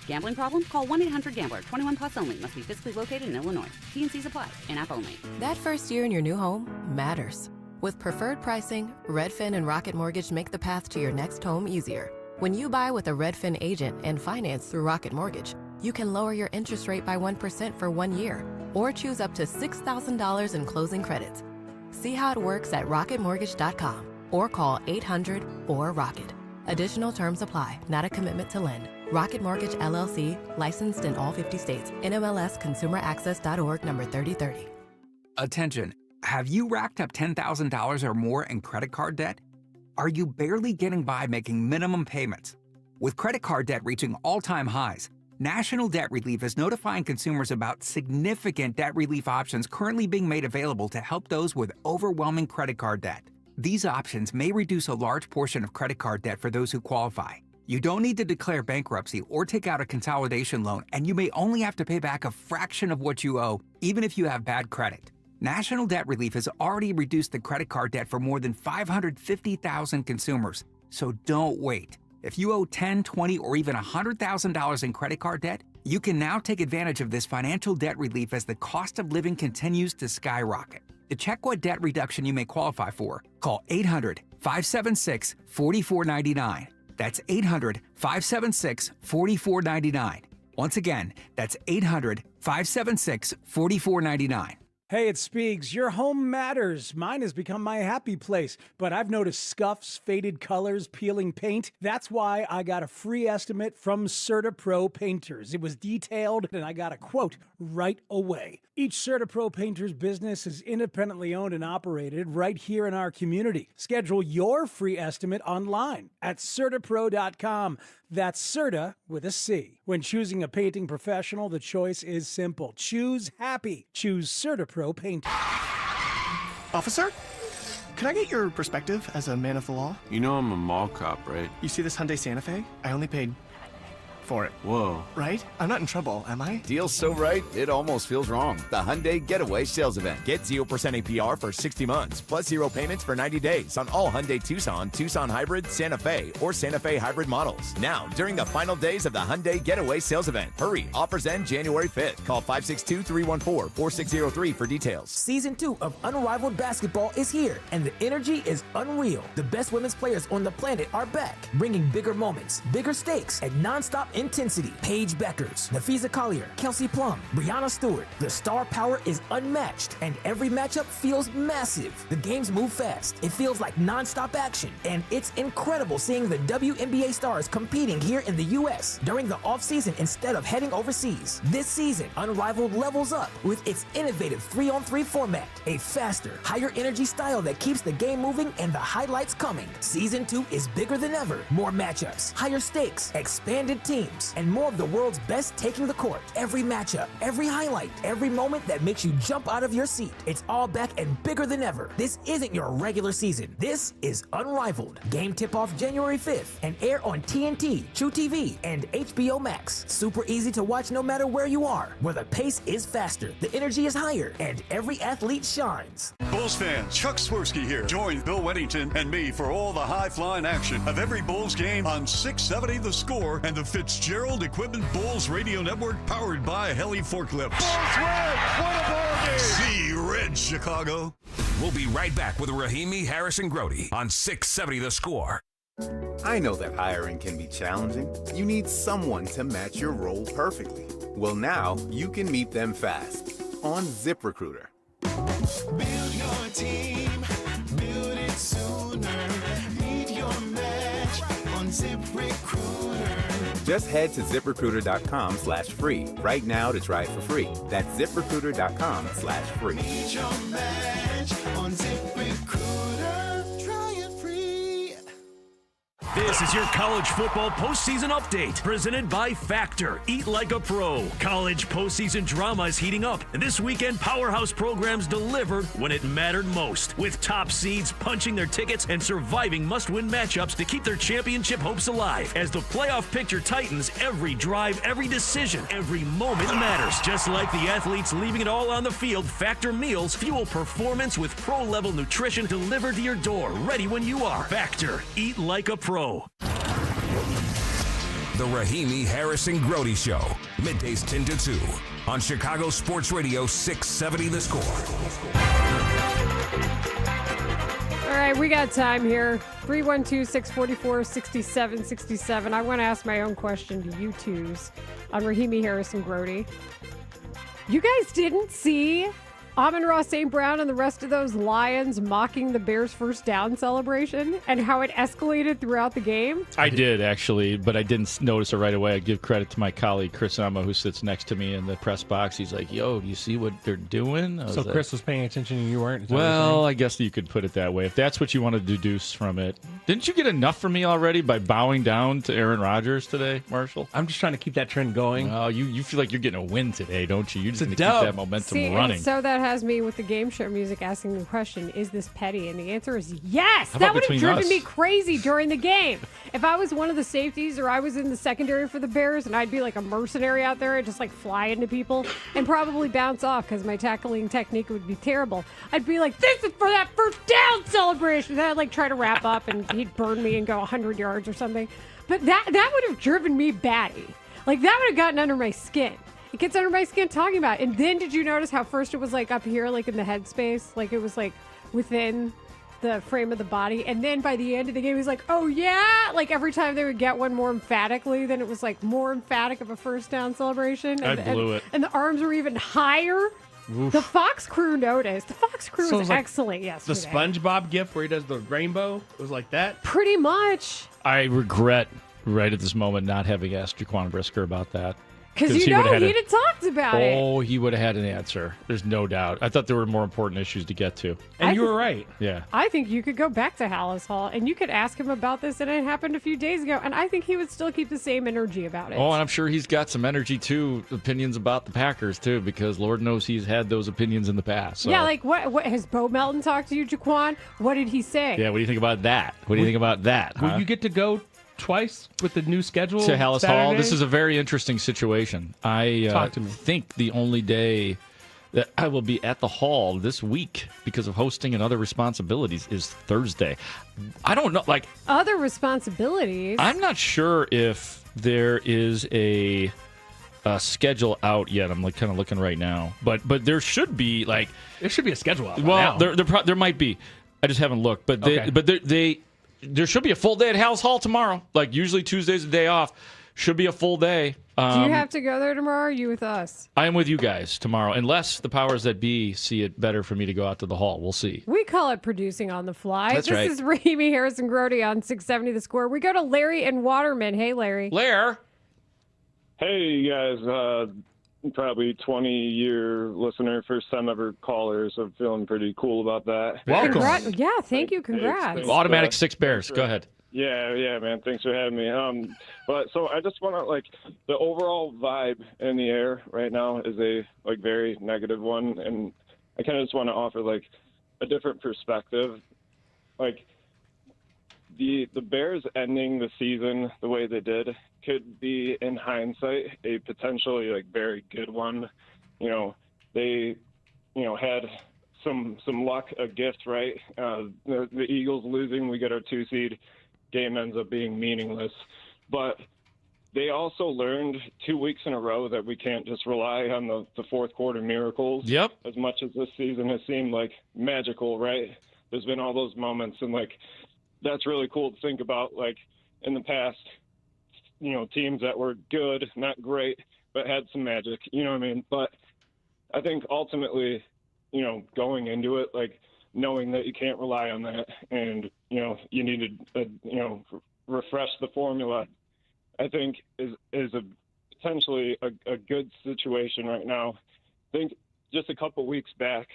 Gambling problem? Call 1-800-GAMBLER. 21 plus only. Must be physically located in Illinois. T&Cs apply. In-app only. That first year in your new home matters. With preferred pricing, Redfin and Rocket Mortgage make the path to your next home easier. When you buy with a Redfin agent and finance through Rocket Mortgage, you can lower your interest rate by 1% for 1 year or choose up to $6,000 in closing credits. See how it works at rocketmortgage.com or call 800-4ROCKET. Additional terms apply, not a commitment to lend. Rocket Mortgage LLC, licensed in all 50 states. NMLS ConsumerAccess.org number 3030. Attention. Have you racked up $10,000 or more in credit card debt? Are you barely getting by making minimum payments? With credit card debt reaching all-time highs, National Debt Relief is notifying consumers about significant debt relief options currently being made available to help those with overwhelming credit card debt. These options may reduce a large portion of credit card debt for those who qualify. You don't need to declare bankruptcy or take out a consolidation loan, and you may only have to pay back a fraction of what you owe, even if you have bad credit. National Debt Relief has already reduced the credit card debt for more than 550,000 consumers, so don't wait. If you owe $10, $20, or even $100,000 in credit card debt, you can now take advantage of this financial debt relief as the cost of living continues to skyrocket. To check what debt reduction you may qualify for, call 800-576-4499. That's 800-576-4499. Once again, that's 800-576-4499. Hey, it's Spiegs. Your home matters. Mine has become my happy place, but I've noticed scuffs, faded colors, peeling paint. That's why I got a free estimate from CertaPro Painters. It was detailed, and I got a quote right away. Each CertaPro Painters business is independently owned and operated right here in our community. Schedule your free estimate online at CertaPro.com. That's Certa with a C. When choosing a painting professional, the choice is simple. Choose happy. Choose CertaPro Painting. Officer, can I get your perspective as a man of the law? You know I'm a mall cop, right? You see this Hyundai Santa Fe? I only paid for it. Whoa. Right? I'm not in trouble, am I? Deal's so right, it almost feels wrong. The Hyundai Getaway Sales Event. Get 0% APR for 60 months, plus 0 payments for 90 days on all Hyundai Tucson, Tucson Hybrid, Santa Fe, or Santa Fe Hybrid models. Now, during the final days of the Hyundai Getaway Sales Event. Hurry, offers end January 5th. Call 562-314-4603 for details. Season 2 of Unrivaled Basketball is here, and the energy is unreal. The best women's players on the planet are back, bringing bigger moments, bigger stakes, and nonstop intensity. Paige Beckers, Nafisa Collier, Kelsey Plum, Brianna Stewart. The star power is unmatched, and every matchup feels massive. The games move fast. It feels like nonstop action, and it's incredible seeing the WNBA stars competing here in the U.S. during the offseason instead of heading overseas. This season, Unrivaled levels up with its innovative 3-on-3 format, a faster, higher energy style that keeps the game moving and the highlights coming. Season 2 is bigger than ever. More matchups, higher stakes, expanded teams, and more of the world's best taking the court. Every matchup, every highlight, every moment that makes you jump out of your seat. It's all back and bigger than ever. This isn't your regular season. This is Unrivaled. Game tip-off January 5th and air on TNT, True TV, and HBO Max. Super easy to watch no matter where you are, where the pace is faster, the energy is higher, and every athlete shines. Bulls fans, Chuck Swirsky here. Join Bill Weddington and me for all the high-flying action of every Bulls game on 670 The Score and the Fitzgerald Equipment Bulls Radio Network, powered by Heli Forklifts. Bulls win! What a ball game! See red, Chicago. We'll be right back with Rahimi, Harris, and Grody on 670 The Score. I know that hiring can be challenging. You need someone to match your role perfectly. Well, now you can meet them fast on ZipRecruiter. Build your team, build it sooner. Meet your match on ZipRecruiter. Just head to ZipRecruiter.com/free right now to try it for free. That's ZipRecruiter.com/free. Meet your match on ZipRecruiter. Try it free. This is your college football postseason update, presented by Factor. Eat like a pro. College postseason drama is heating up, and this weekend powerhouse programs delivered when it mattered most, with top seeds punching their tickets and surviving must-win matchups to keep their championship hopes alive. As the playoff picture tightens, every drive, every decision, every moment matters. Just like the athletes leaving it all on the field, Factor meals fuel performance with pro-level nutrition delivered to your door, ready when you are. Factor. Eat like a pro. The Rahimi, Harris, and Grody Show. Middays 10 to 2 on Chicago Sports Radio 670 The Score. All right, we got time here. 312-644-6767. I want to ask my own question to you twos on Rahimi, Harris, and Grody. You guys didn't see Amon-Ra St. Brown and the rest of those Lions mocking the Bears' first down celebration and how it escalated throughout the game? I did, actually, but I didn't notice it right away. I give credit to my colleague, Chris Emma, who sits next to me in the press box. He's like, yo, do you see what they're doing? So Chris was paying attention and you weren't? Well, I guess you could put it that way. If that's what you want to deduce from it. Didn't you get enough from me already by bowing down to Aaron Rodgers today, Marshall? I'm just trying to keep that trend going. Oh, you feel like you're getting a win today, don't you? You just need to keep that momentum running. So that that has me with the game show music asking the question, is this petty? And the answer is yes. How That about would have between driven us? me crazy during the game. If I was one of the safeties or I was in the secondary for the Bears and I'd be like a mercenary out there and just like fly into people and probably bounce off because my tackling technique would be terrible. I'd be like, this is for that first down celebration. Then I'd like try to wrap up and he'd burn me and go 100 yards or something. But that would have driven me batty. Like that would have gotten under my skin. It gets under my skin talking about it. And then did you notice how first it was like up here, like in the head space? Like it was like within the frame of the body. And then by the end of the game, he's like, oh yeah. Like every time they would get one more emphatically, then it was like more emphatic of a first down celebration. I blew it. And the arms were even higher. Oof. The Fox crew noticed. The Fox crew So it was was like excellent The yesterday. SpongeBob gif where he does the rainbow, it was like that. Pretty much. I regret right at this moment not having asked Jaquan Brisker about that. Because he he'd would've have had talked about it. Oh, he would have had an answer. There's no doubt. I thought there were more important issues to get to. And you were right. Yeah. I think you could go back to Haugh and you could ask him about this, and it happened a few days ago, and I think he would still keep the same energy about it. Oh, and I'm sure he's got some energy too, opinions about the Packers too, because Lord knows he's had those opinions in the past. So. Yeah, like what has Bo Melton talked to you, Jaquan? What did he say? Yeah, what do you think about that? What do you think about that? Will huh? you get to go twice with the new schedule? To Haugh Hall. Saturday? This is a very interesting situation. I Talk to me. think the only day that I will be at the Hall this week because of hosting and other responsibilities is Thursday. I don't know. Like, Other responsibilities. I'm not sure if there is a schedule out yet. I'm like kind of looking right now, but there should be like there should be a schedule out. by well, now. there might be. I just haven't looked, but there should be a full day at Haugh Hall tomorrow. Like usually Tuesday's a day off. Should be a full day. Do you have to go there tomorrow? Or are you with us? I am with you guys tomorrow, unless the powers that be see it better for me to go out to the Hall. We'll see. We call it producing on the fly. That's this right. is Raheem Harrison Grody on 670 The Score. We go to Larry and Waterman. Hey, Larry. Lair. Hey, you guys. Probably 20-year listener, first-time ever caller, so feeling pretty cool about that. Welcome. Yeah, thank you. Congrats. Thanks, Automatic 6 Bears. Go ahead. Yeah, man. Thanks for having me. But so I just want to the overall vibe in the air right now is a very negative one, and I kind of just want to offer a different perspective. The Bears ending the season the way they did could be, in hindsight, a potentially very good one. They had some luck, a gift, right? The Eagles losing, we get our 2 seed. Game ends up being meaningless, but they also learned 2 weeks in a row that we can't just rely on the fourth quarter miracles. Yep. As much as this season has seemed magical, right? There's been all those moments, and that's really cool to think about. In the past, teams that were good, not great, but had some magic. You know what I mean? But I think ultimately, going into it, knowing that you can't rely on that, and you need to refresh the formula, I think is a potentially a good situation right now. I think just a couple weeks back,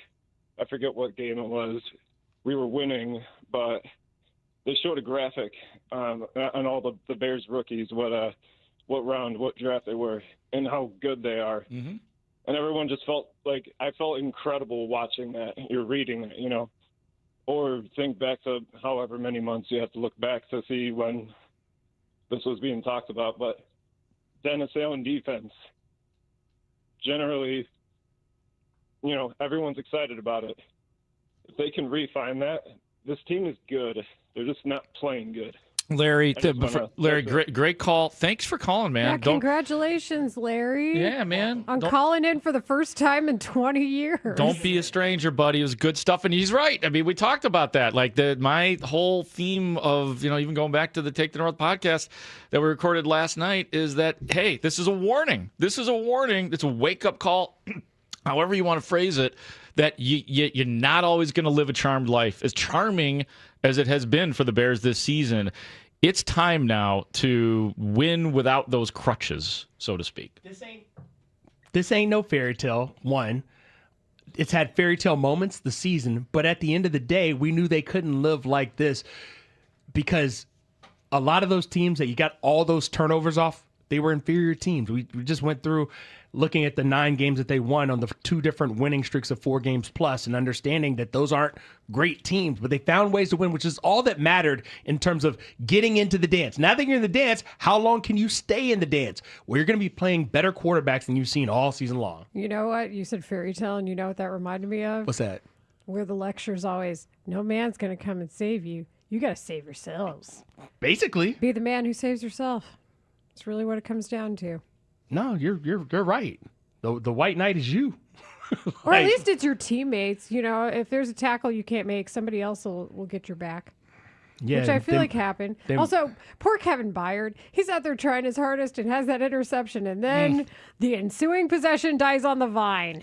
I forget what game it was, we were winning, but they showed a graphic on all the Bears rookies, what round, what draft they were, and how good they are. Mm-hmm. And everyone just felt I felt incredible watching that. You're reading it, or think back to however many months you have to look back to see when this was being talked about. But Dennis Allen defense, generally, everyone's excited about it. If they can refine that, this team is good. They're just not playing good. Larry, great call. Thanks for calling, man. Yeah, congratulations, Larry. Yeah, man. On calling in for the first time in 20 years. Don't be a stranger, buddy. It was good stuff, and he's right. I mean, we talked about that. My whole theme of, even going back to the Take the North podcast that we recorded last night is that, hey, this is a warning. This is a warning. It's a wake-up call, however you want to phrase it, that you're not always going to live a charmed life. As charming as it has been for the Bears this season, it's time now to win without those crutches, so to speak. This ain't no fairy tale. One, it's had fairy tale moments this season, but at the end of the day, we knew they couldn't live like this because a lot of those teams that you got all those turnovers off, they were inferior teams. We just went through looking at the 9 games that they won on the 2 different winning streaks of 4 games plus and understanding that those aren't great teams, but they found ways to win, which is all that mattered in terms of getting into the dance. Now that you're in the dance, how long can you stay in the dance? Well, you're going to be playing better quarterbacks than you've seen all season long. You know what? You said fairy tale, and you know what that reminded me of? What's that? Where the lecture's always, no man's going to come and save you. You got to save yourselves. Basically. Be the man who saves yourself. It's really what it comes down to. No, you're right. The white knight is you. Or at least it's your teammates. You know, if there's a tackle you can't make, somebody else will get your back. Yeah, which I feel like happened. Also, poor Kevin Byard. He's out there trying his hardest and has that interception, and then the ensuing possession dies on the vine.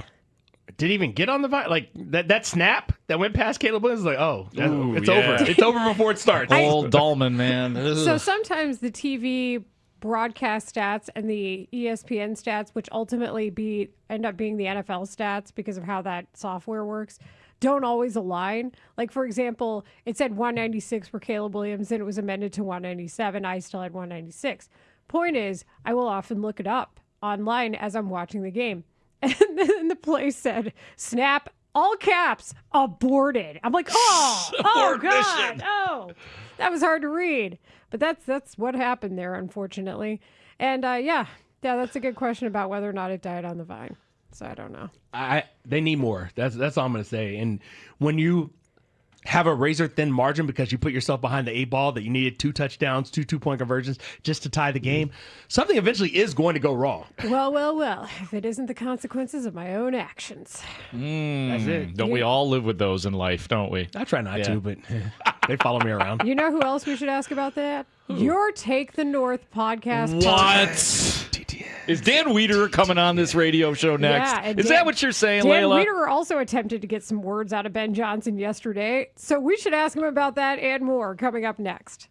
Did he even get on the vine? Like that snap that went past Caleb Williams? Like, it's yeah. over. It's over before it starts. Old Dahlman, man. So sometimes the TV broadcast stats and the ESPN stats, which ultimately end up being the NFL stats because of how that software works, don't always align. Like, for example, it said 196 for Caleb Williams, and it was amended to 197. I still had 196. Point is, I will often look it up online as I'm watching the game. And then the play said, snap, all caps, aborted. I'm like, oh God, oh, that was hard to read. But that's what happened there, unfortunately. And yeah, that's a good question about whether or not it died on the vine. So I don't know. They need more. That's all I'm going to say. And when you have a razor thin margin because you put yourself behind the 8 ball that you needed 2 touchdowns, 2 2-point conversions just to tie the game, something eventually is going to go wrong. Well, if it isn't the consequences of my own actions. That's it. Don't we all live with those in life, don't we? I try not to, but they follow me around. You know who else we should ask about that? Your Take the North podcast. What? Is Dan Wiederer coming on this radio show next? Yeah, Is that what you're saying, Dan Layla? Wiederer also attempted to get some words out of Ben Johnson yesterday, so we should ask him about that and more coming up next.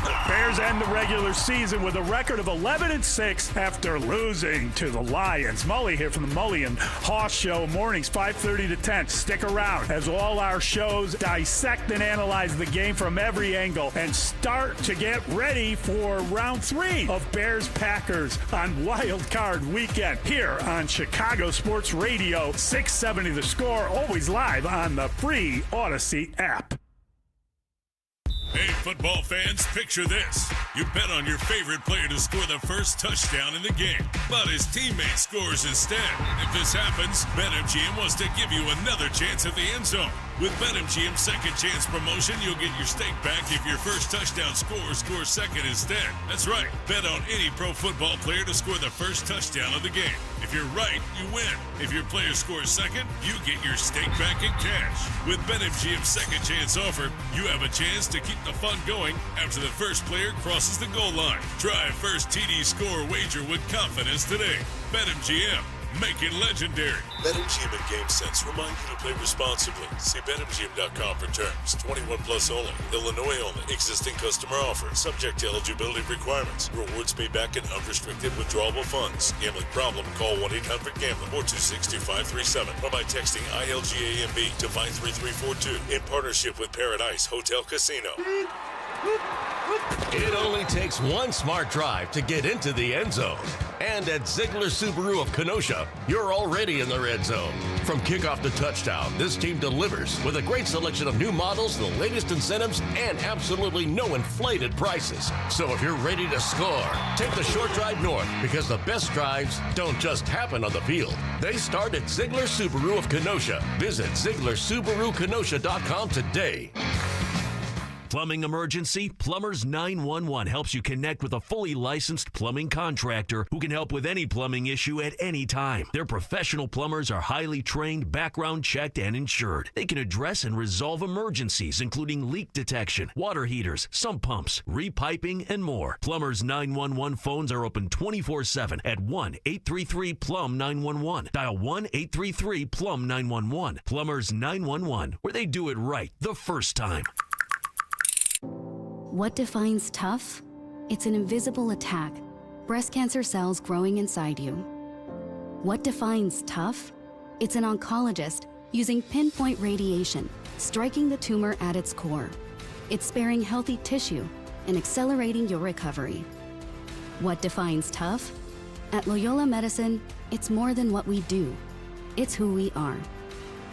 The Bears end the regular season with a record of 11-6 after losing to the Lions. Mully here from the Mully and Haugh Show, mornings 5:30 to 10. Stick around as all our shows dissect and analyze the game from every angle and start to get ready for round 3 of Bears-Packers on Wild Card Weekend here on Chicago Sports Radio 670 The Score, always live on the free Odyssey app. Hey, football fans, picture this. You bet on your favorite player to score the first touchdown in the game, but his teammate scores instead. If this happens, BetMGM wants to give you another chance at the end zone. With BetMGM's second chance promotion, you'll get your stake back if your first touchdown scores second instead. That's right. Bet on any pro football player to score the first touchdown of the game. If you're right, you win. If your player scores second, you get your stake back in cash. With BetMGM's second chance offer, you have a chance to keep the fun going after the first player crosses the goal line. Try a first TD score wager with confidence today. BetMGM. Make it legendary. BetMGM and GameSense remind you to play responsibly. See BetMGM.com for terms. 21 plus only. Illinois only. Existing customer offer. Subject to eligibility requirements. Rewards paid back in unrestricted withdrawable funds. Gambling problem? Call 1-800-GAMBLER or 262-537 or by texting ILGAMB to 53342 in partnership with Paradise Hotel Casino. It only takes one smart drive to get into the end zone. And at Ziegler Subaru of Kenosha, you're already in the red zone. From kickoff to touchdown, this team delivers with a great selection of new models, the latest incentives, and absolutely no inflated prices. So if you're ready to score, take the short drive north, because the best drives don't just happen on the field. They start at Ziegler Subaru of Kenosha. Visit ZieglerSubaruKenosha.com today. Plumbing emergency? Plumbers 911 helps you connect with a fully licensed plumbing contractor who can help with any plumbing issue at any time. Their professional plumbers are highly trained, background checked, and insured. They can address and resolve emergencies, including leak detection, water heaters, sump pumps, repiping, and more. Plumbers 911 phones are open 24/7 at 1-833-PLUM-911. Dial 1-833-PLUM-911. Plumbers 911, where they do it right the first time. What defines tough? It's an invisible attack. Breast cancer cells growing inside you. What defines tough? It's an oncologist using pinpoint radiation, striking the tumor at its core. It's sparing healthy tissue and accelerating your recovery. What defines tough? At Loyola Medicine, it's more than what we do. It's who we are.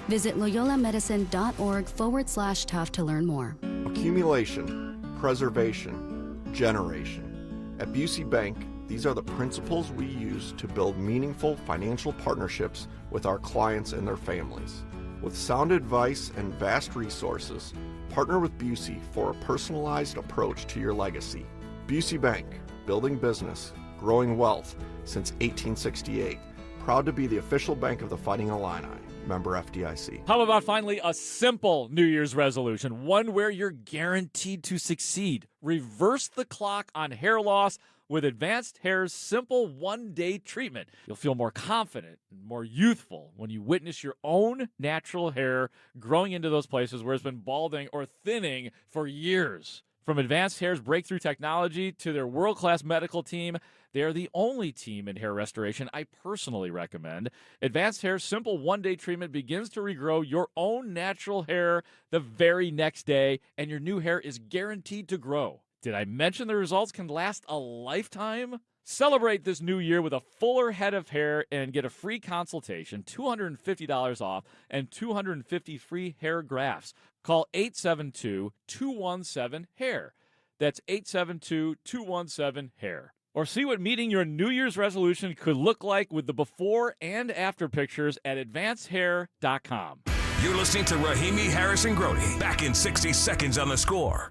Visit loyolamedicine.org/tough to learn more. Accumulation, preservation, generation. At Busey Bank, these are the principles we use to build meaningful financial partnerships with our clients and their families. With sound advice and vast resources, partner with Busey for a personalized approach to your legacy. Busey Bank, building business, growing wealth since 1868. Proud to be the official bank of the Fighting Illini. Member FDIC. How about finally a simple New Year's resolution, one where you're guaranteed to succeed? Reverse the clock on hair loss with Advanced Hair's simple one-day treatment. You'll feel more confident and more youthful when you witness your own natural hair growing into those places where it's been balding or thinning for years. From Advanced Hair's breakthrough technology to their world-class medical team, they are the only team in hair restoration I personally recommend. Advanced Hair's simple one-day treatment begins to regrow your own natural hair the very next day, and your new hair is guaranteed to grow. Did I mention the results can last a lifetime? Celebrate this new year with a fuller head of hair and get a free consultation, $250 off, and 250 free hair grafts. Call 872-217-HAIR. That's 872-217-HAIR. Or see what meeting your New Year's resolution could look like with the before and after pictures at advancedhair.com. You're listening to Rahimi Harrison Grody. Back in 60 seconds on The Score.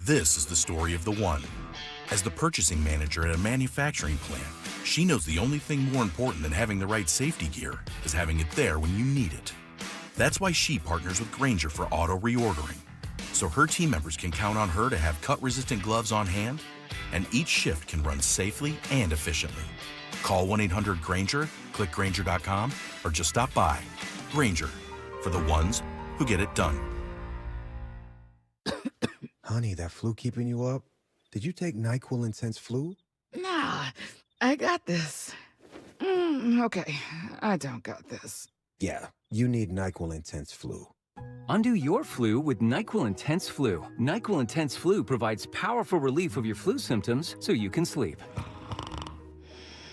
This is the story of the one. As the purchasing manager at a manufacturing plant, she knows the only thing more important than having the right safety gear is having it there when you need it. That's why she partners with Grainger for auto reordering, so her team members can count on her to have cut-resistant gloves on hand, and each shift can run safely and efficiently. Call 1-800-GRAINGER, click Grainger.com, or just stop by. Grainger, for the ones who get it done. Honey, that flu keeping you up? Did you take NyQuil Intense Flu? Nah, I got this. Okay, I don't got this. Yeah, you need NyQuil Intense Flu. Undo your flu with NyQuil Intense Flu. NyQuil Intense Flu provides powerful relief of your flu symptoms so you can sleep.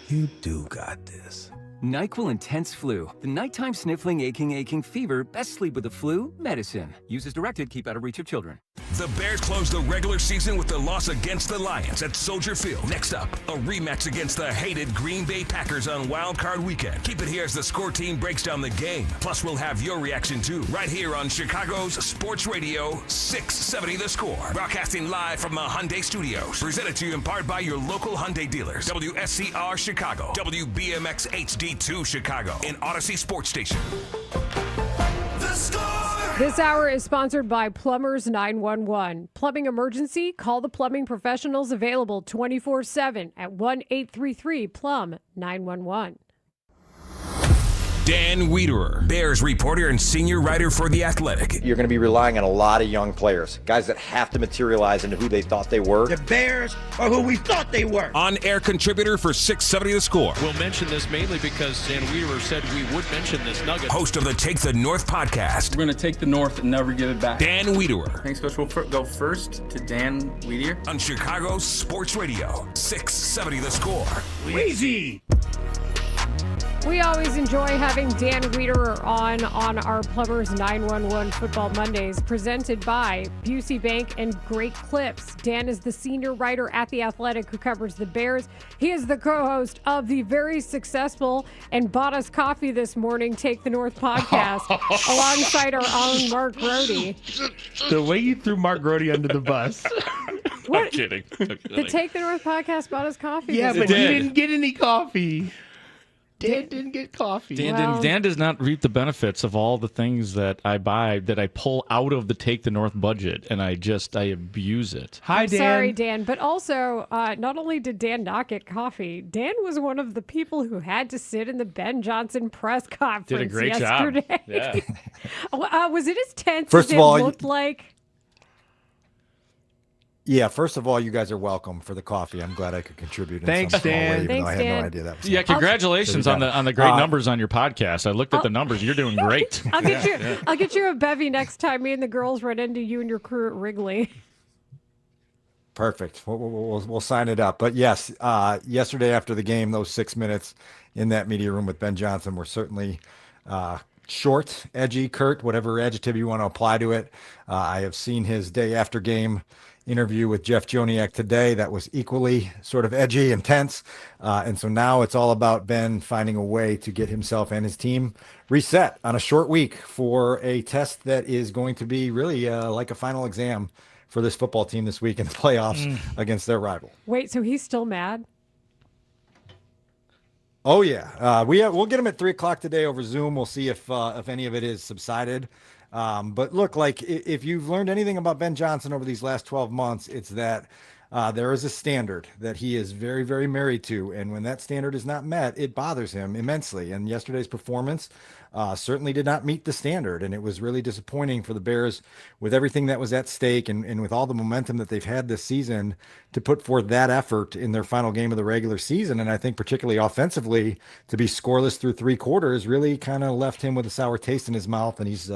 You do got this. NyQuil Intense Flu. The nighttime sniffling, aching fever. Best sleep with the flu medicine. Use as directed. Keep out of reach of children. The Bears close the regular season with the loss against the Lions at Soldier Field. Next up, a rematch against the hated Green Bay Packers on Wild Card Weekend. Keep it here as the Score team breaks down the game. Plus, we'll have your reaction too, right here on Chicago's Sports Radio 670 The Score. Broadcasting live from the Hyundai Studios. Presented to you in part by your local Hyundai dealers. WSCR Chicago, WBMX HD2 Chicago, and Odyssey Sports Station. The Score! This hour is sponsored by Plumbers 911. Plumbing emergency? Call the plumbing professionals available 24/7 at 1-833-PLUM-911. Dan Wiederer, Bears reporter and senior writer for The Athletic. You're going to be relying on a lot of young players, guys that have to materialize into who they thought they were. The Bears are who we thought they were. On-air contributor for 670 The Score. We'll mention this mainly because Dan Wiederer said we would mention this nugget. Host of the Take the North podcast. We're going to take the North and never give it back. Dan Wiederer. Thanks, Coach. We'll go first to Dan Wiederer. On Chicago's Sports Radio, 670 The Score. Wheezy! We always enjoy having Dan Wiederer on our Plumbers 911 Football Mondays, presented by Busey Bank and Great Clips. Dan is the senior writer at The Athletic who covers the Bears. He is the co-host of the very successful and bought us coffee this morning, Take the North podcast, alongside our own Mark Grody. The way you threw Mark Grody under the bus. I'm kidding. The Take the North podcast bought us coffee. Yeah, this but morning. you didn't get any coffee. Dan didn't get coffee. Dan does not reap the benefits of all the things that I buy, that I pull out of the Take the North budget, and I abuse it. Hi, Dan. Sorry, Dan. But also, not only did Dan not get coffee, Dan was one of the people who had to sit in the Ben Johnson press conference Did a great yesterday. job. Yeah. Was it as tense First as of all, it looked like? Yeah, first of all, you guys are welcome for the coffee. I'm glad I could contribute. Thanks, in some small Dan. way, even Thanks, though I had Dan. no idea that was Yeah, congratulations on the great numbers on your podcast. I looked at the numbers. You're doing great. I'll get you a bevy next time me and the girls run into you and your crew at Wrigley. Perfect. We'll sign it up. But yes, yesterday after the game, those 6 minutes in that media room with Ben Johnson were certainly short, edgy, curt, whatever adjective you want to apply to it. I have seen his day after game interview with Jeff Joniak today that was equally sort of edgy and tense. And so now it's all about Ben finding a way to get himself and his team reset on a short week for a test that is going to be really like a final exam for this football team this week in the playoffs against their rival. Wait, so he's still mad? Oh yeah, we'll get him at 3:00 today over Zoom. We'll see if any of it is subsided. But look, like if you've learned anything about Ben Johnson over these last 12 months, it's that there is a standard that he is very, very married to, and when that standard is not met, it bothers him immensely. And yesterday's performance certainly did not meet the standard, and it was really disappointing for the Bears with everything that was at stake and with all the momentum that they've had this season to put forth that effort in their final game of the regular season. And I think particularly offensively, to be scoreless through 3 quarters really kind of left him with a sour taste in his mouth, and he's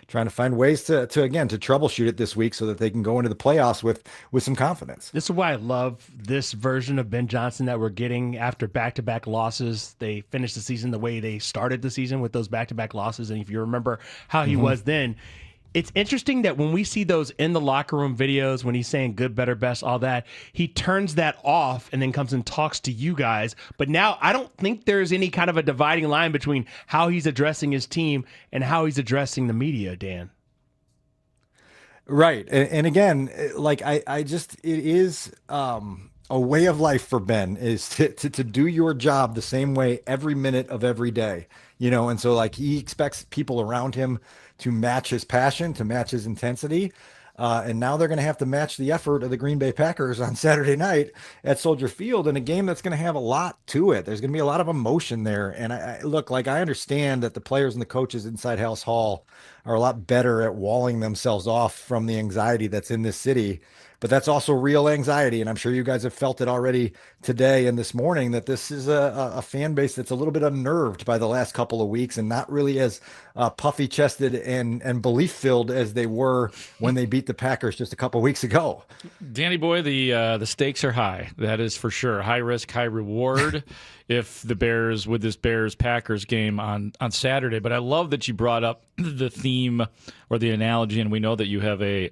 trying to find ways to troubleshoot it this week so that they can go into the playoffs with some confidence. This is why I love this version of Ben Johnson that we're getting after back-to-back losses. They finished the season the way they started the season with those back-to-back losses. And if you remember how he was then, it's interesting that when we see those in the locker room videos, when he's saying good, better, best, all that, he turns that off and then comes and talks to you guys. But now I don't think there's any kind of a dividing line between how he's addressing his team and how he's addressing the media, Dan. Right. And again, like I just, it is a way of life for Ben is to do your job the same way every minute of every day, and so like he expects people around him to match his passion, to match his intensity. And now they're going to have to match the effort of the Green Bay Packers on Saturday night at Soldier Field in a game that's going to have a lot to it. There's going to be a lot of emotion there. And I look, like I understand that the players and the coaches inside House Hall are a lot better at walling themselves off from the anxiety that's in this city. But that's also real anxiety. And I'm sure you guys have felt it already today and this morning that this is a fan base that's a little bit unnerved by the last couple of weeks and not really as puffy chested and belief filled as they were when they beat the Packers just a couple of weeks ago. Danny boy, the stakes are high. That is for sure. High risk, high reward if the Bears with this Bears-Packers game on Saturday. But I love that you brought up the theme or the analogy, and we know that you have a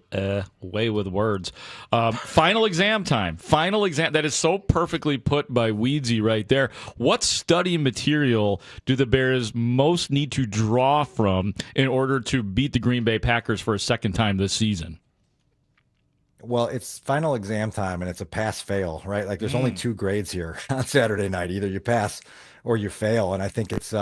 way with words. Final exam time. Final exam. That is so perfectly put by Weedsy right there. What study material do the Bears most need to draw from in order to beat the Green Bay Packers for a second time this season? Well, it's final exam time and it's a pass-fail, right? Like there's only 2 grades here on Saturday night. Either you pass or you fail. And I think it's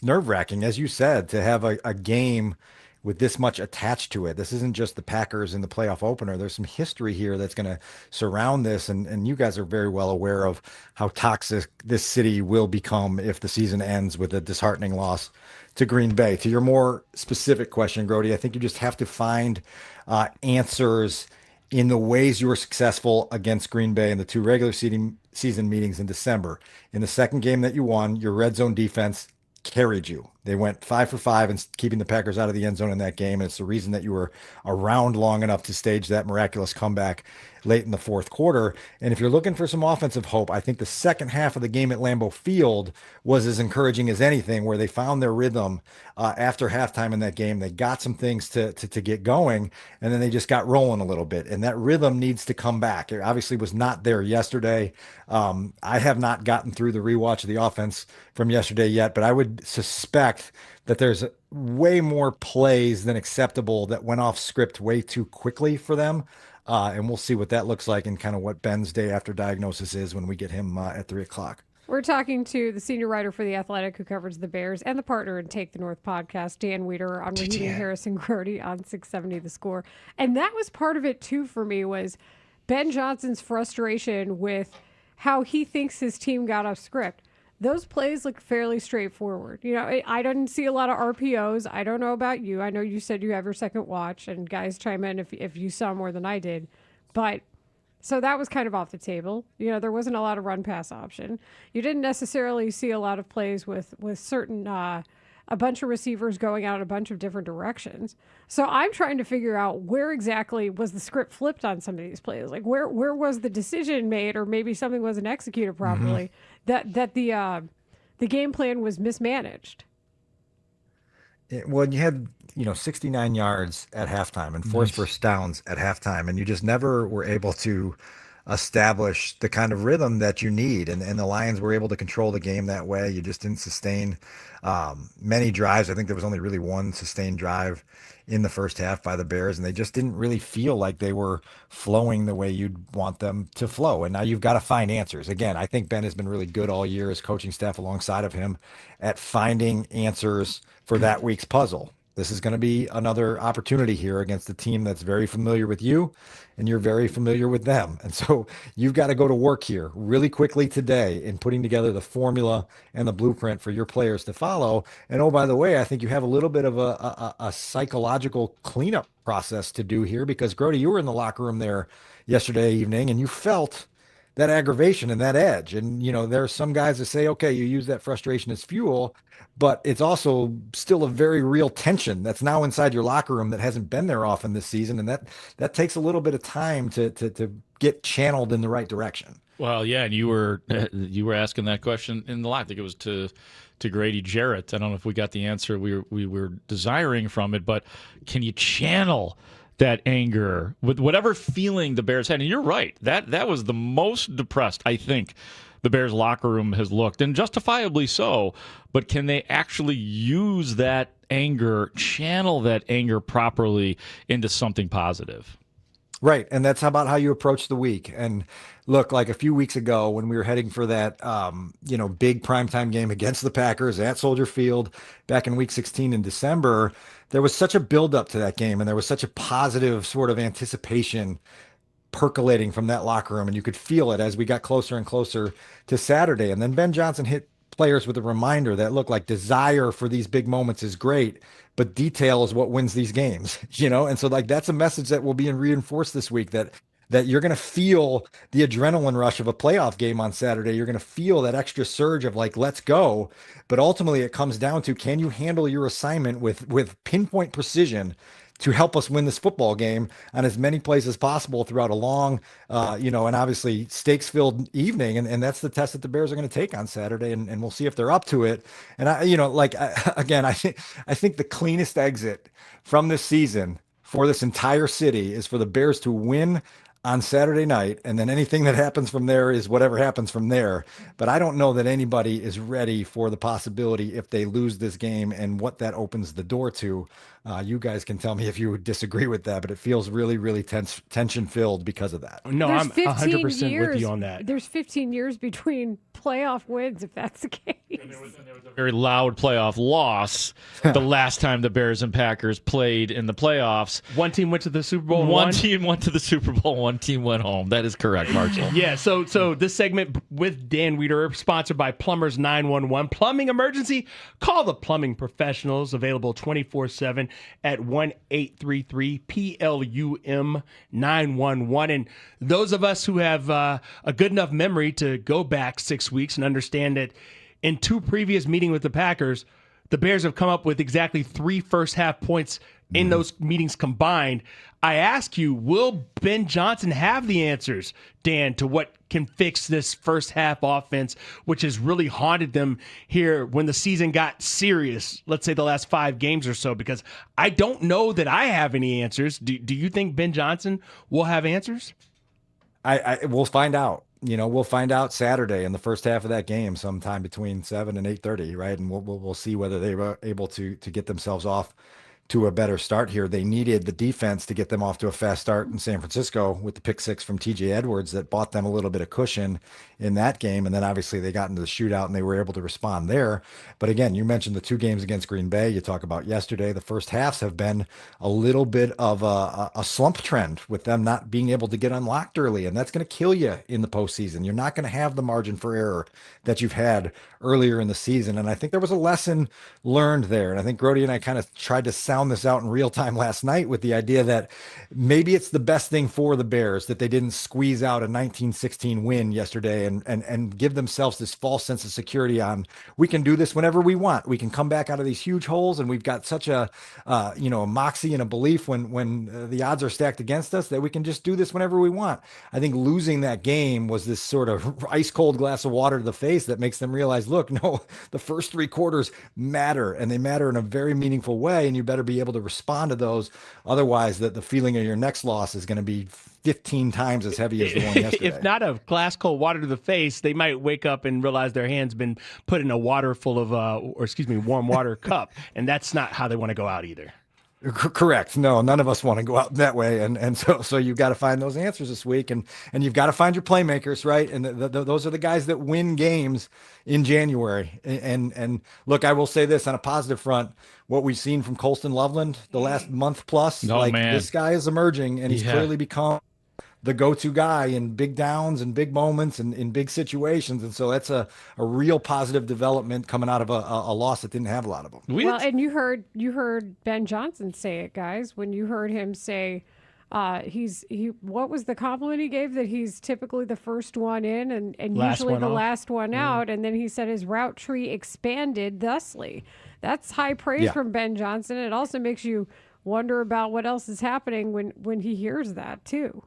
nerve-wracking, as you said, to have a game with this much attached to it. This isn't just the Packers in the playoff opener. There's some history here that's going to surround this. And you guys are very well aware of how toxic this city will become if the season ends with a disheartening loss to Green Bay. To your more specific question, Grody, I think you just have to find answers in the ways you were successful against Green Bay in the 2 regular season meetings in December. In the second game that you won, your red zone defense carried you. They went 5 for 5 and keeping the Packers out of the end zone in that game. And it's the reason that you were around long enough to stage that miraculous comeback late in the fourth quarter. And if you're looking for some offensive hope, I think the second half of the game at Lambeau Field was as encouraging as anything, where they found their rhythm after halftime in that game. They got some things to get going, and then they just got rolling a little bit. And that rhythm needs to come back. It obviously was not there yesterday. I have not gotten through the rewatch of the offense from yesterday yet, but I would suspect that there's way more plays than acceptable that went off script way too quickly for them. And we'll see what that looks like and kind of what Ben's day after diagnosis is when we get him at 3:00. We're talking to the senior writer for The Athletic who covers the Bears and the partner in Take the North podcast, Dan Wiederer, on Rahimi Harris and Grody on 670 The Score. And that was part of it, too, for me, was Ben Johnson's frustration with how he thinks his team got off script. Those plays look fairly straightforward. I didn't see a lot of RPOs. I don't know about you. I know you said you have your second watch, and guys chime in if you saw more than I did. But so that was kind of off the table. There wasn't a lot of run pass option. You didn't necessarily see a lot of plays with certain a bunch of receivers going out a bunch of different directions. So I'm trying to figure out where exactly was the script flipped on some of these plays. Like where was the decision made, or maybe something wasn't executed properly, that the game plan was mismanaged. Well, you had 69 yards at halftime and forced first downs at halftime, and you just never were able to establish the kind of rhythm that you need. And the Lions were able to control the game that way. You just didn't sustain many drives. I think there was only really one sustained drive in the first half by the Bears, and they just didn't really feel like they were flowing the way you'd want them to flow. And now you've got to find answers. Again, I think Ben has been really good all year, as coaching staff alongside of him, at finding answers for that week's puzzle. This is going to be another opportunity here against a team that's very familiar with you, and you're very familiar with them. And so you've got to go to work here really quickly today in putting together the formula and the blueprint for your players to follow. And oh, by the way, I think you have a little bit of a psychological cleanup process to do here, because Grody, you were in the locker room there yesterday evening and you felt that aggravation and that edge. And, there are some guys that say, okay, you use that frustration as fuel, but it's also still a very real tension that's now inside your locker room that hasn't been there often this season. And that takes a little bit of time to get channeled in the right direction. Well, yeah, and you were asking that question in the live. I think it was to Grady Jarrett. I don't know if we got the answer we were desiring from it, but can you channel that anger with whatever feeling the Bears had? And you're right, that was the most depressed I think the Bears locker room has looked, and justifiably so. But can they actually use that anger, channel that anger properly into something positive? Right. And that's about how you approach the week. And look, like a few weeks ago when we were heading for that, big primetime game against the Packers at Soldier Field back in week 16 in December, there was such a buildup to that game, and there was such a positive sort of anticipation percolating from that locker room. And you could feel it as we got closer and closer to Saturday. And then Ben Johnson hit players with a reminder that, look, like, desire for these big moments is great, but detail is what wins these games, And so, like, that's a message that will be reinforced this week, that you're going to feel the adrenaline rush of a playoff game on Saturday. You're going to feel that extra surge of, like, let's go. But ultimately it comes down to, can you handle your assignment with pinpoint precision to help us win this football game on as many plays as possible throughout a long, and obviously stakes-filled evening. And that's the test that the Bears are going to take on Saturday, and we'll see if they're up to it. And I think the cleanest exit from this season for this entire city is for the Bears to win on Saturday night, and then anything that happens from there is whatever happens from there. But I don't know that anybody is ready for the possibility if they lose this game and what that opens the door to. You guys can tell me if you disagree with that, but it feels really, really tension-filled because of that. No, I'm 100% with you on that. There's 15 years between playoff wins, if that's the case. And there was a very loud playoff loss the last time the Bears and Packers played in the playoffs. One team went to the Super Bowl. One team went to the Super Bowl. One team went home. That is correct, Marshall. Yeah, so this segment with Dan Weeder, sponsored by Plumbers 911. Plumbing emergency? Call the plumbing professionals, available 24/7 at 1-833-PLUM-911. And those of us who have a good enough memory to go back 6 weeks and understand that in two previous meetings with the Packers, the Bears have come up with exactly 3 first-half points in those meetings combined. I ask you, will Ben Johnson have the answers, Dan, to what can fix this first-half offense, which has really haunted them here when the season got serious, let's say the last 5 games or so? Because I don't know that I have any answers. Do you think Ben Johnson will have answers? We'll find out. We'll find out Saturday in the first half of that game, sometime between 7 and 8:30, right? And we'll see whether they were able to get themselves off to a better start here. They needed the defense to get them off to a fast start in San Francisco with the pick 6 from TJ Edwards that bought them a little bit of cushion in that game. And then obviously they got into the shootout and they were able to respond there. But again, you mentioned the 2 games against Green Bay. You talk about yesterday, the first halves have been a little bit of a slump trend with them not being able to get unlocked early. And that's going to kill you in the postseason. You're not going to have the margin for error that you've had earlier in the season. And I think there was a lesson learned there. And I think Grody and I kind of tried to sound found this out in real time last night with the idea that maybe it's the best thing for the Bears that they didn't squeeze out a 19-16 win yesterday and give themselves this false sense of security on, we can do this whenever we want. We can come back out of these huge holes, and we've got such a a moxie and a belief when the odds are stacked against us that we can just do this whenever we want. I think losing that game was this sort of ice cold glass of water to the face that makes them realize, look, no, the first 3 quarters matter, and they matter in a very meaningful way, and you better be able to respond to those. Otherwise, the feeling of your next loss is going to be 15 times as heavy as the one yesterday. If not a glass cold water to the face, they might wake up and realize their hand's been put in a water full of, warm water cup, and that's not how they want to go out either. Correct. No, none of us want to go out that way, and so you've got to find those answers this week, and you've got to find your playmakers, right? And those are the guys that win games in January. And look, I will say this on a positive front: what we've seen from Colston Loveland the last month plus, this guy is emerging, and he's clearly become the go-to guy in big downs and big moments and in big situations. And so that's a real positive development coming out of a loss that didn't have a lot of them. Well, and you heard Ben Johnson say it, guys, when you heard him say what was the compliment he gave, that he's typically the first one in and usually the last one out. And then he said his route tree expanded thusly. That's high praise from Ben Johnson. It also makes you wonder about what else is happening when he hears that too.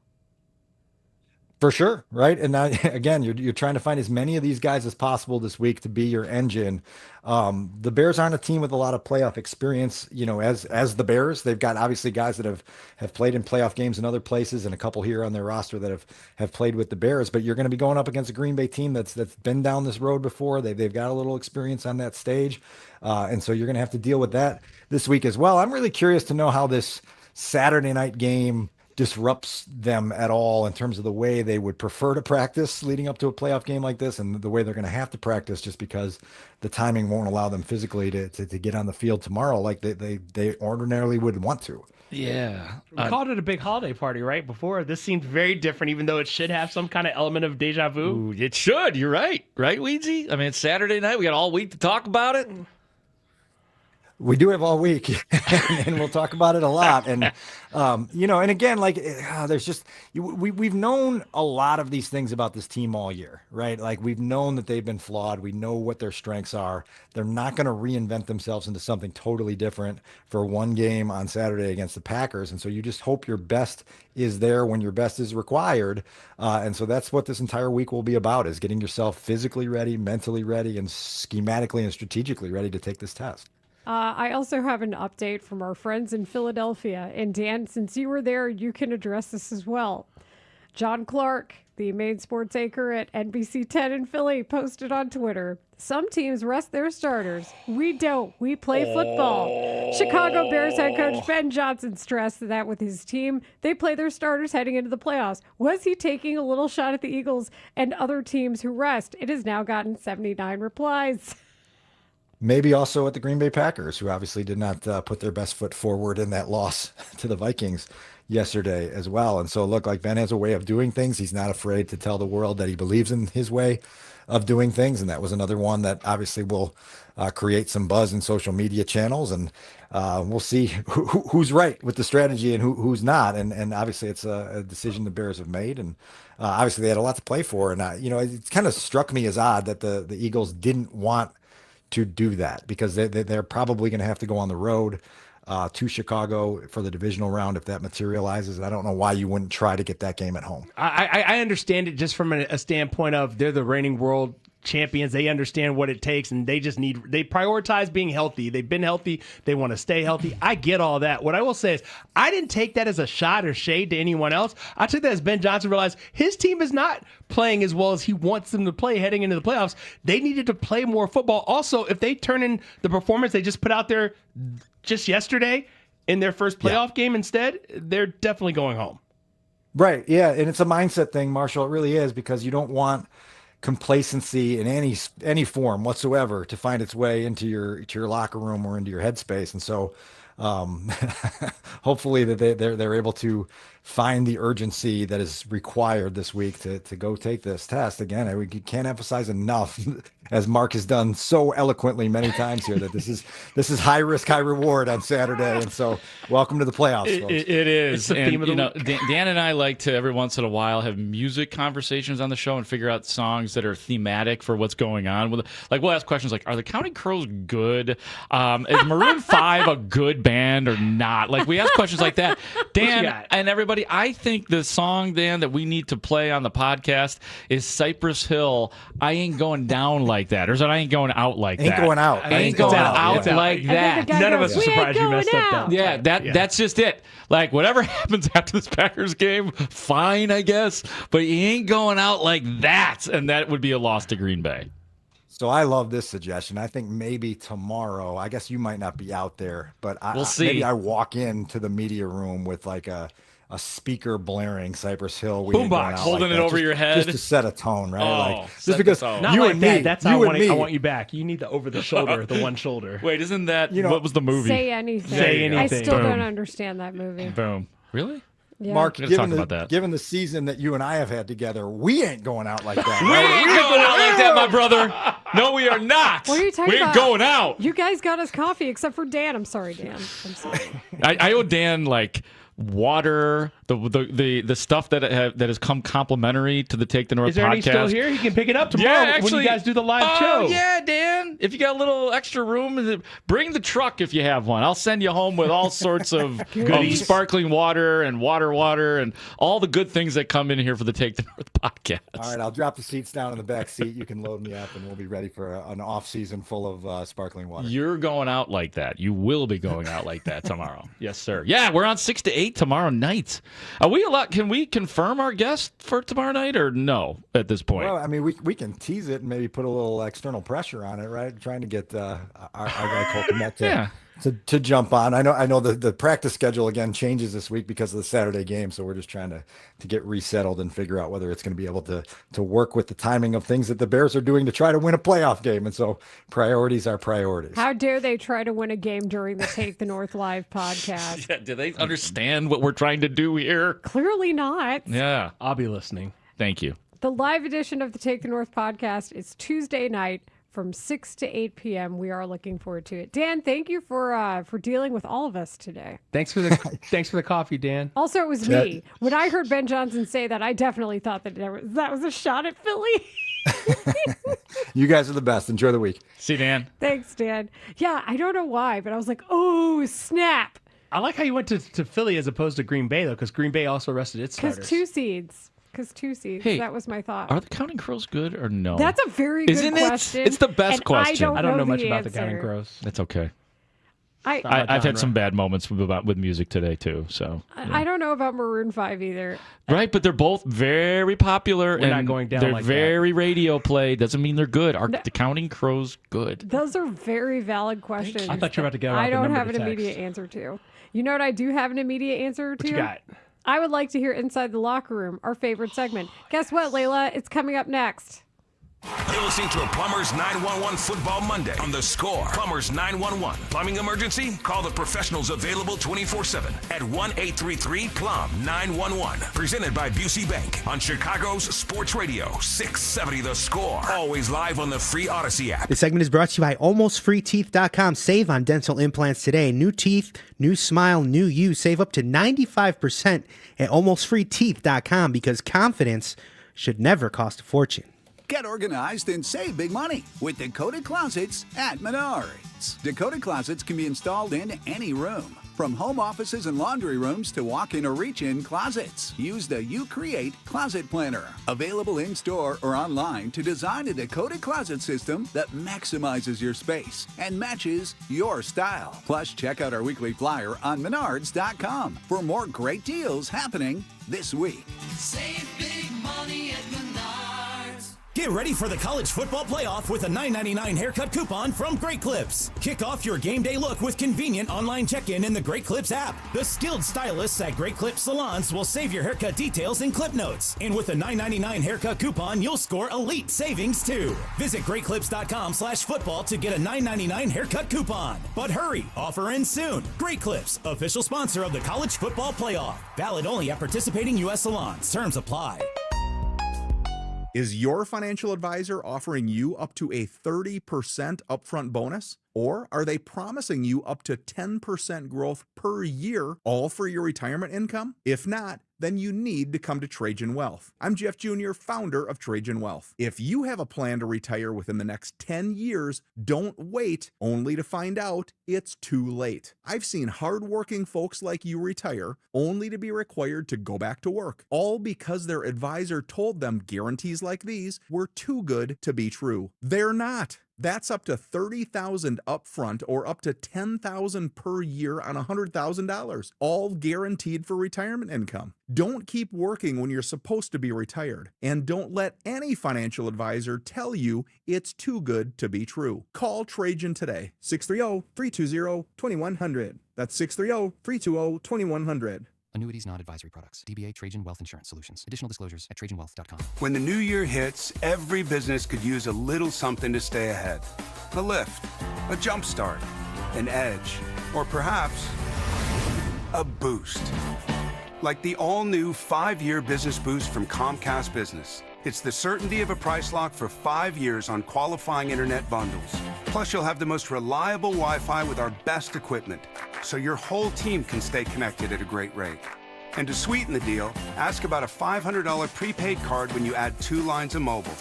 For sure, right? And now, again, you're trying to find as many of these guys as possible this week to be your engine. The Bears aren't a team with a lot of playoff experience, as the Bears. They've got obviously guys that have played in playoff games in other places, and a couple here on their roster that have played with the Bears. But you're going to be going up against a Green Bay team that's been down this road before. They've got a little experience on that stage, and so you're going to have to deal with that this week as well. I'm really curious to know how this Saturday night game disrupts them at all in terms of the way they would prefer to practice leading up to a playoff game like this, and the way they're going to have to practice just because the timing won't allow them physically to get on the field tomorrow like they ordinarily would want to. Yeah. We called it a big holiday party, right? Before. This seemed very different, even though it should have some kind of element of deja vu. Ooh, it should. You're right. Right, Weedsy? I mean, it's Saturday night. We got all week to talk about it. We do have all week, and we'll talk about it a lot. And, and again, there's just, we've known a lot of these things about this team all year, right? Like, we've known that they've been flawed. We know what their strengths are. They're not going to reinvent themselves into something totally different for one game on Saturday against the Packers. And so you just hope your best is there when your best is required. And so that's what this entire week will be about, is getting yourself physically ready, mentally ready, and schematically and strategically ready to take this test. I also have an update from our friends in Philadelphia. And Dan, since you were there, you can address this as well. John Clark, the main sports anchor at NBC 10 in Philly, posted on Twitter, "Some teams rest their starters. We don't. We play football." Chicago Bears head coach Ben Johnson stressed that with his team, they play their starters heading into the playoffs. Was he taking a little shot at the Eagles and other teams who rest? It has now gotten 79 replies. Maybe also at the Green Bay Packers, who obviously did not put their best foot forward in that loss to the Vikings yesterday as well. And so, look, like, Ben has a way of doing things. He's not afraid to tell the world that he believes in his way of doing things. And that was another one that obviously will create some buzz in social media channels. And we'll see who's right with the strategy and who's not. And obviously it's a decision the Bears have made. And obviously they had a lot to play for. And, it kind of struck me as odd that the Eagles didn't want to do that, because they're probably going to have to go on the road to Chicago for the divisional round if that materializes. And I don't know why you wouldn't try to get that game at home. I understand it just from a standpoint of they're the reigning world champions. They understand what it takes, and they prioritize being healthy. They've been healthy. They want to stay healthy. I get all that. What I will say is I didn't take that as a shot or shade to anyone else. I took that as Ben Johnson realized his team is not playing as well as he wants them to play heading into the playoffs. They needed to play more football. Also, if they turn in the performance they just put out there just yesterday in their first playoff game instead, they're definitely going home. Right. Yeah. And it's a mindset thing, Marshall. It really is, because you don't want complacency in any form whatsoever to find its way into your locker room or into your headspace. And so hopefully that they're able to find the urgency that is required this week to go take this test. Again, we can't emphasize enough, as Mark has done so eloquently many times here, that this is high risk, high reward on Saturday. And so welcome to the playoffs, folks. It is. It's the And, theme of the week. Dan and I like to every once in a while have music conversations on the show and figure out songs that are thematic for what's going on. Like, we'll ask questions like, are the Counting Crows good? Is Maroon 5 a good band or not? Like, we ask questions like that. Dan and everybody, I think the song, Dan, that we need to play on the podcast is Cypress Hill, I Ain't Going Down Like That. Or is it I Ain't Going Out Like That? Ain't going out. Ain't going out like that. None of us are surprised you messed up that. Yeah, that's just it. Like, whatever happens after this Packers game, fine, I guess. But you ain't going out like that. And that would be a loss to Green Bay. So I love this suggestion. I think maybe tomorrow, I guess you might not be out there, but We'll see. Maybe I walk into the media room with like a speaker blaring Cypress Hill. We ain't going out Boombox, holding like it that, over your head. just to set a tone, right? Oh, like, set just because the tone. Not you like and that. me, That's how you I want you back. You need the over the shoulder, the one shoulder. Wait, isn't that what was the movie? Say anything. Say anything. I still Boom. don't understand that movie. Boom. Really? Yeah. Mark, We're gonna talk given about that. given the season that you and I have had together, we ain't going out like that. We ain't going out like that, my brother. No, we are not. What are you talking we ain't about? going out. You guys got us coffee, except for Dan. I'm sorry, Dan. I'm sorry. I owe Dan like water, the stuff that has come complimentary to the Take the North Is there podcast. any still here? You can pick it up tomorrow when you guys do the live show. Oh, yeah, Dan. If you got a little extra room, bring the truck if you have one. I'll send you home with all sorts of sparkling water and water and all the good things that come in here for the Take the North podcast. All right, I'll drop the seats down in the back seat. You can load me up, and we'll be ready for an off season full of sparkling water. You're going out like that. You will be going out like that tomorrow. Yes, sir. Yeah, we're on 6 to 8 tomorrow night. Are we allowed? Can we confirm our guest for tomorrow night or no at this point? Well, I mean, we can tease it and maybe put a little external pressure on it, right? Trying to get our guy Colton Met to jump on. I know the practice schedule again changes this week because of the Saturday game, so we're just trying to get resettled and figure out whether it's going to be able to work with the timing of things that the Bears are doing to try to win a playoff game. And so priorities are priorities. How dare they try to win a game during the Take the North Live podcast? Yeah, do they understand what we're trying to do here? Clearly not. Yeah. I'll be listening. Thank you. The live edition of the Take the North podcast is Tuesday night from 6 to 8 p.m. We are looking forward to it. Dan, thank you for dealing with all of us today. Thanks for the coffee, Dan. Also, it was me. When I heard Ben Johnson say that, I definitely thought that that was a shot at Philly. You guys are the best. Enjoy the week. See you, Dan. Thanks, Dan. Yeah, I don't know why, but I was like, oh, snap. I like how you went to Philly as opposed to Green Bay, though, because Green Bay also rested its starters. Because two seeds. Hey, that was my thought. Are the Counting Crows good or no? That's a very good Isn't question. It's the best and question. I don't know much the about the answer. Counting Crows. That's okay. I've had some bad moments with music today too. So I don't know about Maroon 5 either. Right, but they're both very popular We're and not going down they're like very radio play. Doesn't mean they're good. Are the Counting Crows good? Those are very valid questions. I thought you were about to get out I the don't number have to an text. immediate answer to. You know what I do have an immediate answer to? What you got? I would like to hear Inside the Locker Room, our favorite segment. Guess what, Layla? It's coming up next. You're listening to a Plumbers 911 Football Monday on The Score. Plumbers 911. Plumbing emergency? Call the professionals available 24/7 at 1-833-PLUM-911. Presented by Busey Bank on Chicago's Sports Radio 670 The Score. Always live on the free Odyssey app. This segment is brought to you by AlmostFreeTeeth.com. Save on dental implants today. New teeth, new smile, new you. Save up to 95% at AlmostFreeTeeth.com because confidence should never cost a fortune. Get organized and save big money with Dakota Closets at Menards. Dakota Closets can be installed in any room, from home offices and laundry rooms to walk-in or reach-in closets. Use the You Create Closet Planner, available in-store or online, to design a Dakota Closet system that maximizes your space and matches your style. Plus, check out our weekly flyer on Menards.com for more great deals happening this week. Save big money at Menards. Get ready for the college football playoff with a $9.99 haircut coupon from Great Clips. Kick off your game day look with convenient online check-in in the Great Clips app. The skilled stylists at Great Clips salons will save your haircut details in clip notes. And with a $9.99 haircut coupon, you'll score elite savings too. Visit greatclips.com/football to get a $9.99 haircut coupon. But hurry, offer ends soon. Great Clips, official sponsor of the college football playoff. Valid only at participating U.S. salons. Terms apply. Is your financial advisor offering you up to a 30% upfront bonus? Or are they promising you up to 10% growth per year, all for your retirement income? If not, then you need to come to Trajan Wealth. I'm Jeff Jr., founder of Trajan Wealth. If you have a plan to retire within the next 10 years, don't wait only to find out it's too late. I've seen hardworking folks like you retire only to be required to go back to work, all because their advisor told them guarantees like these were too good to be true. They're not. That's up to $30,000 upfront or up to $10,000 per year on $100,000, all guaranteed for retirement income. Don't keep working when you're supposed to be retired, and don't let any financial advisor tell you it's too good to be true. Call Trajan today, 630-320-2100. That's 630-320-2100. Annuities, not advisory products. DBA Trajan Wealth Insurance Solutions. Additional disclosures at TrajanWealth.com. When the new year hits, every business could use a little something to stay ahead. A lift, a jump start, an edge, or perhaps a boost. Like the all-new 5-year business boost from Comcast Business. It's the certainty of a price lock for 5 years on qualifying internet bundles. Plus, you'll have the most reliable Wi-Fi with our best equipment, so your whole team can stay connected at a great rate. And to sweeten the deal, ask about a $500 prepaid card when you add 2 lines of mobile.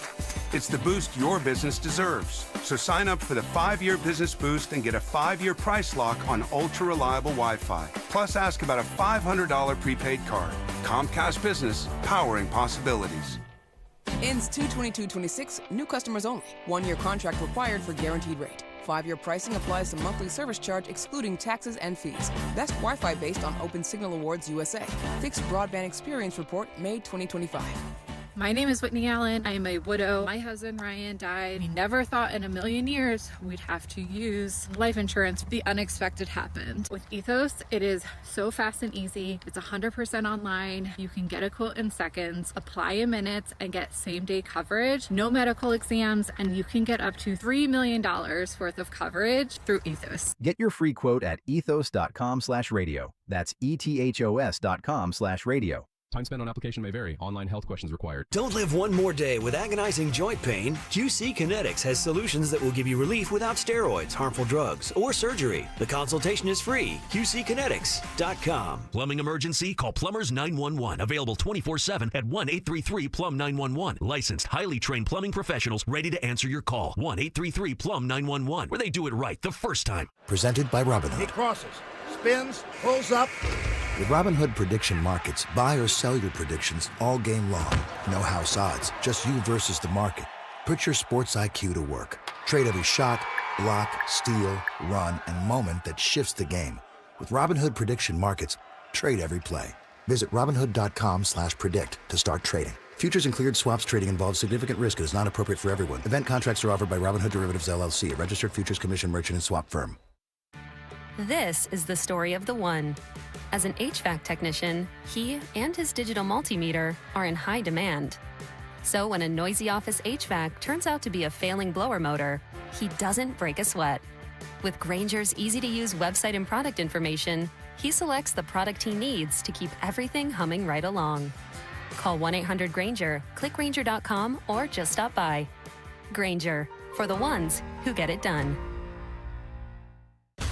It's the boost your business deserves. So sign up for the 5-year business boost and get a 5-year price lock on ultra-reliable Wi-Fi. Plus, ask about a $500 prepaid card. Comcast Business, powering possibilities. Ends 2/22/26, new customers only. 1-year contract required for guaranteed rate. 5-year pricing applies to monthly service charge excluding taxes and fees. Best Wi-Fi based on Open Signal Awards USA. Fixed Broadband Experience Report, May 2025. My name is Whitney Allen. I am a widow. My husband Ryan died. We never thought in a million years we'd have to use life insurance. The unexpected happened. With Ethos, it is so fast and easy. It's 100% online. You can get a quote in seconds, apply in minutes, and get same-day coverage. No medical exams, and you can get up to $3 million worth of coverage through Ethos. Get your free quote at ethos.com/radio. That's ethos.com/radio. Time spent on application may vary. Online health questions required. Don't live one more day with agonizing joint pain. QC Kinetics has solutions that will give you relief without steroids, harmful drugs, or surgery. The consultation is free. QCkinetics.com. Plumbing emergency? Call Plumbers 911. Available 24/7 at 1-833-PLUM-911. Licensed, highly trained plumbing professionals ready to answer your call. 1-833-PLUM-911. Where they do it right the first time. Presented by Robinhood. He crosses, spins, pulls up. With Robinhood Prediction Markets, buy or sell your predictions all game long. No house odds, just you versus the market. Put your sports IQ to work. Trade every shot, block, steal, run, and moment that shifts the game. With Robinhood Prediction Markets, trade every play. Visit Robinhood.com/predict to start trading. Futures and cleared swaps trading involves significant risk and is not appropriate for everyone. Event contracts are offered by Robinhood Derivatives LLC, a registered futures commission merchant and swap firm. This is the story of the one. As an HVAC technician, he and his digital multimeter are in high demand. So when a noisy office HVAC turns out to be a failing blower motor, he doesn't break a sweat. With Grainger's easy-to-use website and product information, he selects the product he needs to keep everything humming right along. Call 1-800-GRAINGER, click Grainger.com, or just stop by. Grainger, for the ones who get it done.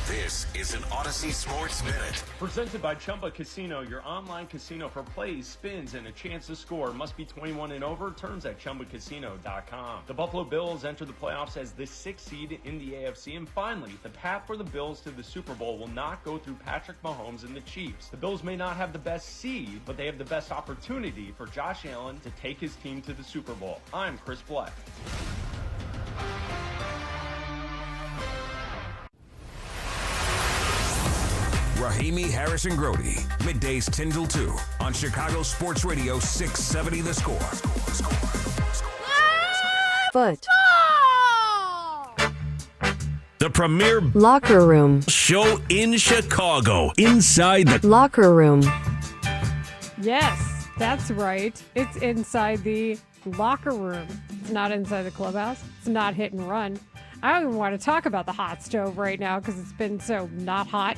This is an Odyssey Sports Minute. Presented by Chumba Casino, your online casino for plays, spins, and a chance to score. Must be 21 and over. Terms at ChumbaCasino.com. The Buffalo Bills enter the playoffs as the 6th seed in the AFC. And finally, the path for the Bills to the Super Bowl will not go through Patrick Mahomes and the Chiefs. The Bills may not have the best seed, but they have the best opportunity for Josh Allen to take his team to the Super Bowl. I'm Chris Black. Rahimi, Harris, and Grody. Middays 10 till 2 on Chicago Sports Radio 670 The Score. Foot. The premier Locker room. show in Chicago. Inside the Locker room. Yes, that's right. It's inside the locker room. It's not inside the clubhouse. It's not hit and run. I don't even want to talk about the hot stove right now because it's been so not hot.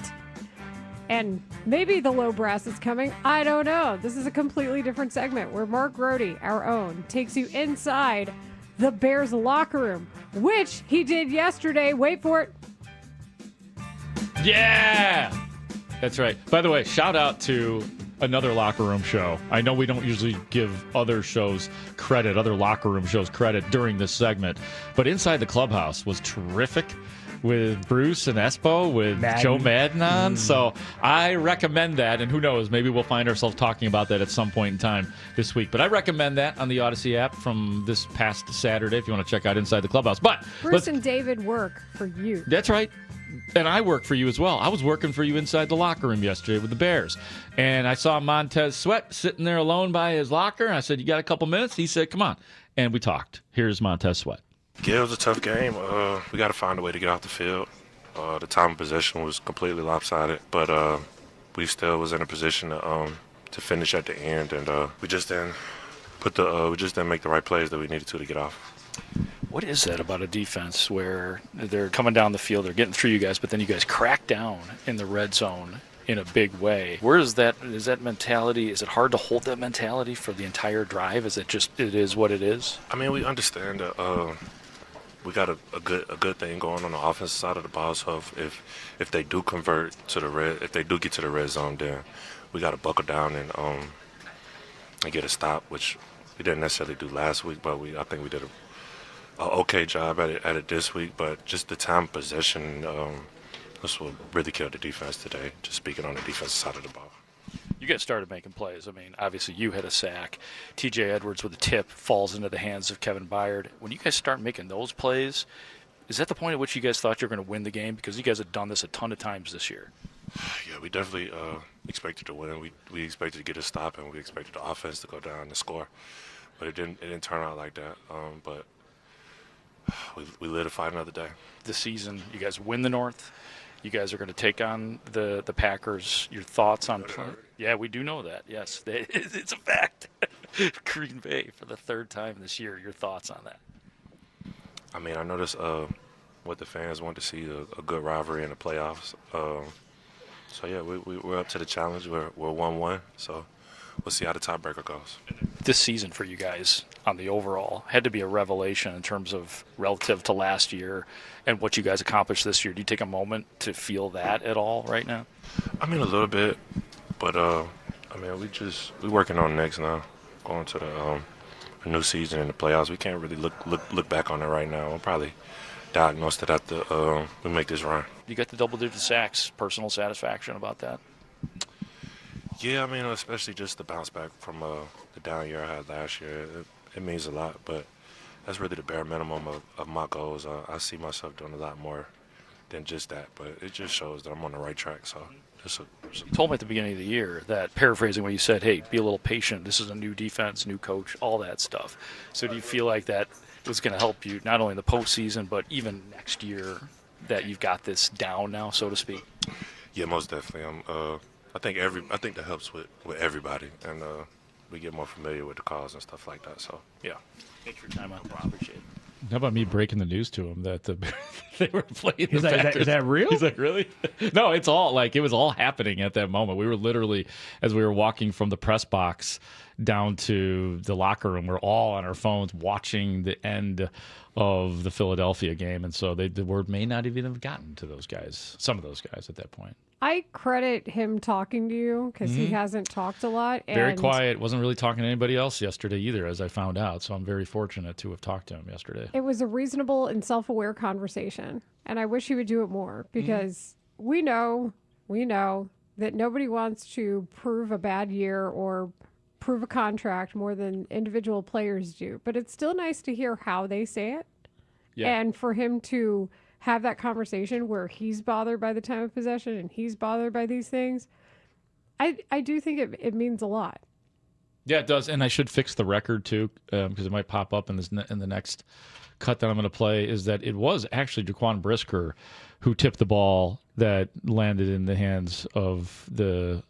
And maybe the low brass is coming. I don't know. This is a completely different segment where Mark Grody, our own, takes you inside the Bears locker room, which he did yesterday. Wait for it. Yeah! That's right. By the way, shout out to another locker room show. I know we don't usually give other shows credit, other locker room shows credit during this segment, but Inside the Clubhouse was terrific with Bruce and Espo, with Joe Madden on. So I recommend that, and who knows, maybe we'll find ourselves talking about that at some point in time this week. But I recommend that on the Odyssey app from this past Saturday if you want to check out Inside the Clubhouse. But Bruce and David work for you. That's right. And I work for you as well. I was working for you inside the locker room yesterday with the Bears. And I saw Montez Sweat sitting there alone by his locker. And I said, you got a couple minutes? He said, come on. And we talked. Here's Montez Sweat. Yeah, it was a tough game. We got to find a way to get off the field. The time of possession was completely lopsided, but we still was in a position to finish at the end, and we just didn't make the right plays that we needed to get off. What is that about a defense where they're coming down the field, they're getting through you guys, but then you guys crack down in the red zone in a big way? Where is that mentality? Is it hard to hold that mentality for the entire drive? Is it just it is what it is? I mean, we understand that we got a good thing going on the offensive side of the ball. So if they do convert to if they do get to the red zone, then we got to buckle down and get a stop, which we didn't necessarily do last week, but I think we did a okay job at it this week. But just the time possession, that's what really killed the defense today, just speaking on the defensive side of the ball. You guys started making plays. I mean, obviously you had a sack. TJ Edwards with a tip falls into the hands of Kevin Byard. When you guys start making those plays, is that the point at which you guys thought you were going to win the game? Because you guys have done this a ton of times this year. Yeah, we definitely expected to win. We expected to get a stop, and we expected the offense to go down and score. But it didn't turn out like that. But we lit a fight another day. This season, you guys win the North. You guys are going to take on the Packers. Your thoughts on play? Yeah, we do know that. Yes, it's a fact. Green Bay for the third time this year. Your thoughts on that? I mean, I noticed what the fans want to see, a good rivalry in the playoffs. So, yeah, we're up to the challenge. We're 1-1, so we'll see how the tiebreaker goes. This season for you guys on the overall had to be a revelation in terms of relative to last year and what you guys accomplished this year. Do you take a moment to feel that at all right now? I mean, a little bit, but I mean, we're working on next now, going to the new season in the playoffs. We can't really look back on it right now. We'll probably diagnose it after we make this run. You got the double-digit sacks. Personal satisfaction about that? Yeah, I mean, especially just the bounce back from the down year I had last year. It means a lot, but that's really the bare minimum of my goals. I see myself doing a lot more than just that, but it just shows that I'm on the right track. So you told me at the beginning of the year that, paraphrasing what you said, hey, be a little patient. This is a new defense, new coach, all that stuff. So do you feel like that was going to help you not only in the postseason, but even next year that you've got this down now, so to speak? Yeah, most definitely. I think that helps with everybody, and we get more familiar with the calls and stuff like that. So yeah. Thanks for your time. I appreciate it. How about me breaking the news to him that they were playing the Packers? Is that real? He's like, really? No, it's all like it was all happening at that moment. We were literally, as we were walking from the press box down to the locker room, we're all on our phones watching the end of the Philadelphia game, and so the word may not even have gotten to those guys, some of those guys at that point. I credit him talking to you because he hasn't talked a lot. Very quiet. Wasn't really talking to anybody else yesterday either, as I found out. So I'm very fortunate to have talked to him yesterday. It was a reasonable and self-aware conversation, and I wish he would do it more because we know that nobody wants to prove a bad year or prove a contract more than individual players do. But it's still nice to hear how they say it, and for him to have that conversation where he's bothered by the time of possession and he's bothered by these things. I do think it means a lot. Yeah, it does, and I should fix the record too, because it might pop up in the next cut that I'm going to play. Is that it was actually Jaquan Brisker who tipped the ball that landed in the hands of Kevin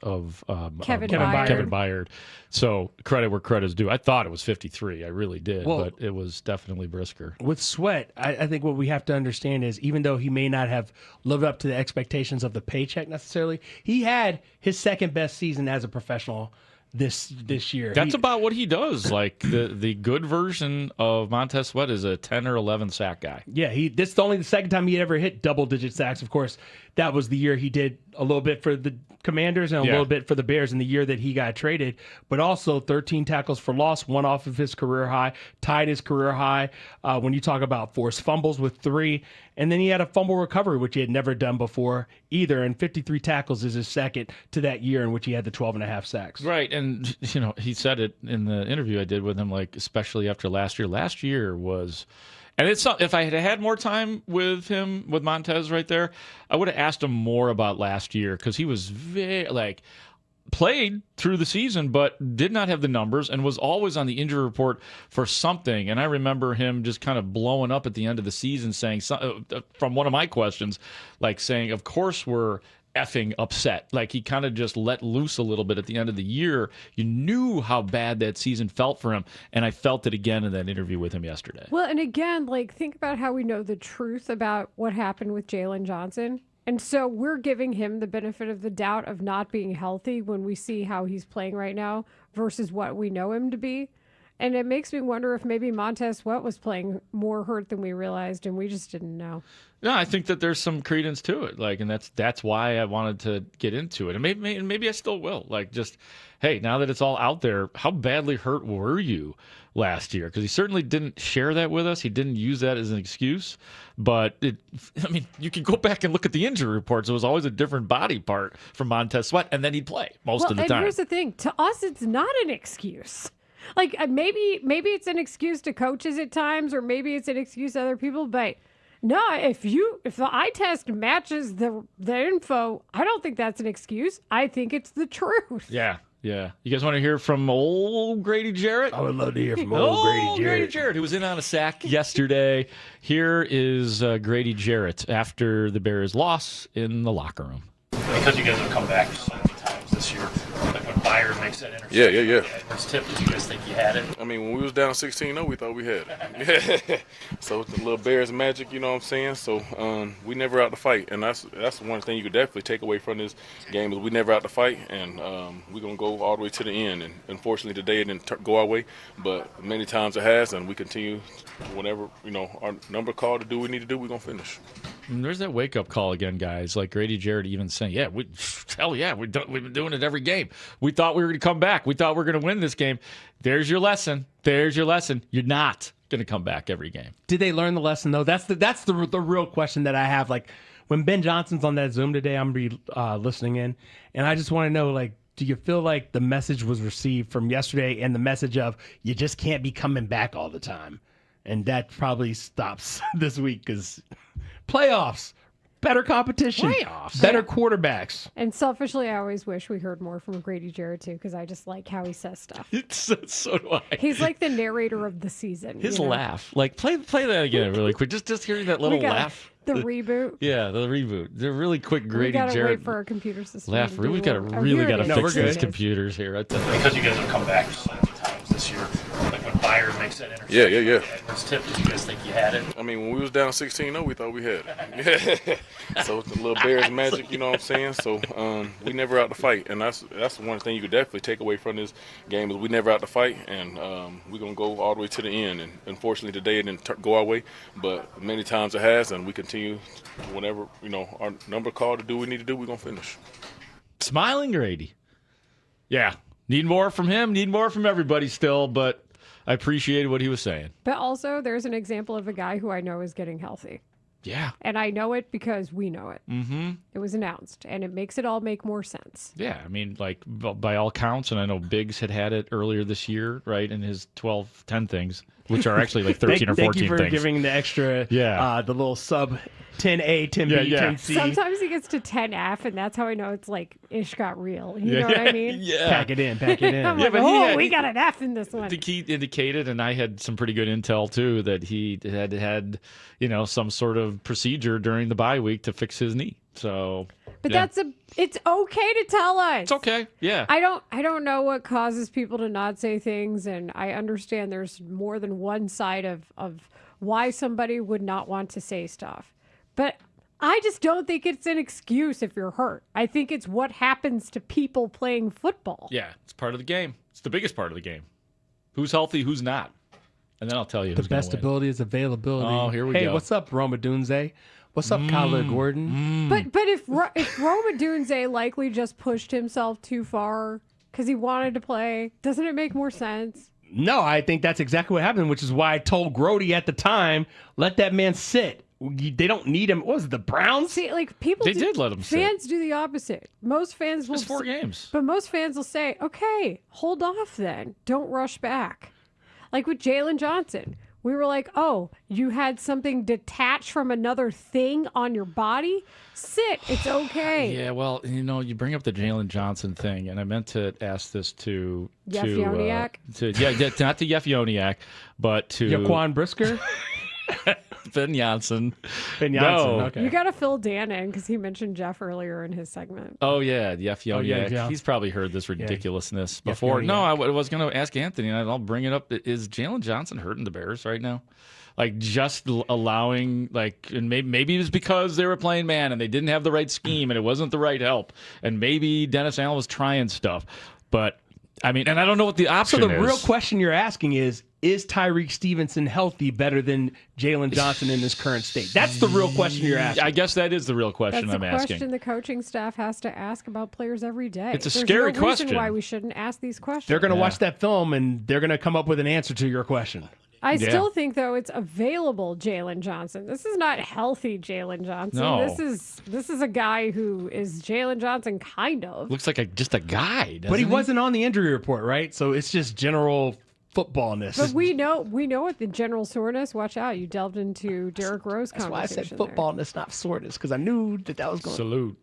Byard. So credit where credit's due. I thought it was 53. I really did, but it was definitely Brisker. With Sweat, I think what we have to understand is even though he may not have lived up to the expectations of the paycheck necessarily, he had his second best season as a professional this year. That's about what he does. Like the good version of Montez Sweat is a 10 or 11 sack guy. Yeah, this is only the second time he ever hit double-digit sacks. Of course, that was the year he did a little bit for the Commanders and a little bit for the Bears in the year that he got traded. But also 13 tackles for loss, one off of his career high, tied his career high when you talk about forced fumbles with 3. And then he had a fumble recovery, which he had never done before either. And 53 tackles is his second to that year in which he had the 12.5 sacks. Right. And, he said it in the interview I did with him, like, especially after last year. Last year was... And it's not, if I had more time with him, with Montez right there, I would have asked him more about last year because he was played through the season, but did not have the numbers and was always on the injury report for something. And I remember him just kind of blowing up at the end of the season saying, from one of my questions, like saying, of course we're effing upset. Like he kind of just let loose a little bit at the end of the year. You knew how bad that season felt for him, and I felt it again in that interview with him yesterday. Well, and again, like think about how we know the truth about what happened with Jalen Johnson. And so we're giving him the benefit of the doubt of not being healthy when we see how he's playing right now versus what we know him to be. And it makes me wonder if maybe Montez Sweat was playing more hurt than we realized, and we just didn't know. No, I think that there's some credence to it, like, and that's why I wanted to get into it, and maybe I still will. Like, just hey, now that it's all out there, how badly hurt were you last year? Because he certainly didn't share that with us. He didn't use that as an excuse, but you can go back and look at the injury reports. It was always a different body part from Montez Sweat, and then he'd play most of the time. And here's the thing: to us, it's not an excuse. Like maybe it's an excuse to coaches at times, or maybe it's an excuse to other people. But no, if the eye test matches the info, I don't think that's an excuse. I think it's the truth. Yeah. You guys want to hear from old Grady Jarrett? I would love to hear from old Grady Jarrett, who was in on a sack yesterday. Here is Grady Jarrett after the Bears' loss in the locker room. Because you guys have come back so many times this year, like when Byard makes that interception. Yeah. This tip, did you guys think you had it? I mean, when we was down 16-0, we thought we had it. So it's the little Bears magic, you know what I'm saying? So we never out to fight, and that's one thing you could definitely take away from this game is we never out to fight, and we're gonna go all the way to the end. And unfortunately today it didn't go our way, but many times it has, and we continue. Whenever our number call to do what we need to do, we're gonna finish. And there's that wake up call again, guys. Like Grady Jarrett even saying, we've been doing it every game. We thought we were going to come back. We thought we were going to win this game. There's your lesson. You're not going to come back every game. Did they learn the lesson though? That's the real question that I have. Like when Ben Johnson's on that Zoom today, I'm gonna be listening in, and I just want to know, like, do you feel like the message was received from yesterday and the message of you just can't be coming back all the time? And that probably stops this week because playoffs, better competition, better quarterbacks. And selfishly, I always wish we heard more from Grady Jarrett too, because I just like how he says stuff. So do I. He's like the narrator of the season. His laugh, like play that again really quick. Just hearing that little laugh. The reboot. Yeah, the reboot. The really quick Grady Jarrett. We gotta wait for our computer system. Laugh. We've got to fix these computers here. Because you guys have come back so many times this year, like when Byard makes that interception. Yeah. This tip, did you guys think you had it? I mean, when we was down 16-0, we thought we had it. So it's the little Bears magic, you know what I'm saying? So we never out to fight, and that's one thing you could definitely take away from this game is we never out to fight, and we're gonna go all the way to the end. And unfortunately today it didn't go our way, but many times it has, and we continue. Whenever our number call to do what we need to do, we're gonna finish. Smiling Grady. Yeah, need more from him. Need more from everybody still, but I appreciated what he was saying. But also, there's an example of a guy who I know is getting healthy. Yeah. And I know it because we know it. Mm-hmm. It was announced, and it makes it all make more sense. Yeah, I mean, like, by all counts, and I know Biggs had it earlier this year, right, in his 12-10 things. which are actually like 13 or 14 Thank you for things. giving the extra, the little sub 10A, 10B, 10C. Sometimes he gets to 10F, and that's how I know it's like ish got real. You know what I mean? Yeah. Pack it in. I'm like, but we got an F in this one. I think he indicated, and I had some pretty good intel too, that he had some sort of procedure during the bye week to fix his knee. So, But it's okay to tell us. It's okay. Yeah. I don't know what causes people to not say things, and I understand there's more than one side of why somebody would not want to say stuff. But I just don't think it's an excuse if you're hurt. I think it's what happens to people playing football. Yeah, it's part of the game. It's the biggest part of the game. Who's healthy, who's not. And then I'll tell you The who's gonna best win. ability is availability. Oh, here we Hey, go. what's up, Roma Dunze? What's up, Kyler Gordon? But if Roma Dunze likely just pushed himself too far because he wanted to play, doesn't it make more sense? No, I think that's exactly what happened, which is why I told Grody at the time, let that man sit. They don't need him. What was it, the Browns? See, like people did let him sit. Fans do the opposite. Most fans will Just 4 games. But most fans will say, okay, hold off then. Don't rush back. Like with Jalen Johnson. We were like, oh, you had something detached from another thing on your body? Sit. It's okay. Yeah, well, you bring up the Jalen Johnson thing, and I meant to ask this to Yefyoniak? not to Yefyoniak, but to Jaquan Brisker? Ben Janssen. Ben Janssen, No. okay. You got to fill Dan in because he mentioned Jeff earlier in his segment. Oh, yeah, Yefyoniak. yeah. He's probably heard this ridiculousness before. Yefyoniak. No, I was going to ask Anthony, and I'll bring it up. Is Jalen Johnson hurting the Bears right now? Like, just allowing, and maybe it was because they were playing man and they didn't have the right scheme and it wasn't the right help. And maybe Dennis Allen was trying stuff. But, I mean, and I don't know what the option So is. the real question you're asking is Tyreek Stevenson healthy better than Jalen Johnson in his current state? That's the real question you're asking. I guess that is the real question That's I'm a asking. question the coaching staff has to ask about players every day. It's a There's scary no question. reason why we shouldn't ask these questions. They're going to watch that film and they're going to come up with an answer to your question. I still think, though, it's available Jalen Johnson. This is not healthy Jalen Johnson. No. This is a guy who is Jalen Johnson, kind of. Looks like just a guy, doesn't But he wasn't on the injury report, right? So it's just general footballness. But we know what the general soreness. Watch out! You delved into Derrick Rose That's why I said conversation. footballness, not soreness, because I knew that was going. Salute.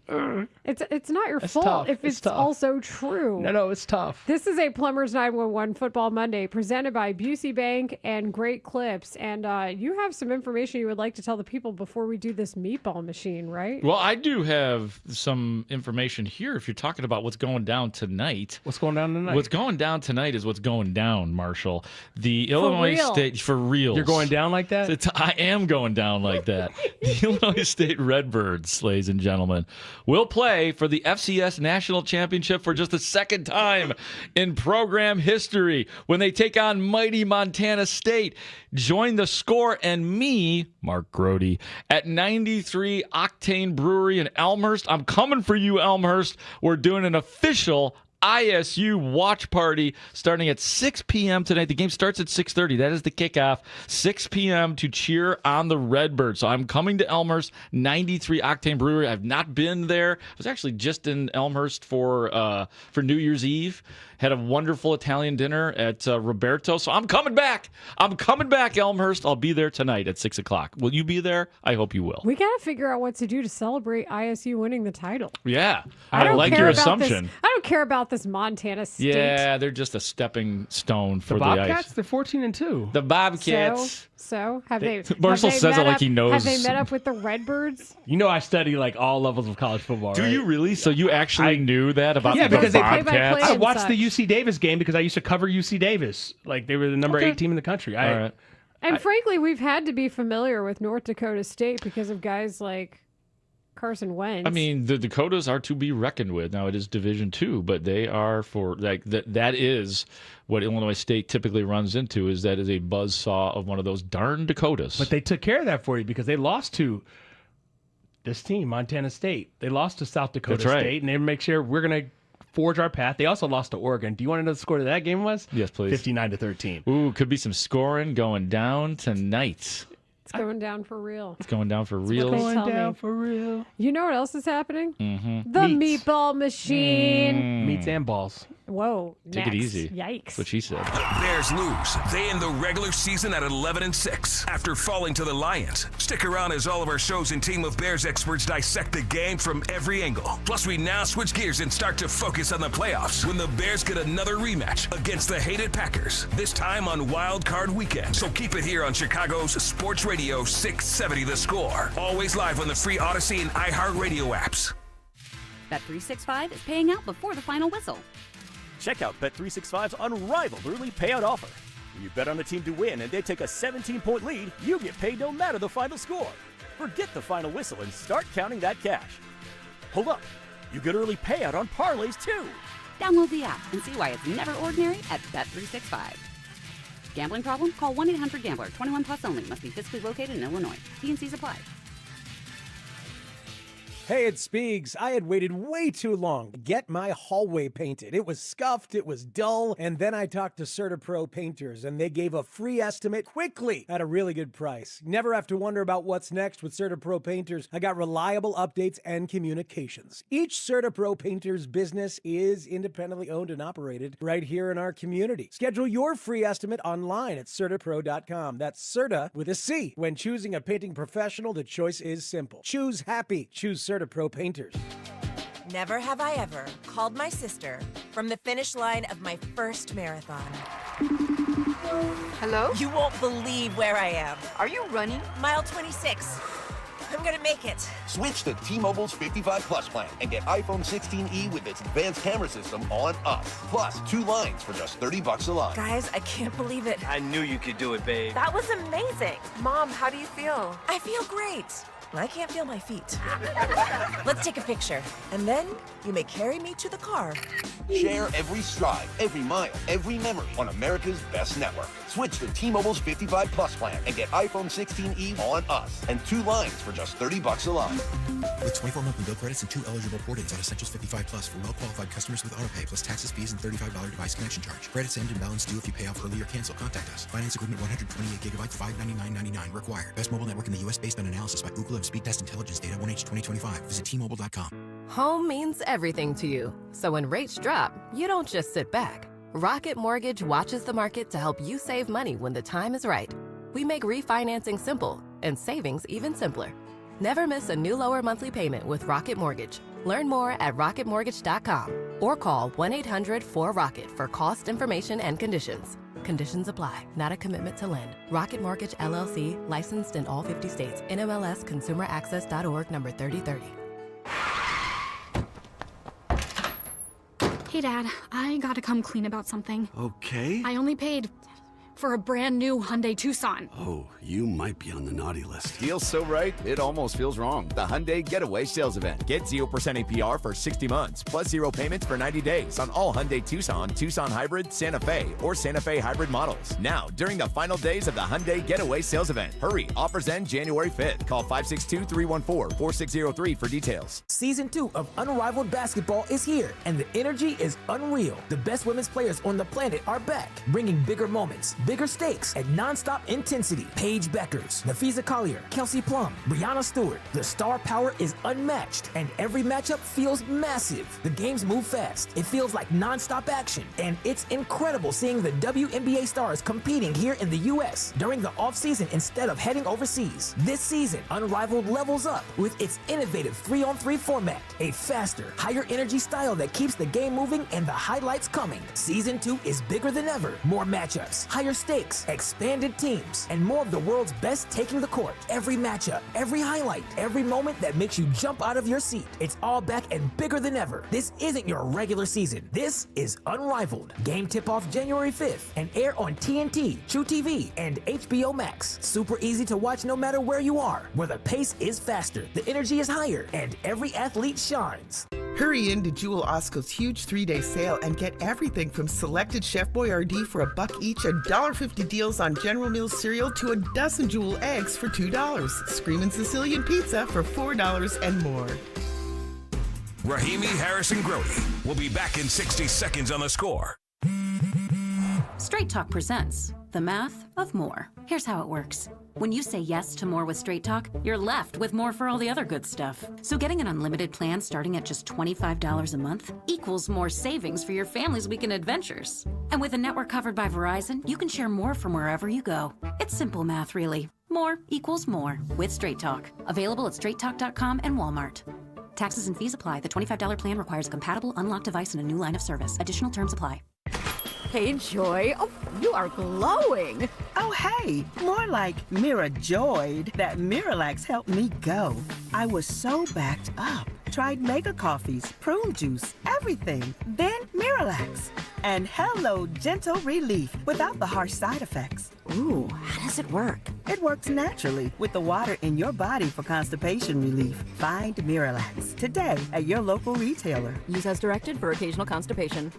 It's not your It's fault tough. if it's tough. also true. No, it's tough. This is a Plumbers 911 Football Monday presented by Busey Bank and Great Clips. And you have some information you would like to tell the people before we do this meatball machine, right? Well, I do have some information here if you're talking about what's going down tonight. What's going down tonight? What's going down tonight is what's going down, Marshall. The Illinois real. State, for real. You're going down like that? I am going down like that. The Illinois State Redbirds, ladies and gentlemen, will play for the FCS National Championship for just the second time in program history when they take on mighty Montana State. Join the Score and me, Mark Grody, at 93 Octane Brewery in Elmhurst. I'm coming for you, Elmhurst. We're doing an official ISU watch party starting at 6 p.m. tonight. The game starts at 6:30. That is the kickoff. 6 p.m. to cheer on the Redbirds. So I'm coming to Elmhurst, 93 Octane Brewery. I've not been there. I was actually just in Elmhurst for New Year's Eve. Had a wonderful Italian dinner at Roberto. So I'm coming back. I'm coming back, Elmhurst. I'll be there tonight at 6 o'clock. Will you be there? I hope you will. We got to figure out what to do to celebrate ISU winning the title. Yeah. I don't like care your about assumption. This. I don't care about this Montana State. Yeah, they're just a stepping stone for The the Bobcats, ice. they're 14-2. The Bobcats. So have they? Marshall have they says met it like up- he knows. Have they met up with the Redbirds? You know I study like all levels of college football, Do right? you really? So you actually knew that about Yeah, the because they Bobcats? play-by-play I and watched the such. UC Davis game because I used to cover UC Davis. Like they were the number 8 team in the country. All right. And frankly, we've had to be familiar with North Dakota State because of guys like Carson Wentz. I mean, the Dakotas are to be reckoned with. Now it is Division II, but they are for like that is what Illinois State typically runs into. Is that is a buzzsaw of one of those darn Dakotas. But they took care of that for you because they lost to this team, Montana State. They lost to South Dakota That's right. State, and they make sure we're going to forge our path. They also lost to Oregon. Do you want to know the score of that game was? Yes, please. 59-13. Ooh, could be some scoring going down tonight. it's going down for real. It's going down for real. They tell me. for real. You know what else is happening? Mm-hmm. The Meats. meatball machine. Meats and balls. Whoa. Take it next. easy. Yikes. That's what she said. The Bears lose. They end the regular season at 11-6 after falling to the Lions. Stick around as all of our shows and team of Bears experts dissect the game from every angle. Plus, we now switch gears and start to focus on the playoffs when the Bears get another rematch against the hated Packers, this time on Wild Card Weekend. So keep it here on Chicago's Sports Radio 670 The Score. Always live on the free Odyssey and iHeartRadio apps. Bet365 is paying out before the final whistle. Check out Bet365's unrivaled early payout offer. When you bet on a team to win and they take a 17-point lead, you get paid no matter the final score. Forget the final whistle and start counting that cash. Hold up, you get early payout on parlays too. Download the app and see why it's never ordinary at Bet365. Gambling problem? Call 1-800-GAMBLER. 21 plus only. Must be physically located in Illinois. T&Cs apply. Hey, it's Spiegs. I had waited way too long to get my hallway painted. It was scuffed, it was dull, and then I talked to CertaPro Painters, and they gave a free estimate quickly at a really good price. Never have to wonder about what's next with CertaPro Painters. I got reliable updates and communications. Each CertaPro Painters business is independently owned and operated right here in our community. Schedule your free estimate online at CertaPro.com. That's Certa with a C. When choosing a painting professional, the choice is simple. Choose happy. Choose CertaPro Painters. Never have I ever called my sister from the finish line of my first marathon. Hello? You won't believe where I am. Are you running? Mile 26. I'm gonna make it. Switch to T-Mobile's 55 Plus plan and get iPhone 16e with its advanced camera system on us. Plus, 2 lines for just $30 a line. Guys, I can't believe it. I knew you could do it, babe. That was amazing. Mom, how do you feel? I feel great. I can't feel my feet. Let's take a picture, and then you may carry me to the car. Share every stride, every mile, every memory on America's best network. Switch to T-Mobile's 55 Plus plan and get iPhone 16e on us and 2 lines for just $30 a line. With 24 monthly bill credits and 2 eligible port-ins on Essentials 55 Plus for well-qualified customers with autopay plus taxes, fees, and $35 device connection charge. Credits end and balance due if you pay off early or cancel. Contact us. Finance agreement 128 gigabytes, $599.99 required. Best mobile network in the U.S. based on analysis by Google of Speed Test Intelligence data 1H 2025. Visit T-Mobile.com. Home means everything to you. So when rates drop, you don't just sit back. Rocket Mortgage watches the market to help you save money when the time is right. We make refinancing simple and savings even simpler. Never miss a new lower monthly payment with Rocket Mortgage. Learn more at rocketmortgage.com or call 1-800-4ROCKET for cost information and conditions. Conditions apply. Not a commitment to lend. Rocket Mortgage LLC, licensed in all 50 states. NMLS ConsumerAccess.org number 3030. Hey, Dad, I gotta come clean about something. Okay. I only paid for a brand new Hyundai Tucson. Oh, you might be on the naughty list. Feels so right, it almost feels wrong. The Hyundai Getaway Sales Event. Get 0% APR for 60 months, plus 0 payments for 90 days on all Hyundai Tucson, Tucson Hybrid, Santa Fe, or Santa Fe Hybrid models. Now, during the final days of the Hyundai Getaway Sales Event. Hurry, offers end January 5th. Call 562-314-4603 for details. Season 2 of Unrivaled Basketball is here, and the energy is unreal. The best women's players on the planet are back, bringing bigger moments, bigger stakes, and non-stop intensity. Paige Beckers, Nafisa Collier, Kelsey Plum, Brianna Stewart. The star power is unmatched, and every matchup feels massive. The games move fast. It feels like non-stop action, and it's incredible seeing the WNBA stars competing here in the U.S. during the offseason instead of heading overseas. This season, Unrivaled levels up with its innovative 3-on-3 format, a faster, higher energy style that keeps the game moving and the highlights coming. Season 2 is bigger than ever. More matchups, higher stakes, expanded teams, and more of the world's best taking the court. Every matchup, every highlight, every moment that makes you jump out of your seat. It's all back and bigger than ever. This isn't your regular season. This is Unrivaled. Game tip-off January 5th and air on TNT, True TV, and HBO Max. Super easy to watch no matter where you are, where the pace is faster, the energy is higher, and every athlete shines. Hurry in to Jewel Osco's huge 3-day sale and get everything from selected Chef Boyardee for $1 each, $1.50 deals on General Mills cereal to a dozen Jewel eggs for $2, Screamin' Sicilian pizza for $4 and more. Rahimi, Harris, and Grody will be back in 60 seconds on The Score. Straight Talk presents The math of more. Here's how it works. When you say yes to more with Straight Talk, you're left with more for all the other good stuff. So getting an unlimited plan starting at just $25 a month equals more savings for your family's weekend adventures. And with a network covered by Verizon, you can share more from wherever you go. It's simple math, really. More equals more with Straight Talk. Available at straighttalk.com and Walmart. Taxes and fees apply. The $25 plan requires a compatible unlocked device and a new line of service. Additional terms apply. Hey, Joy. Oh, you are glowing. Oh, hey. More like Mira joyed that Miralax helped me go. I was so backed up. Tried mega coffees, prune juice, everything. Then Miralax. And hello, gentle relief without the harsh side effects. Ooh, how does it work? It works naturally with the water in your body for constipation relief. Find Miralax today at your local retailer. Use as directed for occasional constipation.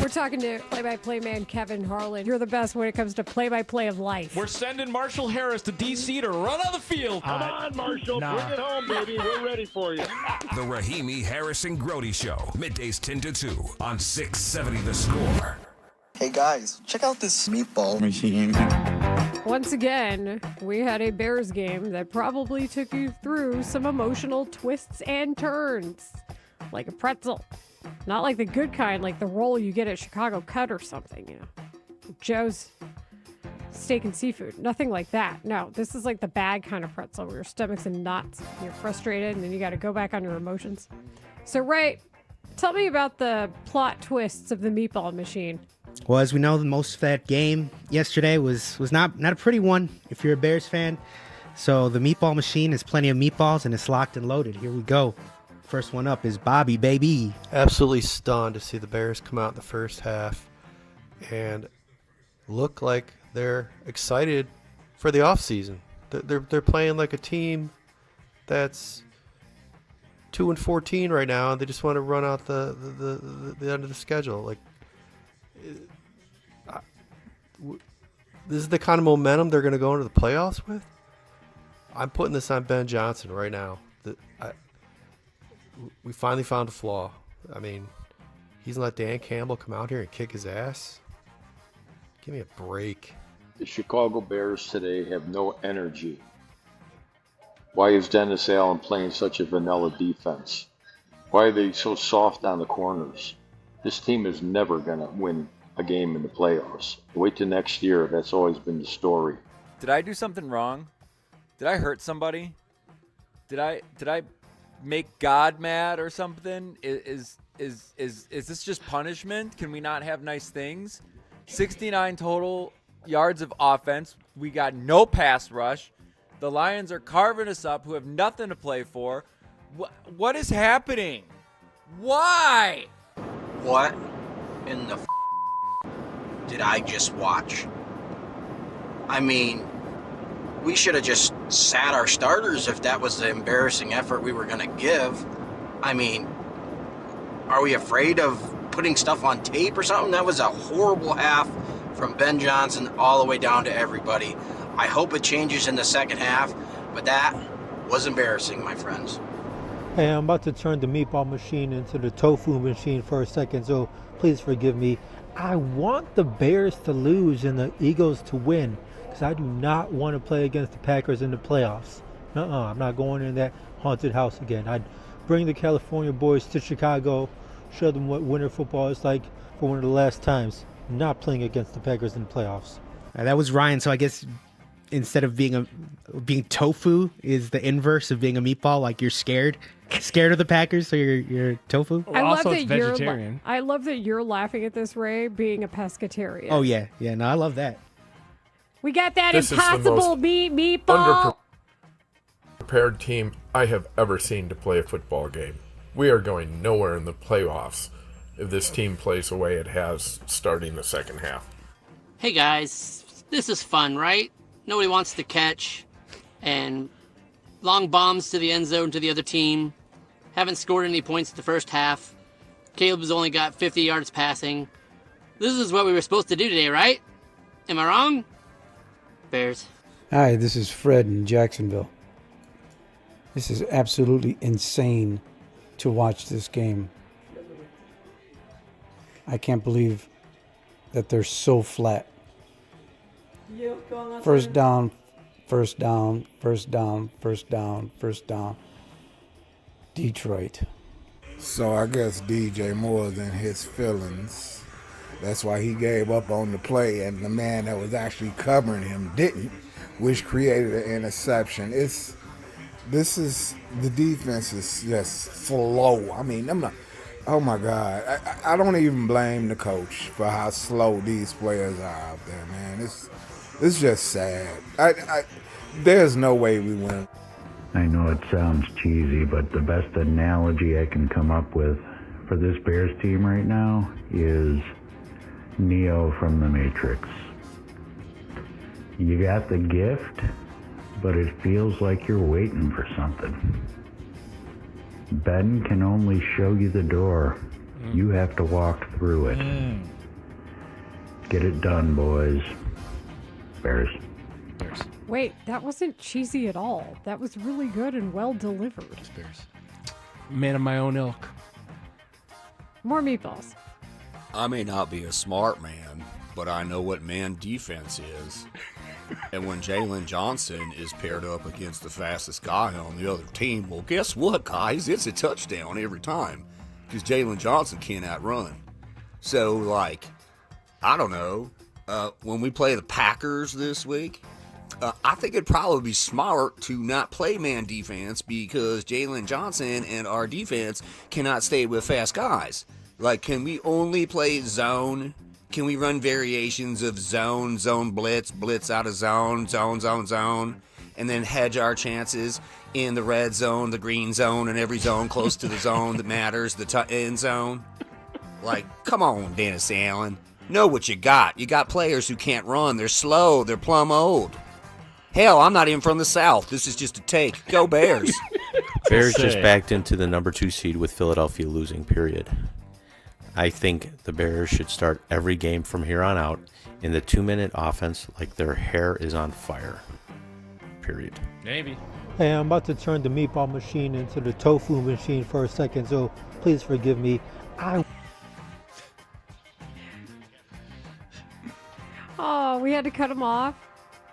We're talking to play-by-play man Kevin Harlan. You're the best when it comes to play-by-play of life. We're sending Marshall Harris to D.C. to run on the field. Come on, Marshall. Bring it home, baby. We're ready for you. The Rahimi Harrison Grody Show. Middays 10 to 2 on 670 The Score. Hey, guys. Check out this meatball machine. Once again, we had a Bears game that probably took you through some emotional twists and turns. Like a pretzel. Not like the good kind, like the roll you get at Chicago Cut or something, you know. Joe's Steak and Seafood. Nothing like that. No, this is like the bad kind of pretzel where your stomach's in knots, you're frustrated, and then you got to go back on your emotions. So, Ray, tell me about the plot twists of the meatball machine. Well, as we know, most of that game yesterday was not a pretty one if you're a Bears fan. So the meatball machine has plenty of meatballs, and it's locked and loaded. Here we go. First one up is Bobby, baby. Absolutely stunned to see the Bears come out in the first half and look like they're excited for the offseason. They're playing like a team that's 2-14 right now, and they just want to run out the end of the schedule. Like, this is the kind of momentum they're going to go into the playoffs with. I'm putting this on Ben Johnson right now. We finally found a flaw. I mean, he's gonna let Dan Campbell come out here and kick his ass. Give me a break. The Chicago Bears today have no energy. Why is Dennis Allen playing such a vanilla defense? Why are they so soft on the corners? This team is never gonna win a game in the playoffs. Wait till next year. That's always been the story. Did I do something wrong? Did I hurt somebody? Did I make God mad or something? Is this just punishment? Can we not have nice things? 69 total yards of offense. We got no pass rush. The Lions are carving us up, who have nothing to play for. What is happening? Why? What in the did I just watch? I mean, we should have just sat our starters if that was the embarrassing effort we were going to give. I mean, are we afraid of putting stuff on tape or something? That was a horrible half from Ben Johnson all the way down to everybody. I hope it changes in the second half, but that was embarrassing, my friends. Hey, I'm about to turn the meatball machine into the tofu machine for a second, so please forgive me. I want the Bears to lose and the Eagles to win, because I do not want to play against the Packers in the playoffs. I'm not going in that haunted house again. I'd bring the California boys to Chicago, show them what winter football is like for one of the last times. Not playing against the Packers in the playoffs. That was Ryan, so I guess instead of being tofu is the inverse of being a meatball, like you're scared of the Packers, so you're tofu. I love that vegetarian. I love that you're laughing at this, Ray, being a pescatarian. Oh yeah, no, I love that. We got that impossible meatball. Underprepared team I have ever seen to play a football game. We are going nowhere in the playoffs if this team plays the way it has starting the second half. Hey guys, this is fun, right? Nobody wants to catch, and long bombs to the end zone to the other team. Haven't scored any points the first half. Caleb's only got 50 yards passing. This is what we were supposed to do today, right? Am I wrong? Bears. Hi, this is Fred in Jacksonville. This is absolutely insane to watch this game. I can't believe that they're so flat. First down, first down, first down, first down, first down. Detroit. So I guess DJ Moore than his feelings. That's why he gave up on the play, and the man that was actually covering him didn't, which created an interception. The defense is just slow. I mean, oh my God. I don't even blame the coach for how slow these players are out there, man. It's just sad. There's no way we win. I know it sounds cheesy, but the best analogy I can come up with for this Bears team right now is Neo from the Matrix. You got the gift, but it feels like you're waiting for something. Ben can only show you the door. You have to walk through it. Get it done, boys. Bears. Wait, that wasn't cheesy at all. That was really good and well delivered. Bears. Man of my own ilk. More meatballs. I may not be a smart man, but I know what man defense is. And when Jalen Johnson is paired up against the fastest guy on the other team, well, guess what, guys? It's a touchdown every time because Jalen Johnson can't outrun. So, like, I don't know. When we play the Packers this week, I think it'd probably be smart to not play man defense because Jalen Johnson and our defense cannot stay with fast guys. Like, can we only play zone? Can we run variations of zone, zone blitz, blitz out of zone, zone, zone, zone, and then hedge our chances in the red zone, the green zone, and every zone close to the zone that matters, the end zone? Like, come on, Dennis Allen. Know what you got. You got players who can't run. They're slow. They're plumb old. Hell, I'm not even from the South. This is just a take. Go Bears. Bears just backed into the number 2 seed with Philadelphia losing, period. I think the Bears should start every game from here on out in the 2-minute offense like their hair is on fire. Period. Maybe. Hey, I'm about to turn the meatball machine into the tofu machine for a second, so please forgive me. Oh, we had to cut him off.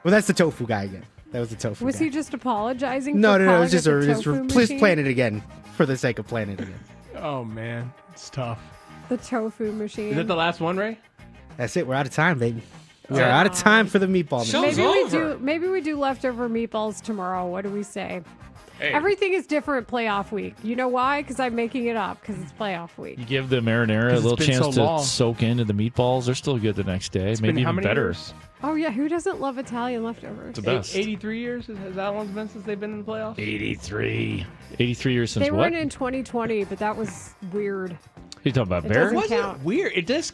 Well, that's the tofu guy again. That was the tofu Was guy. he just apologizing? No, for it was just calling it the just tofu please machine? plan it again for the sake of planning it again. Oh, man. It's tough. The tofu machine. Is that the last one, Ray? That's it. We're out of time, baby. We are out of time for the meatball machine. Maybe we do leftover meatballs tomorrow. What do we say? Hey. Everything is different playoff week. You know why? Because I'm making it up because it's playoff week. You give the marinara a little chance to soak into the meatballs. They're still good the next day. Maybe even better. Years? Oh, yeah. Who doesn't love Italian leftovers? The best. 83 years? Has that long been since they've been in the playoffs? 83 years since They what? weren't in 2020, but that was weird. You talking about It Bears? doesn't It count. wasn't weird.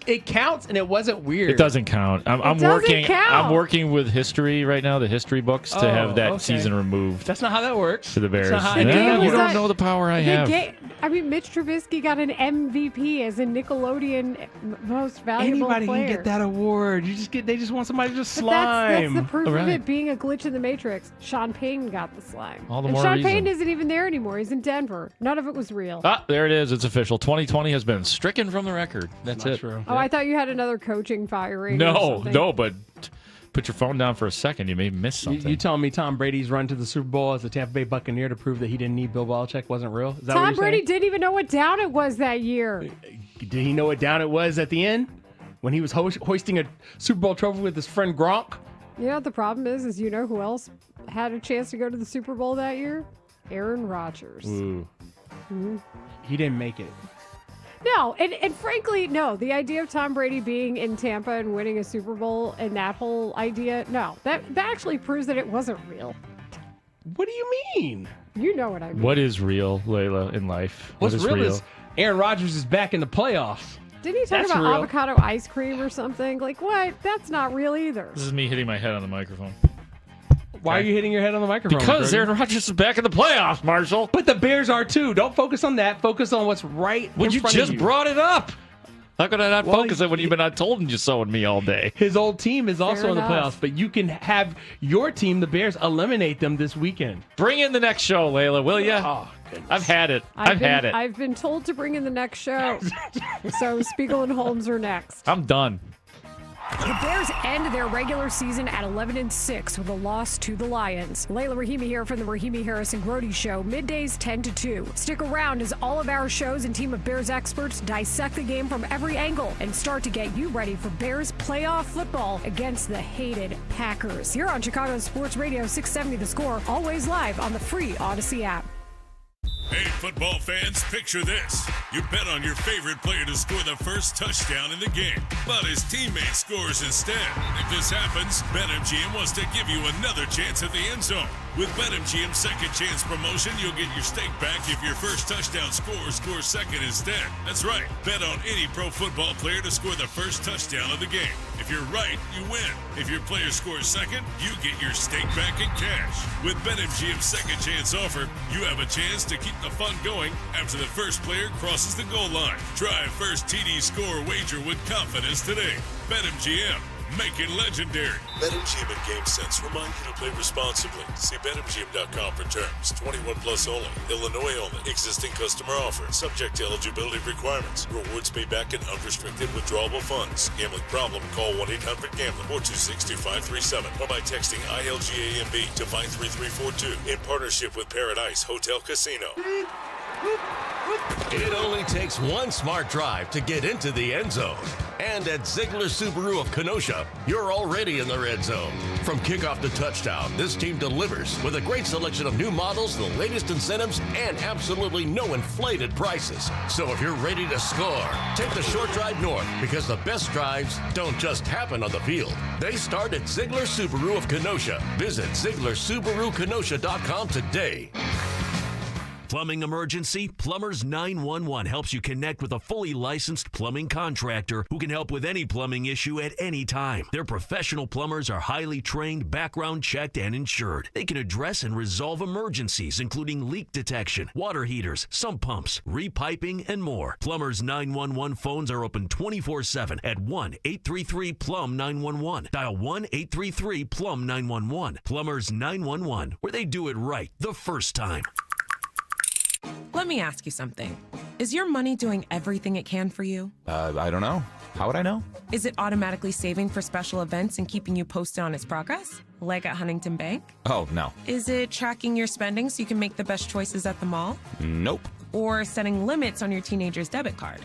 It counts, and it wasn't weird. It doesn't count. I'm doesn't working. count. I'm working with history right now, the history books, to have that season removed. That's not how that works. For the Bears. That's not how You don't know the power I have. Mitch Trubisky got an MVP as a Nickelodeon most valuable Anybody player. can get that award. They just want somebody to just But slime. that's the proof of Right. it being a glitch in the Matrix. Sean Payton got the slime. All the and more Sean reason. Payton isn't even there anymore. He's in Denver. None of it was real. Ah, there it is. It's official. 2020 has been stricken from the record. That's Not it. true. Oh, I thought you had another coaching firing. or No, something. but put your phone down for a second. You may miss something. You telling me Tom Brady's run to the Super Bowl as a Tampa Bay Buccaneer to prove that he didn't need Bill Belichick wasn't real? Is that what Tom you're Brady saying? didn't even know what down it was that year. Did he know what down it was at the end when he was hoisting a Super Bowl trophy with his friend Gronk? You know what the problem is you know who else had a chance to go to the Super Bowl that year? Aaron Rodgers. Mhm. He didn't make it. No, and frankly, no. The idea of Tom Brady being in Tampa and winning a Super Bowl and that whole idea, no. That actually proves that it wasn't real. What do you mean? You know what I mean. What is real, Layla, in life? What's what is real is Aaron Rodgers is back in the playoffs. Didn't he talk That's about real. avocado ice cream or something? Like, what? That's not real either. This is me hitting my head on the microphone. Why are you hitting your head on the microphone? Because Brody? Aaron Rodgers is back in the playoffs, Marshall. But the Bears are too. Don't focus on that. Focus on what's right When in you front just of you. brought it up. How could I not Well, focus on when you've been told you so with me all day? His old team is also Fair in the enough. playoffs, but you can have your team, the Bears, eliminate them this weekend. Bring in the next show, Layla, will you? Oh, goodness. I've had it. I've had it. I've been told to bring in the next show. So Spiegel and Holmes are next. I'm done. The Bears end their regular season at 11-6 with a loss to the Lions. Layla Rahimi here from the Rahimi Harris and Grody Show, middays 10 to 2. Stick around as all of our shows and team of Bears experts dissect the game from every angle and start to get you ready for Bears playoff football against the hated Packers. Here on Chicago Sports Radio 670 The Score, always live on the free Odyssey app. Hey, football fans, picture this. You bet on your favorite player to score the first touchdown in the game, but his teammate scores instead. If this happens, BetMGM wants to give you another chance at the end zone. With BetMGM's second chance promotion, you'll get your stake back if your first touchdown scores second instead. That's right. Bet on any pro football player to score the first touchdown of the game. If you're right, you win. If your player scores second, you get your stake back in cash. With BetMGM's second chance offer, you have a chance to keep the fun going after the first player crosses the goal line. Try a first TD score wager with confidence today. BetMGM. Make it legendary. BetMGM and GameSense remind you to play responsibly. See BetMGM.com for terms. 21 plus only. Illinois only. Existing customer offer. Subject to eligibility requirements. Rewards paid back in unrestricted withdrawable funds. Gambling problem? Call 1-800-GAMBLER or 262-537 or by texting ILGAMB to 53342 in partnership with Paradise Hotel Casino. It only takes one smart drive to get into the end zone. And at Ziegler Subaru of Kenosha, you're already in the red zone. From kickoff to touchdown, this team delivers with a great selection of new models, the latest incentives, and absolutely no inflated prices. So if you're ready to score, take the short drive north, because the best drives don't just happen on the field. They start at Ziegler Subaru of Kenosha. Visit ZieglerSubaruKenosha.com today. Plumbing emergency? Plumbers 911 helps you connect with a fully licensed plumbing contractor who can help with any plumbing issue at any time. Their professional plumbers are highly trained, background checked, and insured. They can address and resolve emergencies, including leak detection, water heaters, sump pumps, repiping, and more. Plumbers 911 phones are open 24/7 at 1-833-PLUM-911. Dial 1-833-PLUM-911. Plumbers 911, where they do it right the first time. Let me ask you something. Is your money doing everything it can for you? I don't know. How would I know? Is it automatically saving for special events and keeping you posted on its progress? Like at Huntington Bank? Oh, no. Is it tracking your spending so you can make the best choices at the mall? Nope. Or setting limits on your teenager's debit card?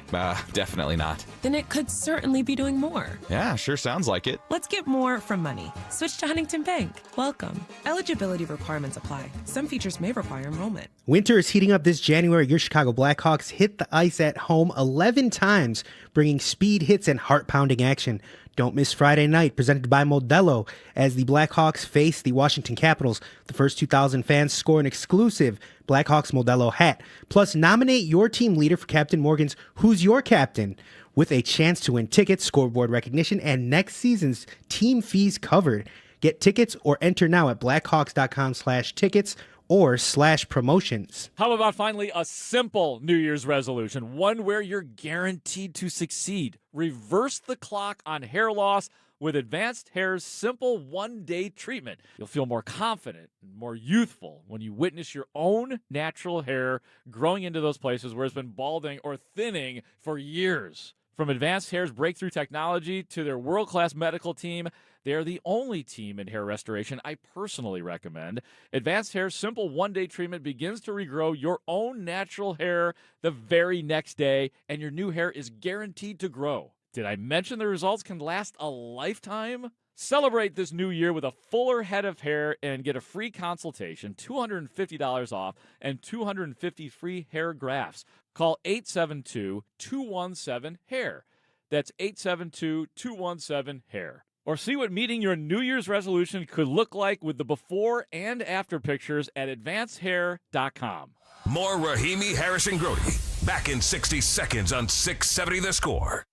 Definitely not. Then it could certainly be doing more. Yeah, sure sounds like it. Let's get more from money. Switch to Huntington Bank. Welcome. Eligibility requirements apply. Some features may require enrollment. Winter is heating up this January. Your Chicago Blackhawks hit the ice at home 11 times, bringing speed, hits, and heart-pounding action. Don't miss Friday night, presented by Modelo, as the Blackhawks face the Washington Capitals. The first 2,000 fans score an exclusive Blackhawks Modelo hat. Plus, nominate your team leader for Captain Morgan's Who's Your Captain, with a chance to win tickets, scoreboard recognition, and next season's team fees covered. Get tickets or enter now at blackhawks.com/tickets or /promotions. How about finally a simple New Year's resolution, one where you're guaranteed to succeed? Reverse the clock on hair loss with Advanced Hair's simple one-day treatment. You'll feel more confident and more youthful when you witness your own natural hair growing into those places where it's been balding or thinning for years. From Advanced Hair's breakthrough technology to their world-class medical team, they're the only team in hair restoration I personally recommend. Advanced Hair's simple one-day treatment begins to regrow your own natural hair the very next day, and your new hair is guaranteed to grow. Did I mention the results can last a lifetime? Celebrate this new year with a fuller head of hair and get a free consultation, $250 off, and 250 free hair grafts. Call 872-217-HAIR. That's 872-217-HAIR. Or see what meeting your New Year's resolution could look like with the before and after pictures at advancedhair.com. More Rahimi, Harris, and Grody. Back in 60 seconds on 670 The Score.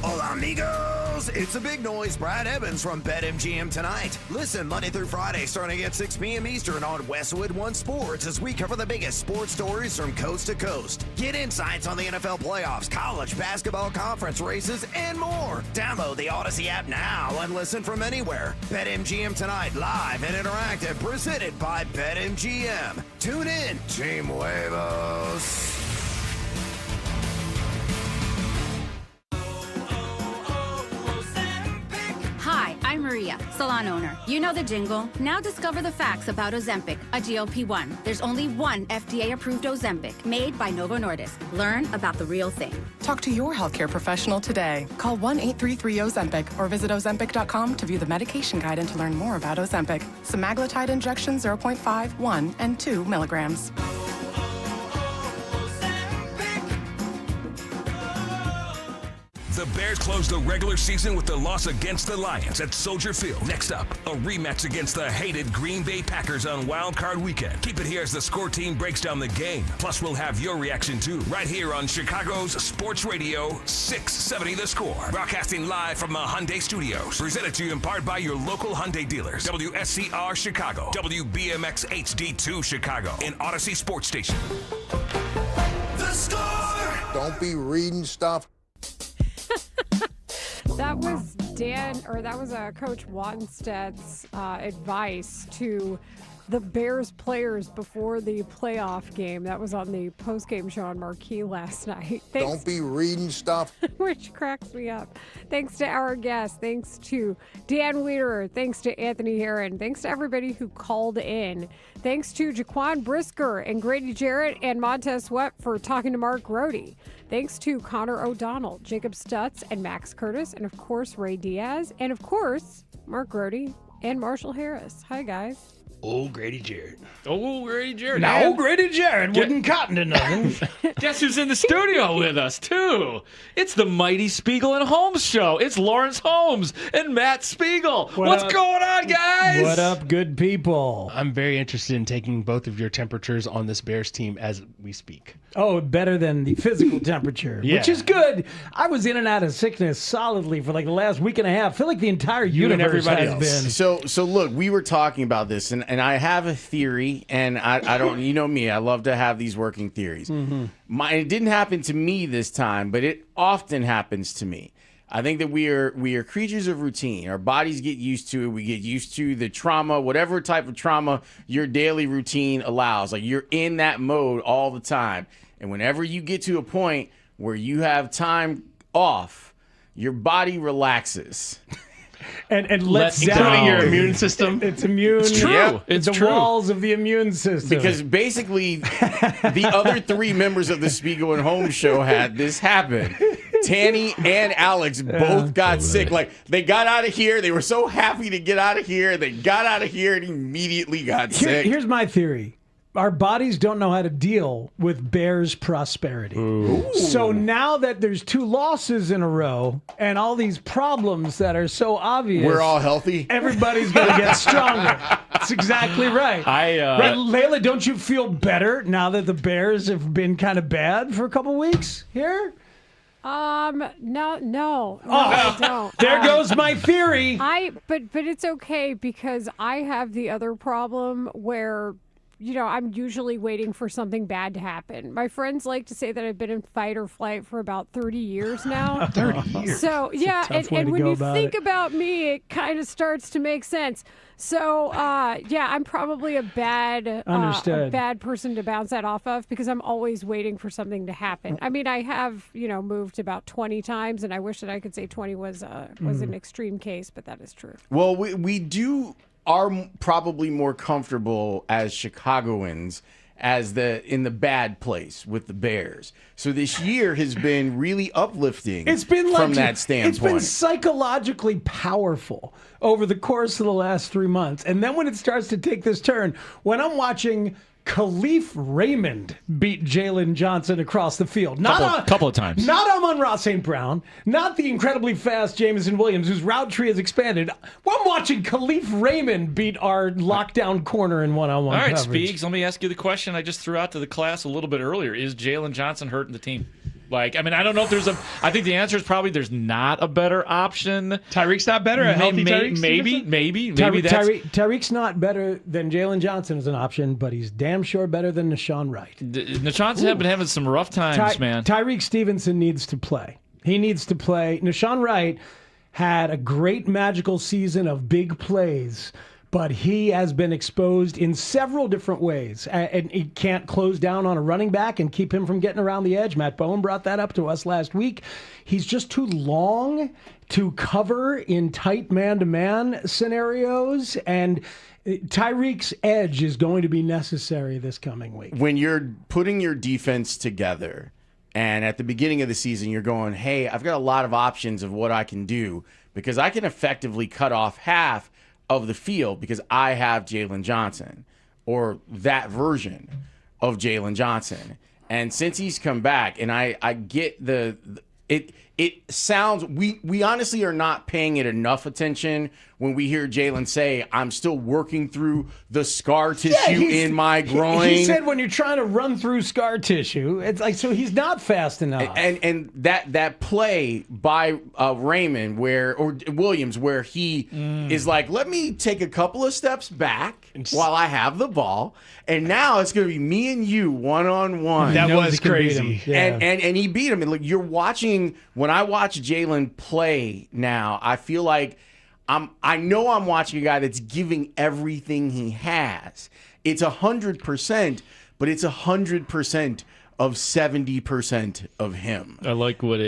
Hola, amigos! It's the big noise, Brad Evans from BetMGM tonight. Listen Monday through Friday starting at 6 p.m. Eastern on Westwood One Sports as we cover the biggest sports stories from coast to coast. Get insights on the NFL playoffs, college basketball conference races, and more. Download the Odyssey app now and listen from anywhere. BetMGM tonight, live and interactive, presented by BetMGM. Tune in, Team Huevos. Maria, salon owner. You know the jingle. Now discover the facts about Ozempic, a GLP-1. There's only one FDA-approved Ozempic, made by Novo Nordisk. Learn about the real thing. Talk to your healthcare professional today. Call 1-833-OZEMPIC or visit Ozempic.com to view the medication guide and to learn more about Ozempic. Semaglutide injection 0.5, 1, and 2 milligrams. The Bears close the regular season with the loss against the Lions at Soldier Field. Next up, a rematch against the hated Green Bay Packers on Wild Card Weekend. Keep it here as the score team breaks down the game. Plus, we'll have your reaction too, right here on Chicago's Sports Radio 670 The Score. Broadcasting live from the Hyundai Studios. Presented to you in part by your local Hyundai dealers. WSCR Chicago, WBMX HD2 Chicago, and Odyssey Sports Station. The Score! Don't be reading stuff. That was Coach Wanstead's advice to the Bears players before the playoff game. That was on the postgame show on Marquee last night. Don't be reading stuff. Which cracks me up. Thanks to our guests. Thanks to Dan Weeder. Thanks to Anthony Herron. Thanks to everybody who called in. Thanks to Jaquan Brisker and Grady Jarrett and Montez Sweat for talking to Mark Grody. Thanks to Connor O'Donnell, Jacob Stutz, and Max Curtis, and of course, Ray Diaz, and of course, Mark Grody and Marshall Harris. Hi, guys. Old Grady Jarrett. Oh, Grady Jarrett. Now, old Grady Jarrett wouldn't cotton to nothing. Guess who's in the studio with us, too? It's the mighty Spiegel and Holmes show. It's Lawrence Holmes and Matt Spiegel. What's going on, guys? What up, good people? I'm very interested in taking both of your temperatures on this Bears team as we speak. Oh, better than the physical temperature, Yeah. which is good. I was in and out of sickness solidly for like the last week and a half. I feel like the entire universe has been. So look, we were talking about this, and I have a theory, and I don't, you know me, I love to have these working theories. It didn't happen to me this time, but it often happens to me. I think that we are creatures of routine. Our bodies get used to it. We get used to the trauma, whatever type of trauma your daily routine allows. Like, you're in that mode all the time. And whenever you get to a point where you have time off, your body relaxes. And lets down including your immune system. It's immune. It's true. Yeah. It's the true. walls of the immune system. Because basically, the other three members of the Spiegel and Holmes show had this happen. Tanny and Alex both got sick. Like, they got out of here. They were so happy to get out of here. They got out of here and immediately got sick. Here's my theory. Our bodies don't know how to deal with Bears prosperity. Ooh. So now that there's 2 losses in a row and all these problems that are so obvious, We're all healthy. Everybody's going to get stronger. That's exactly right. Right, Layla, don't you feel better now that the Bears have been kind of bad for a couple weeks here? No, I don't. There goes my theory. But it's okay because I have the other problem where, I'm usually waiting for something bad to happen. My friends like to say that I've been in fight or flight for about 30 years now. 30 years. So, yeah, and when you think about me, it kind of starts to make sense. So, I'm probably a bad person to bounce that off of because I'm always waiting for something to happen. I mean, I have, moved about 20 times, and I wish that I could say 20 was an extreme case, but that is true. Well, we are probably more comfortable as Chicagoans in the bad place with the Bears. So this year has been really uplifting. It's been from that standpoint. It's been psychologically powerful over the course of the last 3 months. And then when it starts to take this turn, when I'm watching Khalif Raymond beat Jalen Johnson across the field. Couple of times. Not Amon-Ra St. Brown. Not the incredibly fast Jamison Williams, whose route tree has expanded. Well, I'm watching Khalif Raymond beat our lockdown corner in one-on-one All right, coverage. Speegs, let me ask you the question I just threw out to the class a little bit earlier. Is Jalen Johnson hurting the team? I don't know if there's I think the answer is probably there's not a better option. Tyreek's not better? A healthy Tyreek? Maybe that's... Tyreek's not better than Jalen Johnson as an option, but he's damn sure better than Nashawn Wright. Nashawn's been having some rough times, man. Tyreek Stevenson needs to play. He needs to play. Nashawn Wright had a great magical season of big plays, but he has been exposed in several different ways. And he can't close down on a running back and keep him from getting around the edge. Matt Bowen brought that up to us last week. He's just too long to cover in tight man-to-man scenarios, and Tyreek's edge is going to be necessary this coming week. When you're putting your defense together, and at the beginning of the season, you're going, hey, I've got a lot of options of what I can do because I can effectively cut off half of the field because I have Jalen Johnson or that version of Jalen Johnson. And since he's come back, and I get it sounds, we honestly are not paying it enough attention when we hear Jalen say, I'm still working through the scar tissue in my groin. He said when you're trying to run through scar tissue, it's like, so he's not fast enough. And that play by Raymond Williams where he is like, let me take a couple of steps back while I have the ball. And now it's going to be me and you one-on-one. That was crazy. Yeah. And he beat him. And look, you're watching, when I watch Jalen play now, I feel like I know I'm watching a guy that's giving everything he has. It's 100%, but it's 100% of 70% of him. I like what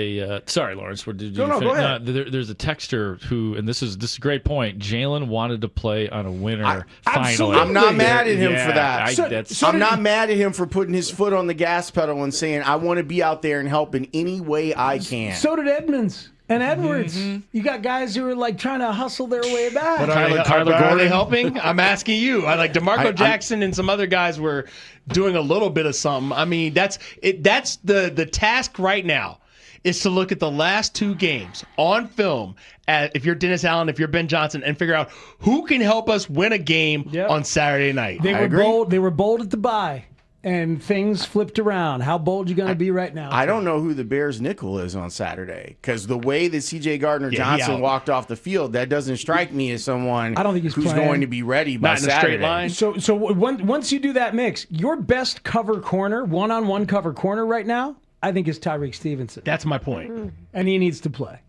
sorry, Lawrence. Did you No, go ahead. There's a texter who, and this is a great point. Jalen wanted to play on a winner finally. Absolutely. I'm not mad at him for that. So I'm not mad at him for putting his foot on the gas pedal and saying, I want to be out there and help in any way I can. So did Edmonds. And Edwards, you got guys who are like trying to hustle their way back. But are they helping? I'm asking you. I like DeMarco Jackson and some other guys were doing a little bit of something. I mean, that's the task right now is to look at the last two games on film. If you're Dennis Allen, if you're Ben Johnson, and figure out who can help us win a game on Saturday night. They were bold. They were bold at the bye. And things flipped around. How bold you going to be right now? I don't know who the Bears' nickel is on Saturday because the way that C.J. Gardner-Johnson walked off the field, that doesn't strike me as someone I don't think he's who's playing. going to be ready by Not in a Saturday. straight line. So once you do that mix, your best cover corner, one-on-one cover corner right now, I think is Tyreek Stevenson. That's my point. And he needs to play.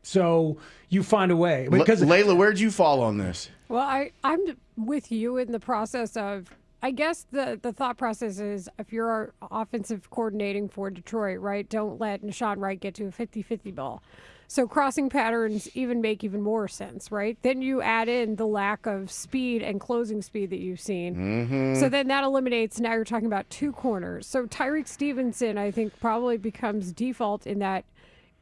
So you find a way. Because Layla, where'd you fall on this? Well, I'm with you in the process of, I guess the thought process is if you're offensive coordinating for Detroit, right, don't let Nahshon Wright get to a 50-50 ball. So crossing patterns make even more sense, right? Then you add in the lack of speed and closing speed that you've seen. Mm-hmm. So then that eliminates, now you're talking about two corners. So Tyreek Stevenson, I think, probably becomes default in that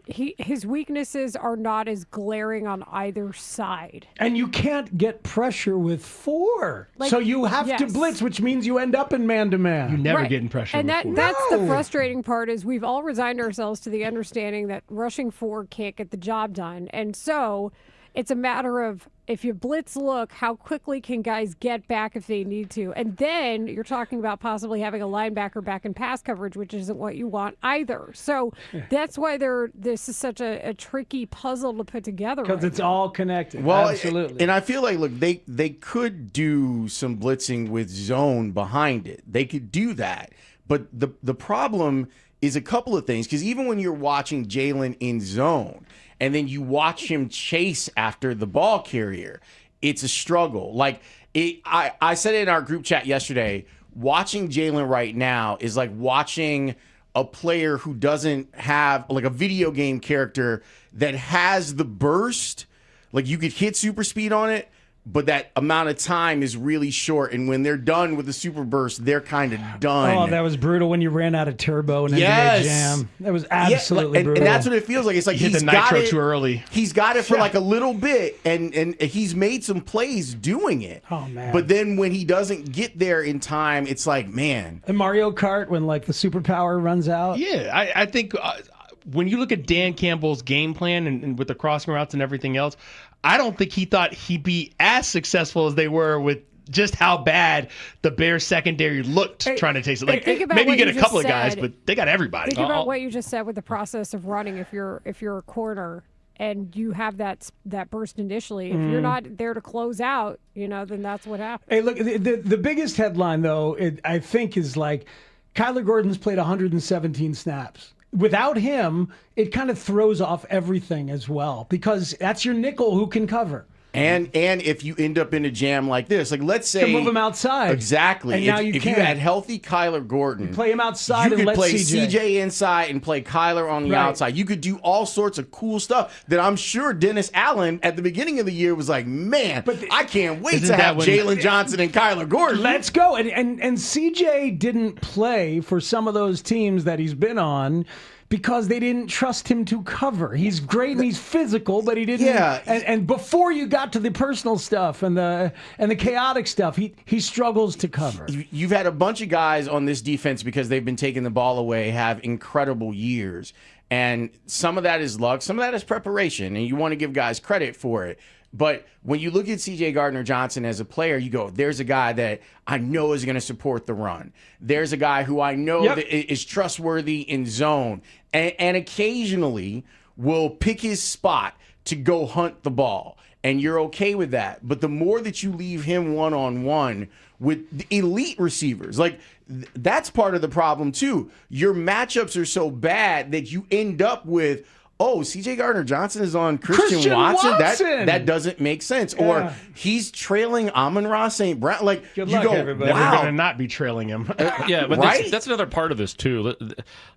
his weaknesses are not as glaring on either side. And you can't get pressure with four. So you have to blitz, which means you end up in man-to-man. You never get in pressure and with four. that's the frustrating part is we've all resigned ourselves to the understanding that rushing four can't get the job done. And so it's a matter of if you blitz look, how quickly can guys get back if they need to? And then you're talking about possibly having a linebacker back in pass coverage, which isn't what you want either. So that's why this is such a tricky puzzle to put together. Because it's all connected. Well, absolutely. And I feel like, look, they could do some blitzing with zone behind it. They could do that. But the problem is a couple of things, because even when you're watching Jalen in zone and then you watch him chase after the ball carrier, it's a struggle. Like I said it in our group chat yesterday, watching Jalen right now is like watching a player who doesn't have like a video game character that has the burst. Like you could hit super speed on it, but that amount of time is really short. And when they're done with the super burst, they're kind of done. Oh, that was brutal when you ran out of turbo in NBA Jam. That was absolutely brutal. And that's what it feels like. It's like Hit he's the got nitro it too early. He's got it for like a little bit, and he's made some plays doing it. Oh, man. But then when he doesn't get there in time, it's like, man. And Mario Kart, when like the superpower runs out. Yeah, I think when you look at Dan Campbell's game plan and with the crossing routes and everything else, I don't think he thought he'd be as successful as they were with just how bad the Bears secondary looked trying to take it. Like maybe you get a couple of guys, but they got everybody. Think about what you just said with the process of running. If you're a corner and you have that burst initially, if you're not there to close out, then that's what happens. Hey, look, the biggest headline though, I think, is like Kyler Gordon's played 117 snaps. Without him, it kind of throws off everything as well, because that's your nickel who can cover. And if you end up in a jam like this, like let's say You can move him outside. Exactly. And now you if can. you had healthy Kyler Gordon, play him outside you and could let play CJ. inside and play Kyler on the Right. outside. You could do all sorts of cool stuff that I'm sure Dennis Allen at the beginning of the year was like, man, I can't wait to have Jalen Johnson and Kyler Gordon. Let's go. And CJ didn't play for some of those teams that he's been on because they didn't trust him to cover. He's great and he's physical, but he didn't. Yeah. And before you got to the personal stuff and the chaotic stuff, he struggles to cover. You've had a bunch of guys on this defense because they've been taking the ball away, have incredible years. And some of that is luck, some of that is preparation, and you want to give guys credit for it. But when you look at C.J. Gardner-Johnson as a player, you go, there's a guy that I know is going to support the run. There's a guy who I know that is trustworthy in zone and occasionally will pick his spot to go hunt the ball. And you're okay with that. But the more that you leave him one-on-one with the elite receivers, like that's part of the problem too. Your matchups are so bad that you end up with, C.J. Gardner-Johnson is on Christian Watson? That doesn't make sense. Yeah. Or he's trailing Amon-Ra St. Brown. Like, Good you luck, go, everybody. wow. We're going to not be trailing him. Yeah, but Right? that's another part of this, too.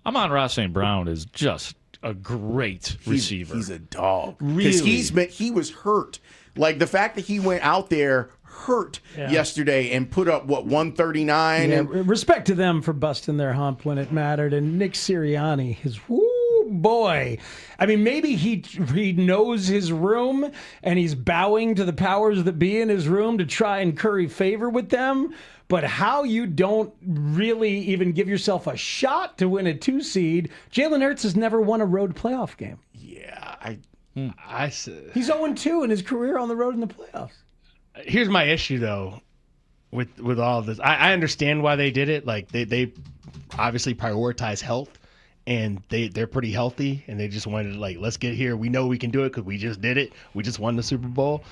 Amon-Ra St. Brown is just a great receiver. He's a dog. Because he was hurt. Like, the fact that he went out there hurt yesterday and put up, 139? Yeah, And respect to them for busting their hump when it mattered. And Nick Sirianni, boy. I mean, maybe he knows his room and he's bowing to the powers that be in his room to try and curry favor with them. But how you don't really even give yourself a shot to win a 2 seed, Jalen Hurts has never won a road playoff game. Yeah, He's 0-2 in his career on the road in the playoffs. Here's my issue, though, with all of this. I understand why they did it. Like, they obviously prioritize health, and they're pretty healthy, and they just wanted to, like, let's get here. We know we can do it because we just did it. We just won the Super Bowl.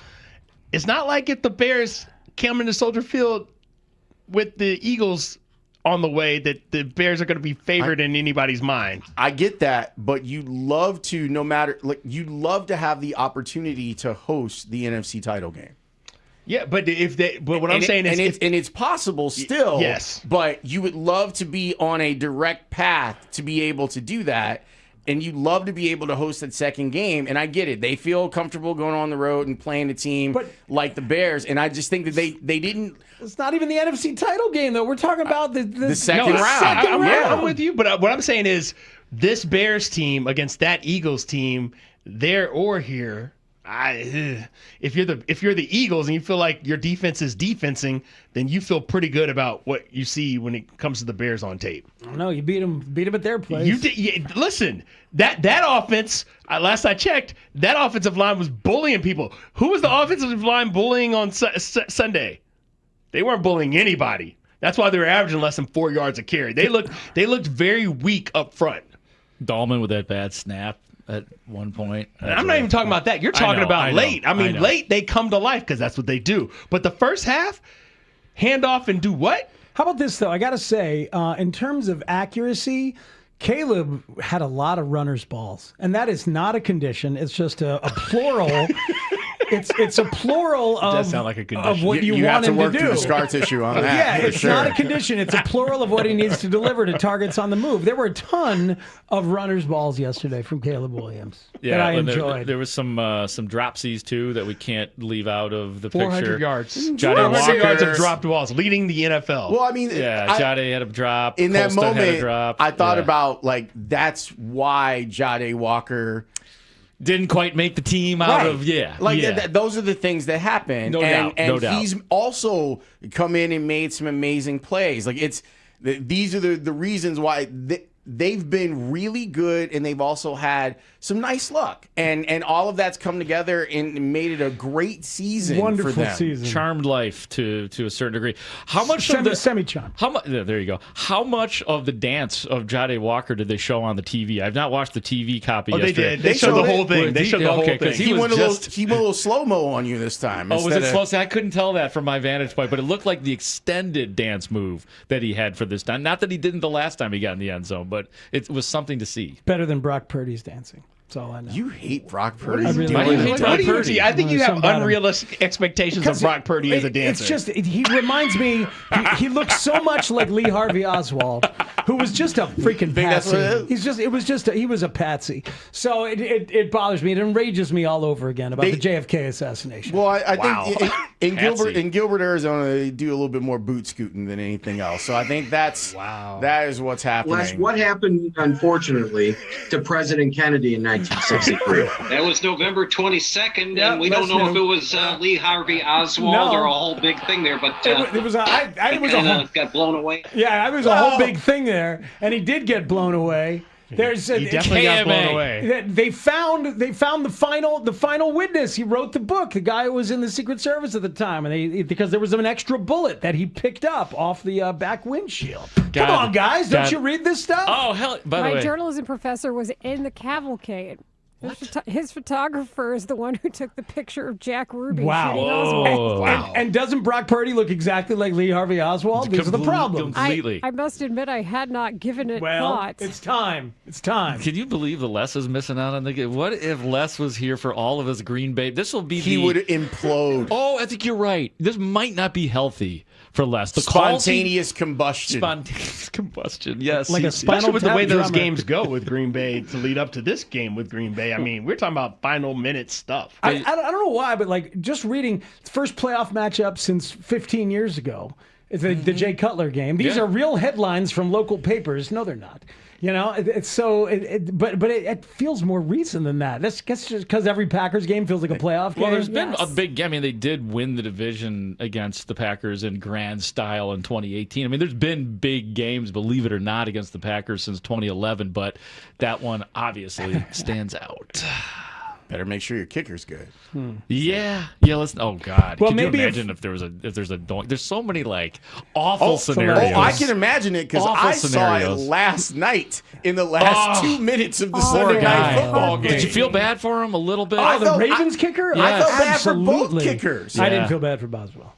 It's not like if the Bears come into Soldier Field with the Eagles on the way that the Bears are going to be favored in anybody's mind. I get that, but you love to, you love to have the opportunity to host the NFC title game. Yeah, but what I'm saying is, it's possible still. Yes, but you would love to be on a direct path to be able to do that, and you'd love to be able to host that second game. And I get it; they feel comfortable going on the road and playing a team like the Bears. And I just think that they didn't. It's not even the NFC title game, though. We're talking about the second round. I'm with you, but what I'm saying is, this Bears team against that Eagles team, there or here. If you're the Eagles and you feel like your defense is defensing, then you feel pretty good about what you see when it comes to the Bears on tape. No, you beat them at their place. You did. Listen, that offense. Last I checked, that offensive line was bullying people. Who was the offensive line bullying on Sunday? They weren't bullying anybody. That's why they were averaging less than 4 yards a carry. They looked very weak up front. Dahlman with that bad snap at one point. I'm not even talking about that. You're talking about late. I mean, late they come to life because that's what they do. But the first half, hand off and do what? How about this, though? I got to say, in terms of accuracy, Caleb had a lot of runner's balls. And that is not a condition. It's just a plural. It's a plural of, does sound like a condition. Of what you have want to him work to do. through the scar tissue on that. Yeah, it's sure. not a condition. It's a plural of what he needs to deliver to targets on the move. There were a ton of runner's balls yesterday from Caleb Williams that I enjoyed. There was some dropsies, too, that we can't leave out of the 400 picture. yards. 400 yards of dropped balls, leading the NFL. Well, I mean, Jade had a drop. In that Colston had a moment, drop. I thought about, like, that's why Jade Walker didn't quite make the team out of those are the things that happen. No doubt. And he's also come in and made some amazing plays. Like these are the reasons why they've been really good, and they've also had some nice luck, and all of that's come together and made it a great season. Wonderful for them. season. Charmed life to a certain degree. How much of the semi-charm? There you go. How much of the dance of Jade Walker did they show on the TV? I've not watched the TV copy. They yesterday. did. They showed the whole thing. They showed the whole thing. He went a little slow-mo on you this time. Oh, was it slow? I couldn't tell that from my vantage point, but it looked like the extended dance move that he had for this time. Not that he didn't the last time he got in the end zone, but it was something to see. Better than Brock Purdy's dancing. That's all I know. You hate Brock Purdy. I really Why do you hate Brock do. Purdy? I think you have unrealistic expectations of Brock Purdy as a dancer. It's just he reminds me. He looks so much like Lee Harvey Oswald, who was just a freaking that's what it patsy. is? He was a patsy. So it bothers me. It enrages me all over again about the JFK assassination. Well, I think in Gilbert, Arizona, they do a little bit more boot scooting than anything else. So I think that is what's happening. Les, what happened, unfortunately, to President Kennedy in 1963? That was November 22nd, and we don't know if it was Lee Harvey Oswald or a whole big thing there, but it was got blown away. Yeah, it was a whole big thing there, and he did get blown away. He definitely got blown away. They found the final witness. He wrote the book. The guy who was in the Secret Service at the time, and because there was an extra bullet that he picked up off the back windshield. Come on, guys, don't you read this stuff? Oh hell! By the way, my journalism professor was in the cavalcade. His photographer is the one who took the picture of Jack Ruby shooting Oswald. And doesn't Brock Purdy look exactly like Lee Harvey Oswald? These are the problems. Completely. I must admit I had not given it thought. It's time. It's time. Can you believe that Les is missing out on the game? What if Les was here for all of his Green Bay? This will be He would implode. Oh, I think you're right. This might not be healthy for Les. The Spontaneous combustion. Spontaneous combustion, yes. Like a Especially with the way those drummer. games go with Green Bay to lead up to this game with Green Bay. I mean, we're talking about final minute stuff. I don't know why, but like just reading first playoff matchup since 15 years ago. It's the Jay Cutler game. These are real headlines from local papers. No, they're not. You know, it's so. But it feels more recent than that. That's just because every Packers game feels like a playoff game. Well, there's been a big. I mean, they did win the division against the Packers in grand style in 2018. I mean, there's been big games, believe it or not, against the Packers since 2011. But that one obviously stands out. Better make sure your kicker's good. Yeah. Listen. Oh God. Well, Could you maybe imagine if there's a doink? There's so many like awful scenarios. Oh, I can imagine it because I saw it last night in the last 2 minutes of the Sunday night football game. Did you feel bad for him a little bit? Oh, the Ravens kicker? I felt bad Absolutely. for both kickers. I didn't feel bad for Boswell.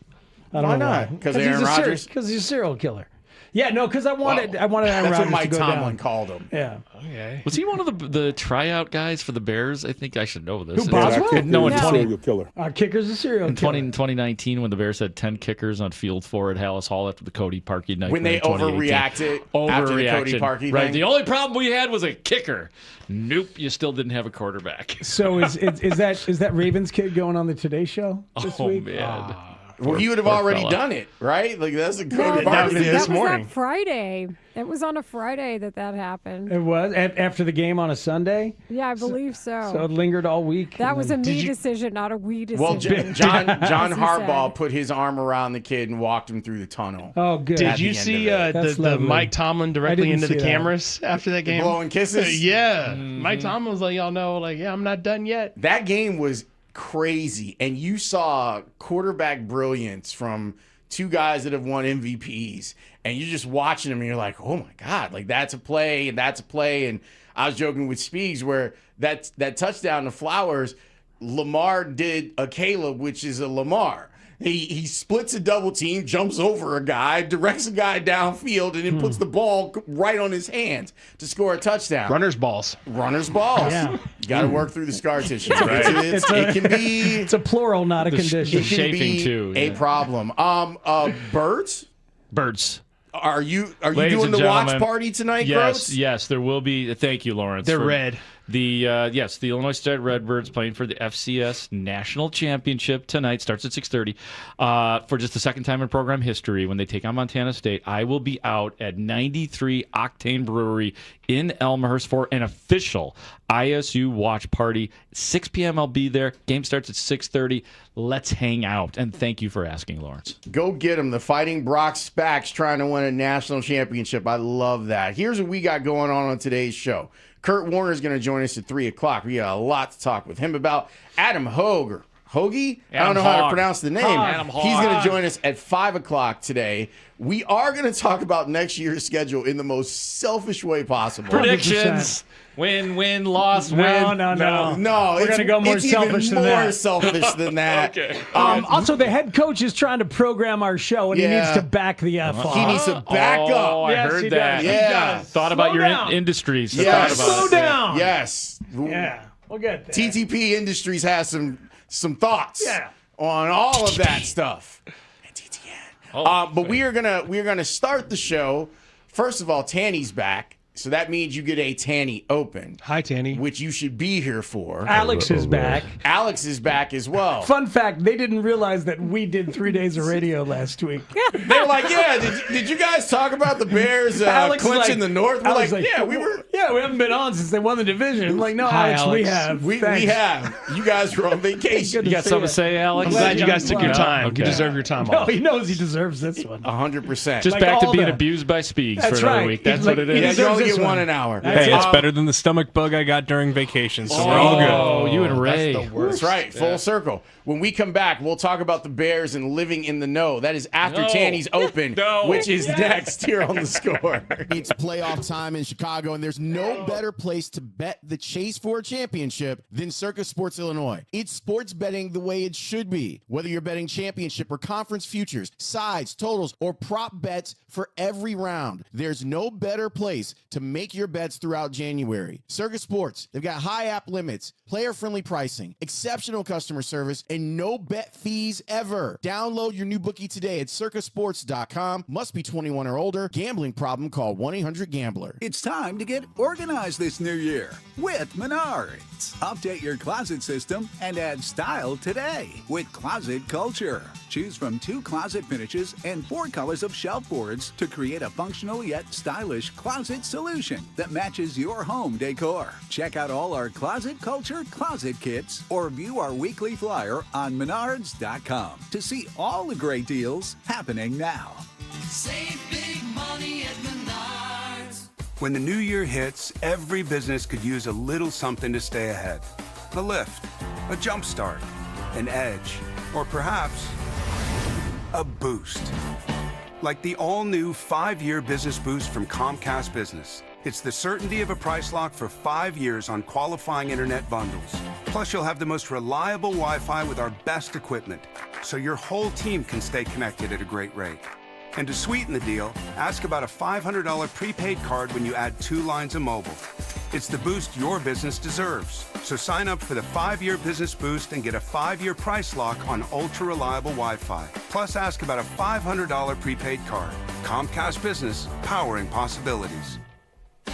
I don't Why know not? Because Aaron he's Rodgers? Because he's a serial killer. Yeah, no, because I wanted Aaron That's Rodgers what Mike to go Tomlin down. called him. Yeah. Okay. Was he one of the tryout guys for the Bears? I think I should know this. Who, Boswell? No, in Serial killer. Our kicker's a serial in killer. 2019, when the Bears had 10 kickers on field 4 at Hallis Hall after the Cody Parkey night. When they overreacted after the Cody Parkey right. thing? The only problem we had was a kicker. Nope, you still didn't have a quarterback. So is that Ravens kid going on the Today Show this week? Man. Well, he would have already done it, right? Like that's a Cody Parkey thing. this morning. That Friday. It was on a Friday that happened. It was after the game on a Sunday. Yeah, I believe so. So it lingered all week. That was a me decision, not a we decision. Well, John as he Harbaugh said. put his arm around the kid and walked him through the tunnel. Oh, good. Did you see the Mike Tomlin directly into the cameras after that game? Blowing kisses? Yeah. Mike Tomlin was like, y'all know, like, yeah, I'm not done yet. That game was crazy, and you saw quarterback brilliance from two guys that have won MVPs, and you're just watching them and you're like, oh my God, like that's a play and that's a play. And I was joking with Spiegs where that touchdown to Flowers, Lamar did a Caleb, which is a Lamar. He splits a double team, jumps over a guy, directs a guy downfield, and then puts the ball right on his hands to score a touchdown. Runner's balls. Yeah. You got to work through the scar tissue. It can be. It's a plural, not a condition. It can be a problem. Birds. Are you Ladies doing and the watch gentlemen, party tonight, Yes, Groats? yes, there will be. Thank you, Lawrence. They're red. The Illinois State Redbirds playing for the FCS National Championship tonight. Starts at 6:30 for just the second time in program history when they take on Montana State. I will be out at 93 Octane Brewery in Elmhurst for an official ISU watch party. 6 p.m. I'll be there. Game starts at 6:30. Let's hang out. And thank you for asking, Lawrence. Go get them. The Fighting Brock Spacks trying to win a national championship. I love that. Here's what we got going on today's show. Kurt Warner is going to join us at 3 o'clock. We got a lot to talk with him about. Adam Haugh, Hoagh? I Adam don't know how to Haugh. pronounce the name. Adam Haugh. He's going to join us at 5 o'clock today. We are going to talk about next year's schedule in the most selfish way possible. Predictions. 100%. Win, loss, win. No, We're going to go more selfish than that. More selfish than that. Okay. Also, the head coach is trying to program our show, and he needs to back the F off. He needs to back up. I Yes, heard he that. does. Yeah. He does. Thought about Slow your down. industries. Yes. Thought about Slow it. down. Yes. Yeah, we'll get there. TTP Industries has some thoughts Yeah. on all of that stuff. Oh, But we are gonna start the show. First of all, Tanny's back, so that means you get a Tanny Open. Hi, Tanny. Which you should be here for. Alex is back. Alex is back as well. Fun fact, they didn't realize that we did 3 days of radio last week. They were like, yeah, did you guys talk about the Bears clinching the North? We're Alex like, yeah, we were. Yeah, we haven't been on since they won the division. I'm like, no, Hi, Alex, we Alex. have. We Thanks. have. You guys were on vacation. You got something to say, Alex? I'm glad you guys took your time. Okay. You deserve your time No, off. he knows he deserves this one. 100%. Just Like back to all being the- abused by Spiegs That's for another right. week. That's Like, what it he is. Yeah, you deserves only this get one. one an hour. Hey, it's better than the stomach bug I got during vacation, so we're all good. Oh, you and Ray. That's the worst. That's right. Full circle. When we come back, we'll talk about the Bears and living in the know. That is after No. Tanny's Open, No. which is next here on The Score. It's playoff time in Chicago, and there's no better place to bet the chase for a championship than Circus Sports Illinois. It's sports betting the way it should be. Whether you're betting championship or conference futures, sides, totals, or prop bets for every round, there's no better place to make your bets throughout January. Circus Sports, they've got high app limits, player-friendly pricing, exceptional customer service, and no bet fees ever. Download your new bookie today at circusports.com. Must be 21 or older. Gambling problem, call 1-800-GAMBLER. It's time to get organized this new year with Menards. Update your closet system and add style today with Closet Culture. Choose from 2 closet finishes and 4 colors of shelf boards to create a functional yet stylish closet solution that matches your home decor. Check out all our Closet Culture closet kits or view our weekly flyer on Menards.com to see all the great deals happening now. Save big money at Menards. When the new year hits, every business could use a little something to stay ahead. A lift, a jump start, an edge, or perhaps a boost. Like the all-new 5-year business boost from Comcast Business. It's the certainty of a price lock for 5 years on qualifying internet bundles. Plus, you'll have the most reliable Wi-Fi with our best equipment, so your whole team can stay connected at a great rate. And to sweeten the deal, ask about a $500 prepaid card when you add 2 lines of mobile. It's the boost your business deserves. So sign up for the 5-year business boost and get a 5-year price lock on ultra-reliable Wi-Fi. Plus, ask about a $500 prepaid card. Comcast Business, powering possibilities.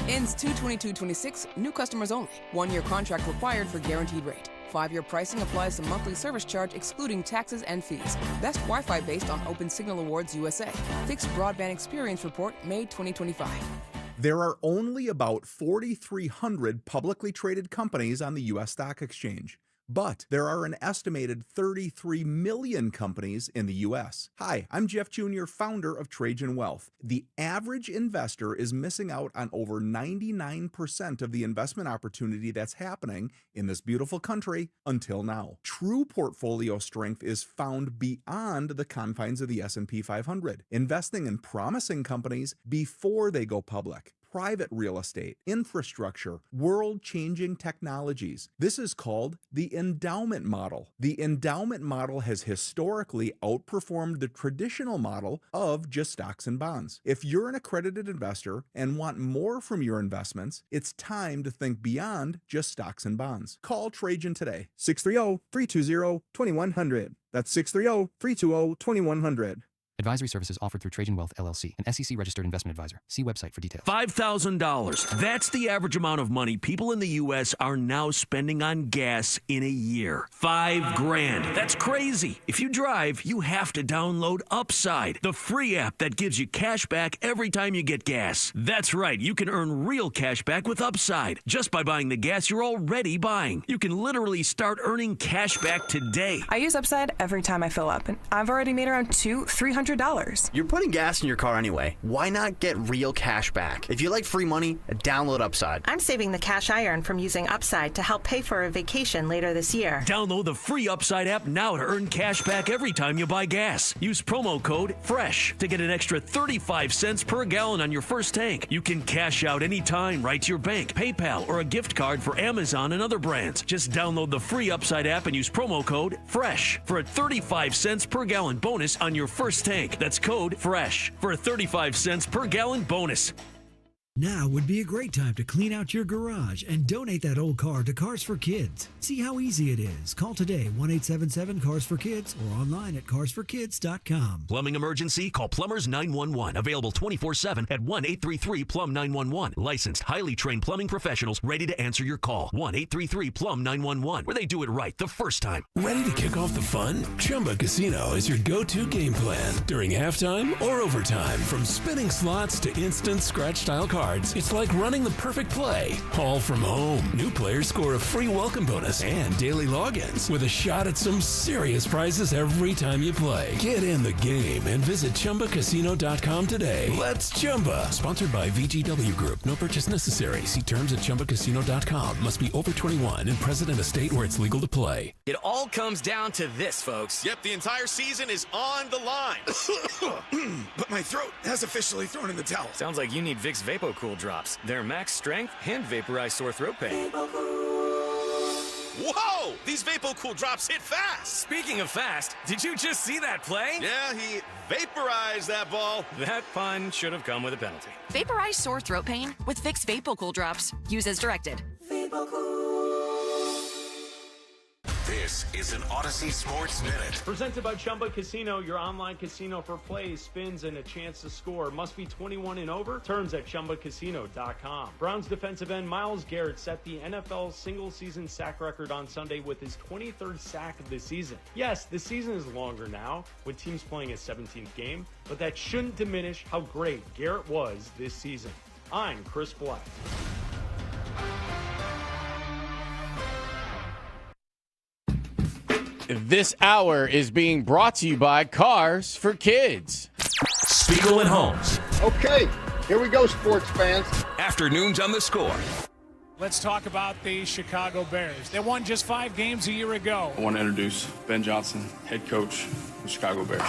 Ends 2/22/26, new customers only. 1-year contract required for guaranteed rate. 5-year pricing applies to monthly service charge excluding taxes and fees. Best Wi-Fi based on Open Signal Awards USA. Fixed Broadband Experience Report, May 2025. There are only about 4,300 publicly traded companies on the U.S. Stock Exchange. But there are an estimated 33 million companies in the U.S. Hi, I'm Jeff Jr., founder of Trajan Wealth. The average investor is missing out on over 99% of the investment opportunity that's happening in this beautiful country until now. True portfolio strength is found beyond the confines of the S&P 500, investing in promising companies before they go public. Private real estate, infrastructure, world-changing technologies. This is called the endowment model. The endowment model has historically outperformed the traditional model of just stocks and bonds. If you're an accredited investor and want more from your investments, it's time to think beyond just stocks and bonds. Call Trajan today, 630-320-2100. That's 630-320-2100. Advisory services offered through Trajan Wealth, LLC, an SEC-registered investment advisor. See website for details. $5,000. That's the average amount of money people in the U.S. are now spending on gas in a year. $5,000. That's crazy. If you drive, you have to download Upside, the free app that gives you cash back every time you get gas. That's right. You can earn real cash back with Upside just by buying the gas you're already buying. You can literally start earning cash back today. I use Upside every time I fill up, and I've already made around $200-300 $100. You're putting gas in your car anyway. Why not get real cash back? If you like free money, download Upside. I'm saving the cash I earn from using Upside to help pay for a vacation later this year. Download the free Upside app now to earn cash back every time you buy gas. Use promo code FRESH to get an extra 35 cents per gallon on your first tank. You can cash out anytime right to your bank, PayPal, or a gift card for Amazon and other brands. Just download the free Upside app and use promo code FRESH for a 35 cents per gallon bonus on your first tank. That's code FRESH for a 35 cents per gallon bonus. Now would be a great time to clean out your garage and donate that old car to Cars for Kids. See how easy it is. Call today 1-877-CARS-FOR-KIDS or online at carsforkids.com. Plumbing emergency? Call Plumbers 911. Available 24/7 at 1-833-PLUM-911. Licensed, highly trained plumbing professionals ready to answer your call. 1-833-PLUM-911, where they do it right the first time. Ready to kick off the fun? Chumba Casino is your go-to game plan during halftime or overtime. From spinning slots to instant scratch-style cards, it's like running the perfect play, all from home. New players score a free welcome bonus and daily logins with a shot at some serious prizes every time you play. Get in the game and visit ChumbaCasino.com today. Let's Chumba. Sponsored by VGW Group. No purchase necessary. See terms at ChumbaCasino.com. Must be over 21 and present in a state where it's legal to play. It all comes down to this, folks. Yep, the entire season is on the line. But my throat has officially thrown in the towel. Sounds like you need Vicks VapoCool drops. They're max strength and vaporize sore throat pain. Whoa! These VapoCool drops hit fast. Speaking of fast, did you just see that play? Yeah, he vaporized that ball. That pun should have come with a penalty. Vaporize sore throat pain with Vicks VapoCool drops. Use as directed. This is an Odyssey Sports Minute. Presented by Chumba Casino, your online casino for plays, spins, and a chance to score. Must be 21 and over. Terms at ChumbaCasino.com. Browns defensive end Myles Garrett set the NFL single-season sack record on Sunday with his 23rd sack of the season. Yes, the season is longer now, with teams playing a 17th game, but that shouldn't diminish how great Garrett was this season. I'm Chris Black. This hour is being brought to you by Cars for Kids. Spiegel and Holmes. Okay, here we go, sports fans. Afternoons on the Score. Let's talk about the Chicago Bears. They won just 5 games a year ago. I want to introduce Ben Johnson, head coach of the Chicago Bears.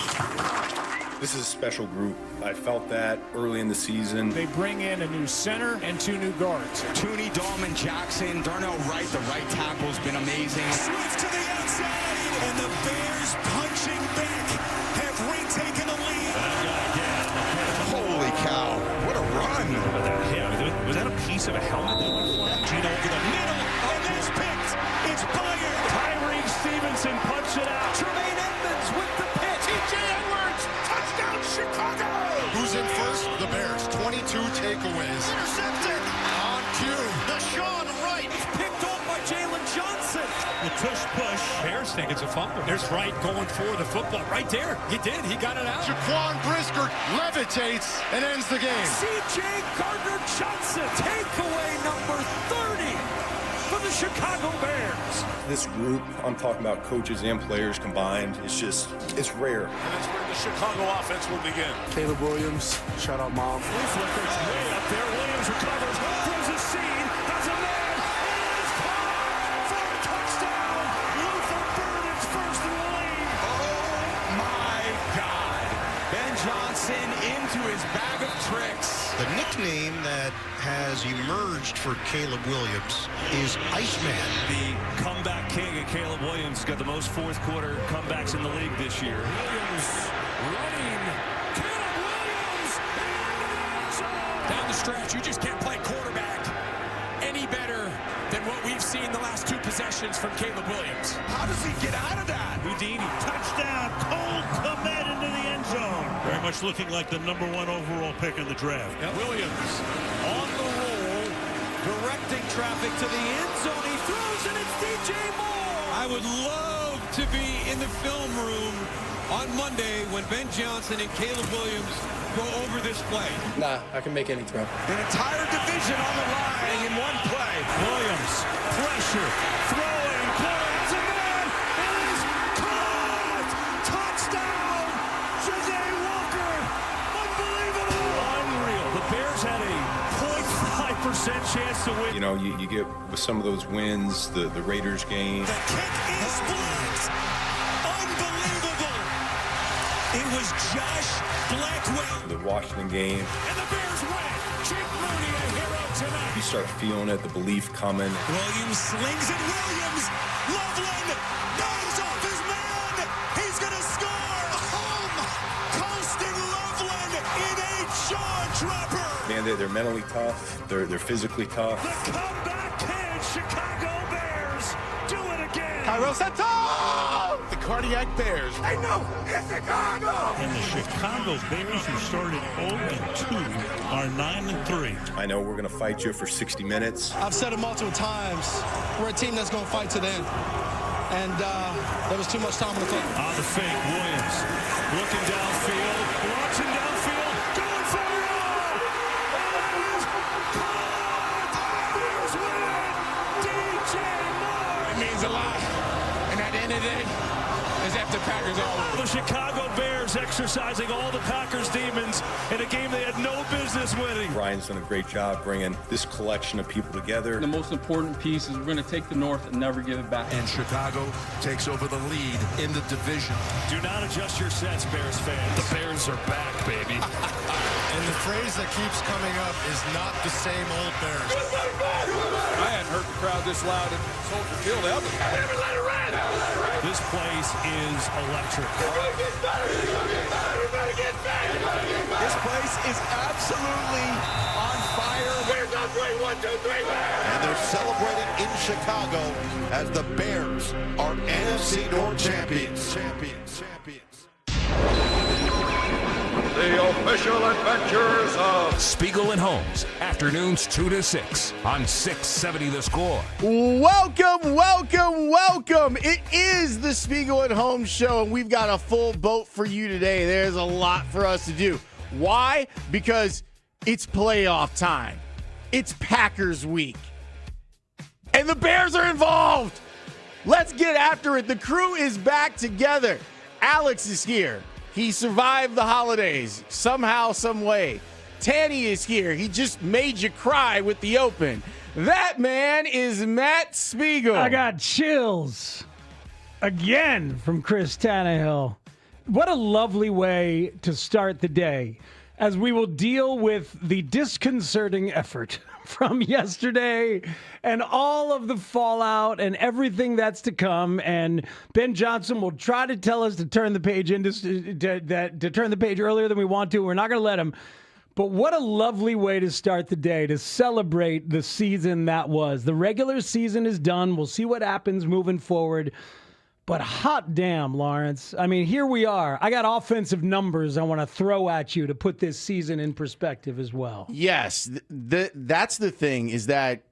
This is a special group. I felt that early in the season. They bring in a new center and 2 new guards. Tooney, Dahlman, Jackson, Darnell Wright, the right tackle's been amazing. Swift to the outside, and the Bears punching back have retaken the lead. Holy cow, what a run. Was that a piece of a helmet that went flying? Gino over the middle, and it's picked. It's Byard. Tyree Stevenson punched it out. Tremaine Edmonds with the pitch. T.J. Edwards, touchdown Chicago. Who's in first? The Bears. 22 takeaways. Intercepted. On cue. The Sean Wright. Picked off by Jalen Johnson. The tush push. Bears think it's a fumble. There's Wright going for the football. Right there. He did. He got it out. Jaquan Brisker levitates and ends the game. C.J. Gardner-Johnson. Takeaway number 30 for the Chicago Bears. This group, I'm talking about coaches and players combined, it's rare. And that's where the Chicago offense will begin. Caleb Williams, shout out Mom. Flickers way up there. Williams recovers. Throws a seed. Has a man. It is caught for a touchdown. Luther Burden's first in the league. Oh, my God. Ben Johnson into his bag of tricks. The nickname that has emerged for Caleb Williams is Iceman. The comeback king of Caleb Williams got the most fourth quarter comebacks in the league this year. Williams running. Caleb Williams down the stretch. You just can't play quarterback any better than what we've seen the last 2 possessions from Caleb Williams. How does he get out of that? Houdini. Touchdown. Cole Kmet into the end zone. Very much looking like the #1 overall pick in the draft. Yep. Williams on the roll, directing traffic to the end zone. He throws and it's DJ Moore. I would love to be in the film room on Monday when Ben Johnson and Caleb Williams go over this play. Nah, I can make any throw. An entire division on the line in one play. Williams, pressure, throwing, has a man, and he's caught! Touchdown! Jose chance to win. You know, you get with some of those wins, the Raiders game. The kick is blocked. Unbelievable. It was Josh Blackwell. The Washington game. And the Bears win. Jake Mooney a hero tonight. You start feeling it, the belief coming. Williams slings it. Williams. Loveland knocks off his man. He's going to score. Home. Coasting Loveland in a jaw-dropper. Man, they're mentally tough. They're physically tough. The comeback kid, Chicago Bears, do it again. Cairo Santo! The Cardiac Bears. I know, it's Chicago! And the Chicago Bears, who started 0-2, are 9-3. I know we're going to fight you for 60 minutes. I've said it multiple times. We're a team that's going to fight to the end. And there was too much time on the clock. On the fake, Williams looking downfield, launching downfield, going for it all. It is caught. Bears win. DJ Moore. It means a lot. And at the end of the day, it's after Packers all over. The Chicago Bears exercising all the Packers demons in a game they had no business winning. Ryan's done a great job bringing this collection of people together. The most important piece is we're going to take the North and never give it back. And Chicago takes over the lead in the division. Do not adjust your sets, Bears fans. The Bears are back, baby. And the phrase that keeps coming up is not the same old Bears. I hadn't heard the crowd this loud at Soldier Field ever. Never let it rain. This place is electric. This place is absolutely on fire. Bears on 3, 1, 2, 3, Bears! And they're celebrating in Chicago as the Bears are NFC North champions. The official adventures of Spiegel and Holmes, afternoons 2 to 6 on 670 The Score. Welcome. It is the Spiegel and Holmes show, and we've got a full boat for you today. There's a lot for us to do. Why? Because it's playoff time. It's Packers week. And the Bears are involved. Let's get after it. The crew is back together. Alex is here. He survived the holidays somehow, some way. Tanny is here. He just made you cry with the open. That man is Matt Spiegel. I got chills again from Chris Tannehill. What a lovely way to start the day, as we will deal with the disconcerting effort from yesterday and all of the fallout and everything that's to come. And Ben Johnson will try to tell us to turn the page to turn the page earlier than we want to. We're not going to let him. But what a lovely way to start the day, to celebrate the season that was. The regular season is done. We'll see what happens moving forward. But hot damn, Lawrence. I mean, here we are. I got offensive numbers I want to throw at you to put this season in perspective as well. Yes, that's the thing, is that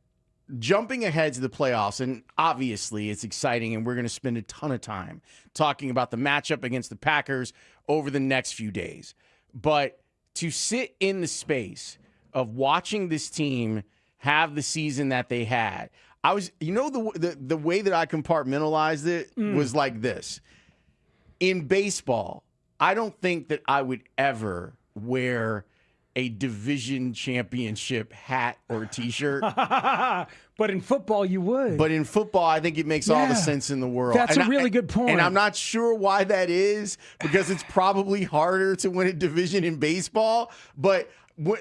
jumping ahead to the playoffs, and obviously it's exciting, and we're going to spend a ton of time talking about the matchup against the Packers over the next few days. But to sit in the space of watching this team have the season that they had, I was, the way that I compartmentalized it was like this. In baseball, I don't think that I would ever wear a division championship hat or T-shirt. But in football, you would. But in football, I think it makes all the sense in the world. That's a really good point. And I'm not sure why that is, because it's probably harder to win a division in baseball. But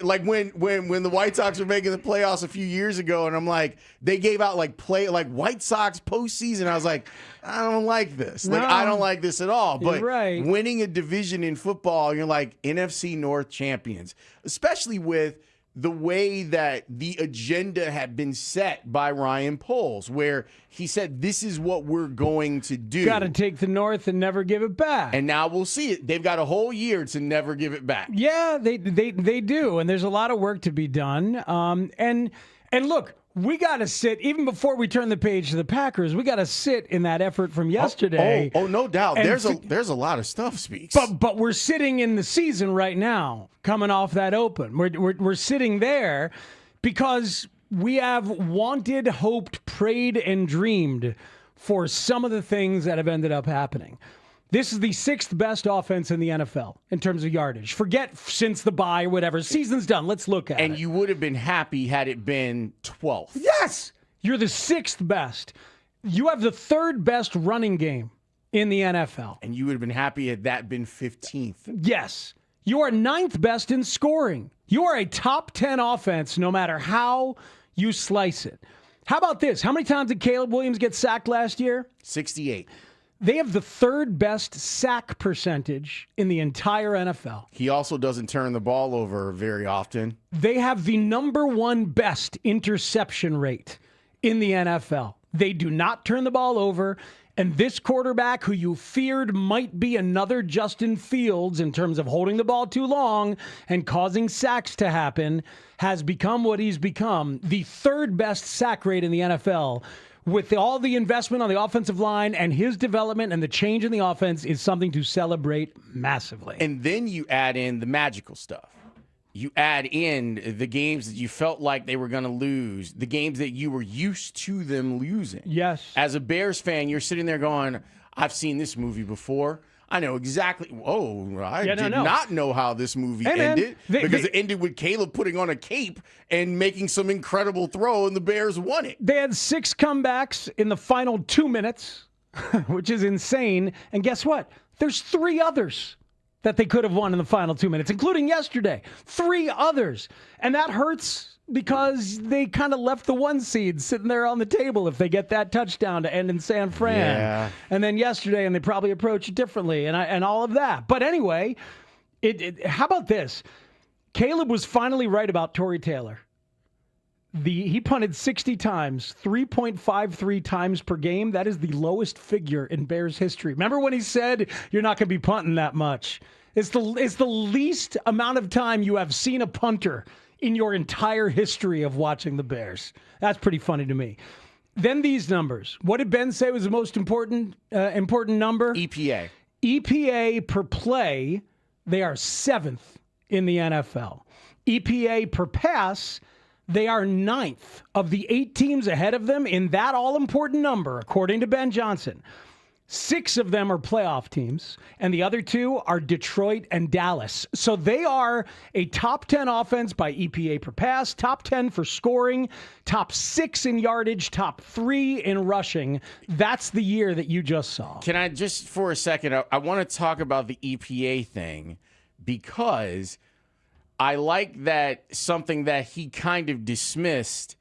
like when the White Sox were making the playoffs a few years ago, and I'm like, they gave out like White Sox postseason. I was like, I don't like this. Like, I don't like this at all. But winning a division in football, you're like NFC North champions, especially with the way that the agenda had been set by Ryan Poles, where he said, this is what we're going to do. Got to take the North and never give it back. And now we'll see it. They've got a whole year to never give it back. Yeah, they do. And there's a lot of work to be done. And look, we got to sit, even before we turn the page to the Packers, we got to sit in that effort from yesterday. Oh, no doubt. There's a lot of stuff, Speaks. But we're sitting in the season right now, coming off that open. We're sitting there because we have wanted, hoped, prayed, and dreamed for some of the things that have ended up happening. This is the 6th best offense in the NFL in terms of yardage. Forget since the bye or whatever. Season's done. Let's look at it. And you would have been happy had it been 12th. Yes! You're the 6th best. You have the 3rd best running game in the NFL. And you would have been happy had that been 15th. Yes. You are 9th best in scoring. You are a top 10 offense no matter how you slice it. How about this? How many times did Caleb Williams get sacked last year? 68. They have the 3rd best sack percentage in the entire NFL. He also doesn't turn the ball over very often. They have the number 1 best interception rate in the NFL. They do not turn the ball over. And this quarterback, who you feared might be another Justin Fields in terms of holding the ball too long and causing sacks to happen, has become what he's become, the 3rd best sack rate in the NFL. With all the investment on the offensive line and his development and the change in the offense is something to celebrate massively. And then you add in the magical stuff. You add in the games that you felt like they were going to lose, the games that you were used to them losing. Yes. As a Bears fan, you're sitting there going, I've seen this movie before. I know exactly. Oh, I did not know how this movie ended because it ended with Caleb putting on a cape and making some incredible throw, and the Bears won it. They had 6 comebacks in the final 2 minutes, which is insane. And guess what? There's 3 others that they could have won in the final 2 minutes, including yesterday. 3 others. And that hurts because they kind of left the 1 seed sitting there on the table if they get that touchdown to end in San Fran. Yeah. And then yesterday, and they probably approach it differently and all of that. But anyway, how about this? Caleb was finally right about Torrey Taylor. He punted 60 times, 3.53 times per game. That is the lowest figure in Bears history. Remember when he said you're not going to be punting that much? It's the least amount of time you have seen a punter in your entire history of watching the Bears. That's pretty funny to me. Then these numbers. What did Ben say was the most important number? EPA. EPA per play, they are 7th in the NFL. EPA per pass, they are 9th of the 8 teams ahead of them in that all-important number, according to Ben Johnson. 6 of them are playoff teams, and the other 2 are Detroit and Dallas. So they are a top 10 offense by EPA per pass, top 10 for scoring, top 6 in yardage, top 3 in rushing. That's the year that you just saw. Can I just for a second, I want to talk about the EPA thing because I like that something that he kind of dismissed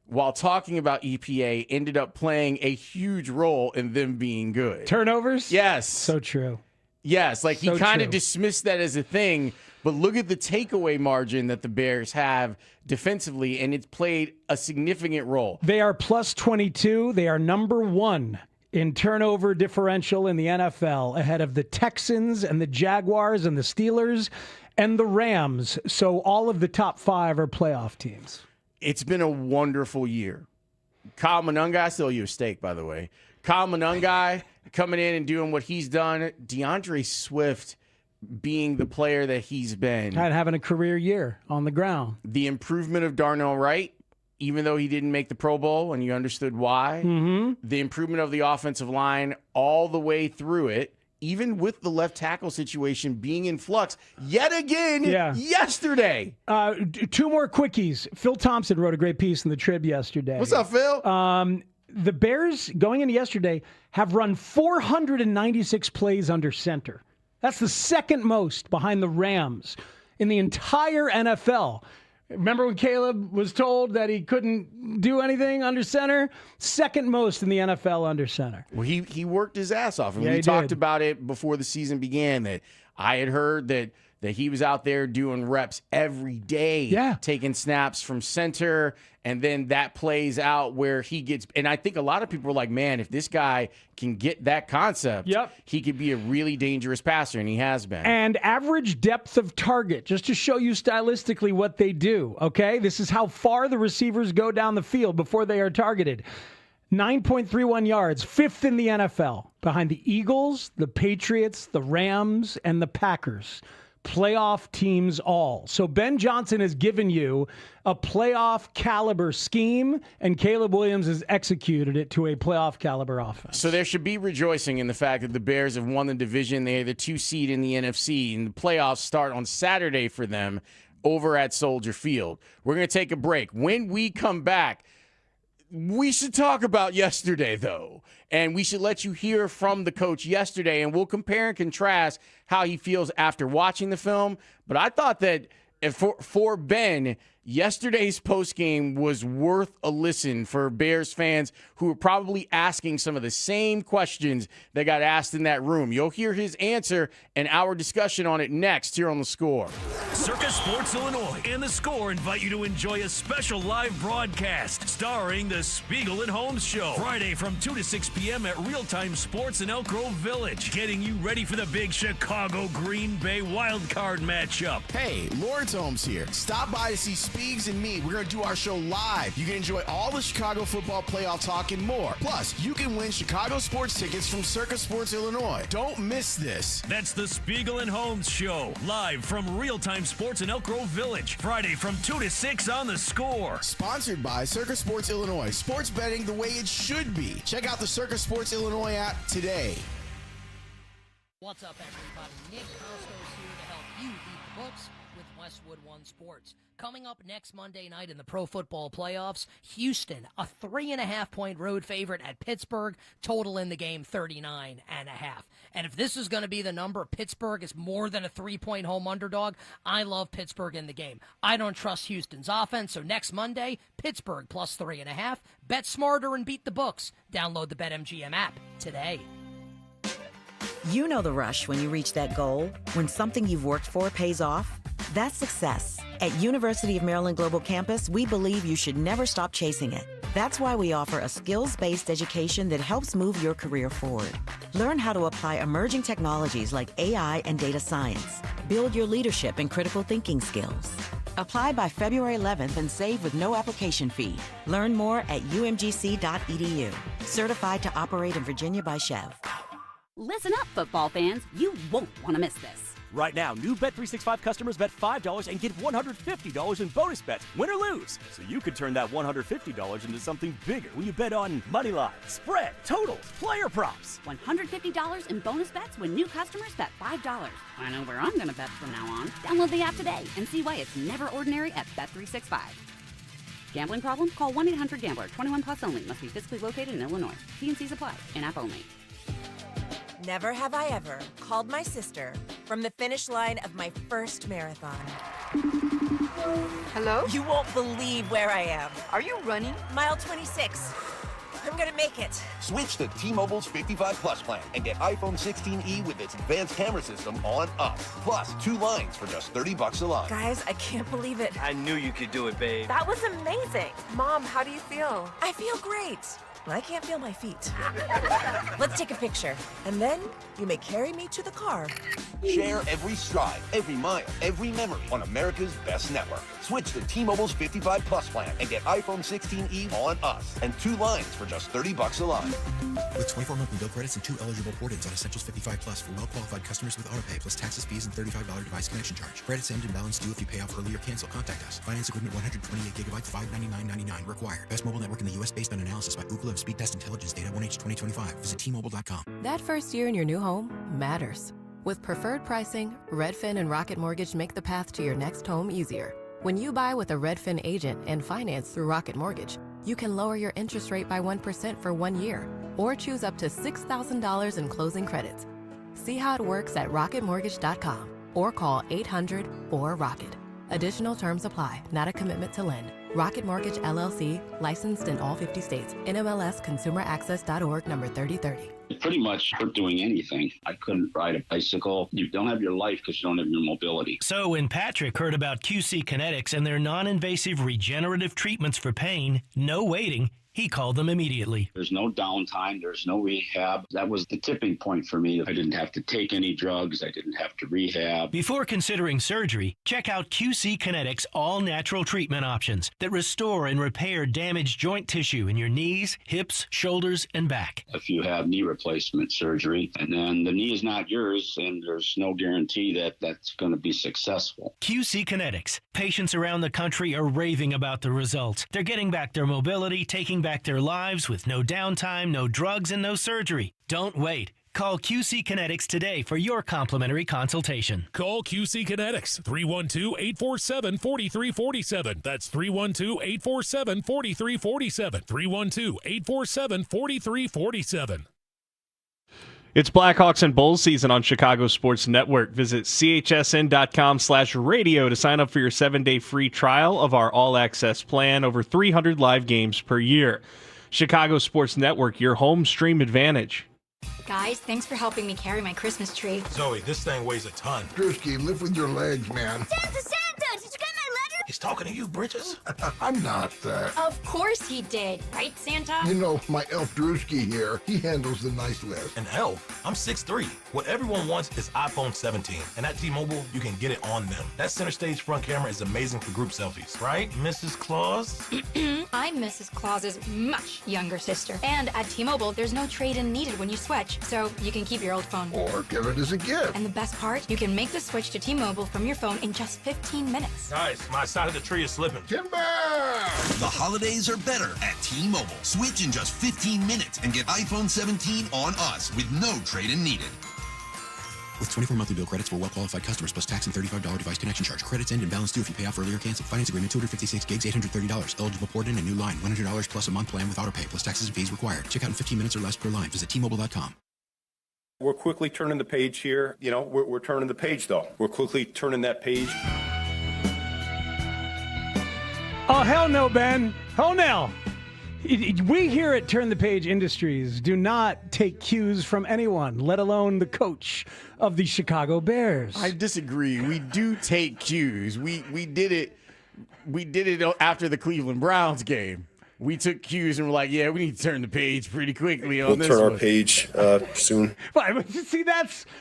while talking about EPA ended up playing a huge role in them being good. Turnovers? Yes. So true. Yes, like So he kind of true. dismissed that as a thing, but look at the takeaway margin that the Bears have defensively, and it's played a significant role. They are plus 22. They are number 1 in turnover differential in the NFL, ahead of the Texans and the Jaguars and the Steelers and the Rams. So all of the top 5 are playoff teams. It's been a wonderful year. Kyle Monungai, I still owe you a steak, by the way. Kyle Monungai coming in and doing what he's done. DeAndre Swift being the player that he's been. And having a career year on the ground. The improvement of Darnell Wright, even though he didn't make the Pro Bowl and you understood why. Mm-hmm. The improvement of the offensive line all the way through it. Even with the left tackle situation being in flux yet again yesterday. 2 more quickies. Phil Thompson wrote a great piece in the Trib yesterday. What's up, Phil? The Bears, going into yesterday, have run 496 plays under center. That's the 2nd most behind the Rams in the entire NFL. Remember when Caleb was told that he couldn't do anything under center? 2nd most in the NFL under center. Well, he worked his ass off. And Yeah, we he talked did. about it before the season began that I had heard that he was out there doing reps every day, taking snaps from center, and then that plays out where he gets – and I think a lot of people are like, man, if this guy can get that concept, he could be a really dangerous passer, and he has been. And average depth of target, just to show you stylistically what they do, okay? This is how far the receivers go down the field before they are targeted. 9.31 yards, 5th in the NFL, behind the Eagles, the Patriots, the Rams, and the Packers. playoff teams all. So Ben Johnson has given you a playoff caliber scheme, and Caleb Williams has executed it to a playoff caliber offense. So there should be rejoicing in the fact that the Bears have won the division. They are the 2 seed in the NFC, and the playoffs start on Saturday for them over at Soldier Field. We're going to take a break. When we come back, we should talk about yesterday, though, and we should let you hear from the coach yesterday, and we'll compare and contrast how he feels after watching the film. But I thought that for Ben, yesterday's postgame was worth a listen for Bears fans who are probably asking some of the same questions that got asked in that room. You'll hear his answer and our discussion on it next here on The Score. Circus Sports Illinois and The Score invite you to enjoy a special live broadcast starring the Spiegel and Holmes Show. Friday from 2 to 6 p.m. at Real Time Sports in Elk Grove Village. Getting you ready for the big Chicago Green Bay wild card matchup. Hey, Lawrence Holmes here. Stop by to see Speegs and me. We're going to do our show live. You can enjoy all the Chicago football playoff talk and more. Plus, you can win Chicago sports tickets from Circus Sports Illinois. Don't miss this. That's the Spiegel and Holmes Show, live from Real Time Sports in Elk Grove Village. Friday from 2 to 6 on The Score. Sponsored by Circus Sports Illinois. Sports betting the way it should be. Check out the Circus Sports Illinois app today. What's up, everybody? Nick Costos here to help you beat the books with Westwood One Sports. Coming up next Monday night in the Pro Football Playoffs, Houston, a 3.5-point road favorite at Pittsburgh, total in the game 39.5. And if this is going to be the number, Pittsburgh is more than a 3-point home underdog. I love Pittsburgh in the game. I don't trust Houston's offense, so next Monday, Pittsburgh plus 3.5. Bet smarter and beat the books. Download the BetMGM app today. You know the rush when you reach that goal, when something you've worked for pays off. That's success. At University of Maryland Global Campus, we believe you should never stop chasing it. That's why we offer a skills-based education that helps move your career forward. Learn how to apply emerging technologies like AI and data science. Build your leadership and critical thinking skills. Apply by February 11th and save with no application fee. Learn more at umgc.edu. Certified to operate in Virginia by Chev. Listen up, football fans. You won't want to miss this. Right now, new Bet365 customers bet $5 and get $150 in bonus bets, win or lose. So you could turn that $150 into something bigger when you bet on money line, spread, totals, player props. $150 in bonus bets when new customers bet $5. I know where I'm going to bet from now on. Download the app today and see why it's never ordinary at Bet365. Gambling problem? Call 1-800-GAMBLER. 21 plus only. Must be physically located in Illinois. T&Cs apply. In-app only. Never have I ever called my sister from the finish line of my first marathon. Hello? You won't believe where I am. Are you running? Mile 26. I'm gonna make it. Switch to T-Mobile's 55 Plus plan and get iPhone 16e with its advanced camera system on us. Plus, 2 lines for just $30 a line. Guys, I can't believe it. I knew you could do it, babe. That was amazing. Mom, how do you feel? I feel great. I can't feel my feet. Let's take a picture, and then you may carry me to the car. Share every stride, every mile, every memory on America's best network. Switch to T-Mobile's 55 Plus plan and get iPhone 16e on us and 2 lines for just $30 a line. With 24 monthly bill credits and 2 eligible port-ins on Essentials 55 Plus for well-qualified customers with autopay plus taxes, fees, and $35 device connection charge. Credits end and balance due if you pay off early or cancel. Contact us. Finance agreement 128 gigabytes, $599.99 required. Best mobile network in the U.S. based on analysis by Ookla of Speed Test Intelligence data 1H 2025. Visit T-Mobile.com. That first year in your new home matters. With preferred pricing, Redfin and Rocket Mortgage make the path to your next home easier. When you buy with a Redfin agent and finance through Rocket Mortgage, you can lower your interest rate by 1% for 1 year or choose up to $6,000 in closing credits. See how it works at rocketmortgage.com or call 800-4ROCKET. Additional terms apply, not a commitment to lend. Rocket Mortgage, LLC, licensed in all 50 states. NMLS ConsumerAccess.org, number 3030. It pretty much hurt doing anything. I couldn't ride a bicycle. You don't have your life because you don't have your mobility. So when Patrick heard about QC Kinetics and their non-invasive regenerative treatments for pain, no waiting, he called them immediately. There's no downtime. There's no rehab. That was the tipping point for me. I didn't have to take any drugs. I didn't have to rehab. Before considering surgery, check out QC Kinetics all-natural treatment options that restore and repair damaged joint tissue in your knees, hips, shoulders, and back. If you have knee replacement surgery, and then the knee is not yours, and there's no guarantee that that's going to be successful. QC Kinetics. Patients around the country are raving about the results. They're getting back their mobility, taking back their lives with no downtime, no drugs, and no surgery. Don't wait. Call QC Kinetics today for your complimentary consultation. Call QC Kinetics, 312-847-4347. That's 312-847-4347. 312-847-4347. It's Blackhawks and Bulls season on Chicago Sports Network. Visit chsn.com/radio to sign up for your 7-day free trial of our all-access plan. Over 300 live games per year. Chicago Sports Network, your home stream advantage. Guys, thanks for helping me carry my Christmas tree. Zoe, this thing weighs a ton. Drewski, lift with your legs, man. Santa! Did you get my letter? He's talking to you, Bridges. I'm not that. Of course he did. Right, Santa? You know, my elf Drewski here, he handles the nice list. An elf? I'm 6'3". What everyone wants is iPhone 17. And at T-Mobile, you can get it on them. That center stage front camera is amazing for group selfies. Right, Mrs. Claus? I'm Mrs. Claus's much younger sister. And at T-Mobile, there's no trade-in needed when you switch. So you can keep your old phone. Or give it as a gift. And the best part, you can make the switch to T-Mobile from your phone in just 15 minutes. Nice. My side of the tree is slipping. Timber! The holidays are better at T-Mobile. Switch in just 15 minutes and get iPhone 17 on us with no trade-in needed. With 24 monthly bill credits for well-qualified customers plus tax and $35 device connection charge. Credits end and balance due if you pay off earlier or cancel. Finance agreement, 256 gigs, $830. Eligible port in a new line. $100 plus a month plan with auto pay plus taxes and fees required. Check out in 15 minutes or less per line. Visit T-Mobile.com. We're quickly turning the page here. You know, we're turning the page, though. We're quickly turning that page. Oh, hell no, Ben. Hell no. We here at Turn the Page Industries do not take cues from anyone, let alone the coach of the Chicago Bears. I disagree. We do take cues. We did it after the Cleveland Browns game. We took cues and we're like, yeah, we need to turn the page pretty quickly on this. We'll turn our page soon. But see,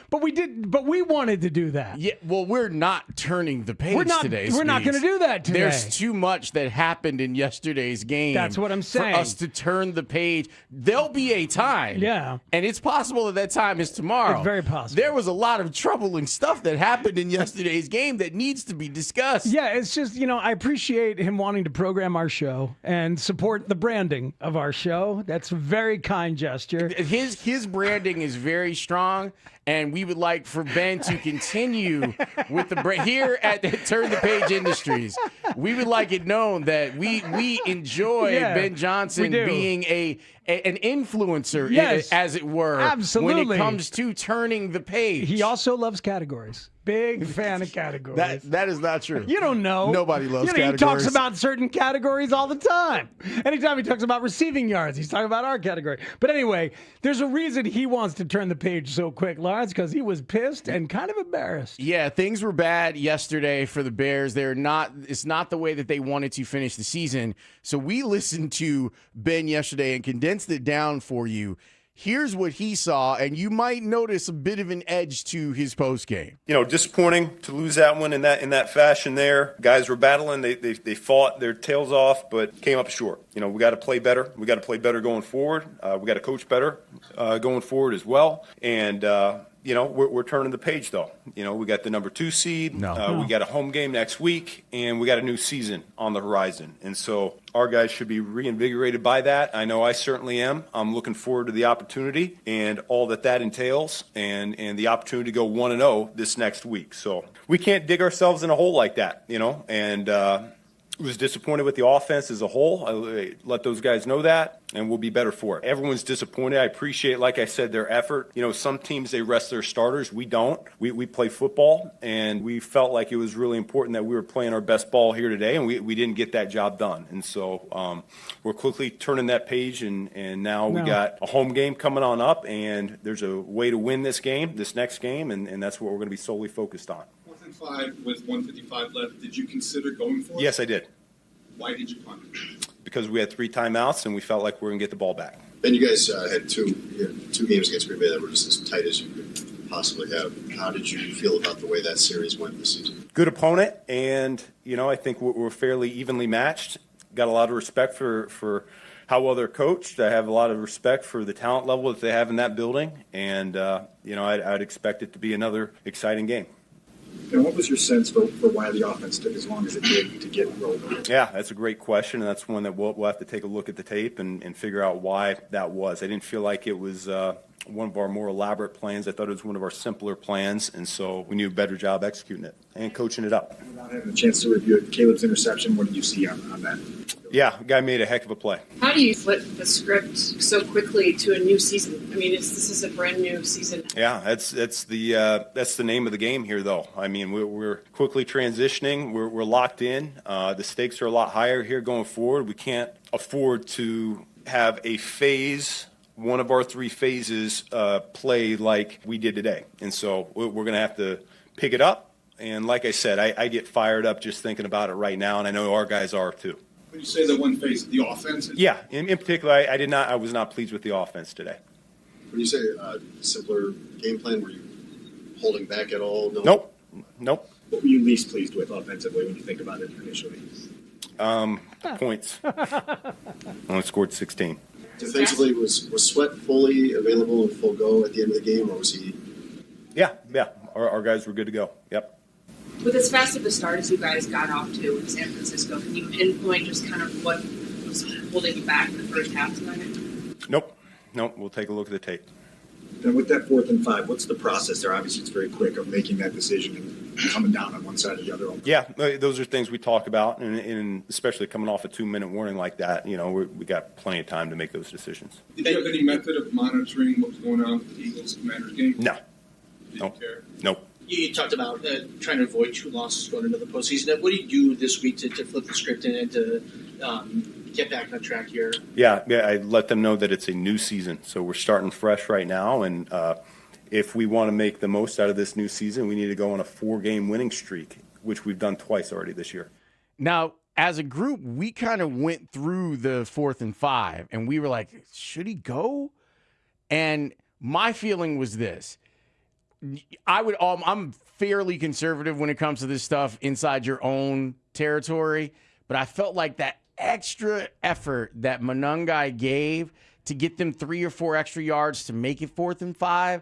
but we wanted to do that. Yeah, well, we're not turning the page today. We're not going to do that today. There's too much that happened in yesterday's game. That's what I'm saying. For us to turn the page. There'll be a time. Yeah. And it's possible that time is tomorrow. It's very possible. There was a lot of troubling stuff that happened in yesterday's game that needs to be discussed. Yeah, it's just, I appreciate him wanting to program our show and support the branding of our show. That's a very kind gesture. His branding is very strong, and we would like for Ben to continue with the brand here at Turn the Page Industries. We would like it known that we enjoy Ben Johnson being an influencer, as it were, absolutely, when it comes to turning the page. He also loves categories. Big fan of categories. That is not true. You don't know. Nobody loves categories. He talks about certain categories all the time. Anytime he talks about receiving yards, he's talking about our category. But anyway, there's a reason he wants to turn the page so quick, Lawrence, because he was pissed and kind of embarrassed. Yeah, things were bad yesterday for the Bears. It's not the way that they wanted to finish the season. So we listened to Ben yesterday and condensed it down for you. Here's what he saw, and you might notice a bit of an edge to his postgame. Disappointing to lose that one in that fashion there. Guys were battling. They fought their tails off, but came up short. We got to play better. We got to play better going forward. We got to coach better going forward as well. And we're turning the page, though. We got the number 2 seed. We got a home game next week, and we got a new season on the horizon. And so our guys should be reinvigorated by that. I know I certainly am. I'm looking forward to the opportunity and all that entails, and the opportunity to go 1-0 this next week. So we can't dig ourselves in a hole like that, and was disappointed with the offense as a whole. I let those guys know that, and we'll be better for it. Everyone's disappointed. I appreciate, like I said, their effort. Some teams, they rest their starters. We don't. We play football, and we felt like it was really important that we were playing our best ball here today, and we didn't get that job done. And so we're quickly turning that page, and now we got a home game coming on up, and there's a way to win this next game, and that's what we're going to be solely focused on. 4th and 5 with 1:55 left. Did you consider going for it? Yes, I did. Why did you punt? because we had 3 timeouts and we felt like we were going to get the ball back. Then you guys had two games against Green Bay that were just as tight as you could possibly have. How did you feel about the way that series went this season? Good opponent, and I think we're fairly evenly matched. Got a lot of respect for how well they're coached. I have a lot of respect for the talent level that they have in that building, and I'd expect it to be another exciting game. And what was your sense for why the offense took as long as it did to get rolling? Yeah, that's a great question, and that's one that we'll have to take a look at the tape and figure out why that was. I didn't feel like it was one of our more elaborate plans. I thought it was one of our simpler plans, and so we need a better job executing it and coaching it up. Without having a chance to review it, Caleb's interception, what did you see on that? Yeah, the guy made a heck of a play. How do you flip the script so quickly to a new season? I mean, this is a brand new season. Yeah, that's the name of the game here, though. I mean, we're quickly transitioning. We're locked in. The stakes are a lot higher here going forward. We can't afford to have a phase, one of our 3 phases, play like we did today. And so we're going to have to pick it up. And like I said, I get fired up just thinking about it right now, and I know our guys are too. When you say the one phase, the offense? Yeah, in particular, I was not pleased with the offense today. When you say simpler game plan, were you holding back at all? Nope. What were you least pleased with offensively when you think about it initially? Points. Only scored 16. Defensively, was Sweat fully available and full go at the end of the game, or was he? Yeah. Our guys were good to go. Yep. With as fast of a start as you guys got off to in San Francisco, can you pinpoint just kind of what was holding you back in the first half tonight? Nope. We'll take a look at the tape. And with that 4th and 5, what's the process there? Obviously, it's very quick of making that decision and coming down on one side or the other. Yeah, those are things we talk about, and especially coming off a 2-minute warning like that, we got plenty of time to make those decisions. Did you have any method of monitoring what was going on with the Eagles-Commanders game? No. Nope. You talked about trying to avoid 2 losses going into the postseason. What do you do this week to flip the script and to get back on track here? Yeah, I let them know that it's a new season, so we're starting fresh right now, and if we want to make the most out of this new season, we need to go on a 4-game winning streak, which we've done twice already this year. Now, as a group, we kind of went through the 4th and 5, and we were like, should he go? And my feeling was this. I'm fairly conservative when it comes to this stuff inside your own territory, but I felt like that extra effort that Monangai gave to get them 3 or 4 extra yards to make it 4th and 5,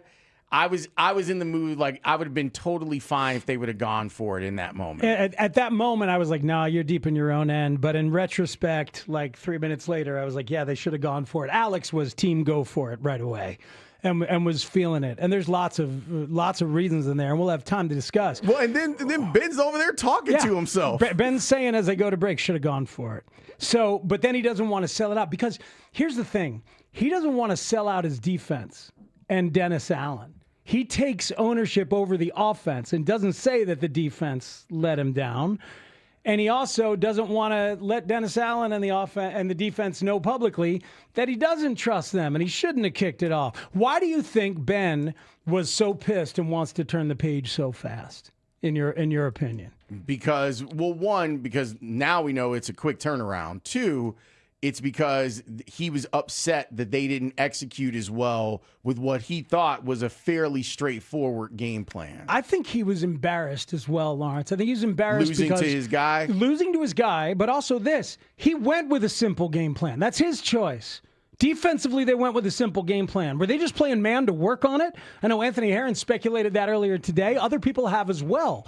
I was in the mood, like I would have been totally fine if they would have gone for it in that moment. At that moment, I was like, nah, you're deep in your own end. But in retrospect, like 3 minutes later, I was like, yeah, they should have gone for it. Alex was team go for it right away. And was feeling it, and there's lots of reasons in there, and we'll have time to discuss. Well, and then Ben's over there talking to himself. Ben's saying as I go to break, should have gone for it. So, but then he doesn't want to sell it out because here's the thing: he doesn't want to sell out his defense and Dennis Allen. He takes ownership over the offense and doesn't say that the defense let him down. And he also doesn't want to let Dennis Allen and the offense and the defense know publicly that he doesn't trust them and he shouldn't have kicked it off. Why do you think Ben was so pissed and wants to turn the page so fast, in your opinion? Because, well, 1, because now we know it's a quick turnaround. 2, it's because he was upset that they didn't execute as well with what he thought was a fairly straightforward game plan. I think he was embarrassed as well, Lawrence. I think he's embarrassed losing to his guy, but also this. He went with a simple game plan. That's his choice. Defensively, they went with a simple game plan. Were they just playing man to work on it? I know Anthony Herron speculated that earlier today. Other people have as well.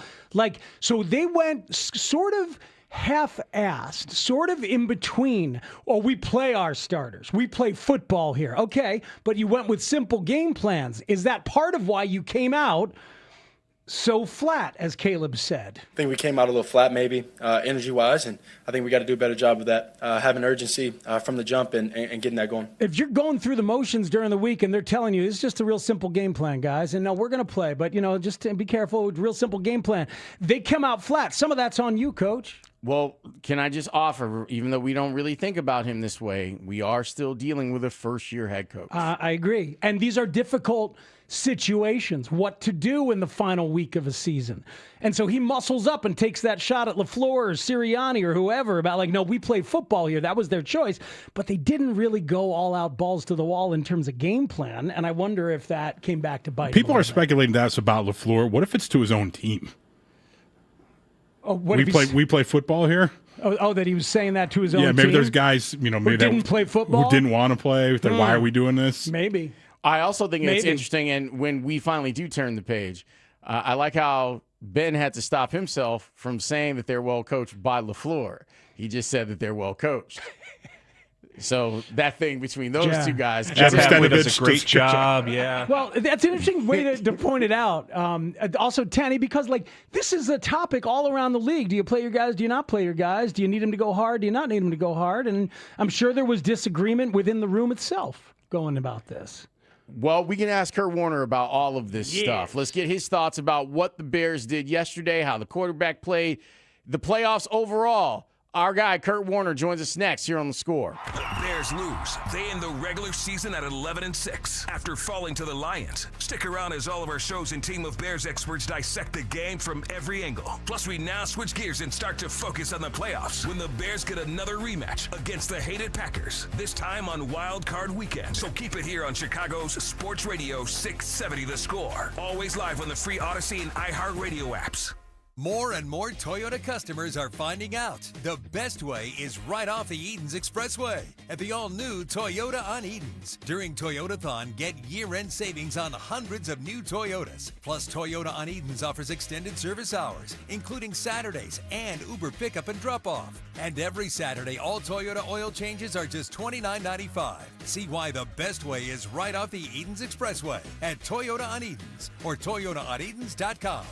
So they went sort of half-assed, sort of in between. We play our starters. We play football here. Okay, but you went with simple game plans. Is that part of why you came out so flat, as Caleb said? I think we came out a little flat, maybe, energy-wise, and I think we got to do a better job of that, having urgency from the jump and getting that going. If you're going through the motions during the week and they're telling you, it's just a real simple game plan, guys, and no, we're going to play, but, just be careful with real simple game plan. They come out flat. Some of that's on you, Coach. Well, can I just offer, even though we don't really think about him this way, we are still dealing with a first-year head coach. I agree. And these are difficult situations, what to do in the final week of a season. And so he muscles up and takes that shot at LaFleur or Sirianni or whoever about like, no, we play football here. That was their choice. But they didn't really go all out balls to the wall in terms of game plan. And I wonder if that came back to bite People him are speculating that's about LaFleur. What if it's to his own team? Oh, what we play football here? Oh, that he was saying that to his own team? Yeah, maybe there's guys, maybe who didn't play football? Who didn't want to play. Like, why are we doing this? Maybe. I also think it's interesting, and when we finally do turn the page, I like how Ben had to stop himself from saying that they're well coached by LaFleur. He just said that they're well coached. So that thing between those two guys. Jeff Hadley does a great job, yeah. Well, that's an interesting way to point it out. Also, Tanny, because this is a topic all around the league. Do you play your guys? Do you not play your guys? Do you need them to go hard? Do you not need them to go hard? And I'm sure there was disagreement within the room itself going about this. Well, we can ask Kurt Warner about all of this stuff. Let's get his thoughts about what the Bears did yesterday, how the quarterback played, the playoffs overall. Our guy, Kurt Warner, joins us next here on The Score. The Bears lose. They end the regular season at 11-6 after falling to the Lions. Stick around as all of our shows and team of Bears experts dissect the game from every angle. Plus, we now switch gears and start to focus on the playoffs when the Bears get another rematch against the hated Packers, this time on Wild Card Weekend. So keep it here on Chicago's Sports Radio 670 The Score. Always live on the free Odyssey and iHeartRadio apps. More and more Toyota customers are finding out the best way is right off the Edens Expressway at the all-new Toyota on Edens. During Toyotathon, get year-end savings on hundreds of new Toyotas. Plus, Toyota on Edens offers extended service hours, including Saturdays and Uber pickup and drop-off. And every Saturday, all Toyota oil changes are just $29.95. See why the best way is right off the Edens Expressway at Toyota on Edens or ToyotaOnEdens.com.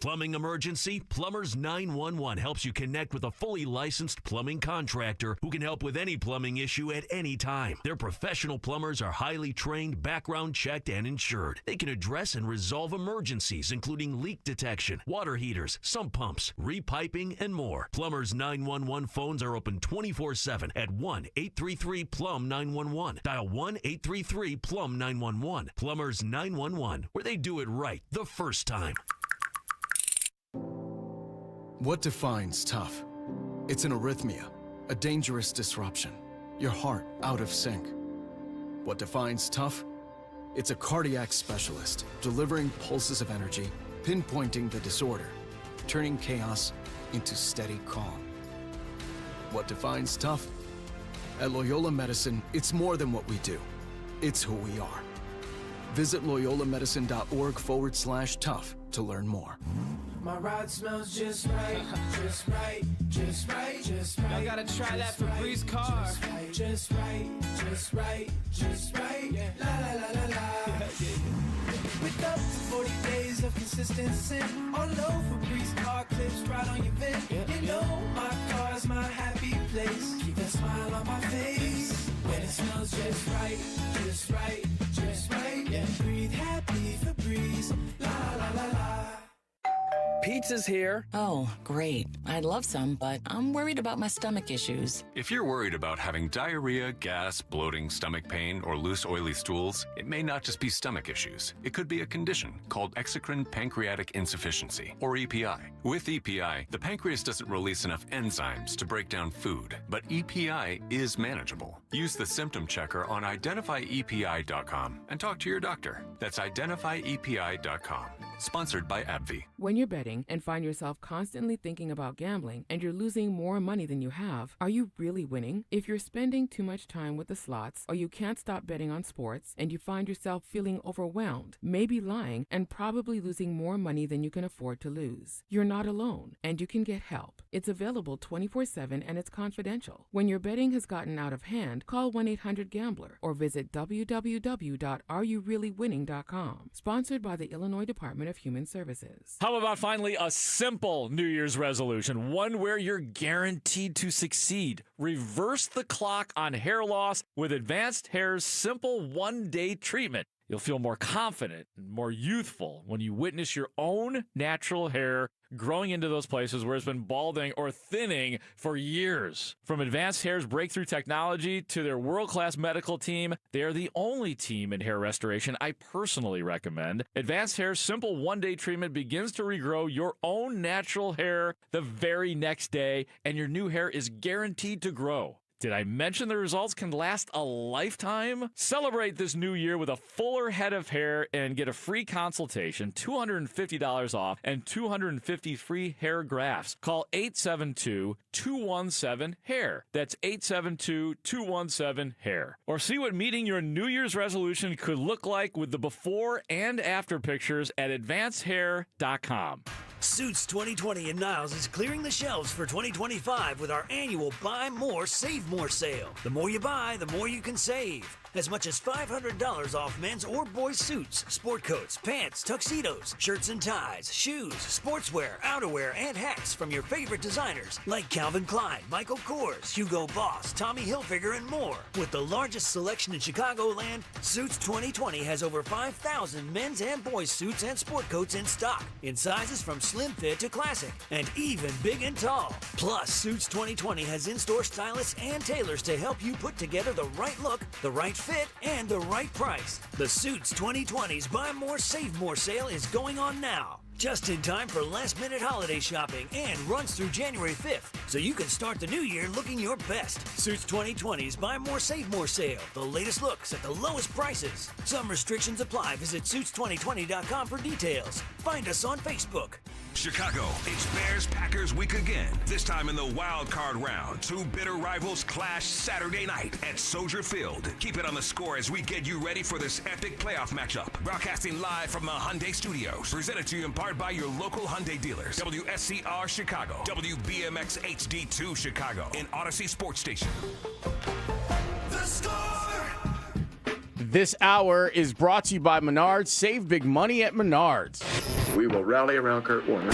Plumbing emergency? Plumbers 911 helps you connect with a fully licensed plumbing contractor who can help with any plumbing issue at any time. Their professional plumbers are highly trained, background checked, and insured. They can address and resolve emergencies, including leak detection, water heaters, sump pumps, repiping, and more. Plumbers 911 phones are open 24/7 at 1-833-PLUM-911. Dial 1-833-PLUM-911. Plumbers 911, where they do it right the first time. What defines tough? It's an arrhythmia, a dangerous disruption, your heart out of sync. What defines tough? It's a cardiac specialist delivering pulses of energy, pinpointing the disorder, turning chaos into steady calm. What defines tough? At Loyola Medicine, it's more than what we do. It's who we are. Visit loyolamedicine.org/tough to learn more. My ride smells just right, just right, just right, just right. I gotta try that Febreze car. Just right, just right, just right. La la la la la. With up to 40 days of consistency, all over Febreze car clips right on your vent. You know my car's my happy place. Keep a smile on my face when it smells just right, just right, just right. Yeah, breathe happy Febreze. La la la la. Pizza's here. Oh, great. I'd love some, but I'm worried about my stomach issues. If you're worried about having diarrhea, gas, bloating, stomach pain, or loose, oily stools, it may not just be stomach issues. It could be a condition called exocrine pancreatic insufficiency, or EPI. With EPI, the pancreas doesn't release enough enzymes to break down food, but EPI is manageable. Use the symptom checker on identifyepi.com and talk to your doctor. That's identifyepi.com. Sponsored by AbbVie. When you're betting and find yourself constantly thinking about gambling and you're losing more money than you have, are you really winning? If you're spending too much time with the slots or you can't stop betting on sports and you find yourself feeling overwhelmed, maybe lying, and probably losing more money than you can afford to lose, you're not alone and you can get help. It's available 24/7 and it's confidential. When your betting has gotten out of hand, call 1-800-GAMBLER or visit www.areyoureallywinning.com. Sponsored by the Illinois Department of Human Services. How about finally a simple New Year's resolution, one where you're guaranteed to succeed? Reverse the clock on hair loss with Advanced Hair's simple one-day treatment. You'll feel more confident and more youthful when you witness your own natural hair growing into those places where it's been balding or thinning for years. From Advanced Hair's breakthrough technology to their world-class medical team, they are the only team in hair restoration I personally recommend. Advanced Hair's simple one-day treatment begins to regrow your own natural hair the very next day, and your new hair is guaranteed to grow. Did I mention the results can last a lifetime? Celebrate this new year with a fuller head of hair and get a free consultation, $250 off, and 250 free hair grafts. Call 872-217-HAIR. That's 872-217-HAIR. Or see what meeting your New Year's resolution could look like with the before and after pictures at advancedhair.com. Suits 2020 in Niles is clearing the shelves for 2025 with our annual Buy More, Save More sale. The more you buy, the more you can save. As much as $500 off men's or boys' suits, sport coats, pants, tuxedos, shirts and ties, shoes, sportswear, outerwear, and hats from your favorite designers like Calvin Klein, Michael Kors, Hugo Boss, Tommy Hilfiger, and more. With the largest selection in Chicagoland, Suits 2020 has over 5,000 men's and boys' suits and sport coats in stock, in sizes from slim fit to classic, and even big and tall. Plus, Suits 2020 has in-store stylists and tailors to help you put together the right look, the right fit, and the right price. The Suits 2020's Buy More, Save More sale is going on now. Just in time for last-minute holiday shopping and runs through January 5th, so you can start the new year looking your best. Suits 2020's Buy More, Save More sale. The latest looks at the lowest prices. Some restrictions apply. Visit Suits2020.com for details. Find us on Facebook. Chicago, it's Bears-Packers week again. This time in the wild card round. Two bitter rivals clash Saturday night at Soldier Field. Keep it on the score as we get you ready for this epic playoff matchup. Broadcasting live from the Hyundai Studios. Presented to you in part by your local Hyundai dealers. WSCR Chicago. WBMX HD2 Chicago. And Odyssey Sports Station. The Score! This hour is brought to you by Menards. Save big money at Menards. We will rally around Kurt Warner.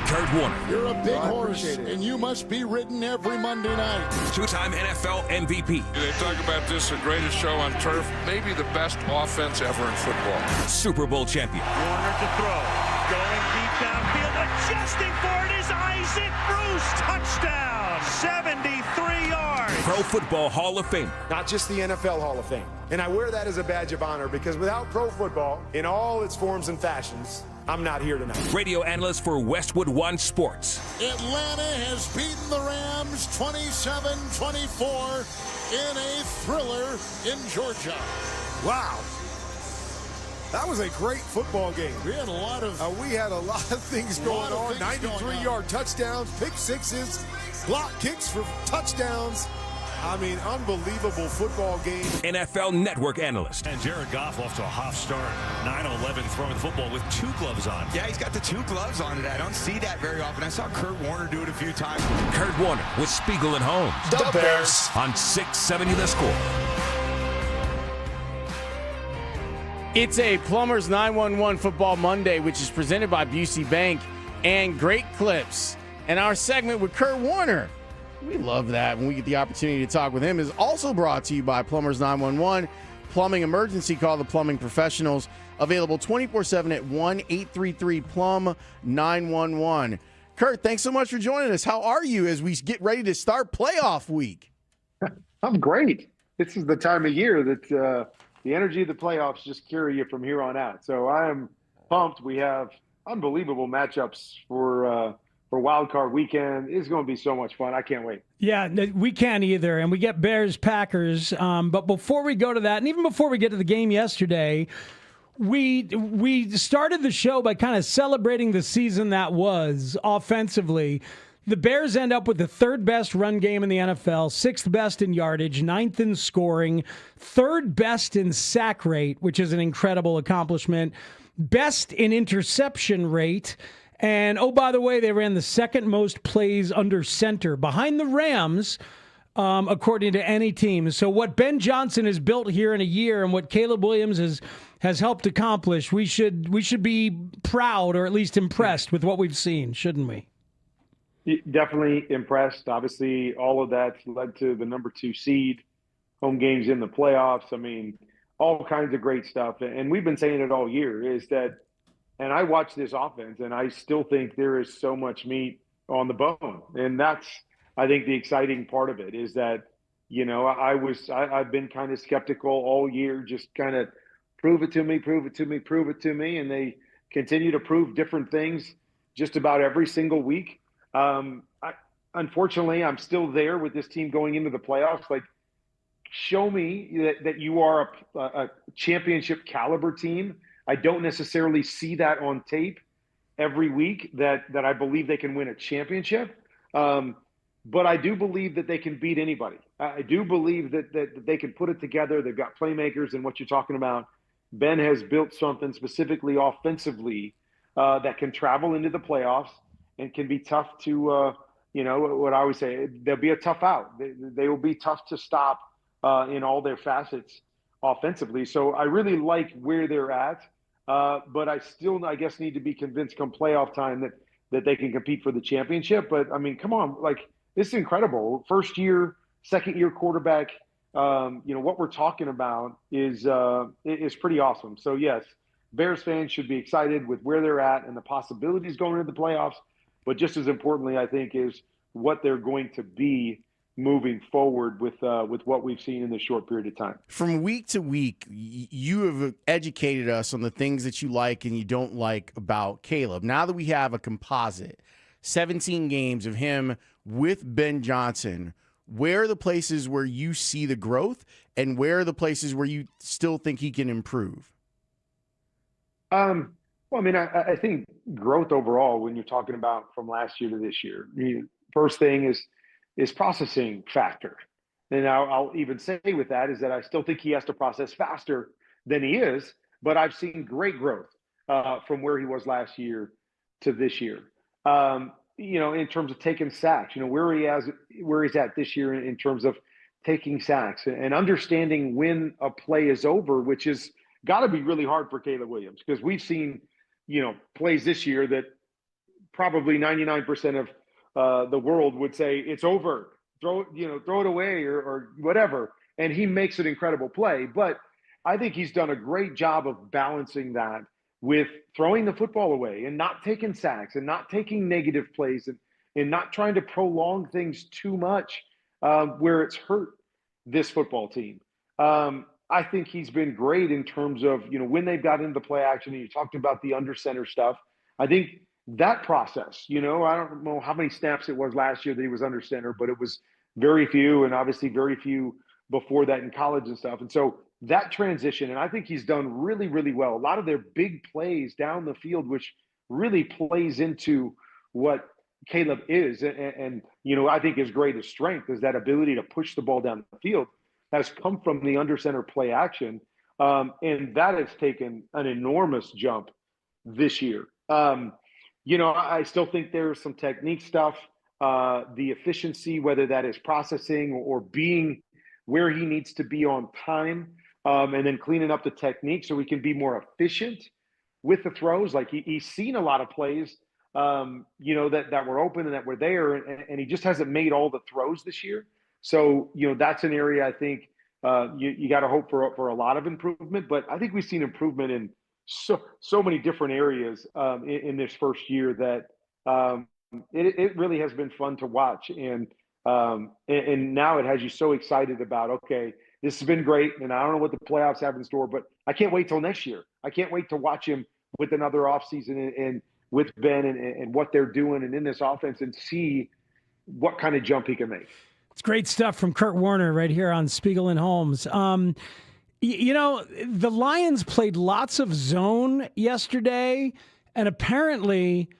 Kurt Warner. You're a big horse, and you must be ridden every Monday night. Two-time NFL MVP. They talk about this, the greatest show on turf, maybe the best offense ever in football. Super Bowl champion. Warner to throw. Going deep downfield, adjusting for it is Isaac Bruce. Touchdown, 73 yards. Pro Football Hall of Fame. Not just the NFL Hall of Fame. And I wear that as a badge of honor because without pro football, in all its forms and fashions, I'm not here tonight. Radio analyst for Westwood One Sports. Atlanta has beaten the Rams 27-24 in a thriller in Georgia. Wow. That was a great football game. We had a lot of things going on. 93-yard touchdowns, pick sixes, block kicks for touchdowns. I mean, unbelievable football game. NFL Network analyst. And Jared Goff off to a hot start. 9-11 throwing the football with two gloves on. Yeah, he's got the two gloves on it. I don't see that very often. I saw Kurt Warner do it a few times. Kurt Warner with Spiegel and Holmes. The Bears. On 670 The Score. It's a Plumbers 911 Football Monday, which is presented by Busey Bank and Great Clips. And our segment with Kurt Warner, we love that when we get the opportunity to talk with him, is also brought to you by Plumbers 911. Plumbing emergency, call the plumbing professionals. Available 24/7 at 1-833-PLUM-911. Kurt, thanks so much for joining us. How are you as we get ready to start playoff week? I'm great. This is the time of year that the energy of the playoffs just carry you from here on out. So I am pumped. We have unbelievable matchups for Wild Card Weekend. It's going to be so much fun. I can't wait. Yeah, we can't either. And we get Bears-Packers. But before we go to that, and even before we get to the game yesterday, we started the show by kind of celebrating the season that was offensively. The Bears end up with the third best run game in the NFL, sixth best in yardage, ninth in scoring, third best in sack rate, which is an incredible accomplishment, best in interception rate. And, oh, by the way, they ran the second most plays under center behind the Rams, according to any team. So what Ben Johnson has built here in a year and what Caleb Williams has helped accomplish, we should be proud or at least impressed with what we've seen, shouldn't we? Definitely impressed. Obviously, all of that led to the number 2 seed, home games in the playoffs. I mean, all kinds of great stuff. And we've been saying it all year is that, and I watch this offense and I still think there is so much meat on the bone. And that's, I think, the exciting part of it is that, I've been kind of skeptical all year, just kind of prove it to me, prove it to me, prove it to me. And they continue to prove different things just about every single week. Unfortunately, I'm still there with this team going into the playoffs. Like, show me that you are a championship caliber team. I don't necessarily see that on tape every week that I believe they can win a championship. But I do believe that they can beat anybody. I do believe that they can put it together. They've got playmakers, and what you're talking about, Ben has built something specifically offensively that can travel into the playoffs and can be tough to, what I always say, they'll be a tough out. They will be tough to stop in all their facets offensively. So I really like where they're at, but I still, I guess, need to be convinced come playoff time that they can compete for the championship. But I mean, come on, like, this is incredible. First year, second year quarterback. What we're talking about is pretty awesome. So yes, Bears fans should be excited with where they're at and the possibilities going into the playoffs. But just as importantly, I think, is what they're going to be moving forward with what we've seen in this short period of time. From week to week, you have educated us on the things that you like and you don't like about Caleb. Now that we have a composite, 17 games of him with Ben Johnson, where are the places where you see the growth and where are the places where you still think he can improve? Well, I mean, I think growth overall, when you're talking about from last year to this year, first thing is processing factor. And I'll even say with that is that I still think he has to process faster than he is, but I've seen great growth from where he was last year to this year. In terms of taking sacks, where he's at this year in terms of taking sacks and understanding when a play is over, which is got to be really hard for Caleb Williams, because we've seen, plays this year that probably 99% of the world would say it's over, throw it away or whatever. And he makes an incredible play. But I think he's done a great job of balancing that with throwing the football away and not taking sacks and not taking negative plays and not trying to prolong things too much where it's hurt this football team. I think he's been great in terms of, when they've got into play action, and you talked about the under center stuff. I think that process, I don't know how many snaps it was last year that he was under center, but it was very few, and obviously very few before that in college and stuff. And so that transition, and I think he's done really, really well. A lot of their big plays down the field, which really plays into what Caleb is. And I think his greatest strength is that ability to push the ball down the field has come from the under center play action. And that has taken an enormous jump this year. I still think there's some technique stuff, the efficiency, whether that is processing or being where he needs to be on time, and then cleaning up the technique so we can be more efficient with the throws. Like he's seen a lot of plays, that were open and that were there, and he just hasn't made all the throws this year. So, that's an area I think you got to hope for a lot of improvement. But I think we've seen improvement in so many different areas in this first year that it really has been fun to watch. And now it has you so excited about, okay, this has been great, and I don't know what the playoffs have in store, but I can't wait till next year. I can't wait to watch him with another offseason and with Ben and what they're doing and in this offense and see what kind of jump he can make. It's great stuff from Kurt Warner right here on Spiegel and Holmes. The Lions played lots of zone yesterday, and apparently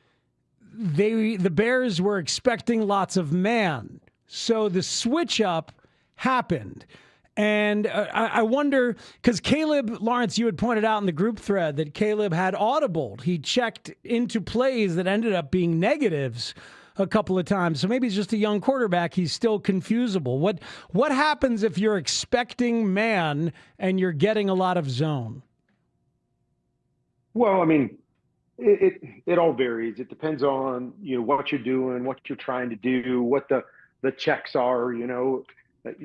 the Bears were expecting lots of man. So the switch up happened. And I wonder, because Caleb, Lawrence, you had pointed out in the group thread that Caleb had audibled. He checked into plays that ended up being negatives a couple of times. So maybe he's just a young quarterback. He's still confusable. What happens if you're expecting man and you're getting a lot of zone? Well, I mean, it all varies. It depends on, what you're doing, what you're trying to do, what the checks are,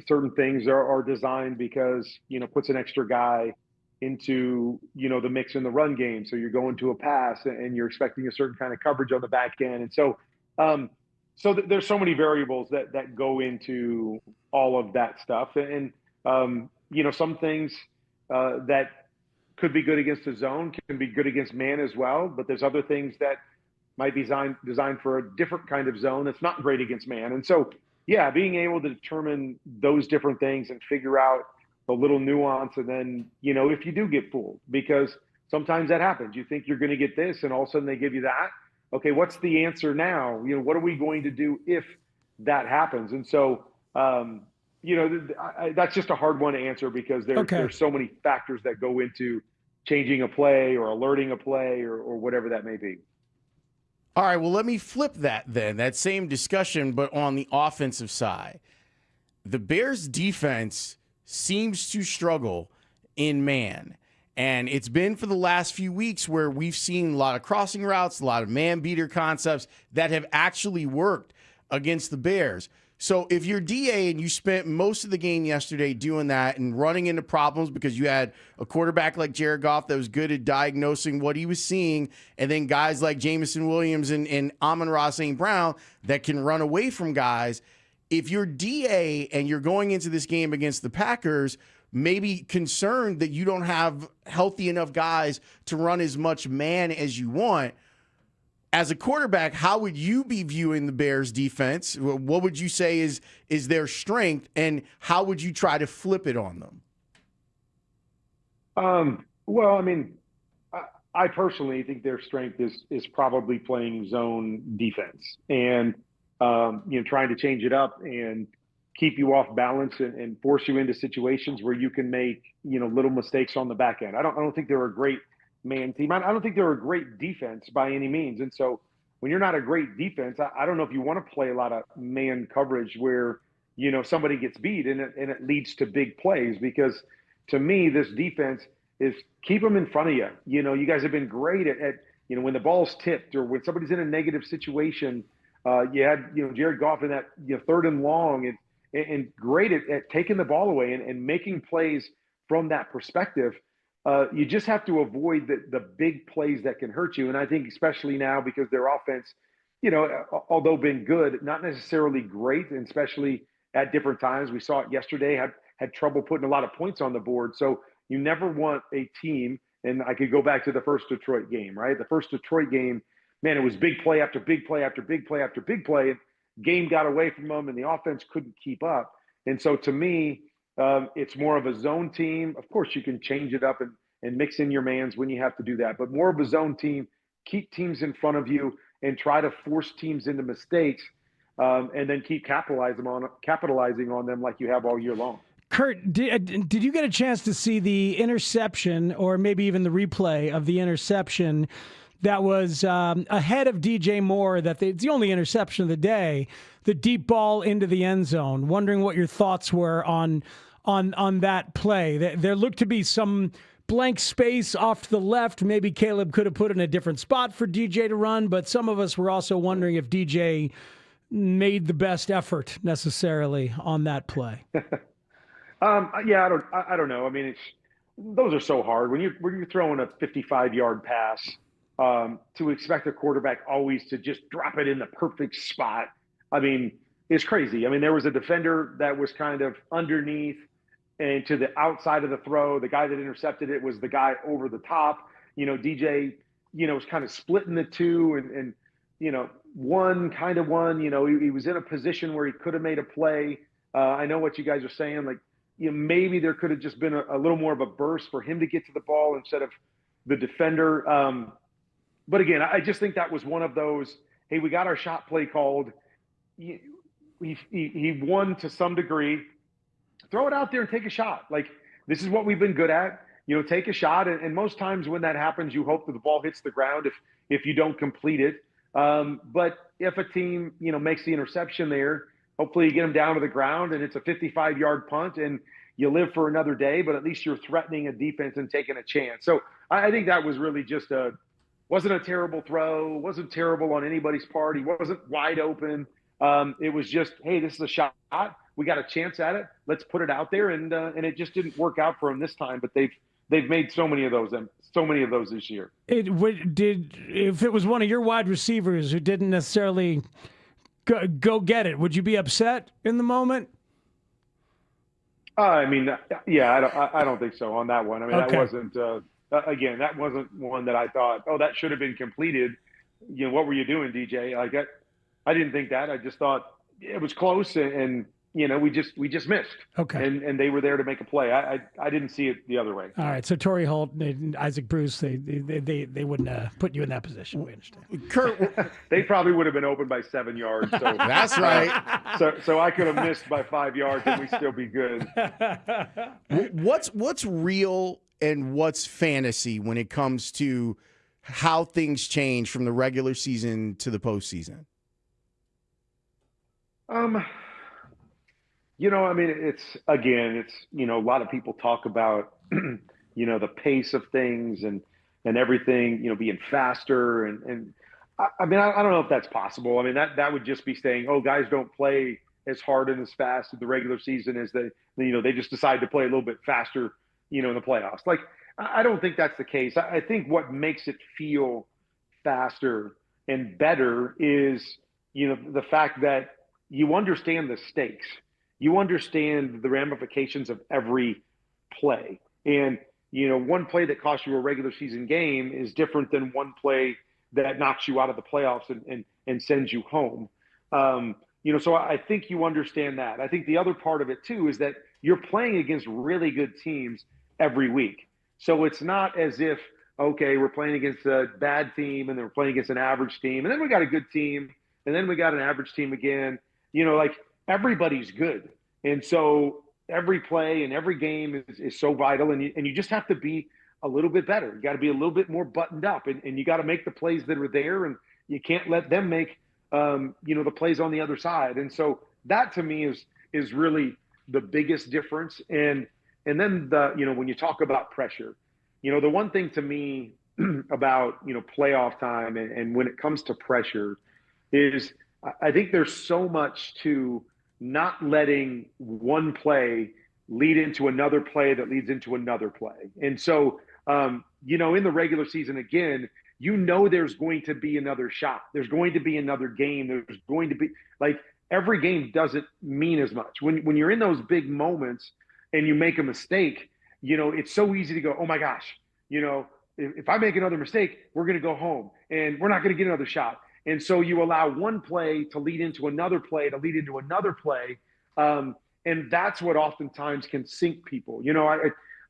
certain things are designed because, puts an extra guy into, the mix in the run game. So you're going to a pass and you're expecting a certain kind of coverage on the back end. And so, there's so many variables that go into all of that stuff. And some things that could be good against the zone can be good against man as well. But there's other things that might be designed for a different kind of zone that's not great against man. And so, yeah, being able to determine those different things and figure out the little nuance, and then, if you do get fooled, because sometimes that happens. You think you're going to get this, and all of a sudden they give you that. Okay, what's the answer now? What are we going to do if that happens? And so, that's just a hard one to answer because there's so many factors that go into changing a play or alerting a play or whatever that may be. All right, well, let me flip that then, that same discussion, but on the offensive side. The Bears' defense seems to struggle in man, and it's been for the last few weeks where we've seen a lot of crossing routes, a lot of man-beater concepts that have actually worked against the Bears. So if you're DA and you spent most of the game yesterday doing that and running into problems because you had a quarterback like Jared Goff that was good at diagnosing what he was seeing, and then guys like Jamison Williams and Amon-Ra St. Brown that can run away from guys, if you're DA and you're going into this game against the Packers, maybe concerned that you don't have healthy enough guys to run as much man as you want, as a quarterback, how would you be viewing the Bears defense? What would you say is their strength, and how would you try to flip it on them? Well, I mean, I personally think their strength is probably playing zone defense and, trying to change it up and keep you off balance and force you into situations where you can make, little mistakes on the back end. I don't think they're a great man team. I don't think they're a great defense by any means. And so when you're not a great defense, I don't know if you want to play a lot of man coverage where, somebody gets beat and it leads to big plays, because to me, this defense is keep them in front of you. You guys have been great at when the ball's tipped or when somebody's in a negative situation. You had, Jared Goff in that 3rd and long and great at taking the ball away and making plays from that perspective. You just have to avoid the big plays that can hurt you. And I think especially now, because their offense, although been good, not necessarily great, and especially at different times. We saw it yesterday, had trouble putting a lot of points on the board. So you never want a team, and I could go back to the first Detroit game, right? The first Detroit game, man, it was big play after big play after big play after big play. Game got away from them, and the offense couldn't keep up. And so to me, it's more of a zone team. Of course, you can change it up and mix in your mans when you have to do that, but more of a zone team. Keep teams in front of you and try to force teams into mistakes, and then keep capitalizing on them like you have all year long. Kurt, did you get a chance to see the interception, or maybe even the replay of the interception that was ahead of DJ Moore? It's the only interception of the day, the deep ball into the end zone. Wondering what your thoughts were on that play. There looked to be some blank space off to the left. Maybe Caleb could have put in a different spot for DJ to run, but some of us were also wondering if DJ made the best effort necessarily on that play. Yeah, I don't know. I mean, those are so hard when you're throwing a 55-yard pass. To expect a quarterback always to just drop it in the perfect spot, I mean, it's crazy. I mean, there was a defender that was kind of underneath and to the outside of the throw. The guy that intercepted it was the guy over the top. DJ, was kind of splitting the two and one. He was in a position where he could have made a play. I know what you guys are saying. Like, maybe there could have just been a little more of a burst for him to get to the ball instead of the defender. But again, I just think that was one of those, hey, we got our shot play called. He won to some degree. Throw it out there and take a shot. Like, this is what we've been good at. Take a shot. And most times when that happens, you hope that the ball hits the ground if you don't complete it. But if a team, makes the interception there, hopefully you get them down to the ground and it's a 55-yard punt and you live for another day, but at least you're threatening a defense and taking a chance. So I think that was really just wasn't a terrible throw, wasn't terrible on anybody's part. He wasn't wide open. It was just, hey, this is a shot. We got a chance at it. Let's put it out there. And it just didn't work out for him this time, but they've they've made so many of those this year. If it was one of your wide receivers who didn't necessarily go get it, would you be upset in the moment? I mean, yeah, I don't think so on that one. I mean, Okay. that wasn't that wasn't one that I thought, oh, that should have been completed. You know, what were you doing, DJ? Like, I didn't think that. I just thought it was close, and you know, we just missed. Okay. And they were there to make a play. I didn't see it the other way. All right. So Torrey Holt and Isaac Bruce, they wouldn't put you in that position. We understand. Kurt, they probably would have been open by 7 yards. So that's right. So I could have missed by 5 yards, and we'd still be good. What's real and what's fantasy when it comes to how things change from the regular season to the postseason? You know, I mean, it's you know, a lot of people talk about, you know, the pace of things and everything, you know, being faster. And I mean, I don't know if that's possible. I mean, that would just be saying, oh, guys don't play as hard and as fast in the regular season as they just decide to play a little bit faster, you know, in the playoffs. Like, I don't think that's the case. I think what makes it feel faster and better is, you know, the fact that you understand the stakes. You understand the ramifications of every play. And, you know, one play that costs you a regular season game is different than one play that knocks you out of the playoffs and sends you home. You know, so I think you understand that. I think the other part of it, too, is that you're playing against really good teams every week. So it's not as if, okay, we're playing against a bad team and then we're playing against an average team. And then we got a good team and then we got an average team again. You know, like, everybody's good. And so every play and every game is so vital. And you just have to be a little bit better. You got to be a little bit more buttoned up. And you got to make the plays that are there. And you can't let them make, you know, the plays on the other side. And so that, to me, is really the biggest difference. And then, you know, when you talk about pressure, you know, the one thing to me about, you know, playoff time and when it comes to pressure is I think there's so much to not letting one play lead into another play that leads into another play. And so, you know, in the regular season, again, you know, there's going to be another shot. There's going to be another game. There's going to be, like, every game doesn't mean as much. When you're in those big moments and you make a mistake, you know, it's so easy to go, oh my gosh, you know, if I make another mistake, we're going to go home and we're not going to get another shot. And so you allow one play to lead into another play, to lead into another play. And that's what oftentimes can sink people. You know,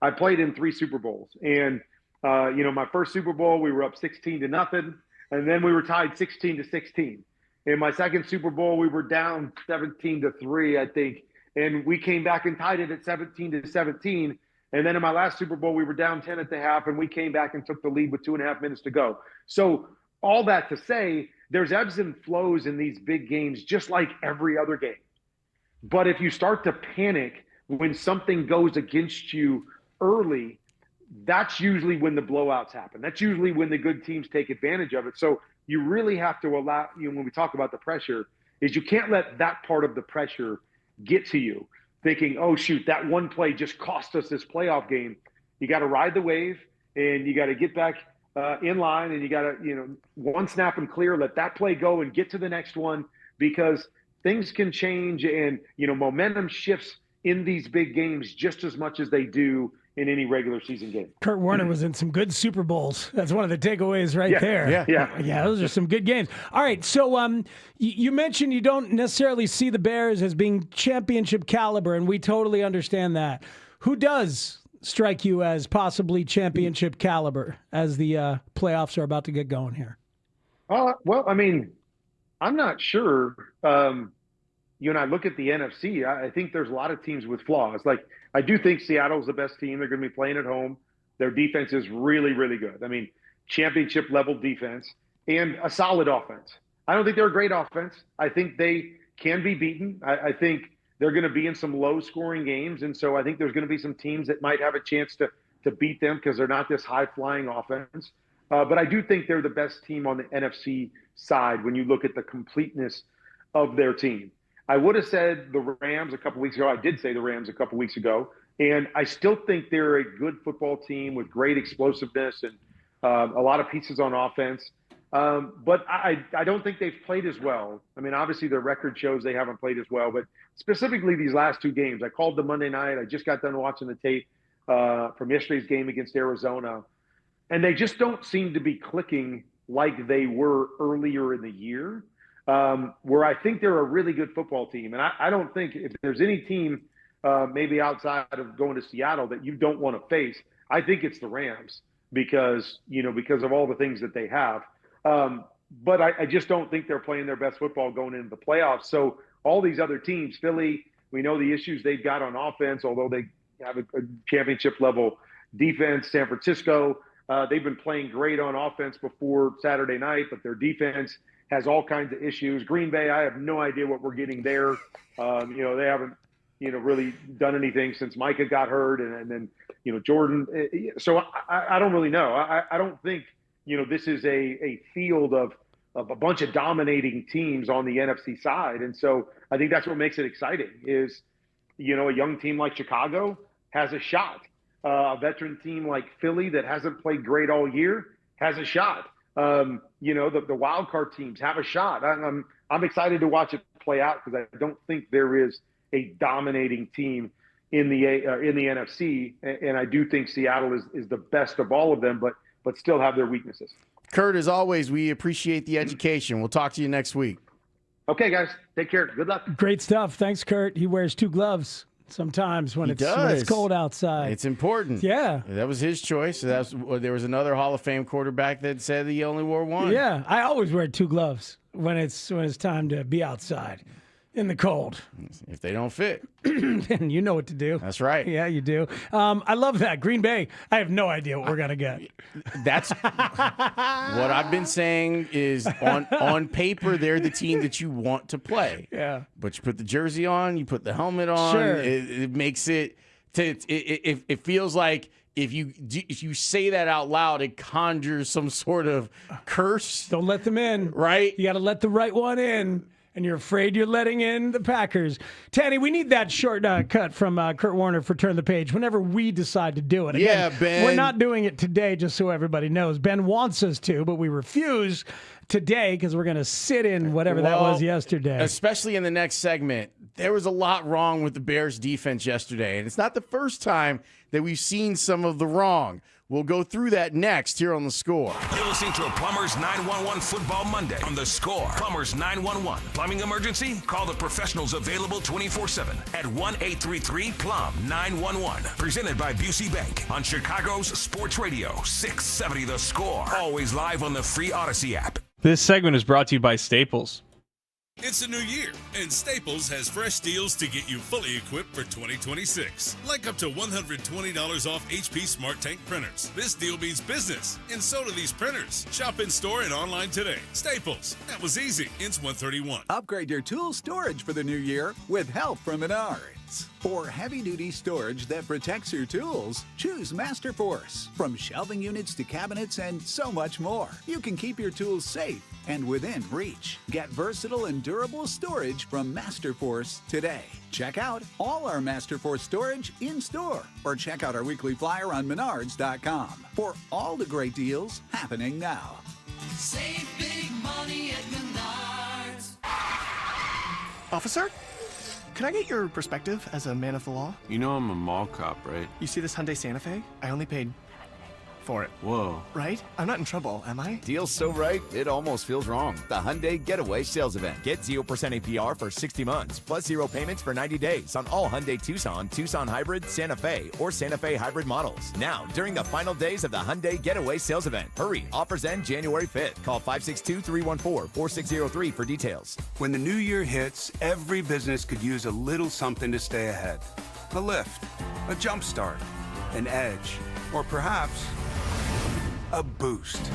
I played in 3 Super Bowls. And, you know, my first Super Bowl, we were up 16-0. And then we were tied 16-16. In my second Super Bowl, we were down 17-3, I think. And we came back and tied it at 17-17. And then in my last Super Bowl, we were down 10 at the half. And we came back and took the lead with 2.5 minutes to go. So all that to say, there's ebbs and flows in these big games, just like every other game. But if you start to panic when something goes against you early, that's usually when the blowouts happen. That's usually when the good teams take advantage of it. So you really have to allow, you know, when we talk about the pressure, is you can't let that part of the pressure get to you, thinking, oh, shoot, that one play just cost us this playoff game. You got to ride the wave, and you got to get back in line, and you got to, you know, one snap and clear, let that play go and get to the next one, because things can change and, you know, momentum shifts in these big games just as much as they do in any regular season game. Kurt Warner was in some good Super Bowls. That's one of the takeaways right there. Yeah, those are some good games. All right, so you mentioned you don't necessarily see the Bears as being championship caliber, and we totally understand that. Who does strike you as possibly championship caliber as the playoffs are about to get going here? Well, I mean, I'm not sure. You and I look at the NFC, I think there's a lot of teams with flaws. Like, I do think Seattle's the best team. They're going to be playing at home. Their defense is really, really good. I mean, championship level defense and a solid offense. I don't think they're a great offense. I think they can be beaten. I think they're going to be in some low scoring games. And so I think there's going to be some teams that might have a chance to beat them because they're not this high flying offense. But I do think they're the best team on the NFC side when you look at the completeness of their team. I would have said the Rams a couple weeks ago. I did say the Rams a couple weeks ago. And I still think they're a good football team with great explosiveness and a lot of pieces on offense. But I don't think they've played as well. I mean, obviously their record shows they haven't played as well, but specifically these last 2 games. I called them Monday night. I just got done watching the tape from yesterday's game against Arizona. And they just don't seem to be clicking like they were earlier in the year, where I think they're a really good football team. And I don't think if there's any team maybe outside of going to Seattle that you don't want to face, I think it's the Rams because of all the things that they have. But I just don't think they're playing their best football going into the playoffs. So all these other teams, Philly, we know the issues they've got on offense, although they have a championship level defense. San Francisco, they've been playing great on offense before Saturday night, but their defense has all kinds of issues. Green Bay, I have no idea what we're getting there. They haven't, really done anything since Micah got hurt and then, Jordan. So I don't really know. I don't think, this is a field of a bunch of dominating teams on the NFC side. And so I think that's what makes it exciting is, a young team like Chicago has a shot. A veteran team like Philly that hasn't played great all year has a shot. The wild card teams have a shot. I'm excited to watch it play out because I don't think there is a dominating team in the NFC, and I do think Seattle is the best of all of them, but still have their weaknesses. Kurt, as always, we appreciate the education. We'll talk to you next week. Okay, guys. Take care. Good luck. Great stuff. Thanks, Kurt. He wears 2 gloves sometimes when it's cold outside. It's important. Yeah. That was his choice. There was another Hall of Fame quarterback that said he only wore 1. Yeah. I always wear 2 gloves when it's time to be outside in the cold. If they don't fit. Then you know what to do. That's right. Yeah, you do. I love that. Green Bay, I have no idea what we're going to get. That's what I've been saying is on paper, they're the team that you want to play. Yeah. But you put the jersey on, you put the helmet on. Sure. It makes it feels like if you say that out loud, it conjures some sort of curse. Don't let them in. Right? You got to let the right one in. And you're afraid you're letting in the Packers. Tanny, we need that short cut from Kurt Warner for Turn the Page whenever we decide to do it. Again, yeah, Ben. We're not doing it today, just so everybody knows. Ben wants us to, but we refuse today because we're going to sit in whatever that was yesterday. Especially in the next segment. There was a lot wrong with the Bears defense yesterday, and it's not the first time that we've seen some of the wrong. We'll go through that next here on The Score. You're listening to a Plumbers 911 Football Monday on The Score. Plumbers 911. Plumbing emergency? Call the professionals available 24/7 at 1-833-PLUM-911. Presented by Busey Bank on Chicago's Sports Radio 670 The Score. Always live on the free Odyssey app. This segment is brought to you by Staples. It's a new year, and Staples has fresh deals to get you fully equipped for 2026. Like up to $120 off HP Smart Tank printers. This deal means business, and so do these printers. Shop in store and online today. Staples. That was easy. Ends 131. Upgrade your tool storage for the new year with help from Menards. For heavy-duty storage that protects your tools, choose Master Force. From shelving units to cabinets and so much more, you can keep your tools safe and within reach. Get versatile and durable storage from Master Force today. Check out all our Master Force storage in store or check out our weekly flyer on Menards.com for all the great deals happening now. Save big money at Menards. Officer? Can I get your perspective as a man of the law? You know I'm a mall cop, right? You see this Hyundai Santa Fe? I only paid for it. Whoa. Right? I'm not in trouble, am I? Deal's so right, it almost feels wrong. The Hyundai Getaway Sales Event. Get 0% APR for 60 months, plus 0 payments for 90 days on all Hyundai Tucson, Tucson Hybrid, Santa Fe, or Santa Fe Hybrid models. Now, during the final days of the Hyundai Getaway Sales Event. Hurry, offers end January 5th. Call 562-314-4603 for details. When the new year hits, every business could use a little something to stay ahead. A lift, a jump start, an edge, or perhaps a boost.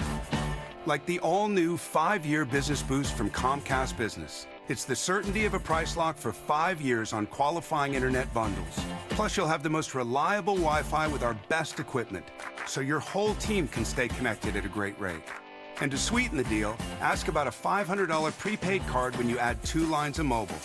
Like the all-new 5-year business boost from Comcast Business. It's the certainty of a price lock for 5 years on qualifying internet bundles. Plus, you'll have the most reliable Wi-Fi with our best equipment, so your whole team can stay connected at a great rate. And to sweeten the deal, ask about a $500 prepaid card when you add 2 lines of mobile.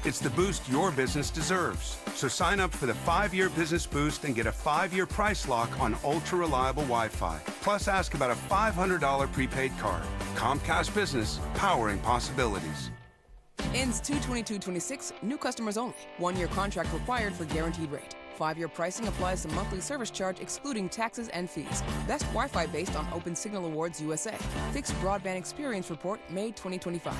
It's the boost your business deserves. So sign up for the 5-year business boost and get a 5-year price lock on ultra-reliable Wi-Fi. Plus, ask about a $500 prepaid card. Comcast Business, powering possibilities. Ends 2/22/26, new customers only. 1-year contract required for guaranteed rate. 5-year pricing applies to monthly service charge excluding taxes and fees. Best Wi-Fi based on Open Signal Awards USA. Fixed Broadband Experience Report, May 2025.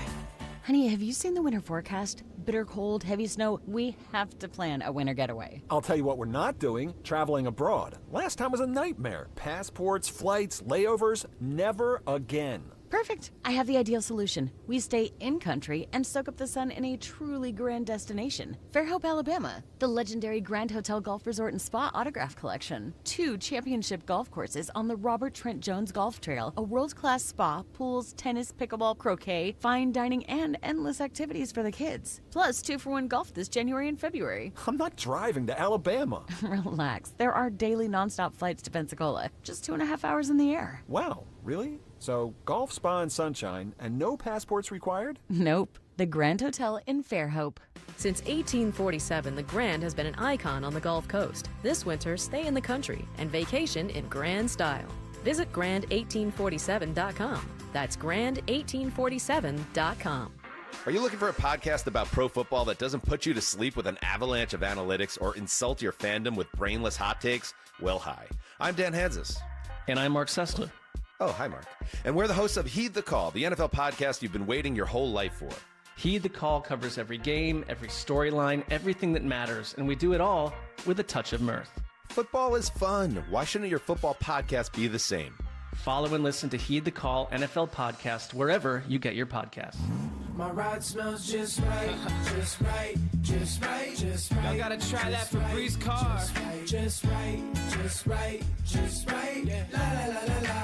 Honey, have you seen the winter forecast? Bitter cold, heavy snow. We have to plan a winter getaway. I'll tell you what we're not doing, traveling abroad. Last time was a nightmare. Passports, flights, layovers, never again. Perfect. I have the ideal solution. We stay in country and soak up the sun in a truly grand destination. Fairhope, Alabama. The legendary Grand Hotel Golf Resort and Spa Autograph Collection. 2 championship golf courses on the Robert Trent Jones Golf Trail. A world-class spa, pools, tennis, pickleball, croquet, fine dining, and endless activities for the kids. Plus 2-for-1 golf this January and February. I'm not driving to Alabama. Relax. There are daily nonstop flights to Pensacola. Just 2.5 hours in the air. Wow, really? So, golf, spa, and sunshine, and no passports required? Nope. The Grand Hotel in Fairhope. Since 1847, the Grand has been an icon on the Gulf Coast. This winter, stay in the country and vacation in grand style. Visit grand1847.com. That's grand1847.com. Are you looking for a podcast about pro football that doesn't put you to sleep with an avalanche of analytics or insult your fandom with brainless hot takes? Well, hi. I'm Dan Hansis. And I'm Mark Sessler. Oh, hi, Mark. And we're the hosts of Heed the Call, the NFL podcast you've been waiting your whole life for. Heed the Call covers every game, every storyline, everything that matters, and we do it all with a touch of mirth. Football is fun. Why shouldn't your football podcast be the same? Follow and listen to Heed the Call NFL podcast wherever you get your podcasts. My ride smells just right, just right, just right, just right. Y'all gotta try that Febreze car. Just right, just right, just right. Yeah. La la la la la.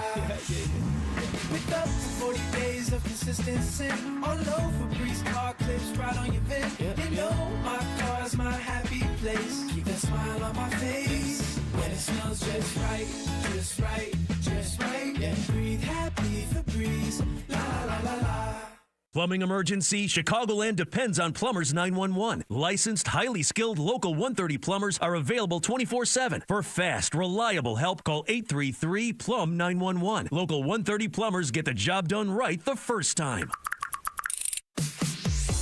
With up to 40 days of consistency. All over Febreze car clips right on your vent. You know my car's my happy place. Keep that smile on my face. When it smells just right, just right, just right. Yeah. Breathe happy Febreze. La la la la. Plumbing emergency? Chicagoland depends on Plumbers 911. Licensed, highly skilled local 130 plumbers are available 24/7. For fast, reliable help, call 833-PLUM-911. Local 130 plumbers get the job done right the first time.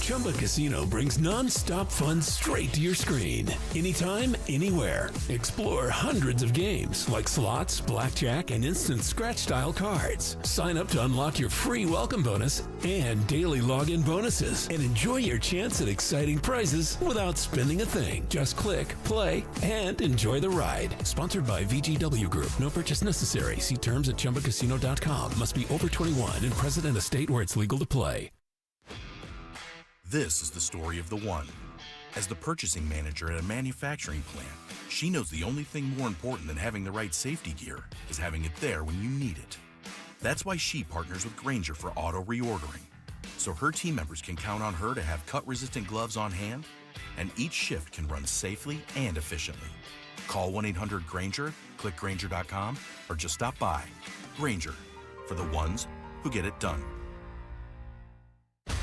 Chumba Casino brings non-stop fun straight to your screen. Anytime, anywhere. Explore hundreds of games like slots, blackjack, and instant scratch-style cards. Sign up to unlock your free welcome bonus and daily login bonuses. And enjoy your chance at exciting prizes without spending a thing. Just click, play, and enjoy the ride. Sponsored by VGW Group. No purchase necessary. See terms at ChumbaCasino.com. Must be over 21 and present in a state where it's legal to play. This is the story of the one. As the purchasing manager at a manufacturing plant, she knows the only thing more important than having the right safety gear is having it there when you need it. That's why she partners with Grainger for auto reordering, so her team members can count on her to have cut-resistant gloves on hand, and each shift can run safely and efficiently. Call 1-800-GRAINGER, click Grainger.com, or just stop by. Grainger, for the ones who get it done.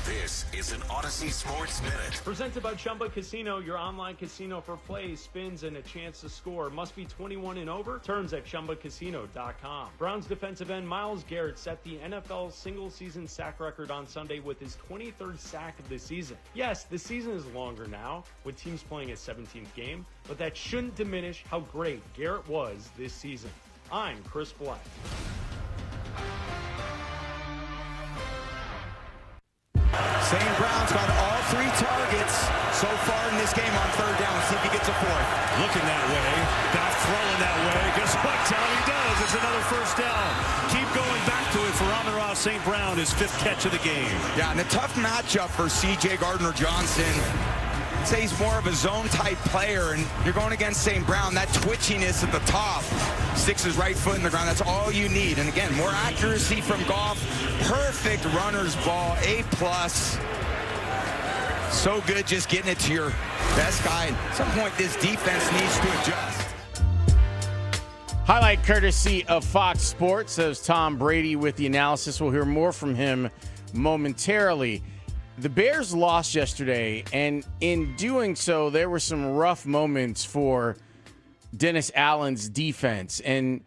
This is an Odyssey Sports Minute. Presented by Chumba Casino, your online casino for plays, spins, and a chance to score. Must be 21 and over. Terms at ChumbaCasino.com. Browns defensive end Myles Garrett set the NFL single-season sack record on Sunday with his 23rd sack of the season. Yes, the season is longer now, with teams playing a 17th game, but that shouldn't diminish how great Garrett was this season. I'm Chris Black. St. Brown's got all 3 targets so far in this game on 3rd down. Let's see if he gets a 4th. Looking that way, not throwing that way. Guess what, Tally does? It's another 1st down. Keep going back to it for Amon-Ra St. Brown, his 5th catch of the game. Yeah, and a tough matchup for C.J. Gardner-Johnson. I'd say he's more of a zone-type player, and you're going against St. Brown. That twitchiness at the top sticks his right foot in the ground. That's all you need. And again, more accuracy from Goff. Perfect runner's ball, A+. So good just getting it to your best guy. At some point, this defense needs to adjust. Highlight courtesy of Fox Sports. As Tom Brady with the analysis. We'll hear more from him momentarily. The Bears lost yesterday, and in doing so, there were some rough moments for Dennis Allen's defense. And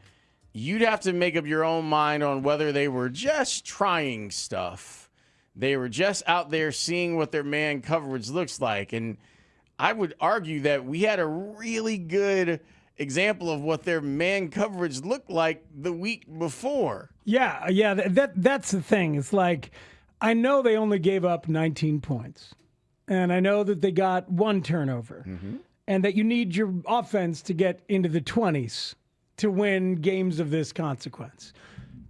you'd have to make up your own mind on whether they were just trying stuff. They were just out there seeing what their man coverage looks like. And I would argue that we had a really good example of what their man coverage looked like the week before. Yeah, that's the thing. It's like, I know they only gave up 19 points, and I know that they got one turnover, and that you need your offense to get into the 20s to win games of this consequence.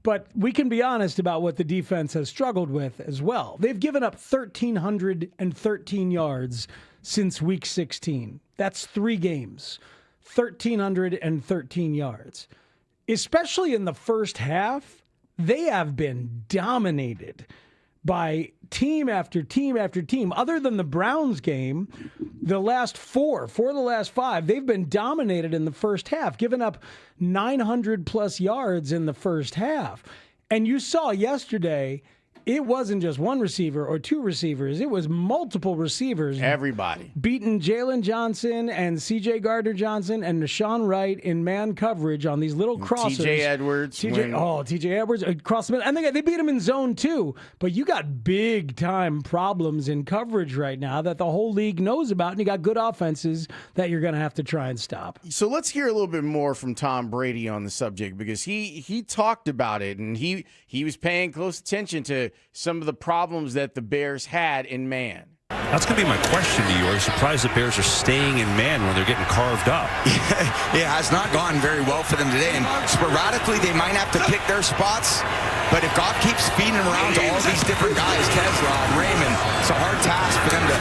But we can be honest about what the defense has struggled with as well. They've given up 1,313 yards since week 16. That's 3 games. 1,313 yards. Especially in the first half, they have been dominated by team after team after team. Other than the Browns game, the last 4 of the last 5, they've been dominated in the first half, giving up 900-plus yards in the first half. And you saw yesterday, it wasn't just one receiver or 2 receivers. It was multiple receivers. Everybody. Beating Jalen Johnson and C.J. Gardner-Johnson and Deshaun Wright in man coverage on these little crossers. T.J. Edwards. T.J. Edwards across the middle. And they beat him in zone too. But you got big-time problems in coverage right now that the whole league knows about, and you got good offenses that you're going to have to try and stop. So let's hear a little bit more from Tom Brady on the subject, because he talked about it, and he was paying close attention to some of the problems that the Bears had in man. That's going to be my question to you. Are you surprised the Bears are staying in man when they're getting carved up? It has not gone very well for them today, and sporadically they might have to pick their spots, but if Goff keeps feeding them around to all these different guys, Tesla, Raymond, it's a hard task for them to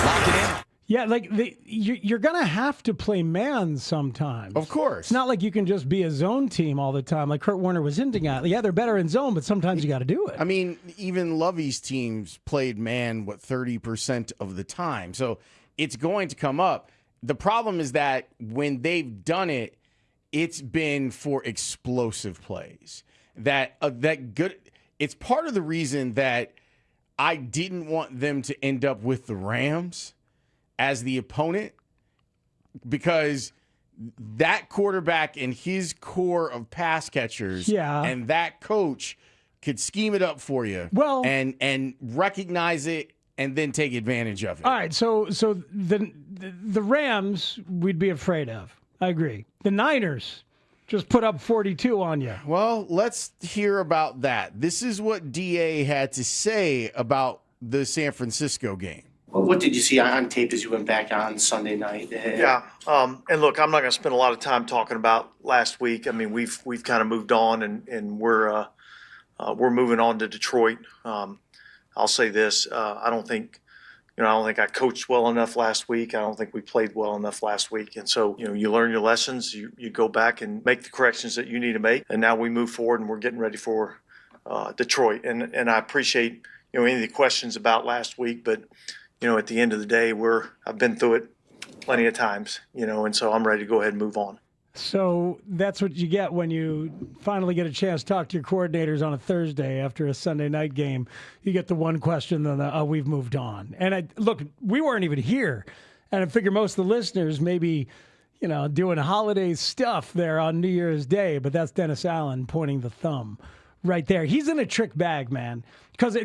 lock it in. Yeah, like you're going to have to play man sometimes. Of course. It's not like you can just be a zone team all the time like Kurt Warner was hinting at. Yeah, they're better in zone, but sometimes you got to do it. I mean, even Lovey's teams played man, 30% of the time. So it's going to come up. The problem is that when they've done it, it's been for explosive plays. That good. It's part of the reason that I didn't want them to end up with the Rams as the opponent, because that quarterback and his core of pass catchers and that coach could scheme it up for you and recognize it and then take advantage of it. All right, so the Rams we'd be afraid of. I agree. The Niners just put up 42 on you. Well, let's hear about that. This is what DA had to say about the San Francisco game. Well, what did you see on tape as you went back on Sunday night? Yeah, and look, I'm not going to spend a lot of time talking about last week. I mean, we've kind of moved on, and we're moving on to Detroit. I'll say this: I don't think I coached well enough last week. I don't think we played well enough last week, and so you learn your lessons. You go back and make the corrections that you need to make, and now we move forward, and we're getting ready for Detroit. And I appreciate any of the questions about last week, but at the end of the day, I've been through it plenty of times, and so I'm ready to go ahead and move on. So that's what you get when you finally get a chance to talk to your coordinators on a Thursday after a Sunday night game. You get the one question, then we've moved on. And look, we weren't even here, and I figure most of the listeners maybe, doing holiday stuff there on New Year's Day, but that's Dennis Allen pointing the thumb right there. He's in a trick bag, man. Because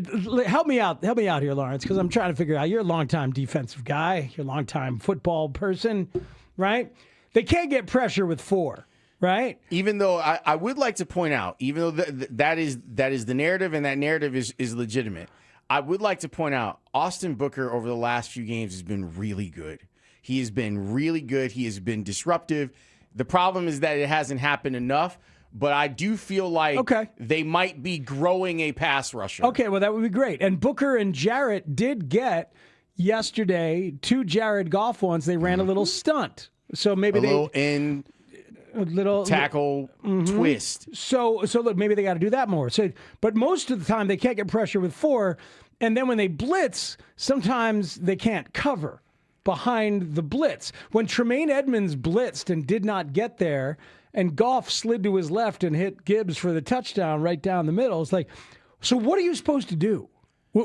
help me out here, Lawrence, because I'm trying to figure out. You're a longtime defensive guy. You're a longtime football person, right? They can't get pressure with 4, right? Even though I would like to point out, even though that is the narrative, and that narrative is legitimate, I would like to point out Austin Booker over the last few games has been really good. He has been really good. He has been disruptive. The problem is that it hasn't happened enough. But I do feel like they might be growing a pass rusher. Okay, well, that would be great. And Booker and Jarrett did get yesterday 2 Jared Goff ones. They ran a little stunt. So maybe a little tackle twist. So look, maybe they got to do that more. But most of the time they can't get pressure with 4. And then when they blitz, sometimes they can't cover behind the blitz. When Tremaine Edmonds blitzed and did not get there, and Goff slid to his left and hit Gibbs for the touchdown right down the middle. It's like, so what are you supposed to do?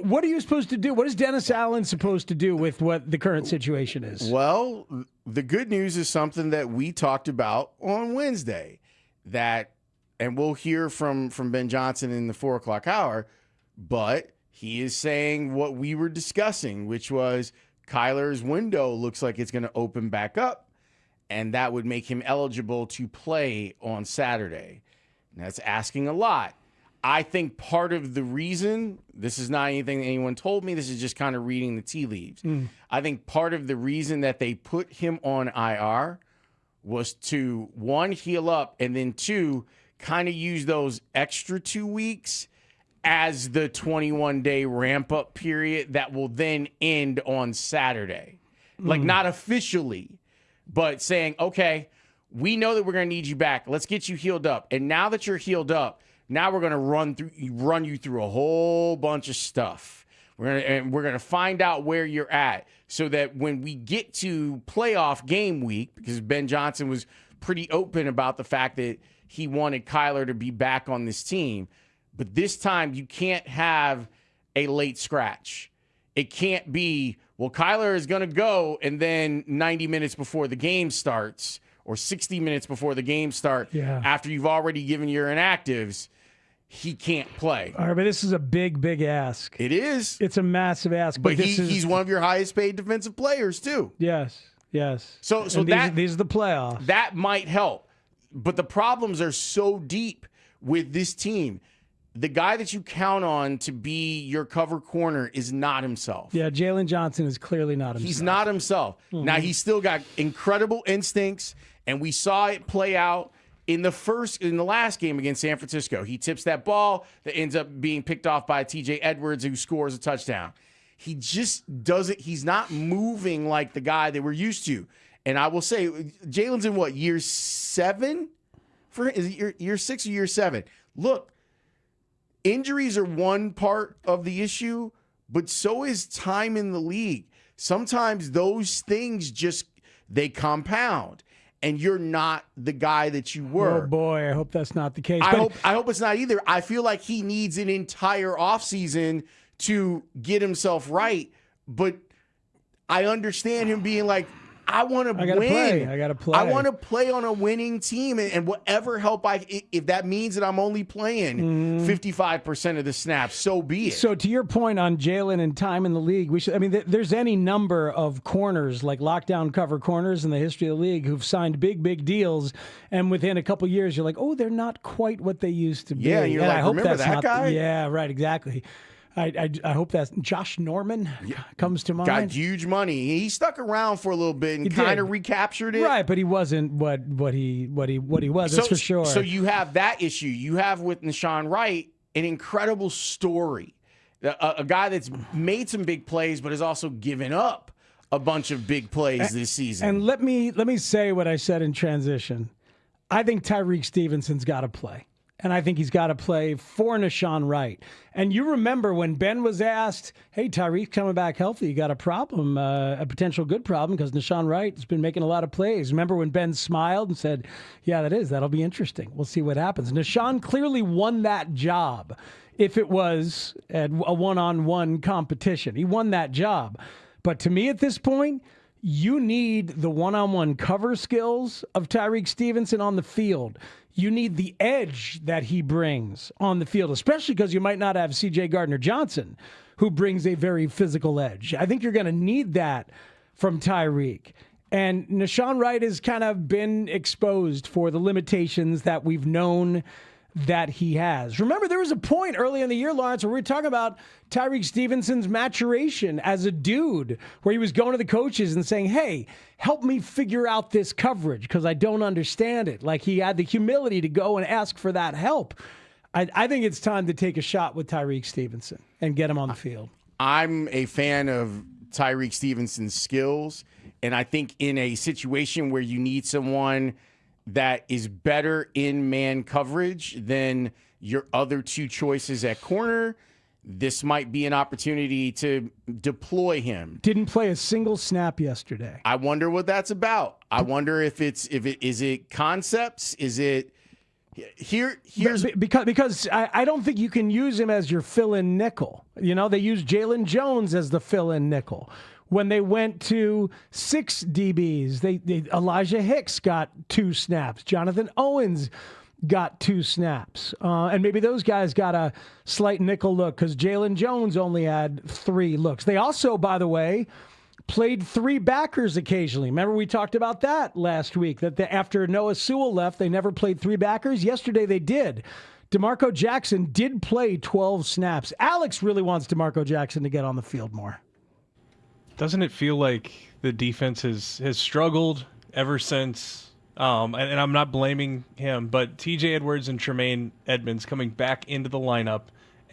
What are you supposed to do? What is Dennis Allen supposed to do with what the current situation is? Well, the good news is something that we talked about on Wednesday, and we'll hear from Ben Johnson in the 4 o'clock hour, but he is saying what we were discussing, which was Kyler's window looks like it's going to open back up, and that would make him eligible to play on Saturday. And that's asking a lot. I think part of the reason, this is not anything that anyone told me, this is just kind of reading the tea leaves. I think part of the reason that they put him on IR was to, 1, heal up, and then 2, kind of use those extra 2 weeks as the 21-day ramp-up period that will then end on Saturday. Like, not officially, but saying, okay, we know that we're going to need you back. Let's get you healed up. And now that you're healed up, now we're going to run you through a whole bunch of stuff. We're going to find out where you're at so that when we get to playoff game week, because Ben Johnson was pretty open about the fact that he wanted Kyler to be back on this team, but this time you can't have a late scratch. It can't be, well, Kyler is going to go, and then 90 minutes before the game starts or 60 minutes before the game starts, after you've already given your inactives, he can't play. All right, but this is a big ask. It is. It's a massive ask. But he's one of your highest paid defensive players, too. Yes. So these are the playoffs. That might help. But the problems are so deep with this team. The guy that you count on to be your cover corner is not himself. Yeah, Jalen Johnson is clearly not himself. He's not himself. Now, he's still got incredible instincts, and we saw it play out in the last game against San Francisco. He tips that ball that ends up being picked off by TJ Edwards, who scores a touchdown. He just doesn't, he's not moving like the guy that we're used to. And I will say, Jalen's in what, year 7? Is it year 6 or year 7? Look, injuries are one part of the issue, but so is time in the league. Sometimes those things they compound, and you're not the guy that you were. Oh, boy, I hope that's not the case. I hope it's not either. I feel like he needs an entire offseason to get himself right, but I understand him being like, I want to win. I got to play. I want to play on a winning team, and whatever help if that means that I'm only playing 55% of the snaps, so be it. So to your point on Jalen and time in the league, there's any number of corners, like lockdown cover corners in the history of the league, who've signed big deals, and within a couple years, you're like, oh, they're not quite what they used to be. Yeah, and you're like, I hope remember that's that not guy? Yeah, right, exactly. I hope that's Josh Norman comes to mind. Got huge money. He stuck around for a little bit and kind of recaptured it. Right, but he wasn't what he was. That's for sure. So you have that issue. You have with Nashawn Wright an incredible story. A guy that's made some big plays, but has also given up a bunch of big plays this season. And let me say what I said in transition. I think Tyreek Stevenson's got to play. And I think he's got to play for Nashawn Wright. And you remember when Ben was asked, hey, Tyreek's coming back healthy. You got a problem, a potential good problem, because Nashawn Wright has been making a lot of plays. Remember when Ben smiled and said, yeah, that'll be interesting. We'll see what happens. Nashawn clearly won that job if it was a one-on-one competition. He won that job. But to me at this point, you need the one-on-one cover skills of Tyreek Stevenson on the field. You need the edge that he brings on the field, especially because you might not have C.J. Gardner-Johnson, who brings a very physical edge. I think you're going to need that from Tyreek. And Nashawn Wright has kind of been exposed for the limitations that we've known that he has. Remember, there was a point early in the year, Lawrence, where we were talking about Tyreek Stevenson's maturation as a dude, where he was going to the coaches and saying, hey, help me figure out this coverage because I don't understand it. Like, he had the humility to go and ask for that help. I think it's time to take a shot with Tyreek Stevenson and get him on the field. I'm a fan of Tyreek Stevenson's skills, and I think in a situation where you need someone that is better in man coverage than your other two choices at corner, this might be an opportunity to deploy him. Didn't play a single snap yesterday. I wonder what that's about. I wonder if is it concepts? Is it Here's because I don't think you can use him as your fill-in nickel. You know, they used Jalen Jones as the fill-in nickel. When they went to 6 DBs, Elijah Hicks got 2 snaps. Jonathan Owens got 2 snaps. And maybe those guys got a slight nickel look because Jalen Jones only had 3 looks. They also, by the way, played 3 backers occasionally. Remember we talked about that last week, that after Noah Sewell left, they never played 3 backers. Yesterday they did. DeMarco Jackson did play 12 snaps. Alex really wants DeMarco Jackson to get on the field more. Doesn't it feel like the defense has struggled ever since, and I'm not blaming him, but TJ Edwards and Tremaine Edmonds coming back into the lineup,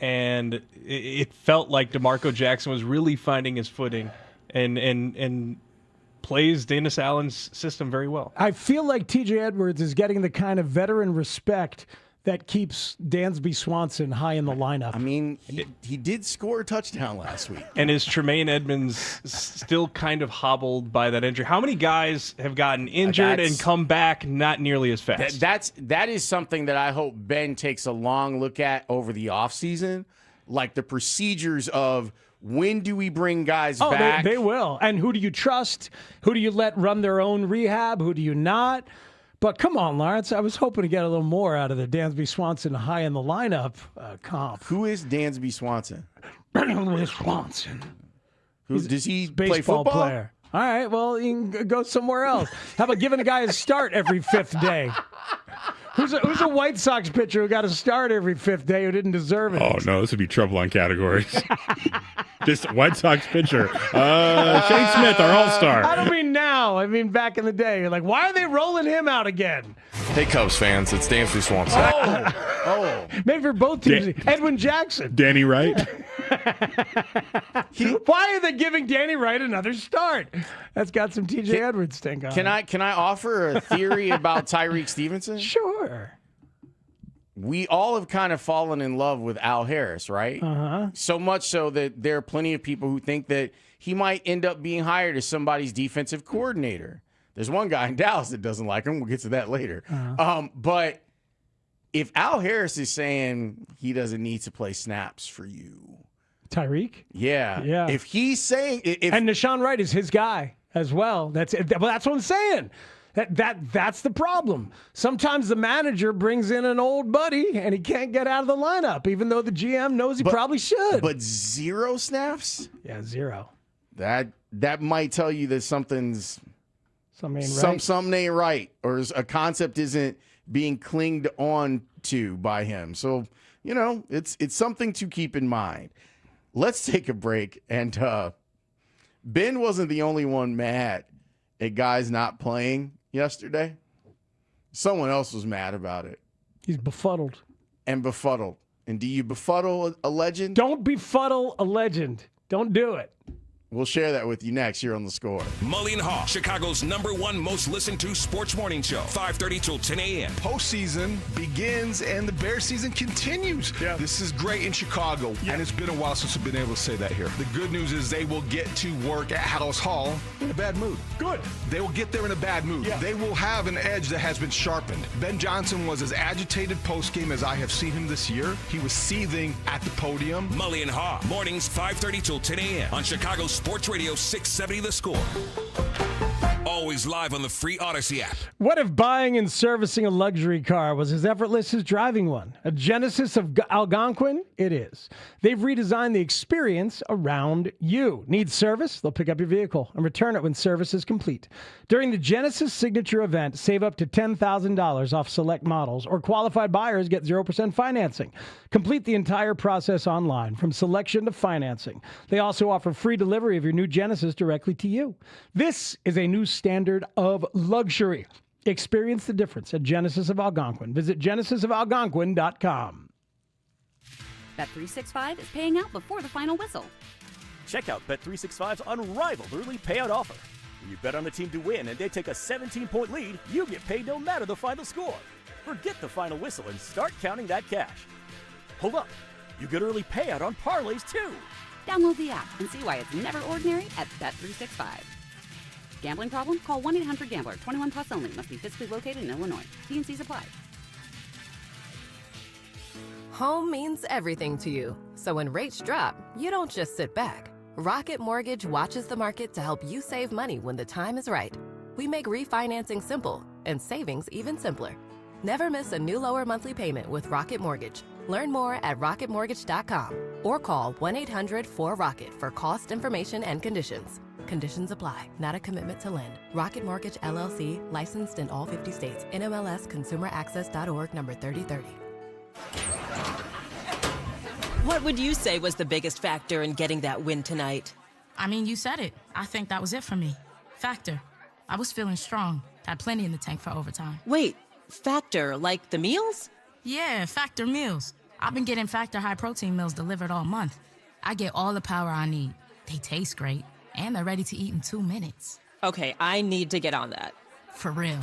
and it felt like DeMarco Jackson was really finding his footing and plays Dennis Allen's system very well. I feel like TJ Edwards is getting the kind of veteran respect that keeps Dansby Swanson high in the lineup. I mean, he did score a touchdown last week. And is Tremaine Edmonds still kind of hobbled by that injury? How many guys have gotten injured and come back not nearly as fast? That is something that I hope Ben takes a long look at over the offseason, like the procedures of when do we bring guys back? They will. And who do you trust? Who do you let run their own rehab? Who do you not? But come on, Lawrence. I was hoping to get a little more out of the Dansby Swanson high in the lineup comp. Who is Dansby Swanson? Dansby Swanson. Does he play baseball football? player. All right, well, you can go somewhere else. How about giving a guy a start every 5th day? Who's a White Sox pitcher who got a start every 5th day who didn't deserve it? Oh, no, this would be trouble on categories. Just White Sox pitcher. Shane Smith, our all-star. I don't mean now. I mean back in the day. You're like, why are they rolling him out again? Hey, Cubs fans, it's Dansby Swanson. Oh. Maybe for both teams. Edwin Jackson. Danny Wright. Why are they giving Danny Wright another start? That's got some TJ Edwards stink on it. Can I offer a theory about Tyreek Stevenson? Sure. We all have kind of fallen in love with Al Harris, right? Uh-huh. So much so that there are plenty of people who think that he might end up being hired as somebody's defensive coordinator. There's one guy in Dallas that doesn't like him. We'll get to that later. Uh-huh. But if Al Harris is saying he doesn't need to play snaps for you. Tyreek? Yeah. If he's saying... And Nashawn Wright is his guy as well. That's what I'm saying. That's the problem. Sometimes the manager brings in an old buddy and he can't get out of the lineup, even though the GM knows he probably should. But 0 snaps? Yeah, 0. That might tell you that something ain't right, or a concept isn't being clinged on to by him. So, it's something to keep in mind. Let's take a break. And Ben wasn't the only one mad at guys not playing yesterday. Someone else was mad about it. He's befuddled. And do you befuddle a legend? Don't befuddle a legend. Don't do it. We'll share that with you next here on The Score. Mully and Haugh, Chicago's #1 most listened to sports morning show, 5:30 till 10 a.m. Postseason begins and the Bears season continues. Yeah. This is great in Chicago, and it's been a while since we've been able to say that here. The good news is they will get to work at Haugh Hall in a bad mood. Good. They will get there in a bad mood. Yeah. They will have an edge that has been sharpened. Ben Johnson was as agitated post-game as I have seen him this year. He was seething at the podium. Mully and Haugh, mornings 5:30 till 10 a.m. on Chicago's Sports Radio 670 The Score. Always live on the free Odyssey app. What if buying and servicing a luxury car was as effortless as driving one? A Genesis of Algonquin? It is. They've redesigned the experience around you. Need service? They'll pick up your vehicle and return it when service is complete. During the Genesis Signature event, save up to $10,000 off select models, or qualified buyers get 0% financing. Complete the entire process online, from selection to financing. They also offer free delivery of your new Genesis directly to you. This is a new standard of luxury. Experience the difference at Genesis of Algonquin. Visit genesisofalgonquin.com. Bet365 is paying out before the final whistle. Check out Bet365's unrivaled early payout offer. When you bet on the team to win and they take a 17-point lead, you get paid no matter the final score. Forget the final whistle and start counting that cash. Hold up. You get early payout on parlays, too. Download the app and see why it's never ordinary at Bet365. Gambling problem? Call 1-800-GAMBLER. 21 plus only. Must be physically located in Illinois. T&Cs apply. Home means everything to you. So when rates drop, you don't just sit back. Rocket Mortgage watches the market to help you save money when the time is right. We make refinancing simple and savings even simpler. Never miss a new lower monthly payment with Rocket Mortgage. Learn more at rocketmortgage.com or call 1-800-4ROCKET for cost information and conditions. Conditions apply. Not a commitment to lend. Rocket Mortgage LLC, licensed in all 50 states. NMLS ConsumerAccess.org number 3030. What would you say was the biggest factor in getting that win tonight? I mean, you said it. I think that was it for me. Factor. I was feeling strong. Had plenty in the tank for overtime. Wait, Factor, like the meals? Yeah, Factor meals. I've been getting Factor high protein meals delivered all month. I get all the power I need. They taste great, and they're ready to eat in 2 minutes. Okay, I need to get on that. For real.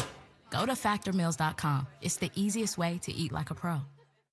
Go to factormeals.com. It's the easiest way to eat like a pro.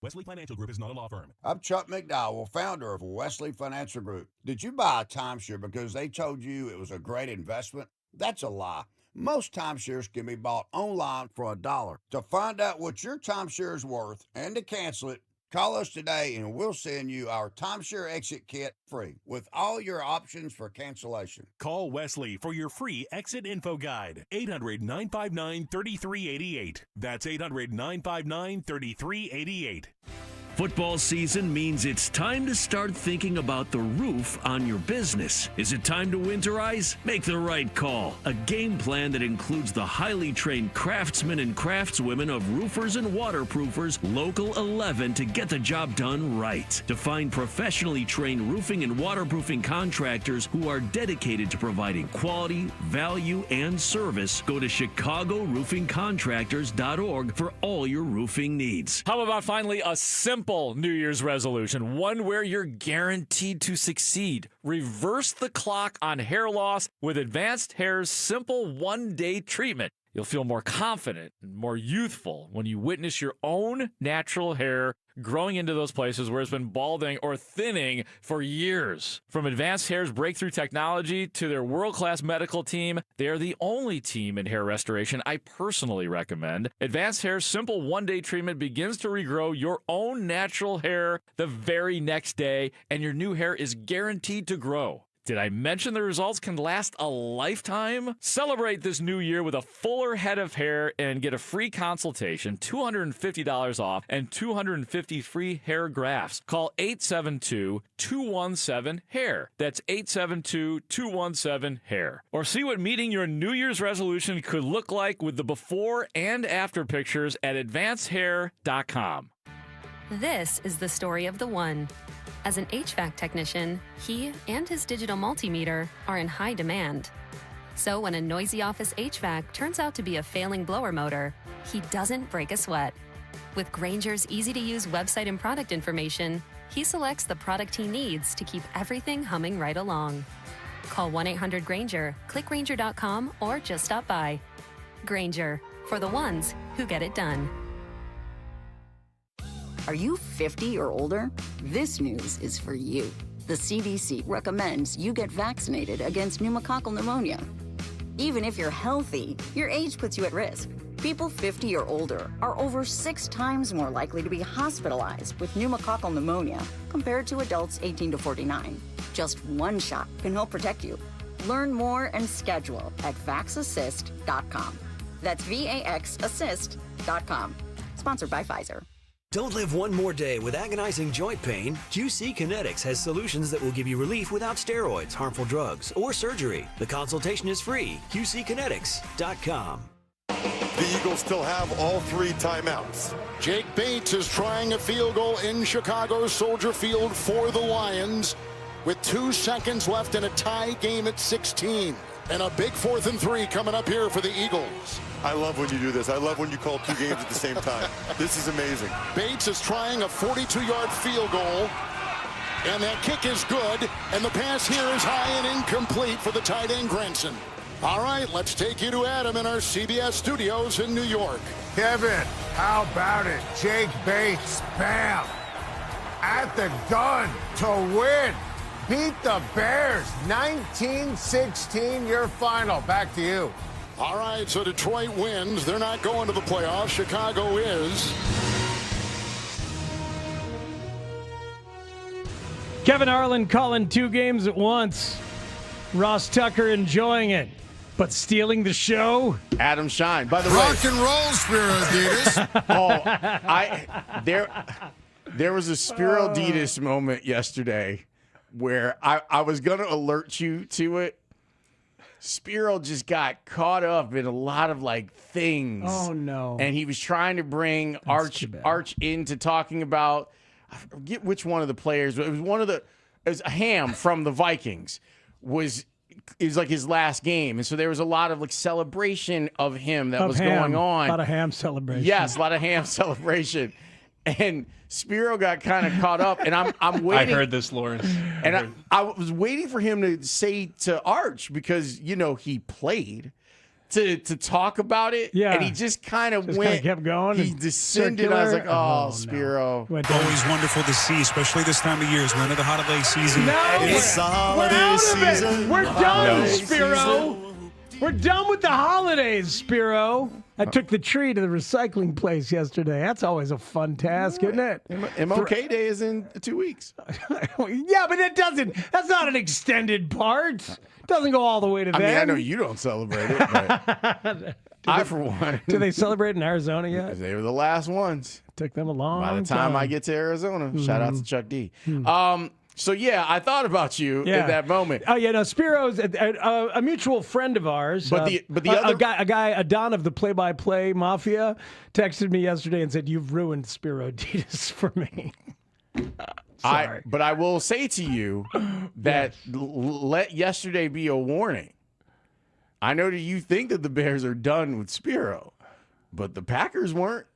Wesley Financial Group is not a law firm. I'm Chuck McDowell, founder of Wesley Financial Group. Did you buy a timeshare because they told you it was a great investment? That's a lie. Most timeshares can be bought online for $1. To find out what your timeshare is worth and to cancel it, call us today and we'll send you our timeshare exit kit free with all your options for cancellation. Call Wesley for your free exit info guide. 800-959-3388. That's 800-959-3388. Football season means it's time to start thinking about the roof on your business. Is it time to winterize? Make the right call. A game plan that includes the highly trained craftsmen and craftswomen of roofers and waterproofers, Local 11, to get the job done right. To find professionally trained roofing and waterproofing contractors who are dedicated to providing quality, value, and service, go to ChicagoRoofingContractors.org for all your roofing needs. How about finally a simple New Year's resolution, one where you're guaranteed to succeed? Reverse the clock on hair loss with Advanced Hair's simple one-day treatment. You'll feel more confident and more youthful when you witness your own natural hair growing into those places where it's been balding or thinning for years. From Advanced Hair's breakthrough technology to their world-class medical team, they are the only team in hair restoration I personally recommend. Advanced Hair's simple one-day treatment begins to regrow your own natural hair the very next day, and your new hair is guaranteed to grow. Did I mention the results can last a lifetime? Celebrate this new year with a fuller head of hair and get a free consultation, $250 off, and 250 free hair grafts. Call 872-217-HAIR. That's 872-217-HAIR. Or see what meeting your New Year's resolution could look like with the before and after pictures at advancedhair.com. This is the story of the one. As an HVAC technician, he and his digital multimeter are in high demand. So when a noisy office HVAC turns out to be a failing blower motor, he doesn't break a sweat. With Grainger's easy-to-use website and product information, he selects the product he needs to keep everything humming right along. Call 1-800-GRAINGER, click Grainger.com, or just stop by. Grainger, for the ones who get it done. Are you 50 or older? This news is for you. The CDC recommends you get vaccinated against pneumococcal pneumonia. Even if you're healthy, your age puts you at risk. People 50 or older are over 6 times more likely to be hospitalized with pneumococcal pneumonia compared to adults 18 to 49. Just one shot can help protect you. Learn more and schedule at vaxassist.com. That's VAXassist.com. Sponsored by Pfizer. Don't live one more day with agonizing joint pain. QC Kinetics has solutions that will give you relief without steroids, harmful drugs, or surgery. The consultation is free. QCkinetics.com. The Eagles still have all 3 timeouts. Jake Bates is trying a field goal in Chicago's Soldier Field for the Lions with 2 seconds left in a tie game at 16. And a big 4th and 3 coming up here for the Eagles. I love when you do this. I love when you call 2 games at the same time. This is amazing. Bates is trying a 42-yard field goal. And that kick is good. And the pass here is high and incomplete for the tight end, Granson. All right, let's take you to Adam in our CBS studios in New York. Kevin, how about it? Jake Bates, bam, at the gun to win. Beat the Bears, 19-16, your final. Back to you. All right, so Detroit wins. They're not going to the playoffs. Chicago is. Kevin Harlan calling 2 games at once. Ross Tucker enjoying it, but stealing the show. Adam Shine. By the Rock and roll, Spiro Adidas. There was a Spiro Adidas moment yesterday where I was going to alert you to it. Spiro just got caught up in a lot of things. Oh no! And he was trying to bring Arch into talking about, I forget which one of the players. It was Haugh from the Vikings. It was like his last game, and so there was a lot of celebration of him that was going on. A lot of Haugh celebration. Yes, a lot of Haugh celebration. And Spiro got kind of caught up, and I'm waiting. I heard this, Lawrence. And I was waiting for him to say to Arch, because he played, to talk about it. Yeah. And he just kind of kept going. He descended. I was like, oh Spiro. No. Always wonderful to see, especially this time of year as we're into the holiday season. No, it's the holiday out of season. It. We're done, Spiro. We're done with the holidays, Spiro. I took the tree to the recycling place yesterday. That's always a fun task, isn't it? MLK Day is in 2 weeks. Yeah, but that's not an extended part. It doesn't go all the way to I then. mean, I know you don't celebrate it, but I, for one. Do they celebrate in Arizona yet? They were the last ones. Took them a long time. By the time I get to Arizona, shout out to Chuck D. So, yeah, I thought about you in that moment. Oh, yeah, no, Spiro's a mutual friend of ours. But the other guy, a Don of the Play-by-Play Mafia, texted me yesterday and said, "You've ruined Spiro Adidas for me." Sorry. But I will say to you that let yesterday be a warning. I know that you think that the Bears are done with Spiro, but the Packers weren't,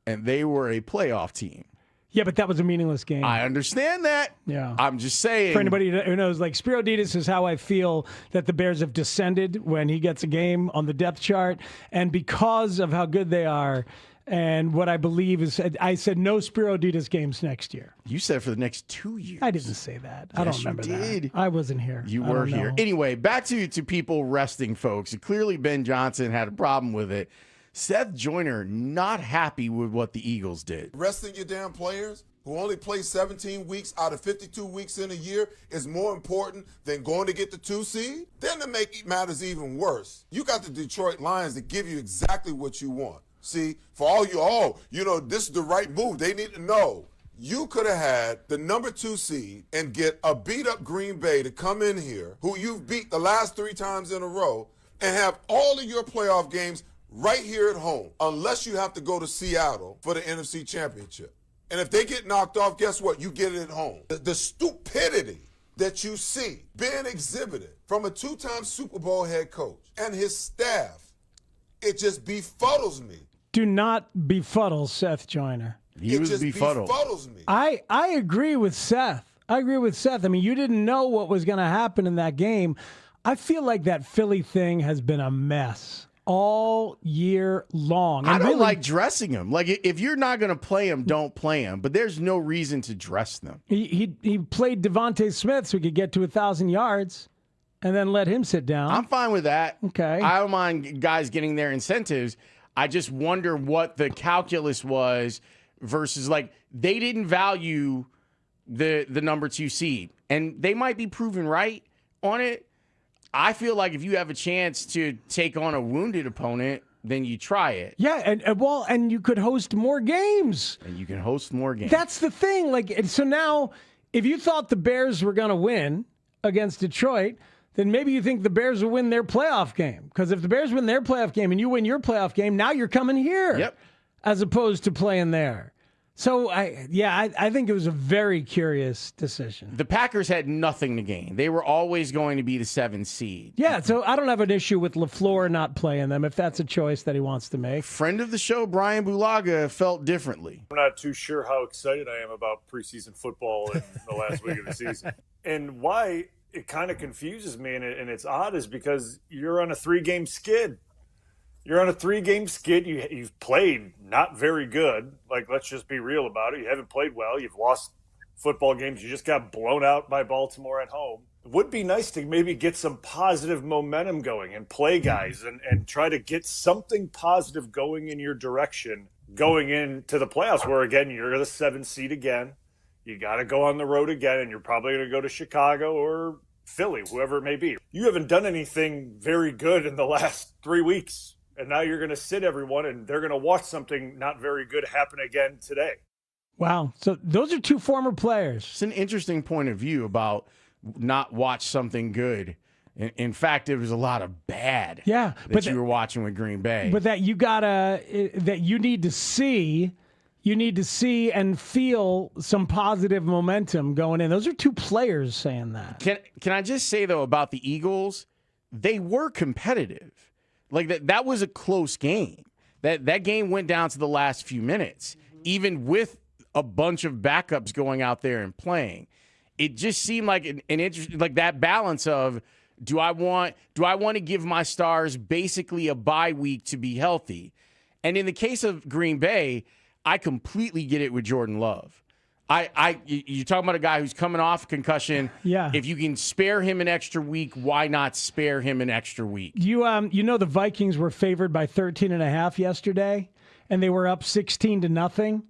and they were a playoff team. Yeah, but that was a meaningless game. I understand that. Yeah. I'm just saying. For anybody who knows, Spiro Adidas is how I feel that the Bears have descended when he gets a game on the depth chart. And because of how good they are and what I believe is, I said no Spiro Adidas games next year. You said for the next 2 years. I didn't say that. I don't remember you did. that. I wasn't here. You were here. Anyway, back to people resting, folks. Clearly, Ben Johnson had a problem with it. Seth Joyner not happy with what the Eagles did. Resting your damn players who only play 17 weeks out of 52 weeks in a year is more important than going to get the 2 seed? Then to make matters even worse, you got the Detroit Lions to give you exactly what you want. See, for all this is the right move. They need to know. You could have had the number 2 seed and get a beat-up Green Bay to come in here, who you've beat the last 3 times in a row, and have all of your playoff games right here at home, unless you have to go to Seattle for the NFC Championship. And if they get knocked off, guess what? You get it at home. The stupidity that you see being exhibited from a 2-time Super Bowl head coach and his staff, it just befuddles me. Do not befuddle Seth Joyner. He was befuddled. Befuddles me. I agree with Seth. I mean, you didn't know what was going to happen in that game. I feel like that Philly thing has been a mess all year long. I don't like dressing them. If you're not going to play them, don't play them. But there's no reason to dress them. He played Devontae Smith so he could get to 1,000 yards and then let him sit down. I'm fine with that. Okay. I don't mind guys getting their incentives. I just wonder what the calculus was versus they didn't value the number 2 seed. And they might be proven right on it. I feel like if you have a chance to take on a wounded opponent, then you try it. Yeah, and you could host more games. And you can host more games. That's the thing. And so now, if you thought the Bears were going to win against Detroit, then maybe you think the Bears will win their playoff game. Because if the Bears win their playoff game and you win your playoff game, now you're coming here. Yep. As opposed to playing there. So, I think it was a very curious decision. The Packers had nothing to gain. They were always going to be the 7th seed. Yeah, so I don't have an issue with LaFleur not playing them if that's a choice that he wants to make. Friend of the show, Brian Bulaga, felt differently. I'm not too sure how excited I am about preseason football in the last week of the season. And why it kind of confuses me and it's odd is because you're on a 3-game skid. You're on a 3-game skid. You've played not very good. Let's just be real about it. You haven't played well. You've lost football games. You just got blown out by Baltimore at home. It would be nice to maybe get some positive momentum going and play guys and try to get something positive going in your direction going into the playoffs where, again, you're the 7th seed again. You got to go on the road again, and you're probably going to go to Chicago or Philly, whoever it may be. You haven't done anything very good in the last 3 weeks, and now you're going to sit everyone, and they're going to watch something not very good happen again today. Wow. So those are two former players. It's an interesting point of view about not watch something good. In fact, there was a lot of bad that you were watching with Green Bay. But that you need to see. You need to see and feel some positive momentum going in. Those are two players saying that. Can I just say, though, about the Eagles, they were competitive. Like that was a close game. That game went down to the last few minutes, even with a bunch of backups going out there and playing. It just seemed like an interesting, like that balance of, do I want to give my stars basically a bye week to be healthy? And in the case of Green Bay, I completely get it with Jordan Love. You're talking about a guy who's coming off concussion. Yeah. If you can spare him an extra week, why not spare him an extra week? You know the Vikings were favored by 13.5 yesterday, and they were up 16-0.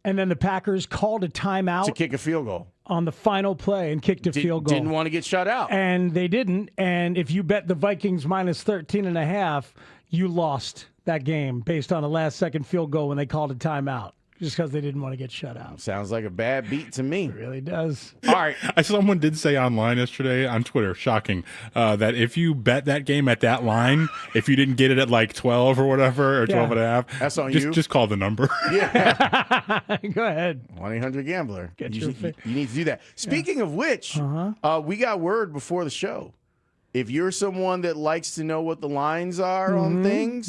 And then the Packers called a timeout to kick a field goal on the final play and kicked a field goal. Didn't want to get shut out. And they didn't. And if you bet the Vikings minus 13.5, you lost that game based on a last-second field goal when they called a timeout, just because they didn't want to get shut out. Sounds like a bad beat to me. It really does. All right. Someone did say online yesterday on Twitter, shocking, that if you bet that game at that line, if you didn't get it at like 12 or whatever, or 12.5, that's on you. you. Just call the number. Yeah. Go ahead. 1-800-GAMBLER. You need to do that. Speaking of which, we got word before the show. If you're someone that likes to know what the lines are on things,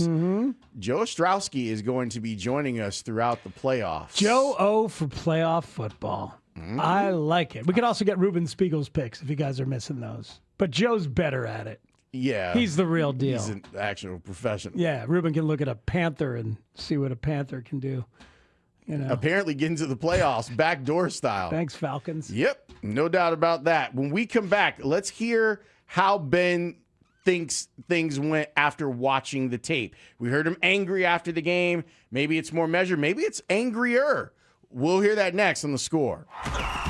Joe Ostrowski is going to be joining us throughout the playoffs. Joe O for playoff football. I like it. We could also get Ruben Spiegel's picks if you guys are missing those. But Joe's better at it. Yeah. He's the real deal. He's an actual professional. Yeah, Ruben can look at a Panther and see what a Panther can do. You know. Apparently getting to the playoffs, backdoor style. Thanks, Falcons. Yep, no doubt about that. When we come back, let's hear how Ben thinks things went after watching the tape. We heard him angry after the game. Maybe it's more measured. Maybe it's angrier. We'll hear that next on The Score.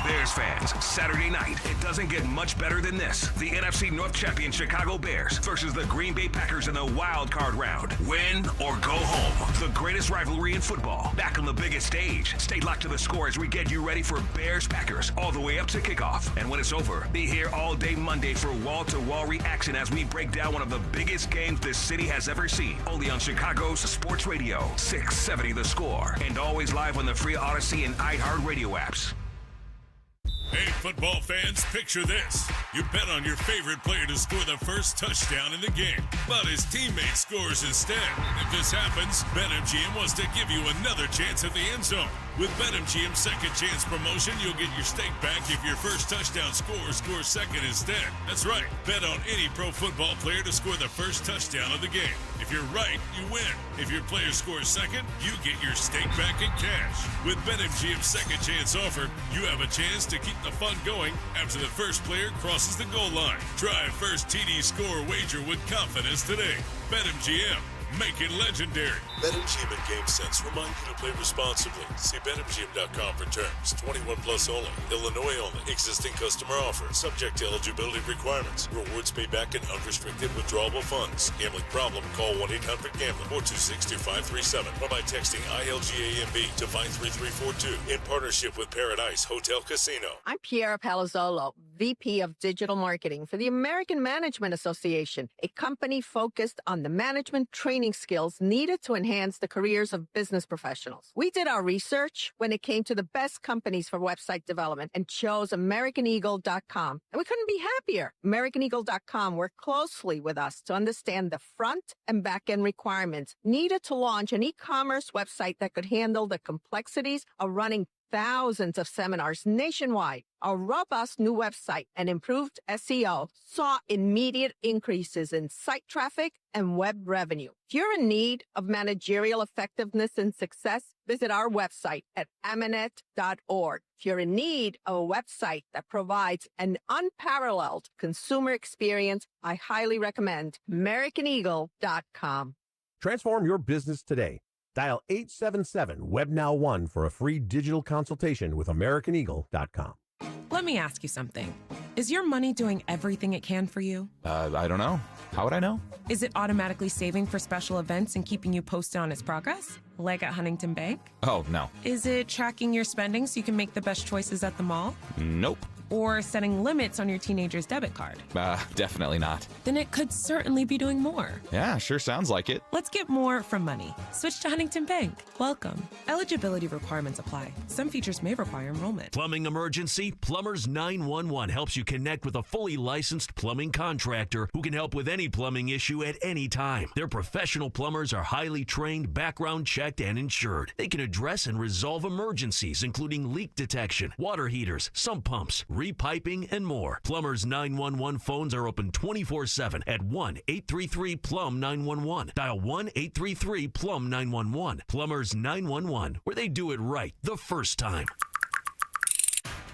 Bears fans, Saturday night, it doesn't get much better than this. The NFC North champion Chicago Bears versus the Green Bay Packers in the wild card round. Win or go home. The greatest rivalry in football. Back on the biggest stage. Stay locked to The Score as we get you ready for Bears Packers all the way up to kickoff. And when it's over, be here all day Monday for wall-to-wall reaction as we break down one of the biggest games this city has ever seen. Only on Chicago's Sports Radio, 670 The Score. And always live on the free Odyssey and iHeartRadio apps. Hey, football fans, picture this. You bet on your favorite player to score the first touchdown in the game, but his teammate scores instead. If this happens, BetMGM wants to give you another chance at the end zone. With BetMGM's second chance promotion, you'll get your stake back if your first touchdown scorer scores second instead. That's right. Bet on any pro football player to score the first touchdown of the game. If you're right, you win. If your player scores second, you get your stake back in cash. With BetMGM's second chance offer, you have a chance to keep the fun going after the first player crosses the goal line. Try a first TD score wager with confidence today. BetMGM. Make it legendary. BetMGM and GameSense remind you to play responsibly. See BetMGM.com for terms. 21 plus only. Illinois only. Existing customer offer. Subject to eligibility requirements. Rewards pay back in unrestricted withdrawable funds. Gambling problem? Call 1-800-GAMBLER or 262-537 or by texting ILGAMB to 53342 in partnership with Paradise Hotel Casino. I'm Piera Palazzolo, VP of Digital Marketing for the American Management Association, a company focused on the management training skills needed to enhance the careers of business professionals. We did our research when it came to the best companies for website development and chose AmericanEagle.com. And we couldn't be happier. AmericanEagle.com worked closely with us to understand the front and back end requirements needed to launch an e-commerce website that could handle the complexities of running thousands of seminars nationwide. Our robust new website and improved SEO saw immediate increases in site traffic and web revenue. If you're in need of managerial effectiveness and success, visit our website at amanet.org. If you're in need of a website that provides an unparalleled consumer experience, I highly recommend AmericanEagle.com. Transform your business today. Dial 877-WEBNOW1 for a free digital consultation with AmericanEagle.com. Let me ask you something. Is your money doing everything it can for you? I don't know. How would I know? Is it automatically saving for special events and keeping you posted on its progress? Like at Huntington Bank? Oh, no. Is it tracking your spending so you can make the best choices at the mall? Nope. Or setting limits on your teenager's debit card? Definitely not. Then it could certainly be doing more. Yeah, sure sounds like it. Let's get more from money. Switch to Huntington Bank. Welcome. Eligibility requirements apply. Some features may require enrollment. Plumbing emergency? Plumbers 911 helps you connect with a fully licensed plumbing contractor who can help with any plumbing issue at any time. Their professional plumbers are highly trained, background checked, and insured. They can address and resolve emergencies, including leak detection, water heaters, sump pumps, repiping, and more. Plumbers 911 phones are open 24/7 at 1-833-PLUM-911. Dial 1-833-PLUM-911. Plumbers 911, where they do it right the first time.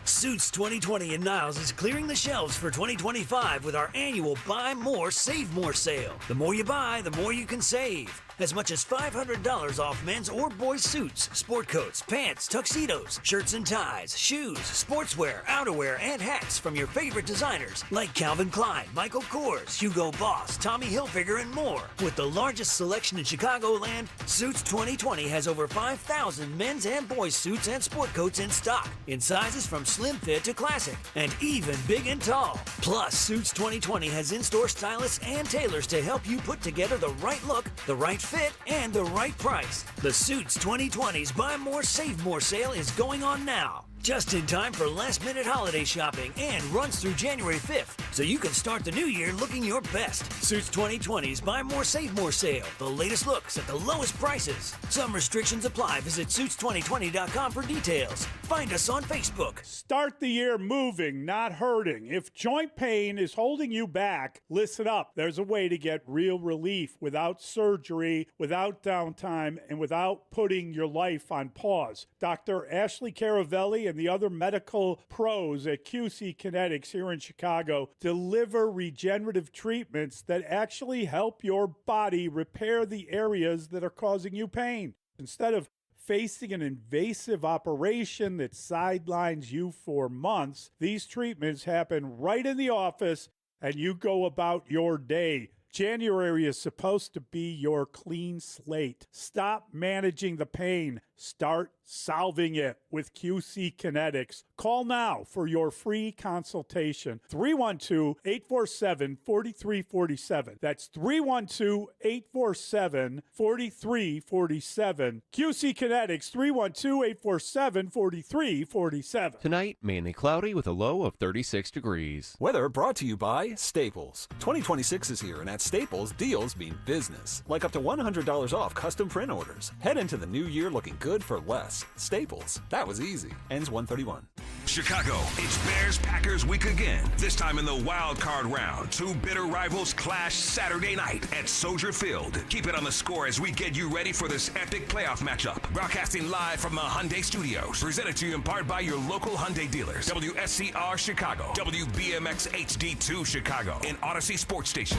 Suits 2020 in Niles is clearing the shelves for 2025 with our annual Buy More, Save More sale. The more you buy, the more you can save. As much as $500 off men's or boys' suits, sport coats, pants, tuxedos, shirts and ties, shoes, sportswear, outerwear, and hats from your favorite designers like Calvin Klein, Michael Kors, Hugo Boss, Tommy Hilfiger, and more. With the largest selection in Chicagoland, Suits 2020 has over 5,000 men's and boys' suits and sport coats in stock, in sizes from slim fit to classic, and even big and tall. Plus, Suits 2020 has in-store stylists and tailors to help you put together the right look, the right fit, and the right price. The Suits 2020's Buy More, Save More sale is going on now. Just in time for last-minute holiday shopping and runs through January 5th, so you can start the new year looking your best. Suits 2020's Buy More, Save More sale. The latest looks at the lowest prices. Some restrictions apply. Visit Suits2020.com for details. Find us on Facebook. Start the year moving, not hurting. If joint pain is holding you back, listen up. There's a way to get real relief without surgery, without downtime, and without putting your life on pause. Dr. Ashley Caravelli and the other medical pros at QC Kinetics here in Chicago deliver regenerative treatments that actually help your body repair the areas that are causing you pain. Instead of facing an invasive operation that sidelines you for months, these treatments happen right in the office and you go about your day. January is supposed to be your clean slate. Stop managing the pain. Start solving it with QC Kinetics. Call now for your free consultation. 312-847-4347. That's 312-847-4347. QC Kinetics, 312-847-4347. Tonight, mainly cloudy with a low of 36 degrees. Weather brought to you by Staples. 2026 is here, and at Staples, deals mean business. Like up to $100 off custom print orders. Head into the new year looking good for less. Staples. That was easy. Ends 1/31. Chicago, it's Bears-Packers week again. This time in the wild card round. Two bitter rivals clash Saturday night at Soldier Field. Keep it on the score as we get you ready for this epic playoff matchup. Broadcasting live from the Hyundai Studios. Presented to you in part by your local Hyundai dealers. WSCR Chicago. WBMX HD2 Chicago. And Odyssey Sports Station.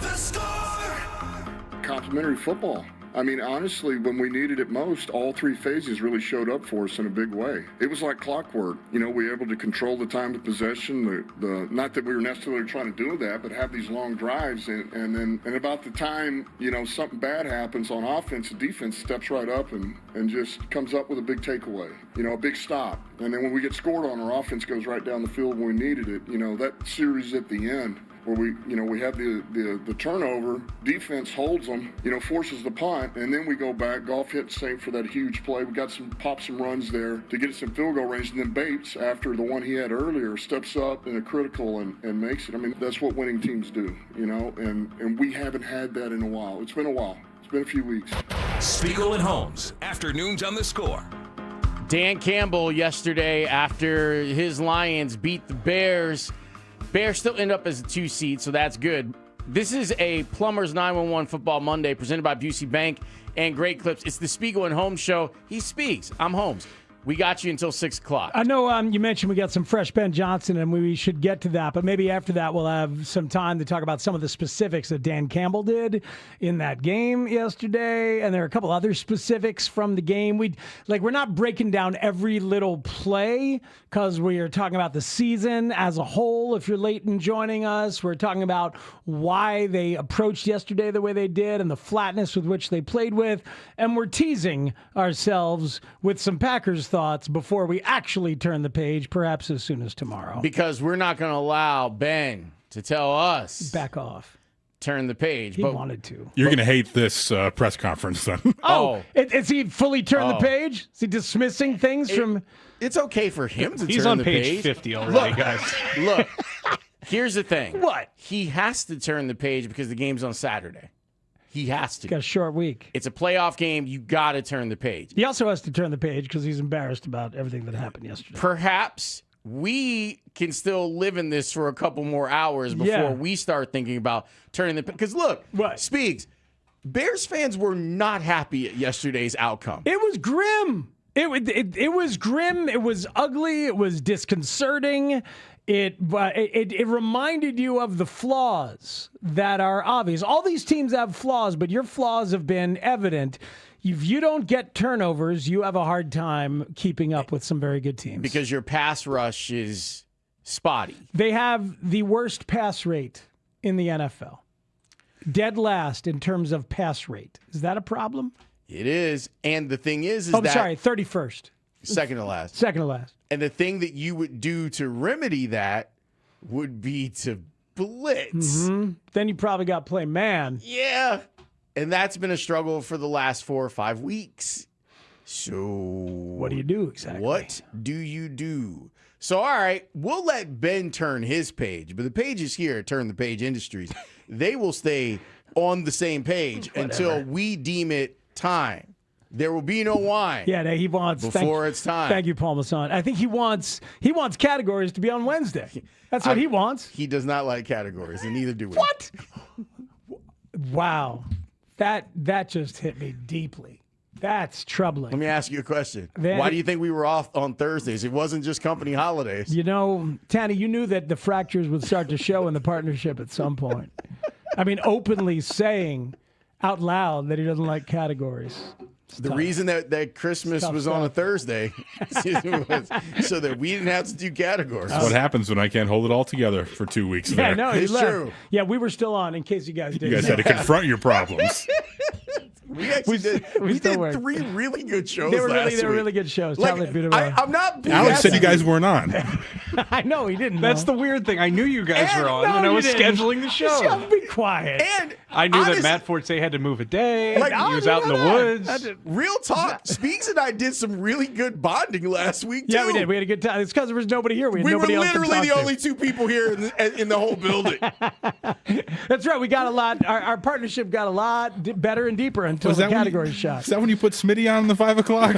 The Score! Complimentary football. I mean, honestly, when we needed it most, all three phases really showed up for us in a big way. It was like clockwork. You know, we were able to control the time of possession, not that we were necessarily trying to do that, but have these long drives. And about the time, you know, something bad happens on offense, the defense steps right up and just comes up with a big takeaway, you know, a big stop. And then when we get scored on, our offense goes right down the field when we needed it. You know, that series at the end, where we have the turnover, defense holds them, you know, forces the punt, and then we go back. Goff hits same for that huge play. We got some runs there to get us in field goal range, and then Bates, after the one he had earlier, steps up in a critical and makes it. I mean, that's what winning teams do, you know, and we haven't had that in a while. It's been a while. It's been a few weeks. Spiegel and Holmes, afternoons on the Score. Dan Campbell yesterday, after his Lions beat the Bears still end up as a 2 seed, so that's good. This is a Plumbers 911 Football Monday presented by Busey Bank and Great Clips. It's the Spiegel and Holmes show. He speaks. I'm Holmes. We got you until 6 o'clock. I know you mentioned we got some fresh Ben Johnson, and we should get to that. But maybe after that, we'll have some time to talk about some of the specifics that Dan Campbell did in that game yesterday. And there are a couple other specifics from the game. We're not breaking down every little play because we are talking about the season as a whole. If you're late in joining us, we're talking about why they approached yesterday the way they did and the flatness with which they played with. And we're teasing ourselves with some Packers thoughts before we actually turn the page, perhaps as soon as tomorrow. Because we're not going to allow Ben to tell us. Back off. Turn the page. He wanted to. You're going to hate this press conference then. Is he fully turned the page? Is he dismissing things from... It's okay for him to He's turn on the page page. 50 already, guys. Look, here's the thing. What? He has to turn the page because the game's on Saturday. He has to. Got a short week. It's a playoff game. You got to turn the page. He also has to turn the page because he's embarrassed about everything that happened yesterday. Perhaps we can still live in this for a couple more hours before we start thinking about turning the page. Because look, Speaks, Bears fans were not happy at yesterday's outcome. It was grim. It was grim. It was ugly. It was disconcerting. It reminded you of the flaws that are obvious. All these teams have flaws, but your flaws have been evident. If you don't get turnovers, you have a hard time keeping up with some very good teams. Because your pass rush is spotty. They have the worst pass rate in the NFL. Dead last in terms of pass rate. Is that a problem? It is. And the thing is I'm sorry, 31st. Second to last. Second to last. And the thing that you would do to remedy that would be to blitz. Mm-hmm. Then you probably got to play man. Yeah. And that's been a struggle for the last 4 or 5 weeks. So what do you do exactly? What do you do? So, all right, we'll let Ben turn his page, but the page is here at Turn the Page Industries. They will stay on the same page until we deem it time. There will be no wine. Yeah, he wants before it's time. Thank you, Paul Masson. I think he wants categories to be on Wednesday. That's what he wants. He does not like categories, and neither do we. What? Wow, that just hit me deeply. That's troubling. Let me ask you a question. Then, why do you think we were off on Thursdays? It wasn't just company holidays. You know, Tanny, you knew that the fractures would start to show in the partnership at some point. I mean, openly saying out loud that he doesn't like categories. The reason that Christmas was on a Thursday was so that we didn't have to do categories. That's what happens when I can't hold it all together for 2 weeks. Yeah, there. no, it's true. Yeah, we were still on in case you guys didn't. You guys had to confront your problems. We actually did 3 really good shows. They were last week. really good shows. Like, I'm not. Alex said you guys weren't on. I know he didn't. That's the weird thing. I knew you guys were on when I was scheduling the show. Just be quiet. And I knew that Matt Forte had to move a day. He was out in the woods. Real talk. Speaks and I did some really good bonding last week, too. Yeah, we did. We had a good time. It's because there was nobody here. We were nobody else to literally talk the only 2 people here in the whole building. That's right. We got a lot. Our partnership got a lot better and deeper until the category shot. Is that when you put Smitty on the 5 o'clock?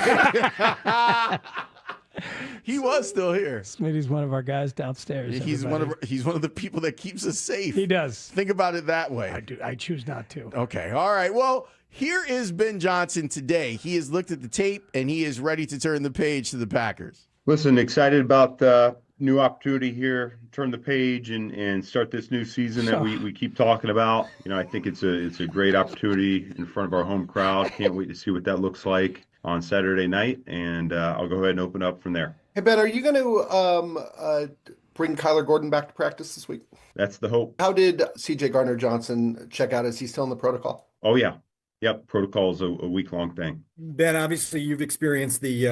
He was still here. Smitty's one of our guys downstairs. He's one of the people that keeps us safe. He does. Think about it that way. I do. I choose not to. Okay. All right. Well, here is Ben Johnson today. He has looked at the tape and he is ready to turn the page to the Packers. Listen, excited about the new opportunity here. Turn the page and start this new season that we keep talking about. You know, I think it's a great opportunity in front of our home crowd. Can't wait to see what that looks like on Saturday night, and I'll go ahead and open up from there. Hey, Ben, are you going to bring Kyler Gordon back to practice this week? That's the hope. How did C.J. Gardner-Johnson check out? Is he still in the protocol? Oh, yeah. Yep, protocol is a week-long thing. Ben, obviously you've experienced the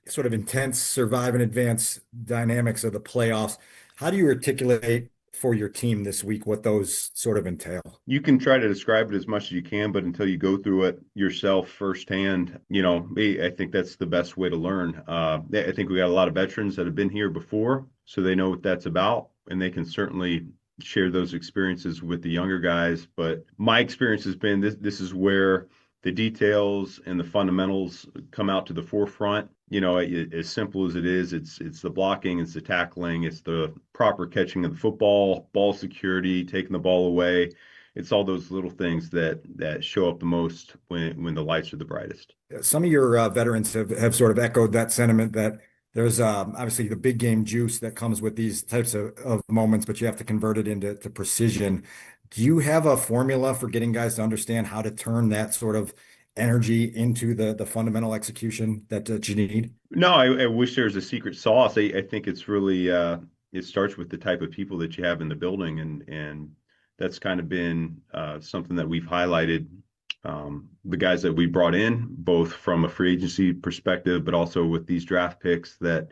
sort of intense survive and advance dynamics of the playoffs. How do you articulate for your team this week what those sort of entail? You can try to describe it as much as you can, but until you go through it yourself firsthand, I think that's the best way to learn. I think we got a lot of veterans that have been here before, so they know what that's about, and they can certainly share those experiences with the younger guys. But my experience has been this is where the details and the fundamentals come out to the forefront. As simple as it is, it's the blocking, it's the tackling, it's the proper catching of the football, ball security, taking the ball away. it's all those little things that show up the most when the lights are the brightest. Some of your veterans have sort of echoed that sentiment that there's obviously the big game juice that comes with these types of moments, but you have to convert it into precision. Do you have a formula for getting guys to understand how to turn that sort of energy into the fundamental execution that you need? No, I wish there was a secret sauce. I think it's really it starts with the type of people that you have in the building, and that's kind of been something that we've highlighted. The guys that we brought in, both from a free agency perspective, but also with these draft picks, that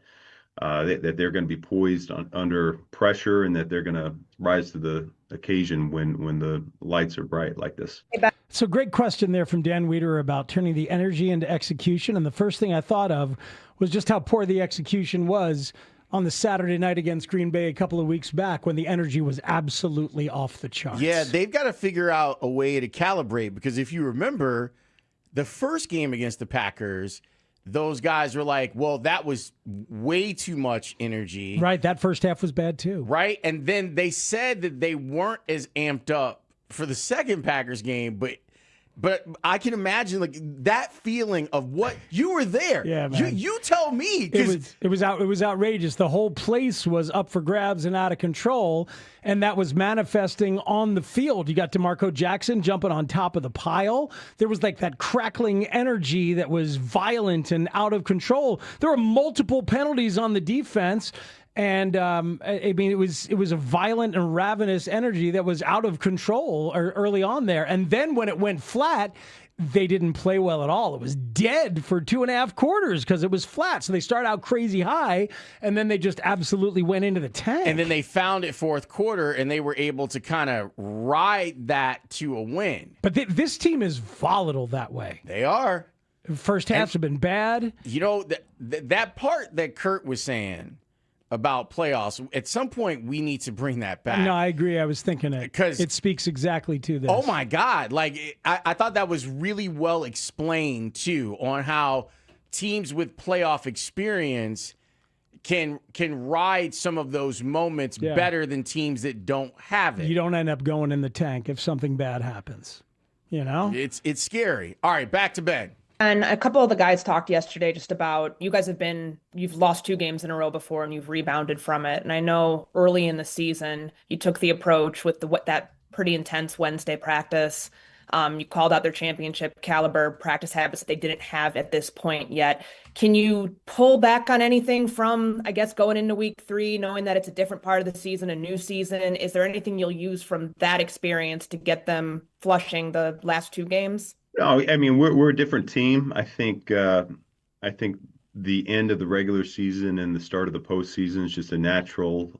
they're going to be poised under pressure, and that they're going to rise to the occasion when the lights are bright like this. So great question there from Dan Weeder about turning the energy into execution. And the first thing I thought of was just how poor the execution was on the Saturday night against Green Bay a couple of weeks back when the energy was absolutely off the charts. Yeah, they've got to figure out a way to calibrate, because if you remember the first game against the Packers, those guys were like, well, that was way too much energy. Right, that first half was bad too. Right, and then they said that they weren't as amped up for the second Packers game, but I can imagine like that feeling of what you were there. Yeah, man. You tell me. It was outrageous. The whole place was up for grabs and out of control, and that was manifesting on the field. You got DeMarco Jackson jumping on top of the pile. There was like that crackling energy that was violent and out of control. There were multiple penalties on the defense. And I mean, it was a violent and ravenous energy that was out of control early on there. And then when it went flat, they didn't play well at all. It was dead for 2.5 quarters because it was flat. So they start out crazy high, and then they just absolutely went into the tank. And then they found it fourth quarter, and they were able to kind of ride that to a win. But this team is volatile that way. They are. First halves have been bad. You know, that part that Kurt was saying about playoffs, at some point we need to bring that back. No, I agree. I was thinking it because it speaks exactly to this. Oh my God. Like I thought that was really well explained too, on how teams with playoff experience can ride some of those moments better than teams that don't have it. You don't end up going in the tank if something bad happens. You know? It's scary. All right, back to Ben. And a couple of the guys talked yesterday just about you guys you've lost 2 games in a row before and you've rebounded from it. And I know early in the season you took the approach with that pretty intense Wednesday practice. You called out their championship caliber practice habits that they didn't have at this point yet. Can you pull back on anything from, I guess, going into week 3, knowing that it's a different part of the season, a new season? Is there anything you'll use from that experience to get them flushing the last 2 games? No, I mean, we're a different team. I think the end of the regular season and the start of the postseason is just a natural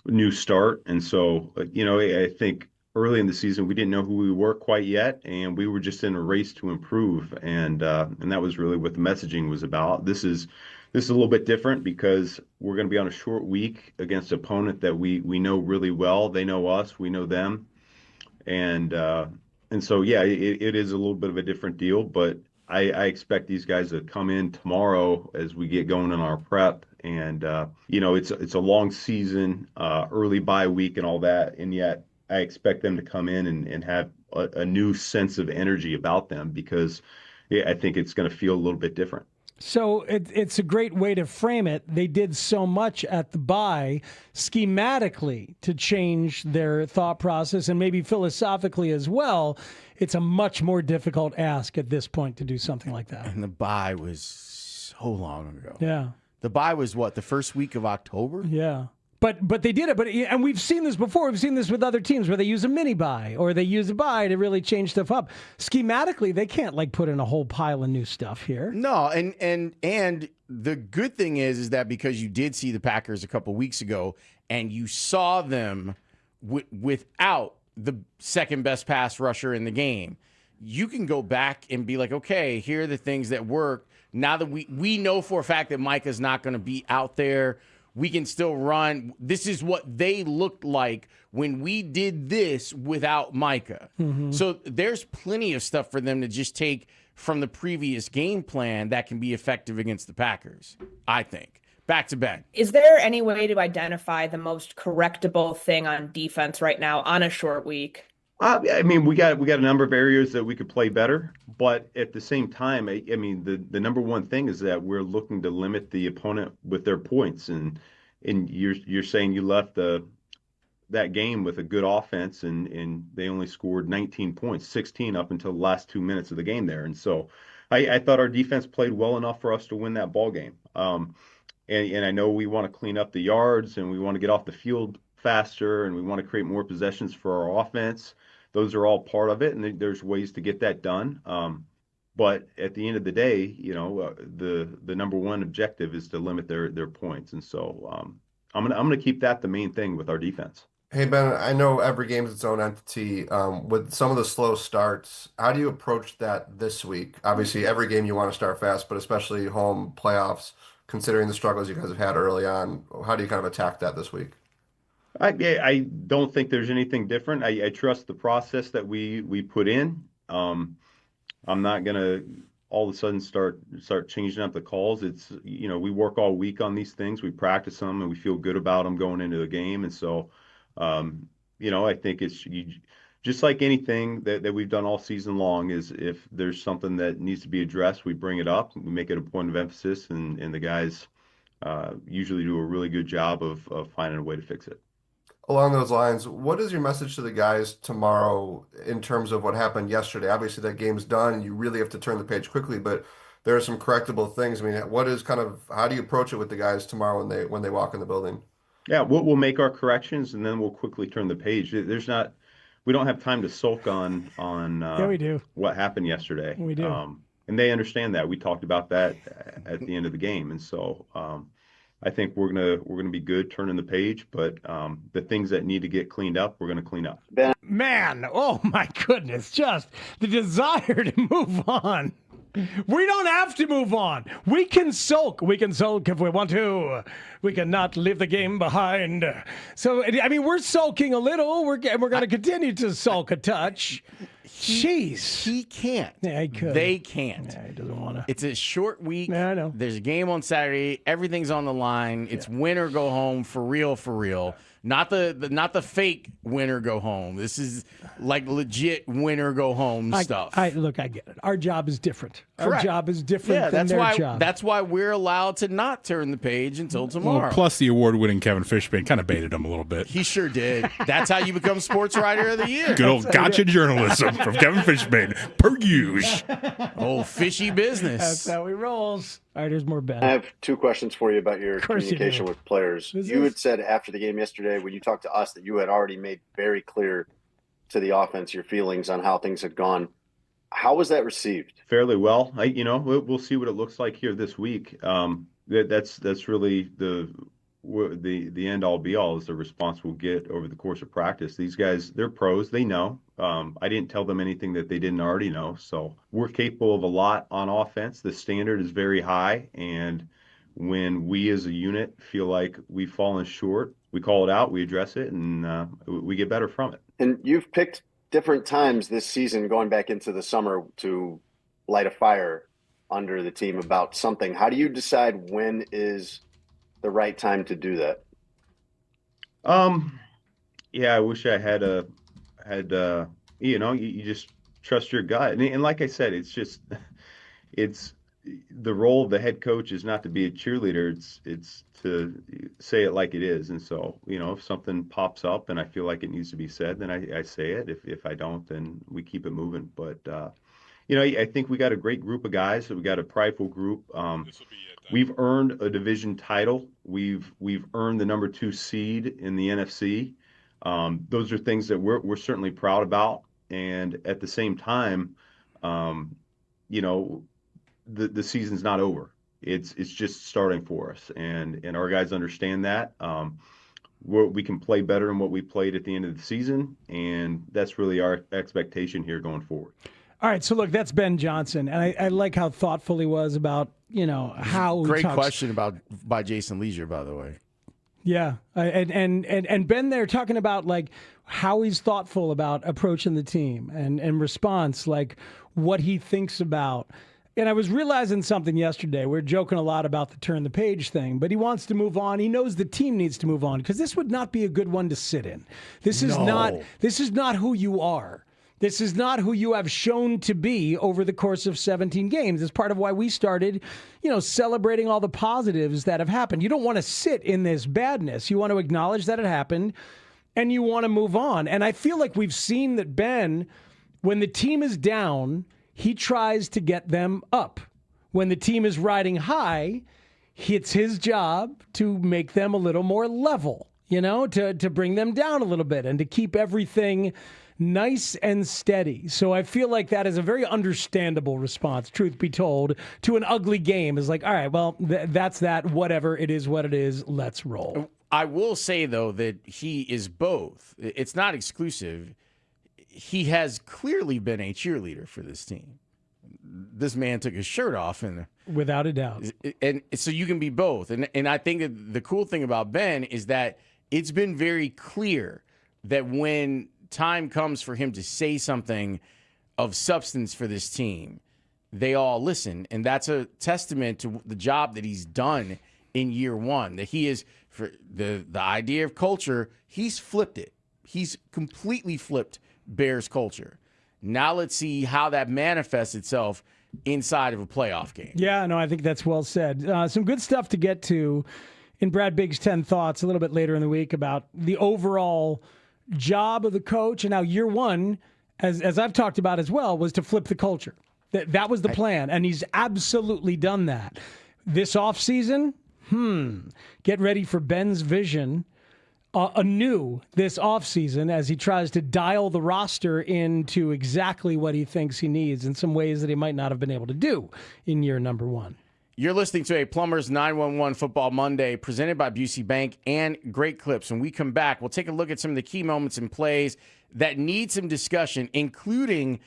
new start. And so, I think early in the season we didn't know who we were quite yet, and we were just in a race to improve. And that was really what the messaging was about. This is a little bit different because we're going to be on a short week against an opponent that we know really well. They know us, we know them, And so, yeah, it is a little bit of a different deal, but I expect these guys to come in tomorrow as we get going on our prep. And, it's a long season, early bye week and all that. And yet I expect them to come in and have a new sense of energy about them because I think it's going to feel a little bit different. So it's a great way to frame it. They did so much at the bye schematically to change their thought process and maybe philosophically as well. It's a much more difficult ask at this point to do something like that. And the bye was so long ago. Yeah. The bye was what, the first week of October? Yeah. But they did it. And we've seen this before. We've seen this with other teams where they use a mini bye or they use a bye to really change stuff up. Schematically, they can't put in a whole pile of new stuff here. No, and the good thing is that because you did see the Packers a couple weeks ago and you saw them without the second best pass rusher in the game, you can go back and be like, okay, here are the things that work. Now that we know for a fact that Micah's not going to be out there, we can still run. This is what they looked like when we did this without Micah. Mm-hmm. So there's plenty of stuff for them to just take from the previous game plan that can be effective against the Packers, I think. Back to Ben. Is there any way to identify the most correctable thing on defense right now on a short week? I mean, we got a number of areas that we could play better, but at the same time, I mean, the number one thing is that we're looking to limit the opponent with their points, and you're saying you left that game with a good offense, and they only scored 19 points, 16 up until the last 2 minutes of the game there, and so I thought our defense played well enough for us to win that ball game. And I know we want to clean up the yards, and we want to get off the field faster, and we want to create more possessions for our offense. Those are all part of it, and there's ways to get that done. But at the end of the day, the number one objective is to limit their points, and so I'm gonna keep that the main thing with our defense. Hey Ben, I know every game is its own entity. With some of the slow starts, how do you approach that this week? Obviously, every game you want to start fast, but especially home playoffs, considering the struggles you guys have had early on, how do you kind of attack that this week? I don't think there's anything different. I trust the process that we put in. I'm not gonna all of a sudden start changing up the calls. It's we work all week on these things. We practice them and we feel good about them going into the game. And so, I think it's just like anything that we've done all season long. Is if there's something that needs to be addressed, we bring it up. We make it a point of emphasis, and the guys usually do a really good job of finding a way to fix it. Along those lines, what is your message to the guys tomorrow in terms of what happened yesterday? Obviously, that game's done, and you really have to turn the page quickly, but there are some correctable things. I mean, how do you approach it with the guys tomorrow when they walk in the building? Yeah, we'll make our corrections, and then we'll quickly turn the page. We don't have time to sulk on Yeah, we do. what happened yesterday. We do. And they understand that. We talked about that at the end of the game, and so I think we're gonna be good turning the page. But the things that need to get cleaned up, we're gonna clean up. Man, oh my goodness, just the desire to move on. We don't have to move on. We can sulk. We can sulk if we want to. We cannot leave the game behind. So, I mean, we're sulking a little. We're going to continue to sulk a touch. Jeez. He can't. Yeah, he could. They can't. Yeah, he doesn't want to. It's a short week. Yeah, I know. There's a game on Saturday. Everything's on the line. It's win or go home, for real, for real. Not the fake win or go home. This is like legit win or go home stuff. Look, I get it. Our job is different. Correct. Our job is different than their job. That's why we're allowed to not turn the page until tomorrow. Well, plus the award-winning Kevin Fishbain kind of baited him a little bit. He sure did. That's how you become Sports Writer of the Year. Good old gotcha journalism from Kevin Fishbain. Per use. Old fishy business. That's how he rolls. All right, here's more Ben. I have two questions for you about your communication with players. You had said after the game yesterday, when you talked to us, that you had already made very clear to the offense your feelings on how things had gone. How was that received? Fairly well. We'll see what it looks like here this week. That's really the end all be all is the response we'll get over the course of practice. These guys, they're pros. They know. I didn't tell them anything that they didn't already know. So we're capable of a lot on offense. The standard is very high. And when we as a unit feel like we've fallen short, we call it out, we address it, and we get better from it. And you've picked different times this season going back into the summer to light a fire under the team about something. How do you decide when is the right time to do that? Yeah, I wish I had you just trust your gut. And like I said, it's the role of the head coach is not to be a cheerleader. It's to say it like it is. And so, if something pops up and I feel like it needs to be said, then I say it. If I don't, then we keep it moving. But, I think we got a great group of guys. We got a prideful group. We've earned a division title. We've earned the number 2 seed in the NFC. Those are things that we're certainly proud about. And at the same time, the season's not over. It's just starting for us, and our guys understand that. We can play better than what we played at the end of the season, and that's really our expectation here going forward. All right, so look, that's Ben Johnson, and I like how thoughtful he was about how. Great question by Jason Leisure, by the way. Yeah, and Ben there talking about like how he's thoughtful about approaching the team and response, like what he thinks about. And I was realizing something yesterday. We're joking a lot about the turn the page thing, but he wants to move on. He knows the team needs to move on because this would not be a good one to sit in. This is not who you are. This is not who you have shown to be over the course of 17 games. It's part of why we started, celebrating all the positives that have happened. You don't want to sit in this badness. You want to acknowledge that it happened and you want to move on. And I feel like we've seen that Ben, when the team is down, he tries to get them up. When the team is riding high, it's his job to make them a little more level, to bring them down a little bit and to keep everything nice and steady. So I feel like that is a very understandable response, truth be told, to an ugly game. Is like, all right, well, that's that. Whatever. It is what it is. Let's roll. I will say, though, that he is both. It's not exclusive. He has clearly been a cheerleader for this team. This man took his shirt off, and without a doubt. And so you can be both. And I think that the cool thing about Ben is that it's been very clear that when time comes for him to say something of substance for this team, they all listen. And that's a testament to the job that he's done in year one, that he is, for the idea of culture, he's flipped it. He's completely flipped Bears culture. Now let's see how that manifests itself inside of a playoff game. Yeah, no, I think that's well said. Some good stuff to get to in Brad Bigg's 10 Thoughts a little bit later in the week about the overall job of the coach. And now year one, as I've talked about as well, was to flip the culture. That was the plan, and he's absolutely done that. This offseason, get ready for Ben's vision anew this offseason as he tries to dial the roster into exactly what he thinks he needs in some ways that he might not have been able to do in year number one. You're listening to a Plumbers 911 Football Monday presented by Busey Bank and Great Clips. When we come back, we'll take a look at some of the key moments and plays that need some discussion, including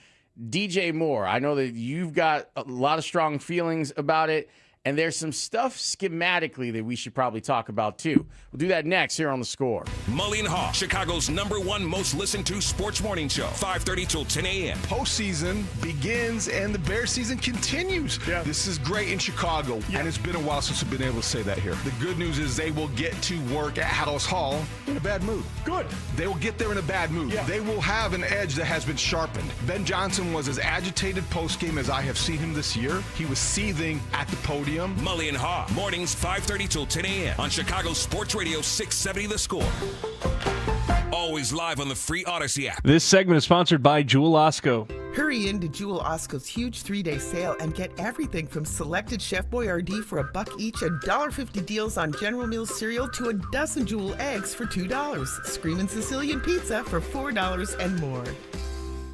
DJ Moore. I know that you've got a lot of strong feelings about it, and there's some stuff schematically that we should probably talk about, too. We'll do that next here on The Score. Mully and Haugh, Chicago's #1 most listened to sports morning show, 5:30 till 10 a.m. Postseason begins, and the Bears season continues. Yeah. This is great in Chicago, and it's been a while since we've been able to say that here. The good news is they will get to work at Haugh Hall in a bad mood. Good. They will get there in a bad mood. Yeah. They will have an edge that has been sharpened. Ben Johnson was as agitated post-game as I have seen him this year. He was seething at the podium. Mully and Haugh, mornings 5:30 till 10 a.m. on Chicago Sports Radio 670 The Score. Always live on the free Odyssey app. This segment is sponsored by Jewel Osco. Hurry into Jewel Osco's huge 3-day sale and get everything from selected Chef Boyardee for $1 each, $1.50 deals on General Mills cereal to a dozen Jewel eggs for $2, Screamin' Sicilian pizza for $4 and more.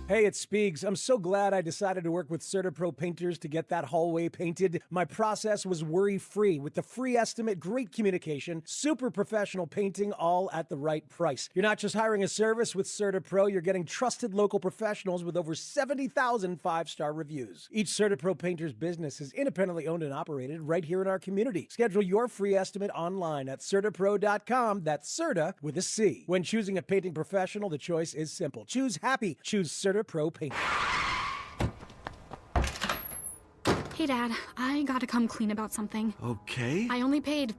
Hey, it's Spiegs. I'm so glad I decided to work with CertaPro Painters to get that hallway painted. My process was worry-free with the free estimate, great communication, super professional painting, all at the right price. You're not just hiring a service with CertaPro, you're getting trusted local professionals with over 70,000 five-star reviews. Each CertaPro Painters business is independently owned and operated right here in our community. Schedule your free estimate online at CertaPro.com. That's Certa with a C. When choosing a painting professional, the choice is simple. Choose happy. Choose CertaPro Paint. Hey, Dad, I gotta come clean about something. Okay. I only paid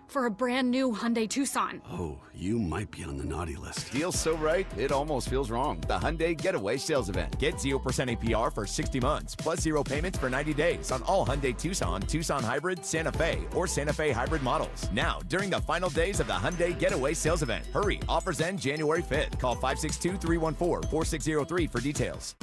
for a brand new Hyundai Tucson. Oh, you might be on the naughty list. Feels so right, it almost feels wrong. The Hyundai Getaway Sales Event. Get 0% APR for 60 months, plus 0 payments for 90 days on all Hyundai Tucson, Tucson Hybrid, Santa Fe, or Santa Fe Hybrid models. Now, during the final days of the Hyundai Getaway Sales Event. Hurry, offers end January 5th. Call 562-314-4603 for details.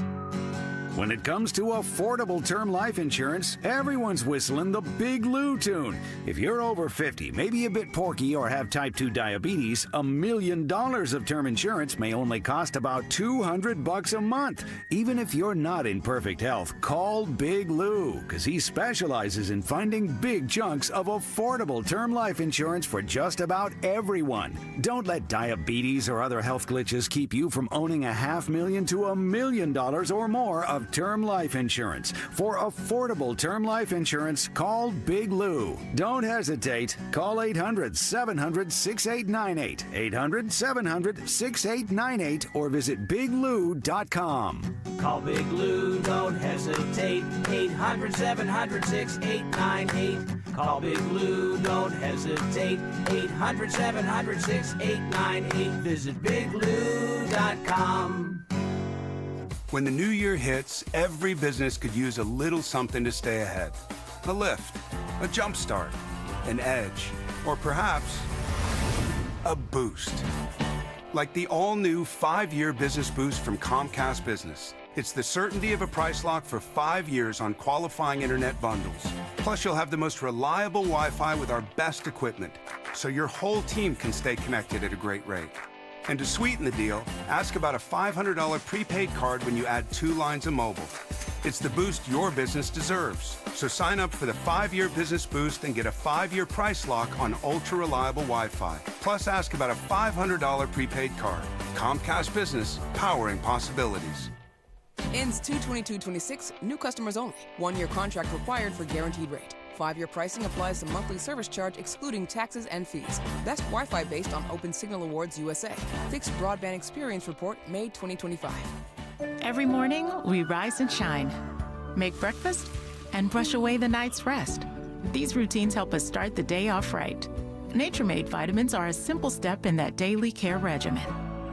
When it comes to affordable term life insurance, everyone's whistling the Big Lou tune. If you're over 50, maybe a bit porky, or have type 2 diabetes, $1 million of term insurance may only cost about $200 a month. Even if you're not in perfect health, call Big Lou, because he specializes in finding big chunks of affordable term life insurance for just about everyone. Don't let diabetes or other health glitches keep you from owning $500,000 to $1 million or more of of term life insurance. For affordable term life insurance, call Big Lou. Don't hesitate. Call 800-700-6898. 800-700-6898 or visit biglou.com. Call Big Lou, don't hesitate. 800-700-6898. Call Big Lou, don't hesitate. 800-700-6898. Visit biglou.com. When the new year hits, every business could use a little something to stay ahead. A lift, a jump start, an edge, or perhaps a boost. Like the all-new 5-year business boost from Comcast Business. It's the certainty of a price lock for 5 years on qualifying internet bundles. Plus, you'll have the most reliable Wi-Fi with our best equipment, so your whole team can stay connected at a great rate. And to sweeten the deal, ask about a $500 prepaid card when you add 2 lines of mobile. It's the boost your business deserves. So sign up for the 5-year business boost and get a 5-year price lock on ultra-reliable Wi-Fi. Plus, ask about a $500 prepaid card. Comcast Business, powering possibilities. Ends 2/22/26, new customers only. 1-year contract required for guaranteed rate. 5-year pricing applies to monthly service charge excluding taxes and fees. Best Wi-Fi based on Open Signal Awards USA. Fixed Broadband Experience Report, May 2025. Every morning, we rise and shine, make breakfast, and brush away the night's rest. These routines help us start the day off right. Nature-Made vitamins are a simple step in that daily care regimen.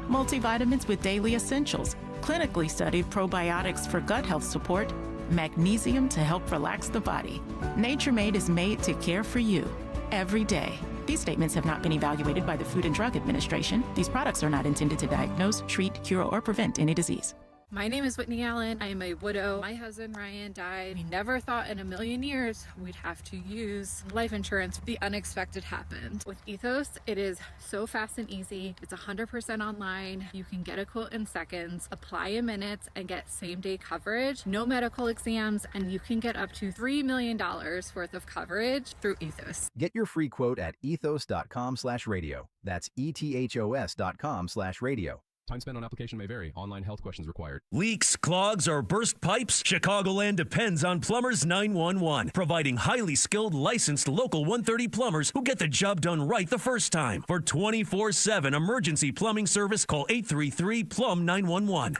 Multivitamins with daily essentials, clinically studied probiotics for gut health support, magnesium to help relax the body. Nature-Made is made to care for you every day. These statements have not been evaluated by the Food and Drug Administration. These products are not intended to diagnose, treat, cure, or prevent any disease. My name is Whitney Allen. I am a widow. My husband Ryan died. We never thought in a million years we'd have to use life insurance. The unexpected happened. With Ethos, it is so fast and easy. It's 100% online. You can get a quote in seconds, apply in minutes, and get same-day coverage. No medical exams, and you can get up to $3 million worth of coverage through Ethos. Get your free quote at ethos.com/radio. That's ethos.com/radio. Time spent on application may vary. Online health questions required. Leaks, clogs, or burst pipes? Chicagoland depends on Plumbers 911, providing highly skilled, licensed local 130 plumbers who get the job done right the first time. For 24/7 emergency plumbing service, call 833-PLUM-911.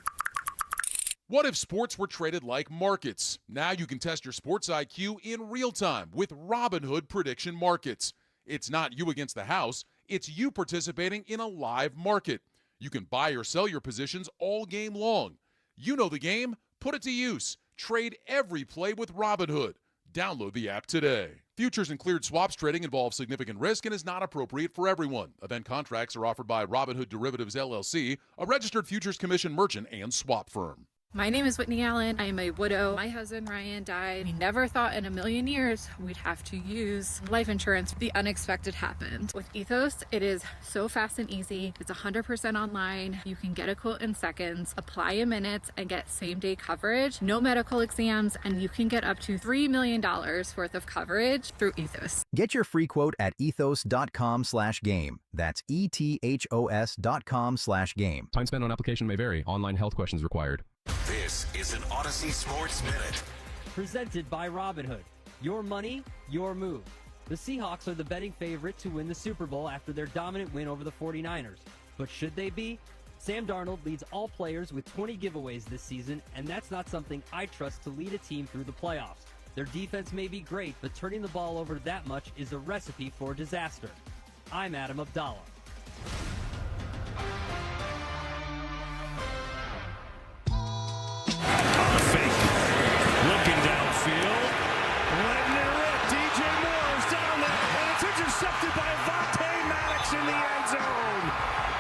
What if sports were traded like markets? Now you can test your sports IQ in real time with Robinhood Prediction Markets. It's not you against the house. It's you participating in a live market. You can buy or sell your positions all game long. You know the game. Put it to use. Trade every play with Robinhood. Download the app today. Futures and cleared swaps trading involves significant risk and is not appropriate for everyone. Event contracts are offered by Robinhood Derivatives LLC, a registered futures commission merchant and swap firm. My name is Whitney Allen. I am a widow. My husband Ryan died. We never thought in a million years we'd have to use life insurance. The unexpected happened. With Ethos, it is so fast and easy. It's 100% online. You can get a quote in seconds, apply in minutes, and get same-day coverage. No medical exams, and you can get up to $3 million worth of coverage through Ethos. Get your free quote at ethos.com/game. That's ethos.com/game. Time spent on application may vary. Online health questions required. This is an Odyssey Sports Minute. Presented by Robinhood. Your money, your move. The Seahawks are the betting favorite to win the Super Bowl after their dominant win over the 49ers. But should they be? Sam Darnold leads all players with 20 giveaways this season, and that's not something I trust to lead a team through the playoffs. Their defense may be great, but turning the ball over that much is a recipe for disaster. I'm Adam Abdallah. Looking downfield, letting it rip. DJ Moore's down there, and it's intercepted by Vontae Maddox in the end zone.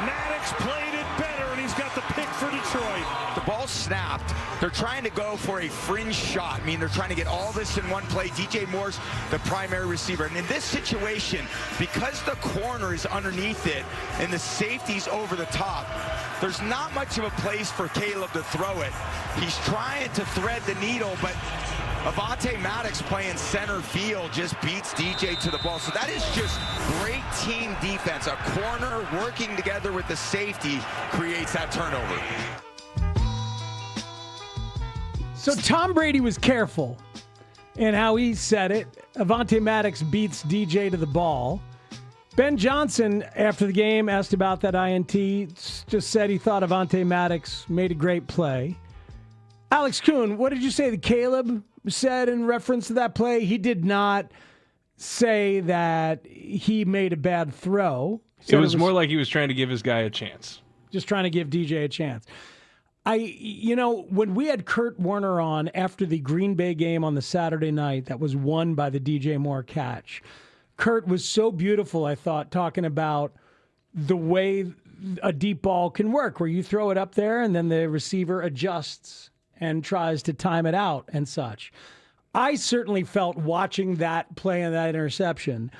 Maddox played it better, and he's got the pick for Detroit. The ball snapped. They're trying to go for a fringe shot. I mean, they're trying to get all this in one play. DJ Moore's the primary receiver. And in this situation, because the corner is underneath it and the safety's over the top, there's not much of a place for Caleb to throw it. He's trying to thread the needle, but Avonte Maddox playing center field just beats DJ to the ball. So that is just great team defense. A corner working together with the safety creates that turnover. So Tom Brady was careful in how he said it. Avonte Maddox beats DJ to the ball. Ben Johnson, after the game, asked about that INT, just said he thought Avonte Maddox made a great play. Alex Kuhn, what did you say that Caleb said in reference to that play? He did not say that he made a bad throw. It was more like he was trying to give his guy a chance. Just trying to give DJ a chance. When we had Kurt Warner on after the Green Bay game on the Saturday night that was won by the DJ Moore catch, Kurt was so beautiful, I thought, talking about the way a deep ball can work, where you throw it up there and then the receiver adjusts and tries to time it out and such. I certainly felt watching that play and that interception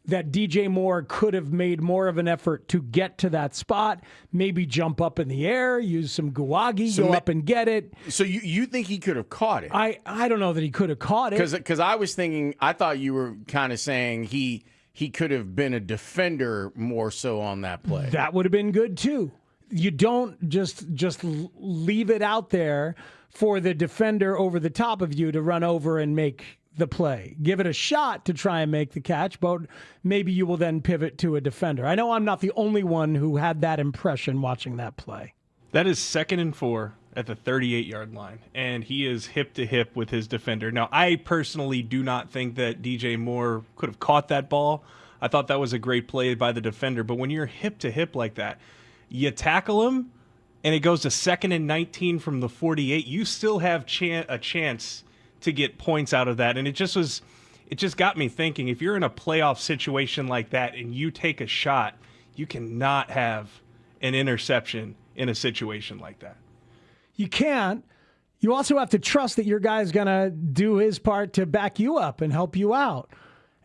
that DJ Moore could have made more of an effort to get to that spot, maybe jump up in the air, use some guwagi, go up and get it. So you think he could have caught it? I don't know that he could have caught it. Because I was thinking, I thought you were kind of saying he could have been a defender more so on that play. That would have been good too. You don't just leave it out there for the defender over the top of you to run over and make the play. Give it a shot to try and make the catch, but maybe you will then pivot to a defender. I know I'm not the only one who had that impression watching that play. That is 2nd and 4 at the 38-yard line, and he is hip to hip with his defender. Now, I personally do not think that DJ Moore could have caught that ball. I thought that was a great play by the defender, but when you're hip to hip like that, you tackle him, and it goes to 2nd and 19 from the 48. You still have a chance to get points out of that. And it just got me thinking, if you're in a playoff situation like that and you take a shot, you cannot have an interception in a situation like that. You can't. You also have to trust that your guy's going to do his part to back you up and help you out.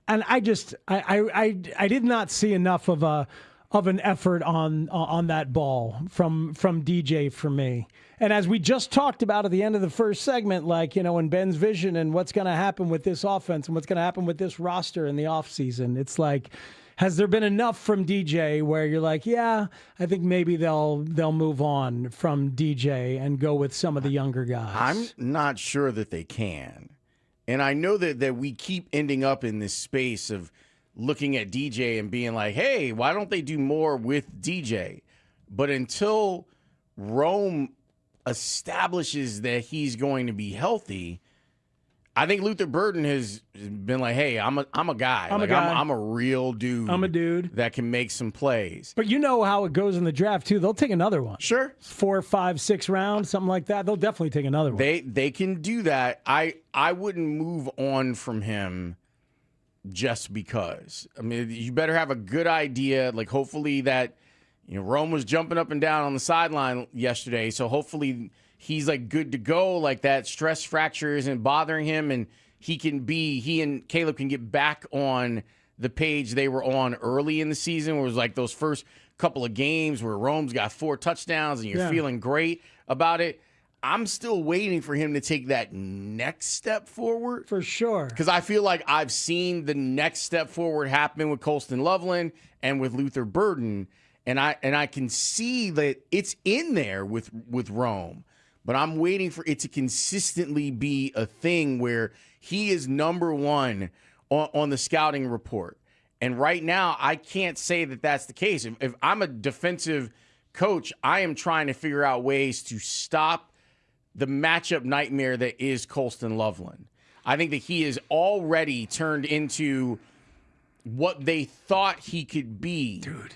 And I did not see enough of an effort on that ball from DJ for me. And as we just talked about at the end of the first segment, in Ben's vision and what's going to happen with this offense and what's going to happen with this roster in the offseason, it's like, has there been enough from DJ where you're like, yeah, I think maybe they'll move on from DJ and go with some of the younger guys? I'm not sure that they can. And I know that we keep ending up in this space of looking at DJ and being like, hey, why don't they do more with DJ? But until Rome establishes that he's going to be healthy, I think Luther Burden has been like, hey, I'm a guy. I'm a real dude. I'm a dude that can make some plays. But you know how it goes in the draft, too. They'll take another one. Sure. 4, 5, 6 rounds, something like that. They'll definitely take another one. They can do that. I wouldn't move on from him just because. I mean, you better have a good idea. Like, hopefully that, Rome was jumping up and down on the sideline yesterday, so hopefully he's good to go. Like, that stress fracture isn't bothering him, and he and Caleb can get back on the page they were on early in the season, where it was like those first couple of games where Rome's got 4 touchdowns and you're feeling great about it. I'm still waiting for him to take that next step forward. For sure. Because I feel like I've seen the next step forward happen with Colston Loveland and with Luther Burden, and I can see that it's in there with Rome. But I'm waiting for it to consistently be a thing where he is number one on the scouting report. And right now, I can't say that that's the case. If I'm a defensive coach, I am trying to figure out ways to stop the matchup nightmare that is Colston Loveland. I think that he is already turned into what they thought he could be. Dude.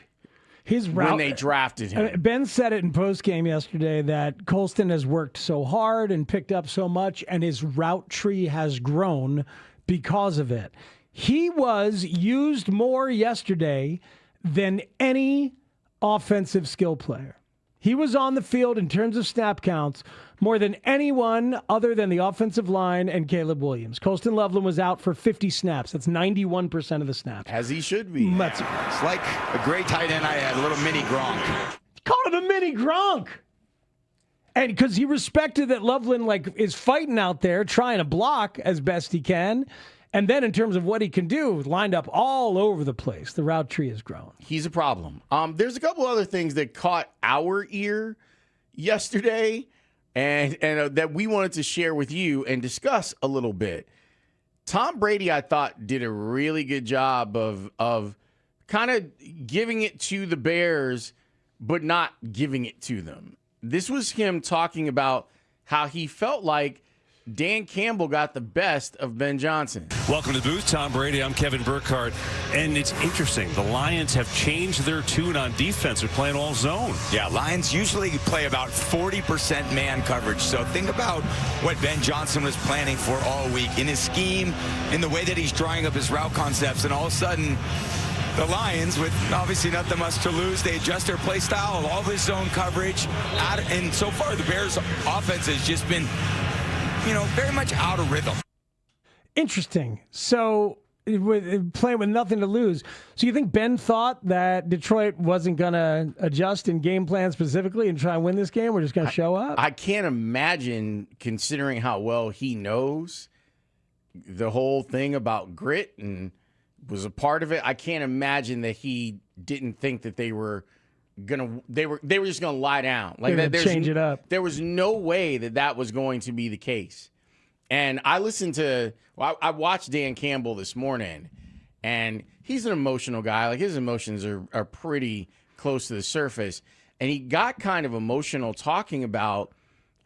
His route, when they drafted him. Ben said it in postgame yesterday that Colston has worked so hard and picked up so much, and his route tree has grown because of it. He was used more yesterday than any offensive skill player. He was on the field in terms of snap counts more than anyone other than the offensive line and Caleb Williams. Colston Loveland was out for 50 snaps. That's 91% of the snaps. As he should be. It's like a great tight end I had, a little mini Gronk. Called him a mini Gronk. And because he respected that Loveland is fighting out there, trying to block as best he can. And then in terms of what he can do, lined up all over the place. The route tree has grown. He's a problem. There's a couple other things that caught our ear yesterday. and that we wanted to share with you and discuss a little bit. Tom Brady, I thought, did a really good job of kind of giving it to the Bears, but not giving it to them. This was him talking about how he felt like Dan Campbell got the best of Ben Johnson. Welcome to the booth, Tom Brady. I'm Kevin Burkhardt. And it's interesting. The Lions have changed their tune on defense. They're playing all zone. Yeah, Lions usually play about 40% man coverage. So think about what Ben Johnson was planning for all week in his scheme, in the way that he's drawing up his route concepts. And all of a sudden, the Lions, with obviously nothing much to lose, they adjust their play style, all this zone coverage. And so far, the Bears' offense has just been, very much out of rhythm. Interesting. So, playing with nothing to lose. So you think Ben thought that Detroit wasn't going to adjust in game plan specifically and try and win this game? We're just going to show up? I can't imagine, considering how well he knows the whole thing about grit and was a part of it. I can't imagine that he didn't think that they were just gonna lie down, like that. Change it up. There was no way that was going to be the case. And I watched Dan Campbell this morning, and he's an emotional guy. Like, his emotions are pretty close to the surface, and he got kind of emotional talking about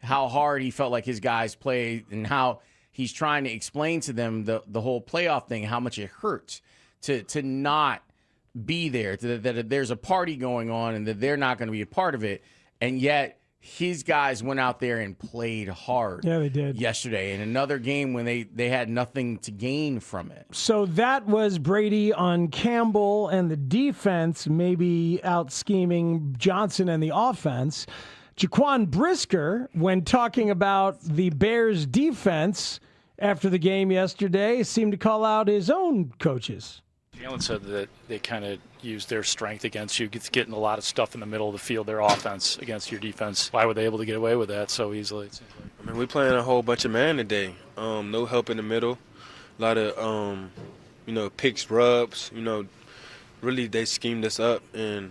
how hard he felt like his guys played and how he's trying to explain to them the whole playoff thing, how much it hurts to not be there, that there's a party going on and that they're not going to be a part of it. And yet his guys went out there and played hard. Yeah, they did. Yesterday in another game when they had nothing to gain from it. So that was Brady on Campbell and the defense, maybe out scheming Johnson and the offense. Jaquan Brisker, when talking about the Bears defense after the game yesterday, seemed to call out his own coaches. Jalen said that they kind of used their strength against you, getting a lot of stuff in the middle of the field, their offense against your defense. Why were they able to get away with that so easily? I mean, we're playing a whole bunch of man today. No help in the middle. A lot of, picks, rubs. Really they schemed us up, and,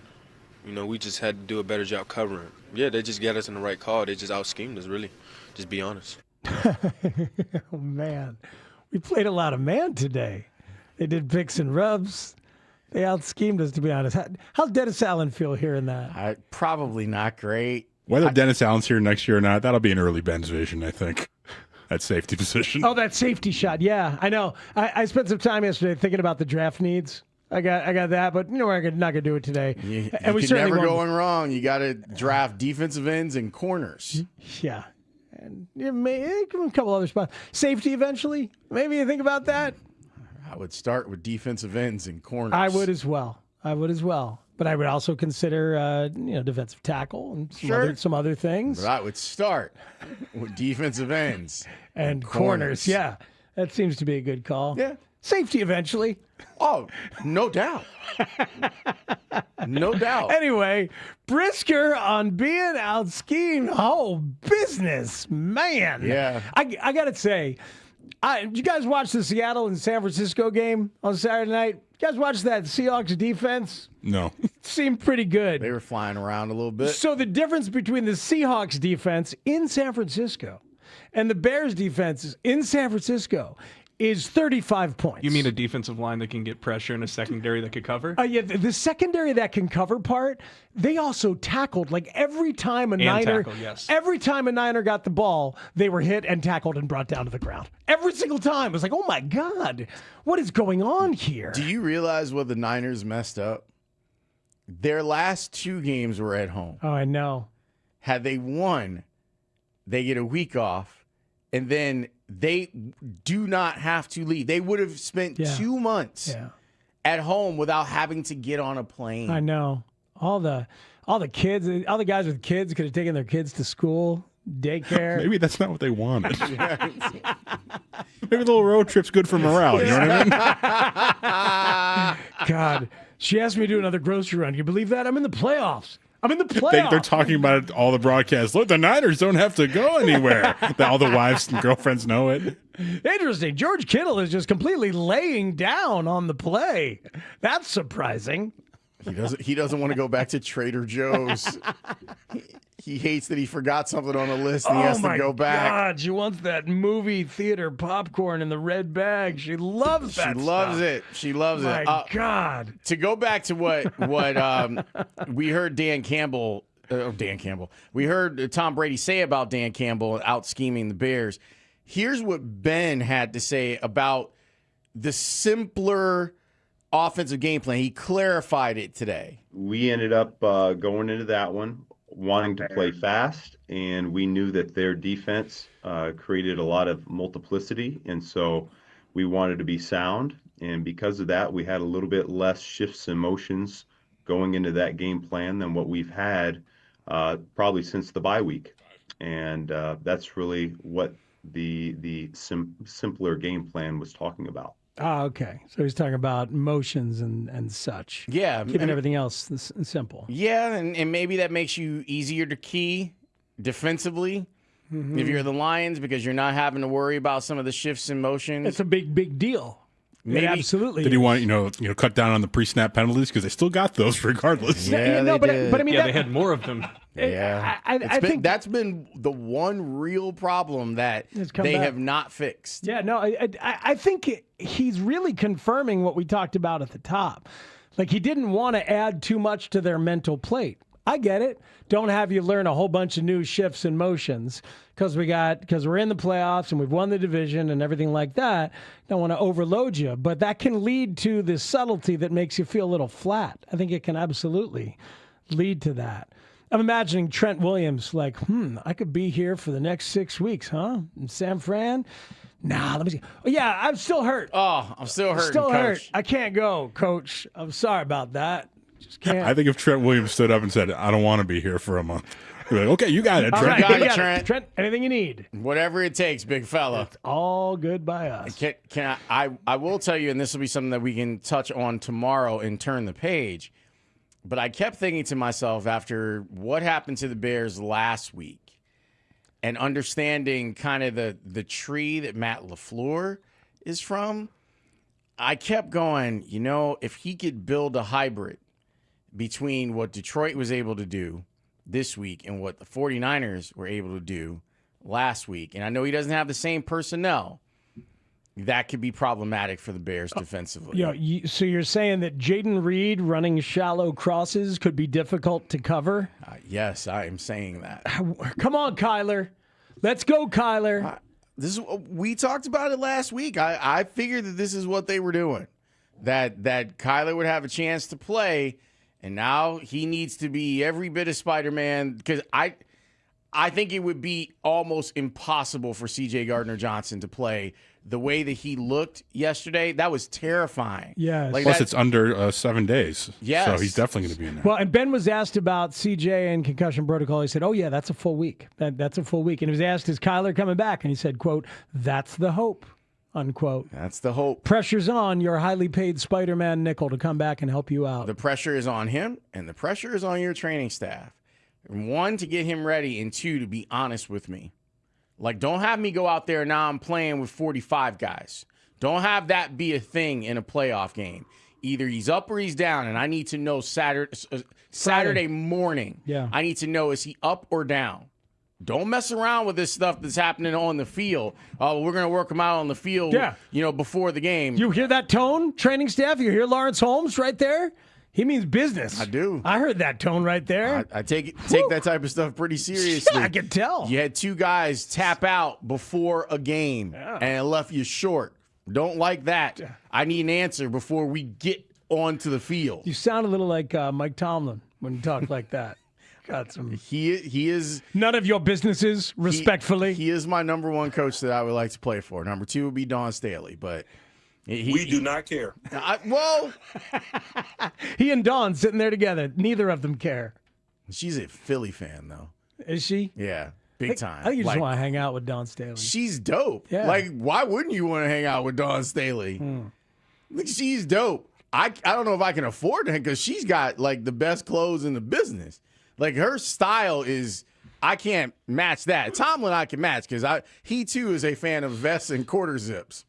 we just had to do a better job covering. Yeah, they just got us in the right call. They just out-schemed us, really. Just be honest. Oh, man. We played a lot of man today. They did picks and rubs. They out-schemed us, to be honest. How's Dennis Allen feel hearing that? Probably not great. Whether Dennis Allen's here next year or not, that'll be an early Ben's vision, I think. That safety position. Oh, that safety shot. Yeah, I know. I spent some time yesterday thinking about the draft needs. I got that, but we're not going to do it today. You we can never go wrong. You got to draft defensive ends and corners. Yeah. And maybe a couple other spots. Safety eventually. Maybe you think about that. I would start with defensive ends and corners. I would as well. But I would also consider, defensive tackle and some other things. But I would start with defensive ends and corners. Yeah, that seems to be a good call. Yeah. Safety eventually. Oh, no doubt. No doubt. Anyway, Brisker on being out schemed. Oh, business, man. Yeah. I got to say, did you guys watch the Seattle and San Francisco game on Saturday night? You guys watch that Seahawks defense? No. It seemed pretty good. They were flying around a little bit. So the difference between the Seahawks defense in San Francisco and the Bears defense in San Francisco is 35 points. You mean a defensive line that can get pressure and a secondary that could cover? Yeah, the secondary that can cover part, they also tackled. Like every time a Niner got the ball, they were hit and tackled and brought down to the ground. Every single time. It was like, oh my God, what is going on here? Do you realize what the Niners messed up? Their last two games were at home. Oh, I know. Had they won, they get a week off, and then they do not have to leave. They would have spent 2 months at home without having to get on a plane. I know. All the kids, all the guys with kids could have taken their kids to school, daycare. Maybe that's not what they wanted. Maybe the little road trip's good for morale. You know what I mean? God, she asked me to do another grocery run. Can you believe that? I'm in the playoffs. They're talking about it all the broadcasts. Look, the Niners don't have to go anywhere. All the wives and girlfriends know it. Interesting. George Kittle is just completely laying down on the play. That's surprising. He doesn't want to go back to Trader Joe's. He hates that he forgot something on the list and he has to go back. God, she wants that movie theater popcorn in the red bag. She loves that. She loves it. She loves it. My God. To go back to what we heard Dan Campbell. We heard Tom Brady say about Dan Campbell out scheming the Bears. Here's what Ben had to say about the simpler offensive game plan. He clarified it today. We ended up going into that one wanting to play fast, and we knew that their defense created a lot of multiplicity, and so we wanted to be sound. And because of that, we had a little bit less shifts and motions going into that game plan than what we've had probably since the bye week. And that's really what the simpler game plan was talking about. Oh, okay. So he's talking about motions and such. Yeah. Keeping everything else simple. Yeah, and maybe that makes you easier to key defensively if you're the Lions because you're not having to worry about some of the shifts in motions. It's a big deal. Maybe. It absolutely. Did he want cut down on the pre-snap penalties because they still got those regardless? Yeah, but I mean, they had more of them. Yeah, I think that's been the one real problem that they have not fixed. Yeah, no, I think he's really confirming what we talked about at the top. Like he didn't want to add too much to their mental plate. I get it. Don't have you learn a whole bunch of new shifts and motions because we're in the playoffs and we've won the division and everything like that. Don't want to overload you, but that can lead to this subtlety that makes you feel a little flat. I think it can absolutely lead to that. I'm imagining Trent Williams like, I could be here for the next 6 weeks, huh? In San Fran? Nah, let me see. Oh, yeah, I'm still hurt. Oh, I'm still hurt. Still hurt. Coach. I can't go, Coach. I'm sorry about that. Just can't. I think if Trent Williams stood up and said, I don't want to be here for a month, you'd be like, okay, you got it, Trent. All right, Got you it, Trent. Trent, anything you need. Whatever it takes, big fella. It's all good by us. I will tell you, and this will be something that we can touch on tomorrow and turn the page, but I kept thinking to myself after what happened to the Bears last week and understanding kind of the tree that Matt LaFleur is from, I kept going, if he could build a hybrid between what Detroit was able to do this week and what the 49ers were able to do last week, and I know he doesn't have the same personnel, that could be problematic for the Bears defensively. So you're saying that Jaden Reed running shallow crosses could be difficult to cover? Yes, I am saying that. Come on, Kyler. Let's go, Kyler. We talked about it last week. I figured that this is what they were doing, that Kyler would have a chance to play, and now he needs to be every bit of Spider-Man because I think it would be almost impossible for C.J. Gardner-Johnson to play the way that he looked yesterday. That was terrifying. Yes. Plus, it's under 7 days. Yes. So he's definitely going to be in there. Well, and Ben was asked about CJ and concussion protocol. He said, oh, yeah, that's a full week. That's a full week. And he was asked, is Kyler coming back? And he said, quote, that's the hope, unquote. That's the hope. Pressure's on your highly paid Spider-Man nickel to come back and help you out. The pressure is on him, and the pressure is on your training staff. One, to get him ready, and two, to be honest with me. Like, don't have me go out there and now I'm playing with 45 guys. Don't have that be a thing in a playoff game. Either he's up or he's down, and I need to know Saturday morning. Yeah. I need to know, is he up or down? Don't mess around with this stuff that's happening on the field. Oh, we're going to work him out on the field, before the game. You hear that tone, training staff? You hear Lawrence Holmes right there? He means business. I do. I heard that tone right there. I take that type of stuff pretty seriously. Yeah, I can tell. You had two guys tap out before a game, and it left you short. Don't like that. I need an answer before we get onto the field. You sound a little like Mike Tomlin when you talk like that. Got some. He is none of your businesses. Respectfully, he is my number one coach that I would like to play for. Number two would be Dawn Staley, but. We do not care. He and Dawn sitting there together. Neither of them care. She's a Philly fan, though. Is she? Yeah, big time. I think you just want to hang out with Dawn Staley. She's dope. Yeah. Like, why wouldn't you want to hang out with Dawn Staley? Like, she's dope. I don't know if I can afford her because she's got, like, the best clothes in the business. Like, her style is... I can't match that. Tomlin I can match because he, too, is a fan of vests and quarter zips.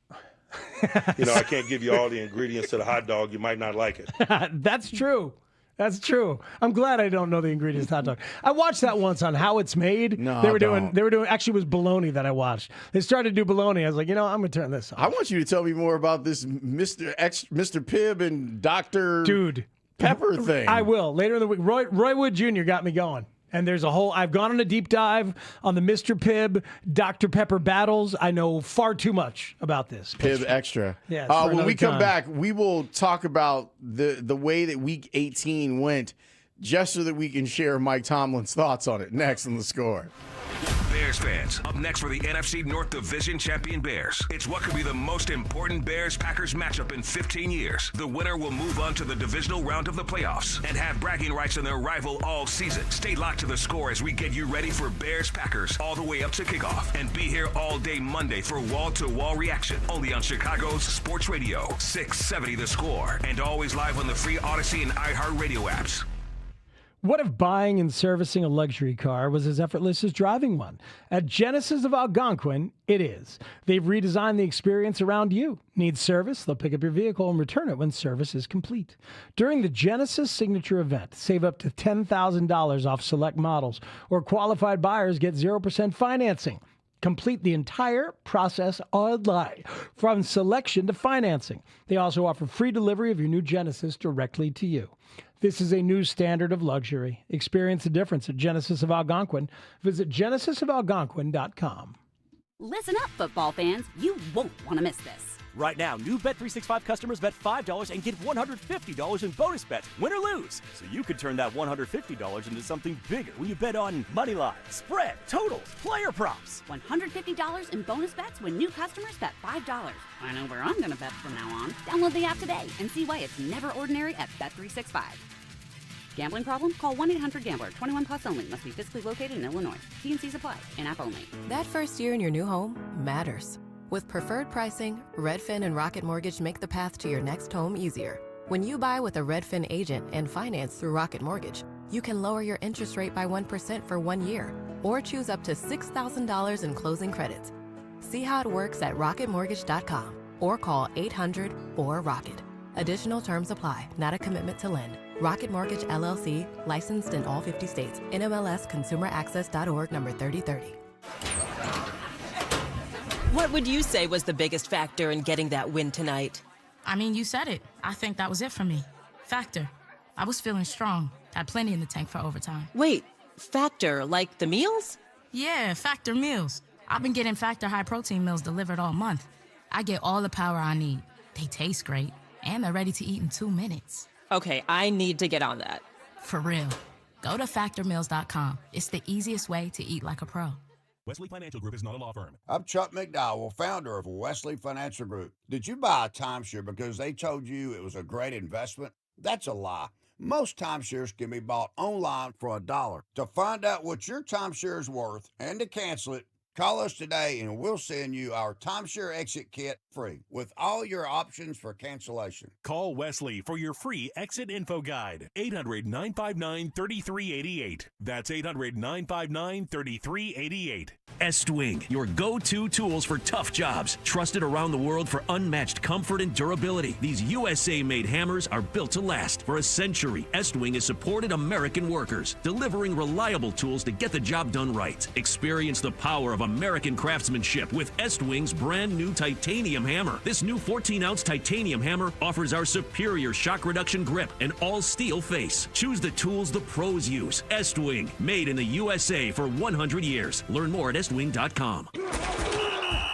I can't give you all the ingredients to the hot dog. You might not like it. That's true. That's true. I'm glad I don't know the ingredients to hot dog. I watched that once on How It's Made. No, they were doing actually it was bologna that I watched. They started to do bologna. I was like, I'm going to turn this on. I want you to tell me more about this Mr. Pibb and Dr. Pepper thing. I will. Later in the week. Roy Wood Jr. got me going. And there's I've gone on a deep dive on the Mr. Pibb, Dr. Pepper battles. I know far too much about this. Pibb Extra. Yeah. When we come back, we will talk about the way that Week 18 went, just so that we can share Mike Tomlin's thoughts on it next on The Score. Bears fans, up next for the NFC North Division champion Bears. It's what could be the most important Bears-Packers matchup in 15 years. The winner will move on to the divisional round of the playoffs and have bragging rights on their rival all season. Stay locked to The Score as we get you ready for Bears-Packers all the way up to kickoff. And be here all day Monday for wall-to-wall reaction. Only on Chicago's Sports Radio, 670 The Score. And always live on the free Odyssey and iHeartRadio apps. What if buying and servicing a luxury car was as effortless as driving one? At Genesis of Algonquin, it is. They've redesigned the experience around you. Need service? They'll pick up your vehicle and return it when service is complete. During the Genesis Signature event, save up to $10,000 off select models, or qualified buyers get 0% financing. Complete the entire process online, from selection to financing. They also offer free delivery of your new Genesis directly to you. This is a new standard of luxury. Experience the difference at Genesis of Algonquin. Visit genesisofalgonquin.com. Listen up, football fans. You won't want to miss this. Right now, new Bet365 customers bet $5 and get $150 in bonus bets, win or lose. So you could turn that $150 into something bigger when you bet on money line, spread, totals, player props. $150 in bonus bets when new customers bet $5. I know where I'm going to bet from now on. Download the app today and see why it's never ordinary at Bet365. Gambling problem? Call 1-800-GAMBLER. 21 plus only. Must be physically located in Illinois. T&Cs apply. In-app only. That first year in your new home matters. With preferred pricing, Redfin and Rocket Mortgage make the path to your next home easier. When you buy with a Redfin agent and finance through Rocket Mortgage, you can lower your interest rate by 1% for 1 year, or choose up to $6,000 in closing credits. See how it works at rocketmortgage.com or call 800-4ROCKET. Additional terms apply. Not a commitment to lend. Rocket Mortgage, LLC, licensed in all 50 states. NMLS ConsumerAccess.org number 3030. What would you say was the biggest factor in getting that win tonight? I mean, you said it. I think that was it for me. Factor. I was feeling strong. Had plenty in the tank for overtime. Wait, Factor, like the meals? Yeah, Factor meals. I've been getting Factor high-protein meals delivered all month. I get all the power I need. They taste great, and they're ready to eat in 2 minutes. Okay, I need to get on that. For real. Go to factormeals.com. It's the easiest way to eat like a pro. Wesley Financial Group is not a law firm. I'm Chuck McDowell, founder of Wesley Financial Group. Did you buy a timeshare because they told you it was a great investment? That's a lie. Most timeshares can be bought online for $1. To find out what your timeshare is worth and to cancel it, call us today and we'll send you our timeshare exit kit free with all your options for cancellation. Call Wesley for your free exit info guide. 800-959-3388. That's 800-959-3388. Estwing, your go-to tools for tough jobs. Trusted around the world for unmatched comfort and durability. These USA-made hammers are built to last. For a century, Estwing has supported American workers, delivering reliable tools to get the job done right. Experience the power of American craftsmanship with Estwing's brand new titanium hammer. This new 14-ounce titanium hammer offers our superior shock reduction grip and all-steel face. Choose the tools the pros use. Estwing, made in the USA for 100 years. Learn more at estwing.com.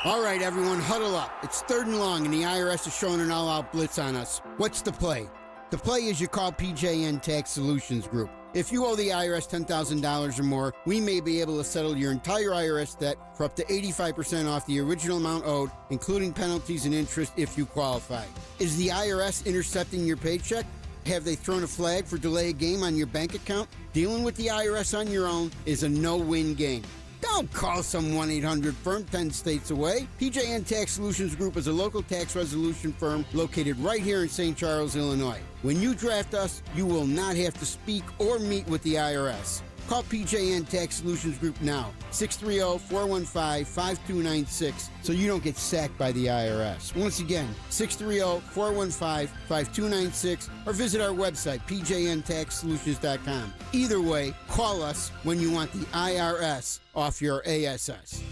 All right, everyone, huddle up. It's 3rd and long, and the IRS is showing an all-out blitz on us. What's the play? The play is you call PJN Tax Solutions Group. If you owe the IRS $10,000 or more, we may be able to settle your entire IRS debt for up to 85% off the original amount owed, including penalties and interest if you qualify. Is the IRS intercepting your paycheck? Have they thrown a flag for delay of game on your bank account? Dealing with the IRS on your own is a no-win game. Don't call some 1-800-FIRM 10 states away. PJN Tax Solutions Group is a local tax resolution firm located right here in St. Charles, Illinois. When you draft us, you will not have to speak or meet with the IRS. Call PJN Tax Solutions Group now, 630-415-5296, so you don't get sacked by the IRS. Once again, 630-415-5296, or visit our website, pjntaxsolutions.com. Either way, call us when you want the IRS off your ASS.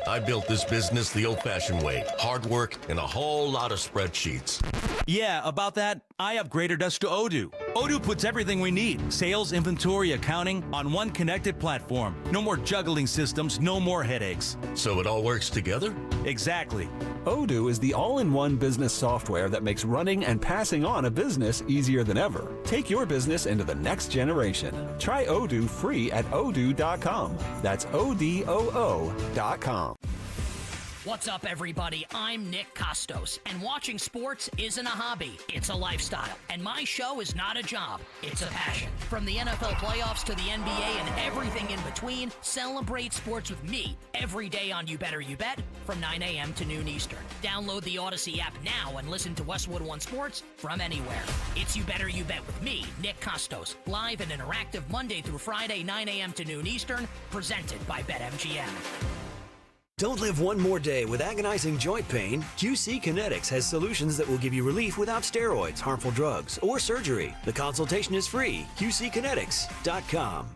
I built this business the old-fashioned way. Hard work and a whole lot of spreadsheets. Yeah, about that, I upgraded us to Odoo. Odoo puts everything we need, sales, inventory, accounting, on one connected platform. No more juggling systems, no more headaches. So it all works together? Exactly. Odoo is the all-in-one business software that makes running and passing on a business easier than ever. Take your business into the next generation. Try Odoo free at odoo.com. That's ODOO.com. What's up, everybody? I'm Nick Costos, and watching sports isn't a hobby, it's a lifestyle. And my show is not a job, it's a passion. From the NFL playoffs to the NBA and everything in between, celebrate sports with me every day on You Better You Bet from 9 a.m. to noon Eastern. Download the Odyssey app now and listen to Westwood One Sports from anywhere. It's You Better You Bet with me, Nick Costos, live and interactive Monday through Friday, 9 a.m. to noon Eastern, presented by BetMGM. Don't live one more day with agonizing joint pain. QC Kinetics has solutions that will give you relief without steroids, harmful drugs, or surgery. The consultation is free. QCkinetics.com.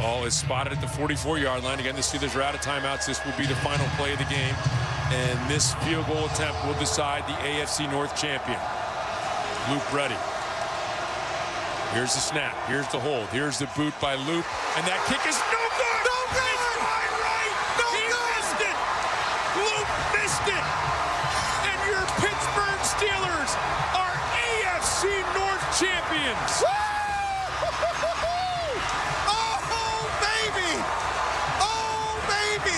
Ball is spotted at the 44-yard line. Again, the Steelers are out of timeouts. This will be the final play of the game. And this field goal attempt will decide the AFC North champion. Luke ready. Here's the snap. Here's the hold. Here's the boot by Luke. And that kick is no good! No good! It's wide right! No good! Missed it! Luke missed it! And your Pittsburgh Steelers are AFC North champions! Oh, baby! Oh, baby!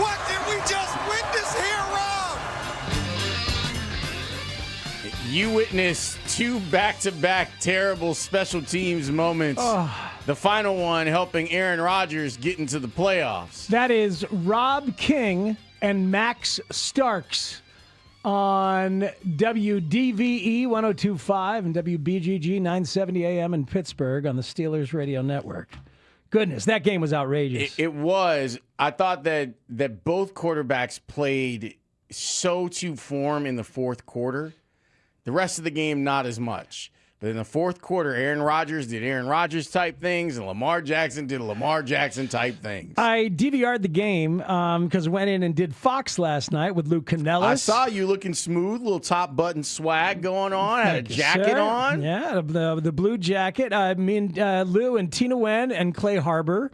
What did we just witness here, Rob? You witnessed two back-to-back terrible special teams moments. The final one helping Aaron Rodgers get into the playoffs. That is Rob King and Max Starks on WDVE 102.5 and WBGG 970 AM in Pittsburgh on the Steelers Radio Network. Goodness, that game was outrageous. It was. I thought that both quarterbacks played so to form in the fourth quarter. The rest of the game, not as much. But in the fourth quarter, Aaron Rodgers did Aaron Rodgers type things, and Lamar Jackson did Lamar Jackson type things. I DVR'd the game because I went in and did Fox last night with Luke Canellis. I saw you looking smooth, little top button swag going on, had a jacket on. Yeah, the blue jacket. Me and Lou and Tina Wen and Clay Harbor.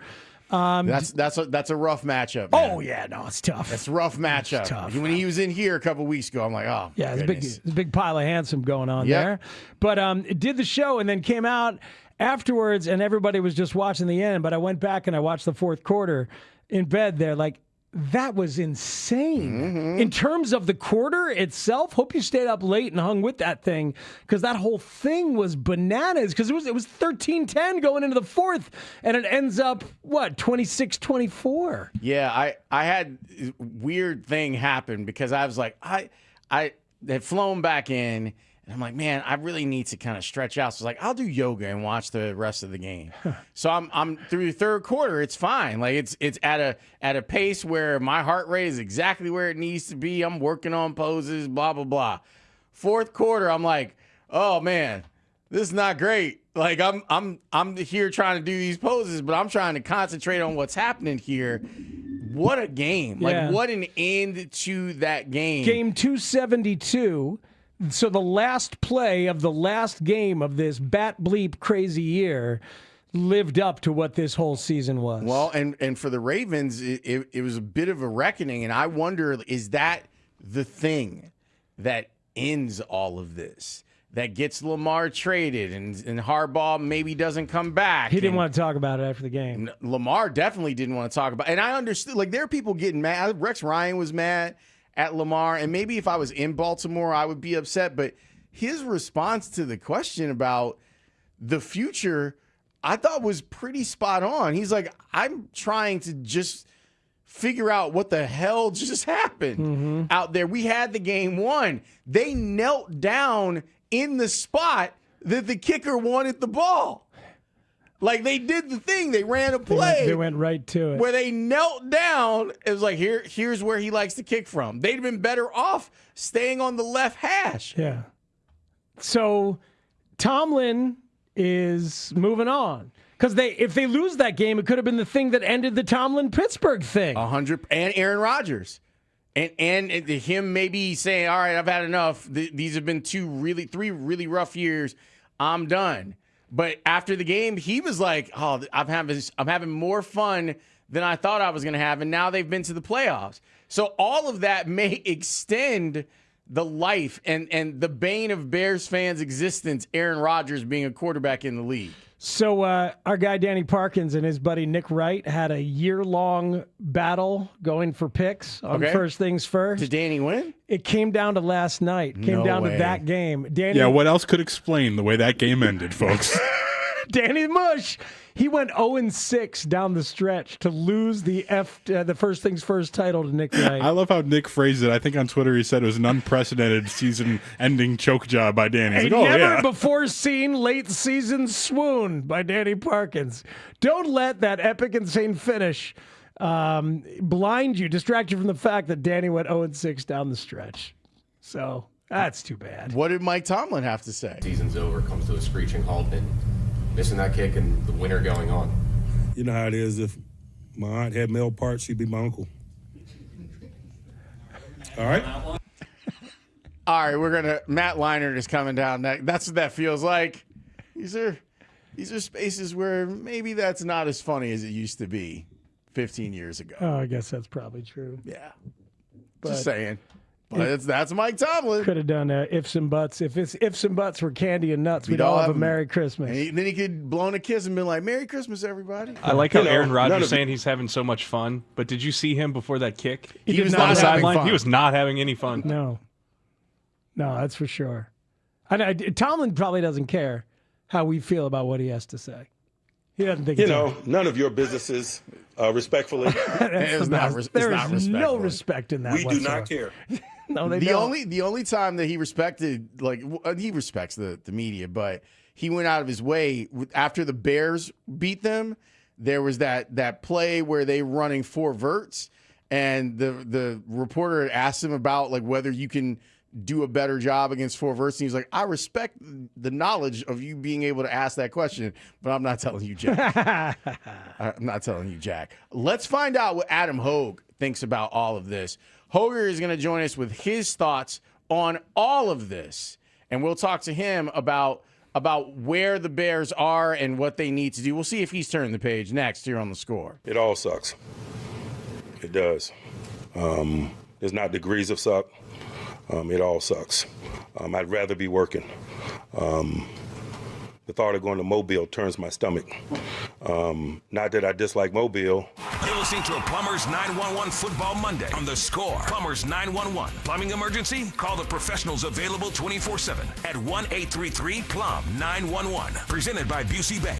That's a rough matchup. Man. Oh yeah, no, it's tough. It's a rough matchup. It's tough. When he was in here a couple weeks ago, I'm like, oh yeah, it's a big pile of handsome going on there. But it did the show and then came out afterwards, and everybody was just watching the end. But I went back and I watched the fourth quarter in bed there, like. That was insane. In terms of the quarter itself, hope you stayed up late and hung with that thing because that whole thing was bananas because it was 13-10 going into the fourth, and it ends up, 26-24? Yeah, I had a weird thing happen because I was like, I had flown back in, and I'm like, man, I really need to kind of stretch out. So I was like, I'll do yoga and watch the rest of the game. So I'm through the third quarter. It's fine. Like it's at a pace where my heart rate is exactly where it needs to be. I'm working on poses, blah blah blah. Fourth quarter, I'm like, oh man, this is not great. Like I'm here trying to do these poses, but I'm trying to concentrate on what's happening here. What a game! Like what an end to that game. Game 272. So the last play of the last game of this bat bleep crazy year lived up to what this whole season was. Well, and for the Ravens, it was a bit of a reckoning, and I wonder, is that the thing that ends all of this? That gets Lamar traded and Harbaugh maybe doesn't come back. He didn't want to talk about it after the game. Lamar definitely didn't want to talk about it. And I understood, like, there are people getting mad. Rex Ryan was mad at Lamar, and maybe if I was in Baltimore, I would be upset. But his response to the question about the future, I thought was pretty spot on. He's like, I'm trying to just figure out what the hell just happened out there. We had the game won. They knelt down in the spot that the kicker wanted the ball. Like, they did the thing. They ran a play. They went right to it. Where they knelt down. It was like, here's where he likes to kick from. They'd have been better off staying on the left hash. Yeah. So Tomlin is moving on. Because if they lose that game, it could have been the thing that ended the Tomlin-Pittsburgh thing. 100. And Aaron Rodgers. And him maybe saying, all right, I've had enough. These have been 3 really rough years. I'm done. But after the game, he was like, "Oh, I'm having more fun than I thought I was going to have." And now they've been to the playoffs. So all of that may extend the life and the bane of Bears fans' existence, Aaron Rodgers being a quarterback in the league. So our guy Danny Parkins and his buddy Nick Wright had a year-long battle going for picks on First Things First. Did Danny win? It came down to last night. Came down to that game. Danny, yeah, what else could explain the way that game ended, folks? Danny Mush, he went 0-6 down the stretch to lose the First Things First title to Nick Wright. I love how Nick phrased it. I think on Twitter he said it was an unprecedented season-ending choke job by Danny. He's like, never before seen late season swoon by Danny Parkins. Don't let that epic, insane finish blind you, distract you from the fact that Danny went 0-6 down the stretch. So that's too bad. What did Mike Tomlin have to say? Season's over, comes to a screeching halt, and missing that kick and the winter going on. You know how it is. If my aunt had male parts, she'd be my uncle. All right? All right, Matt Leinart is coming down. That's what that feels like. These are spaces where maybe that's not as funny as it used to be 15 years ago. Oh, I guess that's probably true. Yeah. Just saying. But that's Mike Tomlin. Could have done ifs and buts. If ifs and buts were candy and nuts, we'd all have a Merry Christmas. And then he could blown a kiss and been like, "Merry Christmas, everybody." I like how Aaron Rodgers saying he's having so much fun. But did you see him before that kick? He was on not the having sideline. fun. He was not having any fun. No, that's for sure. Tomlin probably doesn't care how we feel about what he has to say. He doesn't think none of your businesses, respectfully. There's no respect in that. We do whatsoever. not care. No, they don't. The only time that he respected, he respects the media, but he went out of his way after the Bears beat them. There was that play where they were running 4 verts, and the reporter had asked him about whether you can do a better job against 4 verts. And he was like, "I respect the knowledge of you being able to ask that question, but I'm not telling you, Jack." I'm not telling you, Jack. Let's find out what Adam Haugh thinks about all of this. Haugh is going to join us with his thoughts on all of this, and we'll talk to him about where the Bears are and what they need to do. We'll see if he's turned the page next here on The Score. It all sucks. It does. There's not degrees of suck. It all sucks. I'd rather be working. The thought of going to Mobile turns my stomach. Not that I dislike Mobile. You're listening to a Plumbers 911 Football Monday on The Score. Plumbers 911. Plumbing emergency? Call the professionals available 24/7 at 1-833-PLUM-911. Presented by Busey Bank.